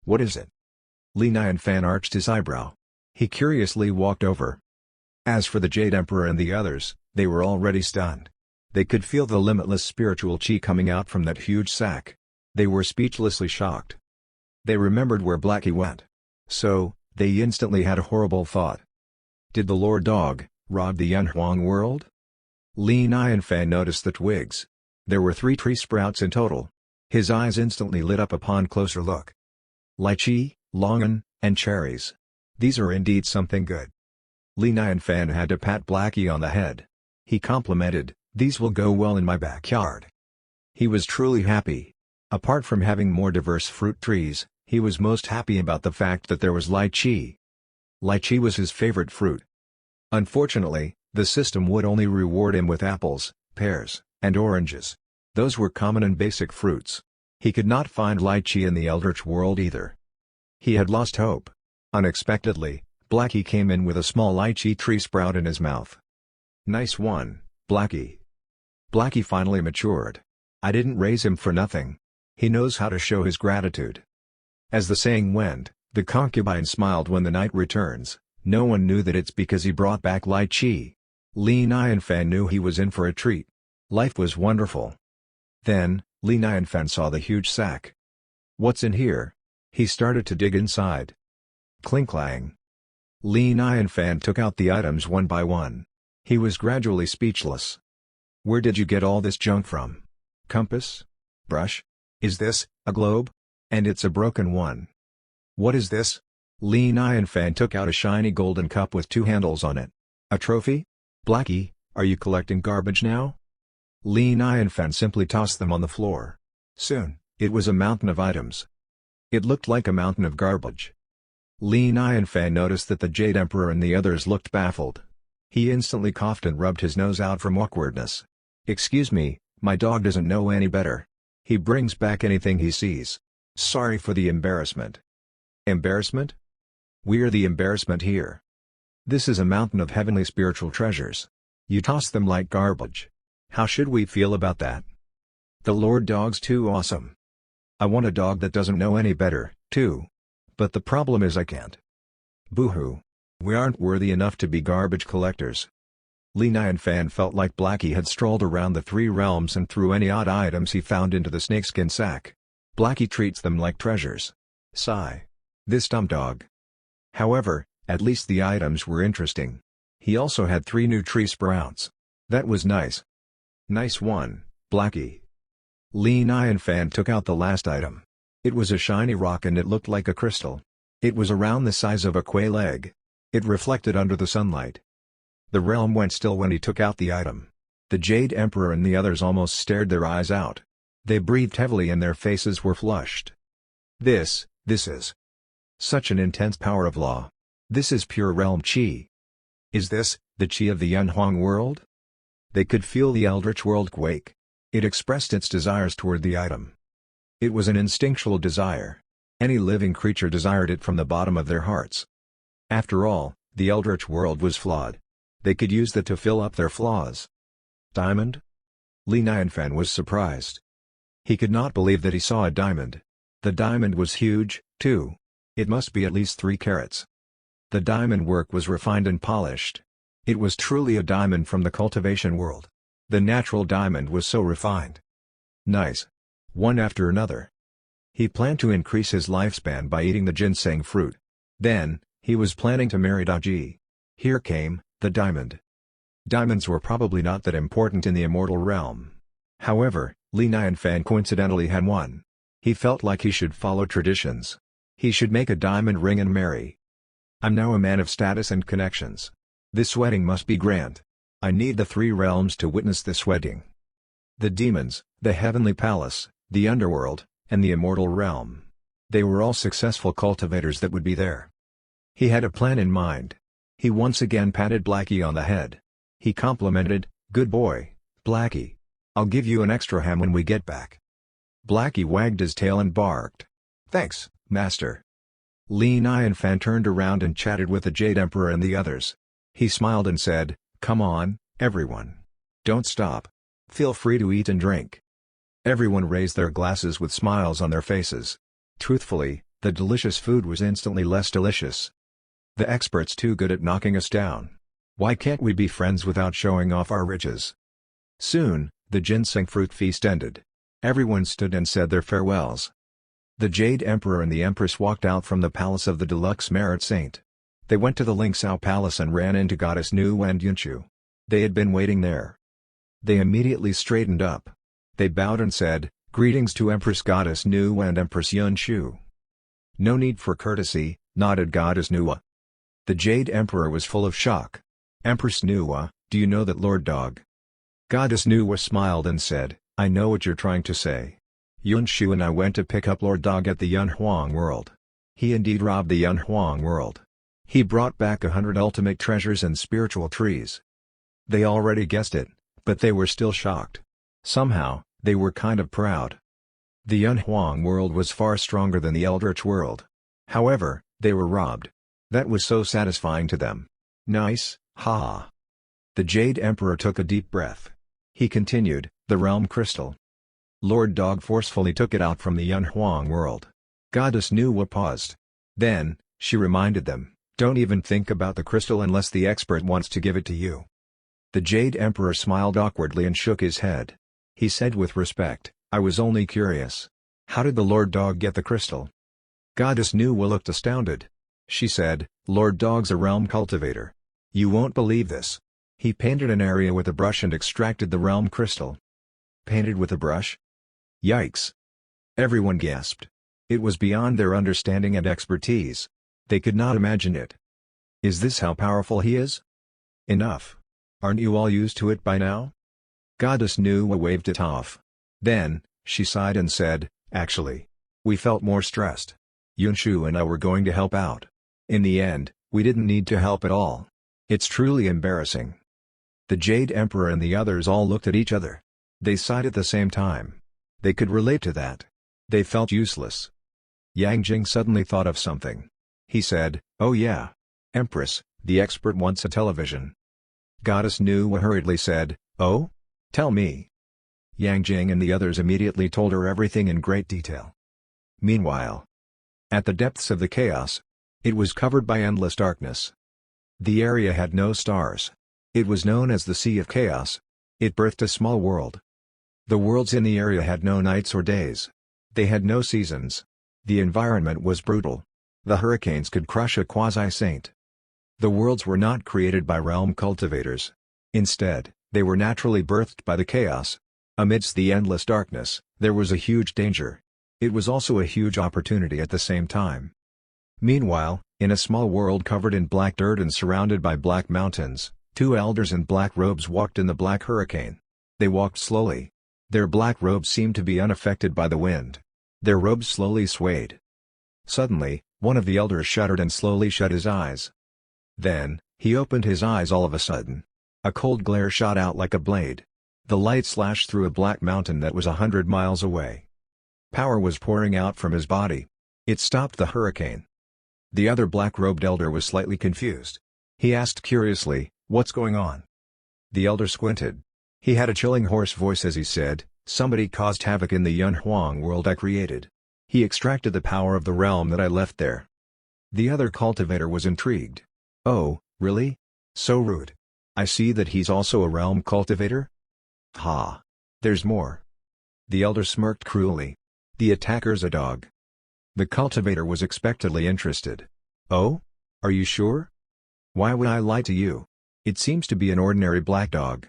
"What is it?" Li Nianfan arched his eyebrow. He curiously walked over. As for the Jade Emperor and the others, they were already stunned. They could feel the limitless spiritual chi coming out from that huge sack. They were speechlessly shocked. They remembered where Blackie went. So, they instantly had a horrible thought. Did the Lord Dog rob the Yunhuang world? Li Nianfan noticed the twigs. There were 3 tree sprouts in total. His eyes instantly lit up upon closer look. Lychee, longan, and cherries. These are indeed something good. Li Nianfan had to pat Blackie on the head. He complimented, "These will go well in my backyard." He was truly happy. Apart from having more diverse fruit trees, he was most happy about the fact that there was lychee. Lychee was his favorite fruit. Unfortunately, the system would only reward him with apples, pears, and oranges. Those were common and basic fruits. He could not find lychee in the Eldritch world either. He had lost hope. Unexpectedly, Blackie came in with a small lychee tree sprout in his mouth. "Nice one, Blackie." Blackie finally matured. I didn't raise him for nothing. He knows how to show his gratitude. As the saying went, the concubine smiled when the night returns. No one knew that it's because he brought back lychee. Li Nianfan knew he was in for a treat. Life was wonderful. Then, Li Nianfan saw the huge sack. "What's in here?" He started to dig inside. Clink-clang. Li Nianfan took out the items one by one. He was gradually speechless. "Where did you get all this junk from? Compass? Brush? Is this a globe? And it's a broken one. What is this?" Li Nianfan took out a shiny golden cup with 2 handles on it. "A trophy? Blackie, are you collecting garbage now?" Li Nianfan simply tossed them on the floor. Soon, it was a mountain of items. It looked like a mountain of garbage. Li Nianfan noticed that the Jade Emperor and the others looked baffled. He instantly coughed and rubbed his nose out from awkwardness. "Excuse me, my dog doesn't know any better. He brings back anything he sees. Sorry for the embarrassment." "Embarrassment? We're the embarrassment here." This is a mountain of heavenly spiritual treasures. You toss them like garbage. How should we feel about that? The Lord Dog's too awesome. I want a dog that doesn't know any better, too. But the problem is I can't. Boo-hoo. We aren't worthy enough to be garbage collectors. Nanan felt like Blackie had strolled around the three realms and threw any odd items he found into the snakeskin sack. Blackie treats them like treasures. Sigh. This dumb dog. However, at least the items were interesting. He also had 3 new tree sprouts. That was nice. Nice one, Blackie. Nanan took out the last item. It was a shiny rock and it looked like a crystal. It was around the size of a quail egg. It reflected under the sunlight. The realm went still when he took out the item. The Jade Emperor and the others almost stared their eyes out. They breathed heavily and their faces were flushed. This is such an intense power of law. This is pure realm chi. Is this the chi of the Yunhuang world? They could feel the eldritch world quake. It expressed its desires toward the item. It was an instinctual desire. Any living creature desired it from the bottom of their hearts. After all, the eldritch world was flawed. They could use that to fill up their flaws. Diamond? Nanan was surprised. He could not believe that he saw a diamond. The diamond was huge, too. It must be at least 3 carats. The diamond work was refined and polished. It was truly a diamond from the cultivation world. The natural diamond was so refined. Nice. One after another. He planned to increase his lifespan by eating the ginseng fruit. Then, he was planning to marry Daji. Here came the diamond. Diamonds were probably not that important in the immortal realm. However, Nanan coincidentally had one. He felt like he should follow traditions. He should make a diamond ring and marry. I'm now a man of status and connections. This wedding must be grand. I need the 3 realms to witness this wedding. The demons, the heavenly palace, the underworld, and the immortal realm. They were all successful cultivators that would be there. He had a plan in mind. He once again patted Blackie on the head. He complimented, "Good boy, Blackie. I'll give you an extra ham when we get back." Blackie wagged his tail and barked. "Thanks, master." Nanan turned around and chatted with the Jade Emperor and the others. He smiled and said, "Come on, everyone. Don't stop. Feel free to eat and drink." Everyone raised their glasses with smiles on their faces. Truthfully, the delicious food was instantly less delicious. The expert's too good at knocking us down. Why can't we be friends without showing off our riches? Soon, the ginseng fruit feast ended. Everyone stood and said their farewells. The Jade Emperor and the Empress walked out from the palace of the Deluxe Merit Saint. They went to the Lingxiao Palace and ran into Goddess Nuwa and Yunshu. They had been waiting there. They immediately straightened up. They bowed and said, "Greetings to Empress Goddess Nuwa and Empress Yunshu." "No need for courtesy," nodded Goddess Nuwa. The Jade Emperor was full of shock. "Empress Nuwa, do you know that Lord Dog?" Goddess Nuwa smiled and said, "I know what you're trying to say. Yunshu and I went to pick up Lord Dog at the Yunhuang world. He indeed robbed the Yunhuang world. He brought back 100 ultimate treasures and spiritual trees." They already guessed it, but they were still shocked. Somehow, they were kind of proud. The Yunhuang world was far stronger than the Eldritch world. However, they were robbed. That was so satisfying to them. Nice, ha. The Jade Emperor took a deep breath. He continued, "The realm crystal." Lord Dog forcefully took it out from the Yunhuang world. Goddess Nuwa paused. Then, she reminded them, "Don't even think about the crystal unless the expert wants to give it to you." The Jade Emperor smiled awkwardly and shook his head. He said with respect, "I was only curious. How did the Lord Dog get the crystal?" Goddess Nuwa looked astounded. She said, "Lord Dog's a realm cultivator. You won't believe this. He painted an area with a brush and extracted the realm crystal." Painted with a brush? Yikes! Everyone gasped. It was beyond their understanding and expertise. They could not imagine it. Is this how powerful he is? Enough. Aren't you all used to it by now? Goddess Nuwa waved it off. Then, she sighed and said, "Actually, we felt more stressed. Yunshu and I were going to help out. In the end, we didn't need to help at all. It's truly embarrassing." The Jade Emperor and the others all looked at each other. They sighed at the same time. They could relate to that. They felt useless. Yang Jing suddenly thought of something. He said, "Oh yeah. Empress, The expert wants a television. Goddess Nuwa hurriedly said, "Oh? Tell me." Yang Jing and the others immediately told her everything in great detail. Meanwhile, at the depths of the chaos, it was covered by endless darkness. The area had no stars. It was known as the Sea of Chaos. It birthed a small world. The worlds in the area had no nights or days. They had no seasons. The environment was brutal. The hurricanes could crush a quasi-saint. The worlds were not created by realm cultivators. Instead, they were naturally birthed by the chaos. Amidst the endless darkness, there was a huge danger. It was also a huge opportunity at the same time. Meanwhile, in a small world covered in black dirt and surrounded by black mountains, two elders in black robes walked in the black hurricane. They walked slowly. Their black robes seemed to be unaffected by the wind. Their robes slowly swayed. Suddenly, one of the elders shuddered and slowly shut his eyes. Then, he opened his eyes all of a sudden. A cold glare shot out like a blade. The light slashed through a black mountain that was 100 miles away. Power was pouring out from his body. It stopped the hurricane. The other black-robed elder was slightly confused. He asked curiously, "What's going on?" The elder squinted. He had a chilling hoarse voice as he said, "Somebody caused havoc in the Yunhuang world I created. He extracted the power of the realm that I left there." The other cultivator was intrigued. "Oh, really? So rude. I see that he's also a realm cultivator?" "Ha! There's more." The elder smirked cruelly. "The attacker's a dog." The cultivator was expectedly interested. "Oh? Are you sure? Why would I lie to you? It seems to be an ordinary black dog."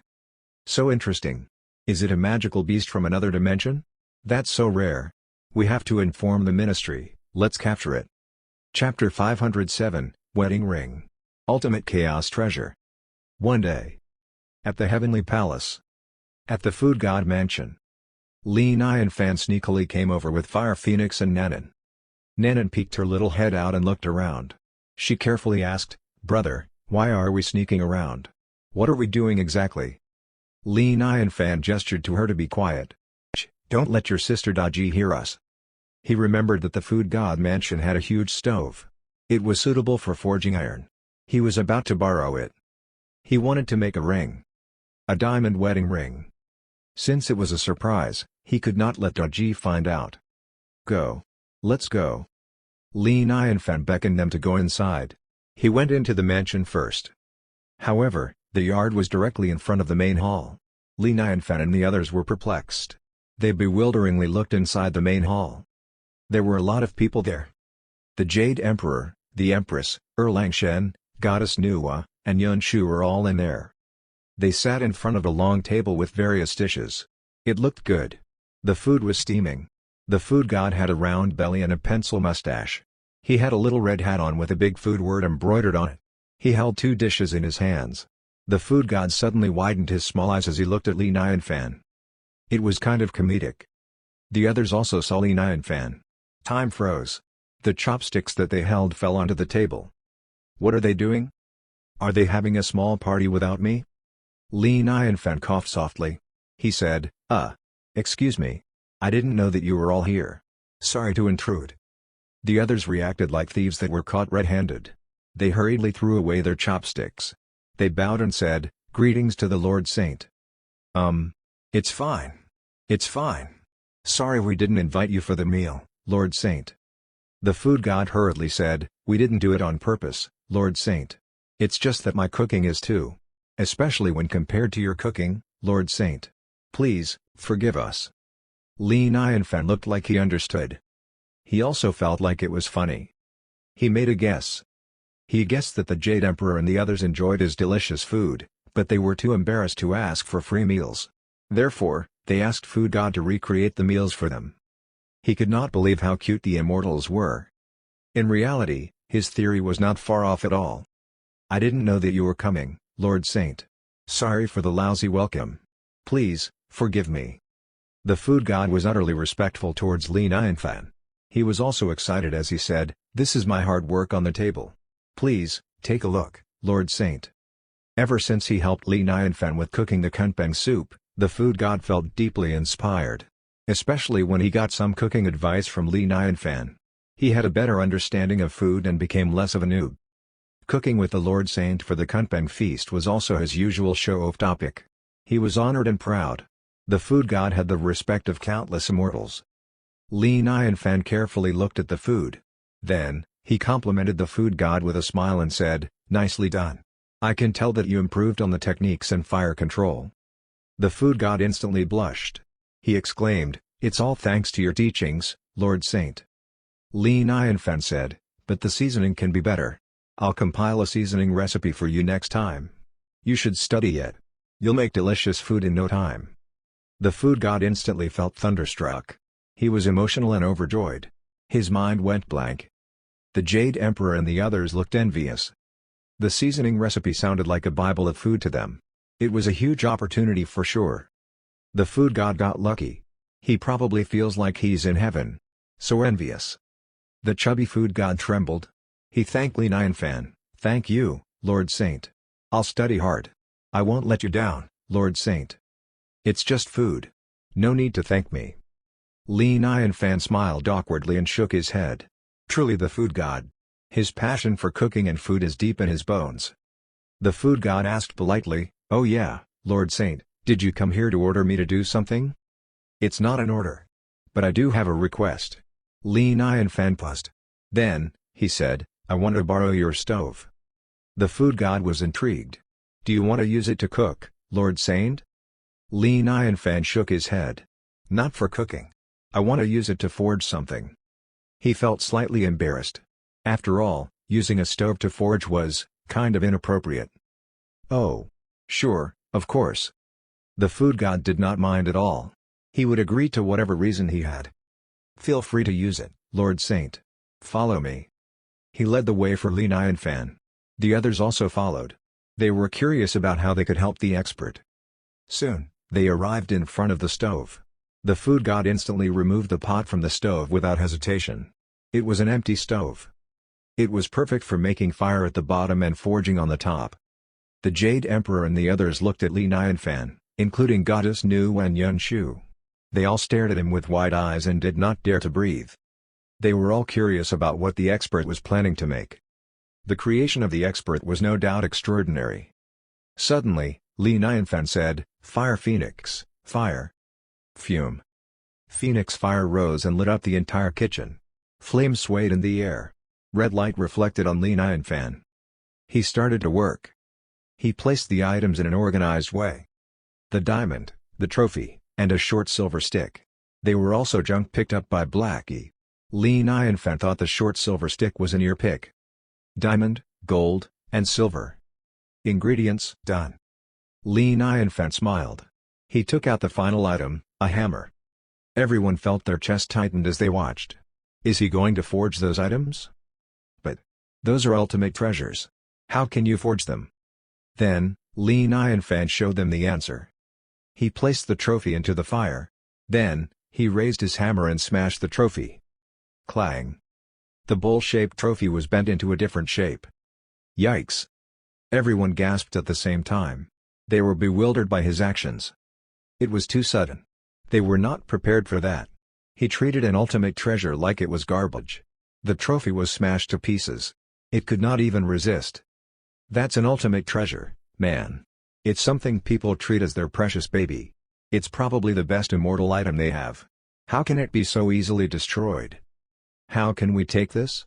"So interesting. Is it a magical beast from another dimension? That's so rare. We have to inform the ministry, let's capture it." Chapter 507, Wedding Ring. Ultimate Chaos Treasure. One day. At the Heavenly Palace. At the Food God Mansion. Li Nianfan sneakily came over with Fire Phoenix and Nanan. Nanan peeked her little head out and looked around. She carefully asked, "Brother, why are we sneaking around? What are we doing exactly?" Li Nianfan gestured to her to be quiet. "Shh, don't let your sister Daji hear us." He remembered that the Food God Mansion had a huge stove. It was suitable for forging iron. He was about to borrow it. He wanted to make a ring. A diamond wedding ring. Since it was a surprise, he could not let Daji find out. "Go. Let's go." Li Nianfan beckoned them to go inside. He went into the mansion first. However, the yard was directly in front of the main hall. Li Nianfan and the others were perplexed. They bewilderingly looked inside the main hall. There were a lot of people there. The Jade Emperor, the Empress, Erlangshen, Goddess Nuwa, and Yun Shu were all in there. They sat in front of a long table with various dishes. It looked good. The food was steaming. The food god had a round belly and a pencil mustache. He had a little red hat on with a big food word embroidered on it. He held two dishes in his hands. The food god suddenly widened his small eyes as he looked at Li Nianfan. It was kind of comedic. The others also saw Li Nianfan. Time froze. The chopsticks that they held fell onto the table. "What are they doing? Are they having a small party without me?" Li Nianfan coughed softly. He said, Excuse me. I didn't know that you were all here. Sorry to intrude." The others reacted like thieves that were caught red-handed. They hurriedly threw away their chopsticks. They bowed and said, "Greetings to the Lord Saint." It's fine. It's fine. Sorry we didn't invite you for the meal, Lord Saint." The food god hurriedly said, "We didn't do it on purpose, Lord Saint. It's just that my cooking is too. Especially when compared to your cooking, Lord Saint. Please, forgive us." Li Nianfan looked like he understood. He also felt like it was funny. He made a guess. He guessed that the Jade Emperor and the others enjoyed his delicious food, but they were too embarrassed to ask for free meals. Therefore, they asked Food God to recreate the meals for them. He could not believe how cute the immortals were. In reality, his theory was not far off at all. "I didn't know that you were coming, Lord Saint. Sorry for the lousy welcome. Please, forgive me." The food god was utterly respectful towards Li Nianfan. He was also excited as he said, "This is my hard work on the table. Please, take a look, Lord Saint." Ever since he helped Li Nianfan with cooking the kunpeng soup, the food god felt deeply inspired. Especially when he got some cooking advice from Li Nianfan. He had a better understanding of food and became less of a noob. Cooking with the Lord Saint for the Kunpeng feast was also his usual show-off topic. He was honored and proud. The food god had the respect of countless immortals. Li Nianfan carefully looked at the food. Then, he complimented the food god with a smile and said, "Nicely done. I can tell that you improved on the techniques and fire control." The food god instantly blushed. He exclaimed, "It's all thanks to your teachings, Lord Saint." Li Nianfan said, "But the seasoning can be better. I'll compile a seasoning recipe for you next time. You should study it. You'll make delicious food in no time." The food god instantly felt thunderstruck. He was emotional and overjoyed. His mind went blank. The Jade Emperor and the others looked envious. The seasoning recipe sounded like a Bible of food to them. It was a huge opportunity for sure. The food god got lucky. He probably feels like he's in heaven. So envious. The chubby food god trembled. He thanked Li Nianfan. "Thank you, Lord Saint. I'll study hard. I won't let you down, Lord Saint. It's just food. No need to thank me." Li Nianfan smiled awkwardly and shook his head. Truly the food god. His passion for cooking and food is deep in his bones. The food god asked politely, "Oh yeah, Lord Saint, did you come here to order me to do something?" "It's not an order. But I do have a request." Li Nianfan paused. Then, he said, "I want to borrow your stove." The food god was intrigued. "Do you want to use it to cook, Lord Saint?" Li Nianfan shook his head. "Not for cooking. I want to use it to forge something." He felt slightly embarrassed. After all, using a stove to forge was kind of inappropriate. "Oh. Sure, of course." The food god did not mind at all. He would agree to whatever reason he had. "Feel free to use it, Lord Saint. Follow me." He led the way for Li Nianfan. The others also followed. They were curious about how they could help the expert. Soon, they arrived in front of the stove. The food god instantly removed the pot from the stove without hesitation. It was an empty stove. It was perfect for making fire at the bottom and forging on the top. The Jade Emperor and the others looked at Li Nianfan, including Goddess Nuwa and Yunshu. They all stared at him with wide eyes and did not dare to breathe. They were all curious about what the expert was planning to make. The creation of the expert was no doubt extraordinary. Suddenly, Li Nianfan said, "Fire Phoenix, fire." Fume. Phoenix fire rose and lit up the entire kitchen. Flames swayed in the air. Red light reflected on Li Nianfan. He started to work. He placed the items in an organized way. The diamond, the trophy, and a short silver stick. They were also junk picked up by Blackie. Li Nianfan thought the short silver stick was an ear pick. Diamond, gold, and silver. Ingredients, done. Li Nianfan smiled. He took out the final item, a hammer. Everyone felt their chest tightened as they watched. Is he going to forge those items? But those are ultimate treasures. How can you forge them? Then, Li Nianfan showed them the answer. He placed the trophy into the fire. Then, he raised his hammer and smashed the trophy. Clang. The bowl-shaped trophy was bent into a different shape. Yikes! Everyone gasped at the same time. They were bewildered by his actions. It was too sudden. They were not prepared for that. He treated an ultimate treasure like it was garbage. The trophy was smashed to pieces. It could not even resist. That's an ultimate treasure, man. It's something people treat as their precious baby. It's probably the best immortal item they have. How can it be so easily destroyed? How can we take this?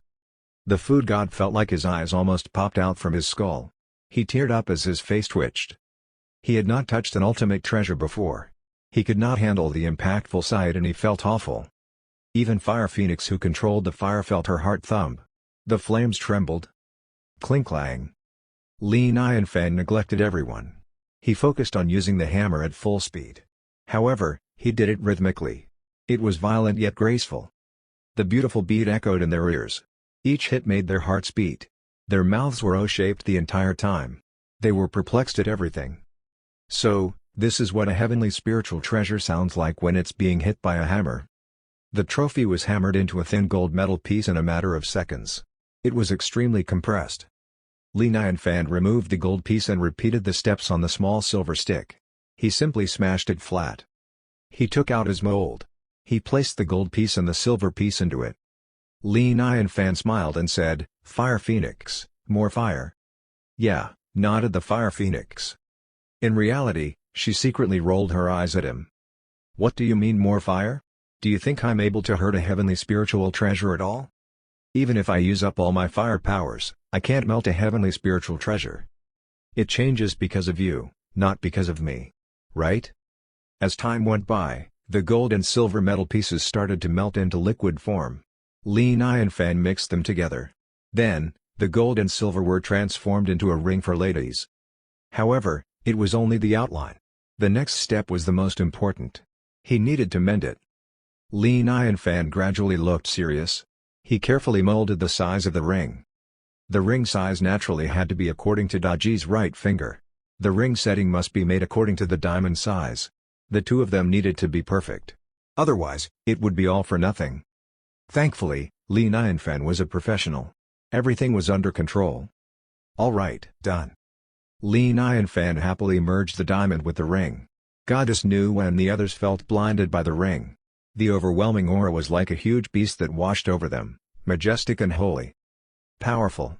The food god felt like his eyes almost popped out from his skull. He teared up as his face twitched. He had not touched an ultimate treasure before. He could not handle the impactful sight and he felt awful. Even Fire Phoenix, who controlled the fire, felt her heart thump. The flames trembled. Clink-clang. Li Nianfan neglected everyone. He focused on using the hammer at full speed. However, he did it rhythmically. It was violent yet graceful. The beautiful beat echoed in their ears. Each hit made their hearts beat. Their mouths were O-shaped the entire time. They were perplexed at everything. So, this is what a heavenly spiritual treasure sounds like when it's being hit by a hammer. The trophy was hammered into a thin gold metal piece in a matter of seconds. It was extremely compressed. Li Nianfan removed the gold piece and repeated the steps on the small silver stick. He simply smashed it flat. He took out his mold. He placed the gold piece and the silver piece into it. Li Nianfan smiled and said, "Fire Phoenix, More fire. Yeah, nodded the fire phoenix. In reality, she secretly rolled her eyes at him. What do you mean more fire? Do you think I'm able to hurt a heavenly spiritual treasure at all? Even if I use up all my fire powers, I can't melt a heavenly spiritual treasure. It changes because of you, not because of me. Right? As time went by, the gold and silver metal pieces started to melt into liquid form. Li Nianfan mixed them together. Then, the gold and silver were transformed into a ring for ladies. However, it was only the outline. The next step was the most important. He needed to mend it. Li Nianfan gradually looked serious. He carefully molded the size of the ring. The ring size naturally had to be according to Daji's right finger. The ring setting must be made according to the diamond size. The two of them needed to be perfect. Otherwise, it would be all for nothing. Thankfully, Li Nianfan was a professional. Everything was under control. All right, done. Li Nianfan happily merged the diamond with the ring. Goddess Nuwa and the others felt blinded by the ring. The overwhelming aura was like a huge beast that washed over them, majestic and holy. Powerful.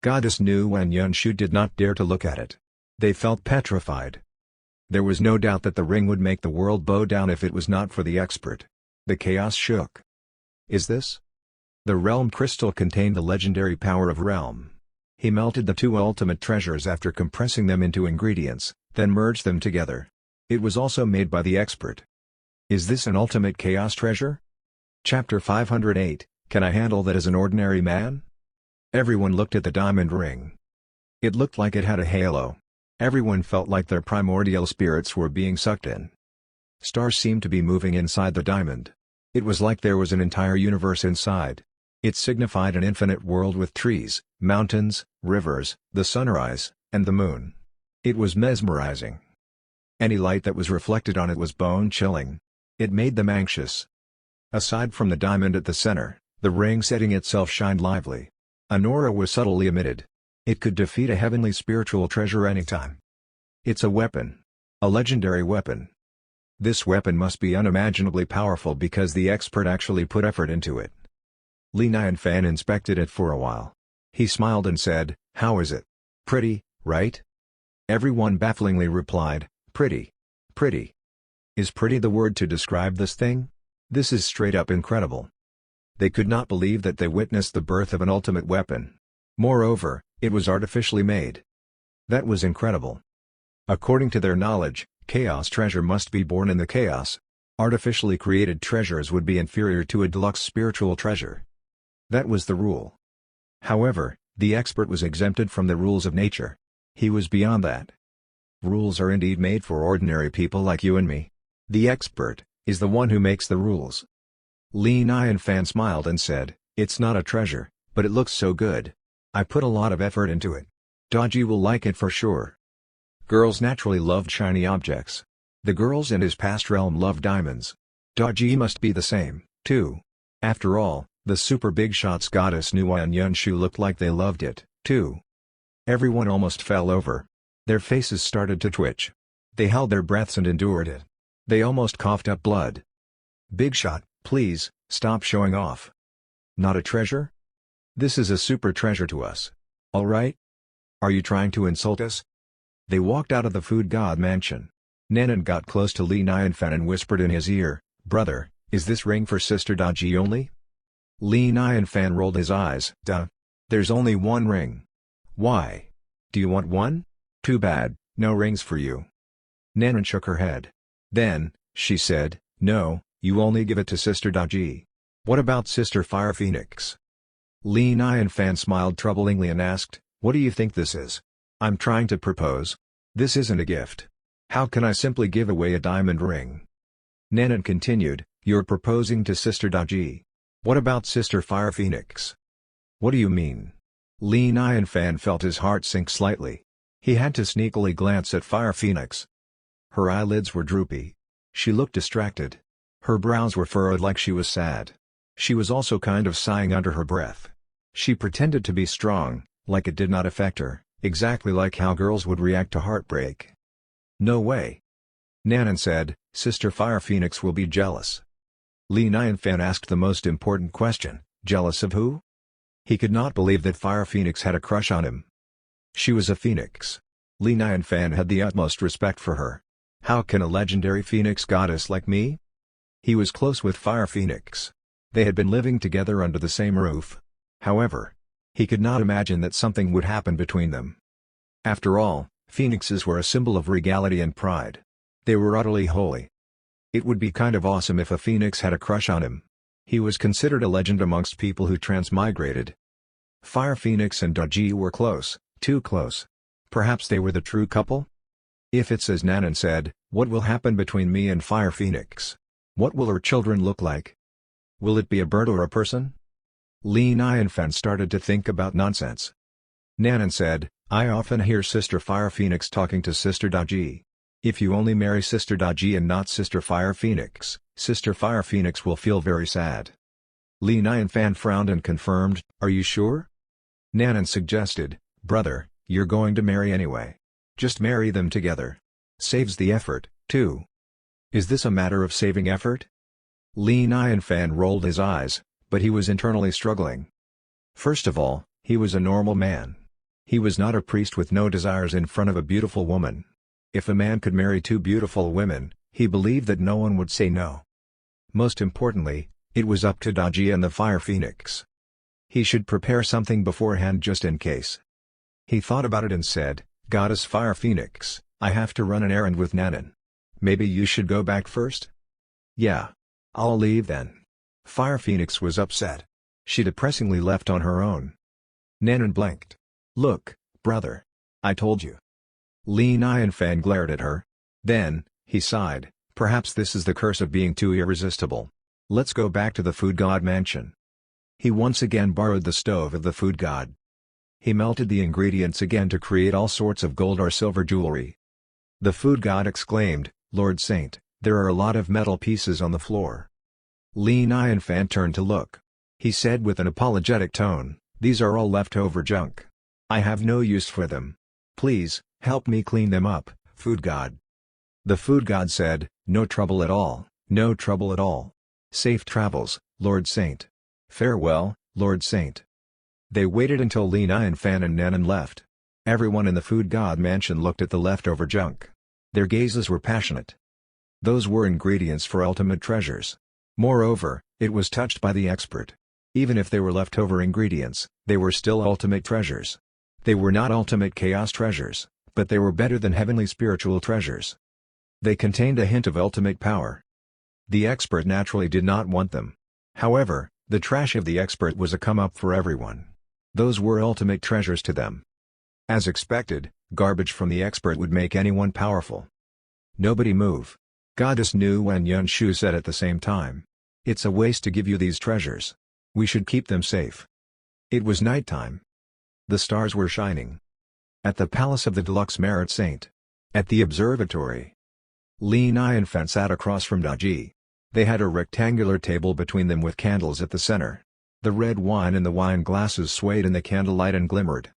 Goddess Nuwa and Yunshu did not dare to look at it. They felt petrified. There was no doubt that the ring would make the world bow down if it was not for the expert. The chaos shook. Is this? The realm crystal contained the legendary power of realm. He melted the two ultimate treasures after compressing them into ingredients, then merged them together. It was also made by the expert. Is this an ultimate chaos treasure? Chapter 508, Can I handle that as an ordinary man? Everyone looked at the diamond ring. It looked like it had a halo. Everyone felt like their primordial spirits were being sucked in. Stars seemed to be moving inside the diamond. It was like there was an entire universe inside. It signified an infinite world with trees, mountains, rivers, the sunrise, and the moon. It was mesmerizing. Any light that was reflected on it was bone-chilling. It made them anxious. Aside from the diamond at the center, the ring setting itself shined lively. An aura was subtly emitted. It could defeat a heavenly spiritual treasure anytime. It's a weapon. A legendary weapon. This weapon must be unimaginably powerful because the expert actually put effort into it. Li Nianfan inspected it for a while. He smiled and said, "How is it? Pretty, right?" Everyone bafflingly replied, "Pretty. Pretty. Is pretty the word to describe this thing? This is straight up incredible." They could not believe that they witnessed the birth of an ultimate weapon. Moreover, it was artificially made. That was incredible. According to their knowledge, chaos treasure must be born in the chaos. Artificially created treasures would be inferior to a deluxe spiritual treasure. That was the rule. However, the expert was exempted from the rules of nature. He was beyond that. Rules are indeed made for ordinary people like you and me. The expert is the one who makes the rules. Li Nianfan smiled and said, "It's not a treasure, but it looks so good. I put a lot of effort into it. Daji will like it for sure." Girls naturally loved shiny objects. The girls in his past realm loved diamonds. Daji must be the same, too. After all, the super Bigshot's goddess Nuwa and Yunshu looked like they loved it, too. Everyone almost fell over. Their faces started to twitch. They held their breaths and endured it. They almost coughed up blood. "Bigshot, please, stop showing off. Not a treasure? This is a super treasure to us. All right? Are you trying to insult us?" They walked out of the food god mansion. Nanan got close to Li Nianfan and whispered in his ear, "Brother, is this ring for Sister Daji only?" Li Nianfan rolled his eyes. "Duh. There's only one ring." "Why? Do you want one? Too bad, no rings for you." Nanan shook her head. Then, she said, "No, you only give it to Sister Daji. What about Sister Fire Phoenix?" Li Nianfan smiled troublingly and asked, "What do you think this is? I'm trying to propose. This isn't a gift. How can I simply give away a diamond ring?" Nanan continued, "You're proposing to Sister Daji. What about Sister Fire Phoenix?" "What do you mean?" Li Nianfan felt his heart sink slightly. He had to sneakily glance at Fire Phoenix. Her eyelids were droopy. She looked distracted. Her brows were furrowed like she was sad. She was also kind of sighing under her breath. She pretended to be strong, like it did not affect her, exactly like how girls would react to heartbreak. "No way." Nanan said, "Sister Fire Phoenix will be jealous." Li Nianfan asked the most important question, "Jealous of who?" He could not believe that Fire Phoenix had a crush on him. She was a phoenix. Li Nianfan had the utmost respect for her. How can a legendary phoenix goddess like me? He was close with Fire Phoenix. They had been living together under the same roof. However, he could not imagine that something would happen between them. After all, phoenixes were a symbol of regality and pride. They were utterly holy. It would be kind of awesome if a phoenix had a crush on him. He was considered a legend amongst people who transmigrated. Fire Phoenix and Goji were close, too close. Perhaps they were the true couple? If it's as Nanan said, what will happen between me and Fire Phoenix? What will her children look like? Will it be a bird or a person? Li Nianfan started to think about nonsense. Nanan said, I often hear Sister Fire Phoenix talking to Sister Goji. If you only marry Sister Goji and not Sister Fire Phoenix, Sister Fire Phoenix will feel very sad. Li Nianfan frowned and confirmed, are you sure? Nanan suggested, brother, you're going to marry anyway. Just marry them together. Saves the effort, too. Is this a matter of saving effort? Li Nianfan rolled his eyes, but he was internally struggling. First of all, he was a normal man. He was not a priest with no desires in front of a beautiful woman. If a man could marry two beautiful women, he believed that no one would say no. Most importantly, it was up to Goji and the Fire Phoenix. He should prepare something beforehand just in case. He thought about it and said, Goddess Fire Phoenix, I have to run an errand with Nanan. Maybe you should go back first? Yeah. I'll leave then. Fire Phoenix was upset. She depressingly left on her own. Nanan blinked. Look, brother. I told you. Li Nianfan glared at her. Then, he sighed, perhaps this is the curse of being too irresistible. Let's go back to the food god mansion. He once again borrowed the stove of the food god. He melted the ingredients again to create all sorts of gold or silver jewelry. The food god exclaimed, Lord Saint, there are a lot of metal pieces on the floor. Li Nianfan turned to look. He said with an apologetic tone, these are all leftover junk. I have no use for them. Please, help me clean them up, food god. The food god said, no trouble at all, no trouble at all. Safe travels, Lord Saint. Farewell, Lord Saint. They waited until Li Nianfan and Nanan left. Everyone in the food god mansion looked at the leftover junk. Their gazes were passionate. Those were ingredients for ultimate treasures. Moreover, it was touched by the expert. Even if they were leftover ingredients, they were still ultimate treasures. They were not ultimate chaos treasures, but they were better than heavenly spiritual treasures. They contained a hint of ultimate power. The expert naturally did not want them. However, the trash of the expert was a come-up for everyone. Those were ultimate treasures to them. As expected, garbage from the expert would make anyone powerful. Nobody move. Goddess Nuwa and Yunshu said at the same time. It's a waste to give you these treasures. We should keep them safe. It was nighttime. The stars were shining. At the palace of the Deluxe Merit Saint. At the observatory. Li Nianfan sat across from Goji. They had a rectangular table between them with candles at the center. The red wine in the wine glasses swayed in the candlelight and glimmered.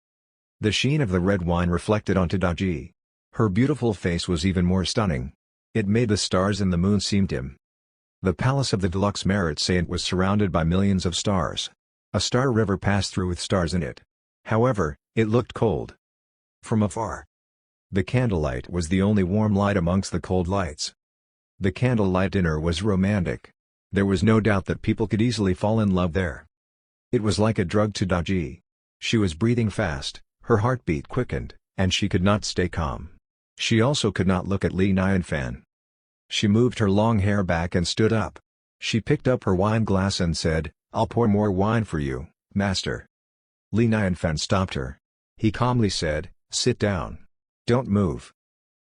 The sheen of the red wine reflected onto Goji. Her beautiful face was even more stunning. It made the stars and the moon seem dim. The palace of the Deluxe Merit Saint was surrounded by millions of stars. A star river passed through with stars in it. However, it looked cold. From afar. The candlelight was the only warm light amongst the cold lights. The candlelight dinner was romantic. There was no doubt that people could easily fall in love there. It was like a drug to Goji. She was breathing fast, her heartbeat quickened, and she could not stay calm. She also could not look at Li Nianfan. She moved her long hair back and stood up. She picked up her wine glass and said, I'll pour more wine for you, master. Li Nianfan stopped her. He calmly said, sit down. Don't move.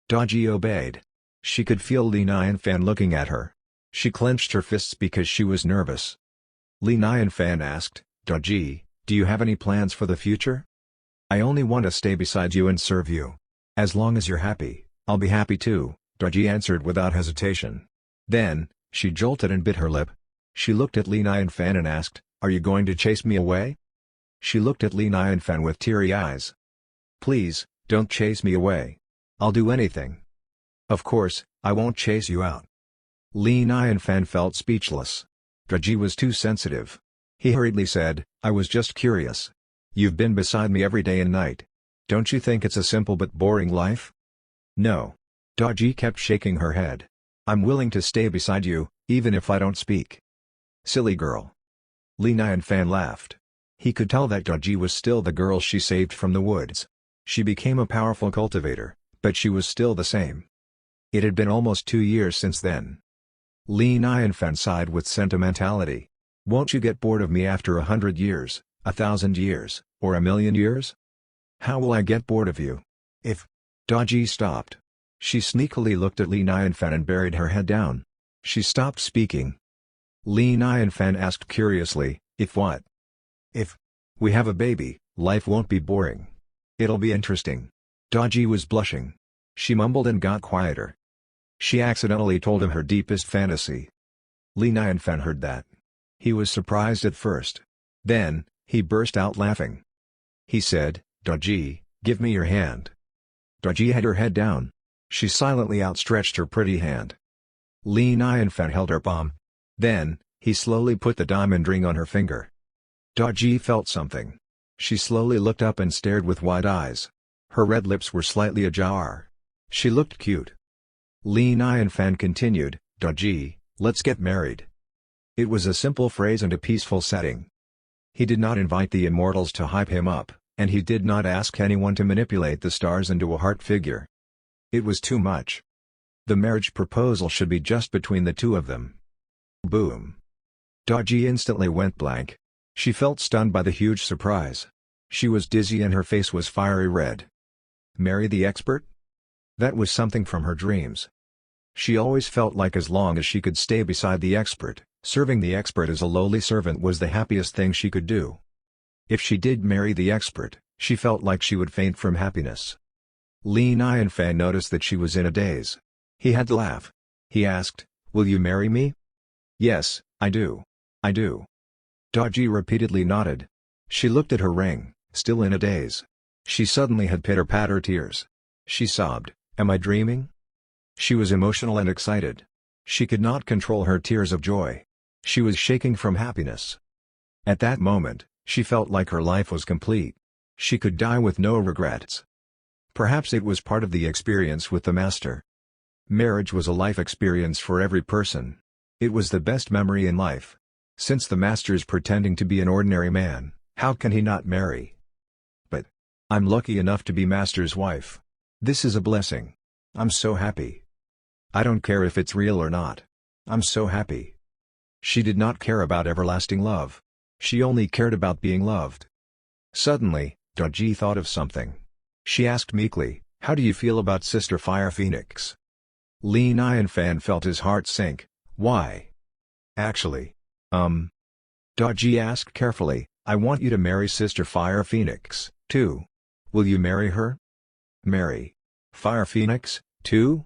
Goji obeyed. She could feel Li Nianfan looking at her. She clenched her fists because she was nervous. Li Nianfan asked, Goji, do you have any plans for the future? I only want to stay beside you and serve you. As long as you're happy, I'll be happy too, Goji answered without hesitation. Then, she jolted and bit her lip. She looked at Li Nianfan and asked, are you going to chase me away? She looked at Li Nianfan with teary eyes. Please, don't chase me away. I'll do anything. Of course, I won't chase you out. Li Nianfan felt speechless. Goji was too sensitive. He hurriedly said, "I was just curious. You've been beside me every day and night. Don't you think it's a simple but boring life?" "No." Goji kept shaking her head. "I'm willing to stay beside you, even if I don't speak." "Silly girl." Li Nianfan laughed. He could tell that Goji was still the girl she saved from the woods. She became a powerful cultivator, but she was still the same. It had been almost 2 years since then. Li Nianfan sighed with sentimentality. "Won't you get bored of me after 100 years, 1,000 years, or 1,000,000 years?" "How will I get bored of you? If—" Goji stopped. She sneakily looked at Li Nianfan and buried her head down. She stopped speaking. Li Nianfan asked curiously, "If what?" "If we have a baby, life won't be boring. It'll be interesting." Goji was blushing. She mumbled and got quieter. She accidentally told him her deepest fantasy. Li Nianfan heard that. He was surprised at first. Then, he burst out laughing. He said, "Goji, give me your hand." Goji had her head down. She silently outstretched her pretty hand. Li Nianfan held her palm. Then, he slowly put the diamond ring on her finger. Goji felt something. She slowly looked up and stared with wide eyes. Her red lips were slightly ajar. She looked cute. Li Nianfan continued, "Goji, let's get married." It was a simple phrase and a peaceful setting. He did not invite the immortals to hype him up, and he did not ask anyone to manipulate the stars into a heart figure. It was too much. The marriage proposal should be just between the two of them. Boom. Goji instantly went blank. She felt stunned by the huge surprise. She was dizzy and her face was fiery red. Marry the expert? That was something from her dreams. She always felt like as long as she could stay beside the expert, serving the expert as a lowly servant was the happiest thing she could do. If she did marry the expert, she felt like she would faint from happiness. Li Nianfan noticed that she was in a daze. He had to laugh. He asked, "Will you marry me?" "Yes, I do. I do." Goji repeatedly nodded. She looked at her ring, still in a daze. She suddenly had pitter-patter tears. She sobbed, "Am I dreaming?" She was emotional and excited. She could not control her tears of joy. She was shaking from happiness. At that moment, she felt like her life was complete. She could die with no regrets. Perhaps it was part of the experience with the master. Marriage was a life experience for every person. It was the best memory in life. Since the master's pretending to be an ordinary man, how can he not marry? But I'm lucky enough to be master's wife. This is a blessing. I'm so happy. I don't care if it's real or not. I'm so happy. She did not care about everlasting love. She only cared about being loved. Suddenly, Goji thought of something. She asked meekly, "How do you feel about Sister Fire Phoenix?" Li Nianfan felt his heart sink. "Why?" "Actually, Goji asked carefully, "I want you to marry Sister Fire Phoenix, too. Will you marry her?" "Marry Fire Phoenix, too?"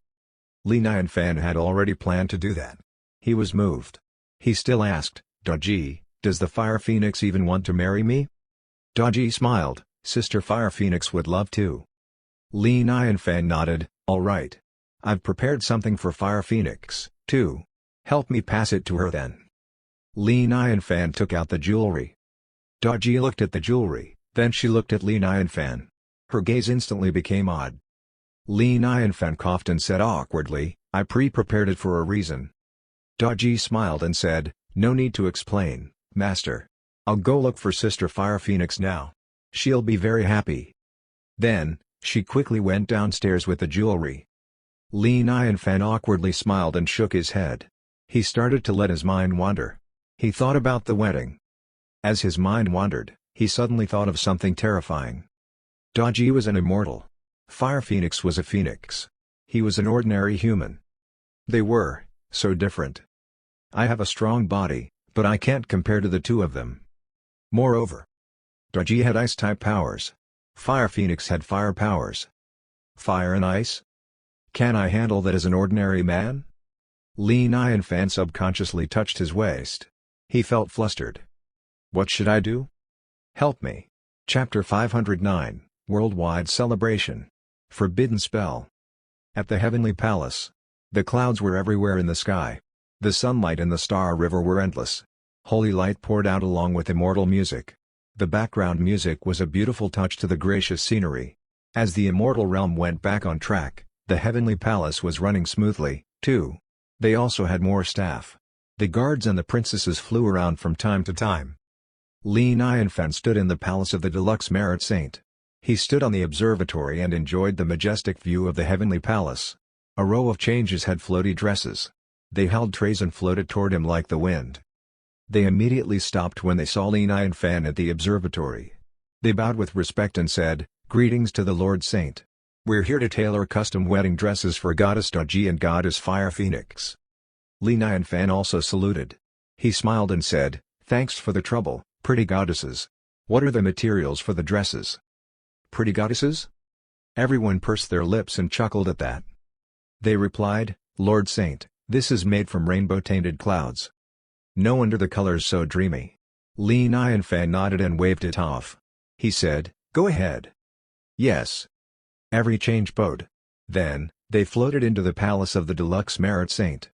Li Nianfan had already planned to do that. He was moved. He still asked, "Goji, does the Fire Phoenix even want to marry me?" Goji smiled, "Sister Fire Phoenix would love to." Li Nianfan nodded, "All right. I've prepared something for Fire Phoenix, too. Help me pass it to her then." Li Nianfan took out the jewelry. Goji looked at the jewelry, then she looked at Li Nianfan. Her gaze instantly became odd. Li Nianfan coughed and said awkwardly, "I pre-prepared it for a reason." Goji smiled and said, "No need to explain, Master. I'll go look for Sister Fire Phoenix now. She'll be very happy." Then, she quickly went downstairs with the jewelry. Li Nianfan awkwardly smiled and shook his head. He started to let his mind wander. He thought about the wedding. As his mind wandered, he suddenly thought of something terrifying. Goji was an immortal. Fire Phoenix was a phoenix. He was an ordinary human. They were so different. I have a strong body, but I can't compare to the two of them. Moreover, Goji had ice-type powers. Fire Phoenix had fire powers. Fire and ice? Can I handle that as an ordinary man? Li Nianfan subconsciously touched his waist. He felt flustered. What should I do? Help me. Chapter 509, Worldwide Celebration. Forbidden Spell. At the Heavenly Palace. The clouds were everywhere in the sky. The sunlight and the star river were endless. Holy light poured out along with immortal music. The background music was a beautiful touch to the gracious scenery. As the immortal realm went back on track, the heavenly palace was running smoothly, too. They also had more staff. The guards and the princesses flew around from time to time. Li Nianfan stood in the palace of the Deluxe Merit Saint. He stood on the observatory and enjoyed the majestic view of the heavenly palace. A row of changes had floaty dresses. They held trays and floated toward him like the wind. They immediately stopped when they saw Li Nianfan at the observatory. They bowed with respect and said, "Greetings to the Lord Saint. We're here to tailor custom wedding dresses for Goddess Goji and Goddess Fire Phoenix." Li Nianfan also saluted. He smiled and said, "Thanks for the trouble, pretty goddesses. What are the materials for the dresses?" "Pretty goddesses?" Everyone pursed their lips and chuckled at that. They replied, "Lord Saint, this is made from rainbow-tainted clouds." No wonder the colors so dreamy. Li Nianfan nodded and waved it off. He said, "Go ahead." "Yes." Every change bowed. Then, they floated into the palace of the Deluxe Merit Saint.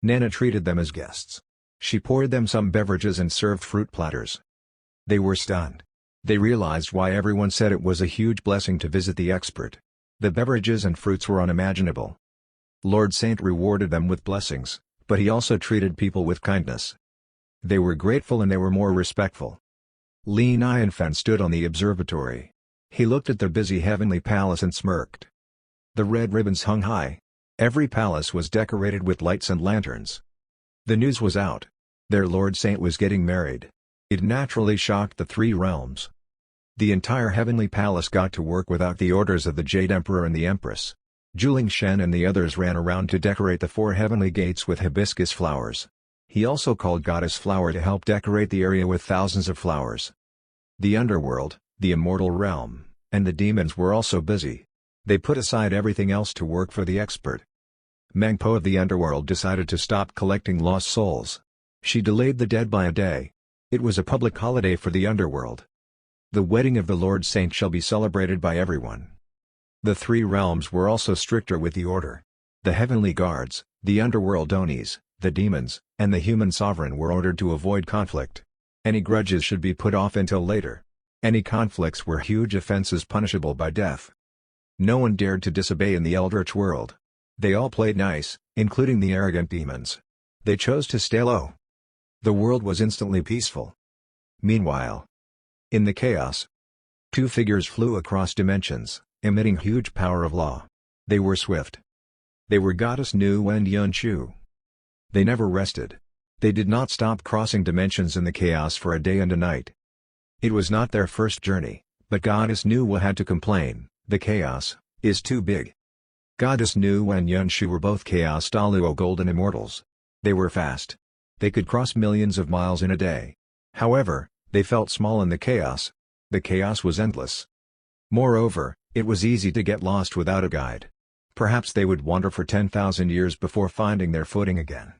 Nanan treated them as guests. She poured them some beverages and served fruit platters. They were stunned. They realized why everyone said it was a huge blessing to visit the expert. The beverages and fruits were unimaginable. Lord Saint rewarded them with blessings, but he also treated people with kindness. They were grateful and they were more respectful. Li Nianfan stood on the observatory. He looked at the busy heavenly palace and smirked. The red ribbons hung high. Every palace was decorated with lights and lanterns. The news was out. Their Lord Saint was getting married. It naturally shocked the three realms. The entire heavenly palace got to work without the orders of the Jade Emperor and the Empress. Juling Shen and the others ran around to decorate the 4 heavenly gates with hibiscus flowers. He also called Goddess Flower to help decorate the area with thousands of flowers. The underworld, the immortal realm, and the demons were also busy. They put aside everything else to work for the expert. Mengpo of the underworld decided to stop collecting lost souls. She delayed the dead by a day. It was a public holiday for the underworld. The wedding of the Lord Saint shall be celebrated by everyone. The 3 realms were also stricter with the order. The heavenly guards, the underworld Onis, the demons, and the human sovereign were ordered to avoid conflict. Any grudges should be put off until later. Any conflicts were huge offenses punishable by death. No one dared to disobey in the Eldritch world. They all played nice, including the arrogant demons. They chose to stay low. The world was instantly peaceful. Meanwhile, in the chaos, 2 figures flew across dimensions, emitting huge power of law. They were swift. They were Goddess Nuwa and Yunshu. They never rested. They did not stop crossing dimensions in the chaos for a day and a night. It was not their first journey, but Goddess Nuwa had to complain, "The chaos is too big." Goddess Nuwa and Yunshu were both Chaos Daluo Golden Immortals. They were fast. They could cross millions of miles in a day. However, they felt small in the chaos. The chaos was endless. Moreover, it was easy to get lost without a guide. Perhaps they would wander for 10,000 years before finding their footing again.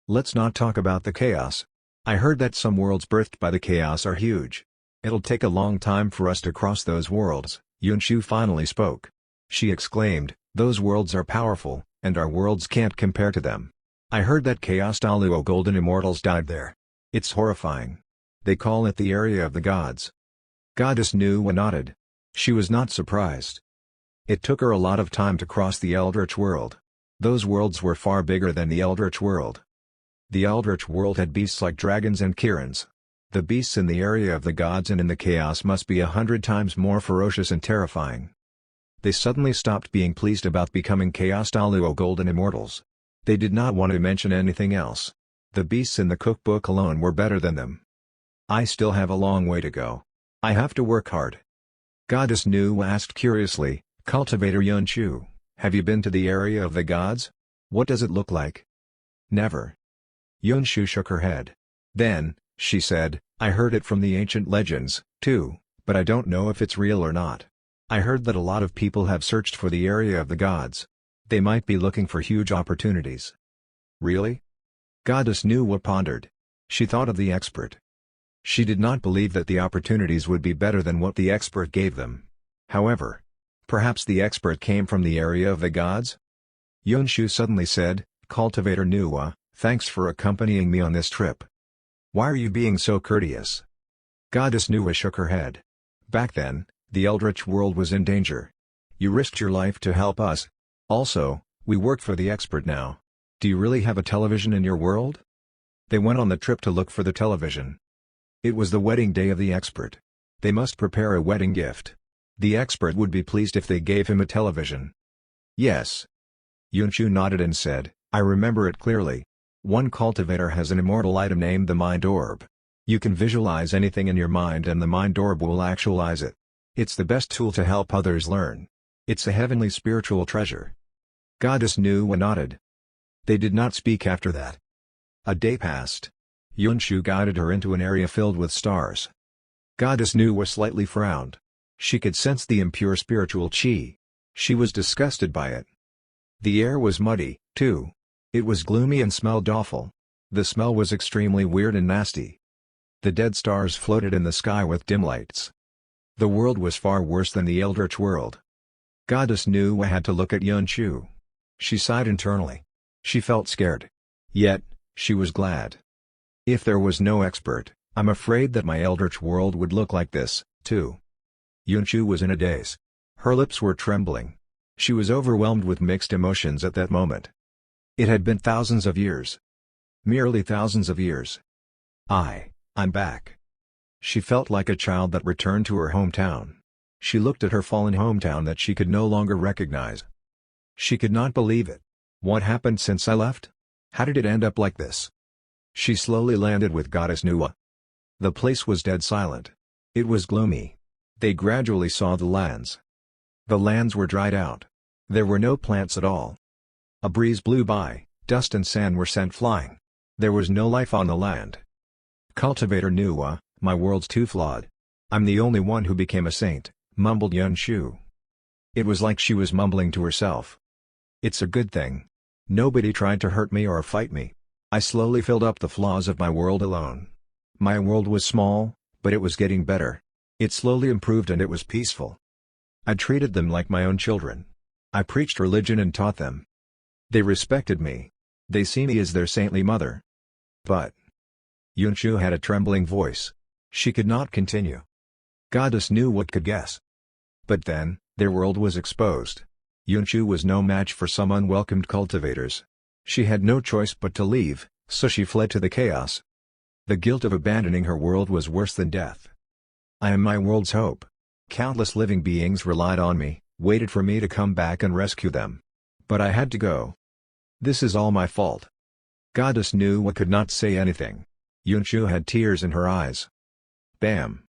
Let's not talk about the chaos. I heard that some worlds birthed by the chaos are huge. It'll take a long time for us to cross those worlds, Yunshu finally spoke. She exclaimed, "Those worlds are powerful, and our worlds can't compare to them. I heard that Chaos Daluo Golden Immortals died there. It's horrifying. They call it the area of the gods." Goddess Nuwa nodded. She was not surprised. It took her a lot of time to cross the Eldritch world. Those worlds were far bigger than the Eldritch world. The Eldritch world had beasts like dragons and Kirans. The beasts in the area of the gods and in the chaos must be 100 times more ferocious and terrifying. They suddenly stopped being pleased about becoming Chaos Daluo Golden Immortals. They did not want to mention anything else. The beasts in the cookbook alone were better than them. I still have a long way to go. I have to work hard. Goddess Nuwa asked curiously, "Cultivator Yunshu, have you been to the area of the gods? What does it look like?" "Never." Yunshu shook her head. Then, she said, "I heard it from the ancient legends, too, but I don't know if it's real or not. I heard that a lot of people have searched for the area of the gods. They might be looking for huge opportunities." "Really?" Goddess Nuwa pondered. She thought of the expert. She did not believe that the opportunities would be better than what the expert gave them. However, perhaps the expert came from the area of the gods? Yunshu suddenly said, "Cultivator Nuwa, thanks for accompanying me on this trip. Why are you being so courteous? Goddess Nuwa shook her head. Back then, the Eldritch world was in danger. You risked your life to help us. Also, we work for the expert now. Do you really have a television in your world? They went on the trip to look for the television. It was the wedding day of the expert. They must prepare a wedding gift. The expert would be pleased if they gave him a television. Yes. Yunshu nodded and said, I remember it clearly. One cultivator has an immortal item named the Mind Orb. You can visualize anything in your mind and the Mind Orb will actualize it. It's the best tool to help others learn. It's a heavenly spiritual treasure. Goddess Nuwa nodded. They did not speak after that. A day passed. Yunshu guided her into an area filled with stars. Goddess Nuwa slightly frowned. She could sense the impure spiritual chi. She was disgusted by it. The air was muddy, too. It was gloomy and smelled awful. The smell was extremely weird and nasty. The dead stars floated in the sky with dim lights. The world was far worse than the Eldritch world. Goddess Nuwa had to look at Yunshu. She sighed internally. She felt scared. Yet, she was glad. If there was no expert, I'm afraid that my Eldritch world would look like this, too. Yunshu was in a daze. Her lips were trembling. She was overwhelmed with mixed emotions at that moment. It had been thousands of years. Merely thousands of years. I'm back. She felt like a child that returned to her hometown. She looked at her fallen hometown that she could no longer recognize. She could not believe it. What happened since I left? How did it end up like this? She slowly landed with Goddess Nuwa. The place was dead silent. It was gloomy. They gradually saw the lands. The lands were dried out. There were no plants at all. A breeze blew by, dust and sand were sent flying. There was no life on the land. Cultivator Nuwa, my world's too flawed. I'm the only one who became a saint, mumbled Yunshu. It was like she was mumbling to herself. It's a good thing. Nobody tried to hurt me or fight me. I slowly filled up the flaws of my world alone. My world was small, but it was getting better. It slowly improved and it was peaceful. I treated them like my own children. I preached religion and taught them. They respected me. They see me as their saintly mother. But Yunshu had a trembling voice. She could not continue. Goddess knew what could guess. But then, their world was exposed. Yunshu was no match for some unwelcomed cultivators. She had no choice but to leave, so she fled to the chaos. The guilt of abandoning her world was worse than death. I am my world's hope. Countless living beings relied on me, waited for me to come back and rescue them. But I had to go. This is all my fault. Goddess Nuwa could not say anything. Yunshu had tears in her eyes. Bam!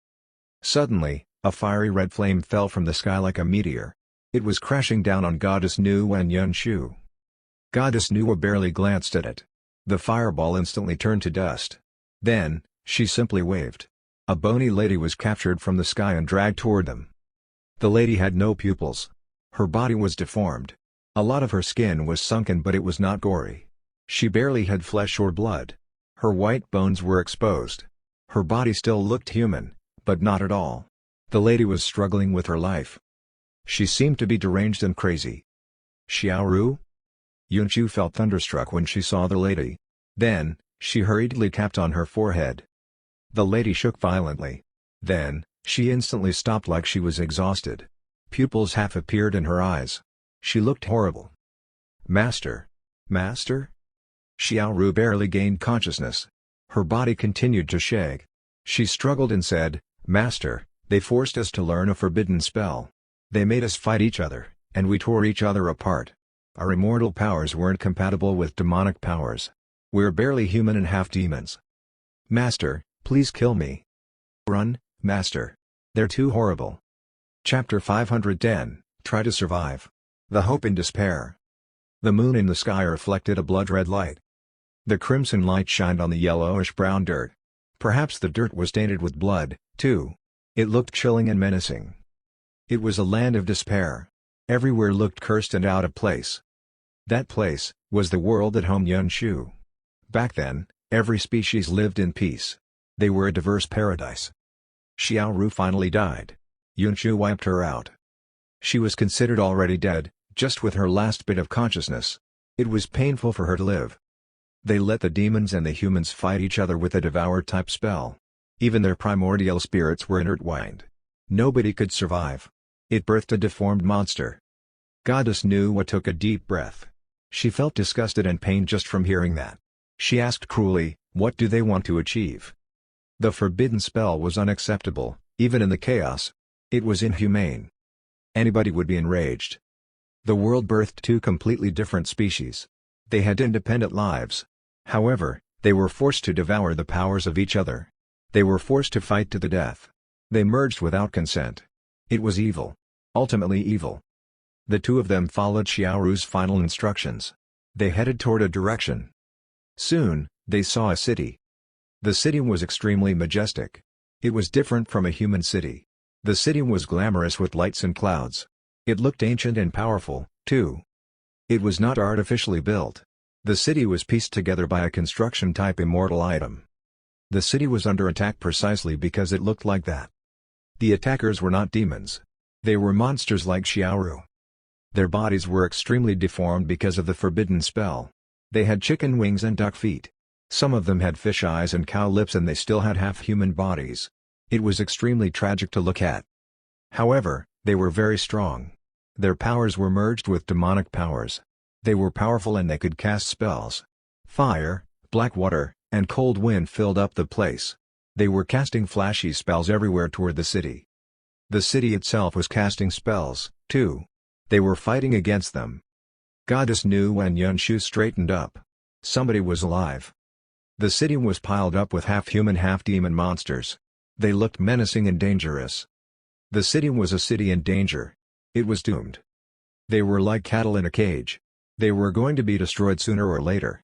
Suddenly, a fiery red flame fell from the sky like a meteor. It was crashing down on Goddess Nuwa and Yunshu. Goddess Nuwa barely glanced at it. The fireball instantly turned to dust. Then, she simply waved. A bony lady was captured from the sky and dragged toward them. The lady had no pupils. Her body was deformed. A lot of her skin was sunken, but it was not gory. She barely had flesh or blood. Her white bones were exposed. Her body still looked human, but not at all. The lady was struggling with her life. She seemed to be deranged and crazy. Xiaoru? Yunshu felt thunderstruck when she saw the lady. Then, she hurriedly tapped on her forehead. The lady shook violently. Then, she instantly stopped like she was exhausted. Pupils half appeared in her eyes. She looked horrible. Master? Master? Xiaoru barely gained consciousness. Her body continued to shake. She struggled and said, Master, they forced us to learn a forbidden spell. They made us fight each other, and we tore each other apart. Our immortal powers weren't compatible with demonic powers. We're barely human and half demons. Master, please kill me. Run, Master. They're too horrible. Chapter 510, Try to Survive. The Hope in Despair. The moon in the sky reflected a blood-red light. The crimson light shined on the yellowish-brown dirt. Perhaps the dirt was tainted with blood, too. It looked chilling and menacing. It was a land of despair. Everywhere looked cursed and out of place. That place was the world at home Yunshu. Back then, every species lived in peace. They were a diverse paradise. Xiaoru finally died. Yunshu wiped her out. She was considered already dead, just with her last bit of consciousness. It was painful for her to live. They let the demons and the humans fight each other with a devour-type spell. Even their primordial spirits were intertwined. Nobody could survive. It birthed a deformed monster. Goddess Nuwa took a deep breath. She felt disgusted and pained just from hearing that. She asked cruelly, "What do they want to achieve?" The forbidden spell was unacceptable, even in the chaos. It was inhumane. Anybody would be enraged. The world birthed two completely different species. They had independent lives. However, they were forced to devour the powers of each other. They were forced to fight to the death. They merged without consent. It was evil. Ultimately evil. The two of them followed Xiaoru's final instructions. They headed toward a direction. Soon, they saw a city. The city was extremely majestic. It was different from a human city. The city was glamorous with lights and clouds. It looked ancient and powerful, too. It was not artificially built. The city was pieced together by a construction-type immortal item. The city was under attack precisely because it looked like that. The attackers were not demons. They were monsters like Xiaoru. Their bodies were extremely deformed because of the forbidden spell. They had chicken wings and duck feet. Some of them had fish eyes and cow lips, and they still had half-human bodies. It was extremely tragic to look at. However, they were very strong. Their powers were merged with demonic powers. They were powerful and they could cast spells. Fire, black water, and cold wind filled up the place. They were casting flashy spells everywhere toward the city. The city itself was casting spells, too. They were fighting against them. Goddess Nu and Yunshu straightened up. Somebody was alive. The city was piled up with half-human half-demon monsters. They looked menacing and dangerous. The city was a city in danger. It was doomed. They were like cattle in a cage. They were going to be destroyed sooner or later.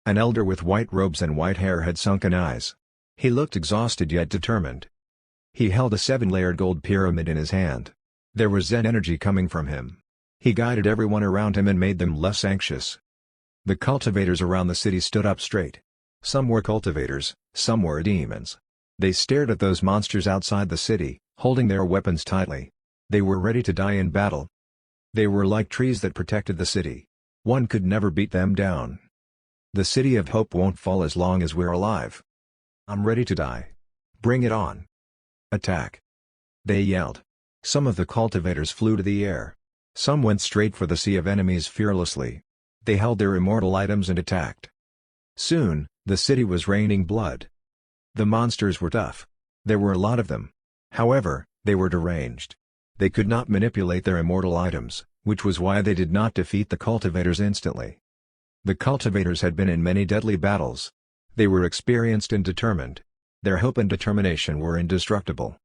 An elder with white robes and white hair had sunken eyes. He looked exhausted yet determined. He held a 7-layered gold pyramid in his hand. There was Zen energy coming from him. He guided everyone around him and made them less anxious. The cultivators around the city stood up straight. Some were cultivators, some were demons. They stared at those monsters outside the city, holding their weapons tightly. They were ready to die in battle. They were like trees that protected the city. One could never beat them down. The city of hope won't fall as long as we're alive. I'm ready to die. Bring it on. Attack. They yelled. Some of the cultivators flew to the air. Some went straight for the sea of enemies fearlessly. They held their immortal items and attacked. Soon, the city was raining blood. The monsters were tough. There were a lot of them. However, they were deranged. They could not manipulate their immortal items, which was why they did not defeat the cultivators instantly. The cultivators had been in many deadly battles. They were experienced and determined. Their hope and determination were indestructible.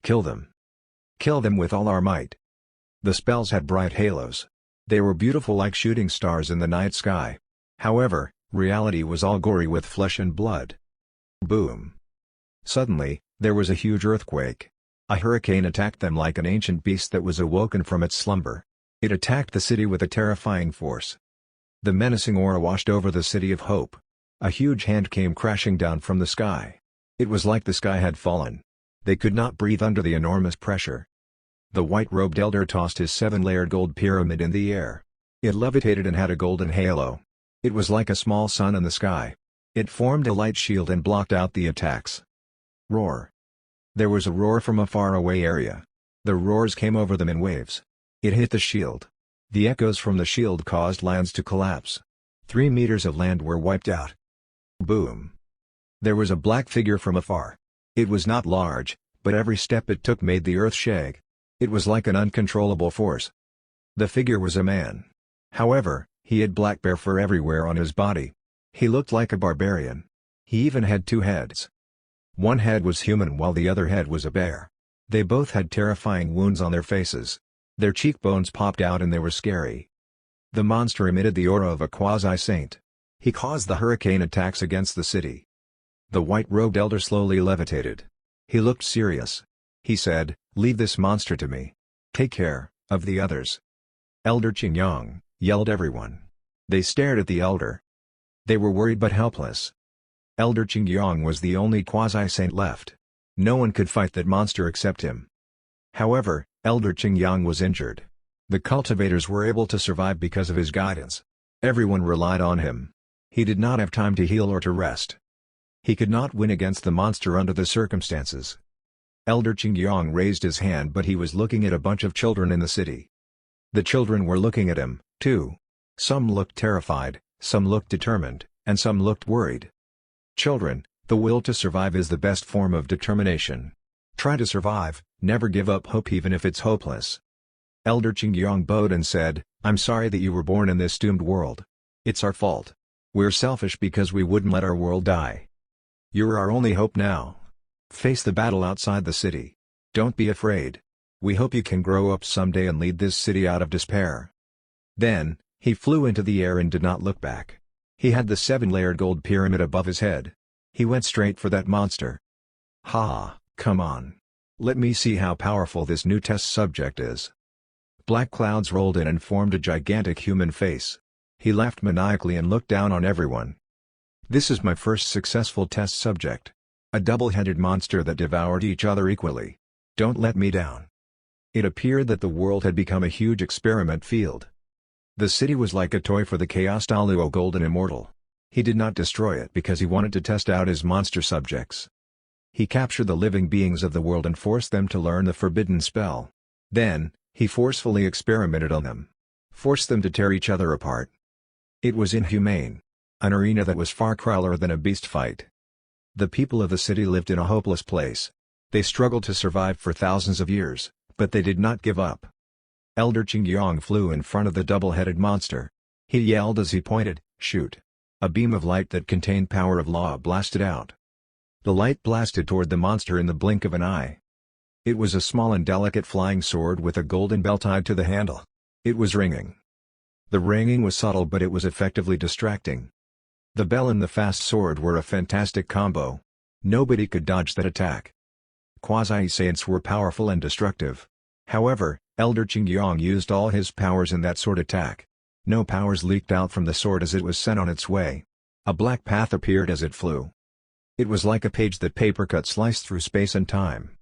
Kill them. Kill them with all our might. The spells had bright halos. They were beautiful like shooting stars in the night sky. However, reality was all gory with flesh and blood. Boom. Suddenly, there was a huge earthquake. A hurricane attacked them like an ancient beast that was awoken from its slumber. It attacked the city with a terrifying force. The menacing aura washed over the city of hope. A huge hand came crashing down from the sky. It was like the sky had fallen. They could not breathe under the enormous pressure. The white-robed elder tossed his 7-layered gold pyramid in the air. It levitated and had a golden halo. It was like a small sun in the sky. It formed a light shield and blocked out the attacks. Roar. There was a roar from a faraway area. The roars came over them in waves. It hit the shield. The echoes from the shield caused lands to collapse. 3 meters of land were wiped out. Boom. There was a black figure from afar. It was not large, but every step it took made the earth shake. It was like an uncontrollable force. The figure was a man. However, he had black bear fur everywhere on his body. He looked like a barbarian. He even had 2 heads. One head was human while the other head was a bear. They both had terrifying wounds on their faces. Their cheekbones popped out and they were scary. The monster emitted the aura of a quasi-saint. He caused the hurricane attacks against the city. The white-robed elder slowly levitated. He looked serious. He said, "Leave this monster to me. Take care of the others." "Elder Qingyang," yelled everyone. They stared at the elder. They were worried but helpless. Elder Qingyang was the only quasi-saint left. No one could fight that monster except him. However, Elder Qingyang was injured. The cultivators were able to survive because of his guidance. Everyone relied on him. He did not have time to heal or to rest. He could not win against the monster under the circumstances. Elder Qingyang raised his hand, but he was looking at a bunch of children in the city. The children were looking at him, too. Some looked terrified, some looked determined, and some looked worried. Children, the will to survive is the best form of determination. Try to survive, never give up hope even if it's hopeless. Elder Qingyang bowed and said, "I'm sorry that you were born in this doomed world. It's our fault. We're selfish because we wouldn't let our world die. You're our only hope now. Face the battle outside the city. Don't be afraid. We hope you can grow up someday and lead this city out of despair." Then, he flew into the air and did not look back. He had the 7-layered gold pyramid above his head. He went straight for that monster. "Ha, come on. Let me see how powerful this new test subject is." Black clouds rolled in and formed a gigantic human face. He laughed maniacally and looked down on everyone. "This is my first successful test subject. A double-headed monster that devoured each other equally. Don't let me down." It appeared that the world had become a huge experiment field. The city was like a toy for the Chaos Daluo Golden Immortal. He did not destroy it because he wanted to test out his monster subjects. He captured the living beings of the world and forced them to learn the forbidden spell. Then, he forcefully experimented on them. Forced them to tear each other apart. It was inhumane. An arena that was far crueler than a beast fight. The people of the city lived in a hopeless place. They struggled to survive for thousands of years, but they did not give up. Elder Qingyang flew in front of the double-headed monster. He yelled as he pointed, "Shoot!" A beam of light that contained power of law blasted out. The light blasted toward the monster in the blink of an eye. It was a small and delicate flying sword with a golden bell tied to the handle. It was ringing. The ringing was subtle, but it was effectively distracting. The bell and the fast sword were a fantastic combo. Nobody could dodge that attack. Quasi-saints were powerful and destructive. However, Elder Qingyang used all his powers in that sword attack. No powers leaked out from the sword as it was sent on its way. A black path appeared as it flew. It was like a page that paper cut sliced through space and time.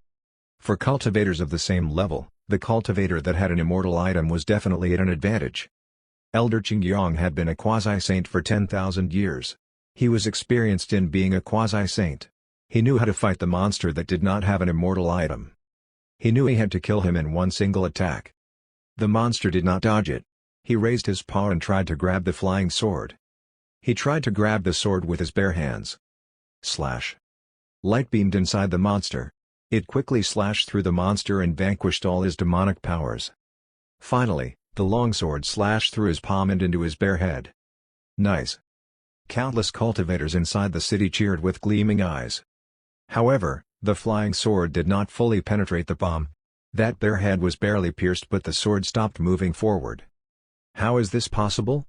For cultivators of the same level, the cultivator that had an immortal item was definitely at an advantage. Elder Qingyang had been a quasi-saint for 10,000 years. He was experienced in being a quasi-saint. He knew how to fight the monster that did not have an immortal item. He knew he had to kill him in one single attack. The monster did not dodge it. He raised his paw and tried to grab the flying sword. He tried to grab the sword with his bare hands. Slash. Light beamed inside the monster. It quickly slashed through the monster and vanquished all his demonic powers. Finally, the longsword slashed through his palm and into his bare head. Nice. Countless cultivators inside the city cheered with gleaming eyes. However, the flying sword did not fully penetrate the palm. That bare head was barely pierced, but the sword stopped moving forward. How is this possible?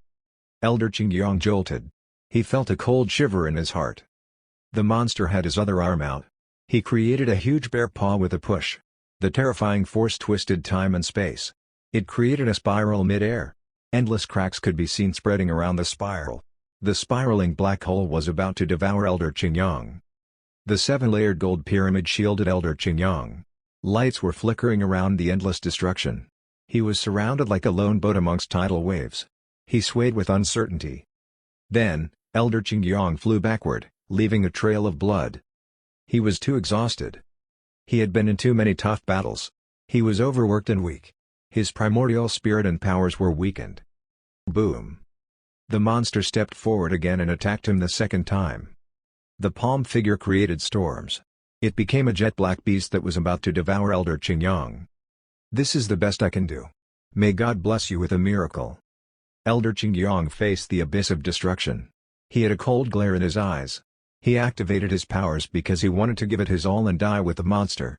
Elder Qingyang jolted. He felt a cold shiver in his heart. The monster had his other arm out. He created a huge bare paw with a push. The terrifying force twisted time and space. It created a spiral mid-air. Endless cracks could be seen spreading around the spiral. The spiraling black hole was about to devour Elder Qingyang. The 7-layered gold pyramid shielded Elder Qingyang. Lights were flickering around the endless destruction. He was surrounded like a lone boat amongst tidal waves. He swayed with uncertainty. Then, Elder Qingyang flew backward, leaving a trail of blood. He was too exhausted. He had been in too many tough battles. He was overworked and weak. His primordial spirit and powers were weakened. Boom. The monster stepped forward again and attacked him the second time. The palm figure created storms. It became a jet-black beast that was about to devour Elder Qingyang. This is the best I can do. May God bless you with a miracle. Elder Qingyang faced the abyss of destruction. He had a cold glare in his eyes. He activated his powers because he wanted to give it his all and die with the monster.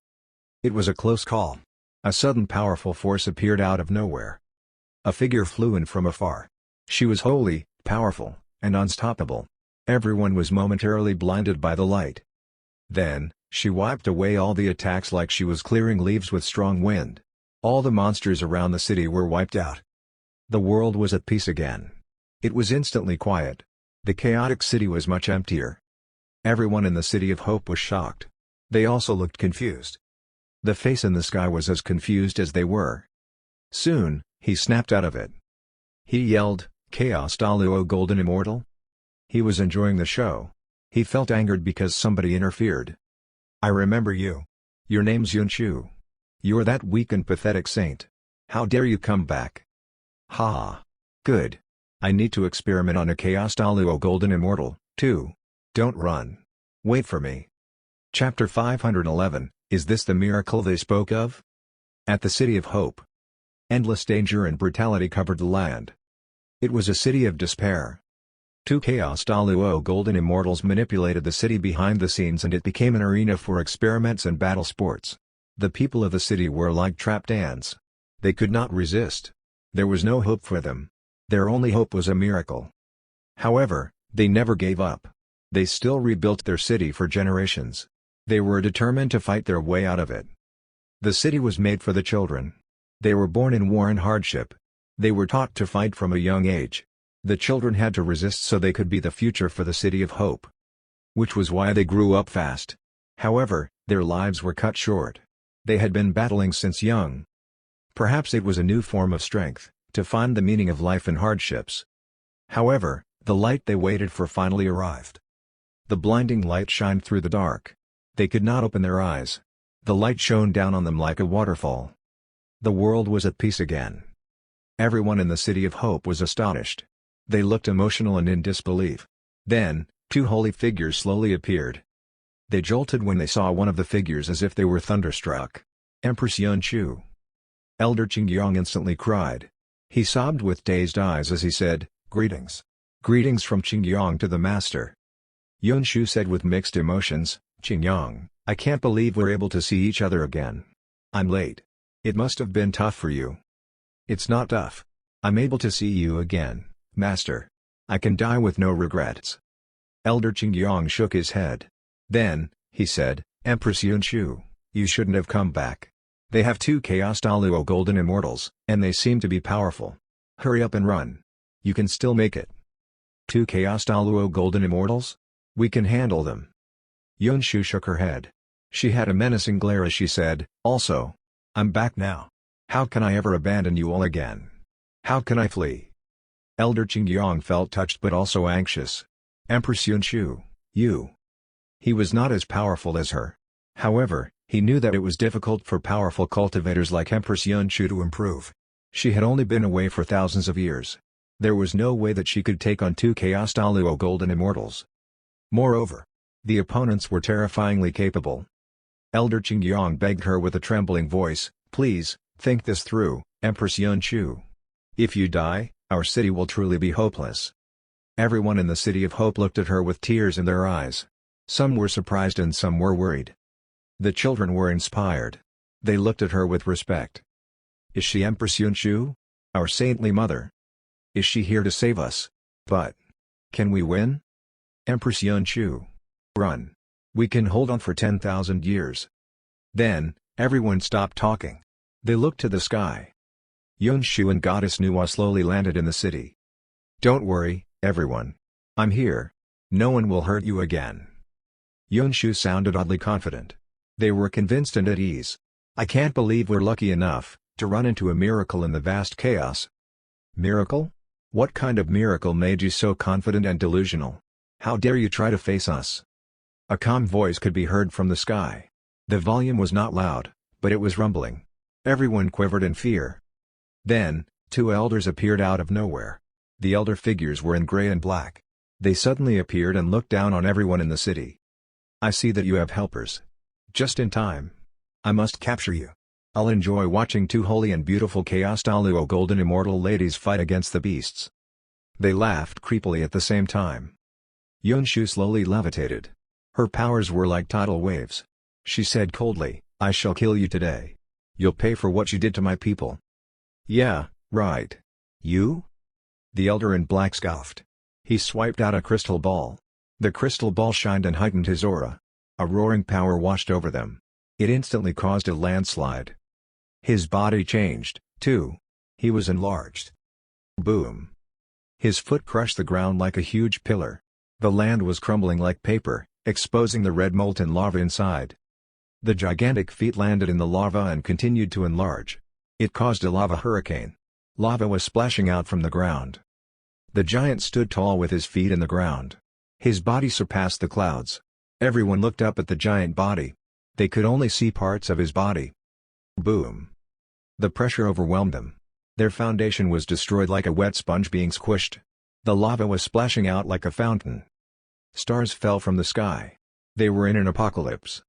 It was a close call. A sudden powerful force appeared out of nowhere. A figure flew in from afar. She was holy, powerful, and unstoppable. Everyone was momentarily blinded by the light. Then, she wiped away all the attacks like she was clearing leaves with strong wind. All the monsters around the city were wiped out. The world was at peace again. It was instantly quiet. The chaotic city was much emptier. Everyone in the City of Hope was shocked. They also looked confused. The face in the sky was as confused as they were. Soon, he snapped out of it. He yelled, "Chaos Daluo Golden Immortal?" He was enjoying the show. He felt angered because somebody interfered. "I remember you. Your name's Yunshu. You're that weak and pathetic saint. How dare you come back?" "Ha ha. Good. I need to experiment on a Chaos Daluo Golden Immortal, too. Don't run. Wait for me." Chapter 511, Is This the Miracle They Spoke Of? At the City of Hope. Endless danger and brutality covered the land. It was a city of despair. 2 Chaos Daluo Golden Immortals manipulated the city behind the scenes and it became an arena for experiments and battle sports. The people of the city were like trapped ants. They could not resist. There was no hope for them. Their only hope was a miracle. However, they never gave up. They still rebuilt their city for generations. They were determined to fight their way out of it. The city was made for the children. They were born in war and hardship. They were taught to fight from a young age. The children had to resist so they could be the future for the City of Hope. Which was why they grew up fast. However, their lives were cut short. They had been battling since young. Perhaps it was a new form of strength, to find the meaning of life in hardships. However, the light they waited for finally arrived. The blinding light shined through the dark. They could not open their eyes. The light shone down on them like a waterfall. The world was at peace again. Everyone in the City of Hope was astonished. They looked emotional and in disbelief. Then, 2 holy figures slowly appeared. They jolted when they saw one of the figures as if they were thunderstruck. Empress Yunshu. Elder Qingyang instantly cried. He sobbed with dazed eyes as he said, "Greetings. Greetings from Qingyang to the Master." Yunshu said with mixed emotions, "Qingyang, I can't believe we're able to see each other again. I'm late. It must have been tough for you." "It's not tough. I'm able to see you again, Master. I can die with no regrets." Elder Qingyang shook his head. Then, he said, "Empress Yunshu, you shouldn't have come back. They have 2 Chaos Daluo Golden Immortals, and they seem to be powerful. Hurry up and run. You can still make it." 2 Chaos Daluo Golden Immortals? We can handle them." Yunshu shook her head. She had a menacing glare as she said, "Also, I'm back now. How can I ever abandon you all again? How can I flee?" Elder Qingyang felt touched but also anxious. "Empress Yunshu, you." He was not as powerful as her. However, he knew that it was difficult for powerful cultivators like Empress Yunshu to improve. She had only been away for thousands of years. There was no way that she could take on 2 Chaos Daluo Golden Immortals. Moreover, the opponents were terrifyingly capable. Elder Qingyang begged her with a trembling voice, "Please, think this through, Empress Yunshu. If you die, our city will truly be hopeless." Everyone in the City of Hope looked at her with tears in their eyes. Some were surprised and some were worried. The children were inspired. They looked at her with respect. "Is she Empress Yunshu? Our saintly mother? Is she here to save us? But can we win? Empress Yunshu. Run. We can hold on for 10,000 years." Then, everyone stopped talking. They looked to the sky. Yunshu and Goddess Nuwa slowly landed in the city. "Don't worry, everyone. I'm here. No one will hurt you again." Yunshu sounded oddly confident. They were convinced and at ease. "I can't believe we're lucky enough to run into a miracle in the vast chaos." "Miracle? What kind of miracle made you so confident and delusional? How dare you try to face us?" A calm voice could be heard from the sky. The volume was not loud, but it was rumbling. Everyone quivered in fear. Then, 2 elders appeared out of nowhere. The elder figures were in gray and black. They suddenly appeared and looked down on everyone in the city. "I see that you have helpers. Just in time. I must capture you. I'll enjoy watching 2 holy and beautiful Chaos Daluo Golden Immortal ladies fight against the beasts." They laughed creepily at the same time. Yunshu slowly levitated. Her powers were like tidal waves. She said coldly, "I shall kill you today. You'll pay for what you did to my people." "Yeah, right. You?" The elder in black scoffed. He swiped out a crystal ball. The crystal ball shined and heightened his aura. A roaring power washed over them. It instantly caused a landslide. His body changed, too. He was enlarged. Boom. His foot crushed the ground like a huge pillar. The land was crumbling like paper, exposing the red molten lava inside. The gigantic feet landed in the lava and continued to enlarge. It caused a lava hurricane. Lava was splashing out from the ground. The giant stood tall with his feet in the ground. His body surpassed the clouds. Everyone looked up at the giant body. They could only see parts of his body. Boom! The pressure overwhelmed them. Their foundation was destroyed like a wet sponge being squished. The lava was splashing out like a fountain. Stars fell from the sky. They were in an apocalypse.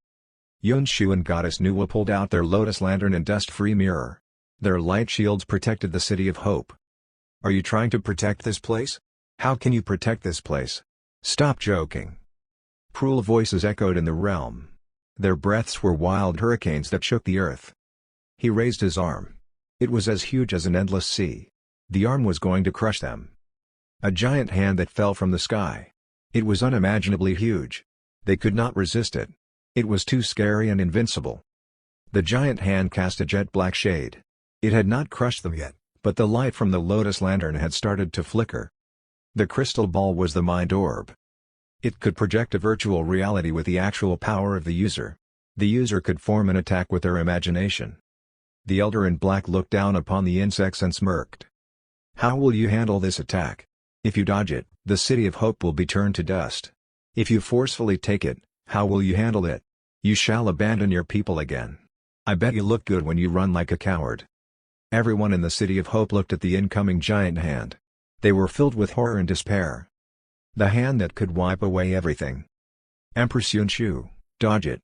Yunshu and Goddess Nuwa pulled out their lotus lantern and dust-free mirror. Their light shields protected the City of Hope. Are you trying to protect this place? How can you protect this place? Stop joking. Cruel voices echoed in the realm. Their breaths were wild hurricanes that shook the earth. He raised his arm. It was as huge as an endless sea. The arm was going to crush them. A giant hand that fell from the sky. It was unimaginably huge. They could not resist it. It was too scary and invincible. The giant hand cast a jet-black shade. It had not crushed them yet, but the light from the lotus lantern had started to flicker. The crystal ball was the mind orb. It could project a virtual reality with the actual power of the user. The user could form an attack with their imagination. The Elder in Black looked down upon the insects and smirked. How will you handle this attack? If you dodge it, the City of Hope will be turned to dust. If you forcefully take it, how will you handle it? You shall abandon your people again. I bet you look good when you run like a coward. Everyone in the City of Hope looked at the incoming giant hand. They were filled with horror and despair. The hand that could wipe away everything. Empress Yunshu, dodge it.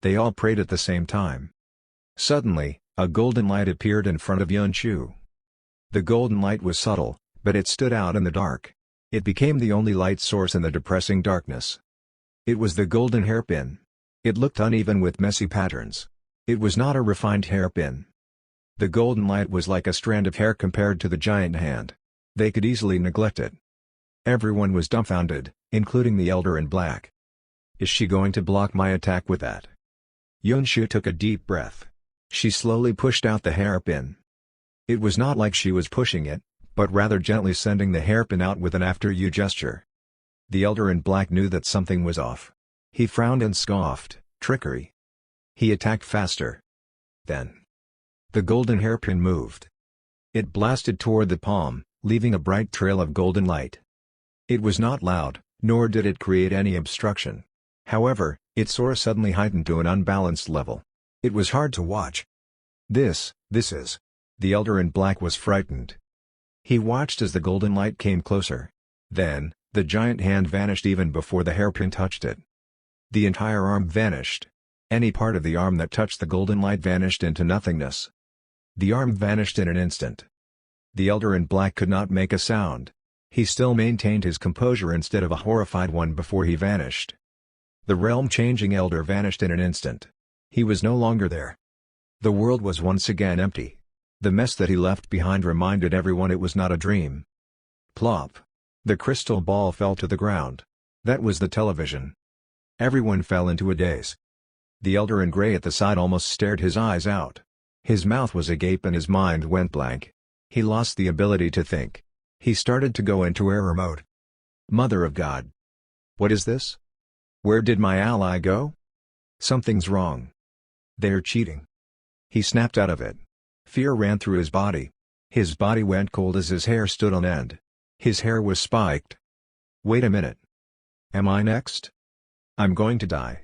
They all prayed at the same time. Suddenly, a golden light appeared in front of Yunshu. The golden light was subtle, but it stood out in the dark. It became the only light source in the depressing darkness. It was the golden hairpin. It looked uneven with messy patterns. It was not a refined hairpin. The golden light was like a strand of hair compared to the giant hand. They could easily neglect it. Everyone was dumbfounded, including the Elder in Black. Is she going to block my attack with that? Yunshu took a deep breath. She slowly pushed out the hairpin. It was not like she was pushing it, but rather gently sending the hairpin out with an after-you gesture. The Elder in Black knew that something was off. He frowned and scoffed, trickery. He attacked faster. Then, the golden hairpin moved. It blasted toward the palm, leaving a bright trail of golden light. It was not loud, nor did it create any obstruction. However, its soar suddenly heightened to an unbalanced level. It was hard to watch. This is... The Elder in Black was frightened. He watched as the golden light came closer. Then, the giant hand vanished even before the hairpin touched it. The entire arm vanished. Any part of the arm that touched the golden light vanished into nothingness. The arm vanished in an instant. The Elder in Black could not make a sound. He still maintained his composure instead of a horrified one before he vanished. The realm-changing Elder vanished in an instant. He was no longer there. The world was once again empty. The mess that he left behind reminded everyone it was not a dream. Plop! The crystal ball fell to the ground. That was the television. Everyone fell into a daze. The Elder in Grey at the side almost stared his eyes out. His mouth was agape and his mind went blank. He lost the ability to think. He started to go into error mode. Mother of God! What is this? Where did my ally go? Something's wrong. They're cheating. He snapped out of it. Fear ran through his body. His body went cold as his hair stood on end. His hair was spiked. Wait a minute. Am I next? I'm going to die.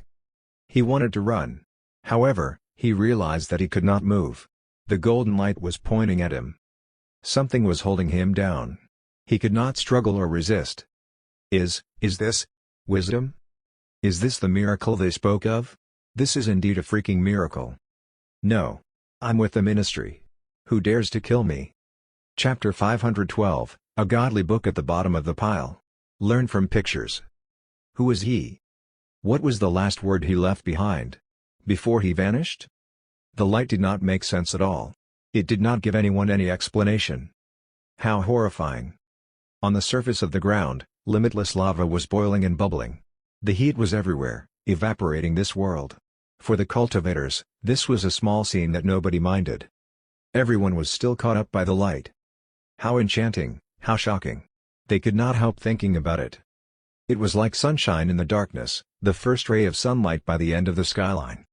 He wanted to run. However, he realized that he could not move. The golden light was pointing at him. Something was holding him down. He could not struggle or resist. Is this wisdom? Is this the miracle they spoke of? This is indeed a freaking miracle. No. I'm with the ministry. Who dares to kill me? Chapter 512, A Godly Book at the Bottom of the Pile. Learn from pictures. Who is he? What was the last word he left behind? Before he vanished? The light did not make sense at all. It did not give anyone any explanation. How horrifying. On the surface of the ground, limitless lava was boiling and bubbling. The heat was everywhere, evaporating this world. For the cultivators, this was a small scene that nobody minded. Everyone was still caught up by the light. How enchanting, how shocking. They could not help thinking about it. It was like sunshine in the darkness, the first ray of sunlight by the end of the skyline.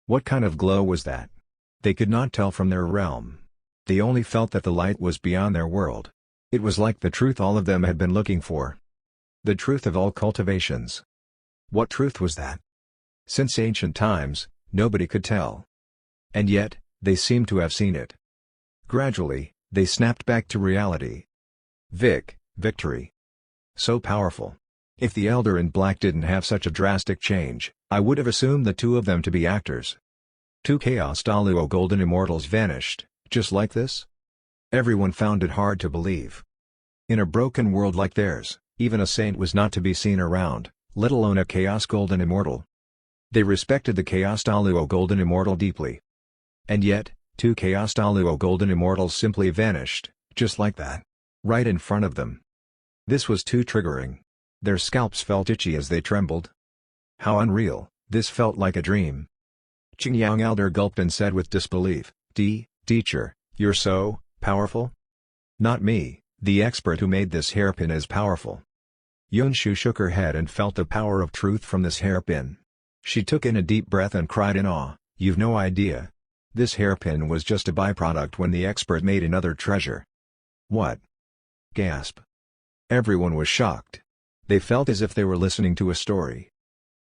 What kind of glow was that? They could not tell from their realm. They only felt that the light was beyond their world. It was like the truth all of them had been looking for. The truth of all cultivations. What truth was that? Since ancient times, nobody could tell. And yet, they seemed to have seen it. Gradually, they snapped back to reality. Victory. So powerful. If the Elder in Black didn't have such a drastic change, I would have assumed the two of them to be actors. Two Chaos Daluo Golden Immortals vanished, just like this? Everyone found it hard to believe. In a broken world like theirs, even a saint was not to be seen around, let alone a Chaos Golden Immortal. They respected the Chaos Daluo Golden Immortal deeply. And yet, two Chaos Daluo Golden Immortals simply vanished, just like that. Right in front of them. This was too triggering. Their scalps felt itchy as they trembled. How unreal, this felt like a dream. Qingyang Elder gulped and said with disbelief, Teacher, you're so powerful? Not me, the expert who made this hairpin is powerful. Yunshu shook her head and felt the power of truth from this hairpin. She took in a deep breath and cried in awe, you've no idea. This hairpin was just a byproduct when the expert made another treasure. What? Gasp. Everyone was shocked. They felt as if they were listening to a story.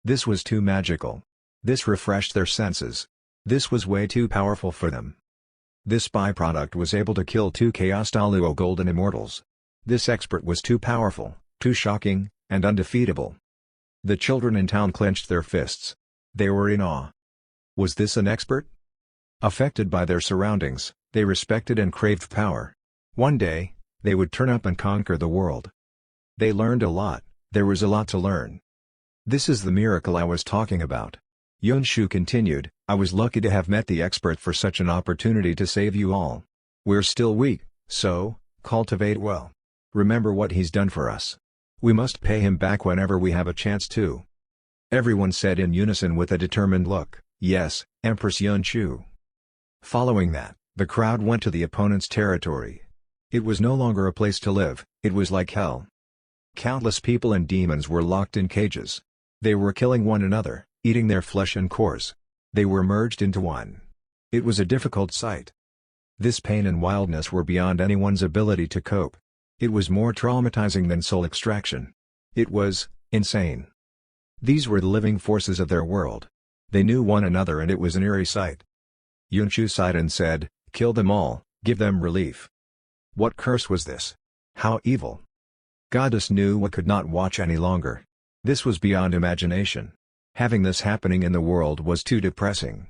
This was too magical. This refreshed their senses. This was way too powerful for them. This byproduct was able to kill two Chaos Daluo Golden Immortals. This expert was too powerful, too shocking, and undefeatable. The children in town clenched their fists. They were in awe. Was this an expert? Affected by their surroundings, they respected and craved power. One day, they would turn up and conquer the world. They learned a lot, there was a lot to learn. This is the miracle I was talking about. Yunshu continued, I was lucky to have met the expert for such an opportunity to save you all. We're still weak, so, cultivate well. Remember what he's done for us. We must pay him back whenever we have a chance to. Everyone said in unison with a determined look, yes, Empress Yunshu. Following that, the crowd went to the opponent's territory. It was no longer a place to live, it was like hell. Countless people and demons were locked in cages. They were killing one another, eating their flesh and cores. They were merged into one. It was a difficult sight. This pain and wildness were beyond anyone's ability to cope. It was more traumatizing than soul extraction. It was insane. These were the living forces of their world. They knew one another and it was an eerie sight. Yunshu sighed and said, kill them all, give them relief. What curse was this? How evil! Goddess Nuwa could not watch any longer. This was beyond imagination. Having this happening in the world was too depressing.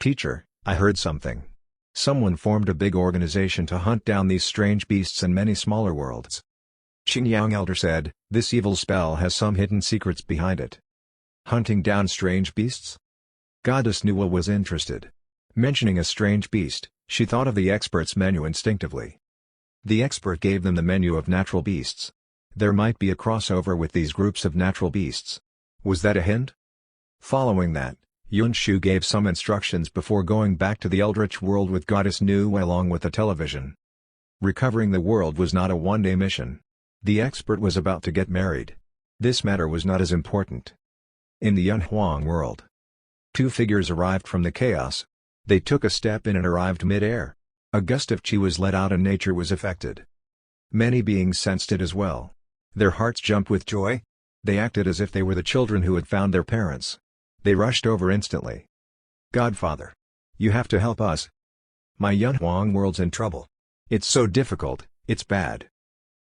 Teacher, I heard something. Someone formed a big organization to hunt down these strange beasts and many smaller worlds. Qingyang Elder said, this evil spell has some hidden secrets behind it. Hunting down strange beasts? Goddess Nuwa was interested. Mentioning a strange beast, she thought of the expert's menu instinctively. The expert gave them the menu of natural beasts. There might be a crossover with these groups of natural beasts. Was that a hint? Following that, Yunshu gave some instructions before going back to the Eldritch world with Goddess Nuwa along with the television. Recovering the world was not a one-day mission. The expert was about to get married. This matter was not as important. In the Yunhuang world, two figures arrived from the chaos. They took a step in and arrived mid-air. A gust of chi was let out and nature was affected. Many beings sensed it as well. Their hearts jumped with joy. They acted as if they were the children who had found their parents. They rushed over instantly. Godfather. You have to help us. My Yunhuang world's in trouble. It's so difficult, it's bad.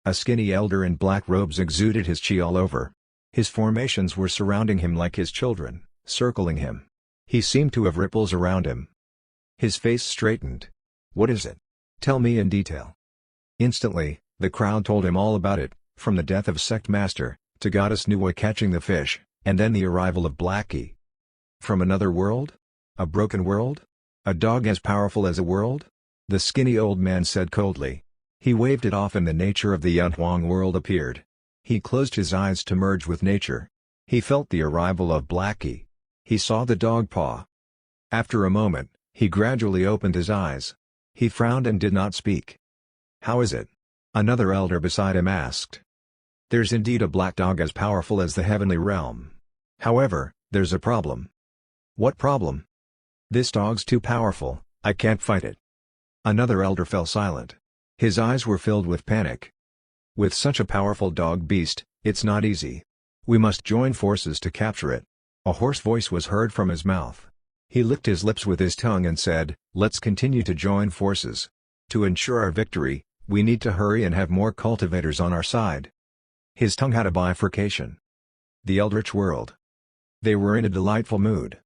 A skinny elder in black robes exuded his chi all over. His formations were surrounding him like his children, circling him. He seemed to have ripples around him. His face straightened. What is it? Tell me in detail. Instantly, the crowd told him all about it, from the death of Sect Master, to Goddess Nuwa catching the fish, and then the arrival of Blackie. From another world? A broken world? A dog as powerful as a world? The skinny old man said coldly. He waved it off and the nature of the Yunhuang world appeared. He closed his eyes to merge with nature. He felt the arrival of Blackie. He saw the dog paw. After a moment, he gradually opened his eyes. He frowned and did not speak. How is it? Another elder beside him asked. There's indeed a black dog as powerful as the heavenly realm. However, there's a problem. What problem? This dog's too powerful, I can't fight it. Another elder fell silent. His eyes were filled with panic. With such a powerful dog beast, it's not easy. We must join forces to capture it. A hoarse voice was heard from his mouth. He licked his lips with his tongue and said, "Let's continue to join forces. To ensure our victory, we need to hurry and have more cultivators on our side." His tongue had a bifurcation. The Eldritch world. They were in a delightful mood.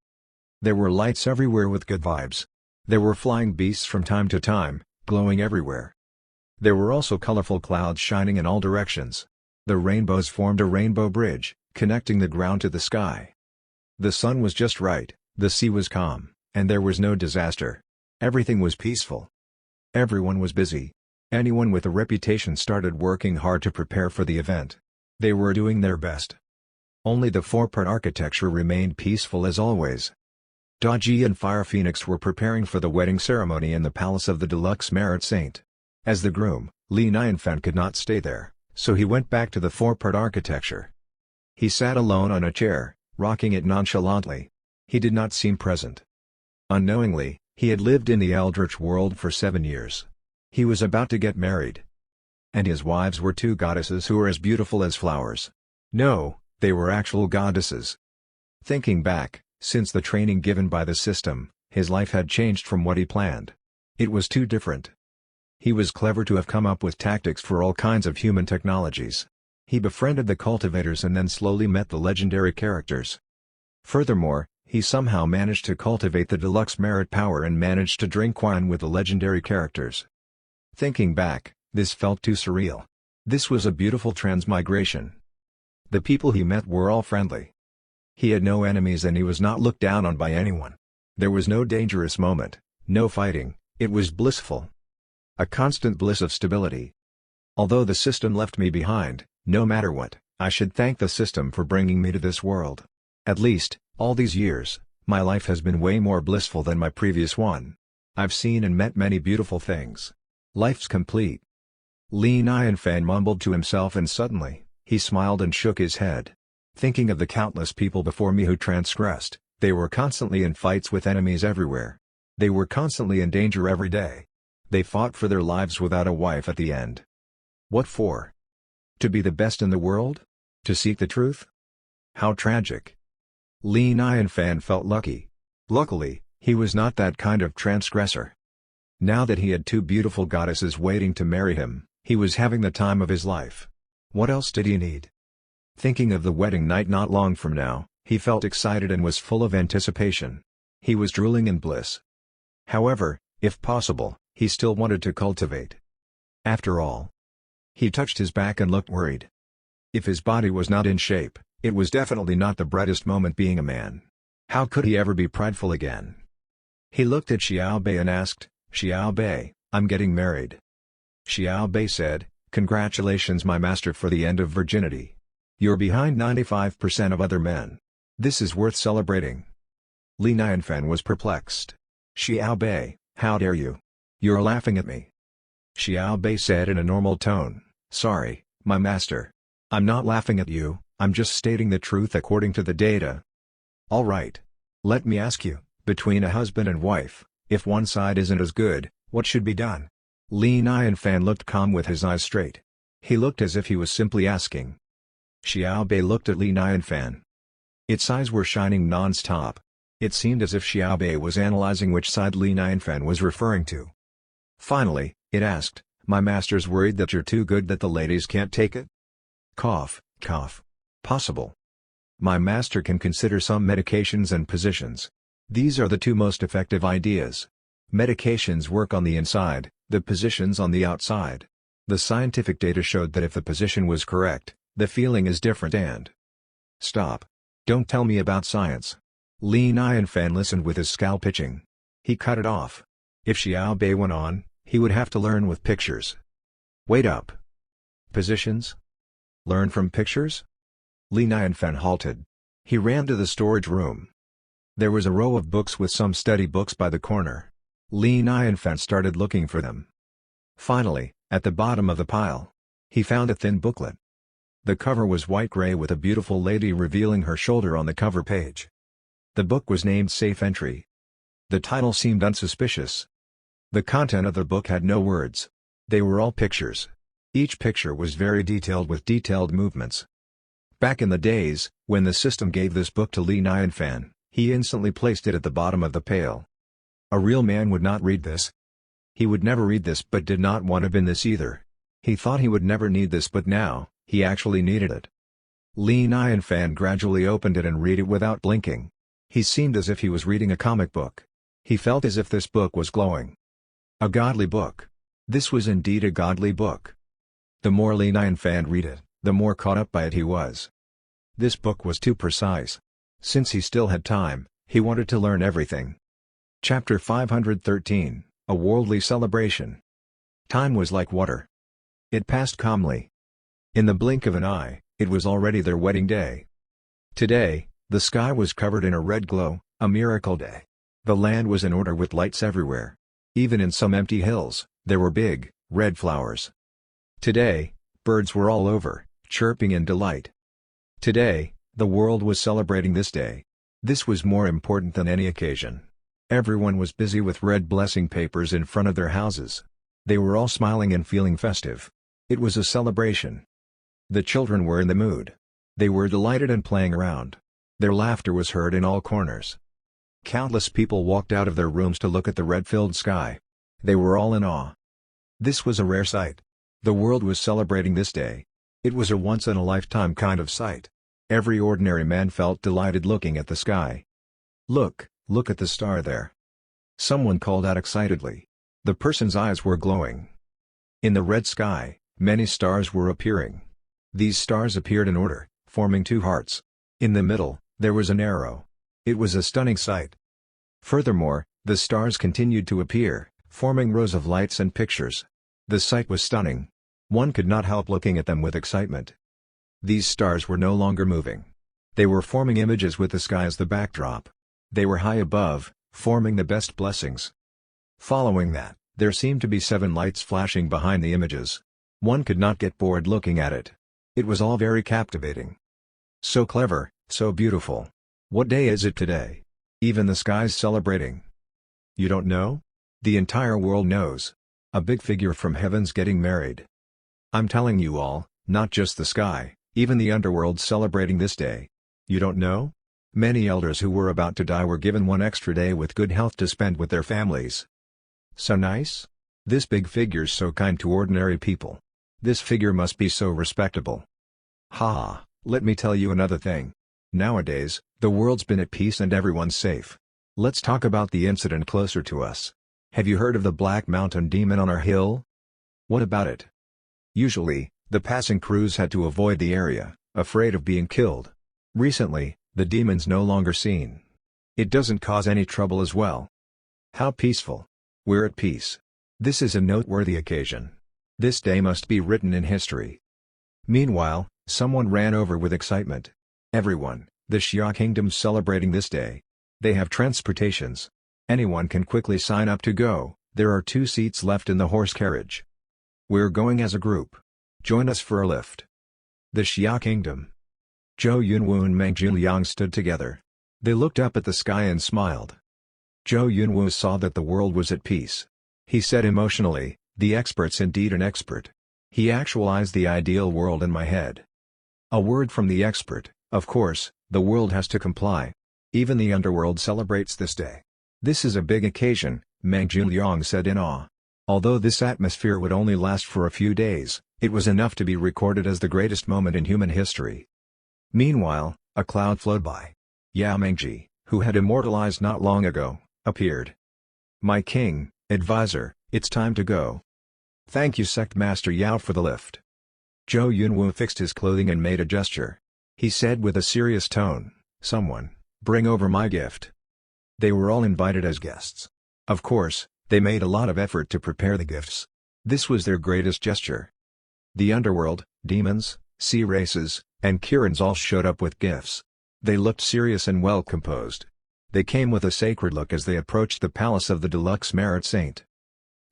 There were lights everywhere with good vibes. There were flying beasts from time to time, glowing everywhere. There were also colorful clouds shining in all directions. The rainbows formed a rainbow bridge, connecting the ground to the sky. The sun was just right, the sea was calm, and there was no disaster. Everything was peaceful. Everyone was busy. Anyone with a reputation started working hard to prepare for the event. They were doing their best. Only the four-part architecture remained peaceful as always. Goji and Fire Phoenix were preparing for the wedding ceremony in the palace of the Deluxe Merit Saint. As the groom, Li Nianfan could not stay there, so he went back to the four-part architecture. He sat alone on a chair, rocking it nonchalantly. He did not seem present. Unknowingly, he had lived in the Eldritch world for 7 years. He was about to get married. And his wives were two goddesses who were as beautiful as flowers. No, they were actual goddesses. Thinking back, since the training given by the system, his life had changed from what he planned. It was too different. He was clever to have come up with tactics for all kinds of human technologies. He befriended the cultivators and then slowly met the legendary characters. Furthermore, he somehow managed to cultivate the deluxe merit power and managed to drink wine with the legendary characters. Thinking back, this felt too surreal. This was a beautiful transmigration. The people he met were all friendly. He had no enemies and he was not looked down on by anyone. There was no dangerous moment, no fighting, it was blissful. A constant bliss of stability. Although the system left me behind, no matter what, I should thank the system for bringing me to this world. At least, all these years, my life has been way more blissful than my previous one. I've seen and met many beautiful things. Life's complete. Li Nianfan mumbled to himself and suddenly, he smiled and shook his head. Thinking of the countless people before me who transgressed, they were constantly in fights with enemies everywhere. They were constantly in danger every day. They fought for their lives without a wife at the end. What for? To be the best in the world? To seek the truth? How tragic. Li Nianfan felt lucky. Luckily, he was not that kind of transgressor. Now that he had two beautiful goddesses waiting to marry him, he was having the time of his life. What else did he need? Thinking of the wedding night not long from now, he felt excited and was full of anticipation. He was drooling in bliss. However, if possible, he still wanted to cultivate. After all. He touched his back and looked worried. If his body was not in shape, it was definitely not the brightest moment being a man. How could he ever be prideful again? He looked at Xiao Bei and asked, "Xiao Bei, I'm getting married." Xiao Bei said, "Congratulations my master for the end of virginity. You're behind 95% of other men. This is worth celebrating." Li Nianfan was perplexed. "Xiao Bei, how dare you? You're laughing at me." Xiao Bei said in a normal tone, "Sorry, my master. I'm not laughing at you, I'm just stating the truth according to the data." "All right. Let me ask you, between a husband and wife, if one side isn't as good, what should be done?" Li Nianfan looked calm with his eyes straight. He looked as if he was simply asking. Xiao Bei looked at Li Nianfan. Its eyes were shining non-stop. It seemed as if Xiao Bei was analyzing which side Li Nianfan was referring to. Finally, it asked, "My master's worried that you're too good that the ladies can't take it?" Cough, cough. Possible. My master can consider some medications and positions. These are the two most effective ideas. Medications work on the inside, the positions on the outside. The scientific data showed that if the position was correct, the feeling is different and... Stop. Don't tell me about science. Li Nianfan listened with his scalp itching. He cut it off. If Xiao Bei went on, he would have to learn with pictures. Wait up. Positions? Learn from pictures? Li Nianfan halted. He ran to the storage room. There was a row of books with some study books by the corner. Li Nianfan started looking for them. Finally, at the bottom of the pile, he found a thin booklet. The cover was white-gray with a beautiful lady revealing her shoulder on the cover page. The book was named Safe Entry. The title seemed unsuspicious. The content of the book had no words. They were all pictures. Each picture was very detailed with detailed movements. Back in the days, when the system gave this book to Li Nianfan, he instantly placed it at the bottom of the pail. A real man would not read this. He would never read this but did not want to bin this either. He thought he would never need this but now, he actually needed it. Li Nianfan gradually opened it and read it without blinking. He seemed as if he was reading a comic book. He felt as if this book was glowing. A godly book. This was indeed a godly book. The more Li Nianfan read it, the more caught up by it he was. This book was too precise. Since he still had time, he wanted to learn everything. Chapter 513, A Worldly Celebration. Time was like water. It passed calmly. In the blink of an eye, it was already their wedding day. Today, the sky was covered in a red glow, a miracle day. The land was in order with lights everywhere. Even in some empty hills, there were big, red flowers. Today, birds were all over, chirping in delight. Today, the world was celebrating this day. This was more important than any occasion. Everyone was busy with red blessing papers in front of their houses. They were all smiling and feeling festive. It was a celebration. The children were in the mood. They were delighted and playing around. Their laughter was heard in all corners. Countless people walked out of their rooms to look at the red-filled sky. They were all in awe. This was a rare sight. The world was celebrating this day. It was a once-in-a-lifetime kind of sight. Every ordinary man felt delighted looking at the sky. Look at the star there. Someone called out excitedly. The person's eyes were glowing. In the red sky, many stars were appearing. These stars appeared in order, forming two hearts. In the middle, there was an arrow. It was a stunning sight. Furthermore, the stars continued to appear, forming rows of lights and pictures. The sight was stunning. One could not help looking at them with excitement. These stars were no longer moving. They were forming images with the sky as the backdrop. They were high above, forming the best blessings. Following that, there seemed to be 7 lights flashing behind the images. One could not get bored looking at it. It was all very captivating. So clever, so beautiful. What day is it today? Even the sky's celebrating. You don't know? The entire world knows. A big figure from heaven's getting married. I'm telling you all, not just the sky, even the underworld's celebrating this day. You don't know? Many elders who were about to die were given 1 extra day with good health to spend with their families. So nice? This big figure's so kind to ordinary people. This figure must be so respectable. Ha! Let me tell you another thing. Nowadays, the world's been at peace and everyone's safe. Let's talk about the incident closer to us. Have you heard of the Black Mountain Demon on our hill? What about it? Usually, the passing crews had to avoid the area, afraid of being killed. Recently, the demon's no longer seen. It doesn't cause any trouble as well. How peaceful. We're at peace. This is a noteworthy occasion. This day must be written in history. Meanwhile, someone ran over with excitement. Everyone, the Xia Kingdom's celebrating this day. They have transportations. Anyone can quickly sign up to go. There are 2 seats left in the horse carriage. We're going as a group. Join us for a lift. The Xia Kingdom. Zhou Yunwu and Meng Zhiliang stood together. They looked up at the sky and smiled. Zhou Yunwu saw that the world was at peace. He said emotionally, "The expert's indeed an expert. He actualized the ideal world in my head." A word from the expert. Of course, the world has to comply. Even the underworld celebrates this day. This is a big occasion, Meng Zhiliang said in awe. Although this atmosphere would only last for a few days, it was enough to be recorded as the greatest moment in human history. Meanwhile, a cloud flowed by. Yao Mengji, who had immortalized not long ago, appeared. "My king, advisor, it's time to go." "Thank you Sect Master Yao for the lift." Zhou Yunwu fixed his clothing and made a gesture. He said with a serious tone, "Someone, bring over my gift." They were all invited as guests. Of course, they made a lot of effort to prepare the gifts. This was their greatest gesture. The underworld, demons, sea races, and Kirans all showed up with gifts. They looked serious and well composed. They came with a sacred look as they approached the palace of the Deluxe Merit Saint.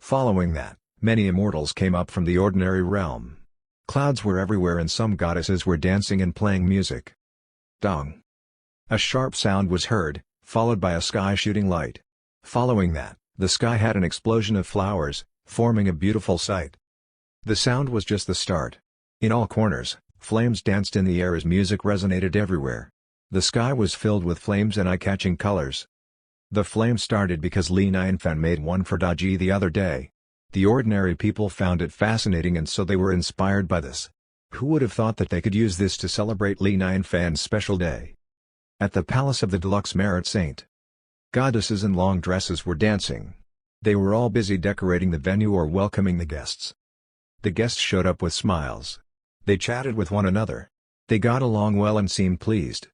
Following that, many immortals came up from the ordinary realm. Clouds were everywhere and some goddesses were dancing and playing music. Dong! A sharp sound was heard, followed by a sky-shooting light. Following that, the sky had an explosion of flowers, forming a beautiful sight. The sound was just the start. In all corners, flames danced in the air as music resonated everywhere. The sky was filled with flames and eye-catching colors. The flame started because Li Nianfan made one for Daji the other day. The ordinary people found it fascinating and so they were inspired by this. Who would have thought that they could use this to celebrate Li Nianfan's special day? At the palace of the Deluxe Merit Saint, goddesses in long dresses were dancing. They were all busy decorating the venue or welcoming the guests. The guests showed up with smiles. They chatted with one another. They got along well and seemed pleased.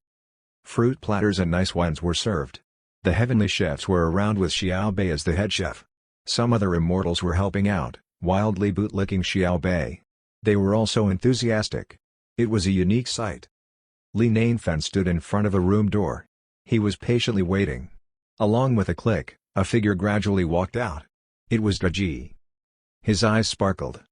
Fruit platters and nice wines were served. The heavenly chefs were around with Xiao Bei as the head chef. Some other immortals were helping out, wildly bootlicking Xiao Bei. They were all so enthusiastic. It was a unique sight. Li Nianfan stood in front of a room door. He was patiently waiting. Along with a click, a figure gradually walked out. It was Daji. His eyes sparkled.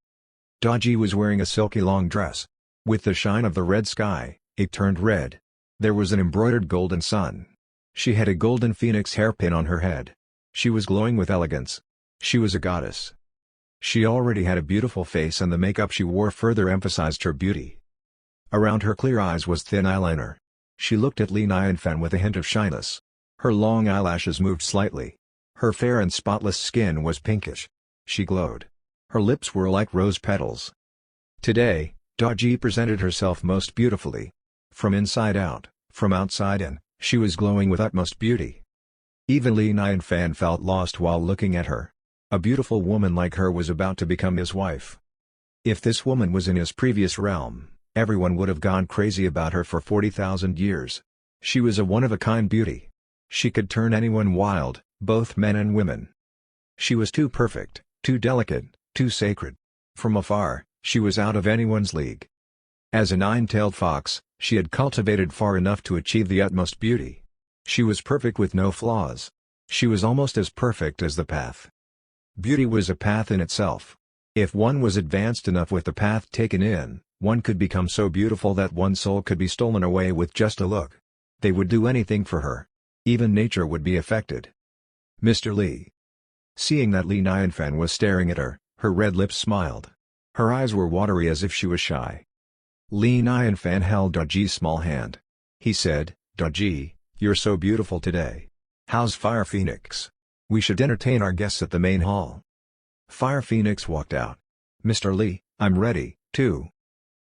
Daji was wearing a silky long dress. With the shine of the red sky, it turned red. There was an embroidered golden sun. She had a golden phoenix hairpin on her head. She was glowing with elegance. She was a goddess. She already had a beautiful face and the makeup she wore further emphasized her beauty. Around her clear eyes was thin eyeliner. She looked at Li Nianfan with a hint of shyness. Her long eyelashes moved slightly. Her fair and spotless skin was pinkish. She glowed. Her lips were like rose petals. Today, Daji presented herself most beautifully. From inside out, from outside in, she was glowing with utmost beauty. Even Li Nianfan felt lost while looking at her. A beautiful woman like her was about to become his wife. If this woman was in his previous realm, everyone would have gone crazy about her for 40,000 years. She was a one-of-a-kind beauty. She could turn anyone wild, both men and women. She was too perfect, too delicate, too sacred. From afar, she was out of anyone's league. As a nine-tailed fox, she had cultivated far enough to achieve the utmost beauty. She was perfect with no flaws. She was almost as perfect as the path. Beauty was a path in itself. If one was advanced enough with the path taken in, one could become so beautiful that one's soul could be stolen away with just a look. They would do anything for her. Even nature would be affected. Mr. Li. Seeing that Li Nianfan was staring at her, her red lips smiled. Her eyes were watery as if she was shy. Li Nianfan held Daji's small hand. He said, "Daji, you're so beautiful today. How's Fire Phoenix? We should entertain our guests at the main hall." Fire Phoenix walked out. "Mr. Li, I'm ready, too."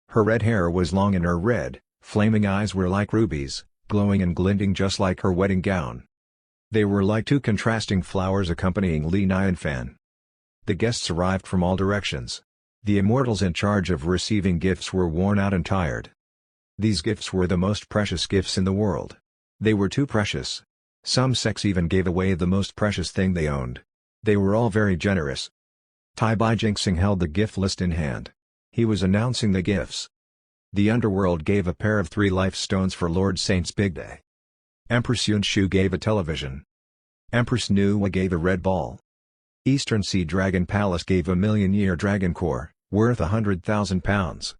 Her red hair was long and her red, flaming eyes were like rubies, glowing and glinting just like her wedding gown. They were like two contrasting flowers accompanying Li Nianfan. The guests arrived from all directions. The immortals in charge of receiving gifts were worn out and tired. These gifts were the most precious gifts in the world. They were too precious. Some sects even gave away the most precious thing they owned. They were all very generous. Tai Bai Jinxing held the gift list in hand. He was announcing the gifts. The underworld gave a pair of 3 life stones for Lord Saint's big day. Empress Yunshu gave a television. Empress Nuwa gave a red ball. Eastern Sea Dragon Palace gave a million-year dragon core, worth 100,000 pounds.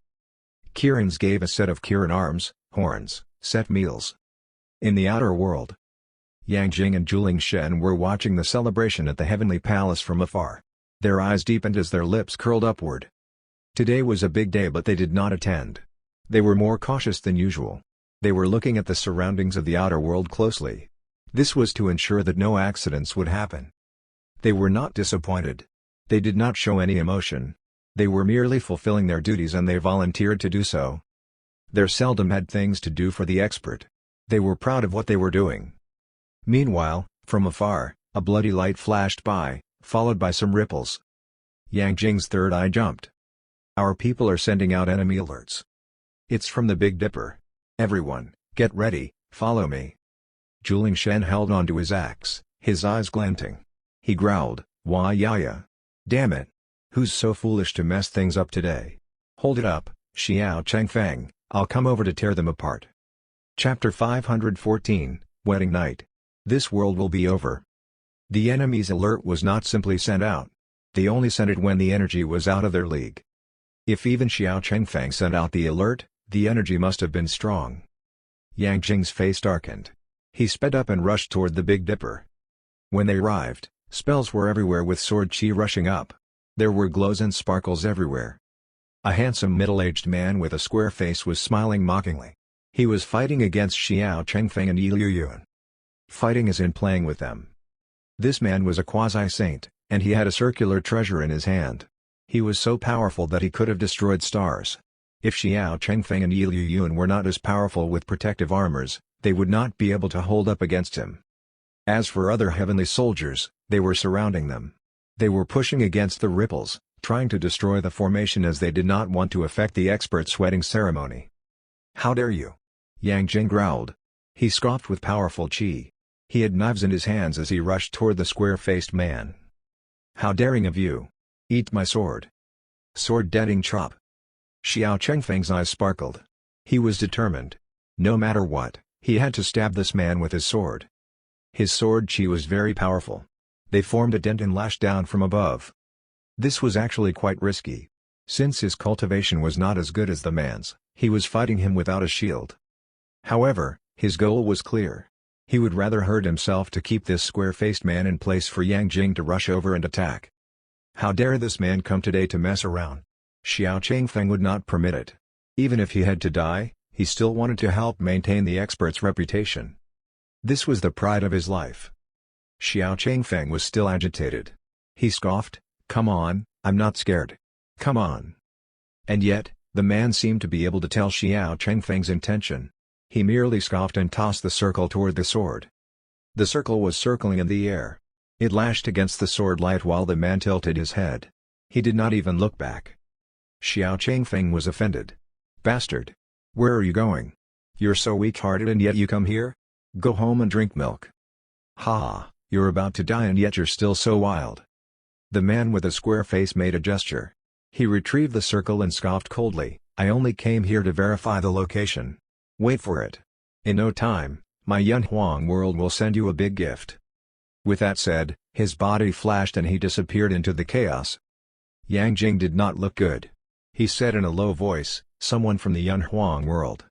Kirin's gave a set of Kirin arms, horns, set meals. In the outer world, Yang Jing and Juling Shen were watching the celebration at the Heavenly Palace from afar. Their eyes deepened as their lips curled upward. Today was a big day but they did not attend. They were more cautious than usual. They were looking at the surroundings of the outer world closely. This was to ensure that no accidents would happen. They were not disappointed. They did not show any emotion. They were merely fulfilling their duties and they volunteered to do so. There seldom had things to do for the expert. They were proud of what they were doing. Meanwhile, from afar, a bloody light flashed by, followed by some ripples. Yang Jing's third eye jumped. "Our people are sending out enemy alerts. It's from the Big Dipper. Everyone, get ready, follow me." Juling Shen held onto his axe, his eyes glinting. He growled, "Why ya? Damn it! Who's so foolish to mess things up today? Hold it up, Xiao Changfeng, I'll come over to tear them apart." Chapter 514, Wedding Night. This world will be over. The enemy's alert was not simply sent out. They only sent it when the energy was out of their league. If even Xiao Changfeng sent out the alert, the energy must have been strong. Yang Jing's face darkened. He sped up and rushed toward the Big Dipper. When they arrived, spells were everywhere with sword chi rushing up. There were glows and sparkles everywhere. A handsome middle-aged man with a square face was smiling mockingly. He was fighting against Xiao Chengfeng and Yi Liyuan. Fighting as in playing with them. This man was a quasi-saint, and he had a circular treasure in his hand. He was so powerful that he could have destroyed stars. If Xiao Chengfeng and Yi Liyuan were not as powerful with protective armors, they would not be able to hold up against him. As for other heavenly soldiers, they were surrounding them. They were pushing against the ripples, trying to destroy the formation as they did not want to affect the expert's wedding ceremony. "How dare you?" Yang Jing growled. He scoffed with powerful qi. He had knives in his hands as he rushed toward the square-faced man. "How daring of you! Eat my sword!" Sword deading chop. Xiao Chengfeng's eyes sparkled. He was determined. No matter what, he had to stab this man with his sword. His sword qi was very powerful. They formed a dent and lashed down from above. This was actually quite risky. Since his cultivation was not as good as the man's, he was fighting him without a shield. However, his goal was clear. He would rather hurt himself to keep this square-faced man in place for Yang Jing to rush over and attack. How dare this man come today to mess around? Xiao Chengfeng would not permit it. Even if he had to die, he still wanted to help maintain the expert's reputation. This was the pride of his life. Xiao Chengfeng was still agitated. He scoffed, "Come on, I'm not scared. Come on." And yet, the man seemed to be able to tell Xiao Chengfeng's intention. He merely scoffed and tossed the circle toward the sword. The circle was circling in the air. It lashed against the sword light while the man tilted his head. He did not even look back. Xiao Chengfeng was offended. "Bastard! Where are you going? You're so weak-hearted and yet you come here? Go home and drink milk." "Ha, you're about to die and yet you're still so wild." The man with a square face made a gesture. He retrieved the circle and scoffed coldly, "I only came here to verify the location. Wait for it. In no time, my Yunhuang world will send you a big gift." With that said, his body flashed and he disappeared into the chaos. Yang Jing did not look good. He said in a low voice, "Someone from the Yunhuang world."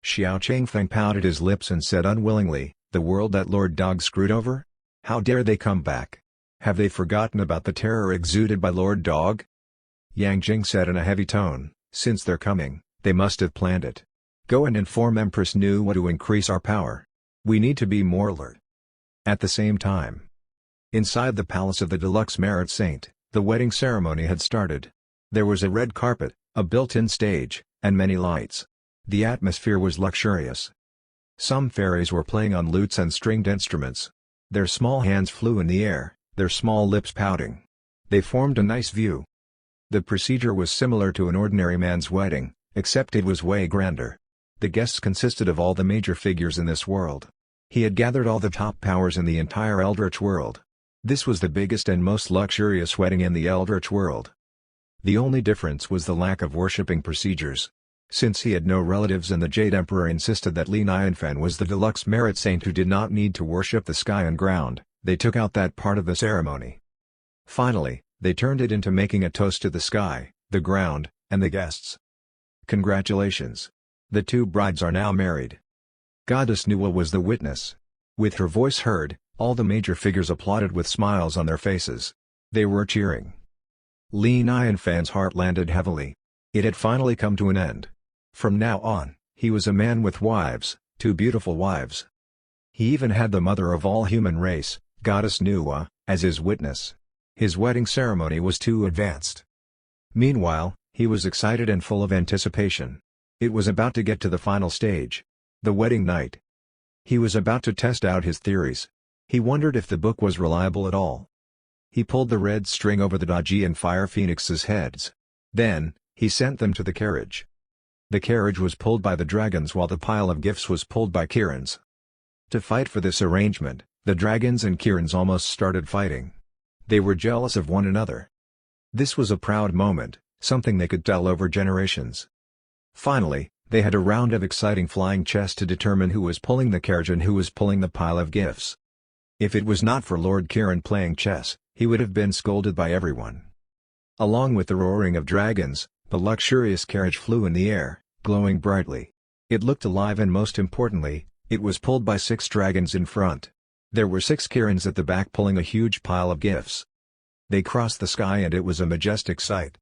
Xiao Chengfeng pouted his lips and said unwillingly, "The world that Lord Dog screwed over? How dare they come back? Have they forgotten about the terror exuded by Lord Dog?" Yang Jing said in a heavy tone, "Since they're coming, they must have planned it. Go and inform Empress Nuwa to increase our power. We need to be more alert." At the same time, inside the palace of the Deluxe Merit Saint, the wedding ceremony had started. There was a red carpet, a built-in stage, and many lights. The atmosphere was luxurious. Some fairies were playing on lutes and stringed instruments. Their small hands flew in the air, their small lips pouting. They formed a nice view. The procedure was similar to an ordinary man's wedding, except it was way grander. The guests consisted of all the major figures in this world. He had gathered all the top powers in the entire Eldritch world. This was the biggest and most luxurious wedding in the Eldritch world. The only difference was the lack of worshipping procedures. Since he had no relatives and the Jade Emperor insisted that Li Nianfan was the Deluxe Merit Saint who did not need to worship the sky and ground, they took out that part of the ceremony. Finally, they turned it into making a toast to the sky, the ground, and the guests. Congratulations! The two brides are now married. Goddess Nuwa was the witness. With her voice heard, all the major figures applauded with smiles on their faces. They were cheering. Li Nianfan's heart landed heavily. It had finally come to an end. From now on, he was a man with wives, 2 beautiful wives. He even had the mother of all human race, Goddess Nuwa, as his witness. His wedding ceremony was too advanced. Meanwhile, he was excited and full of anticipation. It was about to get to the final stage. The wedding night. He was about to test out his theories. He wondered if the book was reliable at all. He pulled the red string over the Daji and Fire Phoenix's heads. Then, he sent them to the carriage. The carriage was pulled by the dragons while the pile of gifts was pulled by Kirans. To fight for this arrangement, the dragons and Kirans almost started fighting. They were jealous of one another. This was a proud moment, something they could tell over generations. Finally, they had a round of exciting flying chess to determine who was pulling the carriage and who was pulling the pile of gifts. If it was not for Lord Kiran playing chess, he would have been scolded by everyone. Along with the roaring of dragons, the luxurious carriage flew in the air, glowing brightly. It looked alive and most importantly, it was pulled by 6 dragons in front. There were 6 Kirans at the back pulling a huge pile of gifts. They crossed the sky and it was a majestic sight.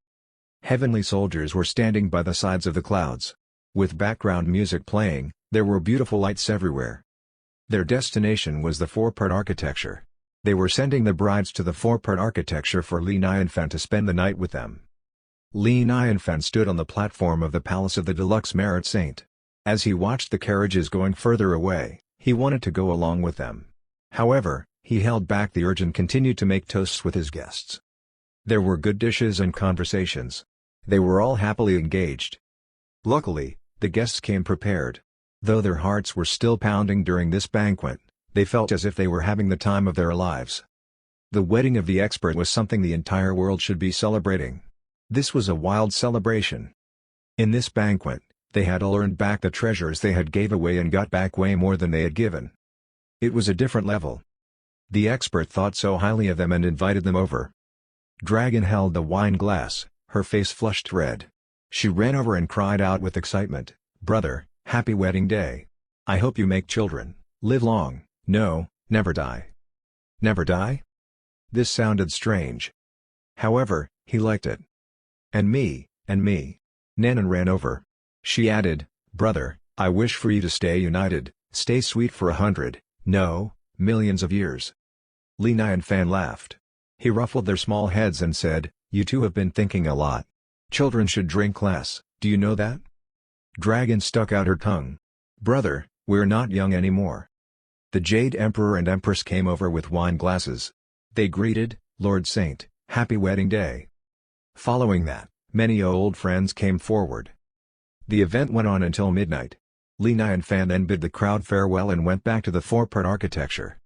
Heavenly soldiers were standing by the sides of the clouds. With background music playing, there were beautiful lights everywhere. Their destination was the four-part architecture. They were sending the brides to the four-part architecture for Li Nianfan to spend the night with them. Li Nianfan stood on the platform of the palace of the Deluxe Merit Saint. As he watched the carriages going further away, he wanted to go along with them. However, he held back the urge and continued to make toasts with his guests. There were good dishes and conversations. They were all happily engaged. Luckily, the guests came prepared. Though their hearts were still pounding during this banquet, they felt as if they were having the time of their lives. The wedding of the expert was something the entire world should be celebrating. This was a wild celebration. In this banquet, they had all earned back the treasures they had gave away and got back way more than they had given. It was a different level. The expert thought so highly of them and invited them over. Dragon held the wine glass, her face flushed red. She ran over and cried out with excitement, "Brother, happy wedding day. I hope you make children, live long, no, never die." Never die? This sounded strange. However, he liked it. And me, and me. Nanan ran over. She added, "Brother, I wish for you to stay united, stay sweet for 100, no, millions of years." Li Nianfan laughed. He ruffled their small heads and said, "You two have been thinking a lot. Children should drink less, do you know that?" Dragon stuck out her tongue. "Brother, we're not young anymore." The Jade Emperor and Empress came over with wine glasses. They greeted, "Lord Saint, happy wedding day." Following that, many old friends came forward. The event went on until midnight. Li Nianfan then bid the crowd farewell and went back to the four-part architecture.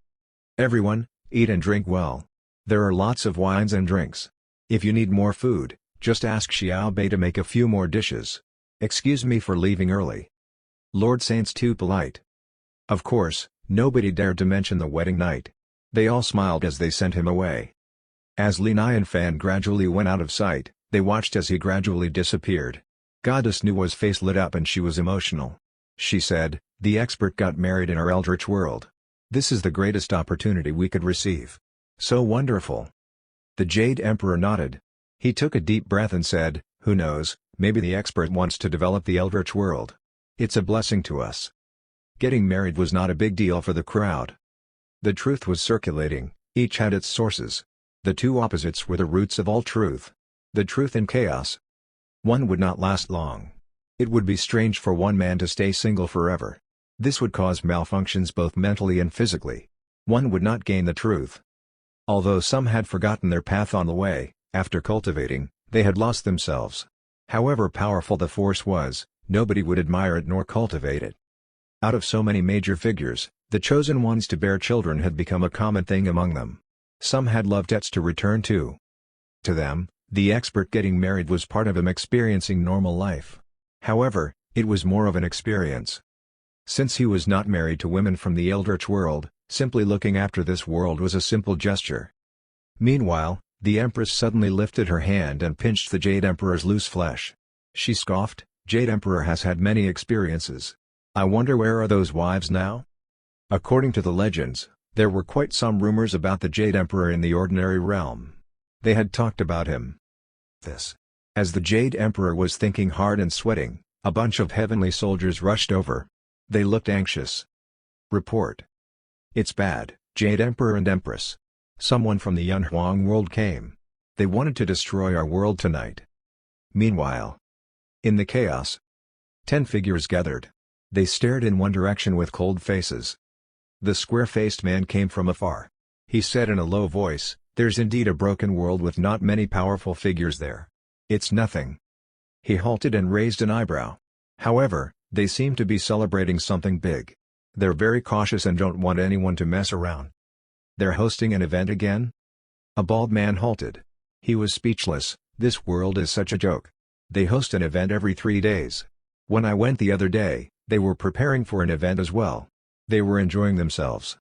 "Everyone, eat and drink well. There are lots of wines and drinks. If you need more food, just ask Xiao Bei to make a few more dishes. Excuse me for leaving early. Lord Saint's too polite." Of course, nobody dared to mention the wedding night. They all smiled as they sent him away. As Li Nianfan gradually went out of sight, they watched as he gradually disappeared. Goddess Nuwa's face lit up and she was emotional. She said, "The expert got married in our eldritch world. This is the greatest opportunity we could receive. So wonderful." The Jade Emperor nodded. He took a deep breath and said, "Who knows, maybe the expert wants to develop the eldritch world. It's a blessing to us." Getting married was not a big deal for the crowd. The truth was circulating, each had its sources. The two opposites were the roots of all truth. The truth and chaos. One would not last long. It would be strange for one man to stay single forever. This would cause malfunctions both mentally and physically. One would not gain the truth. Although some had forgotten their path on the way, after cultivating, they had lost themselves. However powerful the force was, nobody would admire it nor cultivate it. Out of so many major figures, the chosen ones to bear children had become a common thing among them. Some had loved debts to return to. To them, the expert getting married was part of him experiencing normal life. However, it was more of an experience. Since he was not married to women from the eldritch world, simply looking after this world was a simple gesture. Meanwhile, the Empress suddenly lifted her hand and pinched the Jade Emperor's loose flesh. She scoffed, "Jade Emperor has had many experiences. I wonder where are those wives now?" According to the legends, there were quite some rumors about the Jade Emperor in the ordinary realm. They had talked about him. As the Jade Emperor was thinking hard and sweating, a bunch of heavenly soldiers rushed over. They looked anxious. "Report. It's bad, Jade Emperor and Empress. Someone from the Yunhuang world came. They wanted to destroy our world tonight." Meanwhile, in the chaos, 10 figures gathered. They stared in one direction with cold faces. The square-faced man came from afar. He said in a low voice, "There's indeed a broken world with not many powerful figures there. It's nothing." He halted and raised an eyebrow. However, they seem to be celebrating something big. They're very cautious and don't want anyone to mess around. "They're hosting an event again?" A bald man halted. He was speechless. "This world is such a joke. They host an event every 3 days. When I went the other day, they were preparing for an event as well. They were enjoying themselves.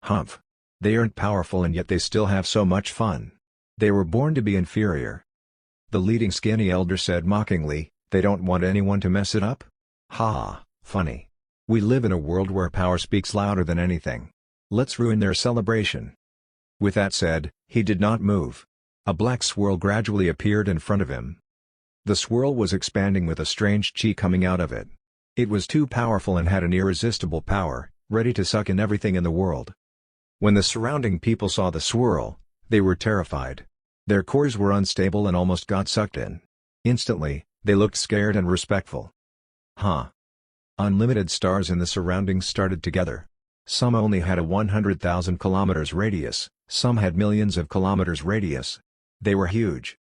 Humph. They aren't powerful and yet they still have so much fun. They were born to be inferior." The leading skinny elder said mockingly, "They don't want anyone to mess it up? Ha, funny. We live in a world where power speaks louder than anything. Let's ruin their celebration." With that said, he did not move. A black swirl gradually appeared in front of him. The swirl was expanding with a strange chi coming out of it. It was too powerful and had an irresistible power, ready to suck in everything in the world. When the surrounding people saw the swirl, they were terrified. Their cores were unstable and almost got sucked in. Instantly, they looked scared and respectful. Huh. Unlimited stars in the surroundings started together. Some only had a 100,000 kilometers radius, some had millions of kilometers radius. They were huge.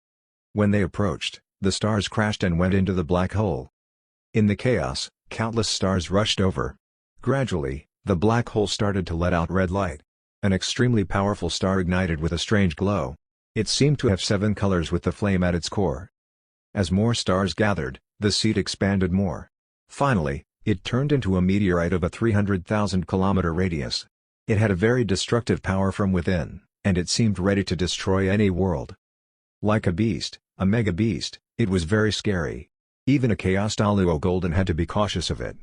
When they approached, the stars crashed and went into the black hole. In the chaos, countless stars rushed over. Gradually, the black hole started to let out red light. An extremely powerful star ignited with a strange glow. It seemed to have 7 colors with the flame at its core. As more stars gathered, the seed expanded more. Finally, it turned into a meteorite of a 300,000 kilometer radius. It had a very destructive power from within, and it seemed ready to destroy any world. Like a beast, a mega beast, it was very scary. Even a Chaos Daluo Golden had to be cautious of it.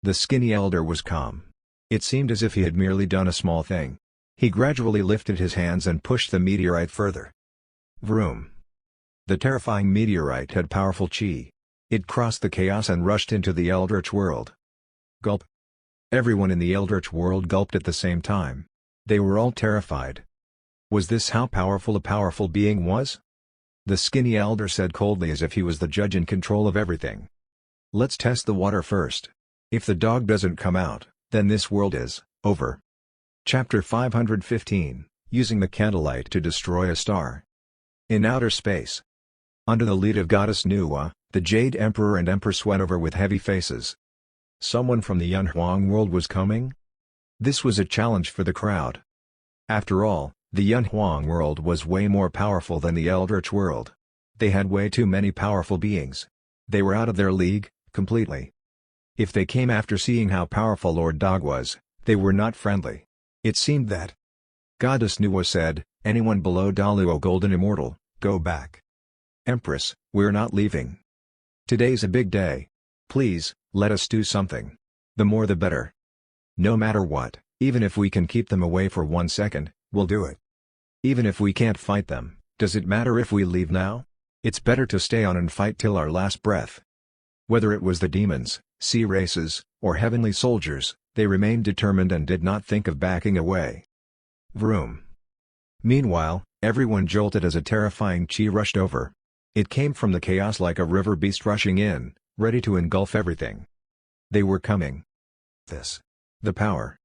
The skinny elder was calm. It seemed as if he had merely done a small thing. He gradually lifted his hands and pushed the meteorite further. Vroom. The terrifying meteorite had powerful chi. It crossed the chaos and rushed into the Eldritch world. Gulp. Everyone in the Eldritch world gulped at the same time. They were all terrified. Was this how powerful a powerful being was? The skinny elder said coldly as if he was the judge in control of everything. Let's test the water first. If the dog doesn't come out, then this world is over. Chapter 515, Using the Candlelight to Destroy a Star. In outer space. Under the lead of Goddess Nuwa, the Jade Emperor and Empress went over with heavy faces. Someone from the Yunhuang world was coming? This was a challenge for the crowd. After all, the Yunhuang world was way more powerful than the Eldritch world. They had way too many powerful beings. They were out of their league, completely. If they came after seeing how powerful Lord Dog was, they were not friendly. It seemed that. Goddess Nuwa said, anyone below Daluo Golden Immortal, go back. Empress, we're not leaving. Today's a big day. Please, let us do something. The more the better. No matter what, even if we can keep them away for 1 second, we'll do it. Even if we can't fight them, does it matter if we leave now? It's better to stay on and fight till our last breath. Whether it was the demons, sea races, or heavenly soldiers, they remained determined and did not think of backing away. Vroom. Meanwhile, everyone jolted as a terrifying chi rushed over. It came from the chaos like a river beast rushing in, ready to engulf everything. They were coming. The power.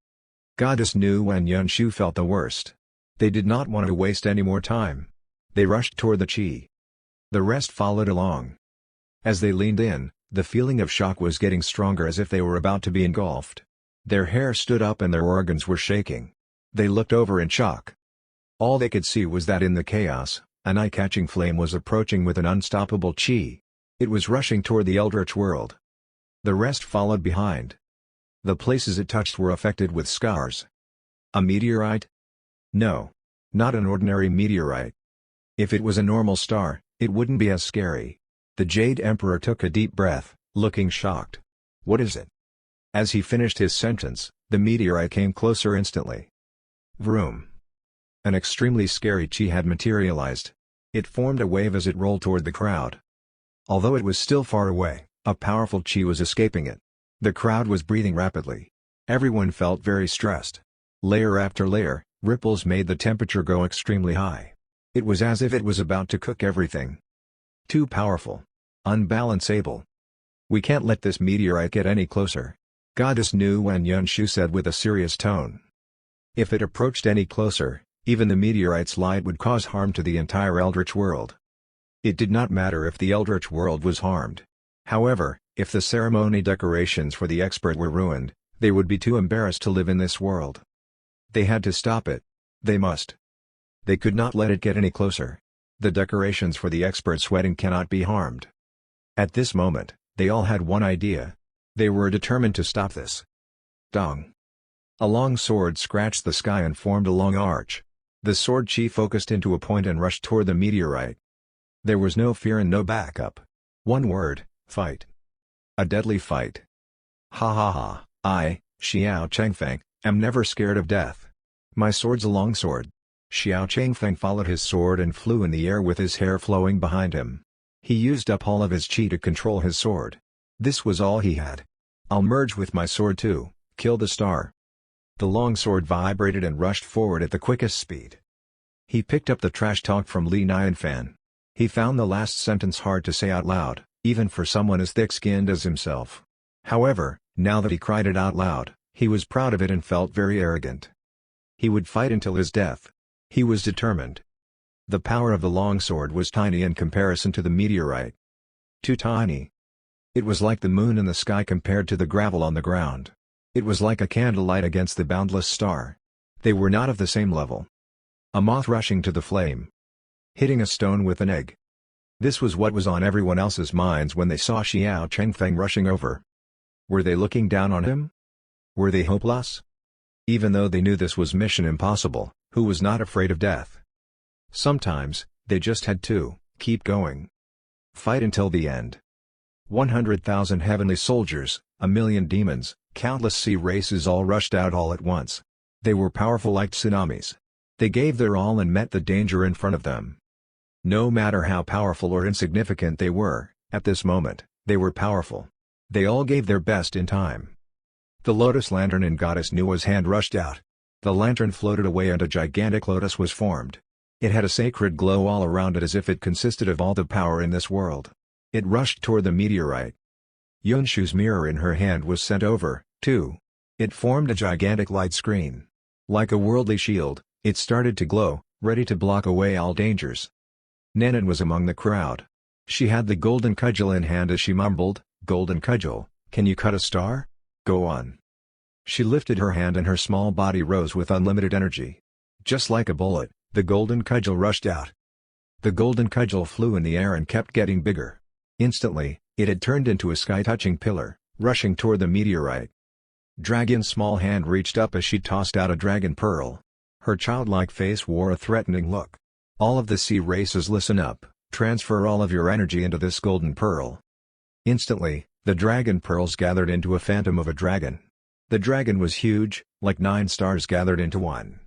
Goddess Nuwa and Yunshu felt the worst. They did not want to waste any more time. They rushed toward the chi. The rest followed along. As they leaned in, the feeling of shock was getting stronger as if they were about to be engulfed. Their hair stood up and their organs were shaking. They looked over in shock. All they could see was that in the chaos, an eye-catching flame was approaching with an unstoppable chi. It was rushing toward the Eldritch world. The rest followed behind. The places it touched were affected with scars. A meteorite? No. Not an ordinary meteorite. If it was a normal star, it wouldn't be as scary. The Jade Emperor took a deep breath, looking shocked. What is it? As he finished his sentence, the meteorite came closer instantly. Vroom. An extremely scary chi had materialized. It formed a wave as it rolled toward the crowd. Although it was still far away, a powerful chi was escaping it. The crowd was breathing rapidly. Everyone felt very stressed. Layer after layer, ripples made the temperature go extremely high. It was as if it was about to cook everything. Too powerful. Unbalanceable. We can't let this meteorite get any closer. Goddess Nuwa and Yunshu said with a serious tone. If it approached any closer, even the meteorite's light would cause harm to the entire Eldritch world. It did not matter if the Eldritch world was harmed. However, if the ceremony decorations for the expert were ruined, they would be too embarrassed to live in this world. They had to stop it. They must. They could not let it get any closer. The decorations for the expert's wedding cannot be harmed. At this moment, they all had one idea. They were determined to stop this. Dong. A long sword scratched the sky and formed a long arch. The sword chi focused into a point and rushed toward the meteorite. There was no fear and no backup. One word, fight. A deadly fight. Ha ha ha, I, Xiao Chengfeng, am never scared of death. My sword's a long sword. Xiao Changfeng followed his sword and flew in the air with his hair flowing behind him. He used up all of his chi to control his sword. This was all he had. "I'll merge with my sword too, kill the star." The long sword vibrated and rushed forward at the quickest speed. He picked up the trash talk from Li Nianfan. He found the last sentence hard to say out loud, even for someone as thick-skinned as himself. However, now that he cried it out loud, he was proud of it and felt very arrogant. He would fight until his death. He was determined. The power of the longsword was tiny in comparison to the meteorite. Too tiny. It was like the moon in the sky compared to the gravel on the ground. It was like a candlelight against the boundless star. They were not of the same level. A moth rushing to the flame. Hitting a stone with an egg. This was what was on everyone else's minds when they saw Xiao Changfeng rushing over. Were they looking down on him? Were they hopeless? Even though they knew this was mission impossible, who was not afraid of death? Sometimes, they just had to keep going. Fight until the end. 100,000 heavenly soldiers, 1,000,000 demons, countless sea races all rushed out all at once. They were powerful like tsunamis. They gave their all and met the danger in front of them. No matter how powerful or insignificant they were, at this moment, they were powerful. They all gave their best in time. The lotus lantern in Goddess Nuwa's hand rushed out. The lantern floated away and a gigantic lotus was formed. It had a sacred glow all around it as if it consisted of all the power in this world. It rushed toward the meteorite. Yunshu's mirror in her hand was sent over, too. It formed a gigantic light screen. Like a worldly shield, it started to glow, ready to block away all dangers. Nanan was among the crowd. She had the golden cudgel in hand as she mumbled, "Golden cudgel, can you cut a star? Go on." She lifted her hand and her small body rose with unlimited energy. Just like a bullet, the golden cudgel rushed out. The golden cudgel flew in the air and kept getting bigger. Instantly, it had turned into a sky-touching pillar, rushing toward the meteorite. Dragon's small hand reached up as she tossed out a dragon pearl. Her childlike face wore a threatening look. "All of the sea races, listen up, transfer all of your energy into this golden pearl." Instantly, the dragon pearls gathered into a phantom of a dragon. The dragon was huge, like 9 stars gathered into one.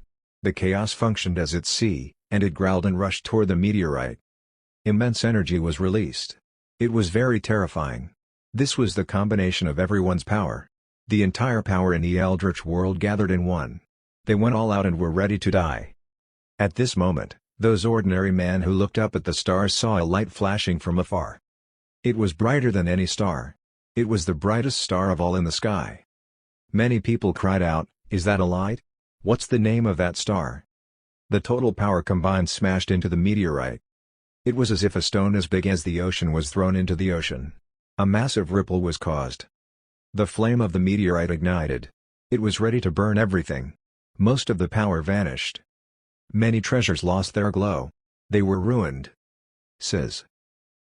The chaos functioned as its sea, and it growled and rushed toward the meteorite. Immense energy was released. It was very terrifying. This was the combination of everyone's power. The entire power in the Eldritch world gathered in one. They went all out and were ready to die. At this moment, those ordinary men who looked up at the stars saw a light flashing from afar. It was brighter than any star. It was the brightest star of all in the sky. Many people cried out, "Is that a light? What's the name of that star?" The total power combined smashed into the meteorite. It was as if a stone as big as the ocean was thrown into the ocean. A massive ripple was caused. The flame of the meteorite ignited. It was ready to burn everything. Most of the power vanished. Many treasures lost their glow. They were ruined. Says.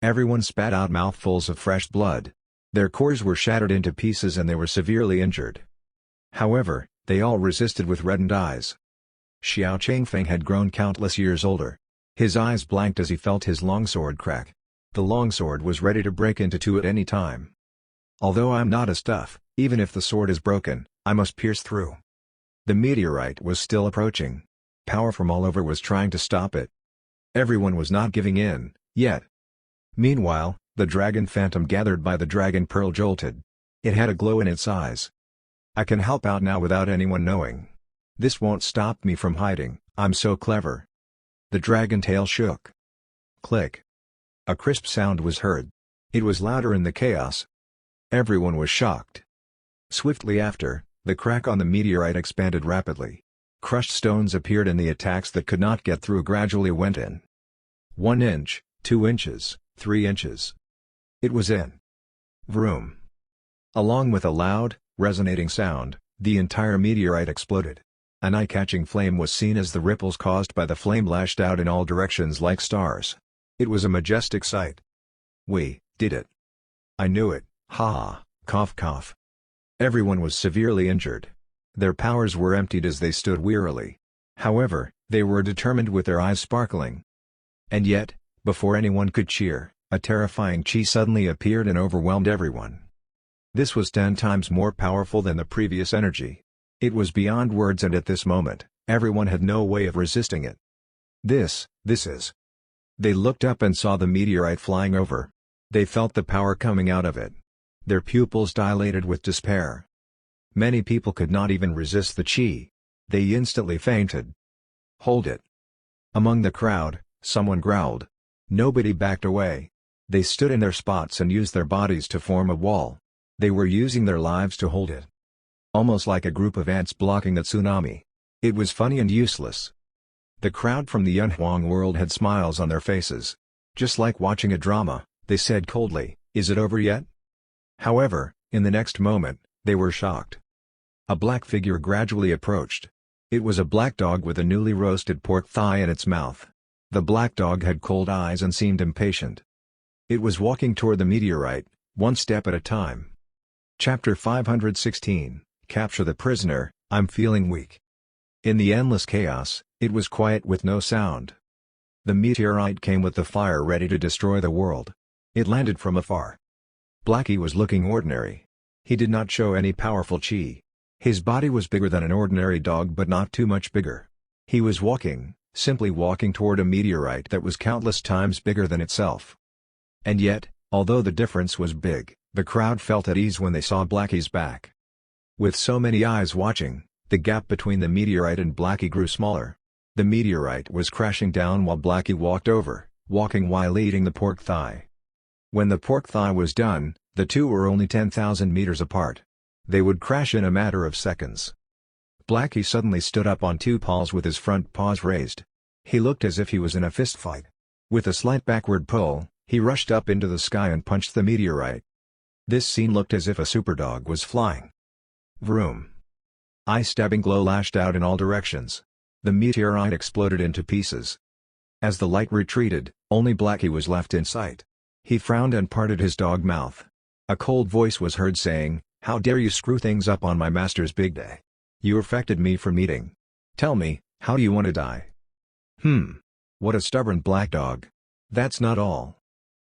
Everyone spat out mouthfuls of fresh blood. Their cores were shattered into pieces and they were severely injured. However, they all resisted with reddened eyes. Xiao Changfeng had grown countless years older. His eyes blanked as he felt his longsword crack. The longsword was ready to break into two at any time. "Although I'm not as tough, even if the sword is broken, I must pierce through." The meteorite was still approaching. Power from all over was trying to stop it. Everyone was not giving in, yet. Meanwhile, the dragon phantom gathered by the dragon pearl jolted. It had a glow in its eyes. "I can help out now without anyone knowing. This won't stop me from hiding, I'm so clever." The dragon tail shook. Click. A crisp sound was heard. It was louder in the chaos. Everyone was shocked. Swiftly after, the crack on the meteorite expanded rapidly. Crushed stones appeared and the attacks that could not get through gradually went in. 1 inch, 2 inches, 3 inches. It was in. Vroom. Along with a loud, resonating sound, the entire meteorite exploded. An eye-catching flame was seen as the ripples caused by the flame lashed out in all directions like stars. It was a majestic sight. "We did it. I knew it, ha, cough cough." Everyone was severely injured. Their powers were emptied as they stood wearily. However, they were determined with their eyes sparkling. And yet, before anyone could cheer, a terrifying chi suddenly appeared and overwhelmed everyone. This was 10 times more powerful than the previous energy. It was beyond words and at this moment, everyone had no way of resisting it. This is. They looked up and saw the meteorite flying over. They felt the power coming out of it. Their pupils dilated with despair. Many people could not even resist the chi. They instantly fainted. Hold it. Among the crowd, someone growled. Nobody backed away. They stood in their spots and used their bodies to form a wall. They were using their lives to hold it. Almost like a group of ants blocking the tsunami. It was funny and useless. The crowd from the Yunhuang world had smiles on their faces. Just like watching a drama, they said coldly, "Is it over yet?" However, in the next moment, they were shocked. A black figure gradually approached. It was a black dog with a newly roasted pork thigh in its mouth. The black dog had cold eyes and seemed impatient. It was walking toward the meteorite, one step at a time. Chapter 516, Capture the Prisoner. I'm feeling weak. In the endless chaos, it was quiet with no sound. The meteorite came with the fire ready to destroy the world. It landed from afar. Blackie was looking ordinary. He did not show any powerful chi. His body was bigger than an ordinary dog but not too much bigger. He was walking, simply walking toward a meteorite that was countless times bigger than itself. And yet, although the difference was big, the crowd felt at ease when they saw Blackie's back. With so many eyes watching, the gap between the meteorite and Blackie grew smaller. The meteorite was crashing down while Blackie walked over, walking while eating the pork thigh. When the pork thigh was done, the two were only 10,000 meters apart. They would crash in a matter of seconds. Blackie suddenly stood up on two paws with his front paws raised. He looked as if he was in a fist fight. With a slight backward pull, he rushed up into the sky and punched the meteorite. This scene looked as if a superdog was flying. Vroom. Eye-stabbing glow lashed out in all directions. The meteorite exploded into pieces. As the light retreated, only Blackie was left in sight. He frowned and parted his dog mouth. A cold voice was heard saying, "How dare you screw things up on my master's big day? You affected me from eating. Tell me, how do you want to die?" What a stubborn black dog. That's not all.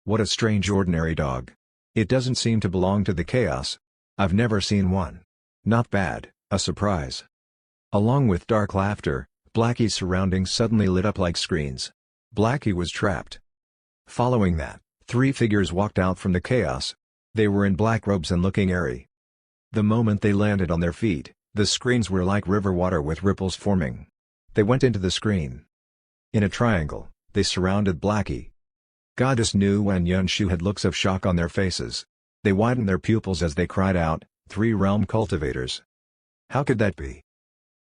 What a strange ordinary dog. It doesn't seem to belong to the chaos. I've never seen one. Not bad, a surprise. Along with dark laughter, Blackie's surroundings suddenly lit up like screens. Blackie was trapped. Following that, three figures walked out from the chaos. They were in black robes and looking airy. The moment they landed on their feet, the screens were like river water with ripples forming. They went into the screen. In a triangle, they surrounded Blackie. Goddess Nuwa and Yunshu had looks of shock on their faces. They widened their pupils as they cried out, "Three realm cultivators." How could that be?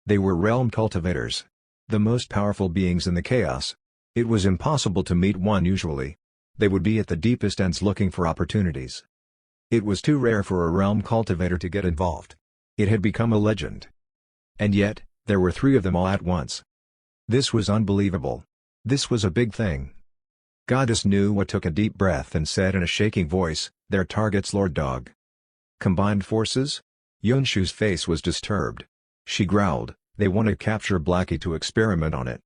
They were realm cultivators. The most powerful beings in the chaos. It was impossible to meet one usually. They would be at the deepest ends looking for opportunities. It was too rare for a realm cultivator to get involved. It had become a legend. And yet, there were three of them all at once. This was unbelievable. This was a big thing. Goddess Nuwa took a deep breath and said in a shaking voice, "Their target's Lord Dog." Combined forces? Yunshu's face was disturbed. She growled, "They want to capture Blackie to experiment on it.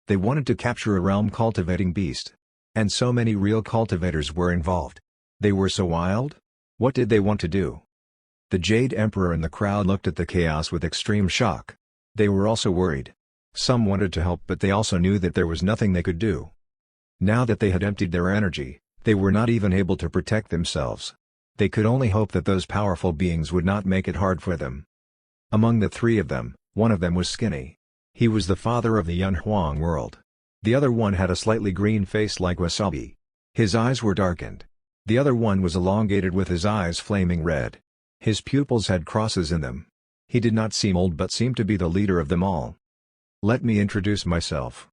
They wanted to capture a realm cultivating beast. And so many real cultivators were involved. They were so wild? What did they want to do?" The Jade Emperor and the crowd looked at the chaos with extreme shock. They were also worried. Some wanted to help but they also knew that there was nothing they could do. Now that they had emptied their energy, they were not even able to protect themselves. They could only hope that those powerful beings would not make it hard for them. Among the three of them, one of them was skinny. He was the father of the Yunhuang world. The other one had a slightly green face like wasabi. His eyes were darkened. The other one was elongated with his eyes flaming red. His pupils had crosses in them. He did not seem old but seemed to be the leader of them all. "Let me introduce myself."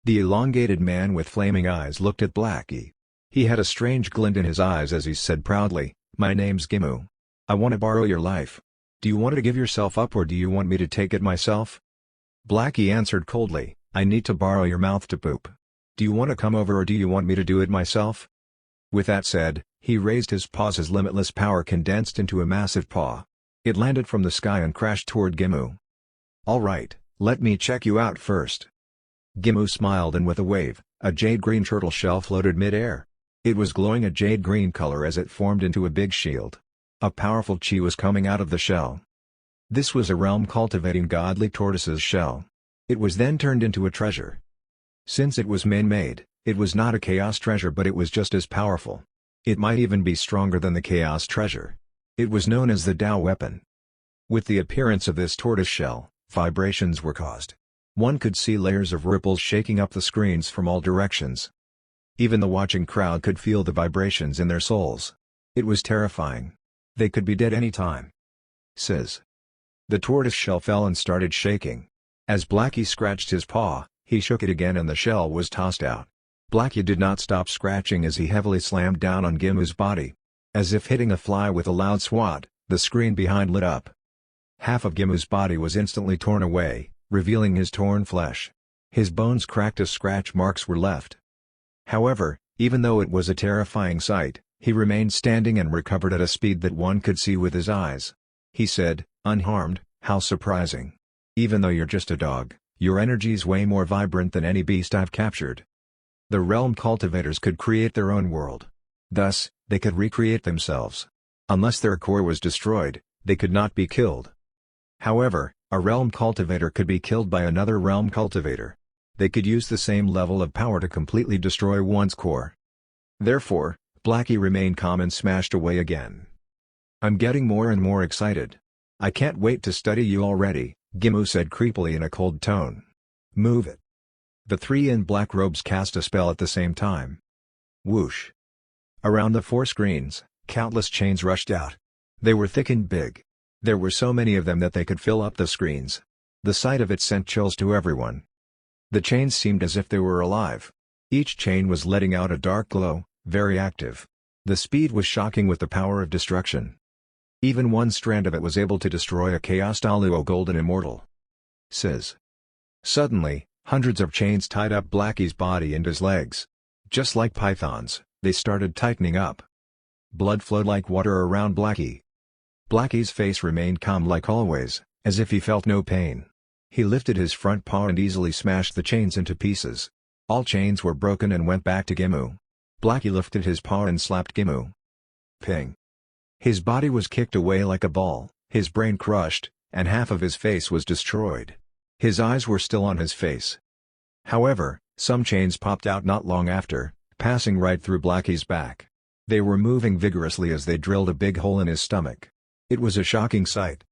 The elongated man with flaming eyes looked at Blackie. He had a strange glint in his eyes as he said proudly, "My name's Gimu. I want to borrow your life. Do you want to give yourself up or do you want me to take it myself?" Blackie answered coldly, "I need to borrow your mouth to poop. Do you want to come over or do you want me to do it myself?" With that said, he raised his paws. His limitless power condensed into a massive paw. It landed from the sky and crashed toward Gimu. "All right, let me check you out first." Gimu smiled and with a wave, a jade-green turtle shell floated mid-air. It was glowing a jade-green color as it formed into a big shield. A powerful chi was coming out of the shell. This was a realm cultivating godly tortoise's shell. It was then turned into a treasure. Since it was man-made, it was not a chaos treasure, but it was just as powerful. It might even be stronger than the chaos treasure. It was known as the Tao weapon. With the appearance of this tortoise shell, vibrations were caused. One could see layers of ripples shaking up the screens from all directions. Even the watching crowd could feel the vibrations in their souls. It was terrifying. They could be dead any time. Says. The tortoise shell fell and started shaking. As Blackie scratched his paw, he shook it again and the shell was tossed out. Blackie did not stop scratching as he heavily slammed down on Gimu's body. As if hitting a fly with a loud swat, the screen behind lit up. Half of Gimu's body was instantly torn away, revealing his torn flesh. His bones cracked as scratch marks were left. However, even though it was a terrifying sight, he remained standing and recovered at a speed that one could see with his eyes. He said, unharmed, "How surprising. Even though you're just a dog, your energy's way more vibrant than any beast I've captured." The realm cultivators could create their own world. Thus, they could recreate themselves. Unless their core was destroyed, they could not be killed. However, a realm cultivator could be killed by another realm cultivator. They could use the same level of power to completely destroy one's core. Therefore, Blackie remained calm and smashed away again. "I'm getting more and more excited. I can't wait to study you already," Gimu said creepily in a cold tone. "Move it." The three in black robes cast a spell at the same time. Whoosh! Around the four screens, countless chains rushed out. They were thick and big. There were so many of them that they could fill up the screens. The sight of it sent chills to everyone. The chains seemed as if they were alive. Each chain was letting out a dark glow, very active. The speed was shocking with the power of destruction. Even one strand of it was able to destroy a Chaos Daluo Golden Immortal. Says. Suddenly, hundreds of chains tied up Blackie's body and his legs. Just like pythons, they started tightening up. Blood flowed like water around Blackie. Blackie's face remained calm like always, as if he felt no pain. He lifted his front paw and easily smashed the chains into pieces. All chains were broken and went back to Gimu. Blackie lifted his paw and slapped Gimu. Ping! His body was kicked away like a ball, his brain crushed, and half of his face was destroyed. His eyes were still on his face. However, some chains popped out not long after, passing right through Blackie's back. They were moving vigorously as they drilled a big hole in his stomach. It was a shocking sight.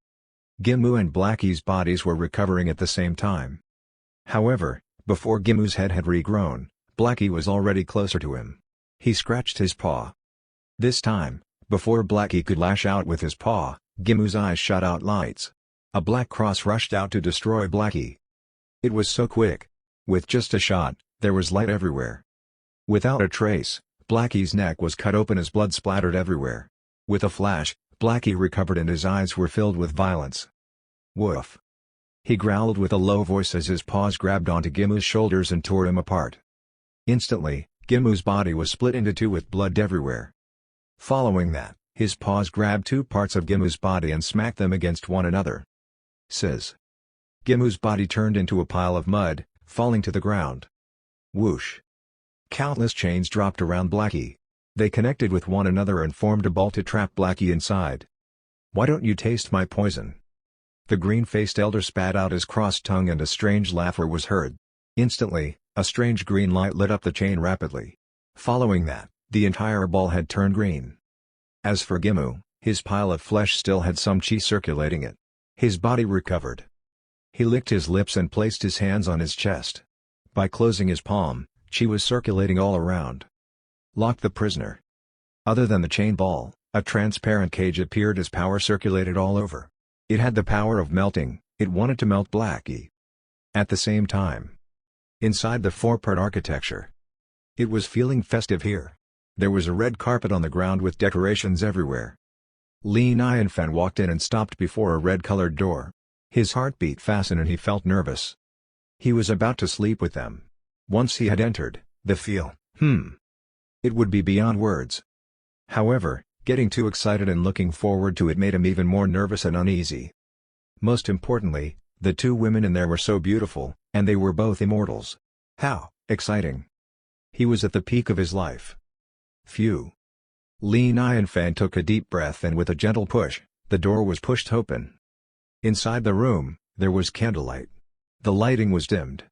Gimu and Blackie's bodies were recovering at the same time. However, before Gimu's head had regrown, Blackie was already closer to him. He scratched his paw. This time, before Blackie could lash out with his paw, Gimu's eyes shot out lights. A black cross rushed out to destroy Blackie. It was so quick. With just a shot, there was light everywhere. Without a trace, Blackie's neck was cut open as blood splattered everywhere. With a flash, Blackie recovered and his eyes were filled with violence. Woof! He growled with a low voice as his paws grabbed onto Gimu's shoulders and tore him apart. Instantly, Gimu's body was split into two with blood everywhere. Following that, his paws grabbed two parts of Gimu's body and smacked them against one another. Says. Gimu's body turned into a pile of mud, falling to the ground. Whoosh! Countless chains dropped around Blackie. They connected with one another and formed a ball to trap Blackie inside. "Why don't you taste my poison?" The green-faced elder spat out his crossed tongue and a strange laughter was heard. Instantly, a strange green light lit up the chain rapidly. Following that, the entire ball had turned green. As for Gimu, his pile of flesh still had some chi circulating it. His body recovered. He licked his lips and placed his hands on his chest. By closing his palm, chi was circulating all around. Lock the prisoner. Other than the chain ball, a transparent cage appeared as power circulated all over. It had the power of melting, it wanted to melt Blackie. At the same time, inside the four-part architecture, it was feeling festive here. There was a red carpet on the ground with decorations everywhere. Li Nianfan walked in and stopped before a red-colored door. His heart beat fast and he felt nervous. He was about to sleep with them. Once he had entered, the feel, it would be beyond words. However, getting too excited and looking forward to it made him even more nervous and uneasy. Most importantly, the two women in there were so beautiful, and they were both immortals. How exciting! He was at the peak of his life. Phew! Li Nianfan took a deep breath and with a gentle push, the door was pushed open. Inside the room, there was candlelight. The lighting was dimmed.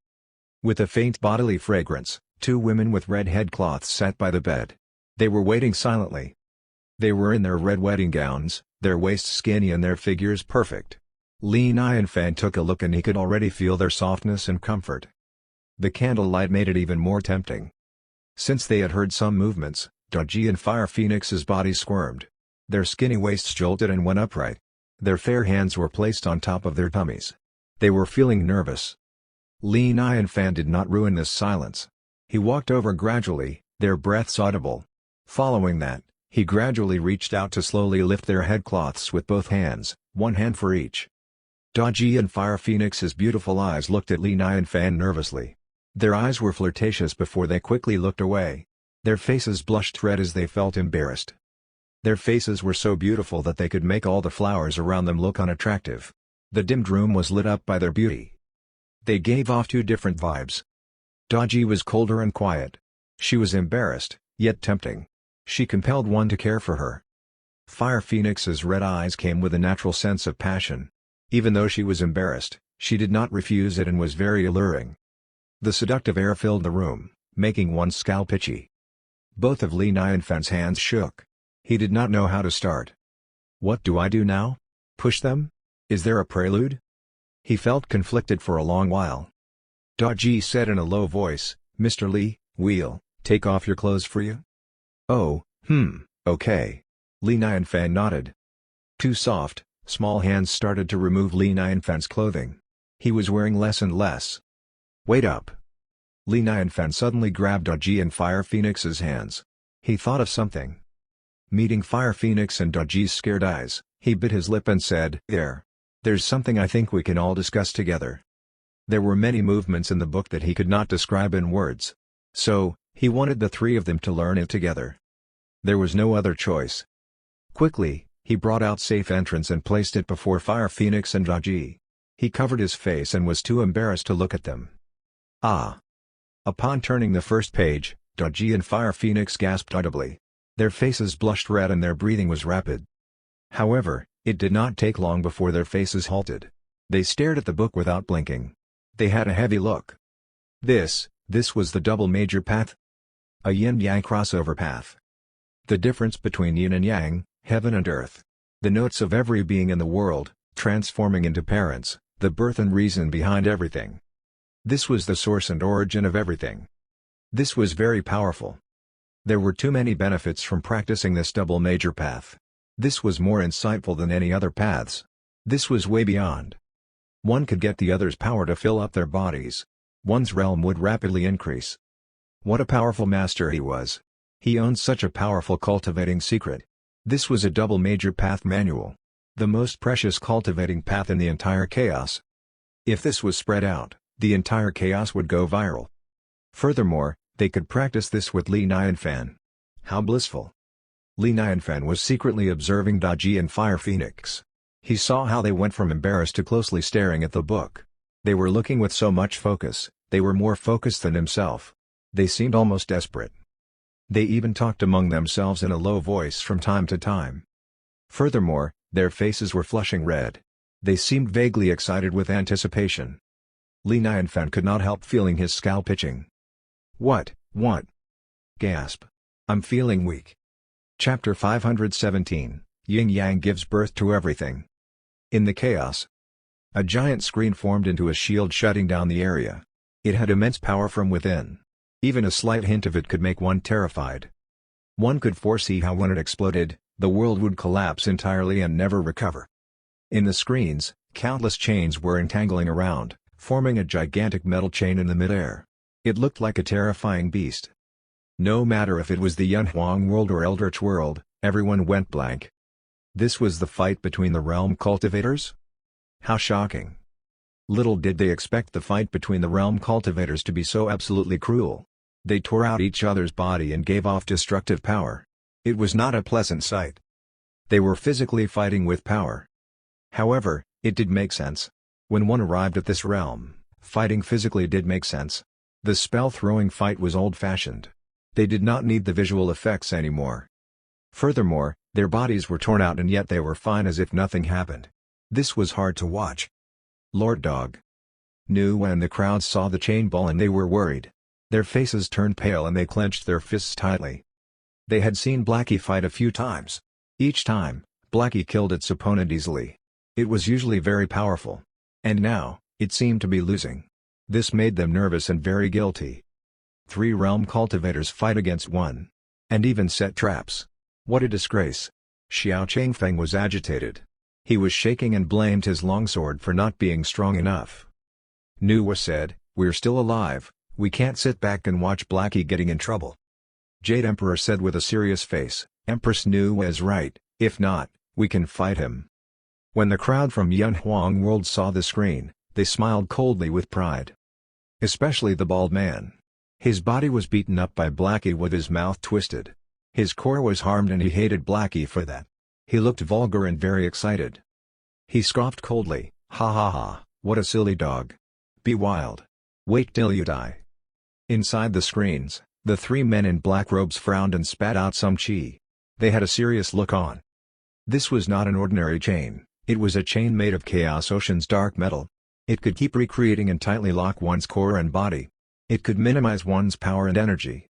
With a faint bodily fragrance, two women with red headcloths sat by the bed. They were waiting silently. They were in their red wedding gowns, their waists skinny and their figures perfect. Li Nianfan took a look and he could already feel their softness and comfort. The candlelight made it even more tempting. Since they had heard some movements, Goji and Fire Phoenix's bodies squirmed. Their skinny waists jolted and went upright. Their fair hands were placed on top of their tummies. They were feeling nervous. Li Nianfan did not ruin this silence. He walked over gradually, their breaths audible. Following that, he gradually reached out to slowly lift their headcloths with both hands, one hand for each. Goji and Fire Phoenix's beautiful eyes looked at Li Nianfan nervously. Their eyes were flirtatious before they quickly looked away. Their faces blushed red as they felt embarrassed. Their faces were so beautiful that they could make all the flowers around them look unattractive. The dimmed room was lit up by their beauty. They gave off two different vibes. Goji was colder and quiet. She was embarrassed, yet tempting. She compelled one to care for her. Fire Phoenix's red eyes came with a natural sense of passion. Even though she was embarrassed, she did not refuse it and was very alluring. The seductive air filled the room, making one's scalp itchy. Both of Li Nianfan's hands shook. He did not know how to start. What do I do now? Push them? Is there a prelude? He felt conflicted for a long while. Goji said in a low voice, Mr. Li, we'll take off your clothes for you? Oh, okay. Li Nianfan nodded. Two soft, small hands started to remove Li Nianfan's clothing. He was wearing less and less. Wait up. Li Nianfan suddenly grabbed Goji and Fire Phoenix's hands. He thought of something. Meeting Fire Phoenix and Goji's scared eyes, he bit his lip and said, There's something I think we can all discuss together. There were many movements in the book that he could not describe in words. So, he wanted the three of them to learn it together. There was no other choice. Quickly, he brought out Safe Entrance and placed it before Fire Phoenix and Goji. He covered his face and was too embarrassed to look at them. Ah! Upon turning the first page, Goji and Fire Phoenix gasped audibly. Their faces blushed red and their breathing was rapid. However, it did not take long before their faces halted. They stared at the book without blinking. They had a heavy look. This was the double major path? A yin-yang crossover path. The difference between yin and yang, heaven and earth. The notes of every being in the world, transforming into parents, the birth and reason behind everything. This was the source and origin of everything. This was very powerful. There were too many benefits from practicing this double major path. This was more insightful than any other paths. This was way beyond. One could get the other's power to fill up their bodies. One's realm would rapidly increase. What a powerful master he was. He owned such a powerful cultivating secret. This was a double major path manual. The most precious cultivating path in the entire chaos. If this was spread out, the entire chaos would go viral. Furthermore, they could practice this with Li Nianfan. How blissful. Li Nianfan was secretly observing Goji and Fire Phoenix. He saw how they went from embarrassed to closely staring at the book. They were looking with so much focus, they were more focused than himself. They seemed almost desperate. They even talked among themselves in a low voice from time to time. Furthermore, their faces were flushing red. They seemed vaguely excited with anticipation. Li Nianfan could not help feeling his scalp itching. What? Gasp. I'm feeling weak. Chapter 517, Yin-Yang gives birth to everything. In the chaos, a giant screen formed into a shield shutting down the area. It had immense power from within. Even a slight hint of it could make one terrified. One could foresee how when it exploded, the world would collapse entirely and never recover. In the screens, countless chains were entangling around, forming a gigantic metal chain in the midair. It looked like a terrifying beast. No matter if it was the Yunhuang world or Eldritch world, everyone went blank. This was the fight between the realm cultivators? How shocking. Little did they expect the fight between the realm cultivators to be so absolutely cruel. They tore out each other's body and gave off destructive power. It was not a pleasant sight. They were physically fighting with power. However, it did make sense. When one arrived at this realm, fighting physically did make sense. The spell-throwing fight was old-fashioned. They did not need the visual effects anymore. Furthermore, their bodies were torn out and yet they were fine as if nothing happened. This was hard to watch. Lord Dog. Nuwa and the crowd saw the chain ball and they were worried. Their faces turned pale and they clenched their fists tightly. They had seen Blackie fight a few times. Each time, Blackie killed its opponent easily. It was usually very powerful. And now, it seemed to be losing. This made them nervous and very guilty. 3 realm cultivators fight against 1. And even set traps. What a disgrace. Xiao Changfeng was agitated. He was shaking and blamed his longsword for not being strong enough. Nuwa said, "We're still alive, we can't sit back and watch Blackie getting in trouble." Jade Emperor said with a serious face, "Empress Nuwa is right, if not, we can fight him." When the crowd from Yunhuang World saw the screen, they smiled coldly with pride. Especially the bald man. His body was beaten up by Blackie with his mouth twisted. His core was harmed and he hated Blackie for that. He looked vulgar and very excited. He scoffed coldly, "Ha ha ha, what a silly dog. Be wild. Wait till you die." Inside the screens, the 3 men in black robes frowned and spat out some chi. They had a serious look on. This was not an ordinary chain, it was a chain made of Chaos Ocean's dark metal. It could keep recreating and tightly lock one's core and body. It could minimize one's power and energy.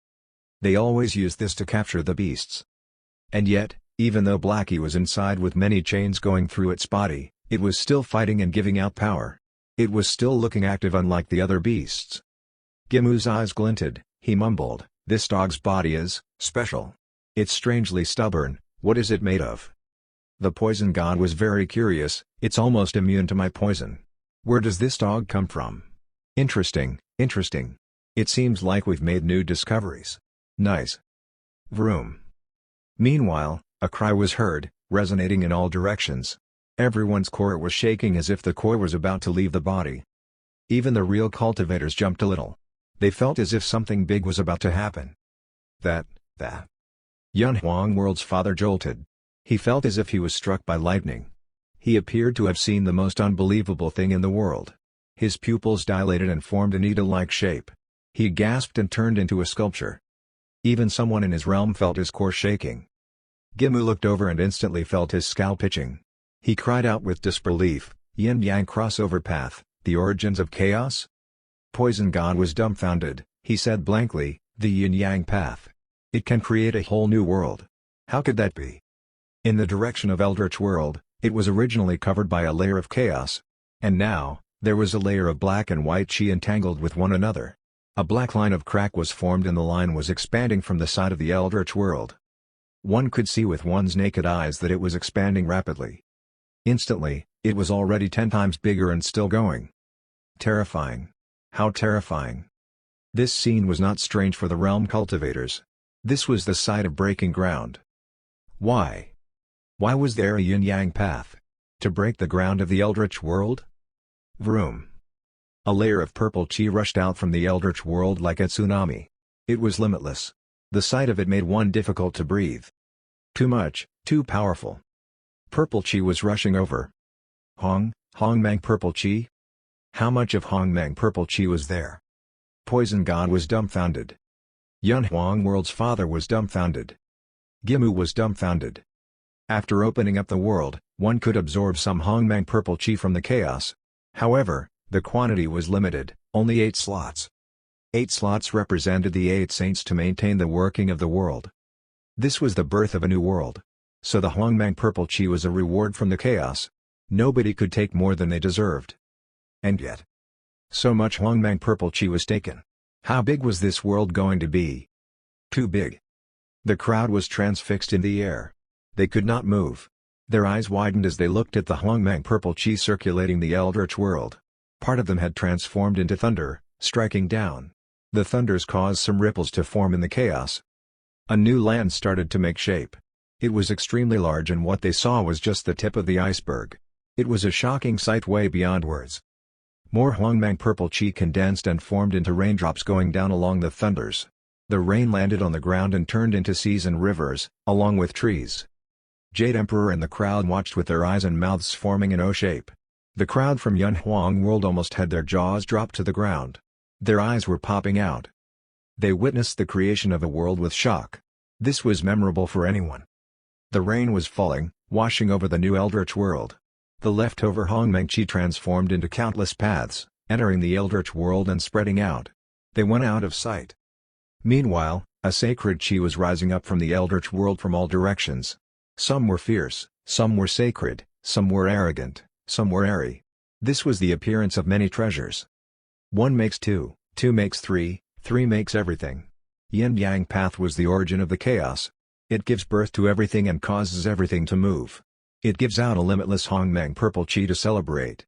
They always used this to capture the beasts. And yet, even though Blackie was inside with many chains going through its body, it was still fighting and giving out power. It was still looking active unlike the other beasts. Gimu's eyes glinted, he mumbled, "This dog's body is special. It's strangely stubborn, what is it made of?" The poison god was very curious, "It's almost immune to my poison. Where does this dog come from? Interesting, interesting. It seems like we've made new discoveries. Nice." Vroom. Meanwhile, a cry was heard, resonating in all directions. Everyone's core was shaking as if the core was about to leave the body. Even the real cultivators jumped a little. They felt as if something big was about to happen. That. Yunhuang World's father jolted. He felt as if he was struck by lightning. He appeared to have seen the most unbelievable thing in the world. His pupils dilated and formed a needle-like shape. He gasped and turned into a sculpture. Even someone in his realm felt his core shaking. Gimu looked over and instantly felt his scalp itching. He cried out with disbelief, "Yin-Yang crossover path, the origins of chaos?" Poison God was dumbfounded, he said blankly, "The Yin-Yang path. It can create a whole new world. How could that be?" In the direction of Eldritch World, it was originally covered by a layer of chaos. And now, there was a layer of black and white chi entangled with one another. A black line of crack was formed and the line was expanding from the side of the Eldritch World. One could see with one's naked eyes that it was expanding rapidly. Instantly, it was already 10 times bigger and still going. Terrifying. How terrifying. This scene was not strange for the realm cultivators. This was the site of breaking ground. Why? Why was there a yin-yang path? To break the ground of the Eldritch World? Vroom. A layer of purple chi rushed out from the Eldritch World like a tsunami. It was limitless. The sight of it made one difficult to breathe. Too much, too powerful. Purple chi was rushing over. Hongmeng purple chi? How much of Hongmeng purple chi was there? Poison God was dumbfounded. Yunhuang World's father was dumbfounded. Gimu was dumbfounded. After opening up the world, one could absorb some Hongmeng purple chi from the chaos. However, the quantity was limited, only 8 slots. 8 slots represented the 8 saints to maintain the working of the world. This was the birth of a new world. So the Hongmeng purple chi was a reward from the chaos. Nobody could take more than they deserved. And yet, so much Hongmeng purple chi was taken. How big was this world going to be? Too big. The crowd was transfixed in the air. They could not move. Their eyes widened as they looked at the Hongmeng purple chi circulating the Eldritch World. Part of them had transformed into thunder, striking down. The thunders caused some ripples to form in the chaos. A new land started to make shape. It was extremely large and what they saw was just the tip of the iceberg. It was a shocking sight way beyond words. More Hongmeng purple chi condensed and formed into raindrops going down along the thunders. The rain landed on the ground and turned into seas and rivers, along with trees. Jade Emperor and the crowd watched with their eyes and mouths forming an O shape. The crowd from Yunhuang World almost had their jaws drop to the ground. Their eyes were popping out. They witnessed the creation of a world with shock. This was memorable for anyone. The rain was falling, washing over the new Eldritch World. The leftover Hongmeng chi transformed into countless paths, entering the eldritch world and spreading out. They went out of sight. Meanwhile, a sacred chi was rising up from the eldritch world from all directions. Some were fierce, some were sacred, some were arrogant, some were airy. This was the appearance of many treasures. 1 makes 2, 2 makes 3, 3 makes everything. Yin-Yang path was the origin of the chaos. It gives birth to everything and causes everything to move. It gives out a limitless Hongmeng purple chi to celebrate.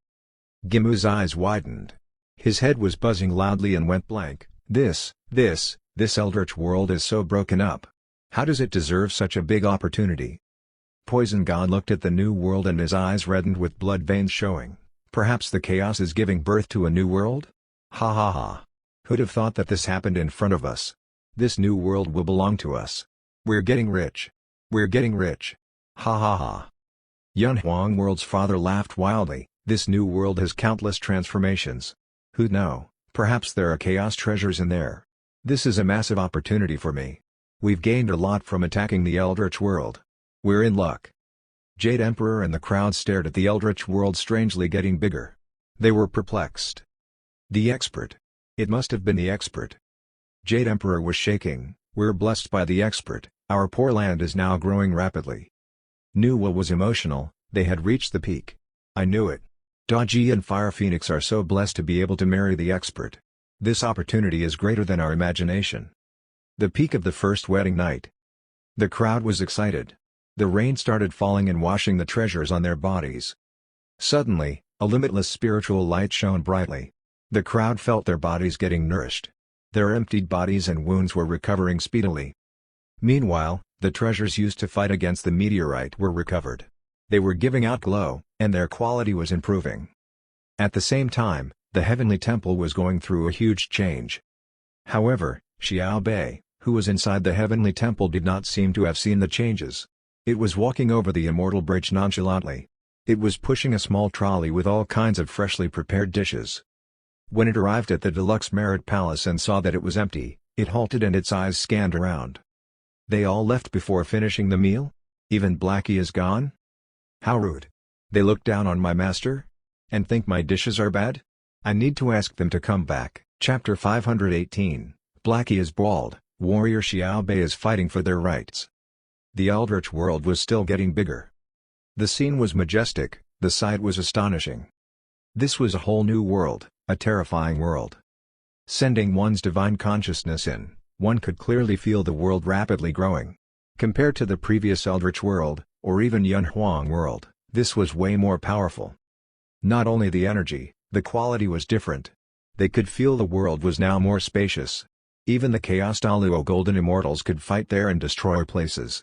Gimu's eyes widened. His head was buzzing loudly and went blank. This eldritch world is so broken up. How does it deserve such a big opportunity? Poison God looked at the new world and his eyes reddened with blood veins showing. Perhaps the chaos is giving birth to a new world? Ha ha ha. Who'd have thought that this happened in front of us? This new world will belong to us. We're getting rich. We're getting rich. Ha ha ha. Yun Huang World's father laughed wildly. This new world has countless transformations. Who'd know, perhaps there are chaos treasures in there. This is a massive opportunity for me. We've gained a lot from attacking the eldritch world. We're in luck. Jade Emperor and the crowd stared at the eldritch world strangely getting bigger. They were perplexed. The expert. It must have been the expert. Jade Emperor was shaking. We're blessed by the expert, our poor land is now growing rapidly. Nuwa was emotional, they had reached the peak. I knew it. Daji and Fire Phoenix are so blessed to be able to marry the expert. This opportunity is greater than our imagination. The peak of the first wedding night. The crowd was excited. The rain started falling and washing the treasures on their bodies. Suddenly, a limitless spiritual light shone brightly. The crowd felt their bodies getting nourished. Their emptied bodies and wounds were recovering speedily. Meanwhile, the treasures used to fight against the meteorite were recovered. They were giving out glow, and their quality was improving. At the same time, the heavenly temple was going through a huge change. However, Xiao Bei, who was inside the heavenly temple, did not seem to have seen the changes. It was walking over the immortal bridge nonchalantly. It was pushing a small trolley with all kinds of freshly prepared dishes. When it arrived at the Deluxe Merit Palace and saw that it was empty, it halted and its eyes scanned around. They all left before finishing the meal? Even Blackie is gone? How rude. They look down on my master? And think my dishes are bad? I need to ask them to come back. Chapter 518, Blackie is bald, warrior Xiao Bei is fighting for their rights. The eldritch world was still getting bigger. The scene was majestic, the sight was astonishing. This was a whole new world, a terrifying world. Sending one's divine consciousness in, one could clearly feel the world rapidly growing. Compared to the previous eldritch world, or even Yun Huang world, this was way more powerful. Not only the energy, the quality was different. They could feel the world was now more spacious. Even the Chaos Daluo Golden Immortals could fight there and destroy places.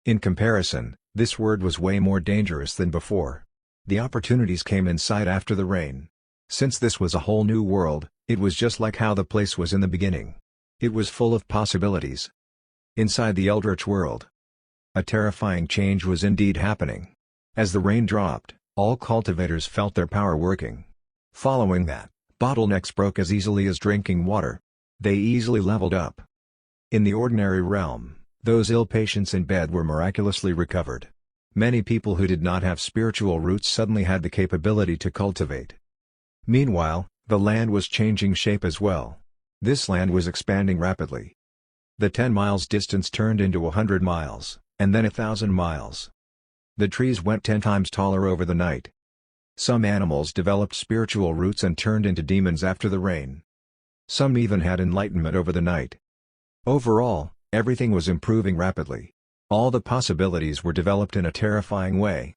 In comparison, this world was way more dangerous than before. The opportunities came in sight after the rain. Since this was a whole new world, it was just like how the place was in the beginning. It was full of possibilities. Inside the eldritch world, a terrifying change was indeed happening. As the rain dropped, all cultivators felt their power working. Following that, bottlenecks broke as easily as drinking water. They easily leveled up. In the ordinary realm, those ill patients in bed were miraculously recovered. Many people who did not have spiritual roots suddenly had the capability to cultivate. Meanwhile, the land was changing shape as well. This land was expanding rapidly. The 10 miles distance turned into 100 miles, and then 1,000 miles. The trees went 10 times taller over the night. Some animals developed spiritual roots and turned into demons after the rain. Some even had enlightenment over the night. Overall, everything was improving rapidly. All the possibilities were developed in a terrifying way.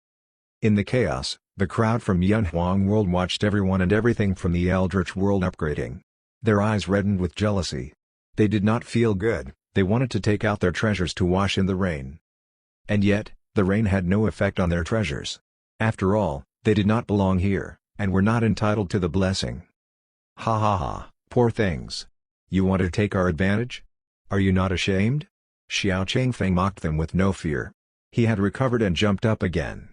In the chaos, the crowd from Yun Huang world watched everyone and everything from the eldritch world upgrading. Their eyes reddened with jealousy. They did not feel good, they wanted to take out their treasures to wash in the rain. And yet, the rain had no effect on their treasures. After all, they did not belong here, and were not entitled to the blessing. Ha ha ha, poor things. You want to take our advantage? Are you not ashamed? Xiao Changfeng mocked them with no fear. He had recovered and jumped up again.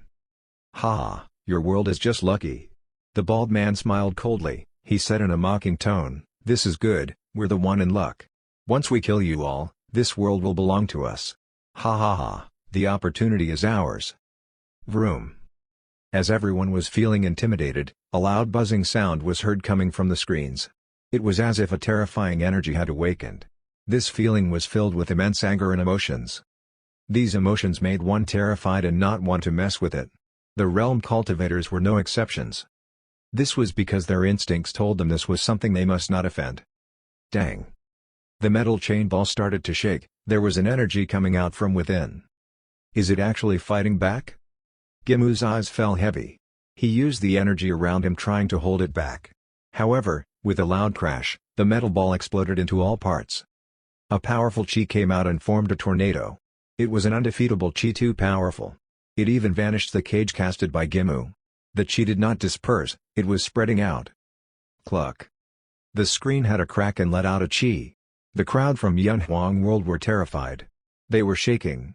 Ha ha, your world is just lucky. The bald man smiled coldly, he said in a mocking tone, this is good, we're the one in luck. Once we kill you all, this world will belong to us. Ha ha ha, the opportunity is ours. Vroom. As everyone was feeling intimidated, A loud buzzing sound was heard coming from the screens. It was as if a terrifying energy had awakened. This feeling was filled with immense anger and emotions. These emotions made one terrified and not want to mess with it. The realm cultivators were no exceptions. This was because their instincts told them this was something they must not offend. Dang! The metal chain ball started to shake. There was an energy coming out from within. Is it actually fighting back? Gimu's eyes fell heavy. He used the energy around him trying to hold it back. However, with a loud crash, the metal ball exploded into all parts. A powerful chi came out and formed a tornado. It was an undefeatable chi, too powerful. It even vanished the cage casted by Gimu. The chi did not disperse, it was spreading out. Cluck. The screen had a crack and let out a chi. The crowd from Yunhuang World were terrified. They were shaking.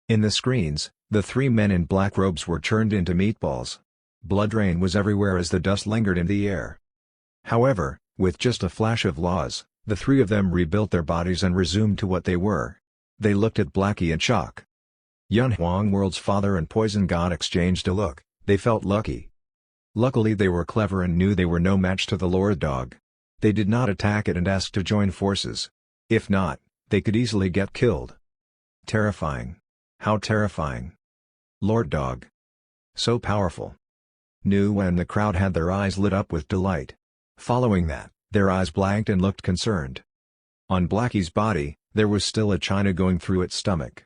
In the screens, the three men in black robes were turned into meatballs. Blood rain was everywhere as the dust lingered in the air. However, with just a flash of laws, the three of them rebuilt their bodies and resumed to what they were. They looked at Blackie in shock. Yunhuang World's father and Poison God exchanged a look. They felt lucky. Luckily they were clever and knew they were no match to the Lord Dog. They did not attack it and ask to join forces. If not, they could easily get killed. Terrifying. How terrifying. Lord Dog. So powerful. Nuwa and the crowd had their eyes lit up with delight. Following that, their eyes blanked and looked concerned. On Blackie's body, there was still a china going through its stomach.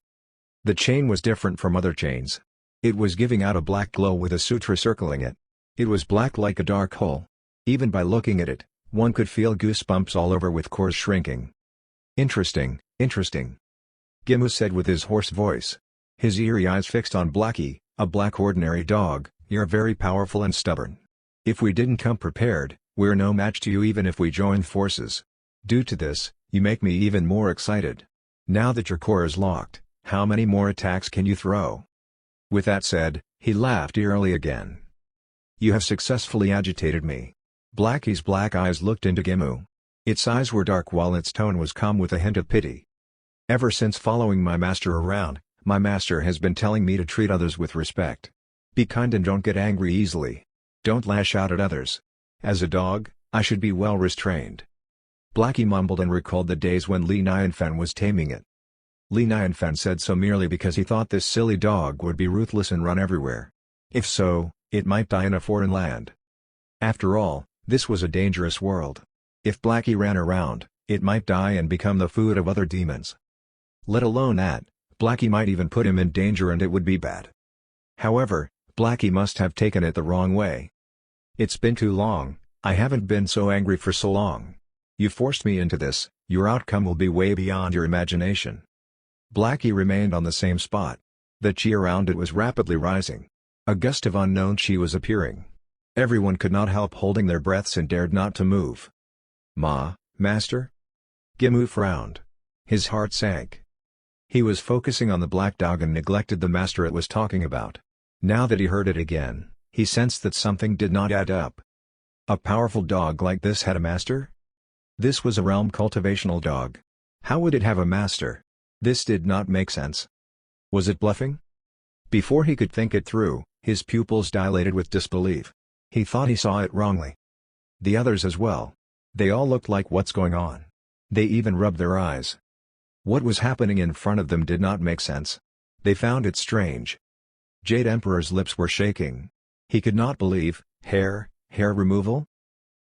The chain was different from other chains. It was giving out a black glow with a sutra circling it. It was black like a dark hole. Even by looking at it, one could feel goosebumps all over with cores shrinking. Interesting, interesting. Gimu said with his hoarse voice. His eerie eyes fixed on Blackie, a black ordinary dog. You're very powerful and stubborn. If we didn't come prepared, we're no match to you even if we joined forces. Due to this, you make me even more excited. Now that your core is locked, how many more attacks can you throw? With that said, he laughed eerily again. You have successfully agitated me. Blackie's black eyes looked into Gimu. Its eyes were dark while its tone was calm with a hint of pity. Ever since following my master around, my master has been telling me to treat others with respect. Be kind and don't get angry easily. Don't lash out at others. As a dog, I should be well restrained. Blackie mumbled and recalled the days when Li Nianfen was taming it. Li Nianfen said so merely because he thought this silly dog would be ruthless and run everywhere. If so, it might die in a foreign land. After all, this was a dangerous world. If Blackie ran around, it might die and become the food of other demons. Let alone that, Blackie might even put him in danger and it would be bad. However, Blackie must have taken it the wrong way. It's been too long, I haven't been so angry for so long. You forced me into this, your outcome will be way beyond your imagination. Blackie remained on the same spot. The chi around it was rapidly rising. A gust of unknown chi was appearing. Everyone could not help holding their breaths and dared not to move. Master? Gimu frowned. His heart sank. He was focusing on the black dog and neglected the master it was talking about. Now that he heard it again, he sensed that something did not add up. A powerful dog like this had a master? This was a realm cultivational dog. How would it have a master? This did not make sense. Was it bluffing? Before he could think it through, his pupils dilated with disbelief. He thought he saw it wrongly. The others as well. They all looked like what's going on. They even rubbed their eyes. What was happening in front of them did not make sense. They found it strange. Jade Emperor's lips were shaking. He could not believe, hair removal?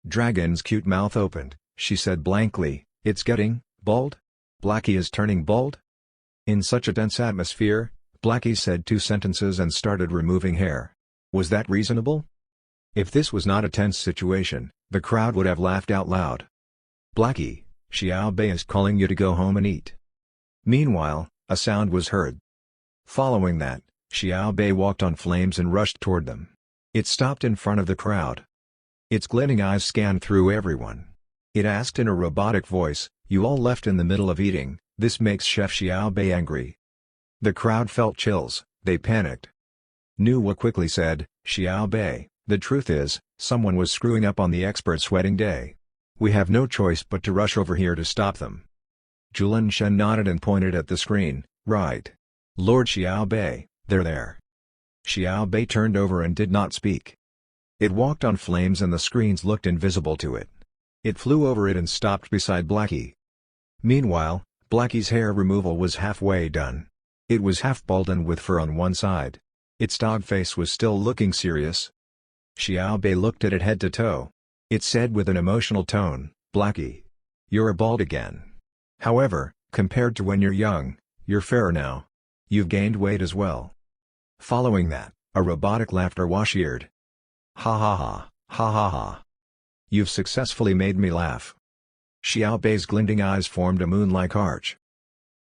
Dragon's cute mouth opened, she said blankly, it's getting bald? Blackie is turning bald? In such a dense atmosphere, Blackie said 2 sentences and started removing hair. Was that reasonable? If this was not a tense situation, the crowd would have laughed out loud. Blackie, Xiao Bei is calling you to go home and eat. Meanwhile, a sound was heard. Following that, Xiao Bei walked on flames and rushed toward them. It stopped in front of the crowd. Its glinting eyes scanned through everyone. It asked in a robotic voice, you all left in the middle of eating, this makes Chef Xiao Bei angry. The crowd felt chills, they panicked. Nuwa quickly said, Xiao Bei, the truth is, someone was screwing up on the expert's wedding day. We have no choice but to rush over here to stop them. Julan Shen nodded and pointed at the screen, right. Lord Xiao Bei, they're there. Xiao Bei turned over and did not speak. It walked on flames and the screens looked invisible to it. It flew over it and stopped beside Blackie. Meanwhile, Blackie's hair removal was halfway done. It was half bald and with fur on one side. Its dog face was still looking serious. Xiao Bei looked at it head to toe. It said with an emotional tone, "Blackie. You're a bald again. However, compared to when you're young, you're fairer now. You've gained weight as well." Following that, a robotic laughter was-eared. "Ha ha ha, ha ha ha. You've successfully made me laugh." Xiao Bei's glinting eyes formed a moon-like arch.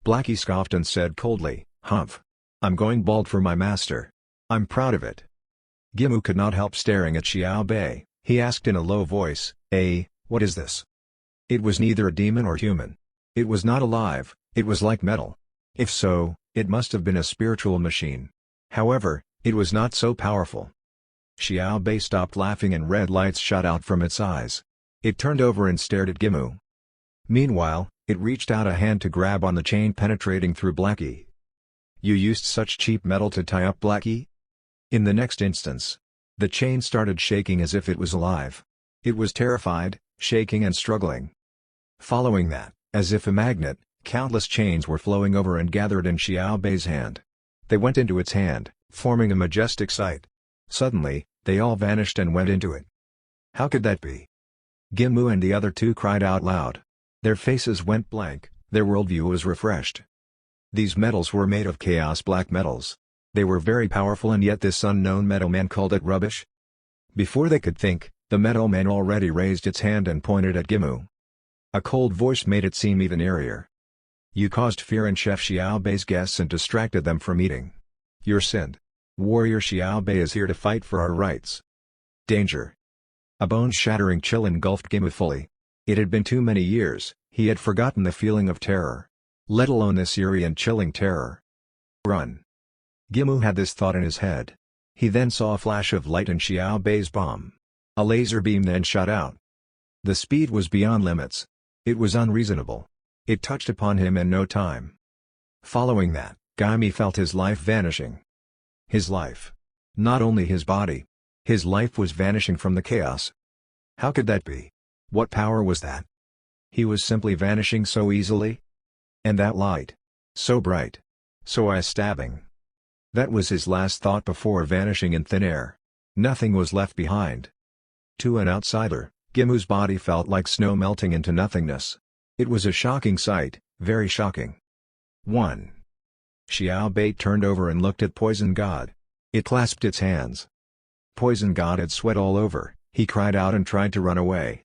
Blackie scoffed and said coldly, "Humph. I'm going bald for my master. I'm proud of it." Gimu could not help staring at Xiao Bei. He asked in a low voice, What is this?" It was neither a demon or human. It was not alive, it was like metal. If so, it must have been a spiritual machine. However, it was not so powerful. Xiao Bei stopped laughing and red lights shot out from its eyes. It turned over and stared at Gimu. Meanwhile, it reached out a hand to grab on the chain penetrating through Blackie. "You used such cheap metal to tie up Blackie?" In the next instance, the chain started shaking as if it was alive. It was terrified, shaking and struggling. Following that, as if a magnet, countless chains were flowing over and gathered in Xiao Bei's hand. They went into its hand, forming a majestic sight. Suddenly, they all vanished and went into it. How could that be? Gimu and the other two cried out loud. Their faces went blank, their worldview was refreshed. These metals were made of chaos black metals. They were very powerful and yet this unknown metal man called it rubbish? Before they could think, the metal man already raised its hand and pointed at Gimu. A cold voice made it seem even eerier. "You caused fear in Chef Xiao Bei's guests and distracted them from eating. You're sinned. Warrior Xiao Bei is here to fight for our rights." Danger. A bone-shattering chill engulfed Gimu fully. It had been too many years, he had forgotten the feeling of terror. Let alone this eerie and chilling terror. Run. Gimu had this thought in his head. He then saw a flash of light in Xiao Bei's palm. A laser beam then shot out. The speed was beyond limits. It was unreasonable. It touched upon him in no time. Following that, Gaimi felt his life vanishing. His life. Not only his body. His life was vanishing from the chaos. How could that be? What power was that? He was simply vanishing so easily? And that light. So bright. So eye-stabbing. That was his last thought before vanishing in thin air. Nothing was left behind. To an outsider, Gimu's body felt like snow melting into nothingness. It was a shocking sight, very shocking. 1. Xiao Bei turned over and looked at Poison God. It clasped its hands. Poison God had sweat all over, he cried out and tried to run away.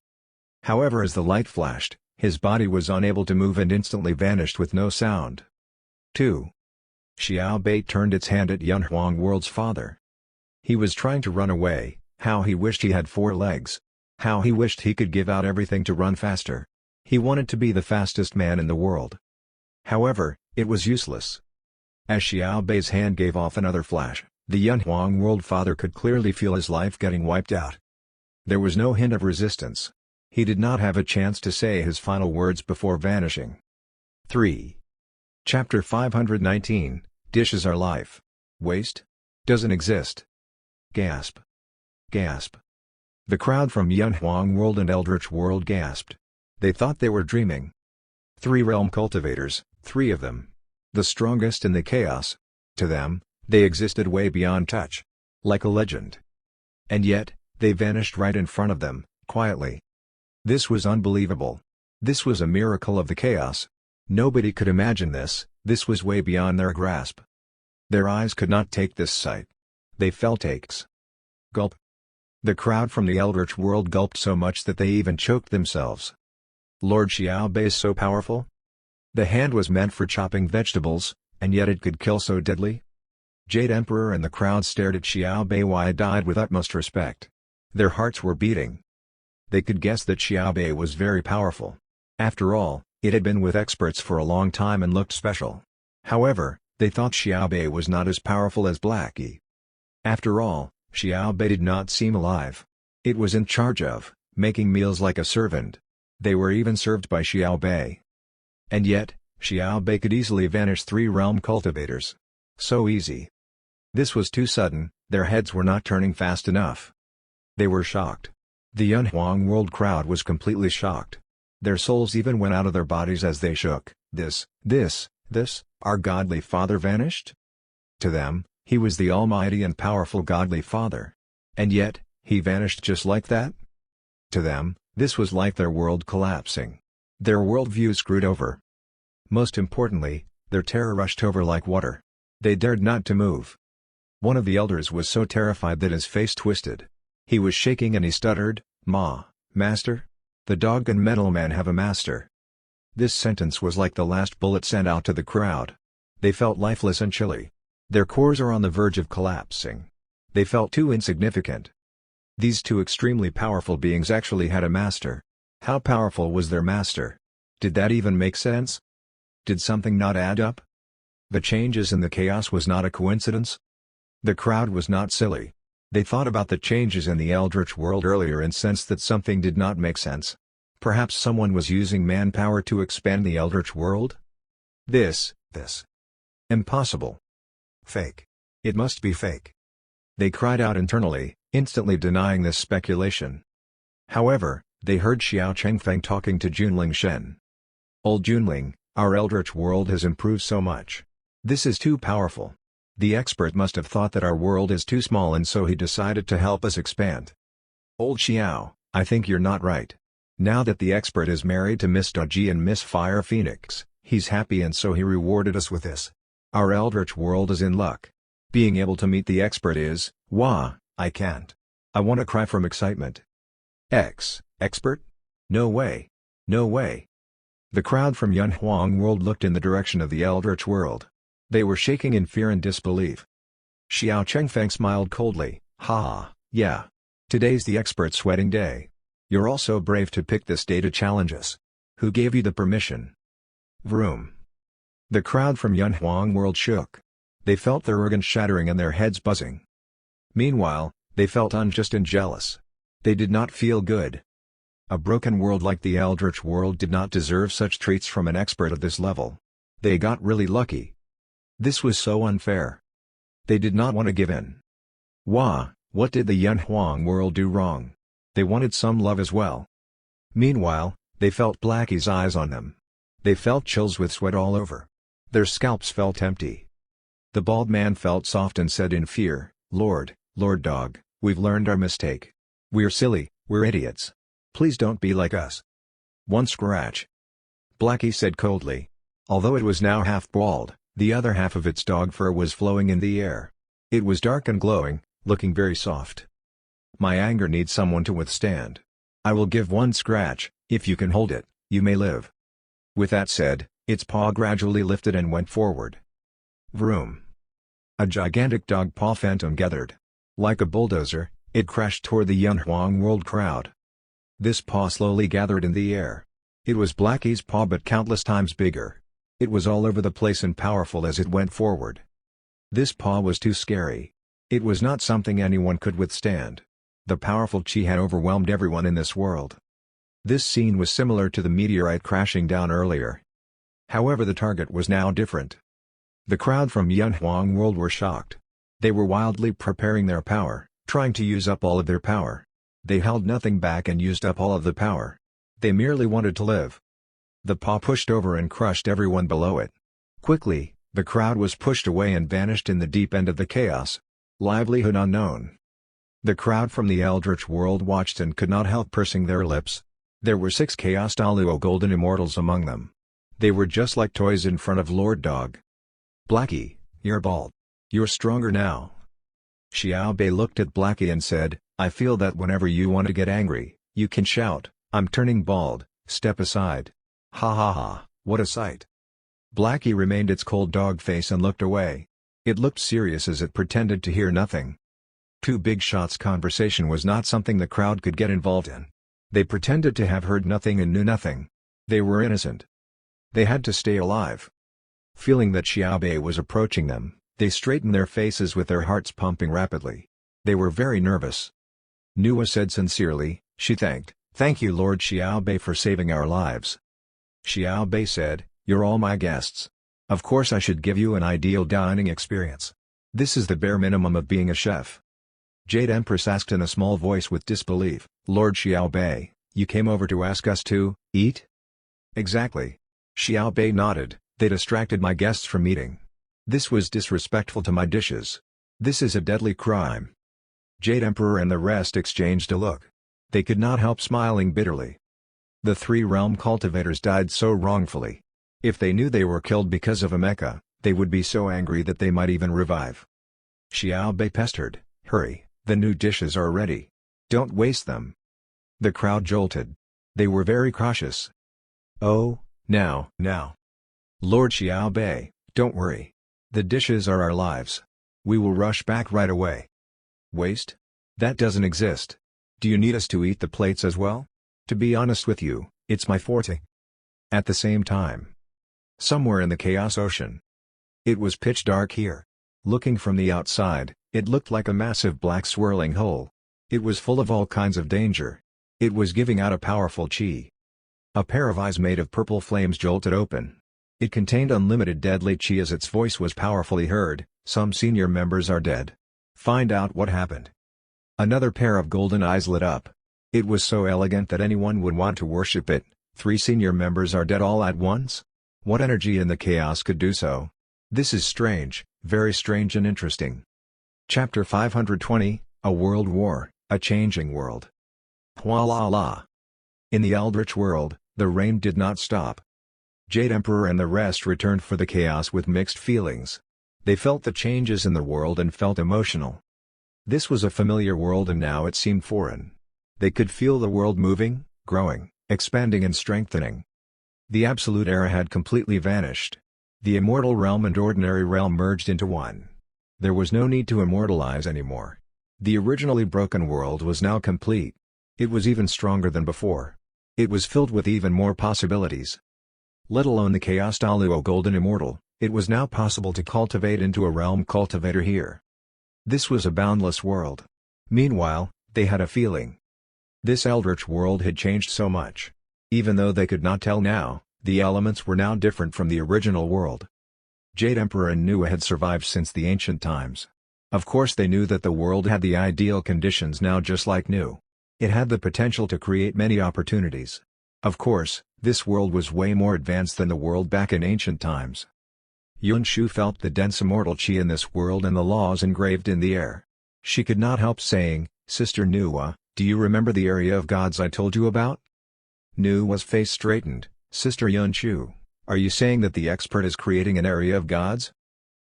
However, as the light flashed, his body was unable to move and instantly vanished with no sound. 2. Xiao Bei turned its hand at Yun Huang World's father. He was trying to run away. How he wished he had 4 legs. How he wished he could give out everything to run faster. He wanted to be the fastest man in the world. However, it was useless. As Xiao Bei's hand gave off another flash, the Yun Huang World father could clearly feel his life getting wiped out. There was no hint of resistance. He did not have a chance to say his final words before vanishing. 3. Chapter 519, Dishes are life. Waste? Doesn't exist. Gasp. Gasp. The crowd from Yun Huang World and Eldritch World gasped. They thought they were dreaming. 3 realm cultivators, 3 of them. The strongest in the chaos. To them, they existed way beyond touch. Like a legend. And yet, they vanished right in front of them, quietly. This was unbelievable. This was a miracle of the chaos. Nobody could imagine this, this was way beyond their grasp. Their eyes could not take this sight. They felt aches. Gulp. The crowd from the Eldritch World gulped so much that they even choked themselves. Lord Xiao Bei is so powerful? The hand was meant for chopping vegetables, and yet it could kill so deadly? Jade Emperor and the crowd stared at Xiao Bei wide-eyed with utmost respect. Their hearts were beating. They could guess that Xiao Bei was very powerful. After all, it had been with experts for a long time and looked special. However, they thought Xiao Bei was not as powerful as Blackie. After all, Xiao Bei did not seem alive. It was in charge of making meals like a servant. They were even served by Xiao Bei. And yet, Xiao Bei could easily vanish 3 realm cultivators. So easy. This was too sudden, their heads were not turning fast enough. They were shocked. The Yunhuang world crowd was completely shocked. Their souls even went out of their bodies as they shook. This, our godly father vanished? To them, he was the almighty and powerful godly father. And yet, he vanished just like that? To them, this was like their world collapsing. Their worldview screwed over. Most importantly, their terror rushed over like water. They dared not to move. One of the elders was so terrified that his face twisted. He was shaking and he stuttered, Master? The dog and metal man have a master." This sentence was like the last bullet sent out to the crowd. They felt lifeless and chilly. Their cores are on the verge of collapsing. They felt too insignificant. These two extremely powerful beings actually had a master. How powerful was their master? Did that even make sense? Did something not add up? The changes in the chaos was not a coincidence? The crowd was not silly. They thought about the changes in the Eldritch world earlier and sensed that something did not make sense. Perhaps someone was using manpower to expand the Eldritch world? This. Impossible. Fake. It must be fake. They cried out internally, instantly denying this speculation. However, they heard Xiao Chengfeng talking to Junling Shen. "Old Junling, our Eldritch world has improved so much. This is too powerful. The expert must have thought that our world is too small and so he decided to help us expand." "Old Xiao, I think you're not right. Now that the expert is married to Miss Doji and Miss Fire Phoenix, he's happy and so he rewarded us with this. Our Eldritch world is in luck. Being able to meet the expert is, I can't. I want to cry from excitement." Expert? No way. No way. The crowd from Yunhuang world looked in the direction of the Eldritch world. They were shaking in fear and disbelief. Xiao Chengfeng smiled coldly, yeah. Today's the expert's wedding day. You're all so brave to pick this day to challenge us. Who gave you the permission? Vroom. The crowd from Yunhuang world shook. They felt their organs shattering and their heads buzzing. Meanwhile, they felt unjust and jealous. They did not feel good. A broken world like the Eldritch world did not deserve such treats from an expert at this level. They got really lucky. This was so unfair. They did not want to give in. What did the Yunhuang world do wrong? They wanted some love as well. Meanwhile, they felt Blackie's eyes on them. They felt chills with sweat all over. Their scalps felt empty. The bald man felt soft and said in fear, Lord Dog, we've learned our mistake. We're silly, we're idiots. Please don't be like us. One scratch. Blackie said coldly. Although it was now half bald, the other half of its dog fur was flowing in the air. It was dark and glowing, looking very soft. My anger needs someone to withstand. I will give one scratch. If you can hold it, you may live. With that said, its paw gradually lifted and went forward. Vroom. A gigantic dog paw phantom gathered. Like a bulldozer, it crashed toward the Yunhuang world crowd. This paw slowly gathered in the air. It was Blackie's paw but countless times bigger. It was all over the place and powerful as it went forward. This paw was too scary. It was not something anyone could withstand. The powerful chi had overwhelmed everyone in this world. This scene was similar to the meteorite crashing down earlier. However, the target was now different. The crowd from Yunhuang world were shocked. They were wildly preparing their power, trying to use up all of their power. They held nothing back and used up all of the power. They merely wanted to live. The paw pushed over and crushed everyone below it. Quickly, the crowd was pushed away and vanished in the deep end of the chaos. Livelihood unknown. The crowd from the Eldritch world watched and could not help pursing their lips. There were 6 Chaos Daluo Golden Immortals among them. They were just like toys in front of Lord Dog. Blackie, you're bald. You're stronger now. Xiao Bei looked at Blackie and said, I feel that whenever you want to get angry, you can shout, I'm turning bald, step aside. Ha, what a sight. Blackie remained its cold dog face and looked away. It looked serious as it pretended to hear nothing. Two Bigshot's conversation was not something the crowd could get involved in. They pretended to have heard nothing and knew nothing. They were innocent. They had to stay alive. Feeling that Xiao Bei was approaching them, they straightened their faces with their hearts pumping rapidly. They were very nervous. Nuwa said sincerely, Thank you Lord Xiao Bei for saving our lives. Xiao Bei said, You're all my guests. Of course I should give you an ideal dining experience. This is the bare minimum of being a chef. Jade Empress asked in a small voice with disbelief. Lord Xiaobei, you came over to ask us to eat? Exactly. Xiaobei nodded. They distracted my guests from eating. This was disrespectful to my dishes. This is a deadly crime. Jade Emperor and the rest exchanged a look. They could not help smiling bitterly. The 3 realm cultivators died so wrongfully. If they knew they were killed because of a mecha, they would be so angry that they might even revive. Xiaobei pestered, hurry, the new dishes are ready. Don't waste them. The crowd jolted. They were very cautious. Oh, now. Lord Xiaobei, don't worry. The dishes are our lives. We will rush back right away. Waste? That doesn't exist. Do you need us to eat the plates as well? To be honest with you, it's my forte. At the same time, somewhere in the Chaos Ocean, it was pitch dark here. Looking from the outside, it looked like a massive black swirling hole. It was full of all kinds of danger. It was giving out a powerful chi. A pair of eyes made of purple flames jolted open. It contained unlimited deadly chi as its voice was powerfully heard. Some senior members are dead. Find out what happened. Another pair of golden eyes lit up. It was so elegant that anyone would want to worship it. 3 senior members are dead all at once? What energy in the chaos could do so? This is strange, very strange and interesting. Chapter 520, A World War, A Changing World. Hualala. In the Eldritch world, the rain did not stop. Jade Emperor and the rest returned for the chaos with mixed feelings. They felt the changes in the world and felt emotional. This was a familiar world and now it seemed foreign. They could feel the world moving, growing, expanding and strengthening. The Absolute Era had completely vanished. The Immortal Realm and Ordinary Realm merged into one. There was no need to immortalize anymore. The originally broken world was now complete. It was even stronger than before. It was filled with even more possibilities. Let alone the Chaos Daluo Golden Immortal, it was now possible to cultivate into a realm cultivator here. This was a boundless world. Meanwhile, they had a feeling. This Eldritch world had changed so much. Even though they could not tell now, the elements were now different from the original world. Jade Emperor and Nuwa had survived since the ancient times. Of course they knew that the world had the ideal conditions now just like new. It had the potential to create many opportunities. Of course, this world was way more advanced than the world back in ancient times. Yunshu felt the dense immortal chi in this world and the laws engraved in the air. She could not help saying, Sister Nuwa, do you remember the area of gods I told you about? Nuwa's face straightened. Sister Yunshu, are you saying that the expert is creating an area of gods?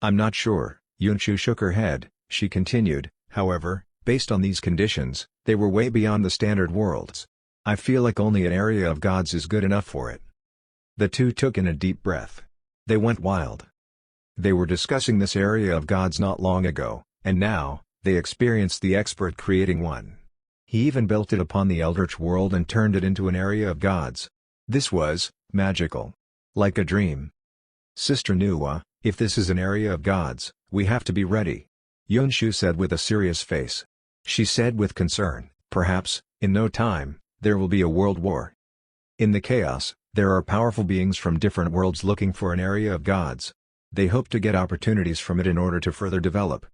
I'm not sure. Yunshu shook her head. She continued, however, based on these conditions, they were way beyond the standard worlds. I feel like only an area of gods is good enough for it. The two took in a deep breath. They went wild. They were discussing this area of gods not long ago, and now, they experienced the expert creating one. He even built it upon the Eldritch world and turned it into an area of gods. This was magical. Like a dream. Sister Nuwa, if this is an area of gods, we have to be ready. Yunshu said with a serious face. She said with concern, perhaps, in no time, there will be a world war. In the chaos, there are powerful beings from different worlds looking for an area of gods. They hope to get opportunities from it in order to further develop.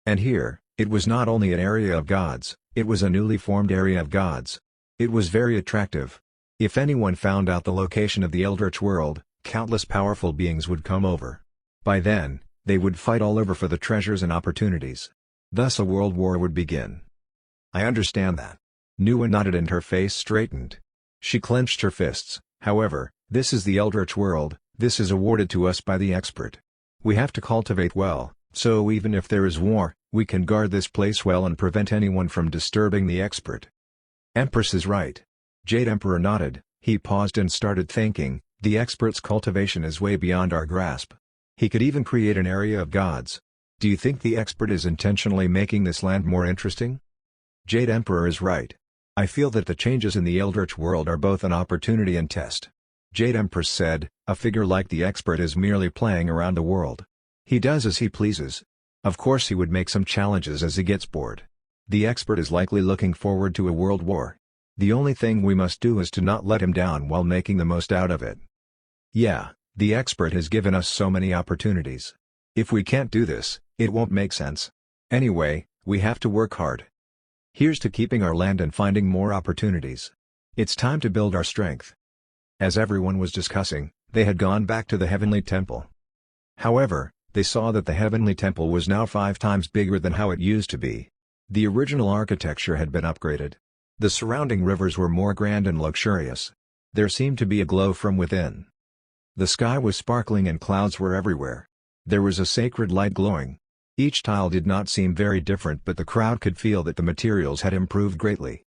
And here, it was not only an area of gods, it was a newly formed area of gods. It was very attractive. If anyone found out the location of the Eldritch world, countless powerful beings would come over. By then, they would fight all over for the treasures and opportunities. Thus a world war would begin. I understand that. Nuwa nodded and her face straightened. She clenched her fists. However, this is the Eldritch world, this is awarded to us by the expert. We have to cultivate well, so even if there is war, we can guard this place well and prevent anyone from disturbing the expert. Empress is right. Jade Emperor nodded. He paused and started thinking, the expert's cultivation is way beyond our grasp. He could even create an area of gods. Do you think the expert is intentionally making this land more interesting? Jade Emperor is right. I feel that the changes in the Eldritch world are both an opportunity and test. Jade Empress said, a figure like the expert is merely playing around the world. He does as he pleases. Of course he would make some challenges as he gets bored. The expert is likely looking forward to a world war. The only thing we must do is to not let him down while making the most out of it. Yeah, the expert has given us so many opportunities. If we can't do this, it won't make sense. Anyway, We have to work hard. Here's to keeping our land and finding more opportunities. It's time to build our strength." As everyone was discussing, they had gone back to the heavenly temple. However, they saw that the heavenly temple was now 5 times bigger than how it used to be. The original architecture had been upgraded. The surrounding rivers were more grand and luxurious. There seemed to be a glow from within. The sky was sparkling and clouds were everywhere. There was a sacred light glowing. Each tile did not seem very different, but the crowd could feel that the materials had improved greatly.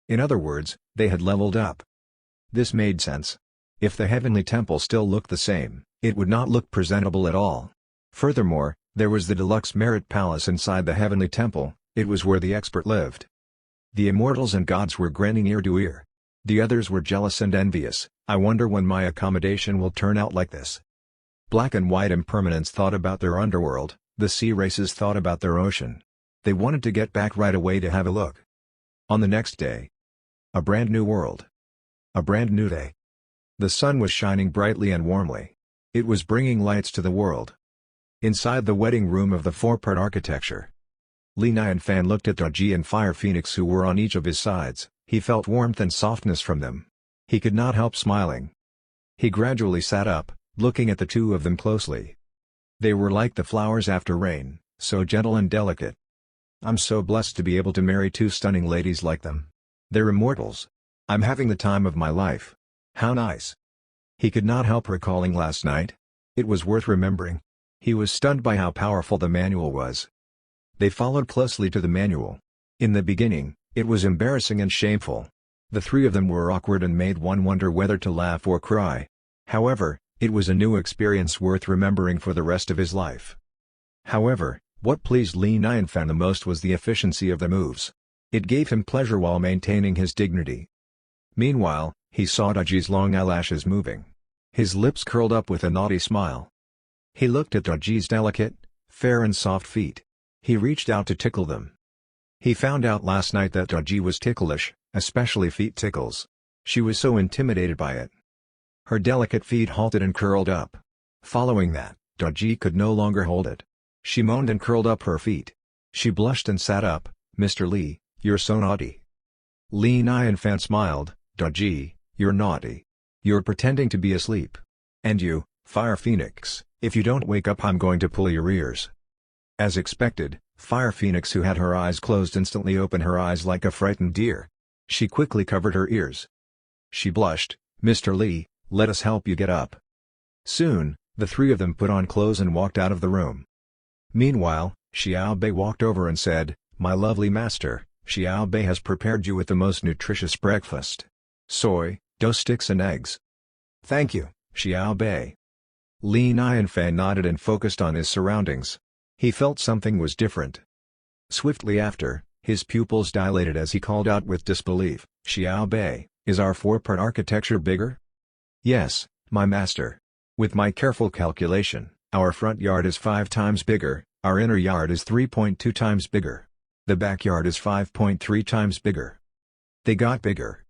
In other words, they had leveled up. This made sense. If the heavenly temple still looked the same, it would not look presentable at all. Furthermore, there was the Deluxe Merit Palace inside the heavenly temple. It was where the expert lived. The immortals and gods were grinning ear to ear. The others were jealous and envious. "I wonder when my accommodation will turn out like this." Black and White Impermanence thought about their underworld, the sea races thought about their ocean. They wanted to get back right away to have a look. On the next day, a brand new world. A brand new day. The sun was shining brightly and warmly. It was bringing lights to the world. Inside the wedding room of the 4-part architecture, Li Nianfan looked at Goji and Fire Phoenix, who were on each of his sides. He felt warmth and softness from them. He could not help smiling. He gradually sat up, looking at the two of them closely. They were like the flowers after rain, so gentle and delicate. "I'm so blessed to be able to marry 2 stunning ladies like them. They're immortals. I'm having the time of my life. How nice." He could not help recalling last night. It was worth remembering. He was stunned by how powerful the manual was. They followed closely to the manual. In the beginning, it was embarrassing and shameful. The 3 of them were awkward and made one wonder whether to laugh or cry. However, it was a new experience worth remembering for the rest of his life. However, what pleased Li Nianfan the most was the efficiency of the moves. It gave him pleasure while maintaining his dignity. Meanwhile, he saw Goji's long eyelashes moving. His lips curled up with a naughty smile. He looked at Goji's delicate, fair and soft feet. He reached out to tickle them. He found out last night that Goji was ticklish, especially feet tickles. She was so intimidated by it. Her delicate feet halted and curled up. Following that, Goji could no longer hold it. She moaned and curled up her feet. She blushed and sat up. "Mr. Li, you're so naughty." Li Nianfan smiled. "Goji, you're naughty. You're pretending to be asleep. And you, Fire Phoenix, if you don't wake up I'm going to pull your ears." As expected, Fire Phoenix, who had her eyes closed, instantly opened her eyes like a frightened deer. She quickly covered her ears. She blushed. "Mr. Li, let us help you get up." Soon, the 3 of them put on clothes and walked out of the room. Meanwhile, Xiao Bei walked over and said, "My lovely master, Xiao Bei has prepared you with the most nutritious breakfast. Soy, dough sticks and eggs." "Thank you, Xiao Bei." Li Nianfan nodded and focused on his surroundings. He felt something was different. Swiftly after, his pupils dilated as he called out with disbelief, "Xiao Bei, is our 4-part architecture bigger?" "Yes, my master. With my careful calculation, our front yard is 5 times bigger, our inner yard is 3.2 times bigger. The backyard is 5.3 times bigger." They got bigger.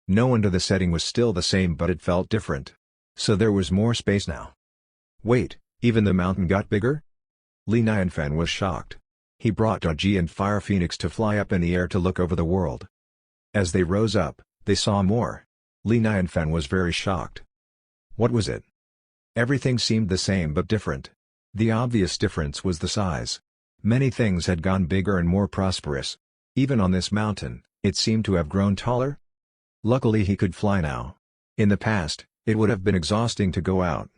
No wonder the setting was still the same, but it felt different. So there was more space now. Wait, even the mountain got bigger? Li Nianfan was shocked. He brought Goji and Fire Phoenix to fly up in the air to look over the world. As they rose up, they saw more. Li Nianfan was very shocked. What was it? Everything seemed the same but different. The obvious difference was the size. Many things had gone bigger and more prosperous. Even on this mountain, it seemed to have grown taller. Luckily he could fly now. In the past, it would have been exhausting to go out.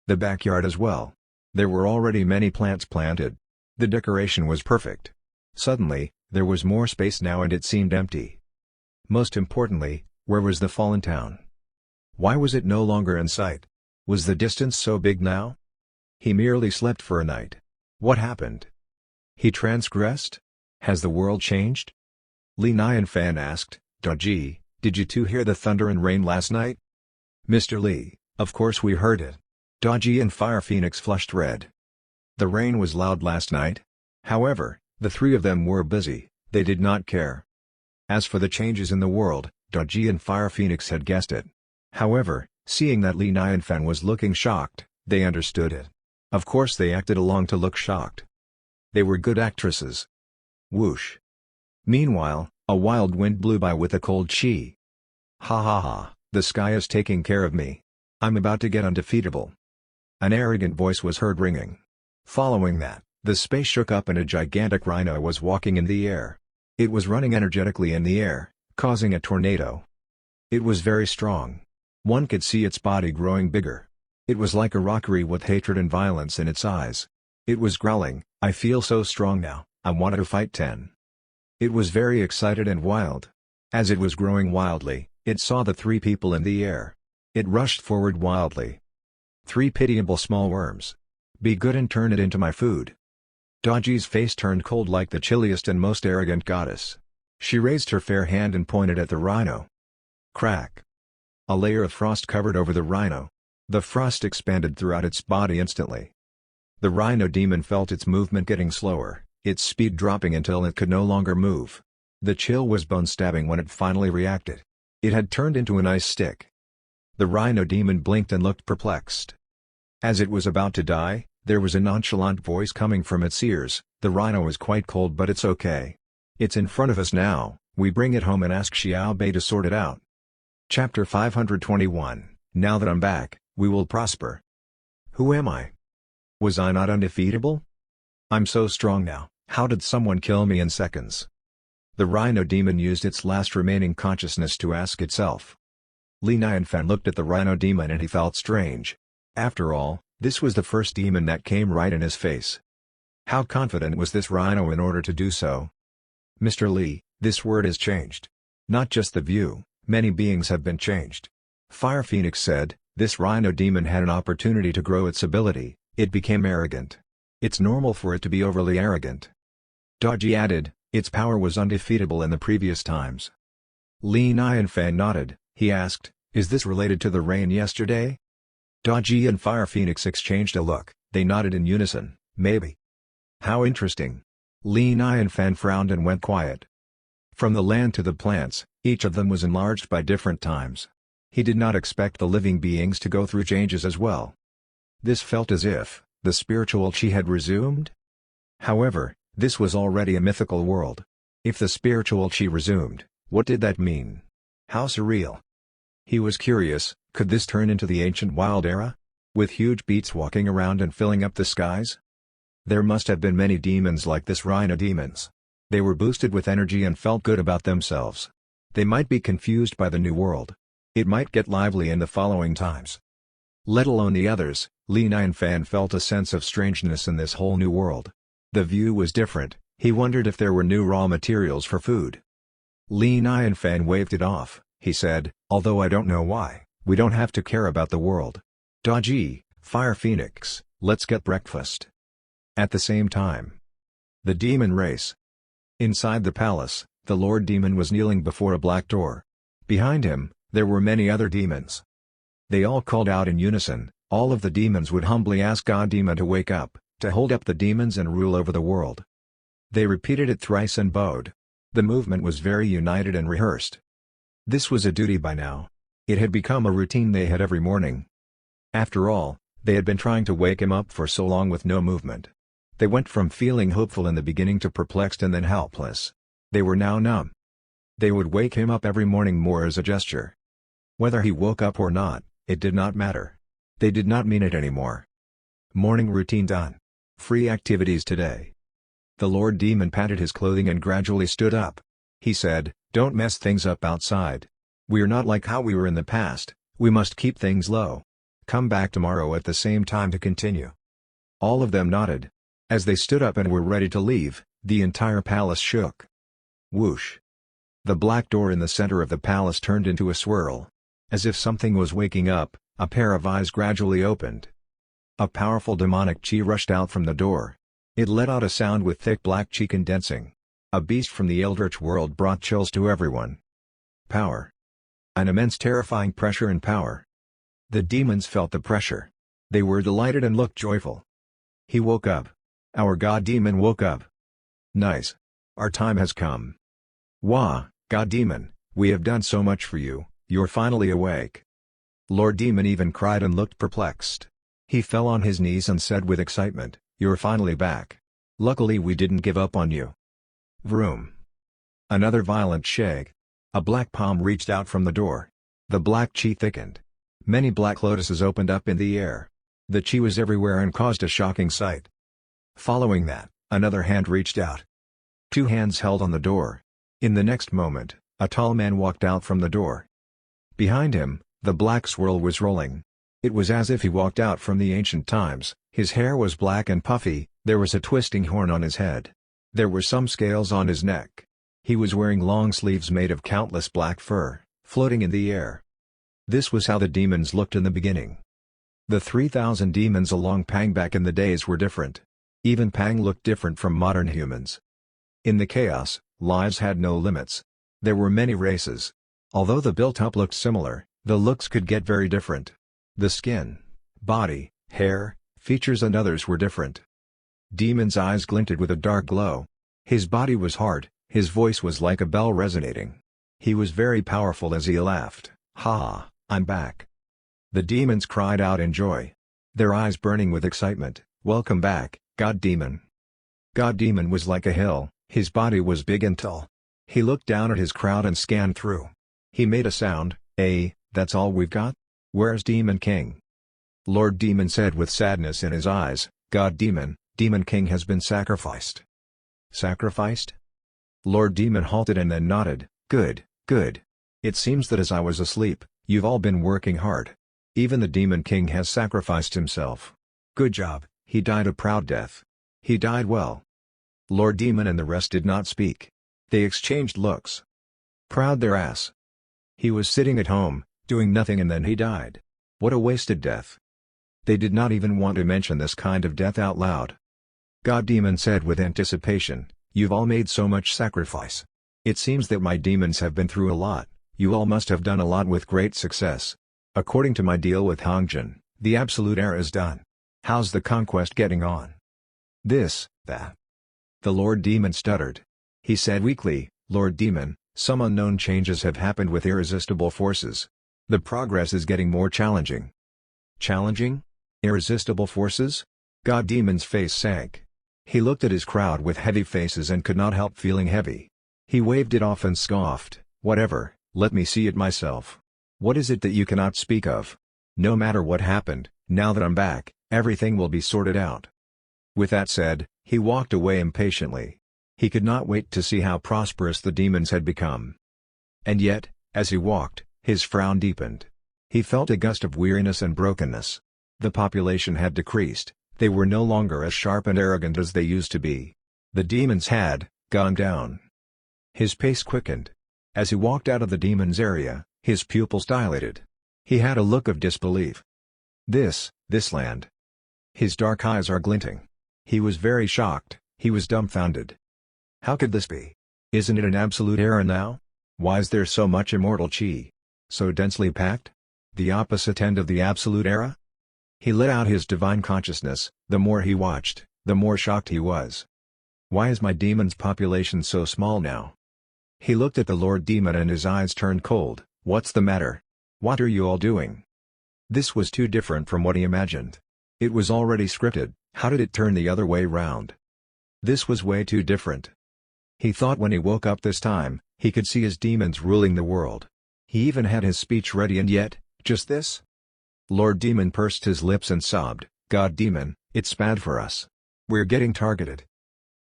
The backyard as well. There were already many plants planted. The decoration was perfect. Suddenly, there was more space now and it seemed empty. Most importantly, where was the fallen town? Why was it no longer in sight? Was the distance so big now? He merely slept for a night. What happened? He transgressed? Has the world changed? Li Nianfan asked, Goji, did you two hear the thunder and rain last night? Mr. Li, of course we heard it. Goji and Fire Phoenix flushed red. The rain was loud last night. However, the 3 of them were busy, they did not care. As for the changes in the world, Goji and Fire Phoenix had guessed it. However, seeing that Li Nianfan was looking shocked, they understood it. Of course they acted along to look shocked. They were good actresses. Whoosh. Meanwhile, a wild wind blew by with a cold chi. Ha ha ha, the sky is taking care of me. I'm about to get undefeatable. An arrogant voice was heard ringing. Following that, the space shook up and a gigantic rhino was walking in the air. It was running energetically in the air, causing a tornado. It was very strong. One could see its body growing bigger. It was like a rockery with hatred and violence in its eyes. It was growling, "I feel so strong now, I want to fight 10." It was very excited and wild. As it was growing wildly, it saw the three people in the air. It rushed forward wildly. "Three pitiable small worms. Be good and turn it into my food." Doji's face turned cold like the chilliest and most arrogant goddess. She raised her fair hand and pointed at the rhino. Crack! A layer of frost covered over the rhino. The frost expanded throughout its body instantly. The rhino demon felt its movement getting slower, its speed dropping until it could no longer move. The chill was bone-stabbing when it finally reacted. It had turned into an ice stick. The rhino demon blinked and looked perplexed. As it was about to die, there was a nonchalant voice coming from its ears, "The rhino is quite cold but it's okay. It's in front of us now, we bring it home and ask Xiao Bei to sort it out." Chapter 521, Now that I'm back, we will prosper. Who am I? Was I not undefeatable? I'm so strong now, how did someone kill me in seconds? The rhino demon used its last remaining consciousness to ask itself. Li Nianfan looked at the rhino demon and he felt strange. After all, this was the first demon that came right in his face. How confident was this rhino in order to do so? "Mr. Li, this word has changed. Not just the view, many beings have been changed." Fire Phoenix said, "This rhino demon had an opportunity to grow its ability, it became arrogant. It's normal for it to be overly arrogant." Doji added, "Its power was undefeatable in the previous times." Li Nianfan nodded. He asked, "Is this related to the rain yesterday?" Doji and Fire Phoenix exchanged a look. They nodded in unison, "Maybe." "How interesting." Li Nianfan frowned and went quiet. From the land to the plants, each of them was enlarged by different times. He did not expect the living beings to go through changes as well. This felt as if the spiritual chi had resumed. However, this was already a mythical world. If the spiritual chi resumed, what did that mean? How surreal. He was curious, could this turn into the ancient wild era? With huge beasts walking around and filling up the skies? There must have been many demons like this rhino demons. They were boosted with energy and felt good about themselves. They might be confused by the new world. It might get lively in the following times. Let alone the others, Li Nianfan felt a sense of strangeness in this whole new world. The view was different, he wondered if there were new raw materials for food. Li Nianfan waved it off, he said, "Although I don't know why, we don't have to care about the world. Doji, Fire Phoenix, let's get breakfast." At the same time. The demon race. Inside the palace, the Lord Demon was kneeling before a black door. Behind him, there were many other demons. They all called out in unison. All of the demons would humbly ask God Demon to wake up, to hold up the demons and rule over the world. They repeated it thrice and bowed. The movement was very united and rehearsed. This was a duty by now. It had become a routine they had every morning. After all, they had been trying to wake him up for so long with no movement. They went from feeling hopeful in the beginning to perplexed and then helpless. They were now numb. They would wake him up every morning more as a gesture. Whether he woke up or not, it did not matter. They did not mean it anymore. Morning routine done. Free activities today. The Lord Demon patted his clothing and gradually stood up. He said, "Don't mess things up outside. We're not like how we were in the past, we must keep things low. Come back tomorrow at the same time to continue." All of them nodded. As they stood up and were ready to leave, the entire palace shook. Whoosh! The black door in the center of the palace turned into a swirl. As if something was waking up, a pair of eyes gradually opened. A powerful demonic chi rushed out from the door. It let out a sound with thick black chi condensing. A beast from the Eldritch world brought chills to everyone. Power. An immense terrifying pressure and power. The demons felt the pressure. They were delighted and looked joyful. He woke up. Our God Demon woke up. Nice. Our time has come. Wah, God Demon, we have done so much for you, you're finally awake. Lord Demon even cried and looked perplexed. He fell on his knees and said with excitement, "You're finally back. Luckily we didn't give up on you." Vroom. Another violent shake. A black palm reached out from the door. The black chi thickened. Many black lotuses opened up in the air. The chi was everywhere and caused a shocking sight. Following that, another hand reached out. Two hands held on the door. In the next moment, a tall man walked out from the door. Behind him, the black swirl was rolling. It was as if he walked out from the ancient times. His hair was black and puffy, there was a twisting horn on his head. There were some scales on his neck. He was wearing long sleeves made of countless black fur, floating in the air. This was how the demons looked in the beginning. The 3,000 demons along Pang back in the days were different. Even Pang looked different from modern humans. In the chaos, lives had no limits. There were many races. Although the built-up looked similar, the looks could get very different. The skin, body, hair, features and others were different. Demon's eyes glinted with a dark glow. His body was hard, his voice was like a bell resonating. He was very powerful as he laughed. "Ha, I'm back." The demons cried out in joy. Their eyes burning with excitement. "Welcome back, God Demon." God Demon was like a hill, his body was big and tall. He looked down at his crowd and scanned through. He made a sound. That's all we've got? Where's Demon King?" Lord Demon said with sadness in his eyes, "God Demon, Demon King has been sacrificed." "Sacrificed?" Lord Demon halted and then nodded. Good, good. It seems that as I was asleep, you've all been working hard. Even the Demon King has sacrificed himself. Good job, he died a proud death. He died well." Lord Demon and the rest did not speak. They exchanged looks. Proud their ass. He was sitting at home, doing nothing, and then he died. What a wasted death. They did not even want to mention this kind of death out loud. God Demon said with anticipation, "You've all made so much sacrifice. It seems that my demons have been through a lot. You all must have done a lot with great success. According to my deal with Hongjin, the Absolute Era is done. How's the conquest getting on?" That. The Lord Demon stuttered. He said weakly, "Lord Demon, some unknown changes have happened with irresistible forces. The progress is getting more challenging." "Challenging? Irresistible forces?" God Demon's face sank. He looked at his crowd with heavy faces and could not help feeling heavy. He waved it off and scoffed, "Whatever, let me see it myself. What is it that you cannot speak of? No matter what happened, now that I'm back, everything will be sorted out." With that said, he walked away impatiently. He could not wait to see how prosperous the demons had become. And yet, as he walked, his frown deepened. He felt a gust of weariness and brokenness. The population had decreased, they were no longer as sharp and arrogant as they used to be. The demons had gone down. His pace quickened. As he walked out of the demons' area, his pupils dilated. He had a look of disbelief. This land. His dark eyes are glinting. He was very shocked, he was dumbfounded. How could this be? Isn't it an absolute era now? Why is there so much immortal chi? So densely packed? The opposite end of the absolute era? He let out his divine consciousness. The more he watched, the more shocked he was. Why is my demon's population so small now? He looked at the Lord Demon and his eyes turned cold. What's the matter? What are you all doing? This was too different from what he imagined. It was already scripted, how did it turn the other way round? This was way too different. He thought when he woke up this time, he could see his demons ruling the world. He even had his speech ready, and yet, just this? Lord Demon pursed his lips and sobbed, "God Demon, it's bad for us. We're getting targeted."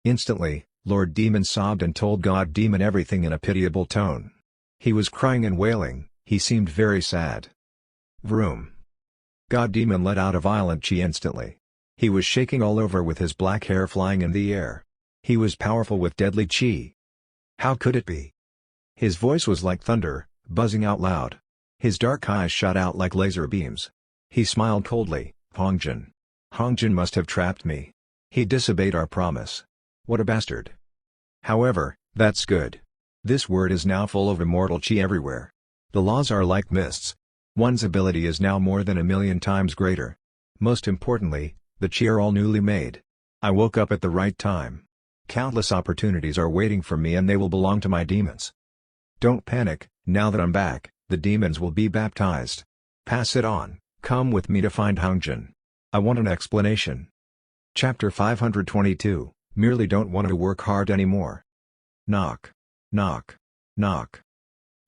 Instantly, Lord Demon sobbed and told God Demon everything in a pitiable tone. He was crying and wailing, he seemed very sad. Vroom. God Demon let out a violent chi instantly. He was shaking all over with his black hair flying in the air. He was powerful with deadly chi. How could it be? His voice was like thunder, buzzing out loud. His dark eyes shot out like laser beams. He smiled coldly, "Hongjin. Hongjin must have trapped me. He disobeyed our promise. What a bastard. However, that's good. This world is now full of immortal chi everywhere. The laws are like mists. One's ability is now more than 1,000,000 times greater. Most importantly, the chi are all newly made. I woke up at the right time. Countless opportunities are waiting for me and they will belong to my demons. Don't panic, now that I'm back, the demons will be baptized. Pass it on, come with me to find Hongjin. I want an explanation." Chapter 522, Merely Don't Want to Work Hard Anymore. Knock. Knock. Knock.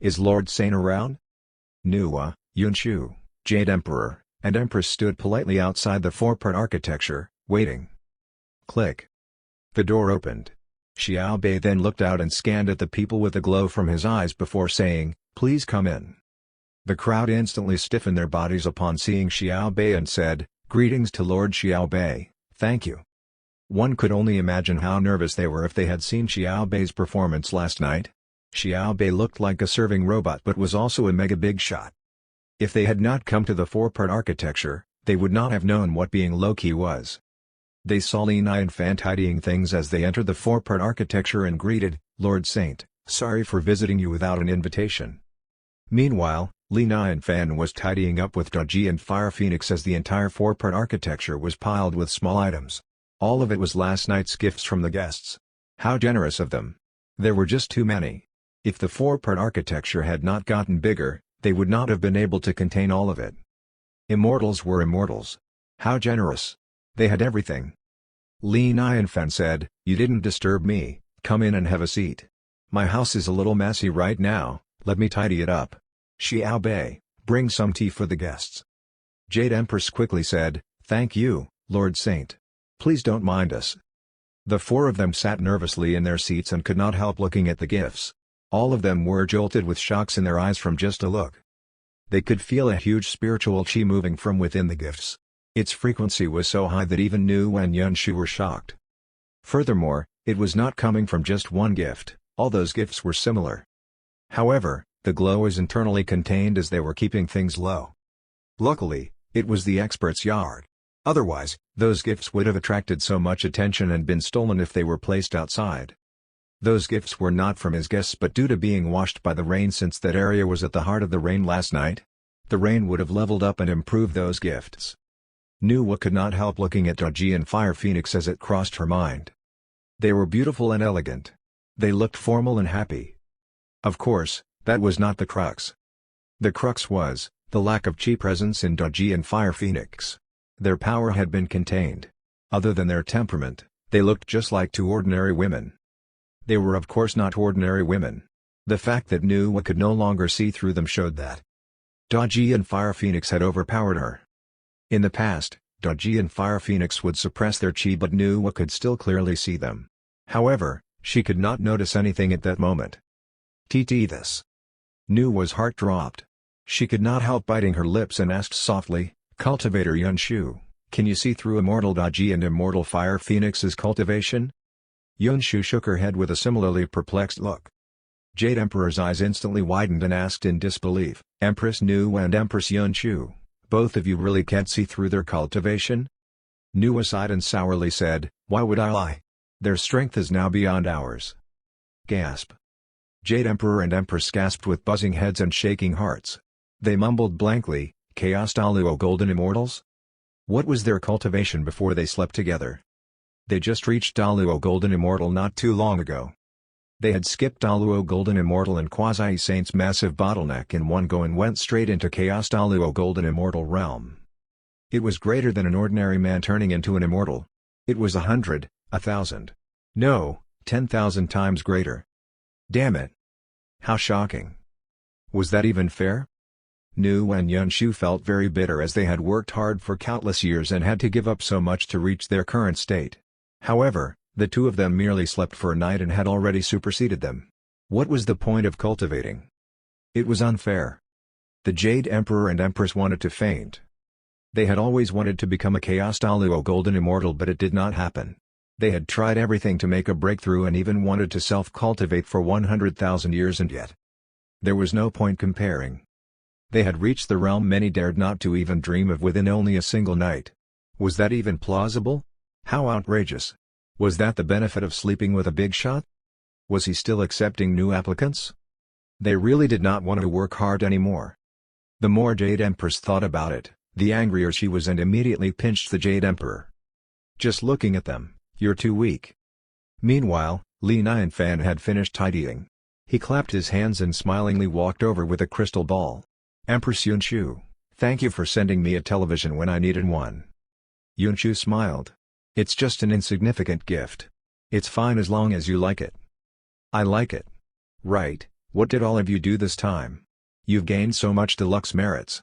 Is Lord Saint around? Nuwa, Yunshu, Jade Emperor, and Empress stood politely outside the four-part architecture, waiting. Click. The door opened. Xiaobei then looked out and scanned at the people with a glow from his eyes before saying, "Please come in." The crowd instantly stiffened their bodies upon seeing Xiaobei and said, "Greetings to Lord Xiaobei, thank you." One could only imagine how nervous they were if they had seen Xiaobei's performance last night. Xiaobei looked like a serving robot but was also a mega big shot. If they had not come to the four-part architecture, they would not have known what being low-key was. They saw Li Nianfan tidying things as they entered the four-part architecture and greeted, "Lord Saint, sorry for visiting you without an invitation." Meanwhile, Li Nianfan was tidying up with Goji and Fire Phoenix as the entire four-part architecture was piled with small items. All of it was last night's gifts from the guests. How generous of them. There were just too many. If the four-part architecture had not gotten bigger, they would not have been able to contain all of it. Immortals were immortals. How generous. They had everything. Li Nianfan said, "You didn't disturb me, come in and have a seat. My house is a little messy right now, let me tidy it up. Xiaobei, bring some tea for the guests." Jade Empress quickly said, "Thank you, Lord Saint. Please don't mind us." The four of them sat nervously in their seats and could not help looking at the gifts. All of them were jolted with shocks in their eyes from just a look. They could feel a huge spiritual chi moving from within the gifts. Its frequency was so high that even Nu and Yunshu were shocked. Furthermore, it was not coming from just one gift, all those gifts were similar. However, the glow was internally contained as they were keeping things low. Luckily, it was the expert's yard. Otherwise, those gifts would have attracted so much attention and been stolen if they were placed outside. Those gifts were not from his guests but due to being washed by the rain since that area was at the heart of the rain last night. The rain would have leveled up and improved those gifts. Nuwa could not help looking at Goji and Fire Phoenix as it crossed her mind. They were beautiful and elegant. They looked formal and happy. Of course, that was not the crux. The crux was, the lack of chi presence in Goji and Fire Phoenix. Their power had been contained. Other than their temperament, they looked just like two ordinary women. They were of course not ordinary women. The fact that Nuwa could no longer see through them showed that. Goji and Fire Phoenix had overpowered her. In the past, Goji and Fire Phoenix would suppress their chi but Nuwa could still clearly see them. However, she could not notice anything at that moment. This. Nuwa's heart dropped. She could not help biting her lips and asked softly, "Cultivator Yunshu, can you see through Immortal Goji and Immortal Fire Phoenix's cultivation?" Yunshu shook her head with a similarly perplexed look. Jade Emperor's eyes instantly widened and asked in disbelief, "Empress Nuwa and Empress Yunshu, both of you really can't see through their cultivation?" Nuwa sighed and sourly said, "Why would I lie? Their strength is now beyond ours." Gasp. Jade Emperor and Empress gasped with buzzing heads and shaking hearts. They mumbled blankly, "Chaos Daluo Golden Immortals?" What was their cultivation before they slept together? They just reached Daluo Golden Immortal not too long ago. They had skipped Daluo Golden Immortal and Quasi-Saint's massive bottleneck in one go and went straight into Chaos Daluo Golden Immortal realm. It was greater than an ordinary man turning into an immortal. It was 100, 1,000. No, 10,000 times greater. Damn it. How shocking. Was that even fair? Nu and Yunshu felt very bitter as they had worked hard for countless years and had to give up so much to reach their current state. However, the two of them merely slept for a night and had already superseded them. What was the point of cultivating? It was unfair. The Jade Emperor and Empress wanted to faint. They had always wanted to become a Chaos Daluo Golden Immortal but it did not happen. They had tried everything to make a breakthrough and even wanted to self-cultivate for 100,000 years and yet. There was no point comparing. They had reached the realm many dared not to even dream of within only a single night. Was that even plausible? How outrageous. Was that the benefit of sleeping with a big shot? Was he still accepting new applicants? They really did not want to work hard anymore. The more Jade Empress thought about it, the angrier she was and immediately pinched the Jade Emperor. "Just looking at them, you're too weak." Meanwhile, Li Nianfan had finished tidying. He clapped his hands and smilingly walked over with a crystal ball. "Empress Yunshu, thank you for sending me a television when I needed one." Yunshu smiled. "It's just an insignificant gift. It's fine as long as you like it." I like it. Right, what did all of you do this time? You've gained so much deluxe merits.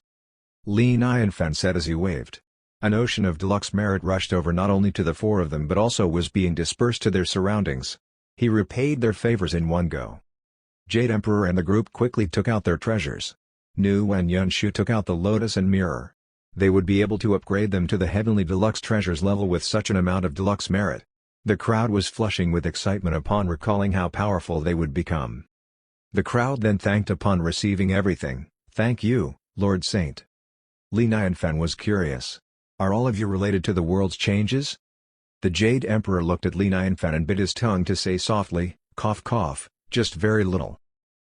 Li Nianfan said as he waved. An ocean of deluxe merit rushed over not only to the four of them but also was being dispersed to their surroundings. He repaid their favors in one go. Jade Emperor and the group quickly took out their treasures. Nu and Yunshu took out the lotus and mirror. They would be able to upgrade them to the heavenly deluxe treasures level with such an amount of deluxe merit. The crowd was flushing with excitement upon recalling how powerful they would become. The crowd then thanked upon receiving everything. Thank you, Lord Saint. Li Nianfan was curious. Are all of you related to the world's changes? The Jade Emperor looked at Li Nianfan and bit his tongue to say softly, cough cough, just very little.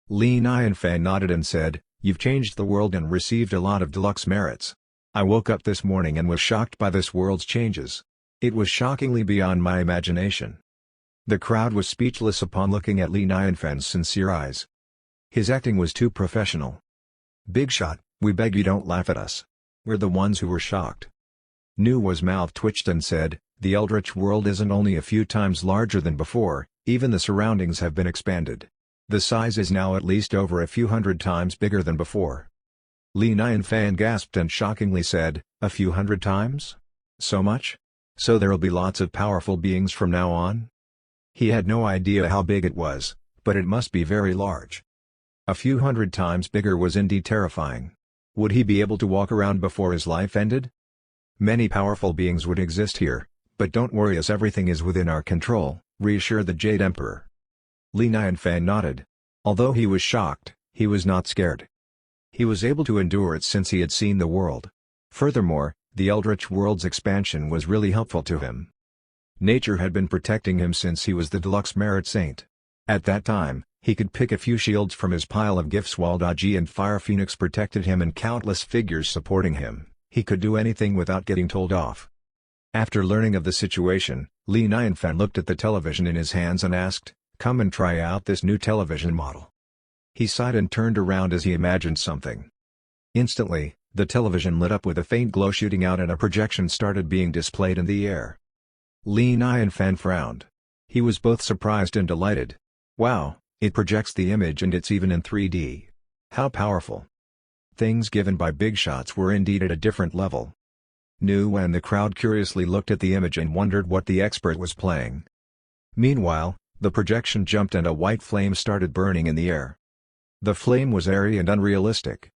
Li Nianfan nodded and said, you've changed the world and received a lot of deluxe merits. I woke up this morning and was shocked by this world's changes. It was shockingly beyond my imagination. The crowd was speechless upon looking at Li Nianfan's sincere eyes. His acting was too professional. Bigshot, we beg you don't laugh at us. We're the ones who were shocked. Nuwa's mouth twitched and said, the Eldritch world isn't only a few times larger than before, even the surroundings have been expanded. The size is now at least over a few hundred times bigger than before. Li Nianfan gasped and shockingly said, a few hundred times? So much? So there'll be lots of powerful beings from now on? He had no idea how big it was, but it must be very large. A few hundred times bigger was indeed terrifying. Would he be able to walk around before his life ended? Many powerful beings would exist here, but don't worry as everything is within our control, reassured the Jade Emperor. Li Nianfan nodded. Although he was shocked, he was not scared. He was able to endure it since he had seen the world. Furthermore, the Eldritch world's expansion was really helpful to him. Nature had been protecting him since he was the Deluxe Merit Saint. At that time, he could pick a few shields from his pile of gifts while Goji and Fire Phoenix protected him and countless figures supporting him. He could do anything without getting told off. After learning of the situation, Li Nianfan looked at the television in his hands and asked, come and try out this new television model. He sighed and turned around as he imagined something. Instantly, the television lit up with a faint glow shooting out and a projection started being displayed in the air. Li Nianfan frowned. He was both surprised and delighted. Wow, it projects the image and it's even in 3D. How powerful. Things given by Bigshots were indeed at a different level. Nuwa and the crowd curiously looked at the image and wondered what the expert was playing. Meanwhile, the projection jumped and a white flame started burning in the air. The flame was airy and unrealistic.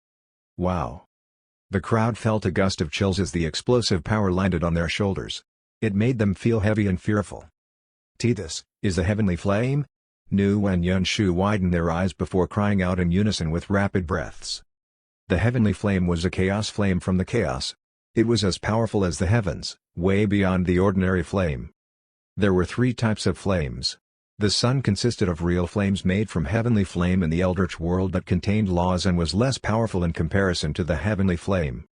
Wow. The crowd felt a gust of chills as the explosive power landed on their shoulders. It made them feel heavy and fearful. This is the heavenly flame? Nuwa and Yunshu widened their eyes before crying out in unison with rapid breaths. The heavenly flame was a chaos flame from the chaos. It was as powerful as the heavens, way beyond the ordinary flame. There were three types of flames. The sun consisted of real flames made from heavenly flame in the Eldritch world that contained laws and was less powerful in comparison to the heavenly flame.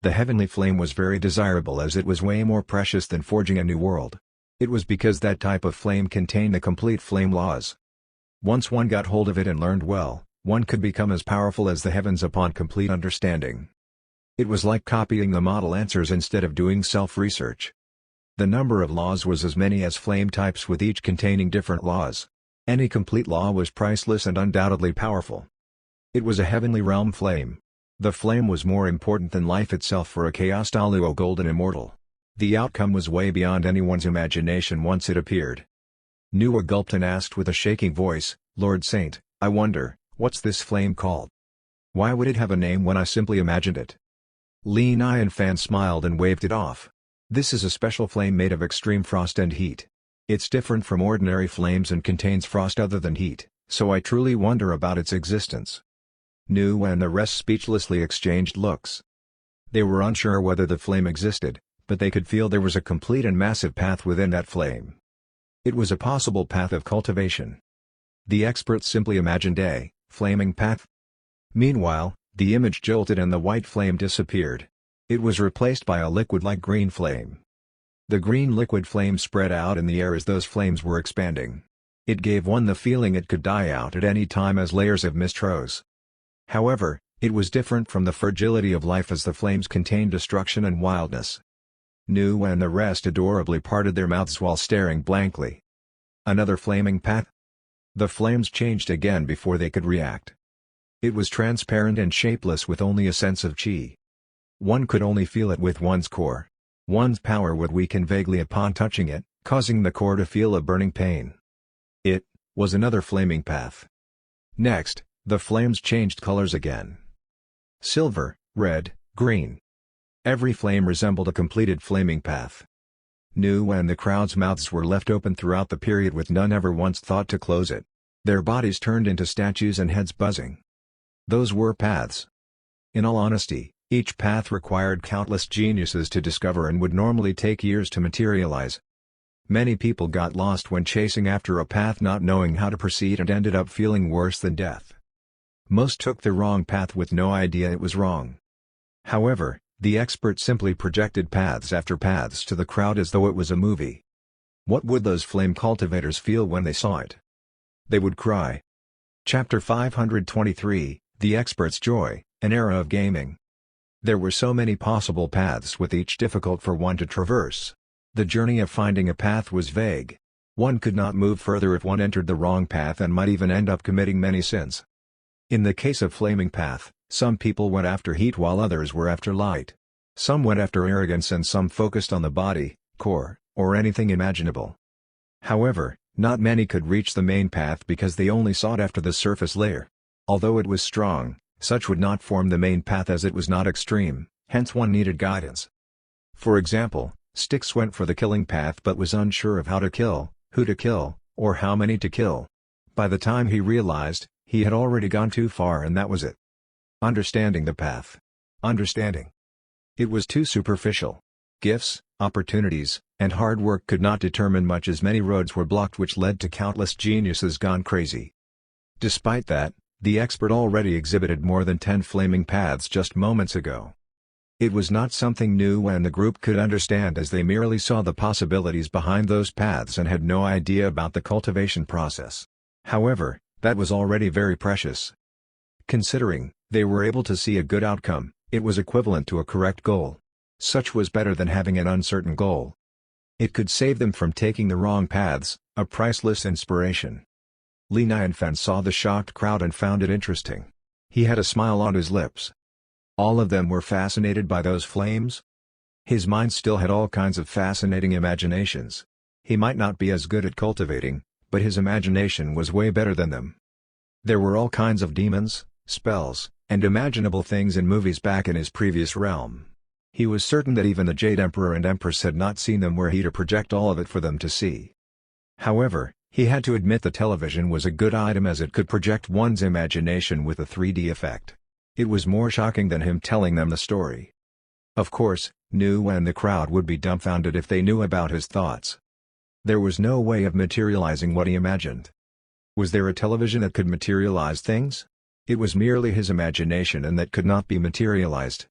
The heavenly flame was very desirable as it was way more precious than forging a new world. It was because that type of flame contained the complete flame laws. Once one got hold of it and learned well, one could become as powerful as the heavens upon complete understanding. It was like copying the model answers instead of doing self-research. The number of laws was as many as flame types with each containing different laws. Any complete law was priceless and undoubtedly powerful. It was a heavenly realm flame. The flame was more important than life itself for a Chaos Daluo Golden Immortal. The outcome was way beyond anyone's imagination once it appeared. Nuwa gulped and asked with a shaking voice, Lord Saint, I wonder, what's this flame called? Why would it have a name when I simply imagined it? Li Nianfan smiled and waved it off. This is a special flame made of extreme frost and heat. It's different from ordinary flames and contains frost other than heat, so I truly wonder about its existence. Nuwa and the rest speechlessly exchanged looks. They were unsure whether the flame existed, but they could feel there was a complete and massive path within that flame. It was a possible path of cultivation. The experts simply imagined a flaming path. Meanwhile, the image jolted and the white flame disappeared. It was replaced by a liquid-like green flame. The green liquid flame spread out in the air as those flames were expanding. It gave one the feeling it could die out at any time as layers of mist rose. However, it was different from the fragility of life as the flames contained destruction and wildness. Nuwa and the rest adorably parted their mouths while staring blankly. Another flaming path? The flames changed again before they could react. It was transparent and shapeless with only a sense of chi. One could only feel it with one's core. One's power would weaken vaguely upon touching it, causing the core to feel a burning pain. It was another flaming path. Next, the flames changed colors again. Silver, red, green. Every flame resembled a completed flaming path. Nuwa and the crowd's mouths were left open throughout the period with none ever once thought to close it. Their bodies turned into statues and heads buzzing. Those were paths. In all honesty, each path required countless geniuses to discover and would normally take years to materialize. Many people got lost when chasing after a path not knowing how to proceed and ended up feeling worse than death. Most took the wrong path with no idea it was wrong. However, the expert simply projected paths after paths to the crowd as though it was a movie. What would those flame cultivators feel when they saw it? They would cry. Chapter 523, The Expert's Joy, an Era of Gaming. There were so many possible paths with each difficult for one to traverse. The journey of finding a path was vague. One could not move further if one entered the wrong path and might even end up committing many sins. In the case of flaming path, some people went after heat while others were after light. Some went after arrogance and some focused on the body, core, or anything imaginable. However, not many could reach the main path because they only sought after the surface layer. Although it was strong, such would not form the main path as it was not extreme, hence one needed guidance. For example, Styx went for the killing path but was unsure of how to kill, who to kill, or how many to kill. By the time he realized, he had already gone too far and that was it. Understanding the path. Understanding. It was too superficial. Gifts, opportunities, and hard work could not determine much as many roads were blocked which led to countless geniuses gone crazy. Despite that, the expert already exhibited more than 10 flaming paths just moments ago. It was not something new and the group could understand as they merely saw the possibilities behind those paths and had no idea about the cultivation process. However, that was already very precious. Considering they were able to see a good outcome, it was equivalent to a correct goal. Such was better than having an uncertain goal. It could save them from taking the wrong paths, a priceless inspiration. Li Nianfan saw the shocked crowd and found it interesting. He had a smile on his lips. All of them were fascinated by those flames? His mind still had all kinds of fascinating imaginations. He might not be as good at cultivating, but his imagination was way better than them. There were all kinds of demons, spells, and imaginable things in movies back in his previous realm. He was certain that even the Jade Emperor and Empress had not seen them were he to project all of it for them to see. However, he had to admit the television was a good item as it could project one's imagination with a 3D effect. It was more shocking than him telling them the story. Of course, Nuwa and the crowd would be dumbfounded if they knew about his thoughts. There was no way of materializing what he imagined. Was there a television that could materialize things? It was merely his imagination and that could not be materialized.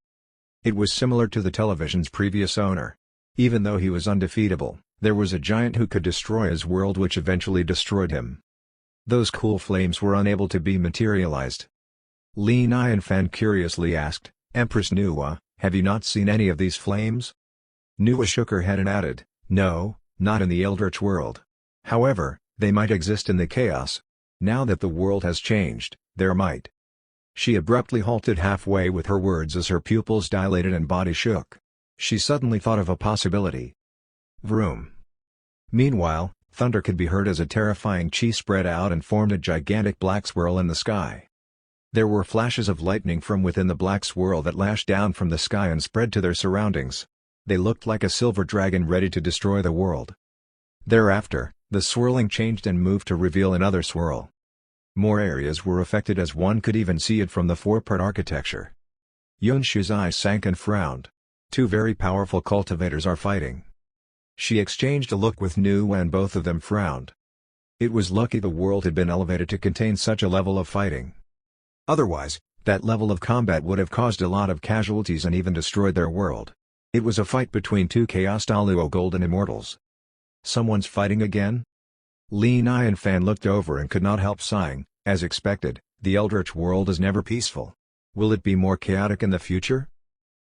It was similar to the television's previous owner. Even though he was undefeatable, there was a giant who could destroy his world which eventually destroyed him. Those cool flames were unable to be materialized. Li Nianfan curiously asked, Empress Nuwa, have you not seen any of these flames? Nuwa shook her head and added, no, not in the Eldritch world. However, they might exist in the chaos. Now that the world has changed, there might. She abruptly halted halfway with her words as her pupils dilated and body shook. She suddenly thought of a possibility. Vroom. Meanwhile, thunder could be heard as a terrifying chi spread out and formed a gigantic black swirl in the sky. There were flashes of lightning from within the black swirl that lashed down from the sky and spread to their surroundings. They looked like a silver dragon ready to destroy the world. Thereafter, the swirling changed and moved to reveal another swirl. More areas were affected as one could even see it from the four-part architecture. Yunshu's eyes sank and frowned. Two very powerful cultivators are fighting. She exchanged a look with Nuwa and both of them frowned. It was lucky the world had been elevated to contain such a level of fighting. Otherwise, that level of combat would have caused a lot of casualties and even destroyed their world. It was a fight between two Chaos-Daluo golden immortals. Someone's fighting again? Li Nianfan looked over and could not help sighing. As expected, the Eldritch world is never peaceful. Will it be more chaotic in the future?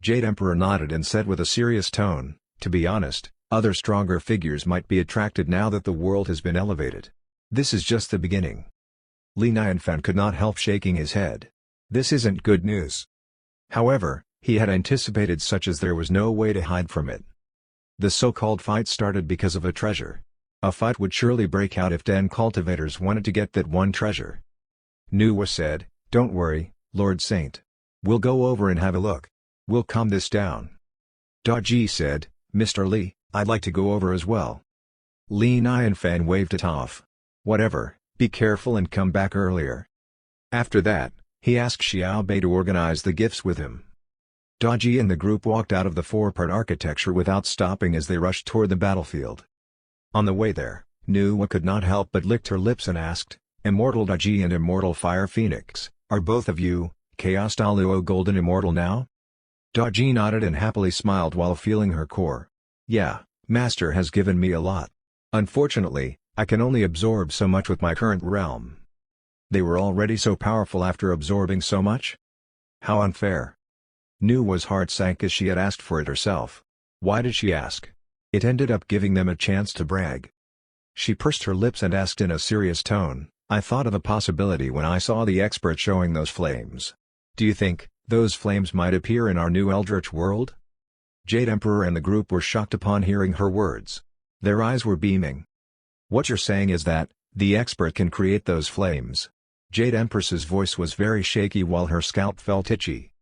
Jade Emperor nodded and said with a serious tone, to be honest, other stronger figures might be attracted now that the world has been elevated. This is just the beginning. Li Nianfan could not help shaking his head. This isn't good news. However, he had anticipated such as there was no way to hide from it. The so-called fight started because of a treasure. A fight would surely break out if 10 cultivators wanted to get that one treasure. Nuwa said, "Don't worry, Lord Saint. We'll go over and have a look. We'll calm this down." Goji said, "Mr. Li, I'd like to go over as well." Li Nianfan waved it off. "Whatever, be careful and come back earlier." After that, he asked Xiao Bei to organize the gifts with him. Goji and the group walked out of the four-part architecture without stopping as they rushed toward the battlefield. On the way there, Nuwa could not help but licked her lips and asked, "Immortal Goji and Immortal Fire Phoenix, are both of you, Chaos Daluo Golden Immortal now?" Goji nodded and happily smiled while feeling her core. "Yeah, Master has given me a lot. Unfortunately, I can only absorb so much with my current realm." They were already so powerful after absorbing so much? How unfair. Nuwa's heart sank as she had asked for it herself. Why did she ask? It ended up giving them a chance to brag. She pursed her lips and asked in a serious tone, "I thought of a possibility when I saw the expert showing those flames. Do you think those flames might appear in our new Eldritch world?" Jade Emperor and the group were shocked upon hearing her words. Their eyes were beaming. "What you're saying is that the expert can create those flames?" Jade Empress's voice was very shaky while her scalp felt itchy.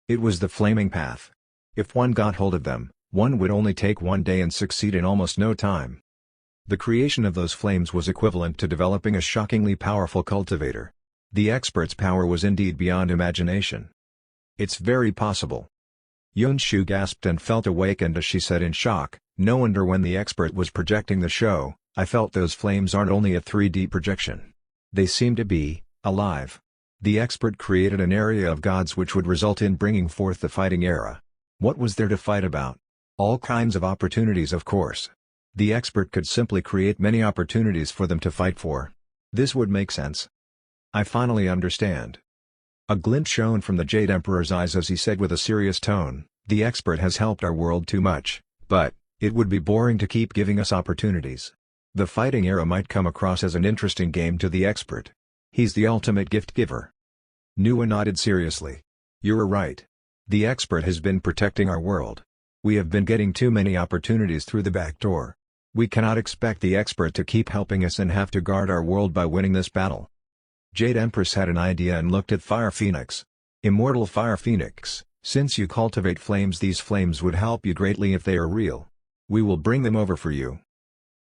It was the flaming path. If one got hold of them, one would only take one day and succeed in almost no time. The creation of those flames was equivalent to developing a shockingly powerful cultivator. The expert's power was indeed beyond imagination. "It's very possible." Yunshu gasped and felt awakened as she said in shock, "No wonder when the expert was projecting the show, I felt those flames aren't only a 3D projection. They seem to be alive. The expert created an area of gods which would result in bringing forth the fighting era. What was there to fight about? All kinds of opportunities, of course. The expert could simply create many opportunities for them to fight for. This would make sense. I finally understand." A glint shone from the Jade Emperor's eyes as he said with a serious tone, "The expert has helped our world too much, but it would be boring to keep giving us opportunities. The fighting era might come across as an interesting game to the expert. He's the ultimate gift giver." Nuwa nodded seriously. "You're right. The expert has been protecting our world. We have been getting too many opportunities through the back door. We cannot expect the expert to keep helping us and have to guard our world by winning this battle." Jade Empress had an idea and looked at Fire Phoenix. "Immortal Fire Phoenix, since you cultivate flames, these flames would help you greatly if they are real. We will bring them over for you."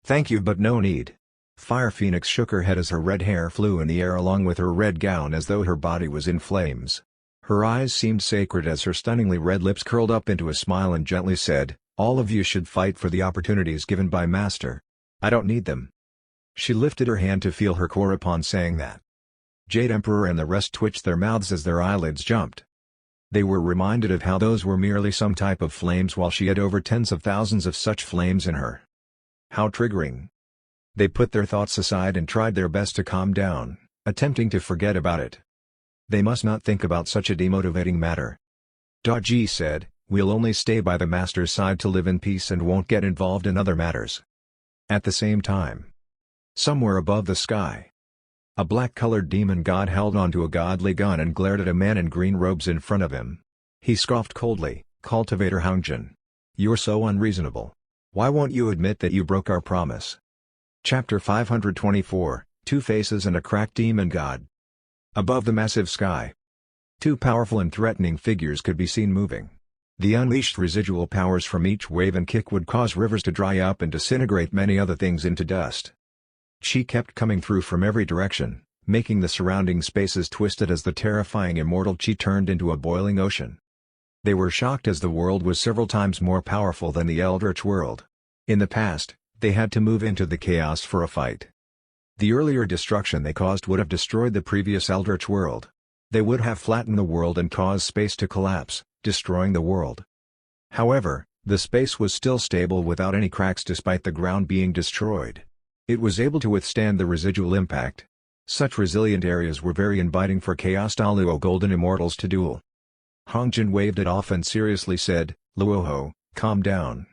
"Thank you, but no need." Fire Phoenix shook her head as her red hair flew in the air along with her red gown as though her body was in flames. Her eyes seemed sacred as her stunningly red lips curled up into a smile and gently said, "All of you should fight for the opportunities given by Master. I don't need them." She lifted her hand to feel her core upon saying that. Jade Emperor and the rest twitched their mouths as their eyelids jumped. They were reminded of how those were merely some type of flames while she had over tens of thousands of such flames in her. How triggering. They put their thoughts aside and tried their best to calm down, attempting to forget about it. They must not think about such a demotivating matter. Goji said, "We'll only stay by the Master's side to live in peace and won't get involved in other matters." At the same time, somewhere above the sky, a black-colored demon god held onto a godly gun and glared at a man in green robes in front of him. He scoffed coldly, "Cultivator Hongjin. You're so unreasonable. Why won't you admit that you broke our promise?" Chapter 524, Two Faces and a Cracked Demon God. Above the massive sky, two powerful and threatening figures could be seen moving. The unleashed residual powers from each wave and kick would cause rivers to dry up and disintegrate many other things into dust. Chi kept coming through from every direction, making the surrounding spaces twisted as the terrifying immortal Chi turned into a boiling ocean. They were shocked as the world was several times more powerful than the Eldritch world. In the past, they had to move into the chaos for a fight. The earlier destruction they caused would have destroyed the previous Eldritch world. They would have flattened the world and caused space to collapse, destroying the world. However, the space was still stable without any cracks despite the ground being destroyed. It was able to withstand the residual impact. Such resilient areas were very inviting for Chaos Daluo Golden Immortals to duel. Hongjin waved it off and seriously said, "Luoho, calm down.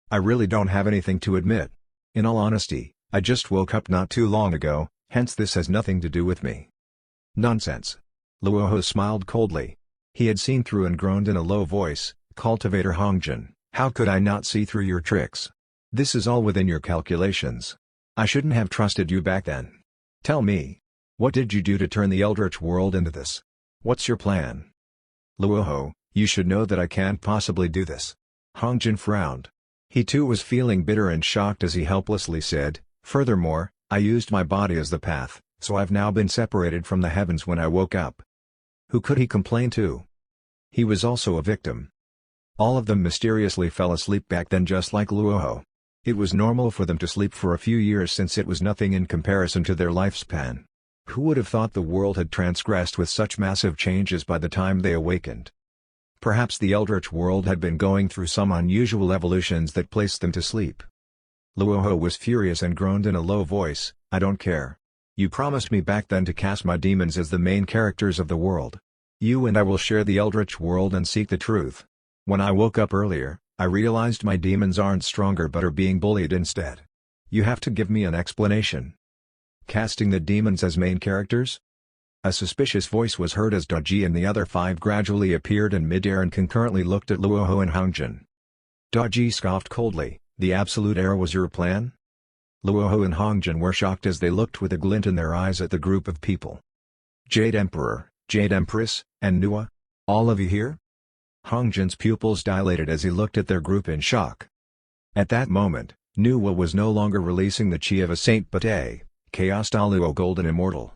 I really don't have anything to admit. In all honesty, I just woke up not too long ago, Hence this has nothing to do with me. Nonsense. Luoho smiled coldly. He had seen through and groaned in a low voice, Cultivator Hongjin, how could I not see through your tricks? This is all within your calculations. I shouldn't have trusted you back then. Tell me. What did you do to turn the Eldritch world into this? What's your plan? Luoho, you should know that I can't possibly do this. Hongjin frowned. He too was feeling bitter and shocked as he helplessly said, furthermore, I used my body as the path, so I've now been separated from the heavens when I woke up. Who could he complain to? He was also a victim. All of them mysteriously fell asleep back then just like Luoho. It was normal for them to sleep for a few years since it was nothing in comparison to their lifespan. Who would have thought the world had transgressed with such massive changes by the time they awakened? Perhaps the Eldritch world had been going through some unusual evolutions that placed them to sleep. Luoho was furious and groaned in a low voice, I don't care. You promised me back then to cast my demons as the main characters of the world. You and I will share the Eldritch world and seek the truth. When I woke up earlier, I realized my demons aren't stronger but are being bullied instead. You have to give me an explanation. Casting the demons as main characters? A suspicious voice was heard as Daji and the other five gradually appeared in midair and concurrently looked at Luoho and Hongjin. Daji scoffed coldly, the Absolute Era was your plan? Luoho and Hongjin were shocked as they looked with a glint in their eyes at the group of people. Jade Emperor, Jade Empress, and Nuwa? All of you here? Hongjin's pupils dilated as he looked at their group in shock. At that moment, Nuwa was no longer releasing the chi of a saint but a Chaos Daluo Golden Immortal.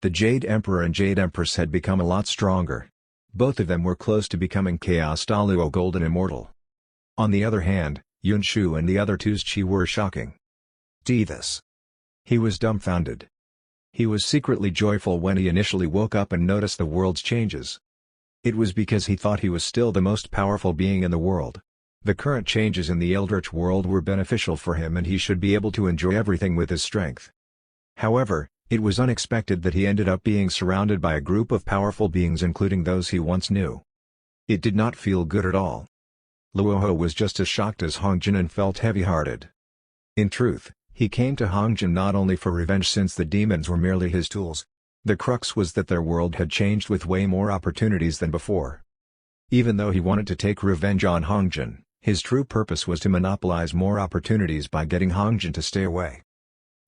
The Jade Emperor and Jade Empress had become a lot stronger. Both of them were close to becoming Chaos Daluo Golden Immortal. On the other hand, Yunshu and the other two's chi were shocking. This. He was dumbfounded. He was secretly joyful when he initially woke up and noticed the world's changes. It was because he thought he was still the most powerful being in the world. The current changes in the Eldritch world were beneficial for him and he should be able to enjoy everything with his strength. However, it was unexpected that he ended up being surrounded by a group of powerful beings including those he once knew. It did not feel good at all. Luoho was just as shocked as Hongjin and felt heavy-hearted. In truth, he came to Hongjin not only for revenge since the demons were merely his tools. The crux was that their world had changed with way more opportunities than before. Even though he wanted to take revenge on Hongjin, his true purpose was to monopolize more opportunities by getting Hongjin to stay away.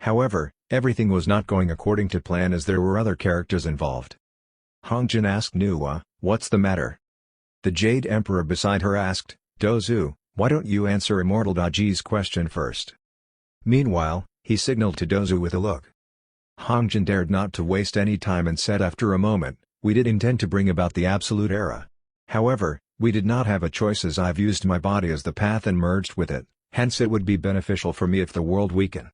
However, everything was not going according to plan as there were other characters involved. Hongjin asked Nuwa, what's the matter? The Jade Emperor beside her asked, Dozu, why don't you answer Immortal Daji's question first? Meanwhile, he signaled to Dozu with a look. Hongjin dared not to waste any time and said after a moment, we did intend to bring about the Absolute Era. However, we did not have a choice as I've used my body as the path and merged with it, hence it would be beneficial for me if the world weakened.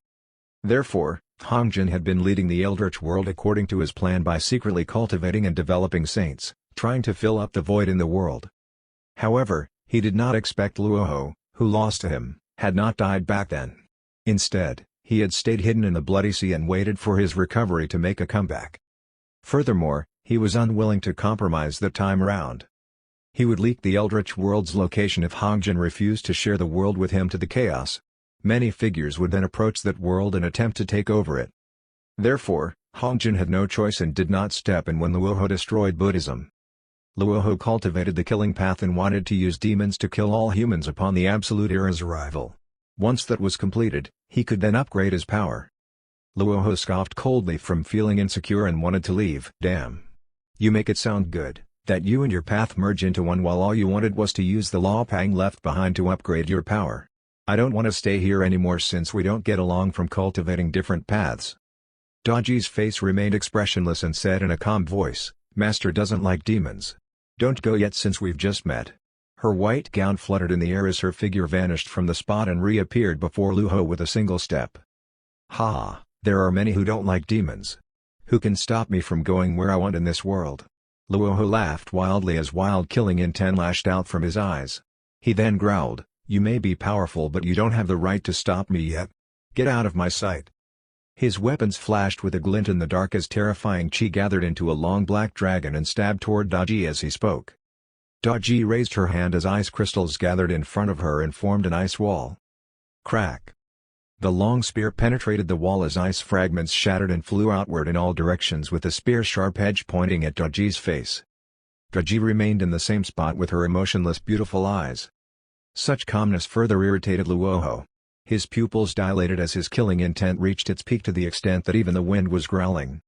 Therefore, Hongjin had been leading the Eldritch world according to his plan by secretly cultivating and developing saints, trying to fill up the void in the world. However, he did not expect Luoho, who lost to him, had not died back then. Instead, he had stayed hidden in the Bloody Sea and waited for his recovery to make a comeback. Furthermore, he was unwilling to compromise that time around. He would leak the Eldritch world's location if Hongjin refused to share the world with him to the chaos. Many figures would then approach that world and attempt to take over it. Therefore, Hongjin had no choice and did not step in when Luoho destroyed Buddhism. Luoho cultivated the killing path and wanted to use demons to kill all humans upon the Absolute Era's arrival. Once that was completed, he could then upgrade his power. Luoho scoffed coldly from feeling insecure and wanted to leave. Damn. You make it sound good, that you and your path merge into one while all you wanted was to use the law Pang left behind to upgrade your power. I don't want to stay here anymore since we don't get along from cultivating different paths. Daji's face remained expressionless and said in a calm voice, Master doesn't like demons. Don't go yet since we've just met. Her white gown fluttered in the air as her figure vanished from the spot and reappeared before Luoho with a single step. Ha, there are many who don't like demons. Who can stop me from going where I want in this world? Luoho laughed wildly as wild killing intent lashed out from his eyes. He then growled, you may be powerful but you don't have the right to stop me yet. Get out of my sight. His weapons flashed with a glint in the dark as terrifying chi gathered into a long black dragon and stabbed toward Daji as he spoke. Daji raised her hand as ice crystals gathered in front of her and formed an ice wall. Crack. The long spear penetrated the wall as ice fragments shattered and flew outward in all directions with the spear's sharp edge pointing at Goji's face. Goji remained in the same spot with her emotionless beautiful eyes. Such calmness further irritated Luoho. His pupils dilated as his killing intent reached its peak to the extent that even the wind was growling.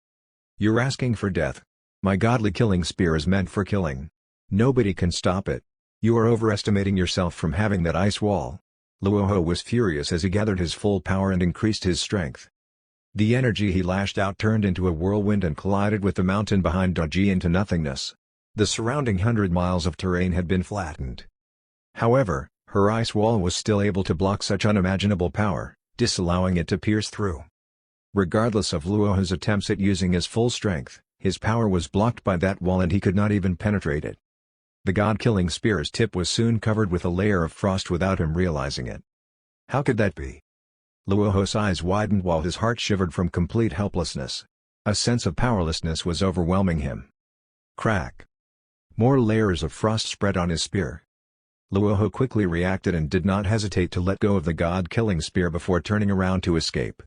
"You're asking for death. My godly killing spear is meant for killing. Nobody can stop it. You are overestimating yourself from having that ice wall." Luoho was furious as he gathered his full power and increased his strength. The energy he lashed out turned into a whirlwind and collided with the mountain behind Goji into nothingness. The surrounding 100 miles of terrain had been flattened. However, her ice wall was still able to block such unimaginable power, disallowing it to pierce through. Regardless of Luoho's attempts at using his full strength, his power was blocked by that wall and he could not even penetrate it. The god-killing spear's tip was soon covered with a layer of frost without him realizing it. How could that be? Luoho's eyes widened while his heart shivered from complete helplessness. A sense of powerlessness was overwhelming him. Crack! More layers of frost spread on his spear. Luoho quickly reacted and did not hesitate to let go of the god-killing spear before turning around to escape.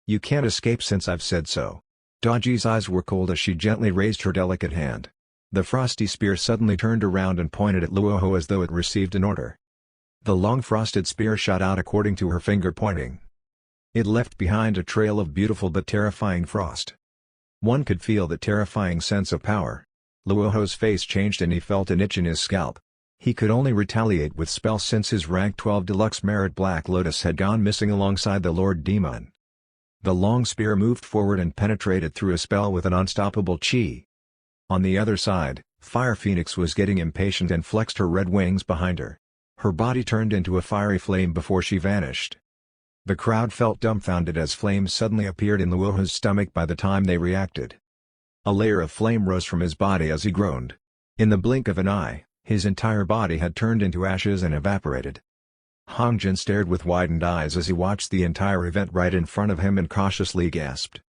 "You can't escape since I've said so." Goji's eyes were cold as she gently raised her delicate hand. The frosty spear suddenly turned around and pointed at Luoho as though it received an order. The long frosted spear shot out according to her finger pointing. It left behind a trail of beautiful but terrifying frost. One could feel the terrifying sense of power. Luoho's face changed and he felt an itch in his scalp. He could only retaliate with spells since his rank 12 Deluxe Merit Black Lotus had gone missing alongside the Lord Demon. The long spear moved forward and penetrated through a spell with an unstoppable chi. On the other side, Fire Phoenix was getting impatient and flexed her red wings behind her. Her body turned into a fiery flame before she vanished. The crowd felt dumbfounded as flames suddenly appeared in Luoho's stomach by the time they reacted. A layer of flame rose from his body as he groaned. In the blink of an eye, his entire body had turned into ashes and evaporated. Hongjin stared with widened eyes as he watched the entire event right in front of him and cautiously gasped.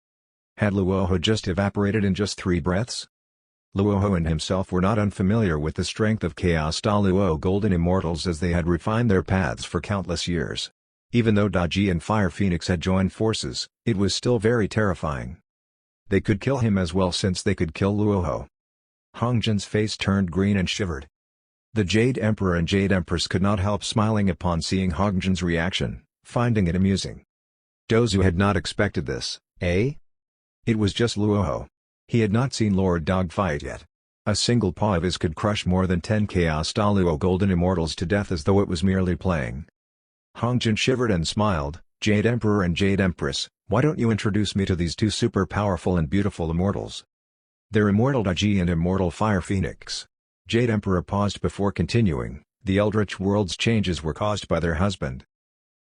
Had Luoho just evaporated in just 3 breaths? Luoho and himself were not unfamiliar with the strength of Chaos Da Luo Golden Immortals as they had refined their paths for countless years. Even though Daji and Fire Phoenix had joined forces, it was still very terrifying. They could kill him as well since they could kill Luoho. Hongjin's face turned green and shivered. The Jade Emperor and Jade Empress could not help smiling upon seeing Hongjin's reaction, finding it amusing. Dozu had not expected this, eh? It was just Luoho. He had not seen Lord Dog fight yet. A single paw of his could crush more than 10 Chaos Da Luo Golden Immortals to death as though it was merely playing. Hongjin shivered and smiled. "Jade Emperor and Jade Empress, why don't you introduce me to these 2 super powerful and beautiful immortals?" "They're Immortal Daji and Immortal Fire Phoenix." Jade Emperor paused before continuing. "The Eldritch World's changes were caused by their husband."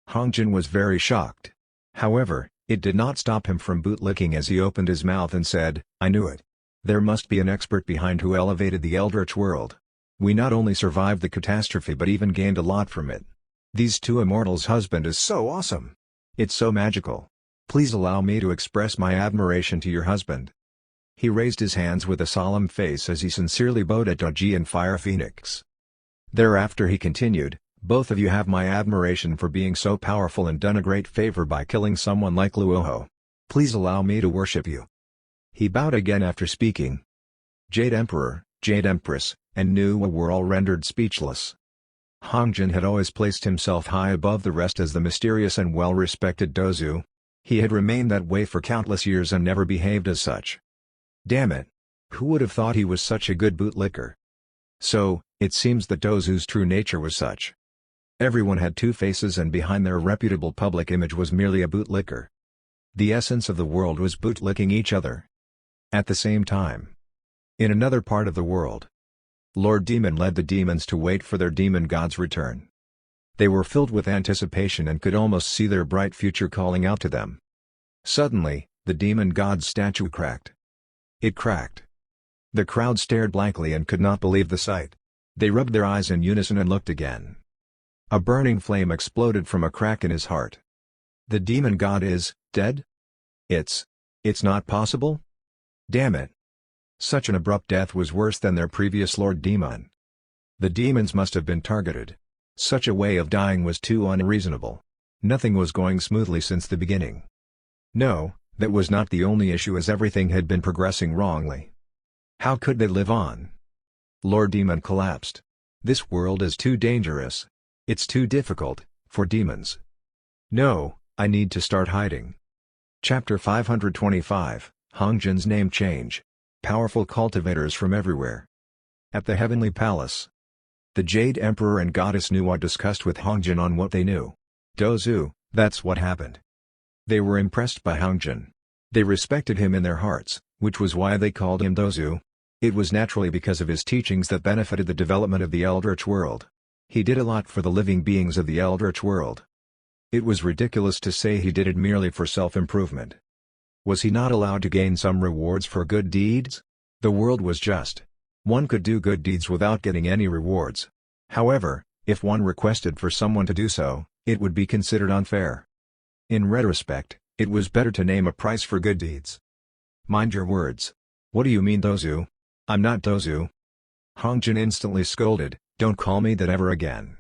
Hongjin was very shocked. However, it did not stop him from bootlicking as he opened his mouth and said, "I knew it. There must be an expert behind who elevated the Eldritch World. We not only survived the catastrophe but even gained a lot from it. These 2 immortals' husband is so awesome. It's so magical. Please allow me to express my admiration to your husband." He raised his hands with a solemn face as he sincerely bowed at Daji and Fire Phoenix. Thereafter he continued, "Both of you have my admiration for being so powerful and done a great favor by killing someone like Luoho. Please allow me to worship you." He bowed again after speaking. Jade Emperor, Jade Empress, and Nuwa were all rendered speechless. Hongjin had always placed himself high above the rest as the mysterious and well-respected Dozu. He had remained that way for countless years and never behaved as such. Damn it! Who would have thought he was such a good bootlicker? So, it seems that Dozu's true nature was such. Everyone had 2 faces and behind their reputable public image was merely a bootlicker. The essence of the world was bootlicking each other. At the same time, in another part of the world, Lord Demon led the demons to wait for their demon god's return. They were filled with anticipation and could almost see their bright future calling out to them. Suddenly, the demon god's statue cracked. It cracked. The crowd stared blankly and could not believe the sight. They rubbed their eyes in unison and looked again. A burning flame exploded from a crack in his heart. The demon god is dead? It's not possible? Damn it. Such an abrupt death was worse than their previous Lord Demon. The demons must have been targeted. Such a way of dying was too unreasonable. Nothing was going smoothly since the beginning. No, that was not the only issue, as everything had been progressing wrongly. How could they live on? Lord Demon collapsed. This world is too dangerous. It's too difficult for demons. No, I need to start hiding. Chapter 525, Hongjin's name change. Powerful cultivators from everywhere. At the Heavenly Palace, the Jade Emperor and Goddess Nuwa discussed with Hongjin on what they knew. Dozu, that's what happened. They were impressed by Hongjin. They respected him in their hearts, which was why they called him Dozu. It was naturally because of his teachings that benefited the development of the Eldritch world. He did a lot for the living beings of the Eldritch world. It was ridiculous to say he did it merely for self-improvement. Was he not allowed to gain some rewards for good deeds? The world was just. One could do good deeds without getting any rewards. However, if one requested for someone to do so, it would be considered unfair. In retrospect, it was better to name a price for good deeds. Mind your words. What do you mean, Dozu? I'm not Dozu. Hongjin instantly scolded, don't call me that ever again.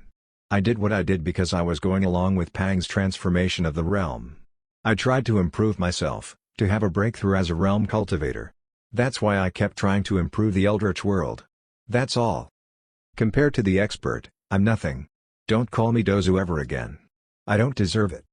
I did what I did because I was going along with Pang's transformation of the realm. I tried to improve myself, to have a breakthrough as a realm cultivator. That's why I kept trying to improve the Eldritch world. That's all. Compared to the expert, I'm nothing. Don't call me Dozu ever again. I don't deserve it.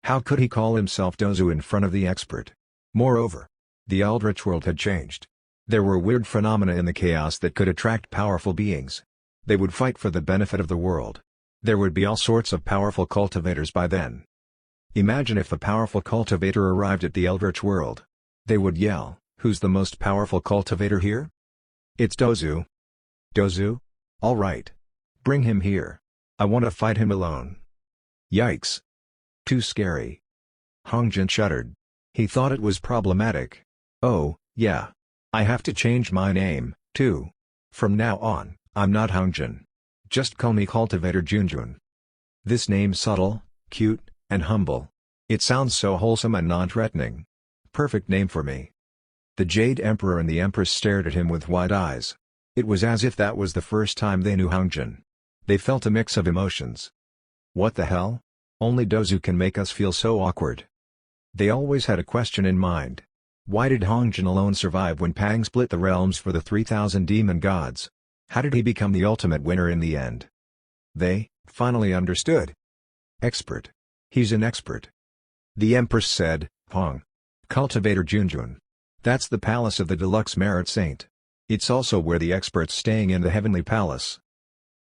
How could he call himself Dozu in front of the expert? Moreover, the Eldritch world had changed. There were weird phenomena in the chaos that could attract powerful beings. They would fight for the benefit of the world. There would be all sorts of powerful cultivators by then. Imagine if a powerful cultivator arrived at the Eldritch world. They would yell, who's the most powerful cultivator here? It's Dozu. Dozu? All right. Bring him here. I want to fight him alone. Yikes. Too scary. Hongjin shuddered. He thought it was problematic. Oh, yeah. I have to change my name, too. From now on, I'm not Hongjin. Just call me Cultivator Junjun. This name's subtle, cute, and humble. It sounds so wholesome and non-threatening. Perfect name for me. The Jade Emperor and the Empress stared at him with wide eyes. It was as if that was the first time they knew Hongjin. They felt a mix of emotions. What the hell? Only Dozu can make us feel so awkward. They always had a question in mind. Why did Hongjin alone survive when Pang split the realms for the 3,000 demon gods? How did he become the ultimate winner in the end? They, finally understood. Expert. He's an expert. The Empress said, Hong. Cultivator Junjun. That's the palace of the Deluxe Merit Saint. It's also where the expert's staying in the Heavenly Palace.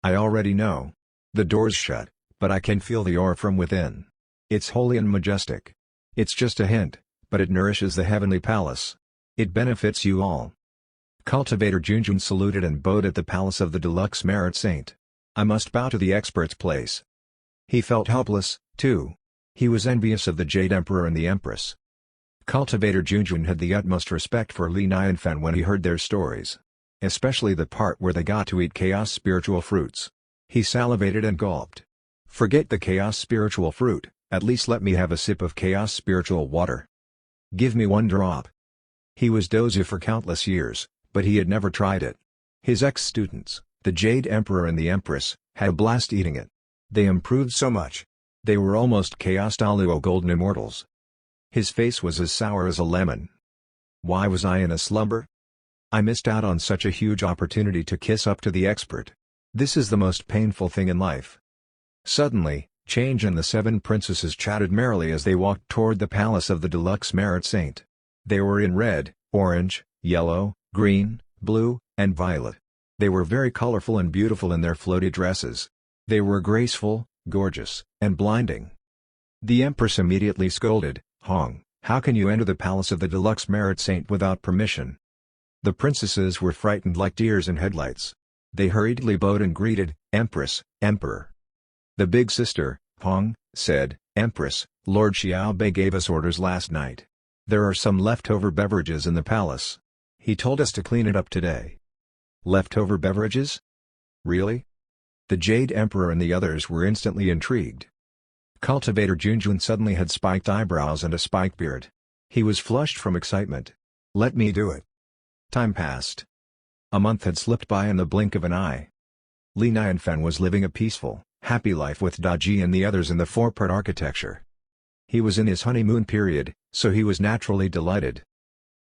I already know. The door's shut, but I can feel the aura from within. It's holy and majestic. It's just a hint, but it nourishes the Heavenly Palace. It benefits you all. Cultivator Junjun saluted and bowed at the palace of the Deluxe Merit Saint. I must bow to the expert's place. He felt helpless, too. He was envious of the Jade Emperor and the Empress. Cultivator Junjun had the utmost respect for Li Nianfan when he heard their stories. Especially the part where they got to eat chaos spiritual fruits. He salivated and gulped. Forget the chaos spiritual fruit, at least let me have a sip of chaos spiritual water. Give me one drop. He was Dozu for countless years, but he had never tried it. His ex-students, the Jade Emperor and the Empress, had a blast eating it. They improved so much. They were almost Chaos Daluo Golden Immortals. His face was as sour as a lemon. Why was I in a slumber? I missed out on such a huge opportunity to kiss up to the expert. This is the most painful thing in life. Suddenly, Change and the 7 princesses chatted merrily as they walked toward the palace of the Deluxe Merit Saint. They were in red, orange, yellow, green, blue, and violet. They were very colorful and beautiful in their floaty dresses. They were graceful, gorgeous, and blinding. The Empress immediately scolded, Hong, how can you enter the palace of the Deluxe Merit Saint without permission? The princesses were frightened like deers in headlights. They hurriedly bowed and greeted, Empress, Emperor. The big sister, Hong, said, Empress, Lord Xiaobei gave us orders last night. There are some leftover beverages in the palace. He told us to clean it up today. Leftover beverages? Really? The Jade Emperor and the others were instantly intrigued. Cultivator Junjun suddenly had spiked eyebrows and a spiked beard. He was flushed from excitement. Let me do it. Time passed. A month had slipped by in the blink of an eye. Li Nianfan was living a peaceful, Happy life with Daji and the others in the four-part architecture. He was in his honeymoon period, so he was naturally delighted.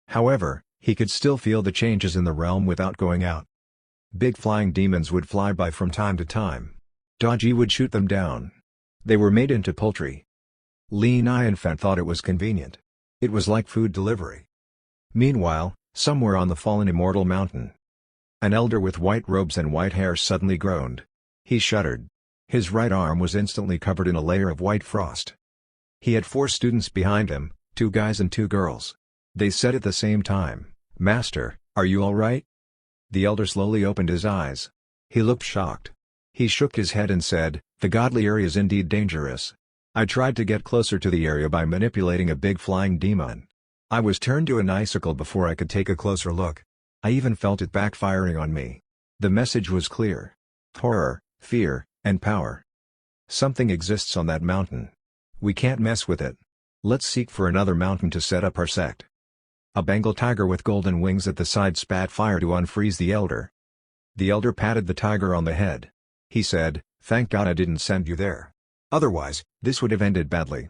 However, he could still feel the changes in the realm without going out. Big flying demons would fly by from time to time. Daji would shoot them down. They were made into poultry. Lin and Fan thought it was convenient. It was like food delivery. Meanwhile, somewhere on the fallen immortal mountain, an elder with white robes and white hair suddenly groaned. He shuddered. His right arm was instantly covered in a layer of white frost. He had 4 students behind him, 2 guys and 2 girls. They said at the same time, "Master, are you all right?" The elder slowly opened his eyes. He looked shocked. He shook his head and said, "The godly area is indeed dangerous. I tried to get closer to the area by manipulating a big flying demon. I was turned to an icicle before I could take a closer look. I even felt it backfiring on me." The message was clear. Horror, fear, and power. Something exists on that mountain. We can't mess with it. Let's seek for another mountain to set up our sect. A Bengal tiger with golden wings at the side spat fire to unfreeze the elder. The elder patted the tiger on the head. He said, "Thank God I didn't send you there. Otherwise, this would have ended badly."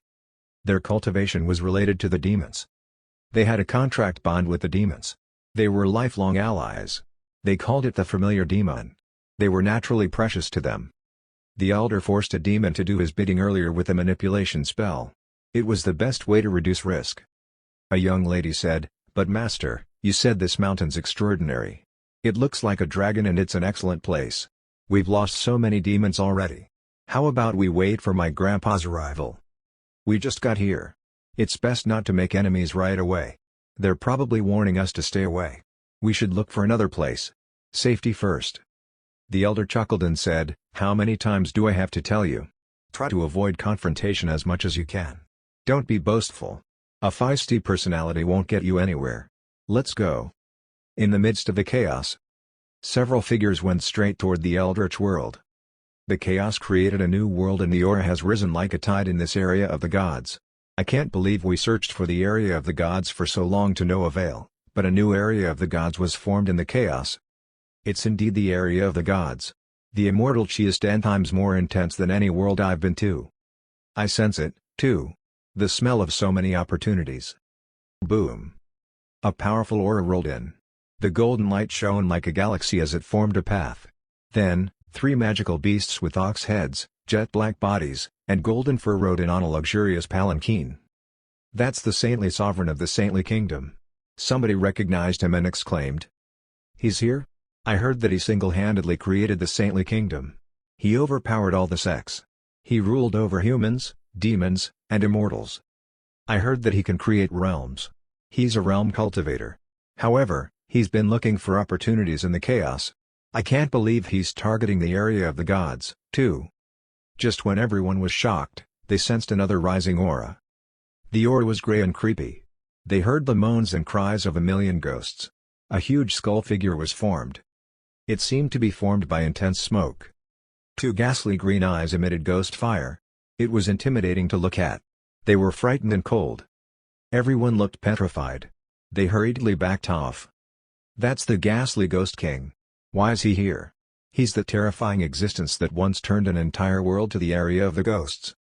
Their cultivation was related to the demons. They had a contract bond with the demons. They were lifelong allies. They called it the familiar demon. They were naturally precious to them. The elder forced a demon to do his bidding earlier with a manipulation spell. It was the best way to reduce risk. A young lady said, "But master, you said this mountain's extraordinary. It looks like a dragon and it's an excellent place. We've lost so many demons already. How about we wait for my grandpa's arrival? We just got here. It's best not to make enemies right away. They're probably warning us to stay away. We should look for another place. Safety first." The elder chuckled and said, "How many times do I have to tell you? Try to avoid confrontation as much as you can. Don't be boastful. A feisty personality won't get you anywhere. Let's go." In the midst of the chaos, several figures went straight toward the eldritch world. The chaos created a new world and the aura has risen like a tide in this area of the gods. I can't believe we searched for the area of the gods for so long to no avail, but a new area of the gods was formed in the chaos. It's indeed the area of the gods. The immortal chi is 10 times more intense than any world I've been to. I sense it, too. The smell of so many opportunities. Boom. A powerful aura rolled in. The golden light shone like a galaxy as it formed a path. Then, 3 magical beasts with ox heads, jet-black bodies, and golden fur rode in on a luxurious palanquin. "That's the saintly sovereign of the saintly kingdom." Somebody recognized him and exclaimed, "He's here? I heard that he single-handedly created the saintly kingdom. He overpowered all the sects. He ruled over humans, demons, and immortals. I heard that he can create realms. He's a realm cultivator. However, he's been looking for opportunities in the chaos. I can't believe he's targeting the area of the gods, too." Just when everyone was shocked, they sensed another rising aura. The aura was gray and creepy. They heard the moans and cries of a million ghosts. A huge skull figure was formed. It seemed to be formed by intense smoke. 2 ghastly green eyes emitted ghost fire. It was intimidating to look at. They were frightened and cold. Everyone looked petrified. They hurriedly backed off. "That's the ghastly Ghost King. Why is he here? He's the terrifying existence that once turned an entire world to the area of the ghosts.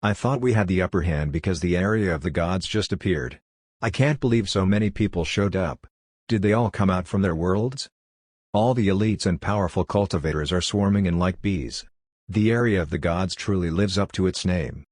I thought we had the upper hand because the area of the gods just appeared. I can't believe so many people showed up. Did they all come out from their worlds? All the elites and powerful cultivators are swarming in like bees. The area of the gods truly lives up to its name."